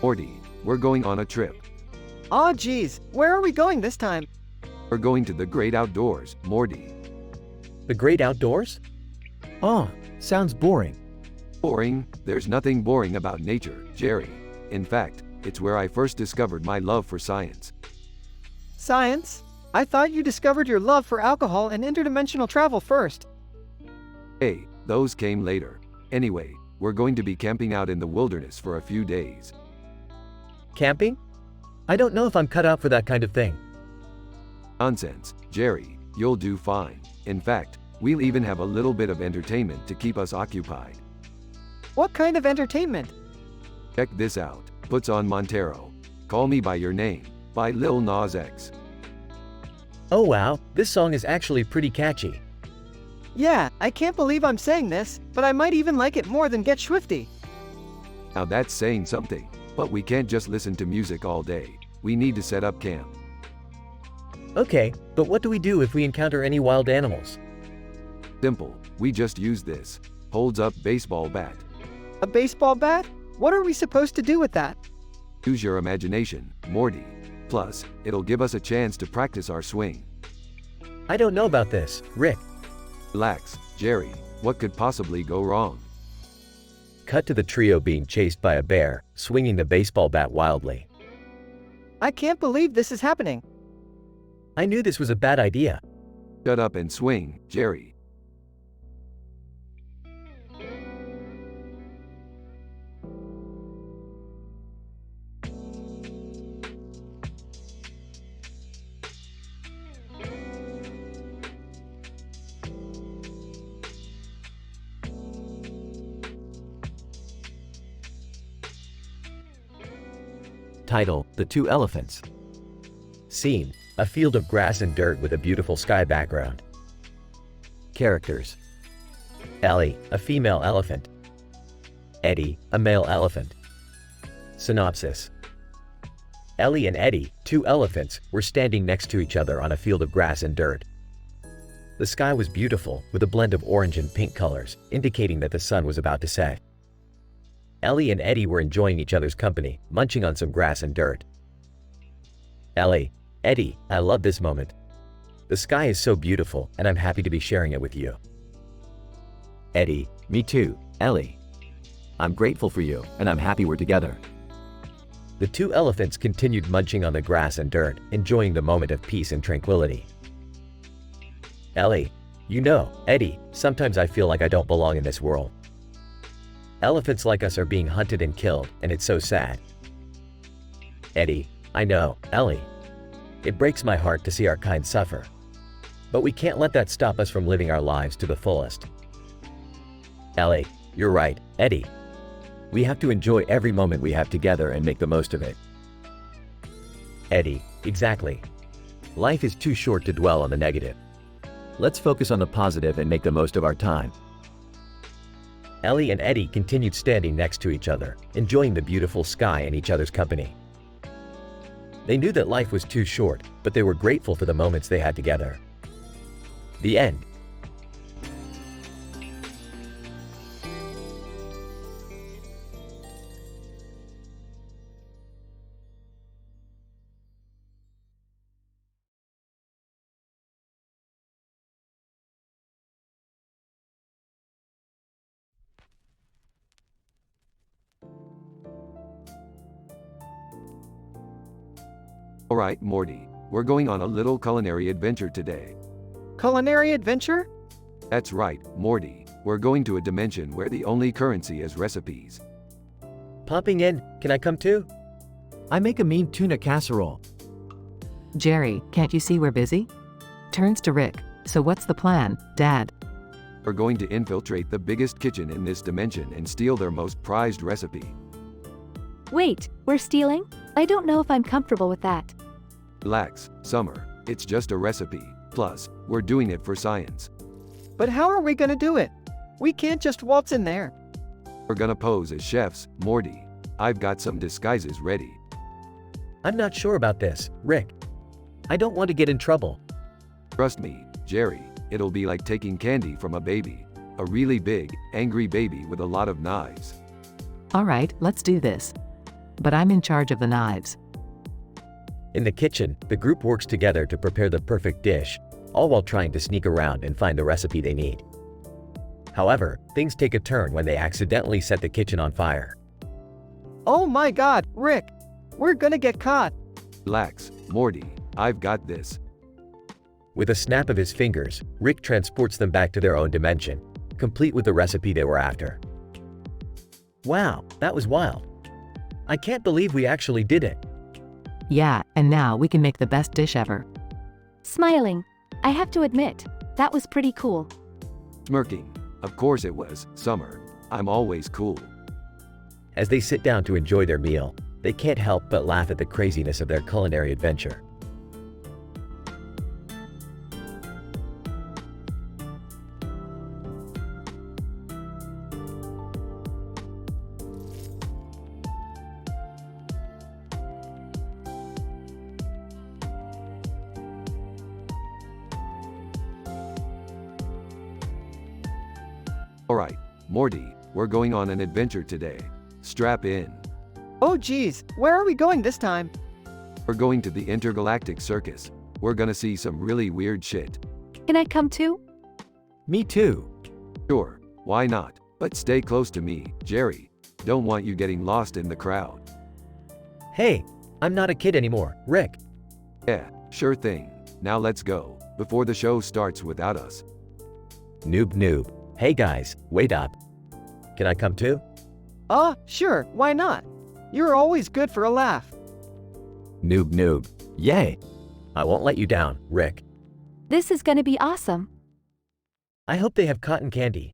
Morty, we're going on a trip. Aw geez, where are we going this time? We're going to the great outdoors, Morty. The great outdoors? Oh, sounds boring. Boring? There's nothing boring about nature, Jerry. In fact, it's where I first discovered my love for science. Science? I thought you discovered your love for alcohol and interdimensional travel first. Hey, those came later. Anyway, we're going to be camping out in the wilderness for a few days. Camping? I don't know if I'm cut out for that kind of thing. Nonsense, Jerry, you'll do fine. In fact, we'll even have a little bit of entertainment to keep us occupied. What kind of entertainment? Check this out. Puts on Montero. Call Me By Your Name, by Lil Nas X. Oh wow, this song is actually pretty catchy. Yeah, I can't believe I'm saying this, but I might even like it more than Get Swifty. Now that's saying something. But we can't just listen to music all day. We need to set up camp. Okay, but what do we do if we encounter any wild animals? Simple, we just use this. Holds up baseball bat. A baseball bat? What are we supposed to do with that? Use your imagination, Morty. Plus, it'll give us a chance to practice our swing. I don't know about this, Rick. Relax, Jerry. What could possibly go wrong? Cut to the trio being chased by a bear, swinging the baseball bat wildly. I can't believe this is happening. I knew this was a bad idea. Shut up and swing, Jerry. Title: The Two Elephants. Scene: a field of grass and dirt with a beautiful sky background. Characters: Ellie, a female elephant. Eddie, a male elephant. Synopsis: Ellie and Eddie, two elephants, were standing next to each other on a field of grass and dirt. The sky was beautiful, with a blend of orange and pink colors, indicating that the sun was about to set. Ellie and Eddie were enjoying each other's company, munching on some grass and dirt. Ellie: Eddie, I love this moment. The sky is so beautiful, and I'm happy to be sharing it with you. Eddie: Me too, Ellie. I'm grateful for you, and I'm happy we're together. The two elephants continued munching on the grass and dirt, enjoying the moment of peace and tranquility. Ellie: You know, Eddie, sometimes I feel like I don't belong in this world. Elephants like us are being hunted and killed, and it's so sad. Eddie: I know, Ellie. It breaks my heart to see our kind suffer. But we can't let that stop us from living our lives to the fullest. Ellie: You're right, Eddie. We have to enjoy every moment we have together and make the most of it. Eddie: Exactly. Life is too short to dwell on the negative. Let's focus on the positive and make the most of our time. Ellie and Eddie continued standing next to each other, enjoying the beautiful sky and each other's company. They knew that life was too short, but they were grateful for the moments they had together. The end. Alright, Morty. We're going on a little culinary adventure today. Culinary adventure? That's right, Morty. We're going to a dimension where the only currency is recipes. Popping in, can I come too? I make a mean tuna casserole. Jerry, can't you see we're busy? Turns to Rick. So what's the plan, Dad? We're going to infiltrate the biggest kitchen in this dimension and steal their most prized recipe. Wait, we're stealing? I don't know if I'm comfortable with that. Relax, Summer. It's just a recipe. Plus, we're doing it for science. But how are we gonna do it? We can't just waltz in there. We're gonna pose as chefs, Morty. I've got some disguises ready. I'm not sure about this, Rick. I don't want to get in trouble. Trust me, Jerry, it'll be like taking candy from a baby. A really big, angry baby with a lot of knives. All right, let's do this. but I'm in charge of the knives. In the kitchen, the group works together to prepare the perfect dish, all while trying to sneak around and find the recipe they need. However, things take a turn when they accidentally set the kitchen on fire. Oh my god, Rick! We're gonna get caught! Relax, Morty, I've got this. With a snap of his fingers, Rick transports them back to their own dimension, complete with the recipe they were after. Wow, that was wild. I can't believe we actually did it. Yeah, and now we can make the best dish ever. Smiling. I have to admit, that was pretty cool. Smirking. Of course it was, Summer. I'm always cool. As they sit down to enjoy their meal, they can't help but laugh at the craziness of their culinary adventure. Alright, Morty, we're going on an adventure today. Strap in. Oh geez, where are we going this time? We're going to the intergalactic circus. We're gonna see some really weird shit. Can I come too? Me too. Sure, why not? But stay close to me, Jerry. Don't want you getting lost in the crowd. Hey, I'm not a kid anymore, Rick. Yeah, sure thing. Now let's go, before the show starts without us. Noob. Hey guys, wait up. Can I come too? Sure, why not? You're always good for a laugh. Noob. Yay. I won't let you down, Rick. This is gonna be awesome. I hope they have cotton candy.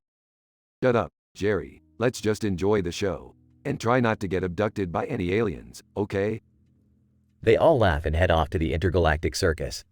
Shut up, Jerry. Let's just enjoy the show. And try not to get abducted by any aliens, okay? They all laugh and head off to the intergalactic circus.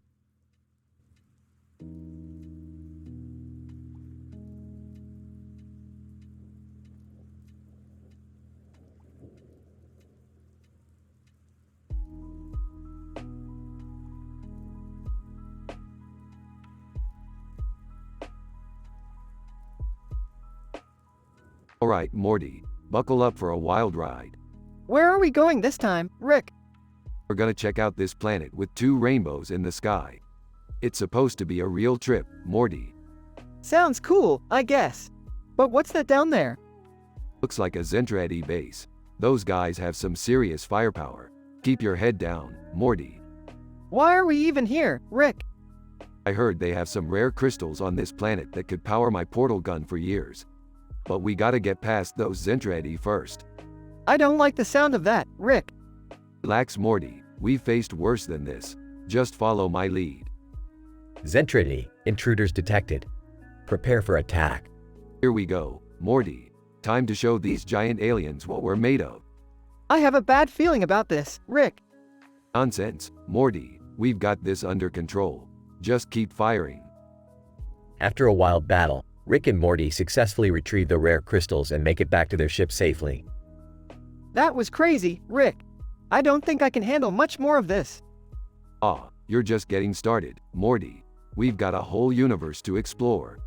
Alright, Morty, buckle up for a wild ride. Where are we going this time, Rick? We're gonna check out this planet with 2 rainbows in the sky. It's supposed to be a real trip, Morty. Sounds cool, I guess. But what's that down there? Looks like a Zentradi base. Those guys have some serious firepower. Keep your head down, Morty. Why are we even here, Rick? I heard they have some rare crystals on this planet that could power my portal gun for years. But we gotta get past those Zentradi first. I don't like the sound of that, Rick. Relax, Morty. We've faced worse than this. Just follow my lead. Zentradi, intruders detected. Prepare for attack. Here we go, Morty. Time to show these giant aliens what we're made of. I have a bad feeling about this, Rick. Nonsense, Morty. We've got this under control. Just keep firing. After a wild battle, Rick and Morty successfully retrieve the rare crystals and make it back to their ship safely. That was crazy, Rick. I don't think I can handle much more of this. You're just getting started, Morty. We've got a whole universe to explore.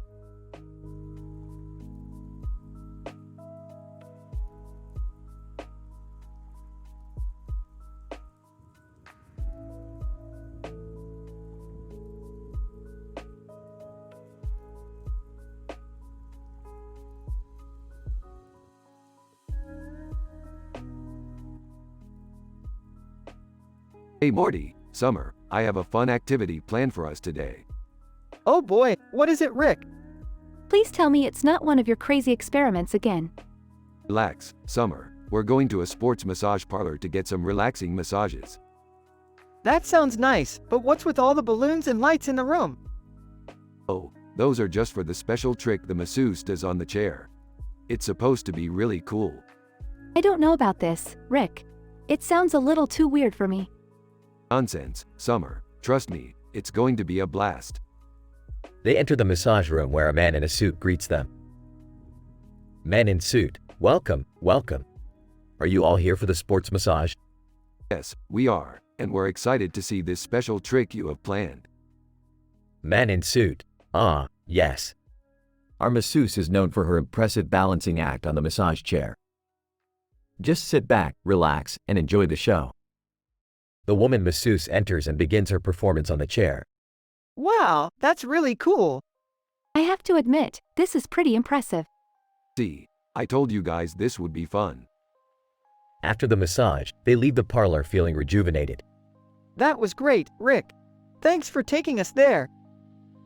Hey Morty, Summer, I have a fun activity planned for us today. Oh boy, what is it, Rick? Please tell me it's not one of your crazy experiments again. Relax, Summer. We're going to a sports massage parlor to get some relaxing massages. That sounds nice, but what's with all the balloons and lights in the room? Oh, those are just for the special trick the masseuse does on the chair. It's supposed to be really cool. I don't know about this, Rick. It sounds a little too weird for me. Nonsense, Summer. Trust me, it's going to be a blast. They enter the massage room where a man in a suit greets them. Man in suit, welcome. Are you all here for the sports massage? Yes, we are, and we're excited to see this special trick you have planned. Man in suit, yes. Our masseuse is known for her impressive balancing act on the massage chair. Just sit back, relax, and enjoy the show. The woman masseuse enters and begins her performance on the chair. Wow, that's really cool. I have to admit, this is pretty impressive. See, I told you guys this would be fun. After the massage, they leave the parlor feeling rejuvenated. That was great, Rick. Thanks for taking us there.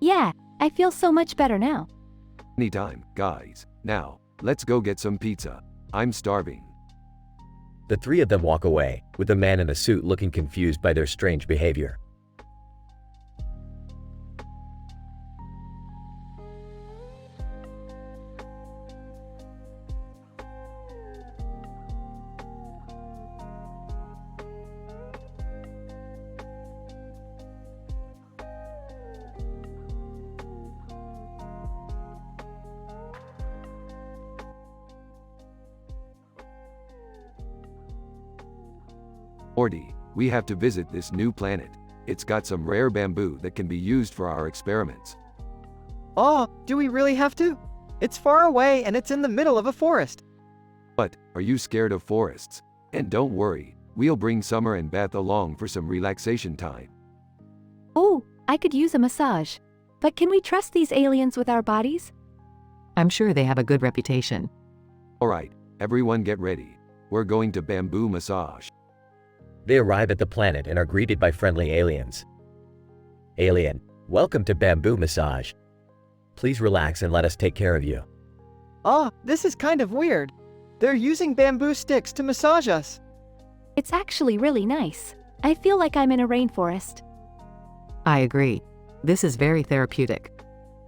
Yeah, I feel so much better now. Anytime, guys. Now, let's go get some pizza. I'm starving. The three of them walk away, with the man in the suit looking confused by their strange behavior. Morty, we have to visit this new planet. It's got some rare bamboo that can be used for our experiments. Oh, do we really have to? It's far away and it's in the middle of a forest. But, are you scared of forests? And don't worry, we'll bring Summer and Beth along for some relaxation time. Oh, I could use a massage. But can we trust these aliens with our bodies? I'm sure they have a good reputation. Alright, everyone get ready. We're going to bamboo massage. They arrive at the planet and are greeted by friendly aliens. Alien, welcome to Bamboo Massage. Please relax and let us take care of you. Oh, this is kind of weird. They're using bamboo sticks to massage us. It's actually really nice. I feel like I'm in a rainforest. I agree. This is very therapeutic.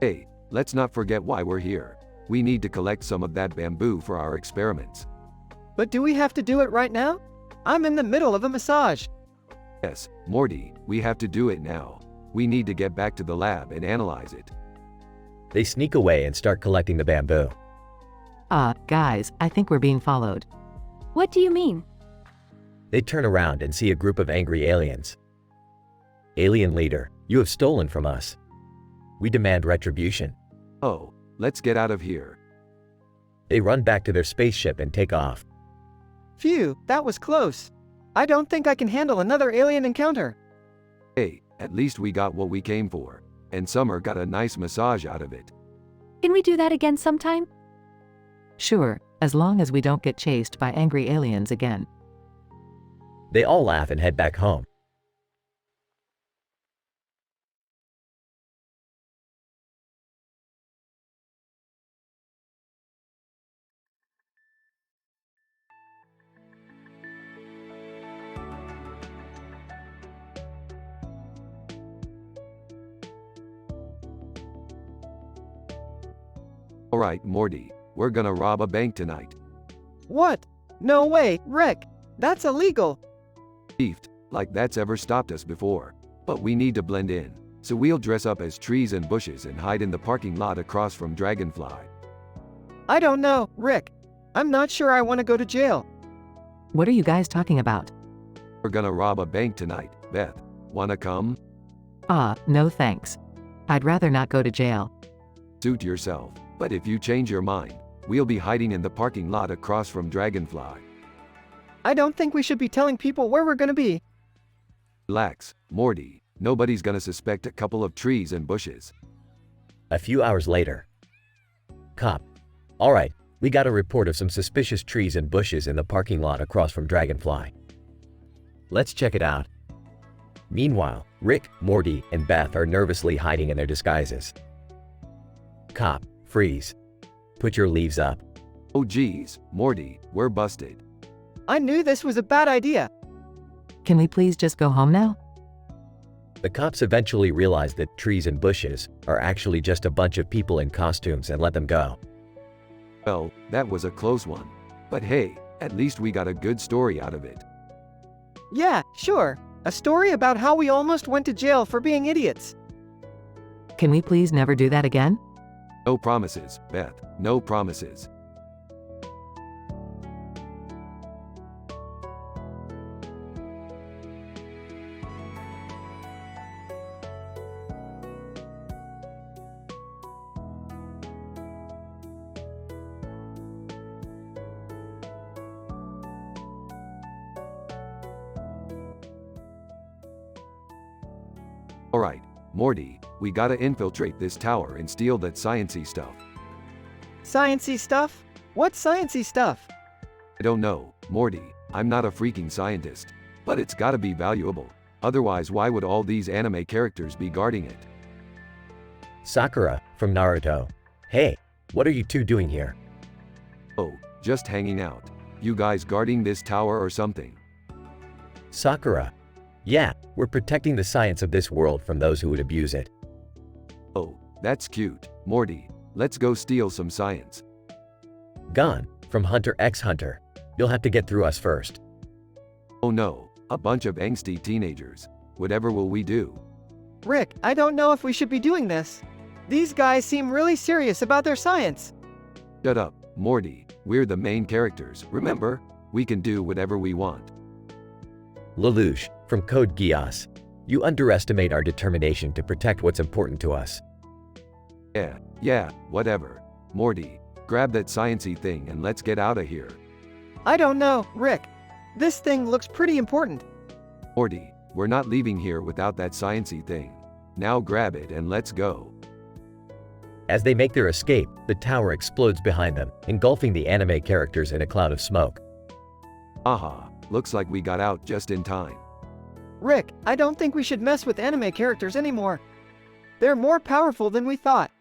Hey, let's not forget why we're here. We need to collect some of that bamboo for our experiments. But do we have to do it right now? I'm in the middle of a massage. Yes, Morty, we have to do it now. We need to get back to the lab and analyze it. They sneak away and start collecting the bamboo. Guys, I think we're being followed. What do you mean? They turn around and see a group of angry aliens. Alien leader, you have stolen from us. We demand retribution. Oh, let's get out of here. They run back to their spaceship and take off. Phew, that was close. I don't think I can handle another alien encounter. Hey, at least we got what we came for. And Summer got a nice massage out of it. Can we do that again sometime? Sure, as long as we don't get chased by angry aliens again. They all laugh and head back home. Alright, Morty, we're gonna rob a bank tonight. What? No way, Rick. That's illegal. Beefed, like that's ever stopped us before. But we need to blend in. So we'll dress up as trees and bushes and hide in the parking lot across from Dragonfly. I don't know, Rick. I'm not sure I want to go to jail. What are you guys talking about? We're gonna rob a bank tonight, Beth. Wanna come? No thanks. I'd rather not go to jail. Suit yourself. But if you change your mind, we'll be hiding in the parking lot across from Dragonfly. I don't think we should be telling people where we're gonna be. Relax, Morty. Nobody's gonna suspect a couple of trees and bushes. A few hours later. Cop. Alright, we got a report of some suspicious trees and bushes in the parking lot across from Dragonfly. Let's check it out. Meanwhile, Rick, Morty, and Beth are nervously hiding in their disguises. Cop. Freeze. Put your leaves up. Oh geez, Morty, we're busted. I knew this was a bad idea. Can we please just go home now? The cops eventually realize that trees and bushes are actually just a bunch of people in costumes and let them go. Well, that was a close one. But hey, at least we got a good story out of it. Yeah, sure. A story about how we almost went to jail for being idiots. Can we please never do that again? No promises, Beth, no promises. Alright, Morty, we gotta infiltrate this tower and steal that sciencey stuff. Sciencey stuff? What sciencey stuff? I don't know, Morty, I'm not a freaking scientist. But it's gotta be valuable. Otherwise, why would all these anime characters be guarding it? Sakura, from Naruto. Hey, what are you two doing here? Oh, just hanging out. You guys guarding this tower or something? Sakura. Yeah, we're protecting the science of this world from those who would abuse it. Oh, that's cute. Morty, let's go steal some science. Gon, from Hunter x Hunter. You'll have to get through us first. Oh no, a bunch of angsty teenagers. Whatever will we do? Rick, I don't know if we should be doing this. These guys seem really serious about their science. Shut up, Morty. We're the main characters, remember? We can do whatever we want. Lelouch, from Code Geass. You underestimate our determination to protect what's important to us. Yeah, whatever. Morty, grab that sciencey thing and let's get out of here. I don't know, Rick. This thing looks pretty important. Morty, we're not leaving here without that sciencey thing. Now grab it and let's go. As they make their escape, the tower explodes behind them, engulfing the anime characters in a cloud of smoke. Aha, looks like we got out just in time. Rick, I don't think we should mess with anime characters anymore. They're more powerful than we thought.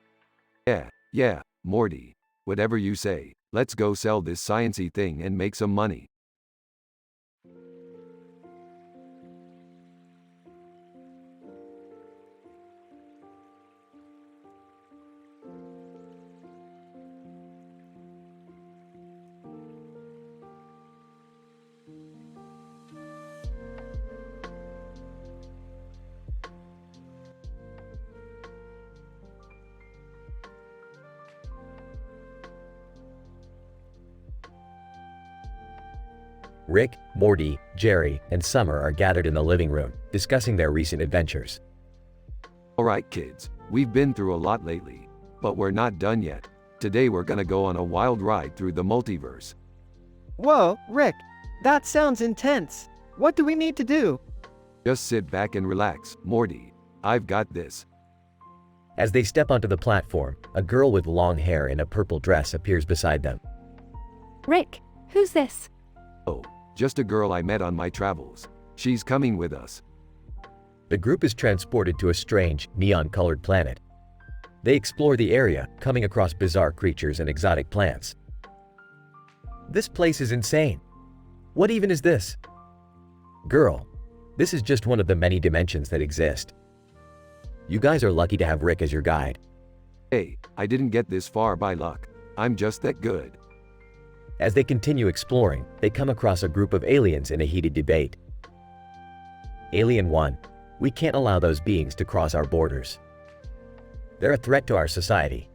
Yeah, Morty. Whatever you say, let's go sell this sciencey thing and make some money. Rick, Morty, Jerry, and Summer are gathered in the living room, discussing their recent adventures. Alright kids, we've been through a lot lately. But we're not done yet. Today we're gonna go on a wild ride through the multiverse. Whoa, Rick, that sounds intense. What do we need to do? Just sit back and relax, Morty. I've got this. As they step onto the platform, a girl with long hair in a purple dress appears beside them. Rick, who's this? Oh, just a girl I met on my travels. She's coming with us. The group is transported to a strange, neon-colored planet. They explore the area, coming across bizarre creatures and exotic plants. This place is insane. What even is this? Girl, this is just one of the many dimensions that exist. You guys are lucky to have Rick as your guide. Hey, I didn't get this far by luck. I'm just that good. As they continue exploring, they come across a group of aliens in a heated debate. Alien 1, we can't allow those beings to cross our borders. They're a threat to our society.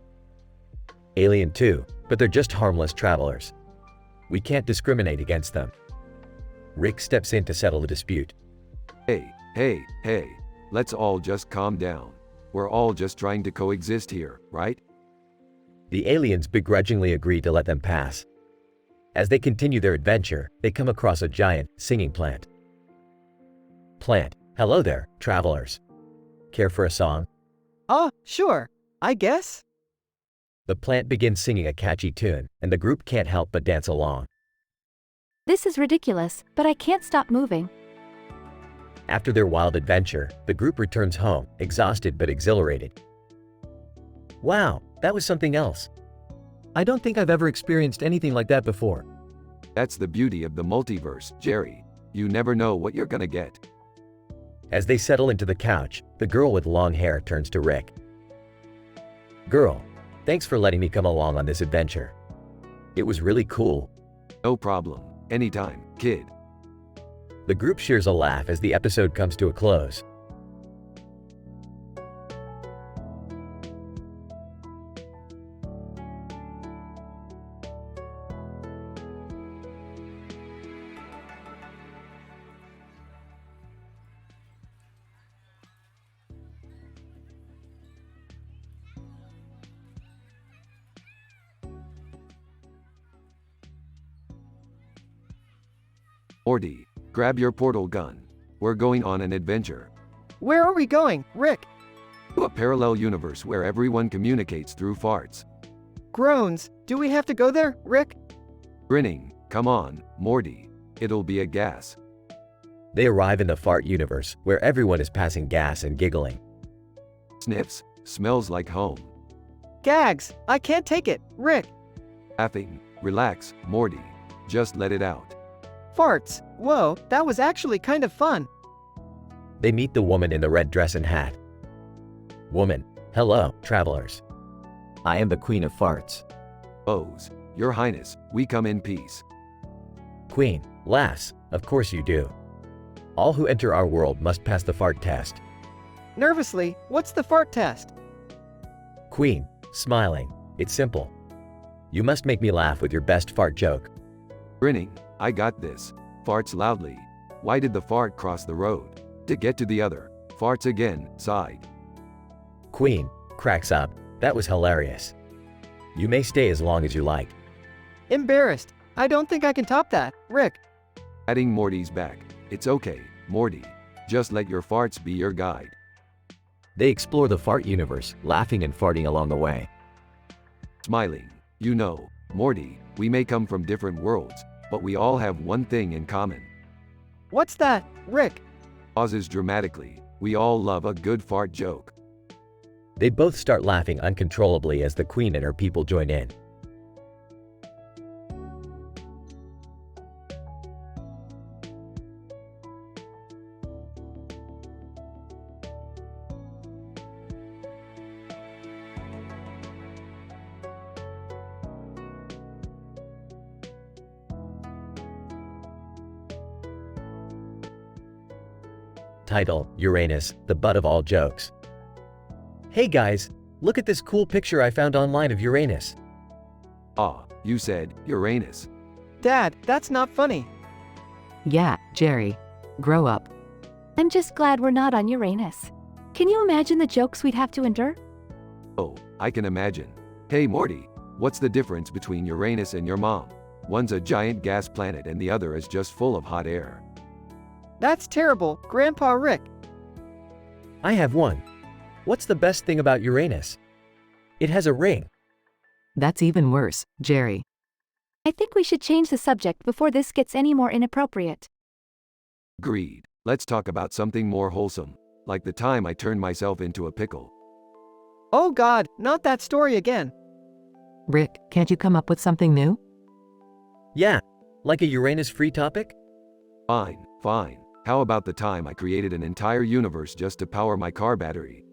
Alien 2, but they're just harmless travelers. We can't discriminate against them. Rick steps in to settle the dispute. Hey, let's all just calm down. We're all just trying to coexist here, right? The aliens begrudgingly agree to let them pass. As they continue their adventure, they come across a giant, singing plant. Plant, hello there, travelers. Care for a song? Sure, I guess. The plant begins singing a catchy tune, and the group can't help but dance along. This is ridiculous, but I can't stop moving. After their wild adventure, the group returns home, exhausted but exhilarated. Wow, that was something else. I don't think I've ever experienced anything like that before. That's the beauty of the multiverse, Jerry. You never know what you're gonna get. As they settle into the couch, the girl with long hair turns to Rick. Girl, thanks for letting me come along on this adventure. It was really cool. No problem. Anytime, kid. The group shares a laugh as the episode comes to a close. Morty, grab your portal gun. We're going on an adventure. Where are we going, Rick? To a parallel universe where everyone communicates through farts. Groans. Do we have to go there, Rick? Grinning. Come on, Morty. It'll be a gas. They arrive in the fart universe, where everyone is passing gas and giggling. Sniffs. Smells like home. Gags. I can't take it, Rick. Laughing. Relax, Morty. Just let it out. Farts. Whoa, that was actually kind of fun. They meet the woman in the red dress and hat. Woman. Hello, travelers. I am the Queen of Farts. O's. Your Highness, we come in peace. Queen. Laughs. Of course you do. All who enter our world must pass the fart test. Nervously, what's the fart test? Queen. Smiling. It's simple. You must make me laugh with your best fart joke. Grinning. I got this. Farts loudly. Why did the fart cross the road? To get to the other. Farts again, side. Queen. Cracks up. That was hilarious. You may stay as long as you like. Embarrassed. I don't think I can top that, Rick. Adding Morty's back. It's okay, Morty. Just let your farts be your guide. They explore the fart universe, laughing and farting along the way. Smiling. You know, Morty, we may come from different worlds, but we all have one thing in common. What's that, Rick? Pauses dramatically. We all love a good fart joke. They both start laughing uncontrollably as the queen and her people join in. Title: Uranus, the butt of all jokes. Hey guys, look at this cool picture I found online of Uranus. Ah, you said Uranus. Dad, that's not funny. Yeah, Jerry. Grow up. I'm just glad we're not on Uranus. Can you imagine the jokes we'd have to endure? Oh, I can imagine. Hey Morty, what's the difference between Uranus and your mom? One's a giant gas planet and the other is just full of hot air. That's terrible, Grandpa Rick. I have one. What's the best thing about Uranus? It has a ring. That's even worse, Jerry. I think we should change the subject before this gets any more inappropriate. Agreed. Let's talk about something more wholesome, like the time I turned myself into a pickle. Oh God, not that story again. Rick, can't you come up with something new? Yeah, like a Uranus-free topic? Fine, fine. How about the time I created an entire universe just to power my car battery?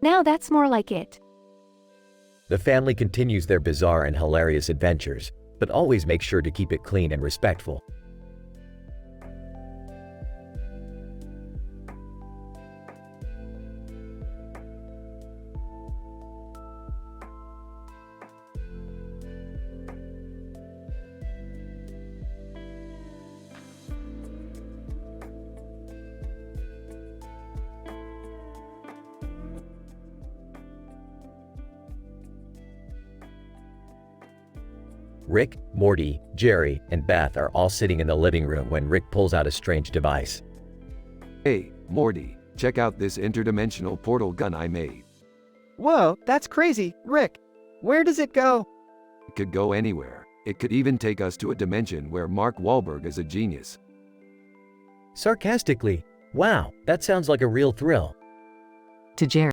Now that's more like it. The family continues their bizarre and hilarious adventures, but always make sure to keep it clean and respectful. Rick, Morty, Jerry, and Beth are all sitting in the living room when Rick pulls out a strange device. Hey, Morty, check out this interdimensional portal gun I made. Whoa, that's crazy, Rick. Where does it go? It could go anywhere. It could even take us to a dimension where Mark Wahlberg is a genius. Sarcastically, wow, that sounds like a real thrill. To Jerry.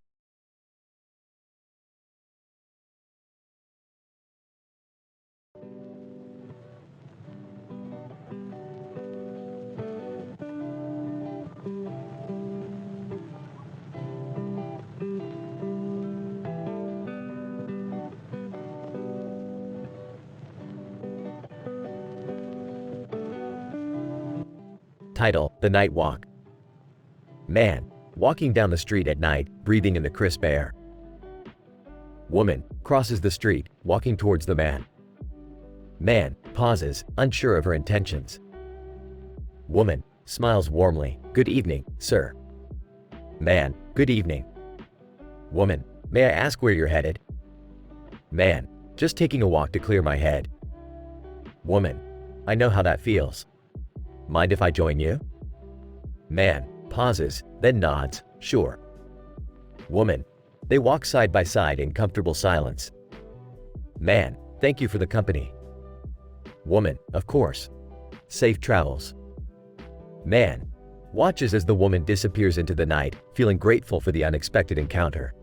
Title: The Night Walk. Man, walking down the street at night, breathing in the crisp air. Woman, crosses the street, walking towards the man. Man, pauses, unsure of her intentions. Woman, smiles warmly, good evening, sir. Man, good evening. Woman, may I ask where you're headed? Man, just taking a walk to clear my head. Woman, I know how that feels. Mind if I join you? Man, pauses, then nods, sure. Woman. They walk side by side in comfortable silence. Man. Thank you for the company. Woman. Of course. Safe travels. Man. Watches as the woman disappears into the night, feeling grateful for the unexpected encounter.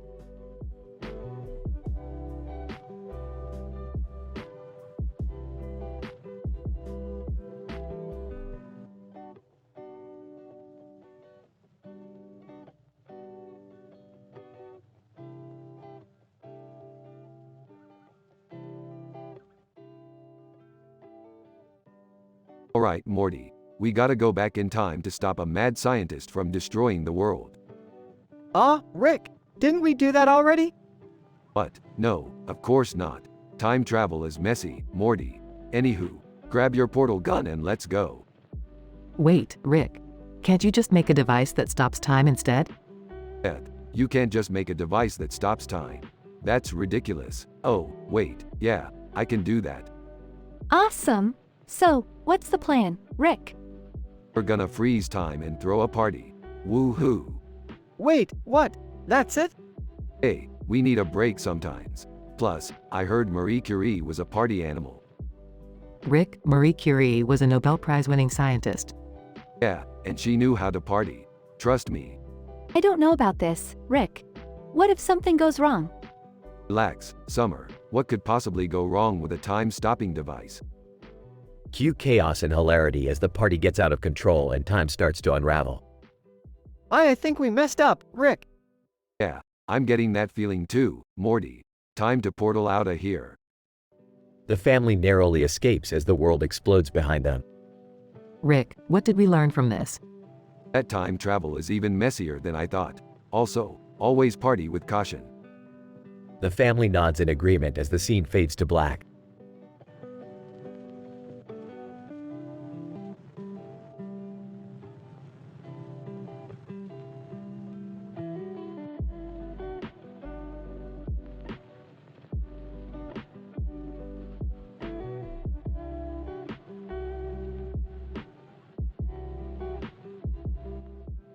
Alright, Morty. We gotta go back in time to stop a mad scientist from destroying the world. Rick, didn't we do that already? But, no, of course not. Time travel is messy, Morty. Anywho, grab your portal gun and let's go. Wait, Rick. Can't you just make a device that stops time instead? Beth, you can't just make a device that stops time. That's ridiculous. Oh, wait, yeah, I can do that. Awesome! So, what's the plan, Rick? We're gonna freeze time and throw a party. Woohoo! Wait, what? That's it? Hey, we need a break sometimes. Plus, I heard Marie Curie was a party animal. Rick, Marie Curie was a Nobel Prize-winning scientist. Yeah, and she knew how to party. Trust me. I don't know about this, Rick. What if something goes wrong? Relax, Summer. What could possibly go wrong with a time-stopping device? Cue chaos and hilarity as the party gets out of control and time starts to unravel. I think we messed up, Rick. Yeah, I'm getting that feeling too, Morty. Time to portal out of here. The family narrowly escapes as the world explodes behind them. Rick, what did we learn from this? That time travel is even messier than I thought. Also, always party with caution. The family nods in agreement as the scene fades to black.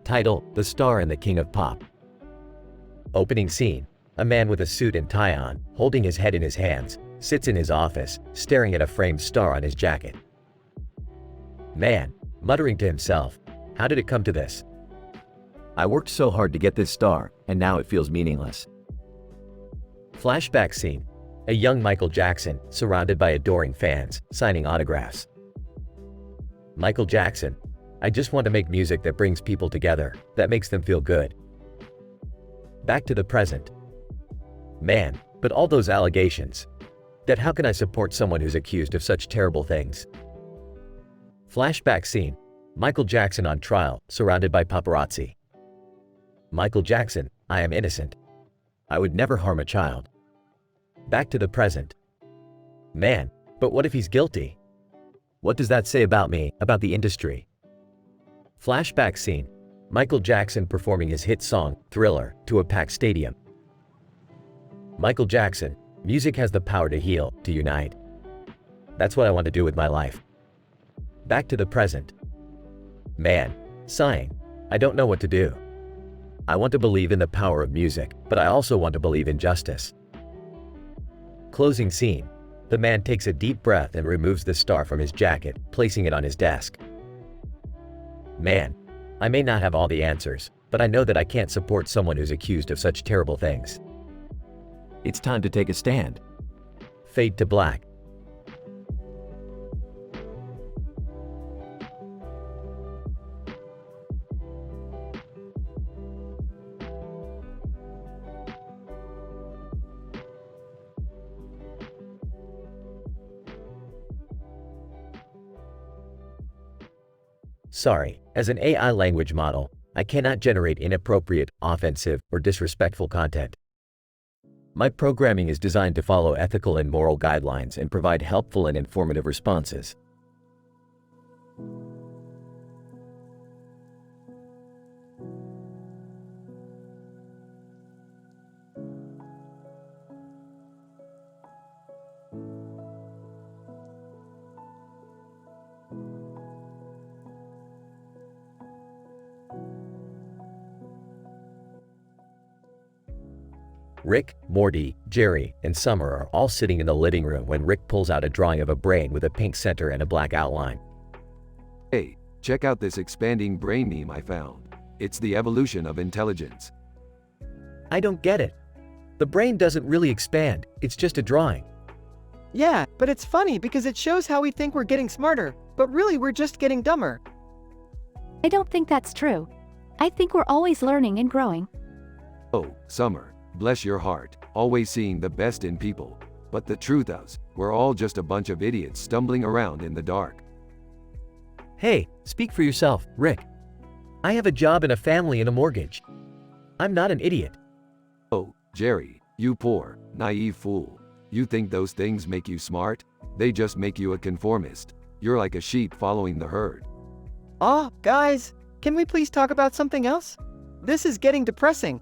Title: The Star and the King of Pop. Opening scene: a man with a suit and tie on, holding his head in his hands, sits in his office, staring at a framed star on his jacket. Man, muttering to himself, how did it come to this? I worked so hard to get this star, and now it feels meaningless. Flashback scene: a young Michael Jackson, surrounded by adoring fans, signing autographs. Michael Jackson: I just want to make music that brings people together, that makes them feel good. Back to the present. Man, but all those allegations. That how can I support someone who's accused of such terrible things? Flashback scene: Michael Jackson on trial, surrounded by paparazzi. Michael Jackson: I am innocent. I would never harm a child. Back to the present. Man, but what if he's guilty? What does that say about me, about the industry? Flashback scene: Michael Jackson performing his hit song, Thriller, to a packed stadium. Michael Jackson: music has the power to heal, to unite. That's what I want to do with my life. Back to the present. Man, sighing. I don't know what to do. I want to believe in the power of music, but I also want to believe in justice. Closing scene: the man takes a deep breath and removes the star from his jacket, placing it on his desk. Man, I may not have all the answers, but I know that I can't support someone who's accused of such terrible things. It's time to take a stand. Fade to black. Sorry, as an AI language model, I cannot generate inappropriate, offensive, or disrespectful content. My programming is designed to follow ethical and moral guidelines and provide helpful and informative responses. Rick, Morty, Jerry, and Summer are all sitting in the living room when Rick pulls out a drawing of a brain with a pink center and a black outline. Hey, check out this expanding brain meme I found. It's the evolution of intelligence. I don't get it. The brain doesn't really expand, it's just a drawing. Yeah, but it's funny because it shows how we think we're getting smarter, but really we're just getting dumber. I don't think that's true. I think we're always learning and growing. Oh, Summer, bless your heart, always seeing the best in people. But the truth is, we're all just a bunch of idiots stumbling around in the dark. Hey, speak for yourself, Rick. I have a job and a family and a mortgage. I'm not an idiot. Oh, Jerry, you poor, naive fool. You think those things make you smart? They just make you a conformist. You're like a sheep following the herd. Aw, guys, can we please talk about something else? This is getting depressing.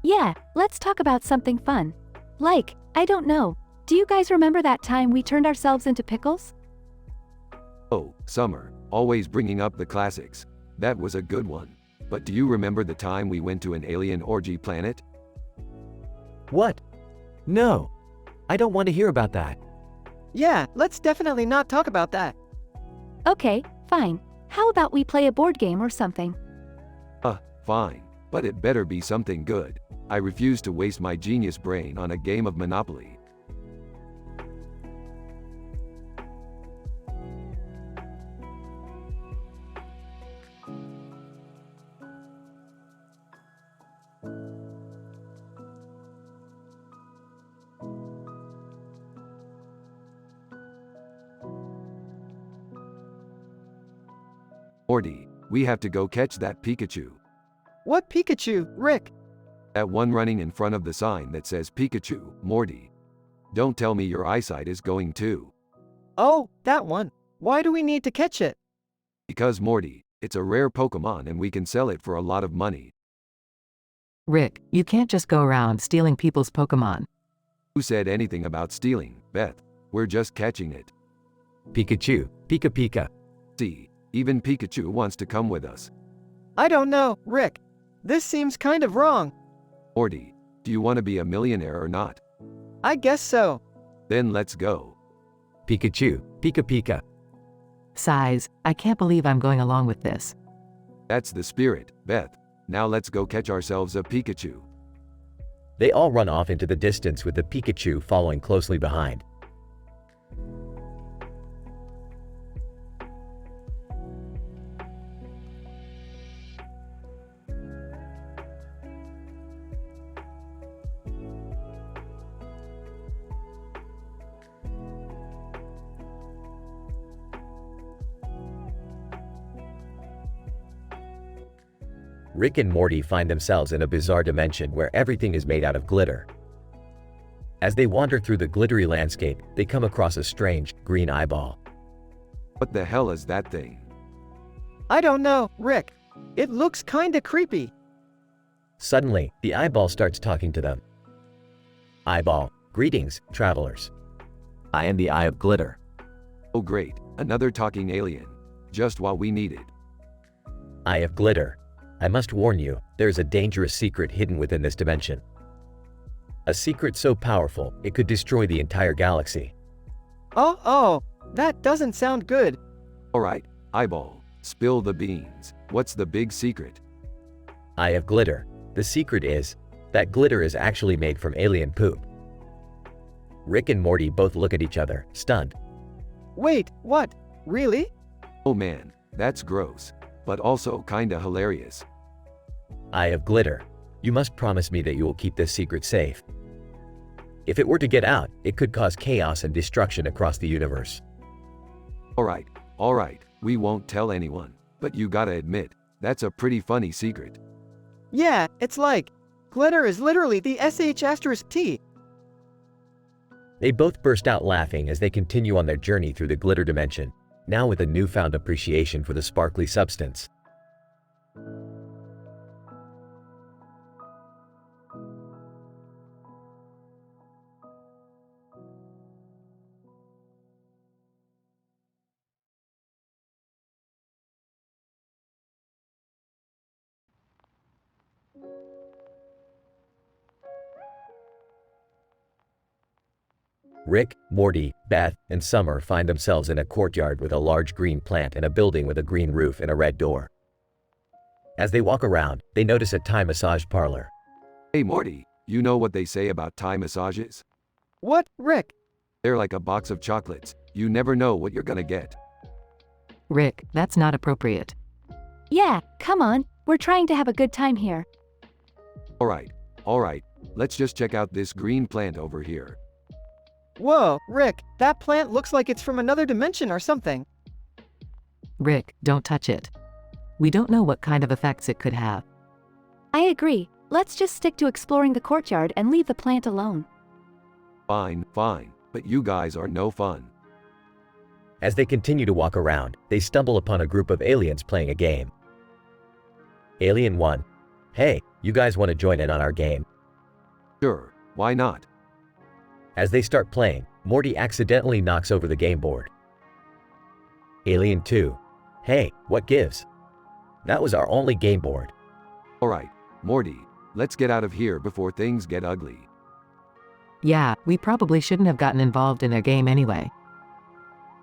Yeah, let's talk about something fun. Like, I don't know, do you guys remember that time we turned ourselves into pickles? Oh, Summer, always bringing up the classics. That was a good one. But do you remember the time we went to an alien orgy planet? What? No. I don't want to hear about that. Yeah, let's definitely not talk about that. Okay, fine. How about we play a board game or something? Fine. But it better be something good. I refuse to waste my genius brain on a game of Monopoly. Morty, we have to go catch that Pikachu. What Pikachu, Rick? That one running in front of the sign that says Pikachu, Morty. Don't tell me your eyesight is going too. Oh, that one. Why do we need to catch it? Because Morty, it's a rare Pokemon and we can sell it for a lot of money. Rick, you can't just go around stealing people's Pokemon. Who said anything about stealing, Beth? We're just catching it. Pikachu, Pika Pika. See, even Pikachu wants to come with us. I don't know, Rick. This seems kind of wrong. Morty, do you want to be a millionaire or not? I guess so. Then let's go. Pikachu, Pika Pika. Size, I can't believe I'm going along with this. That's the spirit, Beth. Now let's go catch ourselves a Pikachu. They all run off into the distance with the Pikachu following closely behind. Rick and Morty find themselves in a bizarre dimension where everything is made out of glitter. As they wander through the glittery landscape, they come across a strange, green eyeball. What the hell is that thing? I don't know, Rick. It looks kinda creepy. Suddenly, the eyeball starts talking to them. Eyeball, greetings, travelers. I am the Eye of Glitter. Oh great, another talking alien. Just what we needed. Eye of Glitter. I must warn you, there is a dangerous secret hidden within this dimension. A secret so powerful, it could destroy the entire galaxy. Oh, that doesn't sound good. Alright, eyeball, spill the beans. What's the big secret? Eye of Glitter. The secret is that glitter is actually made from alien poop. Rick and Morty both look at each other, stunned. Wait, what? Really? Oh man, that's gross. But also kinda hilarious. Eye of Glitter. You must promise me that you will keep this secret safe. If it were to get out, it could cause chaos and destruction across the universe. Alright, we won't tell anyone. But you gotta admit, that's a pretty funny secret. Yeah, it's like, glitter is literally the sh*T. They both burst out laughing as they continue on their journey through the glitter dimension, now with a newfound appreciation for the sparkly substance. Rick, Morty, Beth, and Summer find themselves in a courtyard with a large green plant and a building with a green roof and a red door. As they walk around, they notice a Thai massage parlor. Hey Morty, you know what they say about Thai massages? What, Rick? They're like a box of chocolates. You never know what you're gonna get. Rick, that's not appropriate. Yeah, come on, we're trying to have a good time here. Alright, let's just check out this green plant over here. Whoa, Rick, that plant looks like it's from another dimension or something. Rick, don't touch it. We don't know what kind of effects it could have. I agree, let's just stick to exploring the courtyard and leave the plant alone. Fine, but you guys are no fun. As they continue to walk around, they stumble upon a group of aliens playing a game. Alien 1. Hey, you guys want to join in on our game? Sure, why not? As they start playing, Morty accidentally knocks over the game board. Alien 2. Hey, what gives? That was our only game board. Alright, Morty, let's get out of here before things get ugly. Yeah, we probably shouldn't have gotten involved in their game anyway.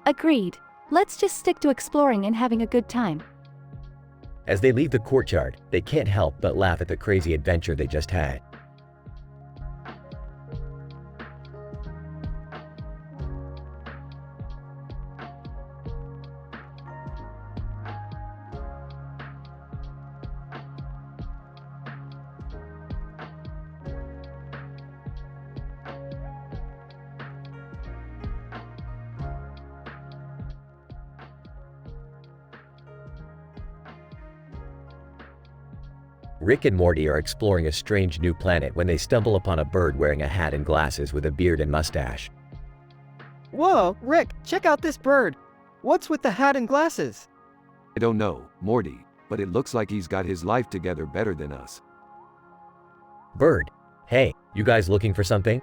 Agreed. Let's just stick to exploring and having a good time. As they leave the courtyard, they can't help but laugh at the crazy adventure they just had. Rick and Morty are exploring a strange new planet when they stumble upon a bird wearing a hat and glasses with a beard and mustache. Whoa, Rick, check out this bird. What's with the hat and glasses? I don't know, Morty, but it looks like he's got his life together better than us. Bird. Hey, you guys looking for something?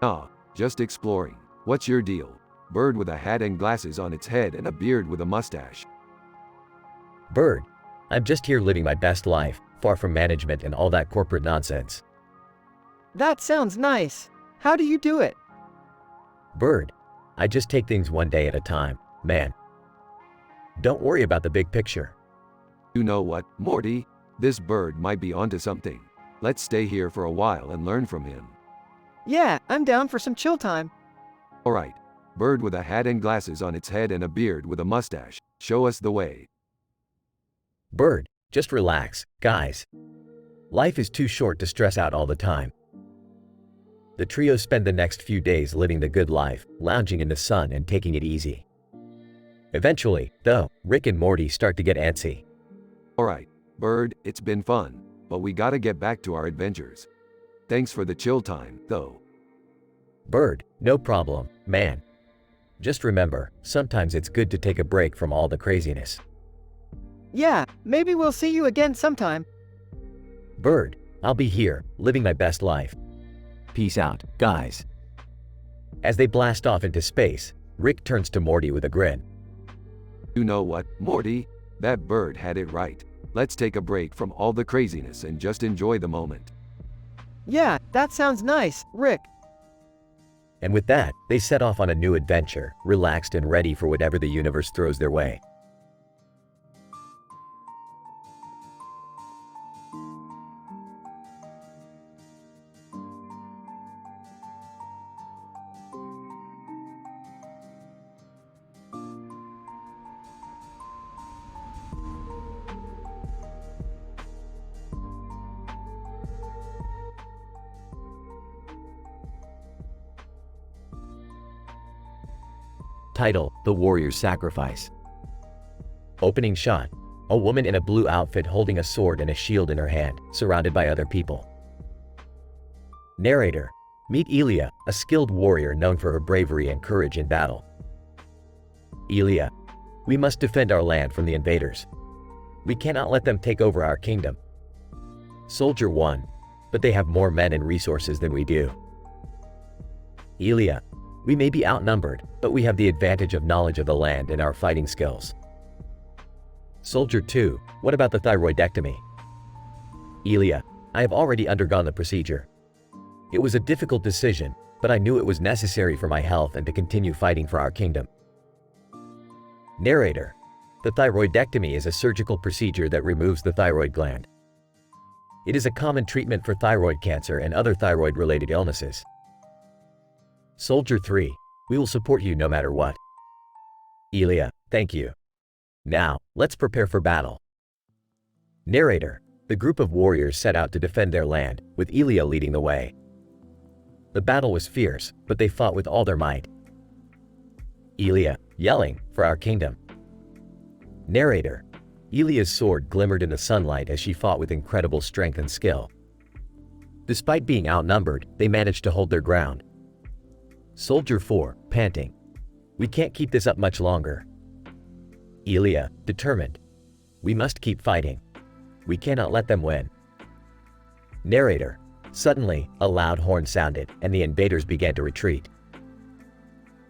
Nah, just exploring. What's your deal? Bird with a hat and glasses on its head and a beard with a mustache. Bird. I'm just here living my best life, far from management and all that corporate nonsense. That sounds nice. How do you do it? Bird. I just take things one day at a time, man. Don't worry about the big picture. You know what, Morty? This bird might be onto something. Let's stay here for a while and learn from him. Yeah, I'm down for some chill time. Alright, bird with a hat and glasses on its head and a beard with a mustache. Show us the way. Bird. Just relax, guys. Life is too short to stress out all the time. The trio spend the next few days living the good life, lounging in the sun and taking it easy. Eventually, though, Rick and Morty start to get antsy. Alright, Bird, it's been fun, but we gotta get back to our adventures. Thanks for the chill time, though. Bird, no problem, man. Just remember, sometimes it's good to take a break from all the craziness. Yeah, maybe we'll see you again sometime. Bird, I'll be here, living my best life. Peace out, guys. As they blast off into space, Rick turns to Morty with a grin. You know what, Morty? That bird had it right. Let's take a break from all the craziness and just enjoy the moment. Yeah, that sounds nice, Rick. And with that, they set off on a new adventure, relaxed and ready for whatever the universe throws their way. Title: The Warrior's Sacrifice. Opening shot: a woman in a blue outfit holding a sword and a shield in her hand, surrounded by other people. Narrator: meet Elia, a skilled warrior known for her bravery and courage in battle. Elia: we must defend our land from the invaders. We cannot let them take over our kingdom. Soldier 1: but they have more men and resources than we do. Elia: we may be outnumbered, but we have the advantage of knowledge of the land and our fighting skills. Soldier 2: what about the thyroidectomy? Elia: I have already undergone the procedure. It was a difficult decision, but I knew it was necessary for my health and to continue fighting for our kingdom. Narrator: the thyroidectomy is a surgical procedure that removes the thyroid gland. It is a common treatment for thyroid cancer and other thyroid-related illnesses. Soldier 3, we will support you no matter what. Elia: thank you. Now, let's prepare for battle. Narrator: the group of warriors set out to defend their land, with Elia leading the way. The battle was fierce, but they fought with all their might. Elia, yelling, for our kingdom. Narrator: Elia's sword glimmered in the sunlight as she fought with incredible strength and skill. Despite being outnumbered, they managed to hold their ground. Soldier 4, panting: we can't keep this up much longer. Elia, determined: we must keep fighting. We cannot let them win. Narrator: suddenly, a loud horn sounded, and the invaders began to retreat.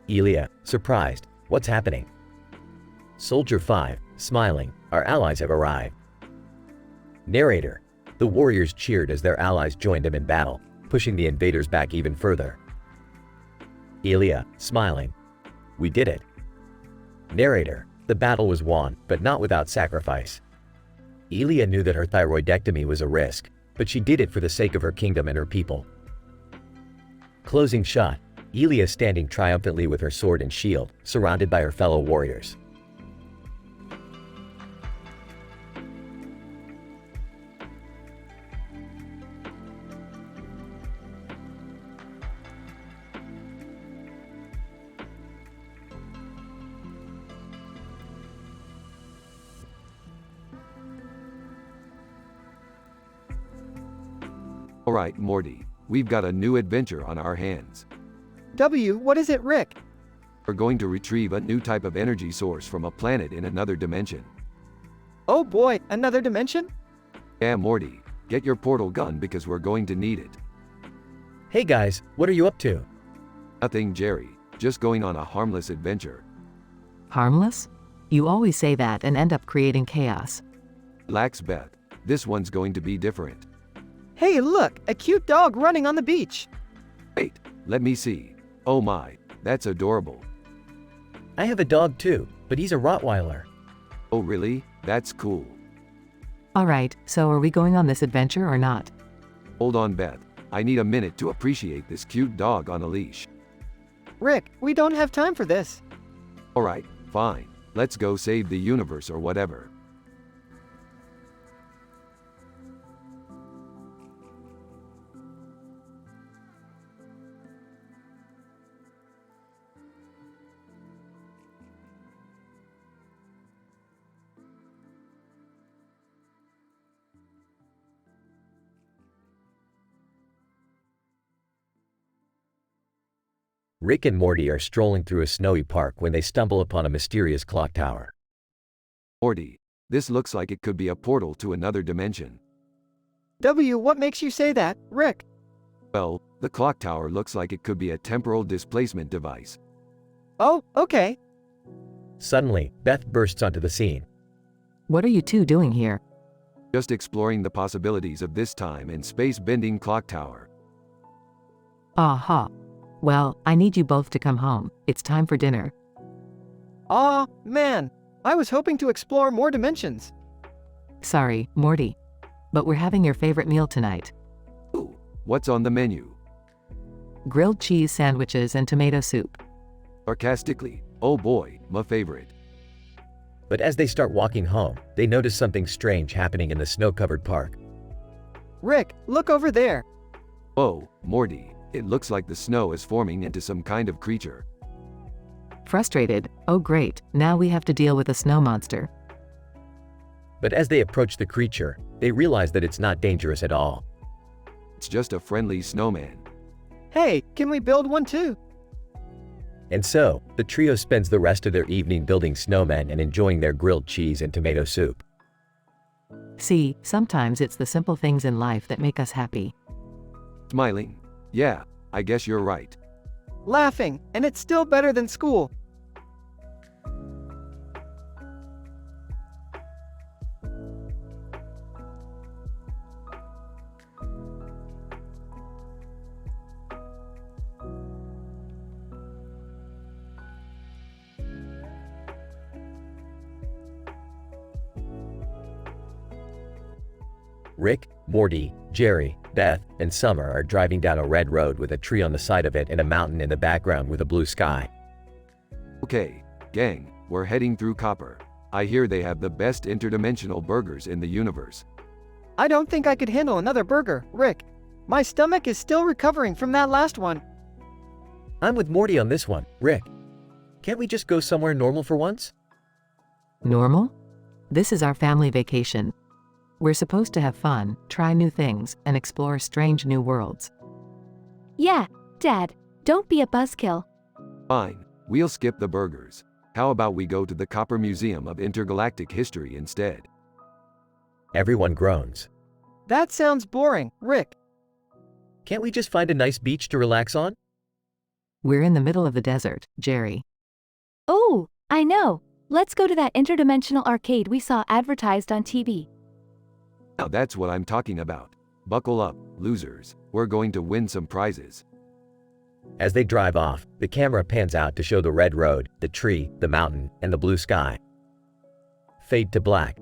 Elia, surprised: what's happening? Soldier 5, smiling: our allies have arrived. Narrator: the warriors cheered as their allies joined them in battle, pushing the invaders back even further. Elia, smiling: we did it. Narrator: the battle was won, but not without sacrifice. Elia knew that her thyroidectomy was a risk, but she did it for the sake of her kingdom and her people. Closing shot: Elia standing triumphantly with her sword and shield, surrounded by her fellow warriors. Alright, Morty, we've got a new adventure on our hands. W, what is it, Rick? We're going to retrieve a new type of energy source from a planet in another dimension. Oh boy, another dimension? Yeah, Morty, get your portal gun because we're going to need it. Hey guys, what are you up to? Nothing, Jerry, just going on a harmless adventure. Harmless? You always say that and end up creating chaos. Relax, Beth, this one's going to be different. Hey, look, a cute dog running on the beach. Wait, let me see. Oh my, that's adorable. I have a dog too, but he's a Rottweiler. Oh really? That's cool. Alright, so are we going on this adventure or not? Hold on, Beth, I need a minute to appreciate this cute dog on a leash. Rick, we don't have time for this. Alright, fine, let's go save the universe or whatever. Rick and Morty are strolling through a snowy park when they stumble upon a mysterious clock tower. Morty, this looks like it could be a portal to another dimension. W, what makes you say that, Rick? Well, the clock tower looks like it could be a temporal displacement device. Oh, okay. Suddenly, Beth bursts onto the scene. What are you two doing here? Just exploring the possibilities of this time and space-bending clock tower. Aha. Well, I need you both to come home. It's time for dinner. Aw, man, I was hoping to explore more dimensions. Sorry, Morty. But we're having your favorite meal tonight. Ooh, what's on the menu? Grilled cheese sandwiches and tomato soup. Sarcastically, oh boy, my favorite. But as they start walking home, they notice something strange happening in the snow-covered park. Rick, look over there. Oh, Morty, it looks like the snow is forming into some kind of creature. Frustrated? Oh great, now we have to deal with a snow monster. But as they approach the creature, they realize that it's not dangerous at all. It's just a friendly snowman. Hey, can we build one too? And so, the trio spends the rest of their evening building snowmen and enjoying their grilled cheese and tomato soup. See, sometimes it's the simple things in life that make us happy. Smiling. Yeah, I guess you're right. Laughing, and it's still better than school. Rick, Morty, Jerry, Beth, and Summer are driving down a red road with a tree on the side of it and a mountain in the background with a blue sky. Okay, gang, we're heading through Copper. I hear they have the best interdimensional burgers in the universe. I don't think I could handle another burger, Rick. My stomach is still recovering from that last one. I'm with Morty on this one, Rick. Can't we just go somewhere normal for once? Normal? This is our family vacation. We're supposed to have fun, try new things, and explore strange new worlds. Yeah, Dad, don't be a buzzkill. Fine, we'll skip the burgers. How about we go to the Copper Museum of Intergalactic History instead? Everyone groans. That sounds boring, Rick. Can't we just find a nice beach to relax on? We're in the middle of the desert, Jerry. Oh, I know. Let's go to that interdimensional arcade we saw advertised on TV. Now that's what I'm talking about. Buckle up, losers. We're going to win some prizes. As they drive off, the camera pans out to show the red road, the tree, the mountain, and the blue sky. Fade to black.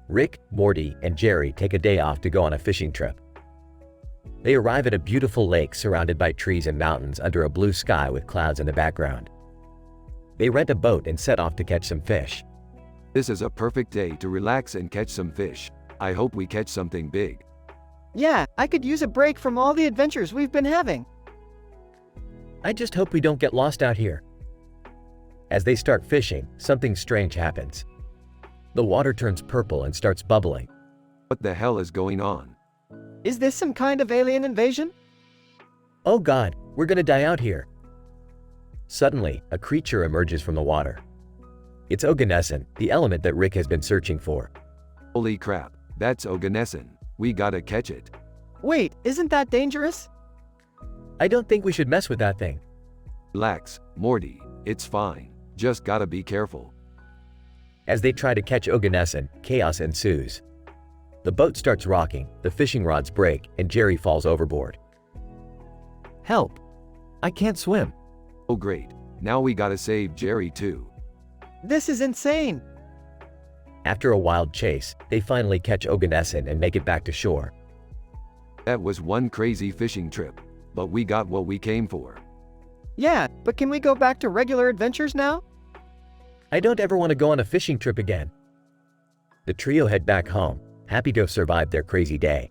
Rick, Morty, and Jerry take a day off to go on a fishing trip. They arrive at a beautiful lake surrounded by trees and mountains under a blue sky with clouds in the background. They rent a boat and set off to catch some fish. This is a perfect day to relax and catch some fish. I hope we catch something big. Yeah, I could use a break from all the adventures we've been having. I just hope we don't get lost out here. As they start fishing, something strange happens. The water turns purple and starts bubbling. What the hell is going on? Is this some kind of alien invasion? Oh God, we're gonna die out here. Suddenly, a creature emerges from the water. It's Oganesson, the element that Rick has been searching for. Holy crap, that's Oganesson. We gotta catch it. Wait, isn't that dangerous? I don't think we should mess with that thing. Relax, Morty, it's fine. Just gotta be careful. As they try to catch Oganesson, chaos ensues. The boat starts rocking, the fishing rods break, and Jerry falls overboard. Help! I can't swim. Oh great, now we gotta save Jerry too. This is insane. After a wild chase, they finally catch Oganesson and make it back to shore. That was one crazy fishing trip, but we got what we came for. Yeah, but can we go back to regular adventures now? I don't ever want to go on a fishing trip again. The trio head back home, happy to have survived their crazy day.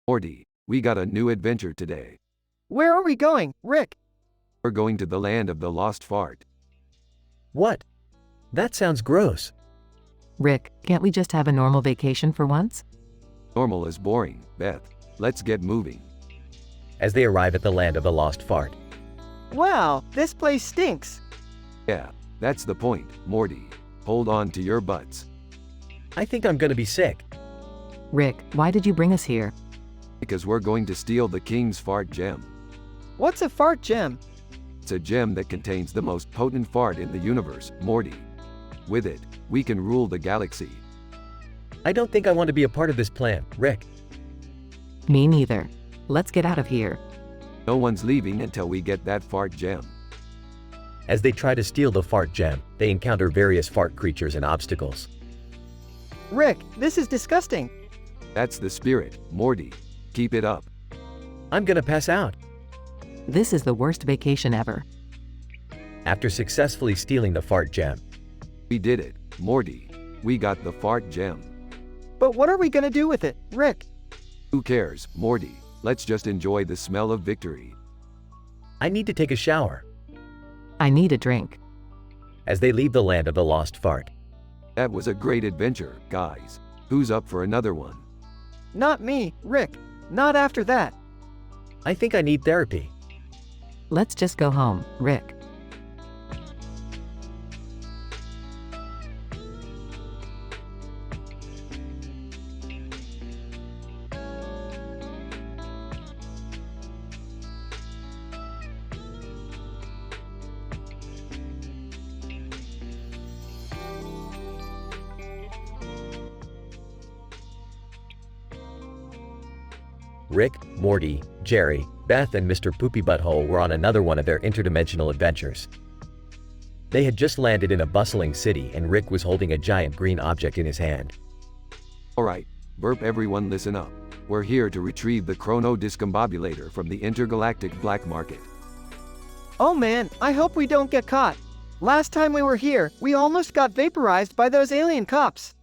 Morty, we got a new adventure today. Where are we going, Rick? We're going to the land of the lost fart. What? That sounds gross. Rick, can't we just have a normal vacation for once? Normal is boring, Beth. Let's get moving. As they arrive at the land of the lost fart. Wow, this place stinks. Yeah, that's the point, Morty. Hold on to your butts. I think I'm gonna be sick. Rick, why did you bring us here? Because we're going to steal the king's fart gem. What's a fart gem? It's a gem that contains the most potent fart in the universe, Morty. With it, we can rule the galaxy. I don't think I want to be a part of this plan, Rick. Me neither. Let's get out of here. No one's leaving until we get that fart gem. As they try to steal the fart gem, they encounter various fart creatures and obstacles. Rick, this is disgusting. That's the spirit, Morty. Keep it up. I'm gonna pass out. This is the worst vacation ever. After successfully stealing the fart gem, We did it, Morty. We got the fart gem. But what are we gonna do with it, Rick? Who cares, Morty? Let's just enjoy the smell of victory. I need to take a shower. I need a drink. As they leave the land of the lost fart, That was a great adventure, guys. Who's up for another one? Not me, Rick. Not after that. I think I need therapy. Let's just go home, Rick. Rick, Morty, Jerry, Beth, and Mr. Poopy Butthole were on another one of their interdimensional adventures. They had just landed in a bustling city and Rick was holding a giant green object in his hand. Alright, burp, everyone listen up. We're here to retrieve the chrono discombobulator from the intergalactic black market. Oh man, I hope we don't get caught. Last time we were here, we almost got vaporized by those alien cops.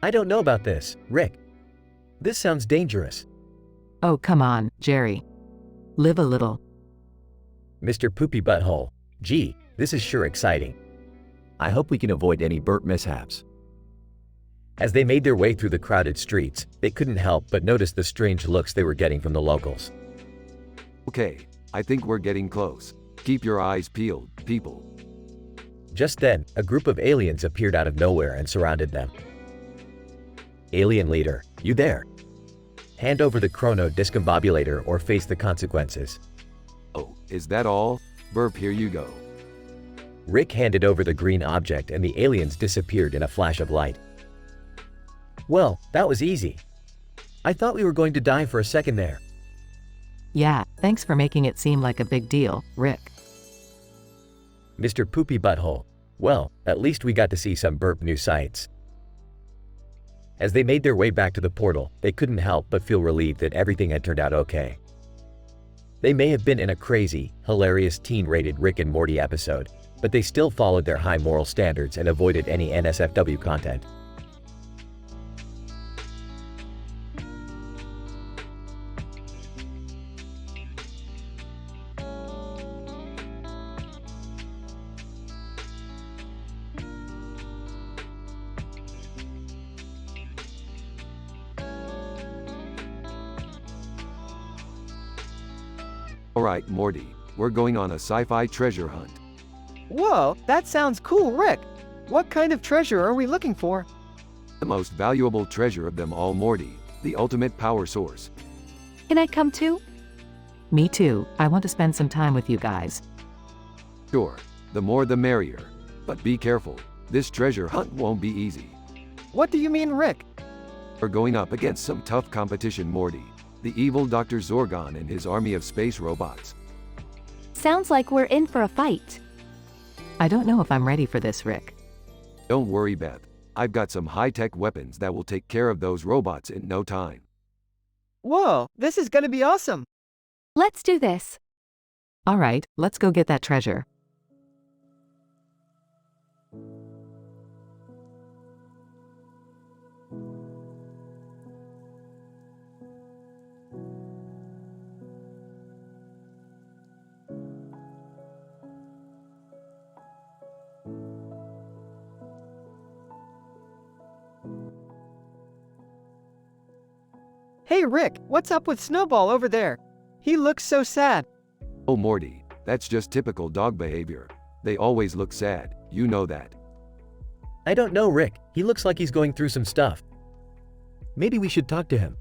I don't know about this, Rick. This sounds dangerous. Oh, come on, Jerry. Live a little. Mr. Poopy Butthole. Gee, this is sure exciting. I hope we can avoid any burp mishaps. As they made their way through the crowded streets, they couldn't help but notice the strange looks they were getting from the locals. Okay, I think we're getting close. Keep your eyes peeled, people. Just then, a group of aliens appeared out of nowhere and surrounded them. Alien leader, you there? Hand over the chrono discombobulator or face the consequences. Oh, is that all? Burp, here you go. Rick handed over the green object and the aliens disappeared in a flash of light. Well, that was easy. I thought we were going to die for a second there. Yeah, thanks for making it seem like a big deal, Rick. Mr. Poopy Butthole. Well, at least we got to see some burp new sights. As they made their way back to the portal, they couldn't help but feel relieved that everything had turned out okay. They may have been in a crazy, hilarious teen-rated Rick and Morty episode, but they still followed their high moral standards and avoided any NSFW content. Alright, Morty, we're going on a sci-fi treasure hunt. Whoa, that sounds cool, Rick. What kind of treasure are we looking for? The most valuable treasure of them all, Morty, the ultimate power source. Can I come too? Me too, I want to spend some time with you guys. Sure, the more the merrier. But be careful, this treasure hunt won't be easy. What do you mean, Rick? We're going up against some tough competition, Morty. The evil Dr. Zorgon and his army of space robots. Sounds like we're in for a fight. I don't know if I'm ready for this, Rick. Don't worry, Beth. I've got some high-tech weapons that will take care of those robots in no time. Whoa, this is gonna be awesome. Let's do this. All right, let's go get that treasure. Hey Rick, what's up with Snowball over there? He looks so sad. Oh, Morty, that's just typical dog behavior. They always look sad, you know that. I don't know, Rick. He looks like he's going through some stuff. Maybe we should talk to him.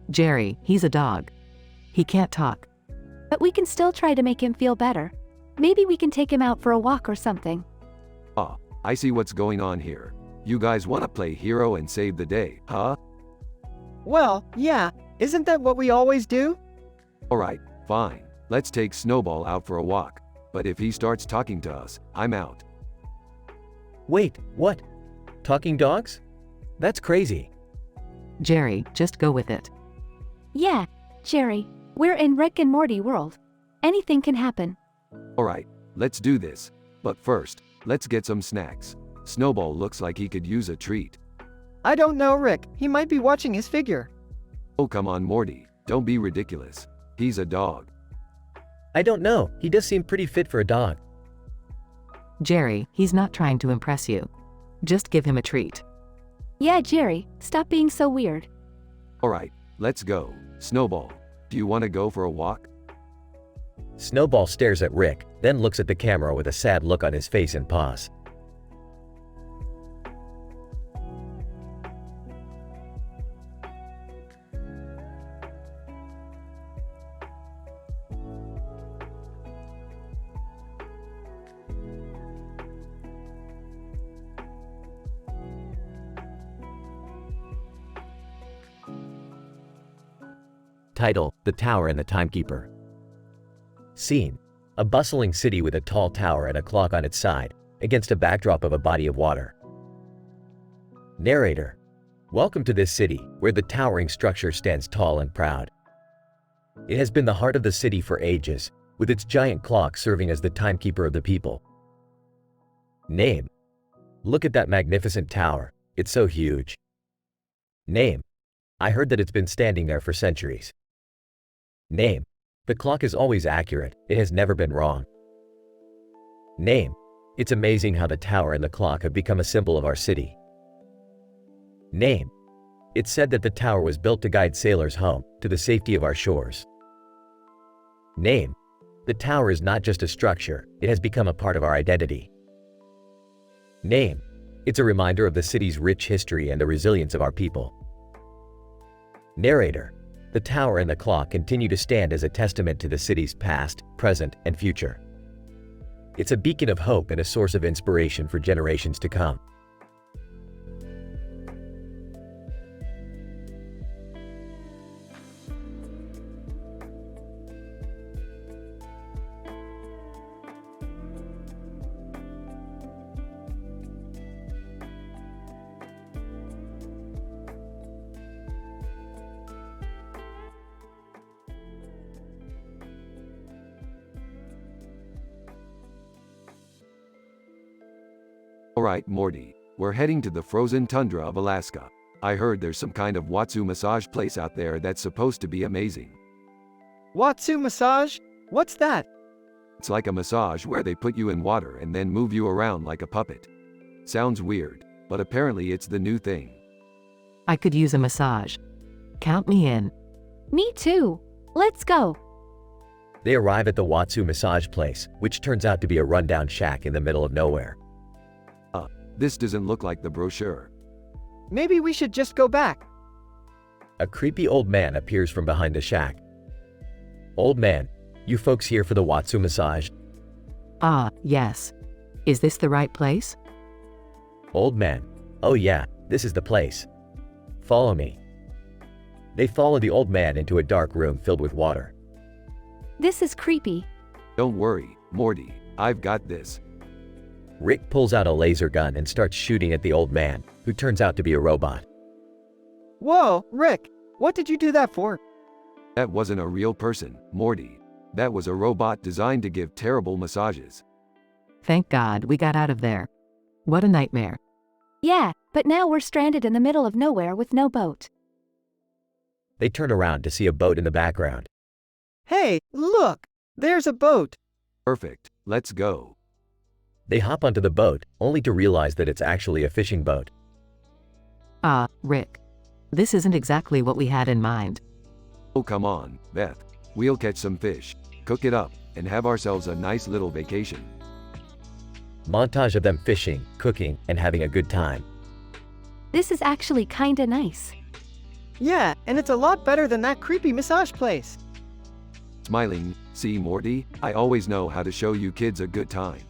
Jerry, he's a dog. He can't talk. But we can still try to make him feel better. Maybe we can take him out for a walk or something. Ah, I see what's going on here. You guys wanna play hero and save the day, huh? Well, yeah, isn't that what we always do? Alright, fine. Let's take Snowball out for a walk. But if he starts talking to us, I'm out. Wait, what? Talking dogs? That's crazy. Jerry, just go with it. Yeah, Jerry, we're in Rick and Morty world. Anything can happen. Alright, let's do this. But first, let's get some snacks. Snowball looks like he could use a treat. I don't know, Rick. He might be watching his figure. Oh, come on, Morty. Don't be ridiculous. He's a dog. I don't know. He does seem pretty fit for a dog. Jerry, he's not trying to impress you. Just give him a treat. Yeah, Jerry, stop being so weird. Alright, let's go. Snowball, do you want to go for a walk? Snowball stares at Rick, then looks at the camera with a sad look on his face and paws. Title: The Tower and the Timekeeper. Scene: a bustling city with a tall tower and a clock on its side, against a backdrop of a body of water. Narrator: welcome to this city, where the towering structure stands tall and proud. It has been the heart of the city for ages, with its giant clock serving as the timekeeper of the people. Name: look at that magnificent tower, it's so huge. Name: I heard that it's been standing there for centuries. Name: the clock is always accurate, it has never been wrong. Name: it's amazing how the tower and the clock have become a symbol of our city. Name: it's said that the tower was built to guide sailors home, to the safety of our shores. Name: the tower is not just a structure, it has become a part of our identity. Name: it's a reminder of the city's rich history and the resilience of our people. Narrator: the tower and the clock continue to stand as a testament to the city's past, present, and future. It's a beacon of hope and a source of inspiration for generations to come. Alright, Morty, we're heading to the frozen tundra of Alaska. I heard there's some kind of Watsu massage place out there that's supposed to be amazing. Watsu massage? What's that? It's like a massage where they put you in water and then move you around like a puppet. Sounds weird, but apparently it's the new thing. I could use a massage. Count me in. Me too. Let's go. They arrive at the Watsu massage place, which turns out to be a rundown shack in the middle of nowhere. This doesn't look like the brochure. Maybe we should just go back. A creepy old man appears from behind the shack. Old man, you folks here for the Watsu massage? Ah, yes. Is this the right place? Old man, oh yeah, this is the place. Follow me. They follow the old man into a dark room filled with water. This is creepy. Don't worry, Morty, I've got this. Rick pulls out a laser gun and starts shooting at the old man, who turns out to be a robot. Whoa, Rick, what did you do that for? That wasn't a real person, Morty. That was a robot designed to give terrible massages. Thank God we got out of there. What a nightmare. Yeah, but now we're stranded in the middle of nowhere with no boat. They turn around to see a boat in the background. Hey, look! There's a boat! Perfect, let's go. They hop onto the boat, only to realize that it's actually a fishing boat. Ah, Rick. This isn't exactly what we had in mind. Oh come on, Beth. We'll catch some fish, cook it up, and have ourselves a nice little vacation. Montage of them fishing, cooking, and having a good time. This is actually kinda nice. Yeah, and it's a lot better than that creepy massage place. Smiling, see Morty, I always know how to show you kids a good time.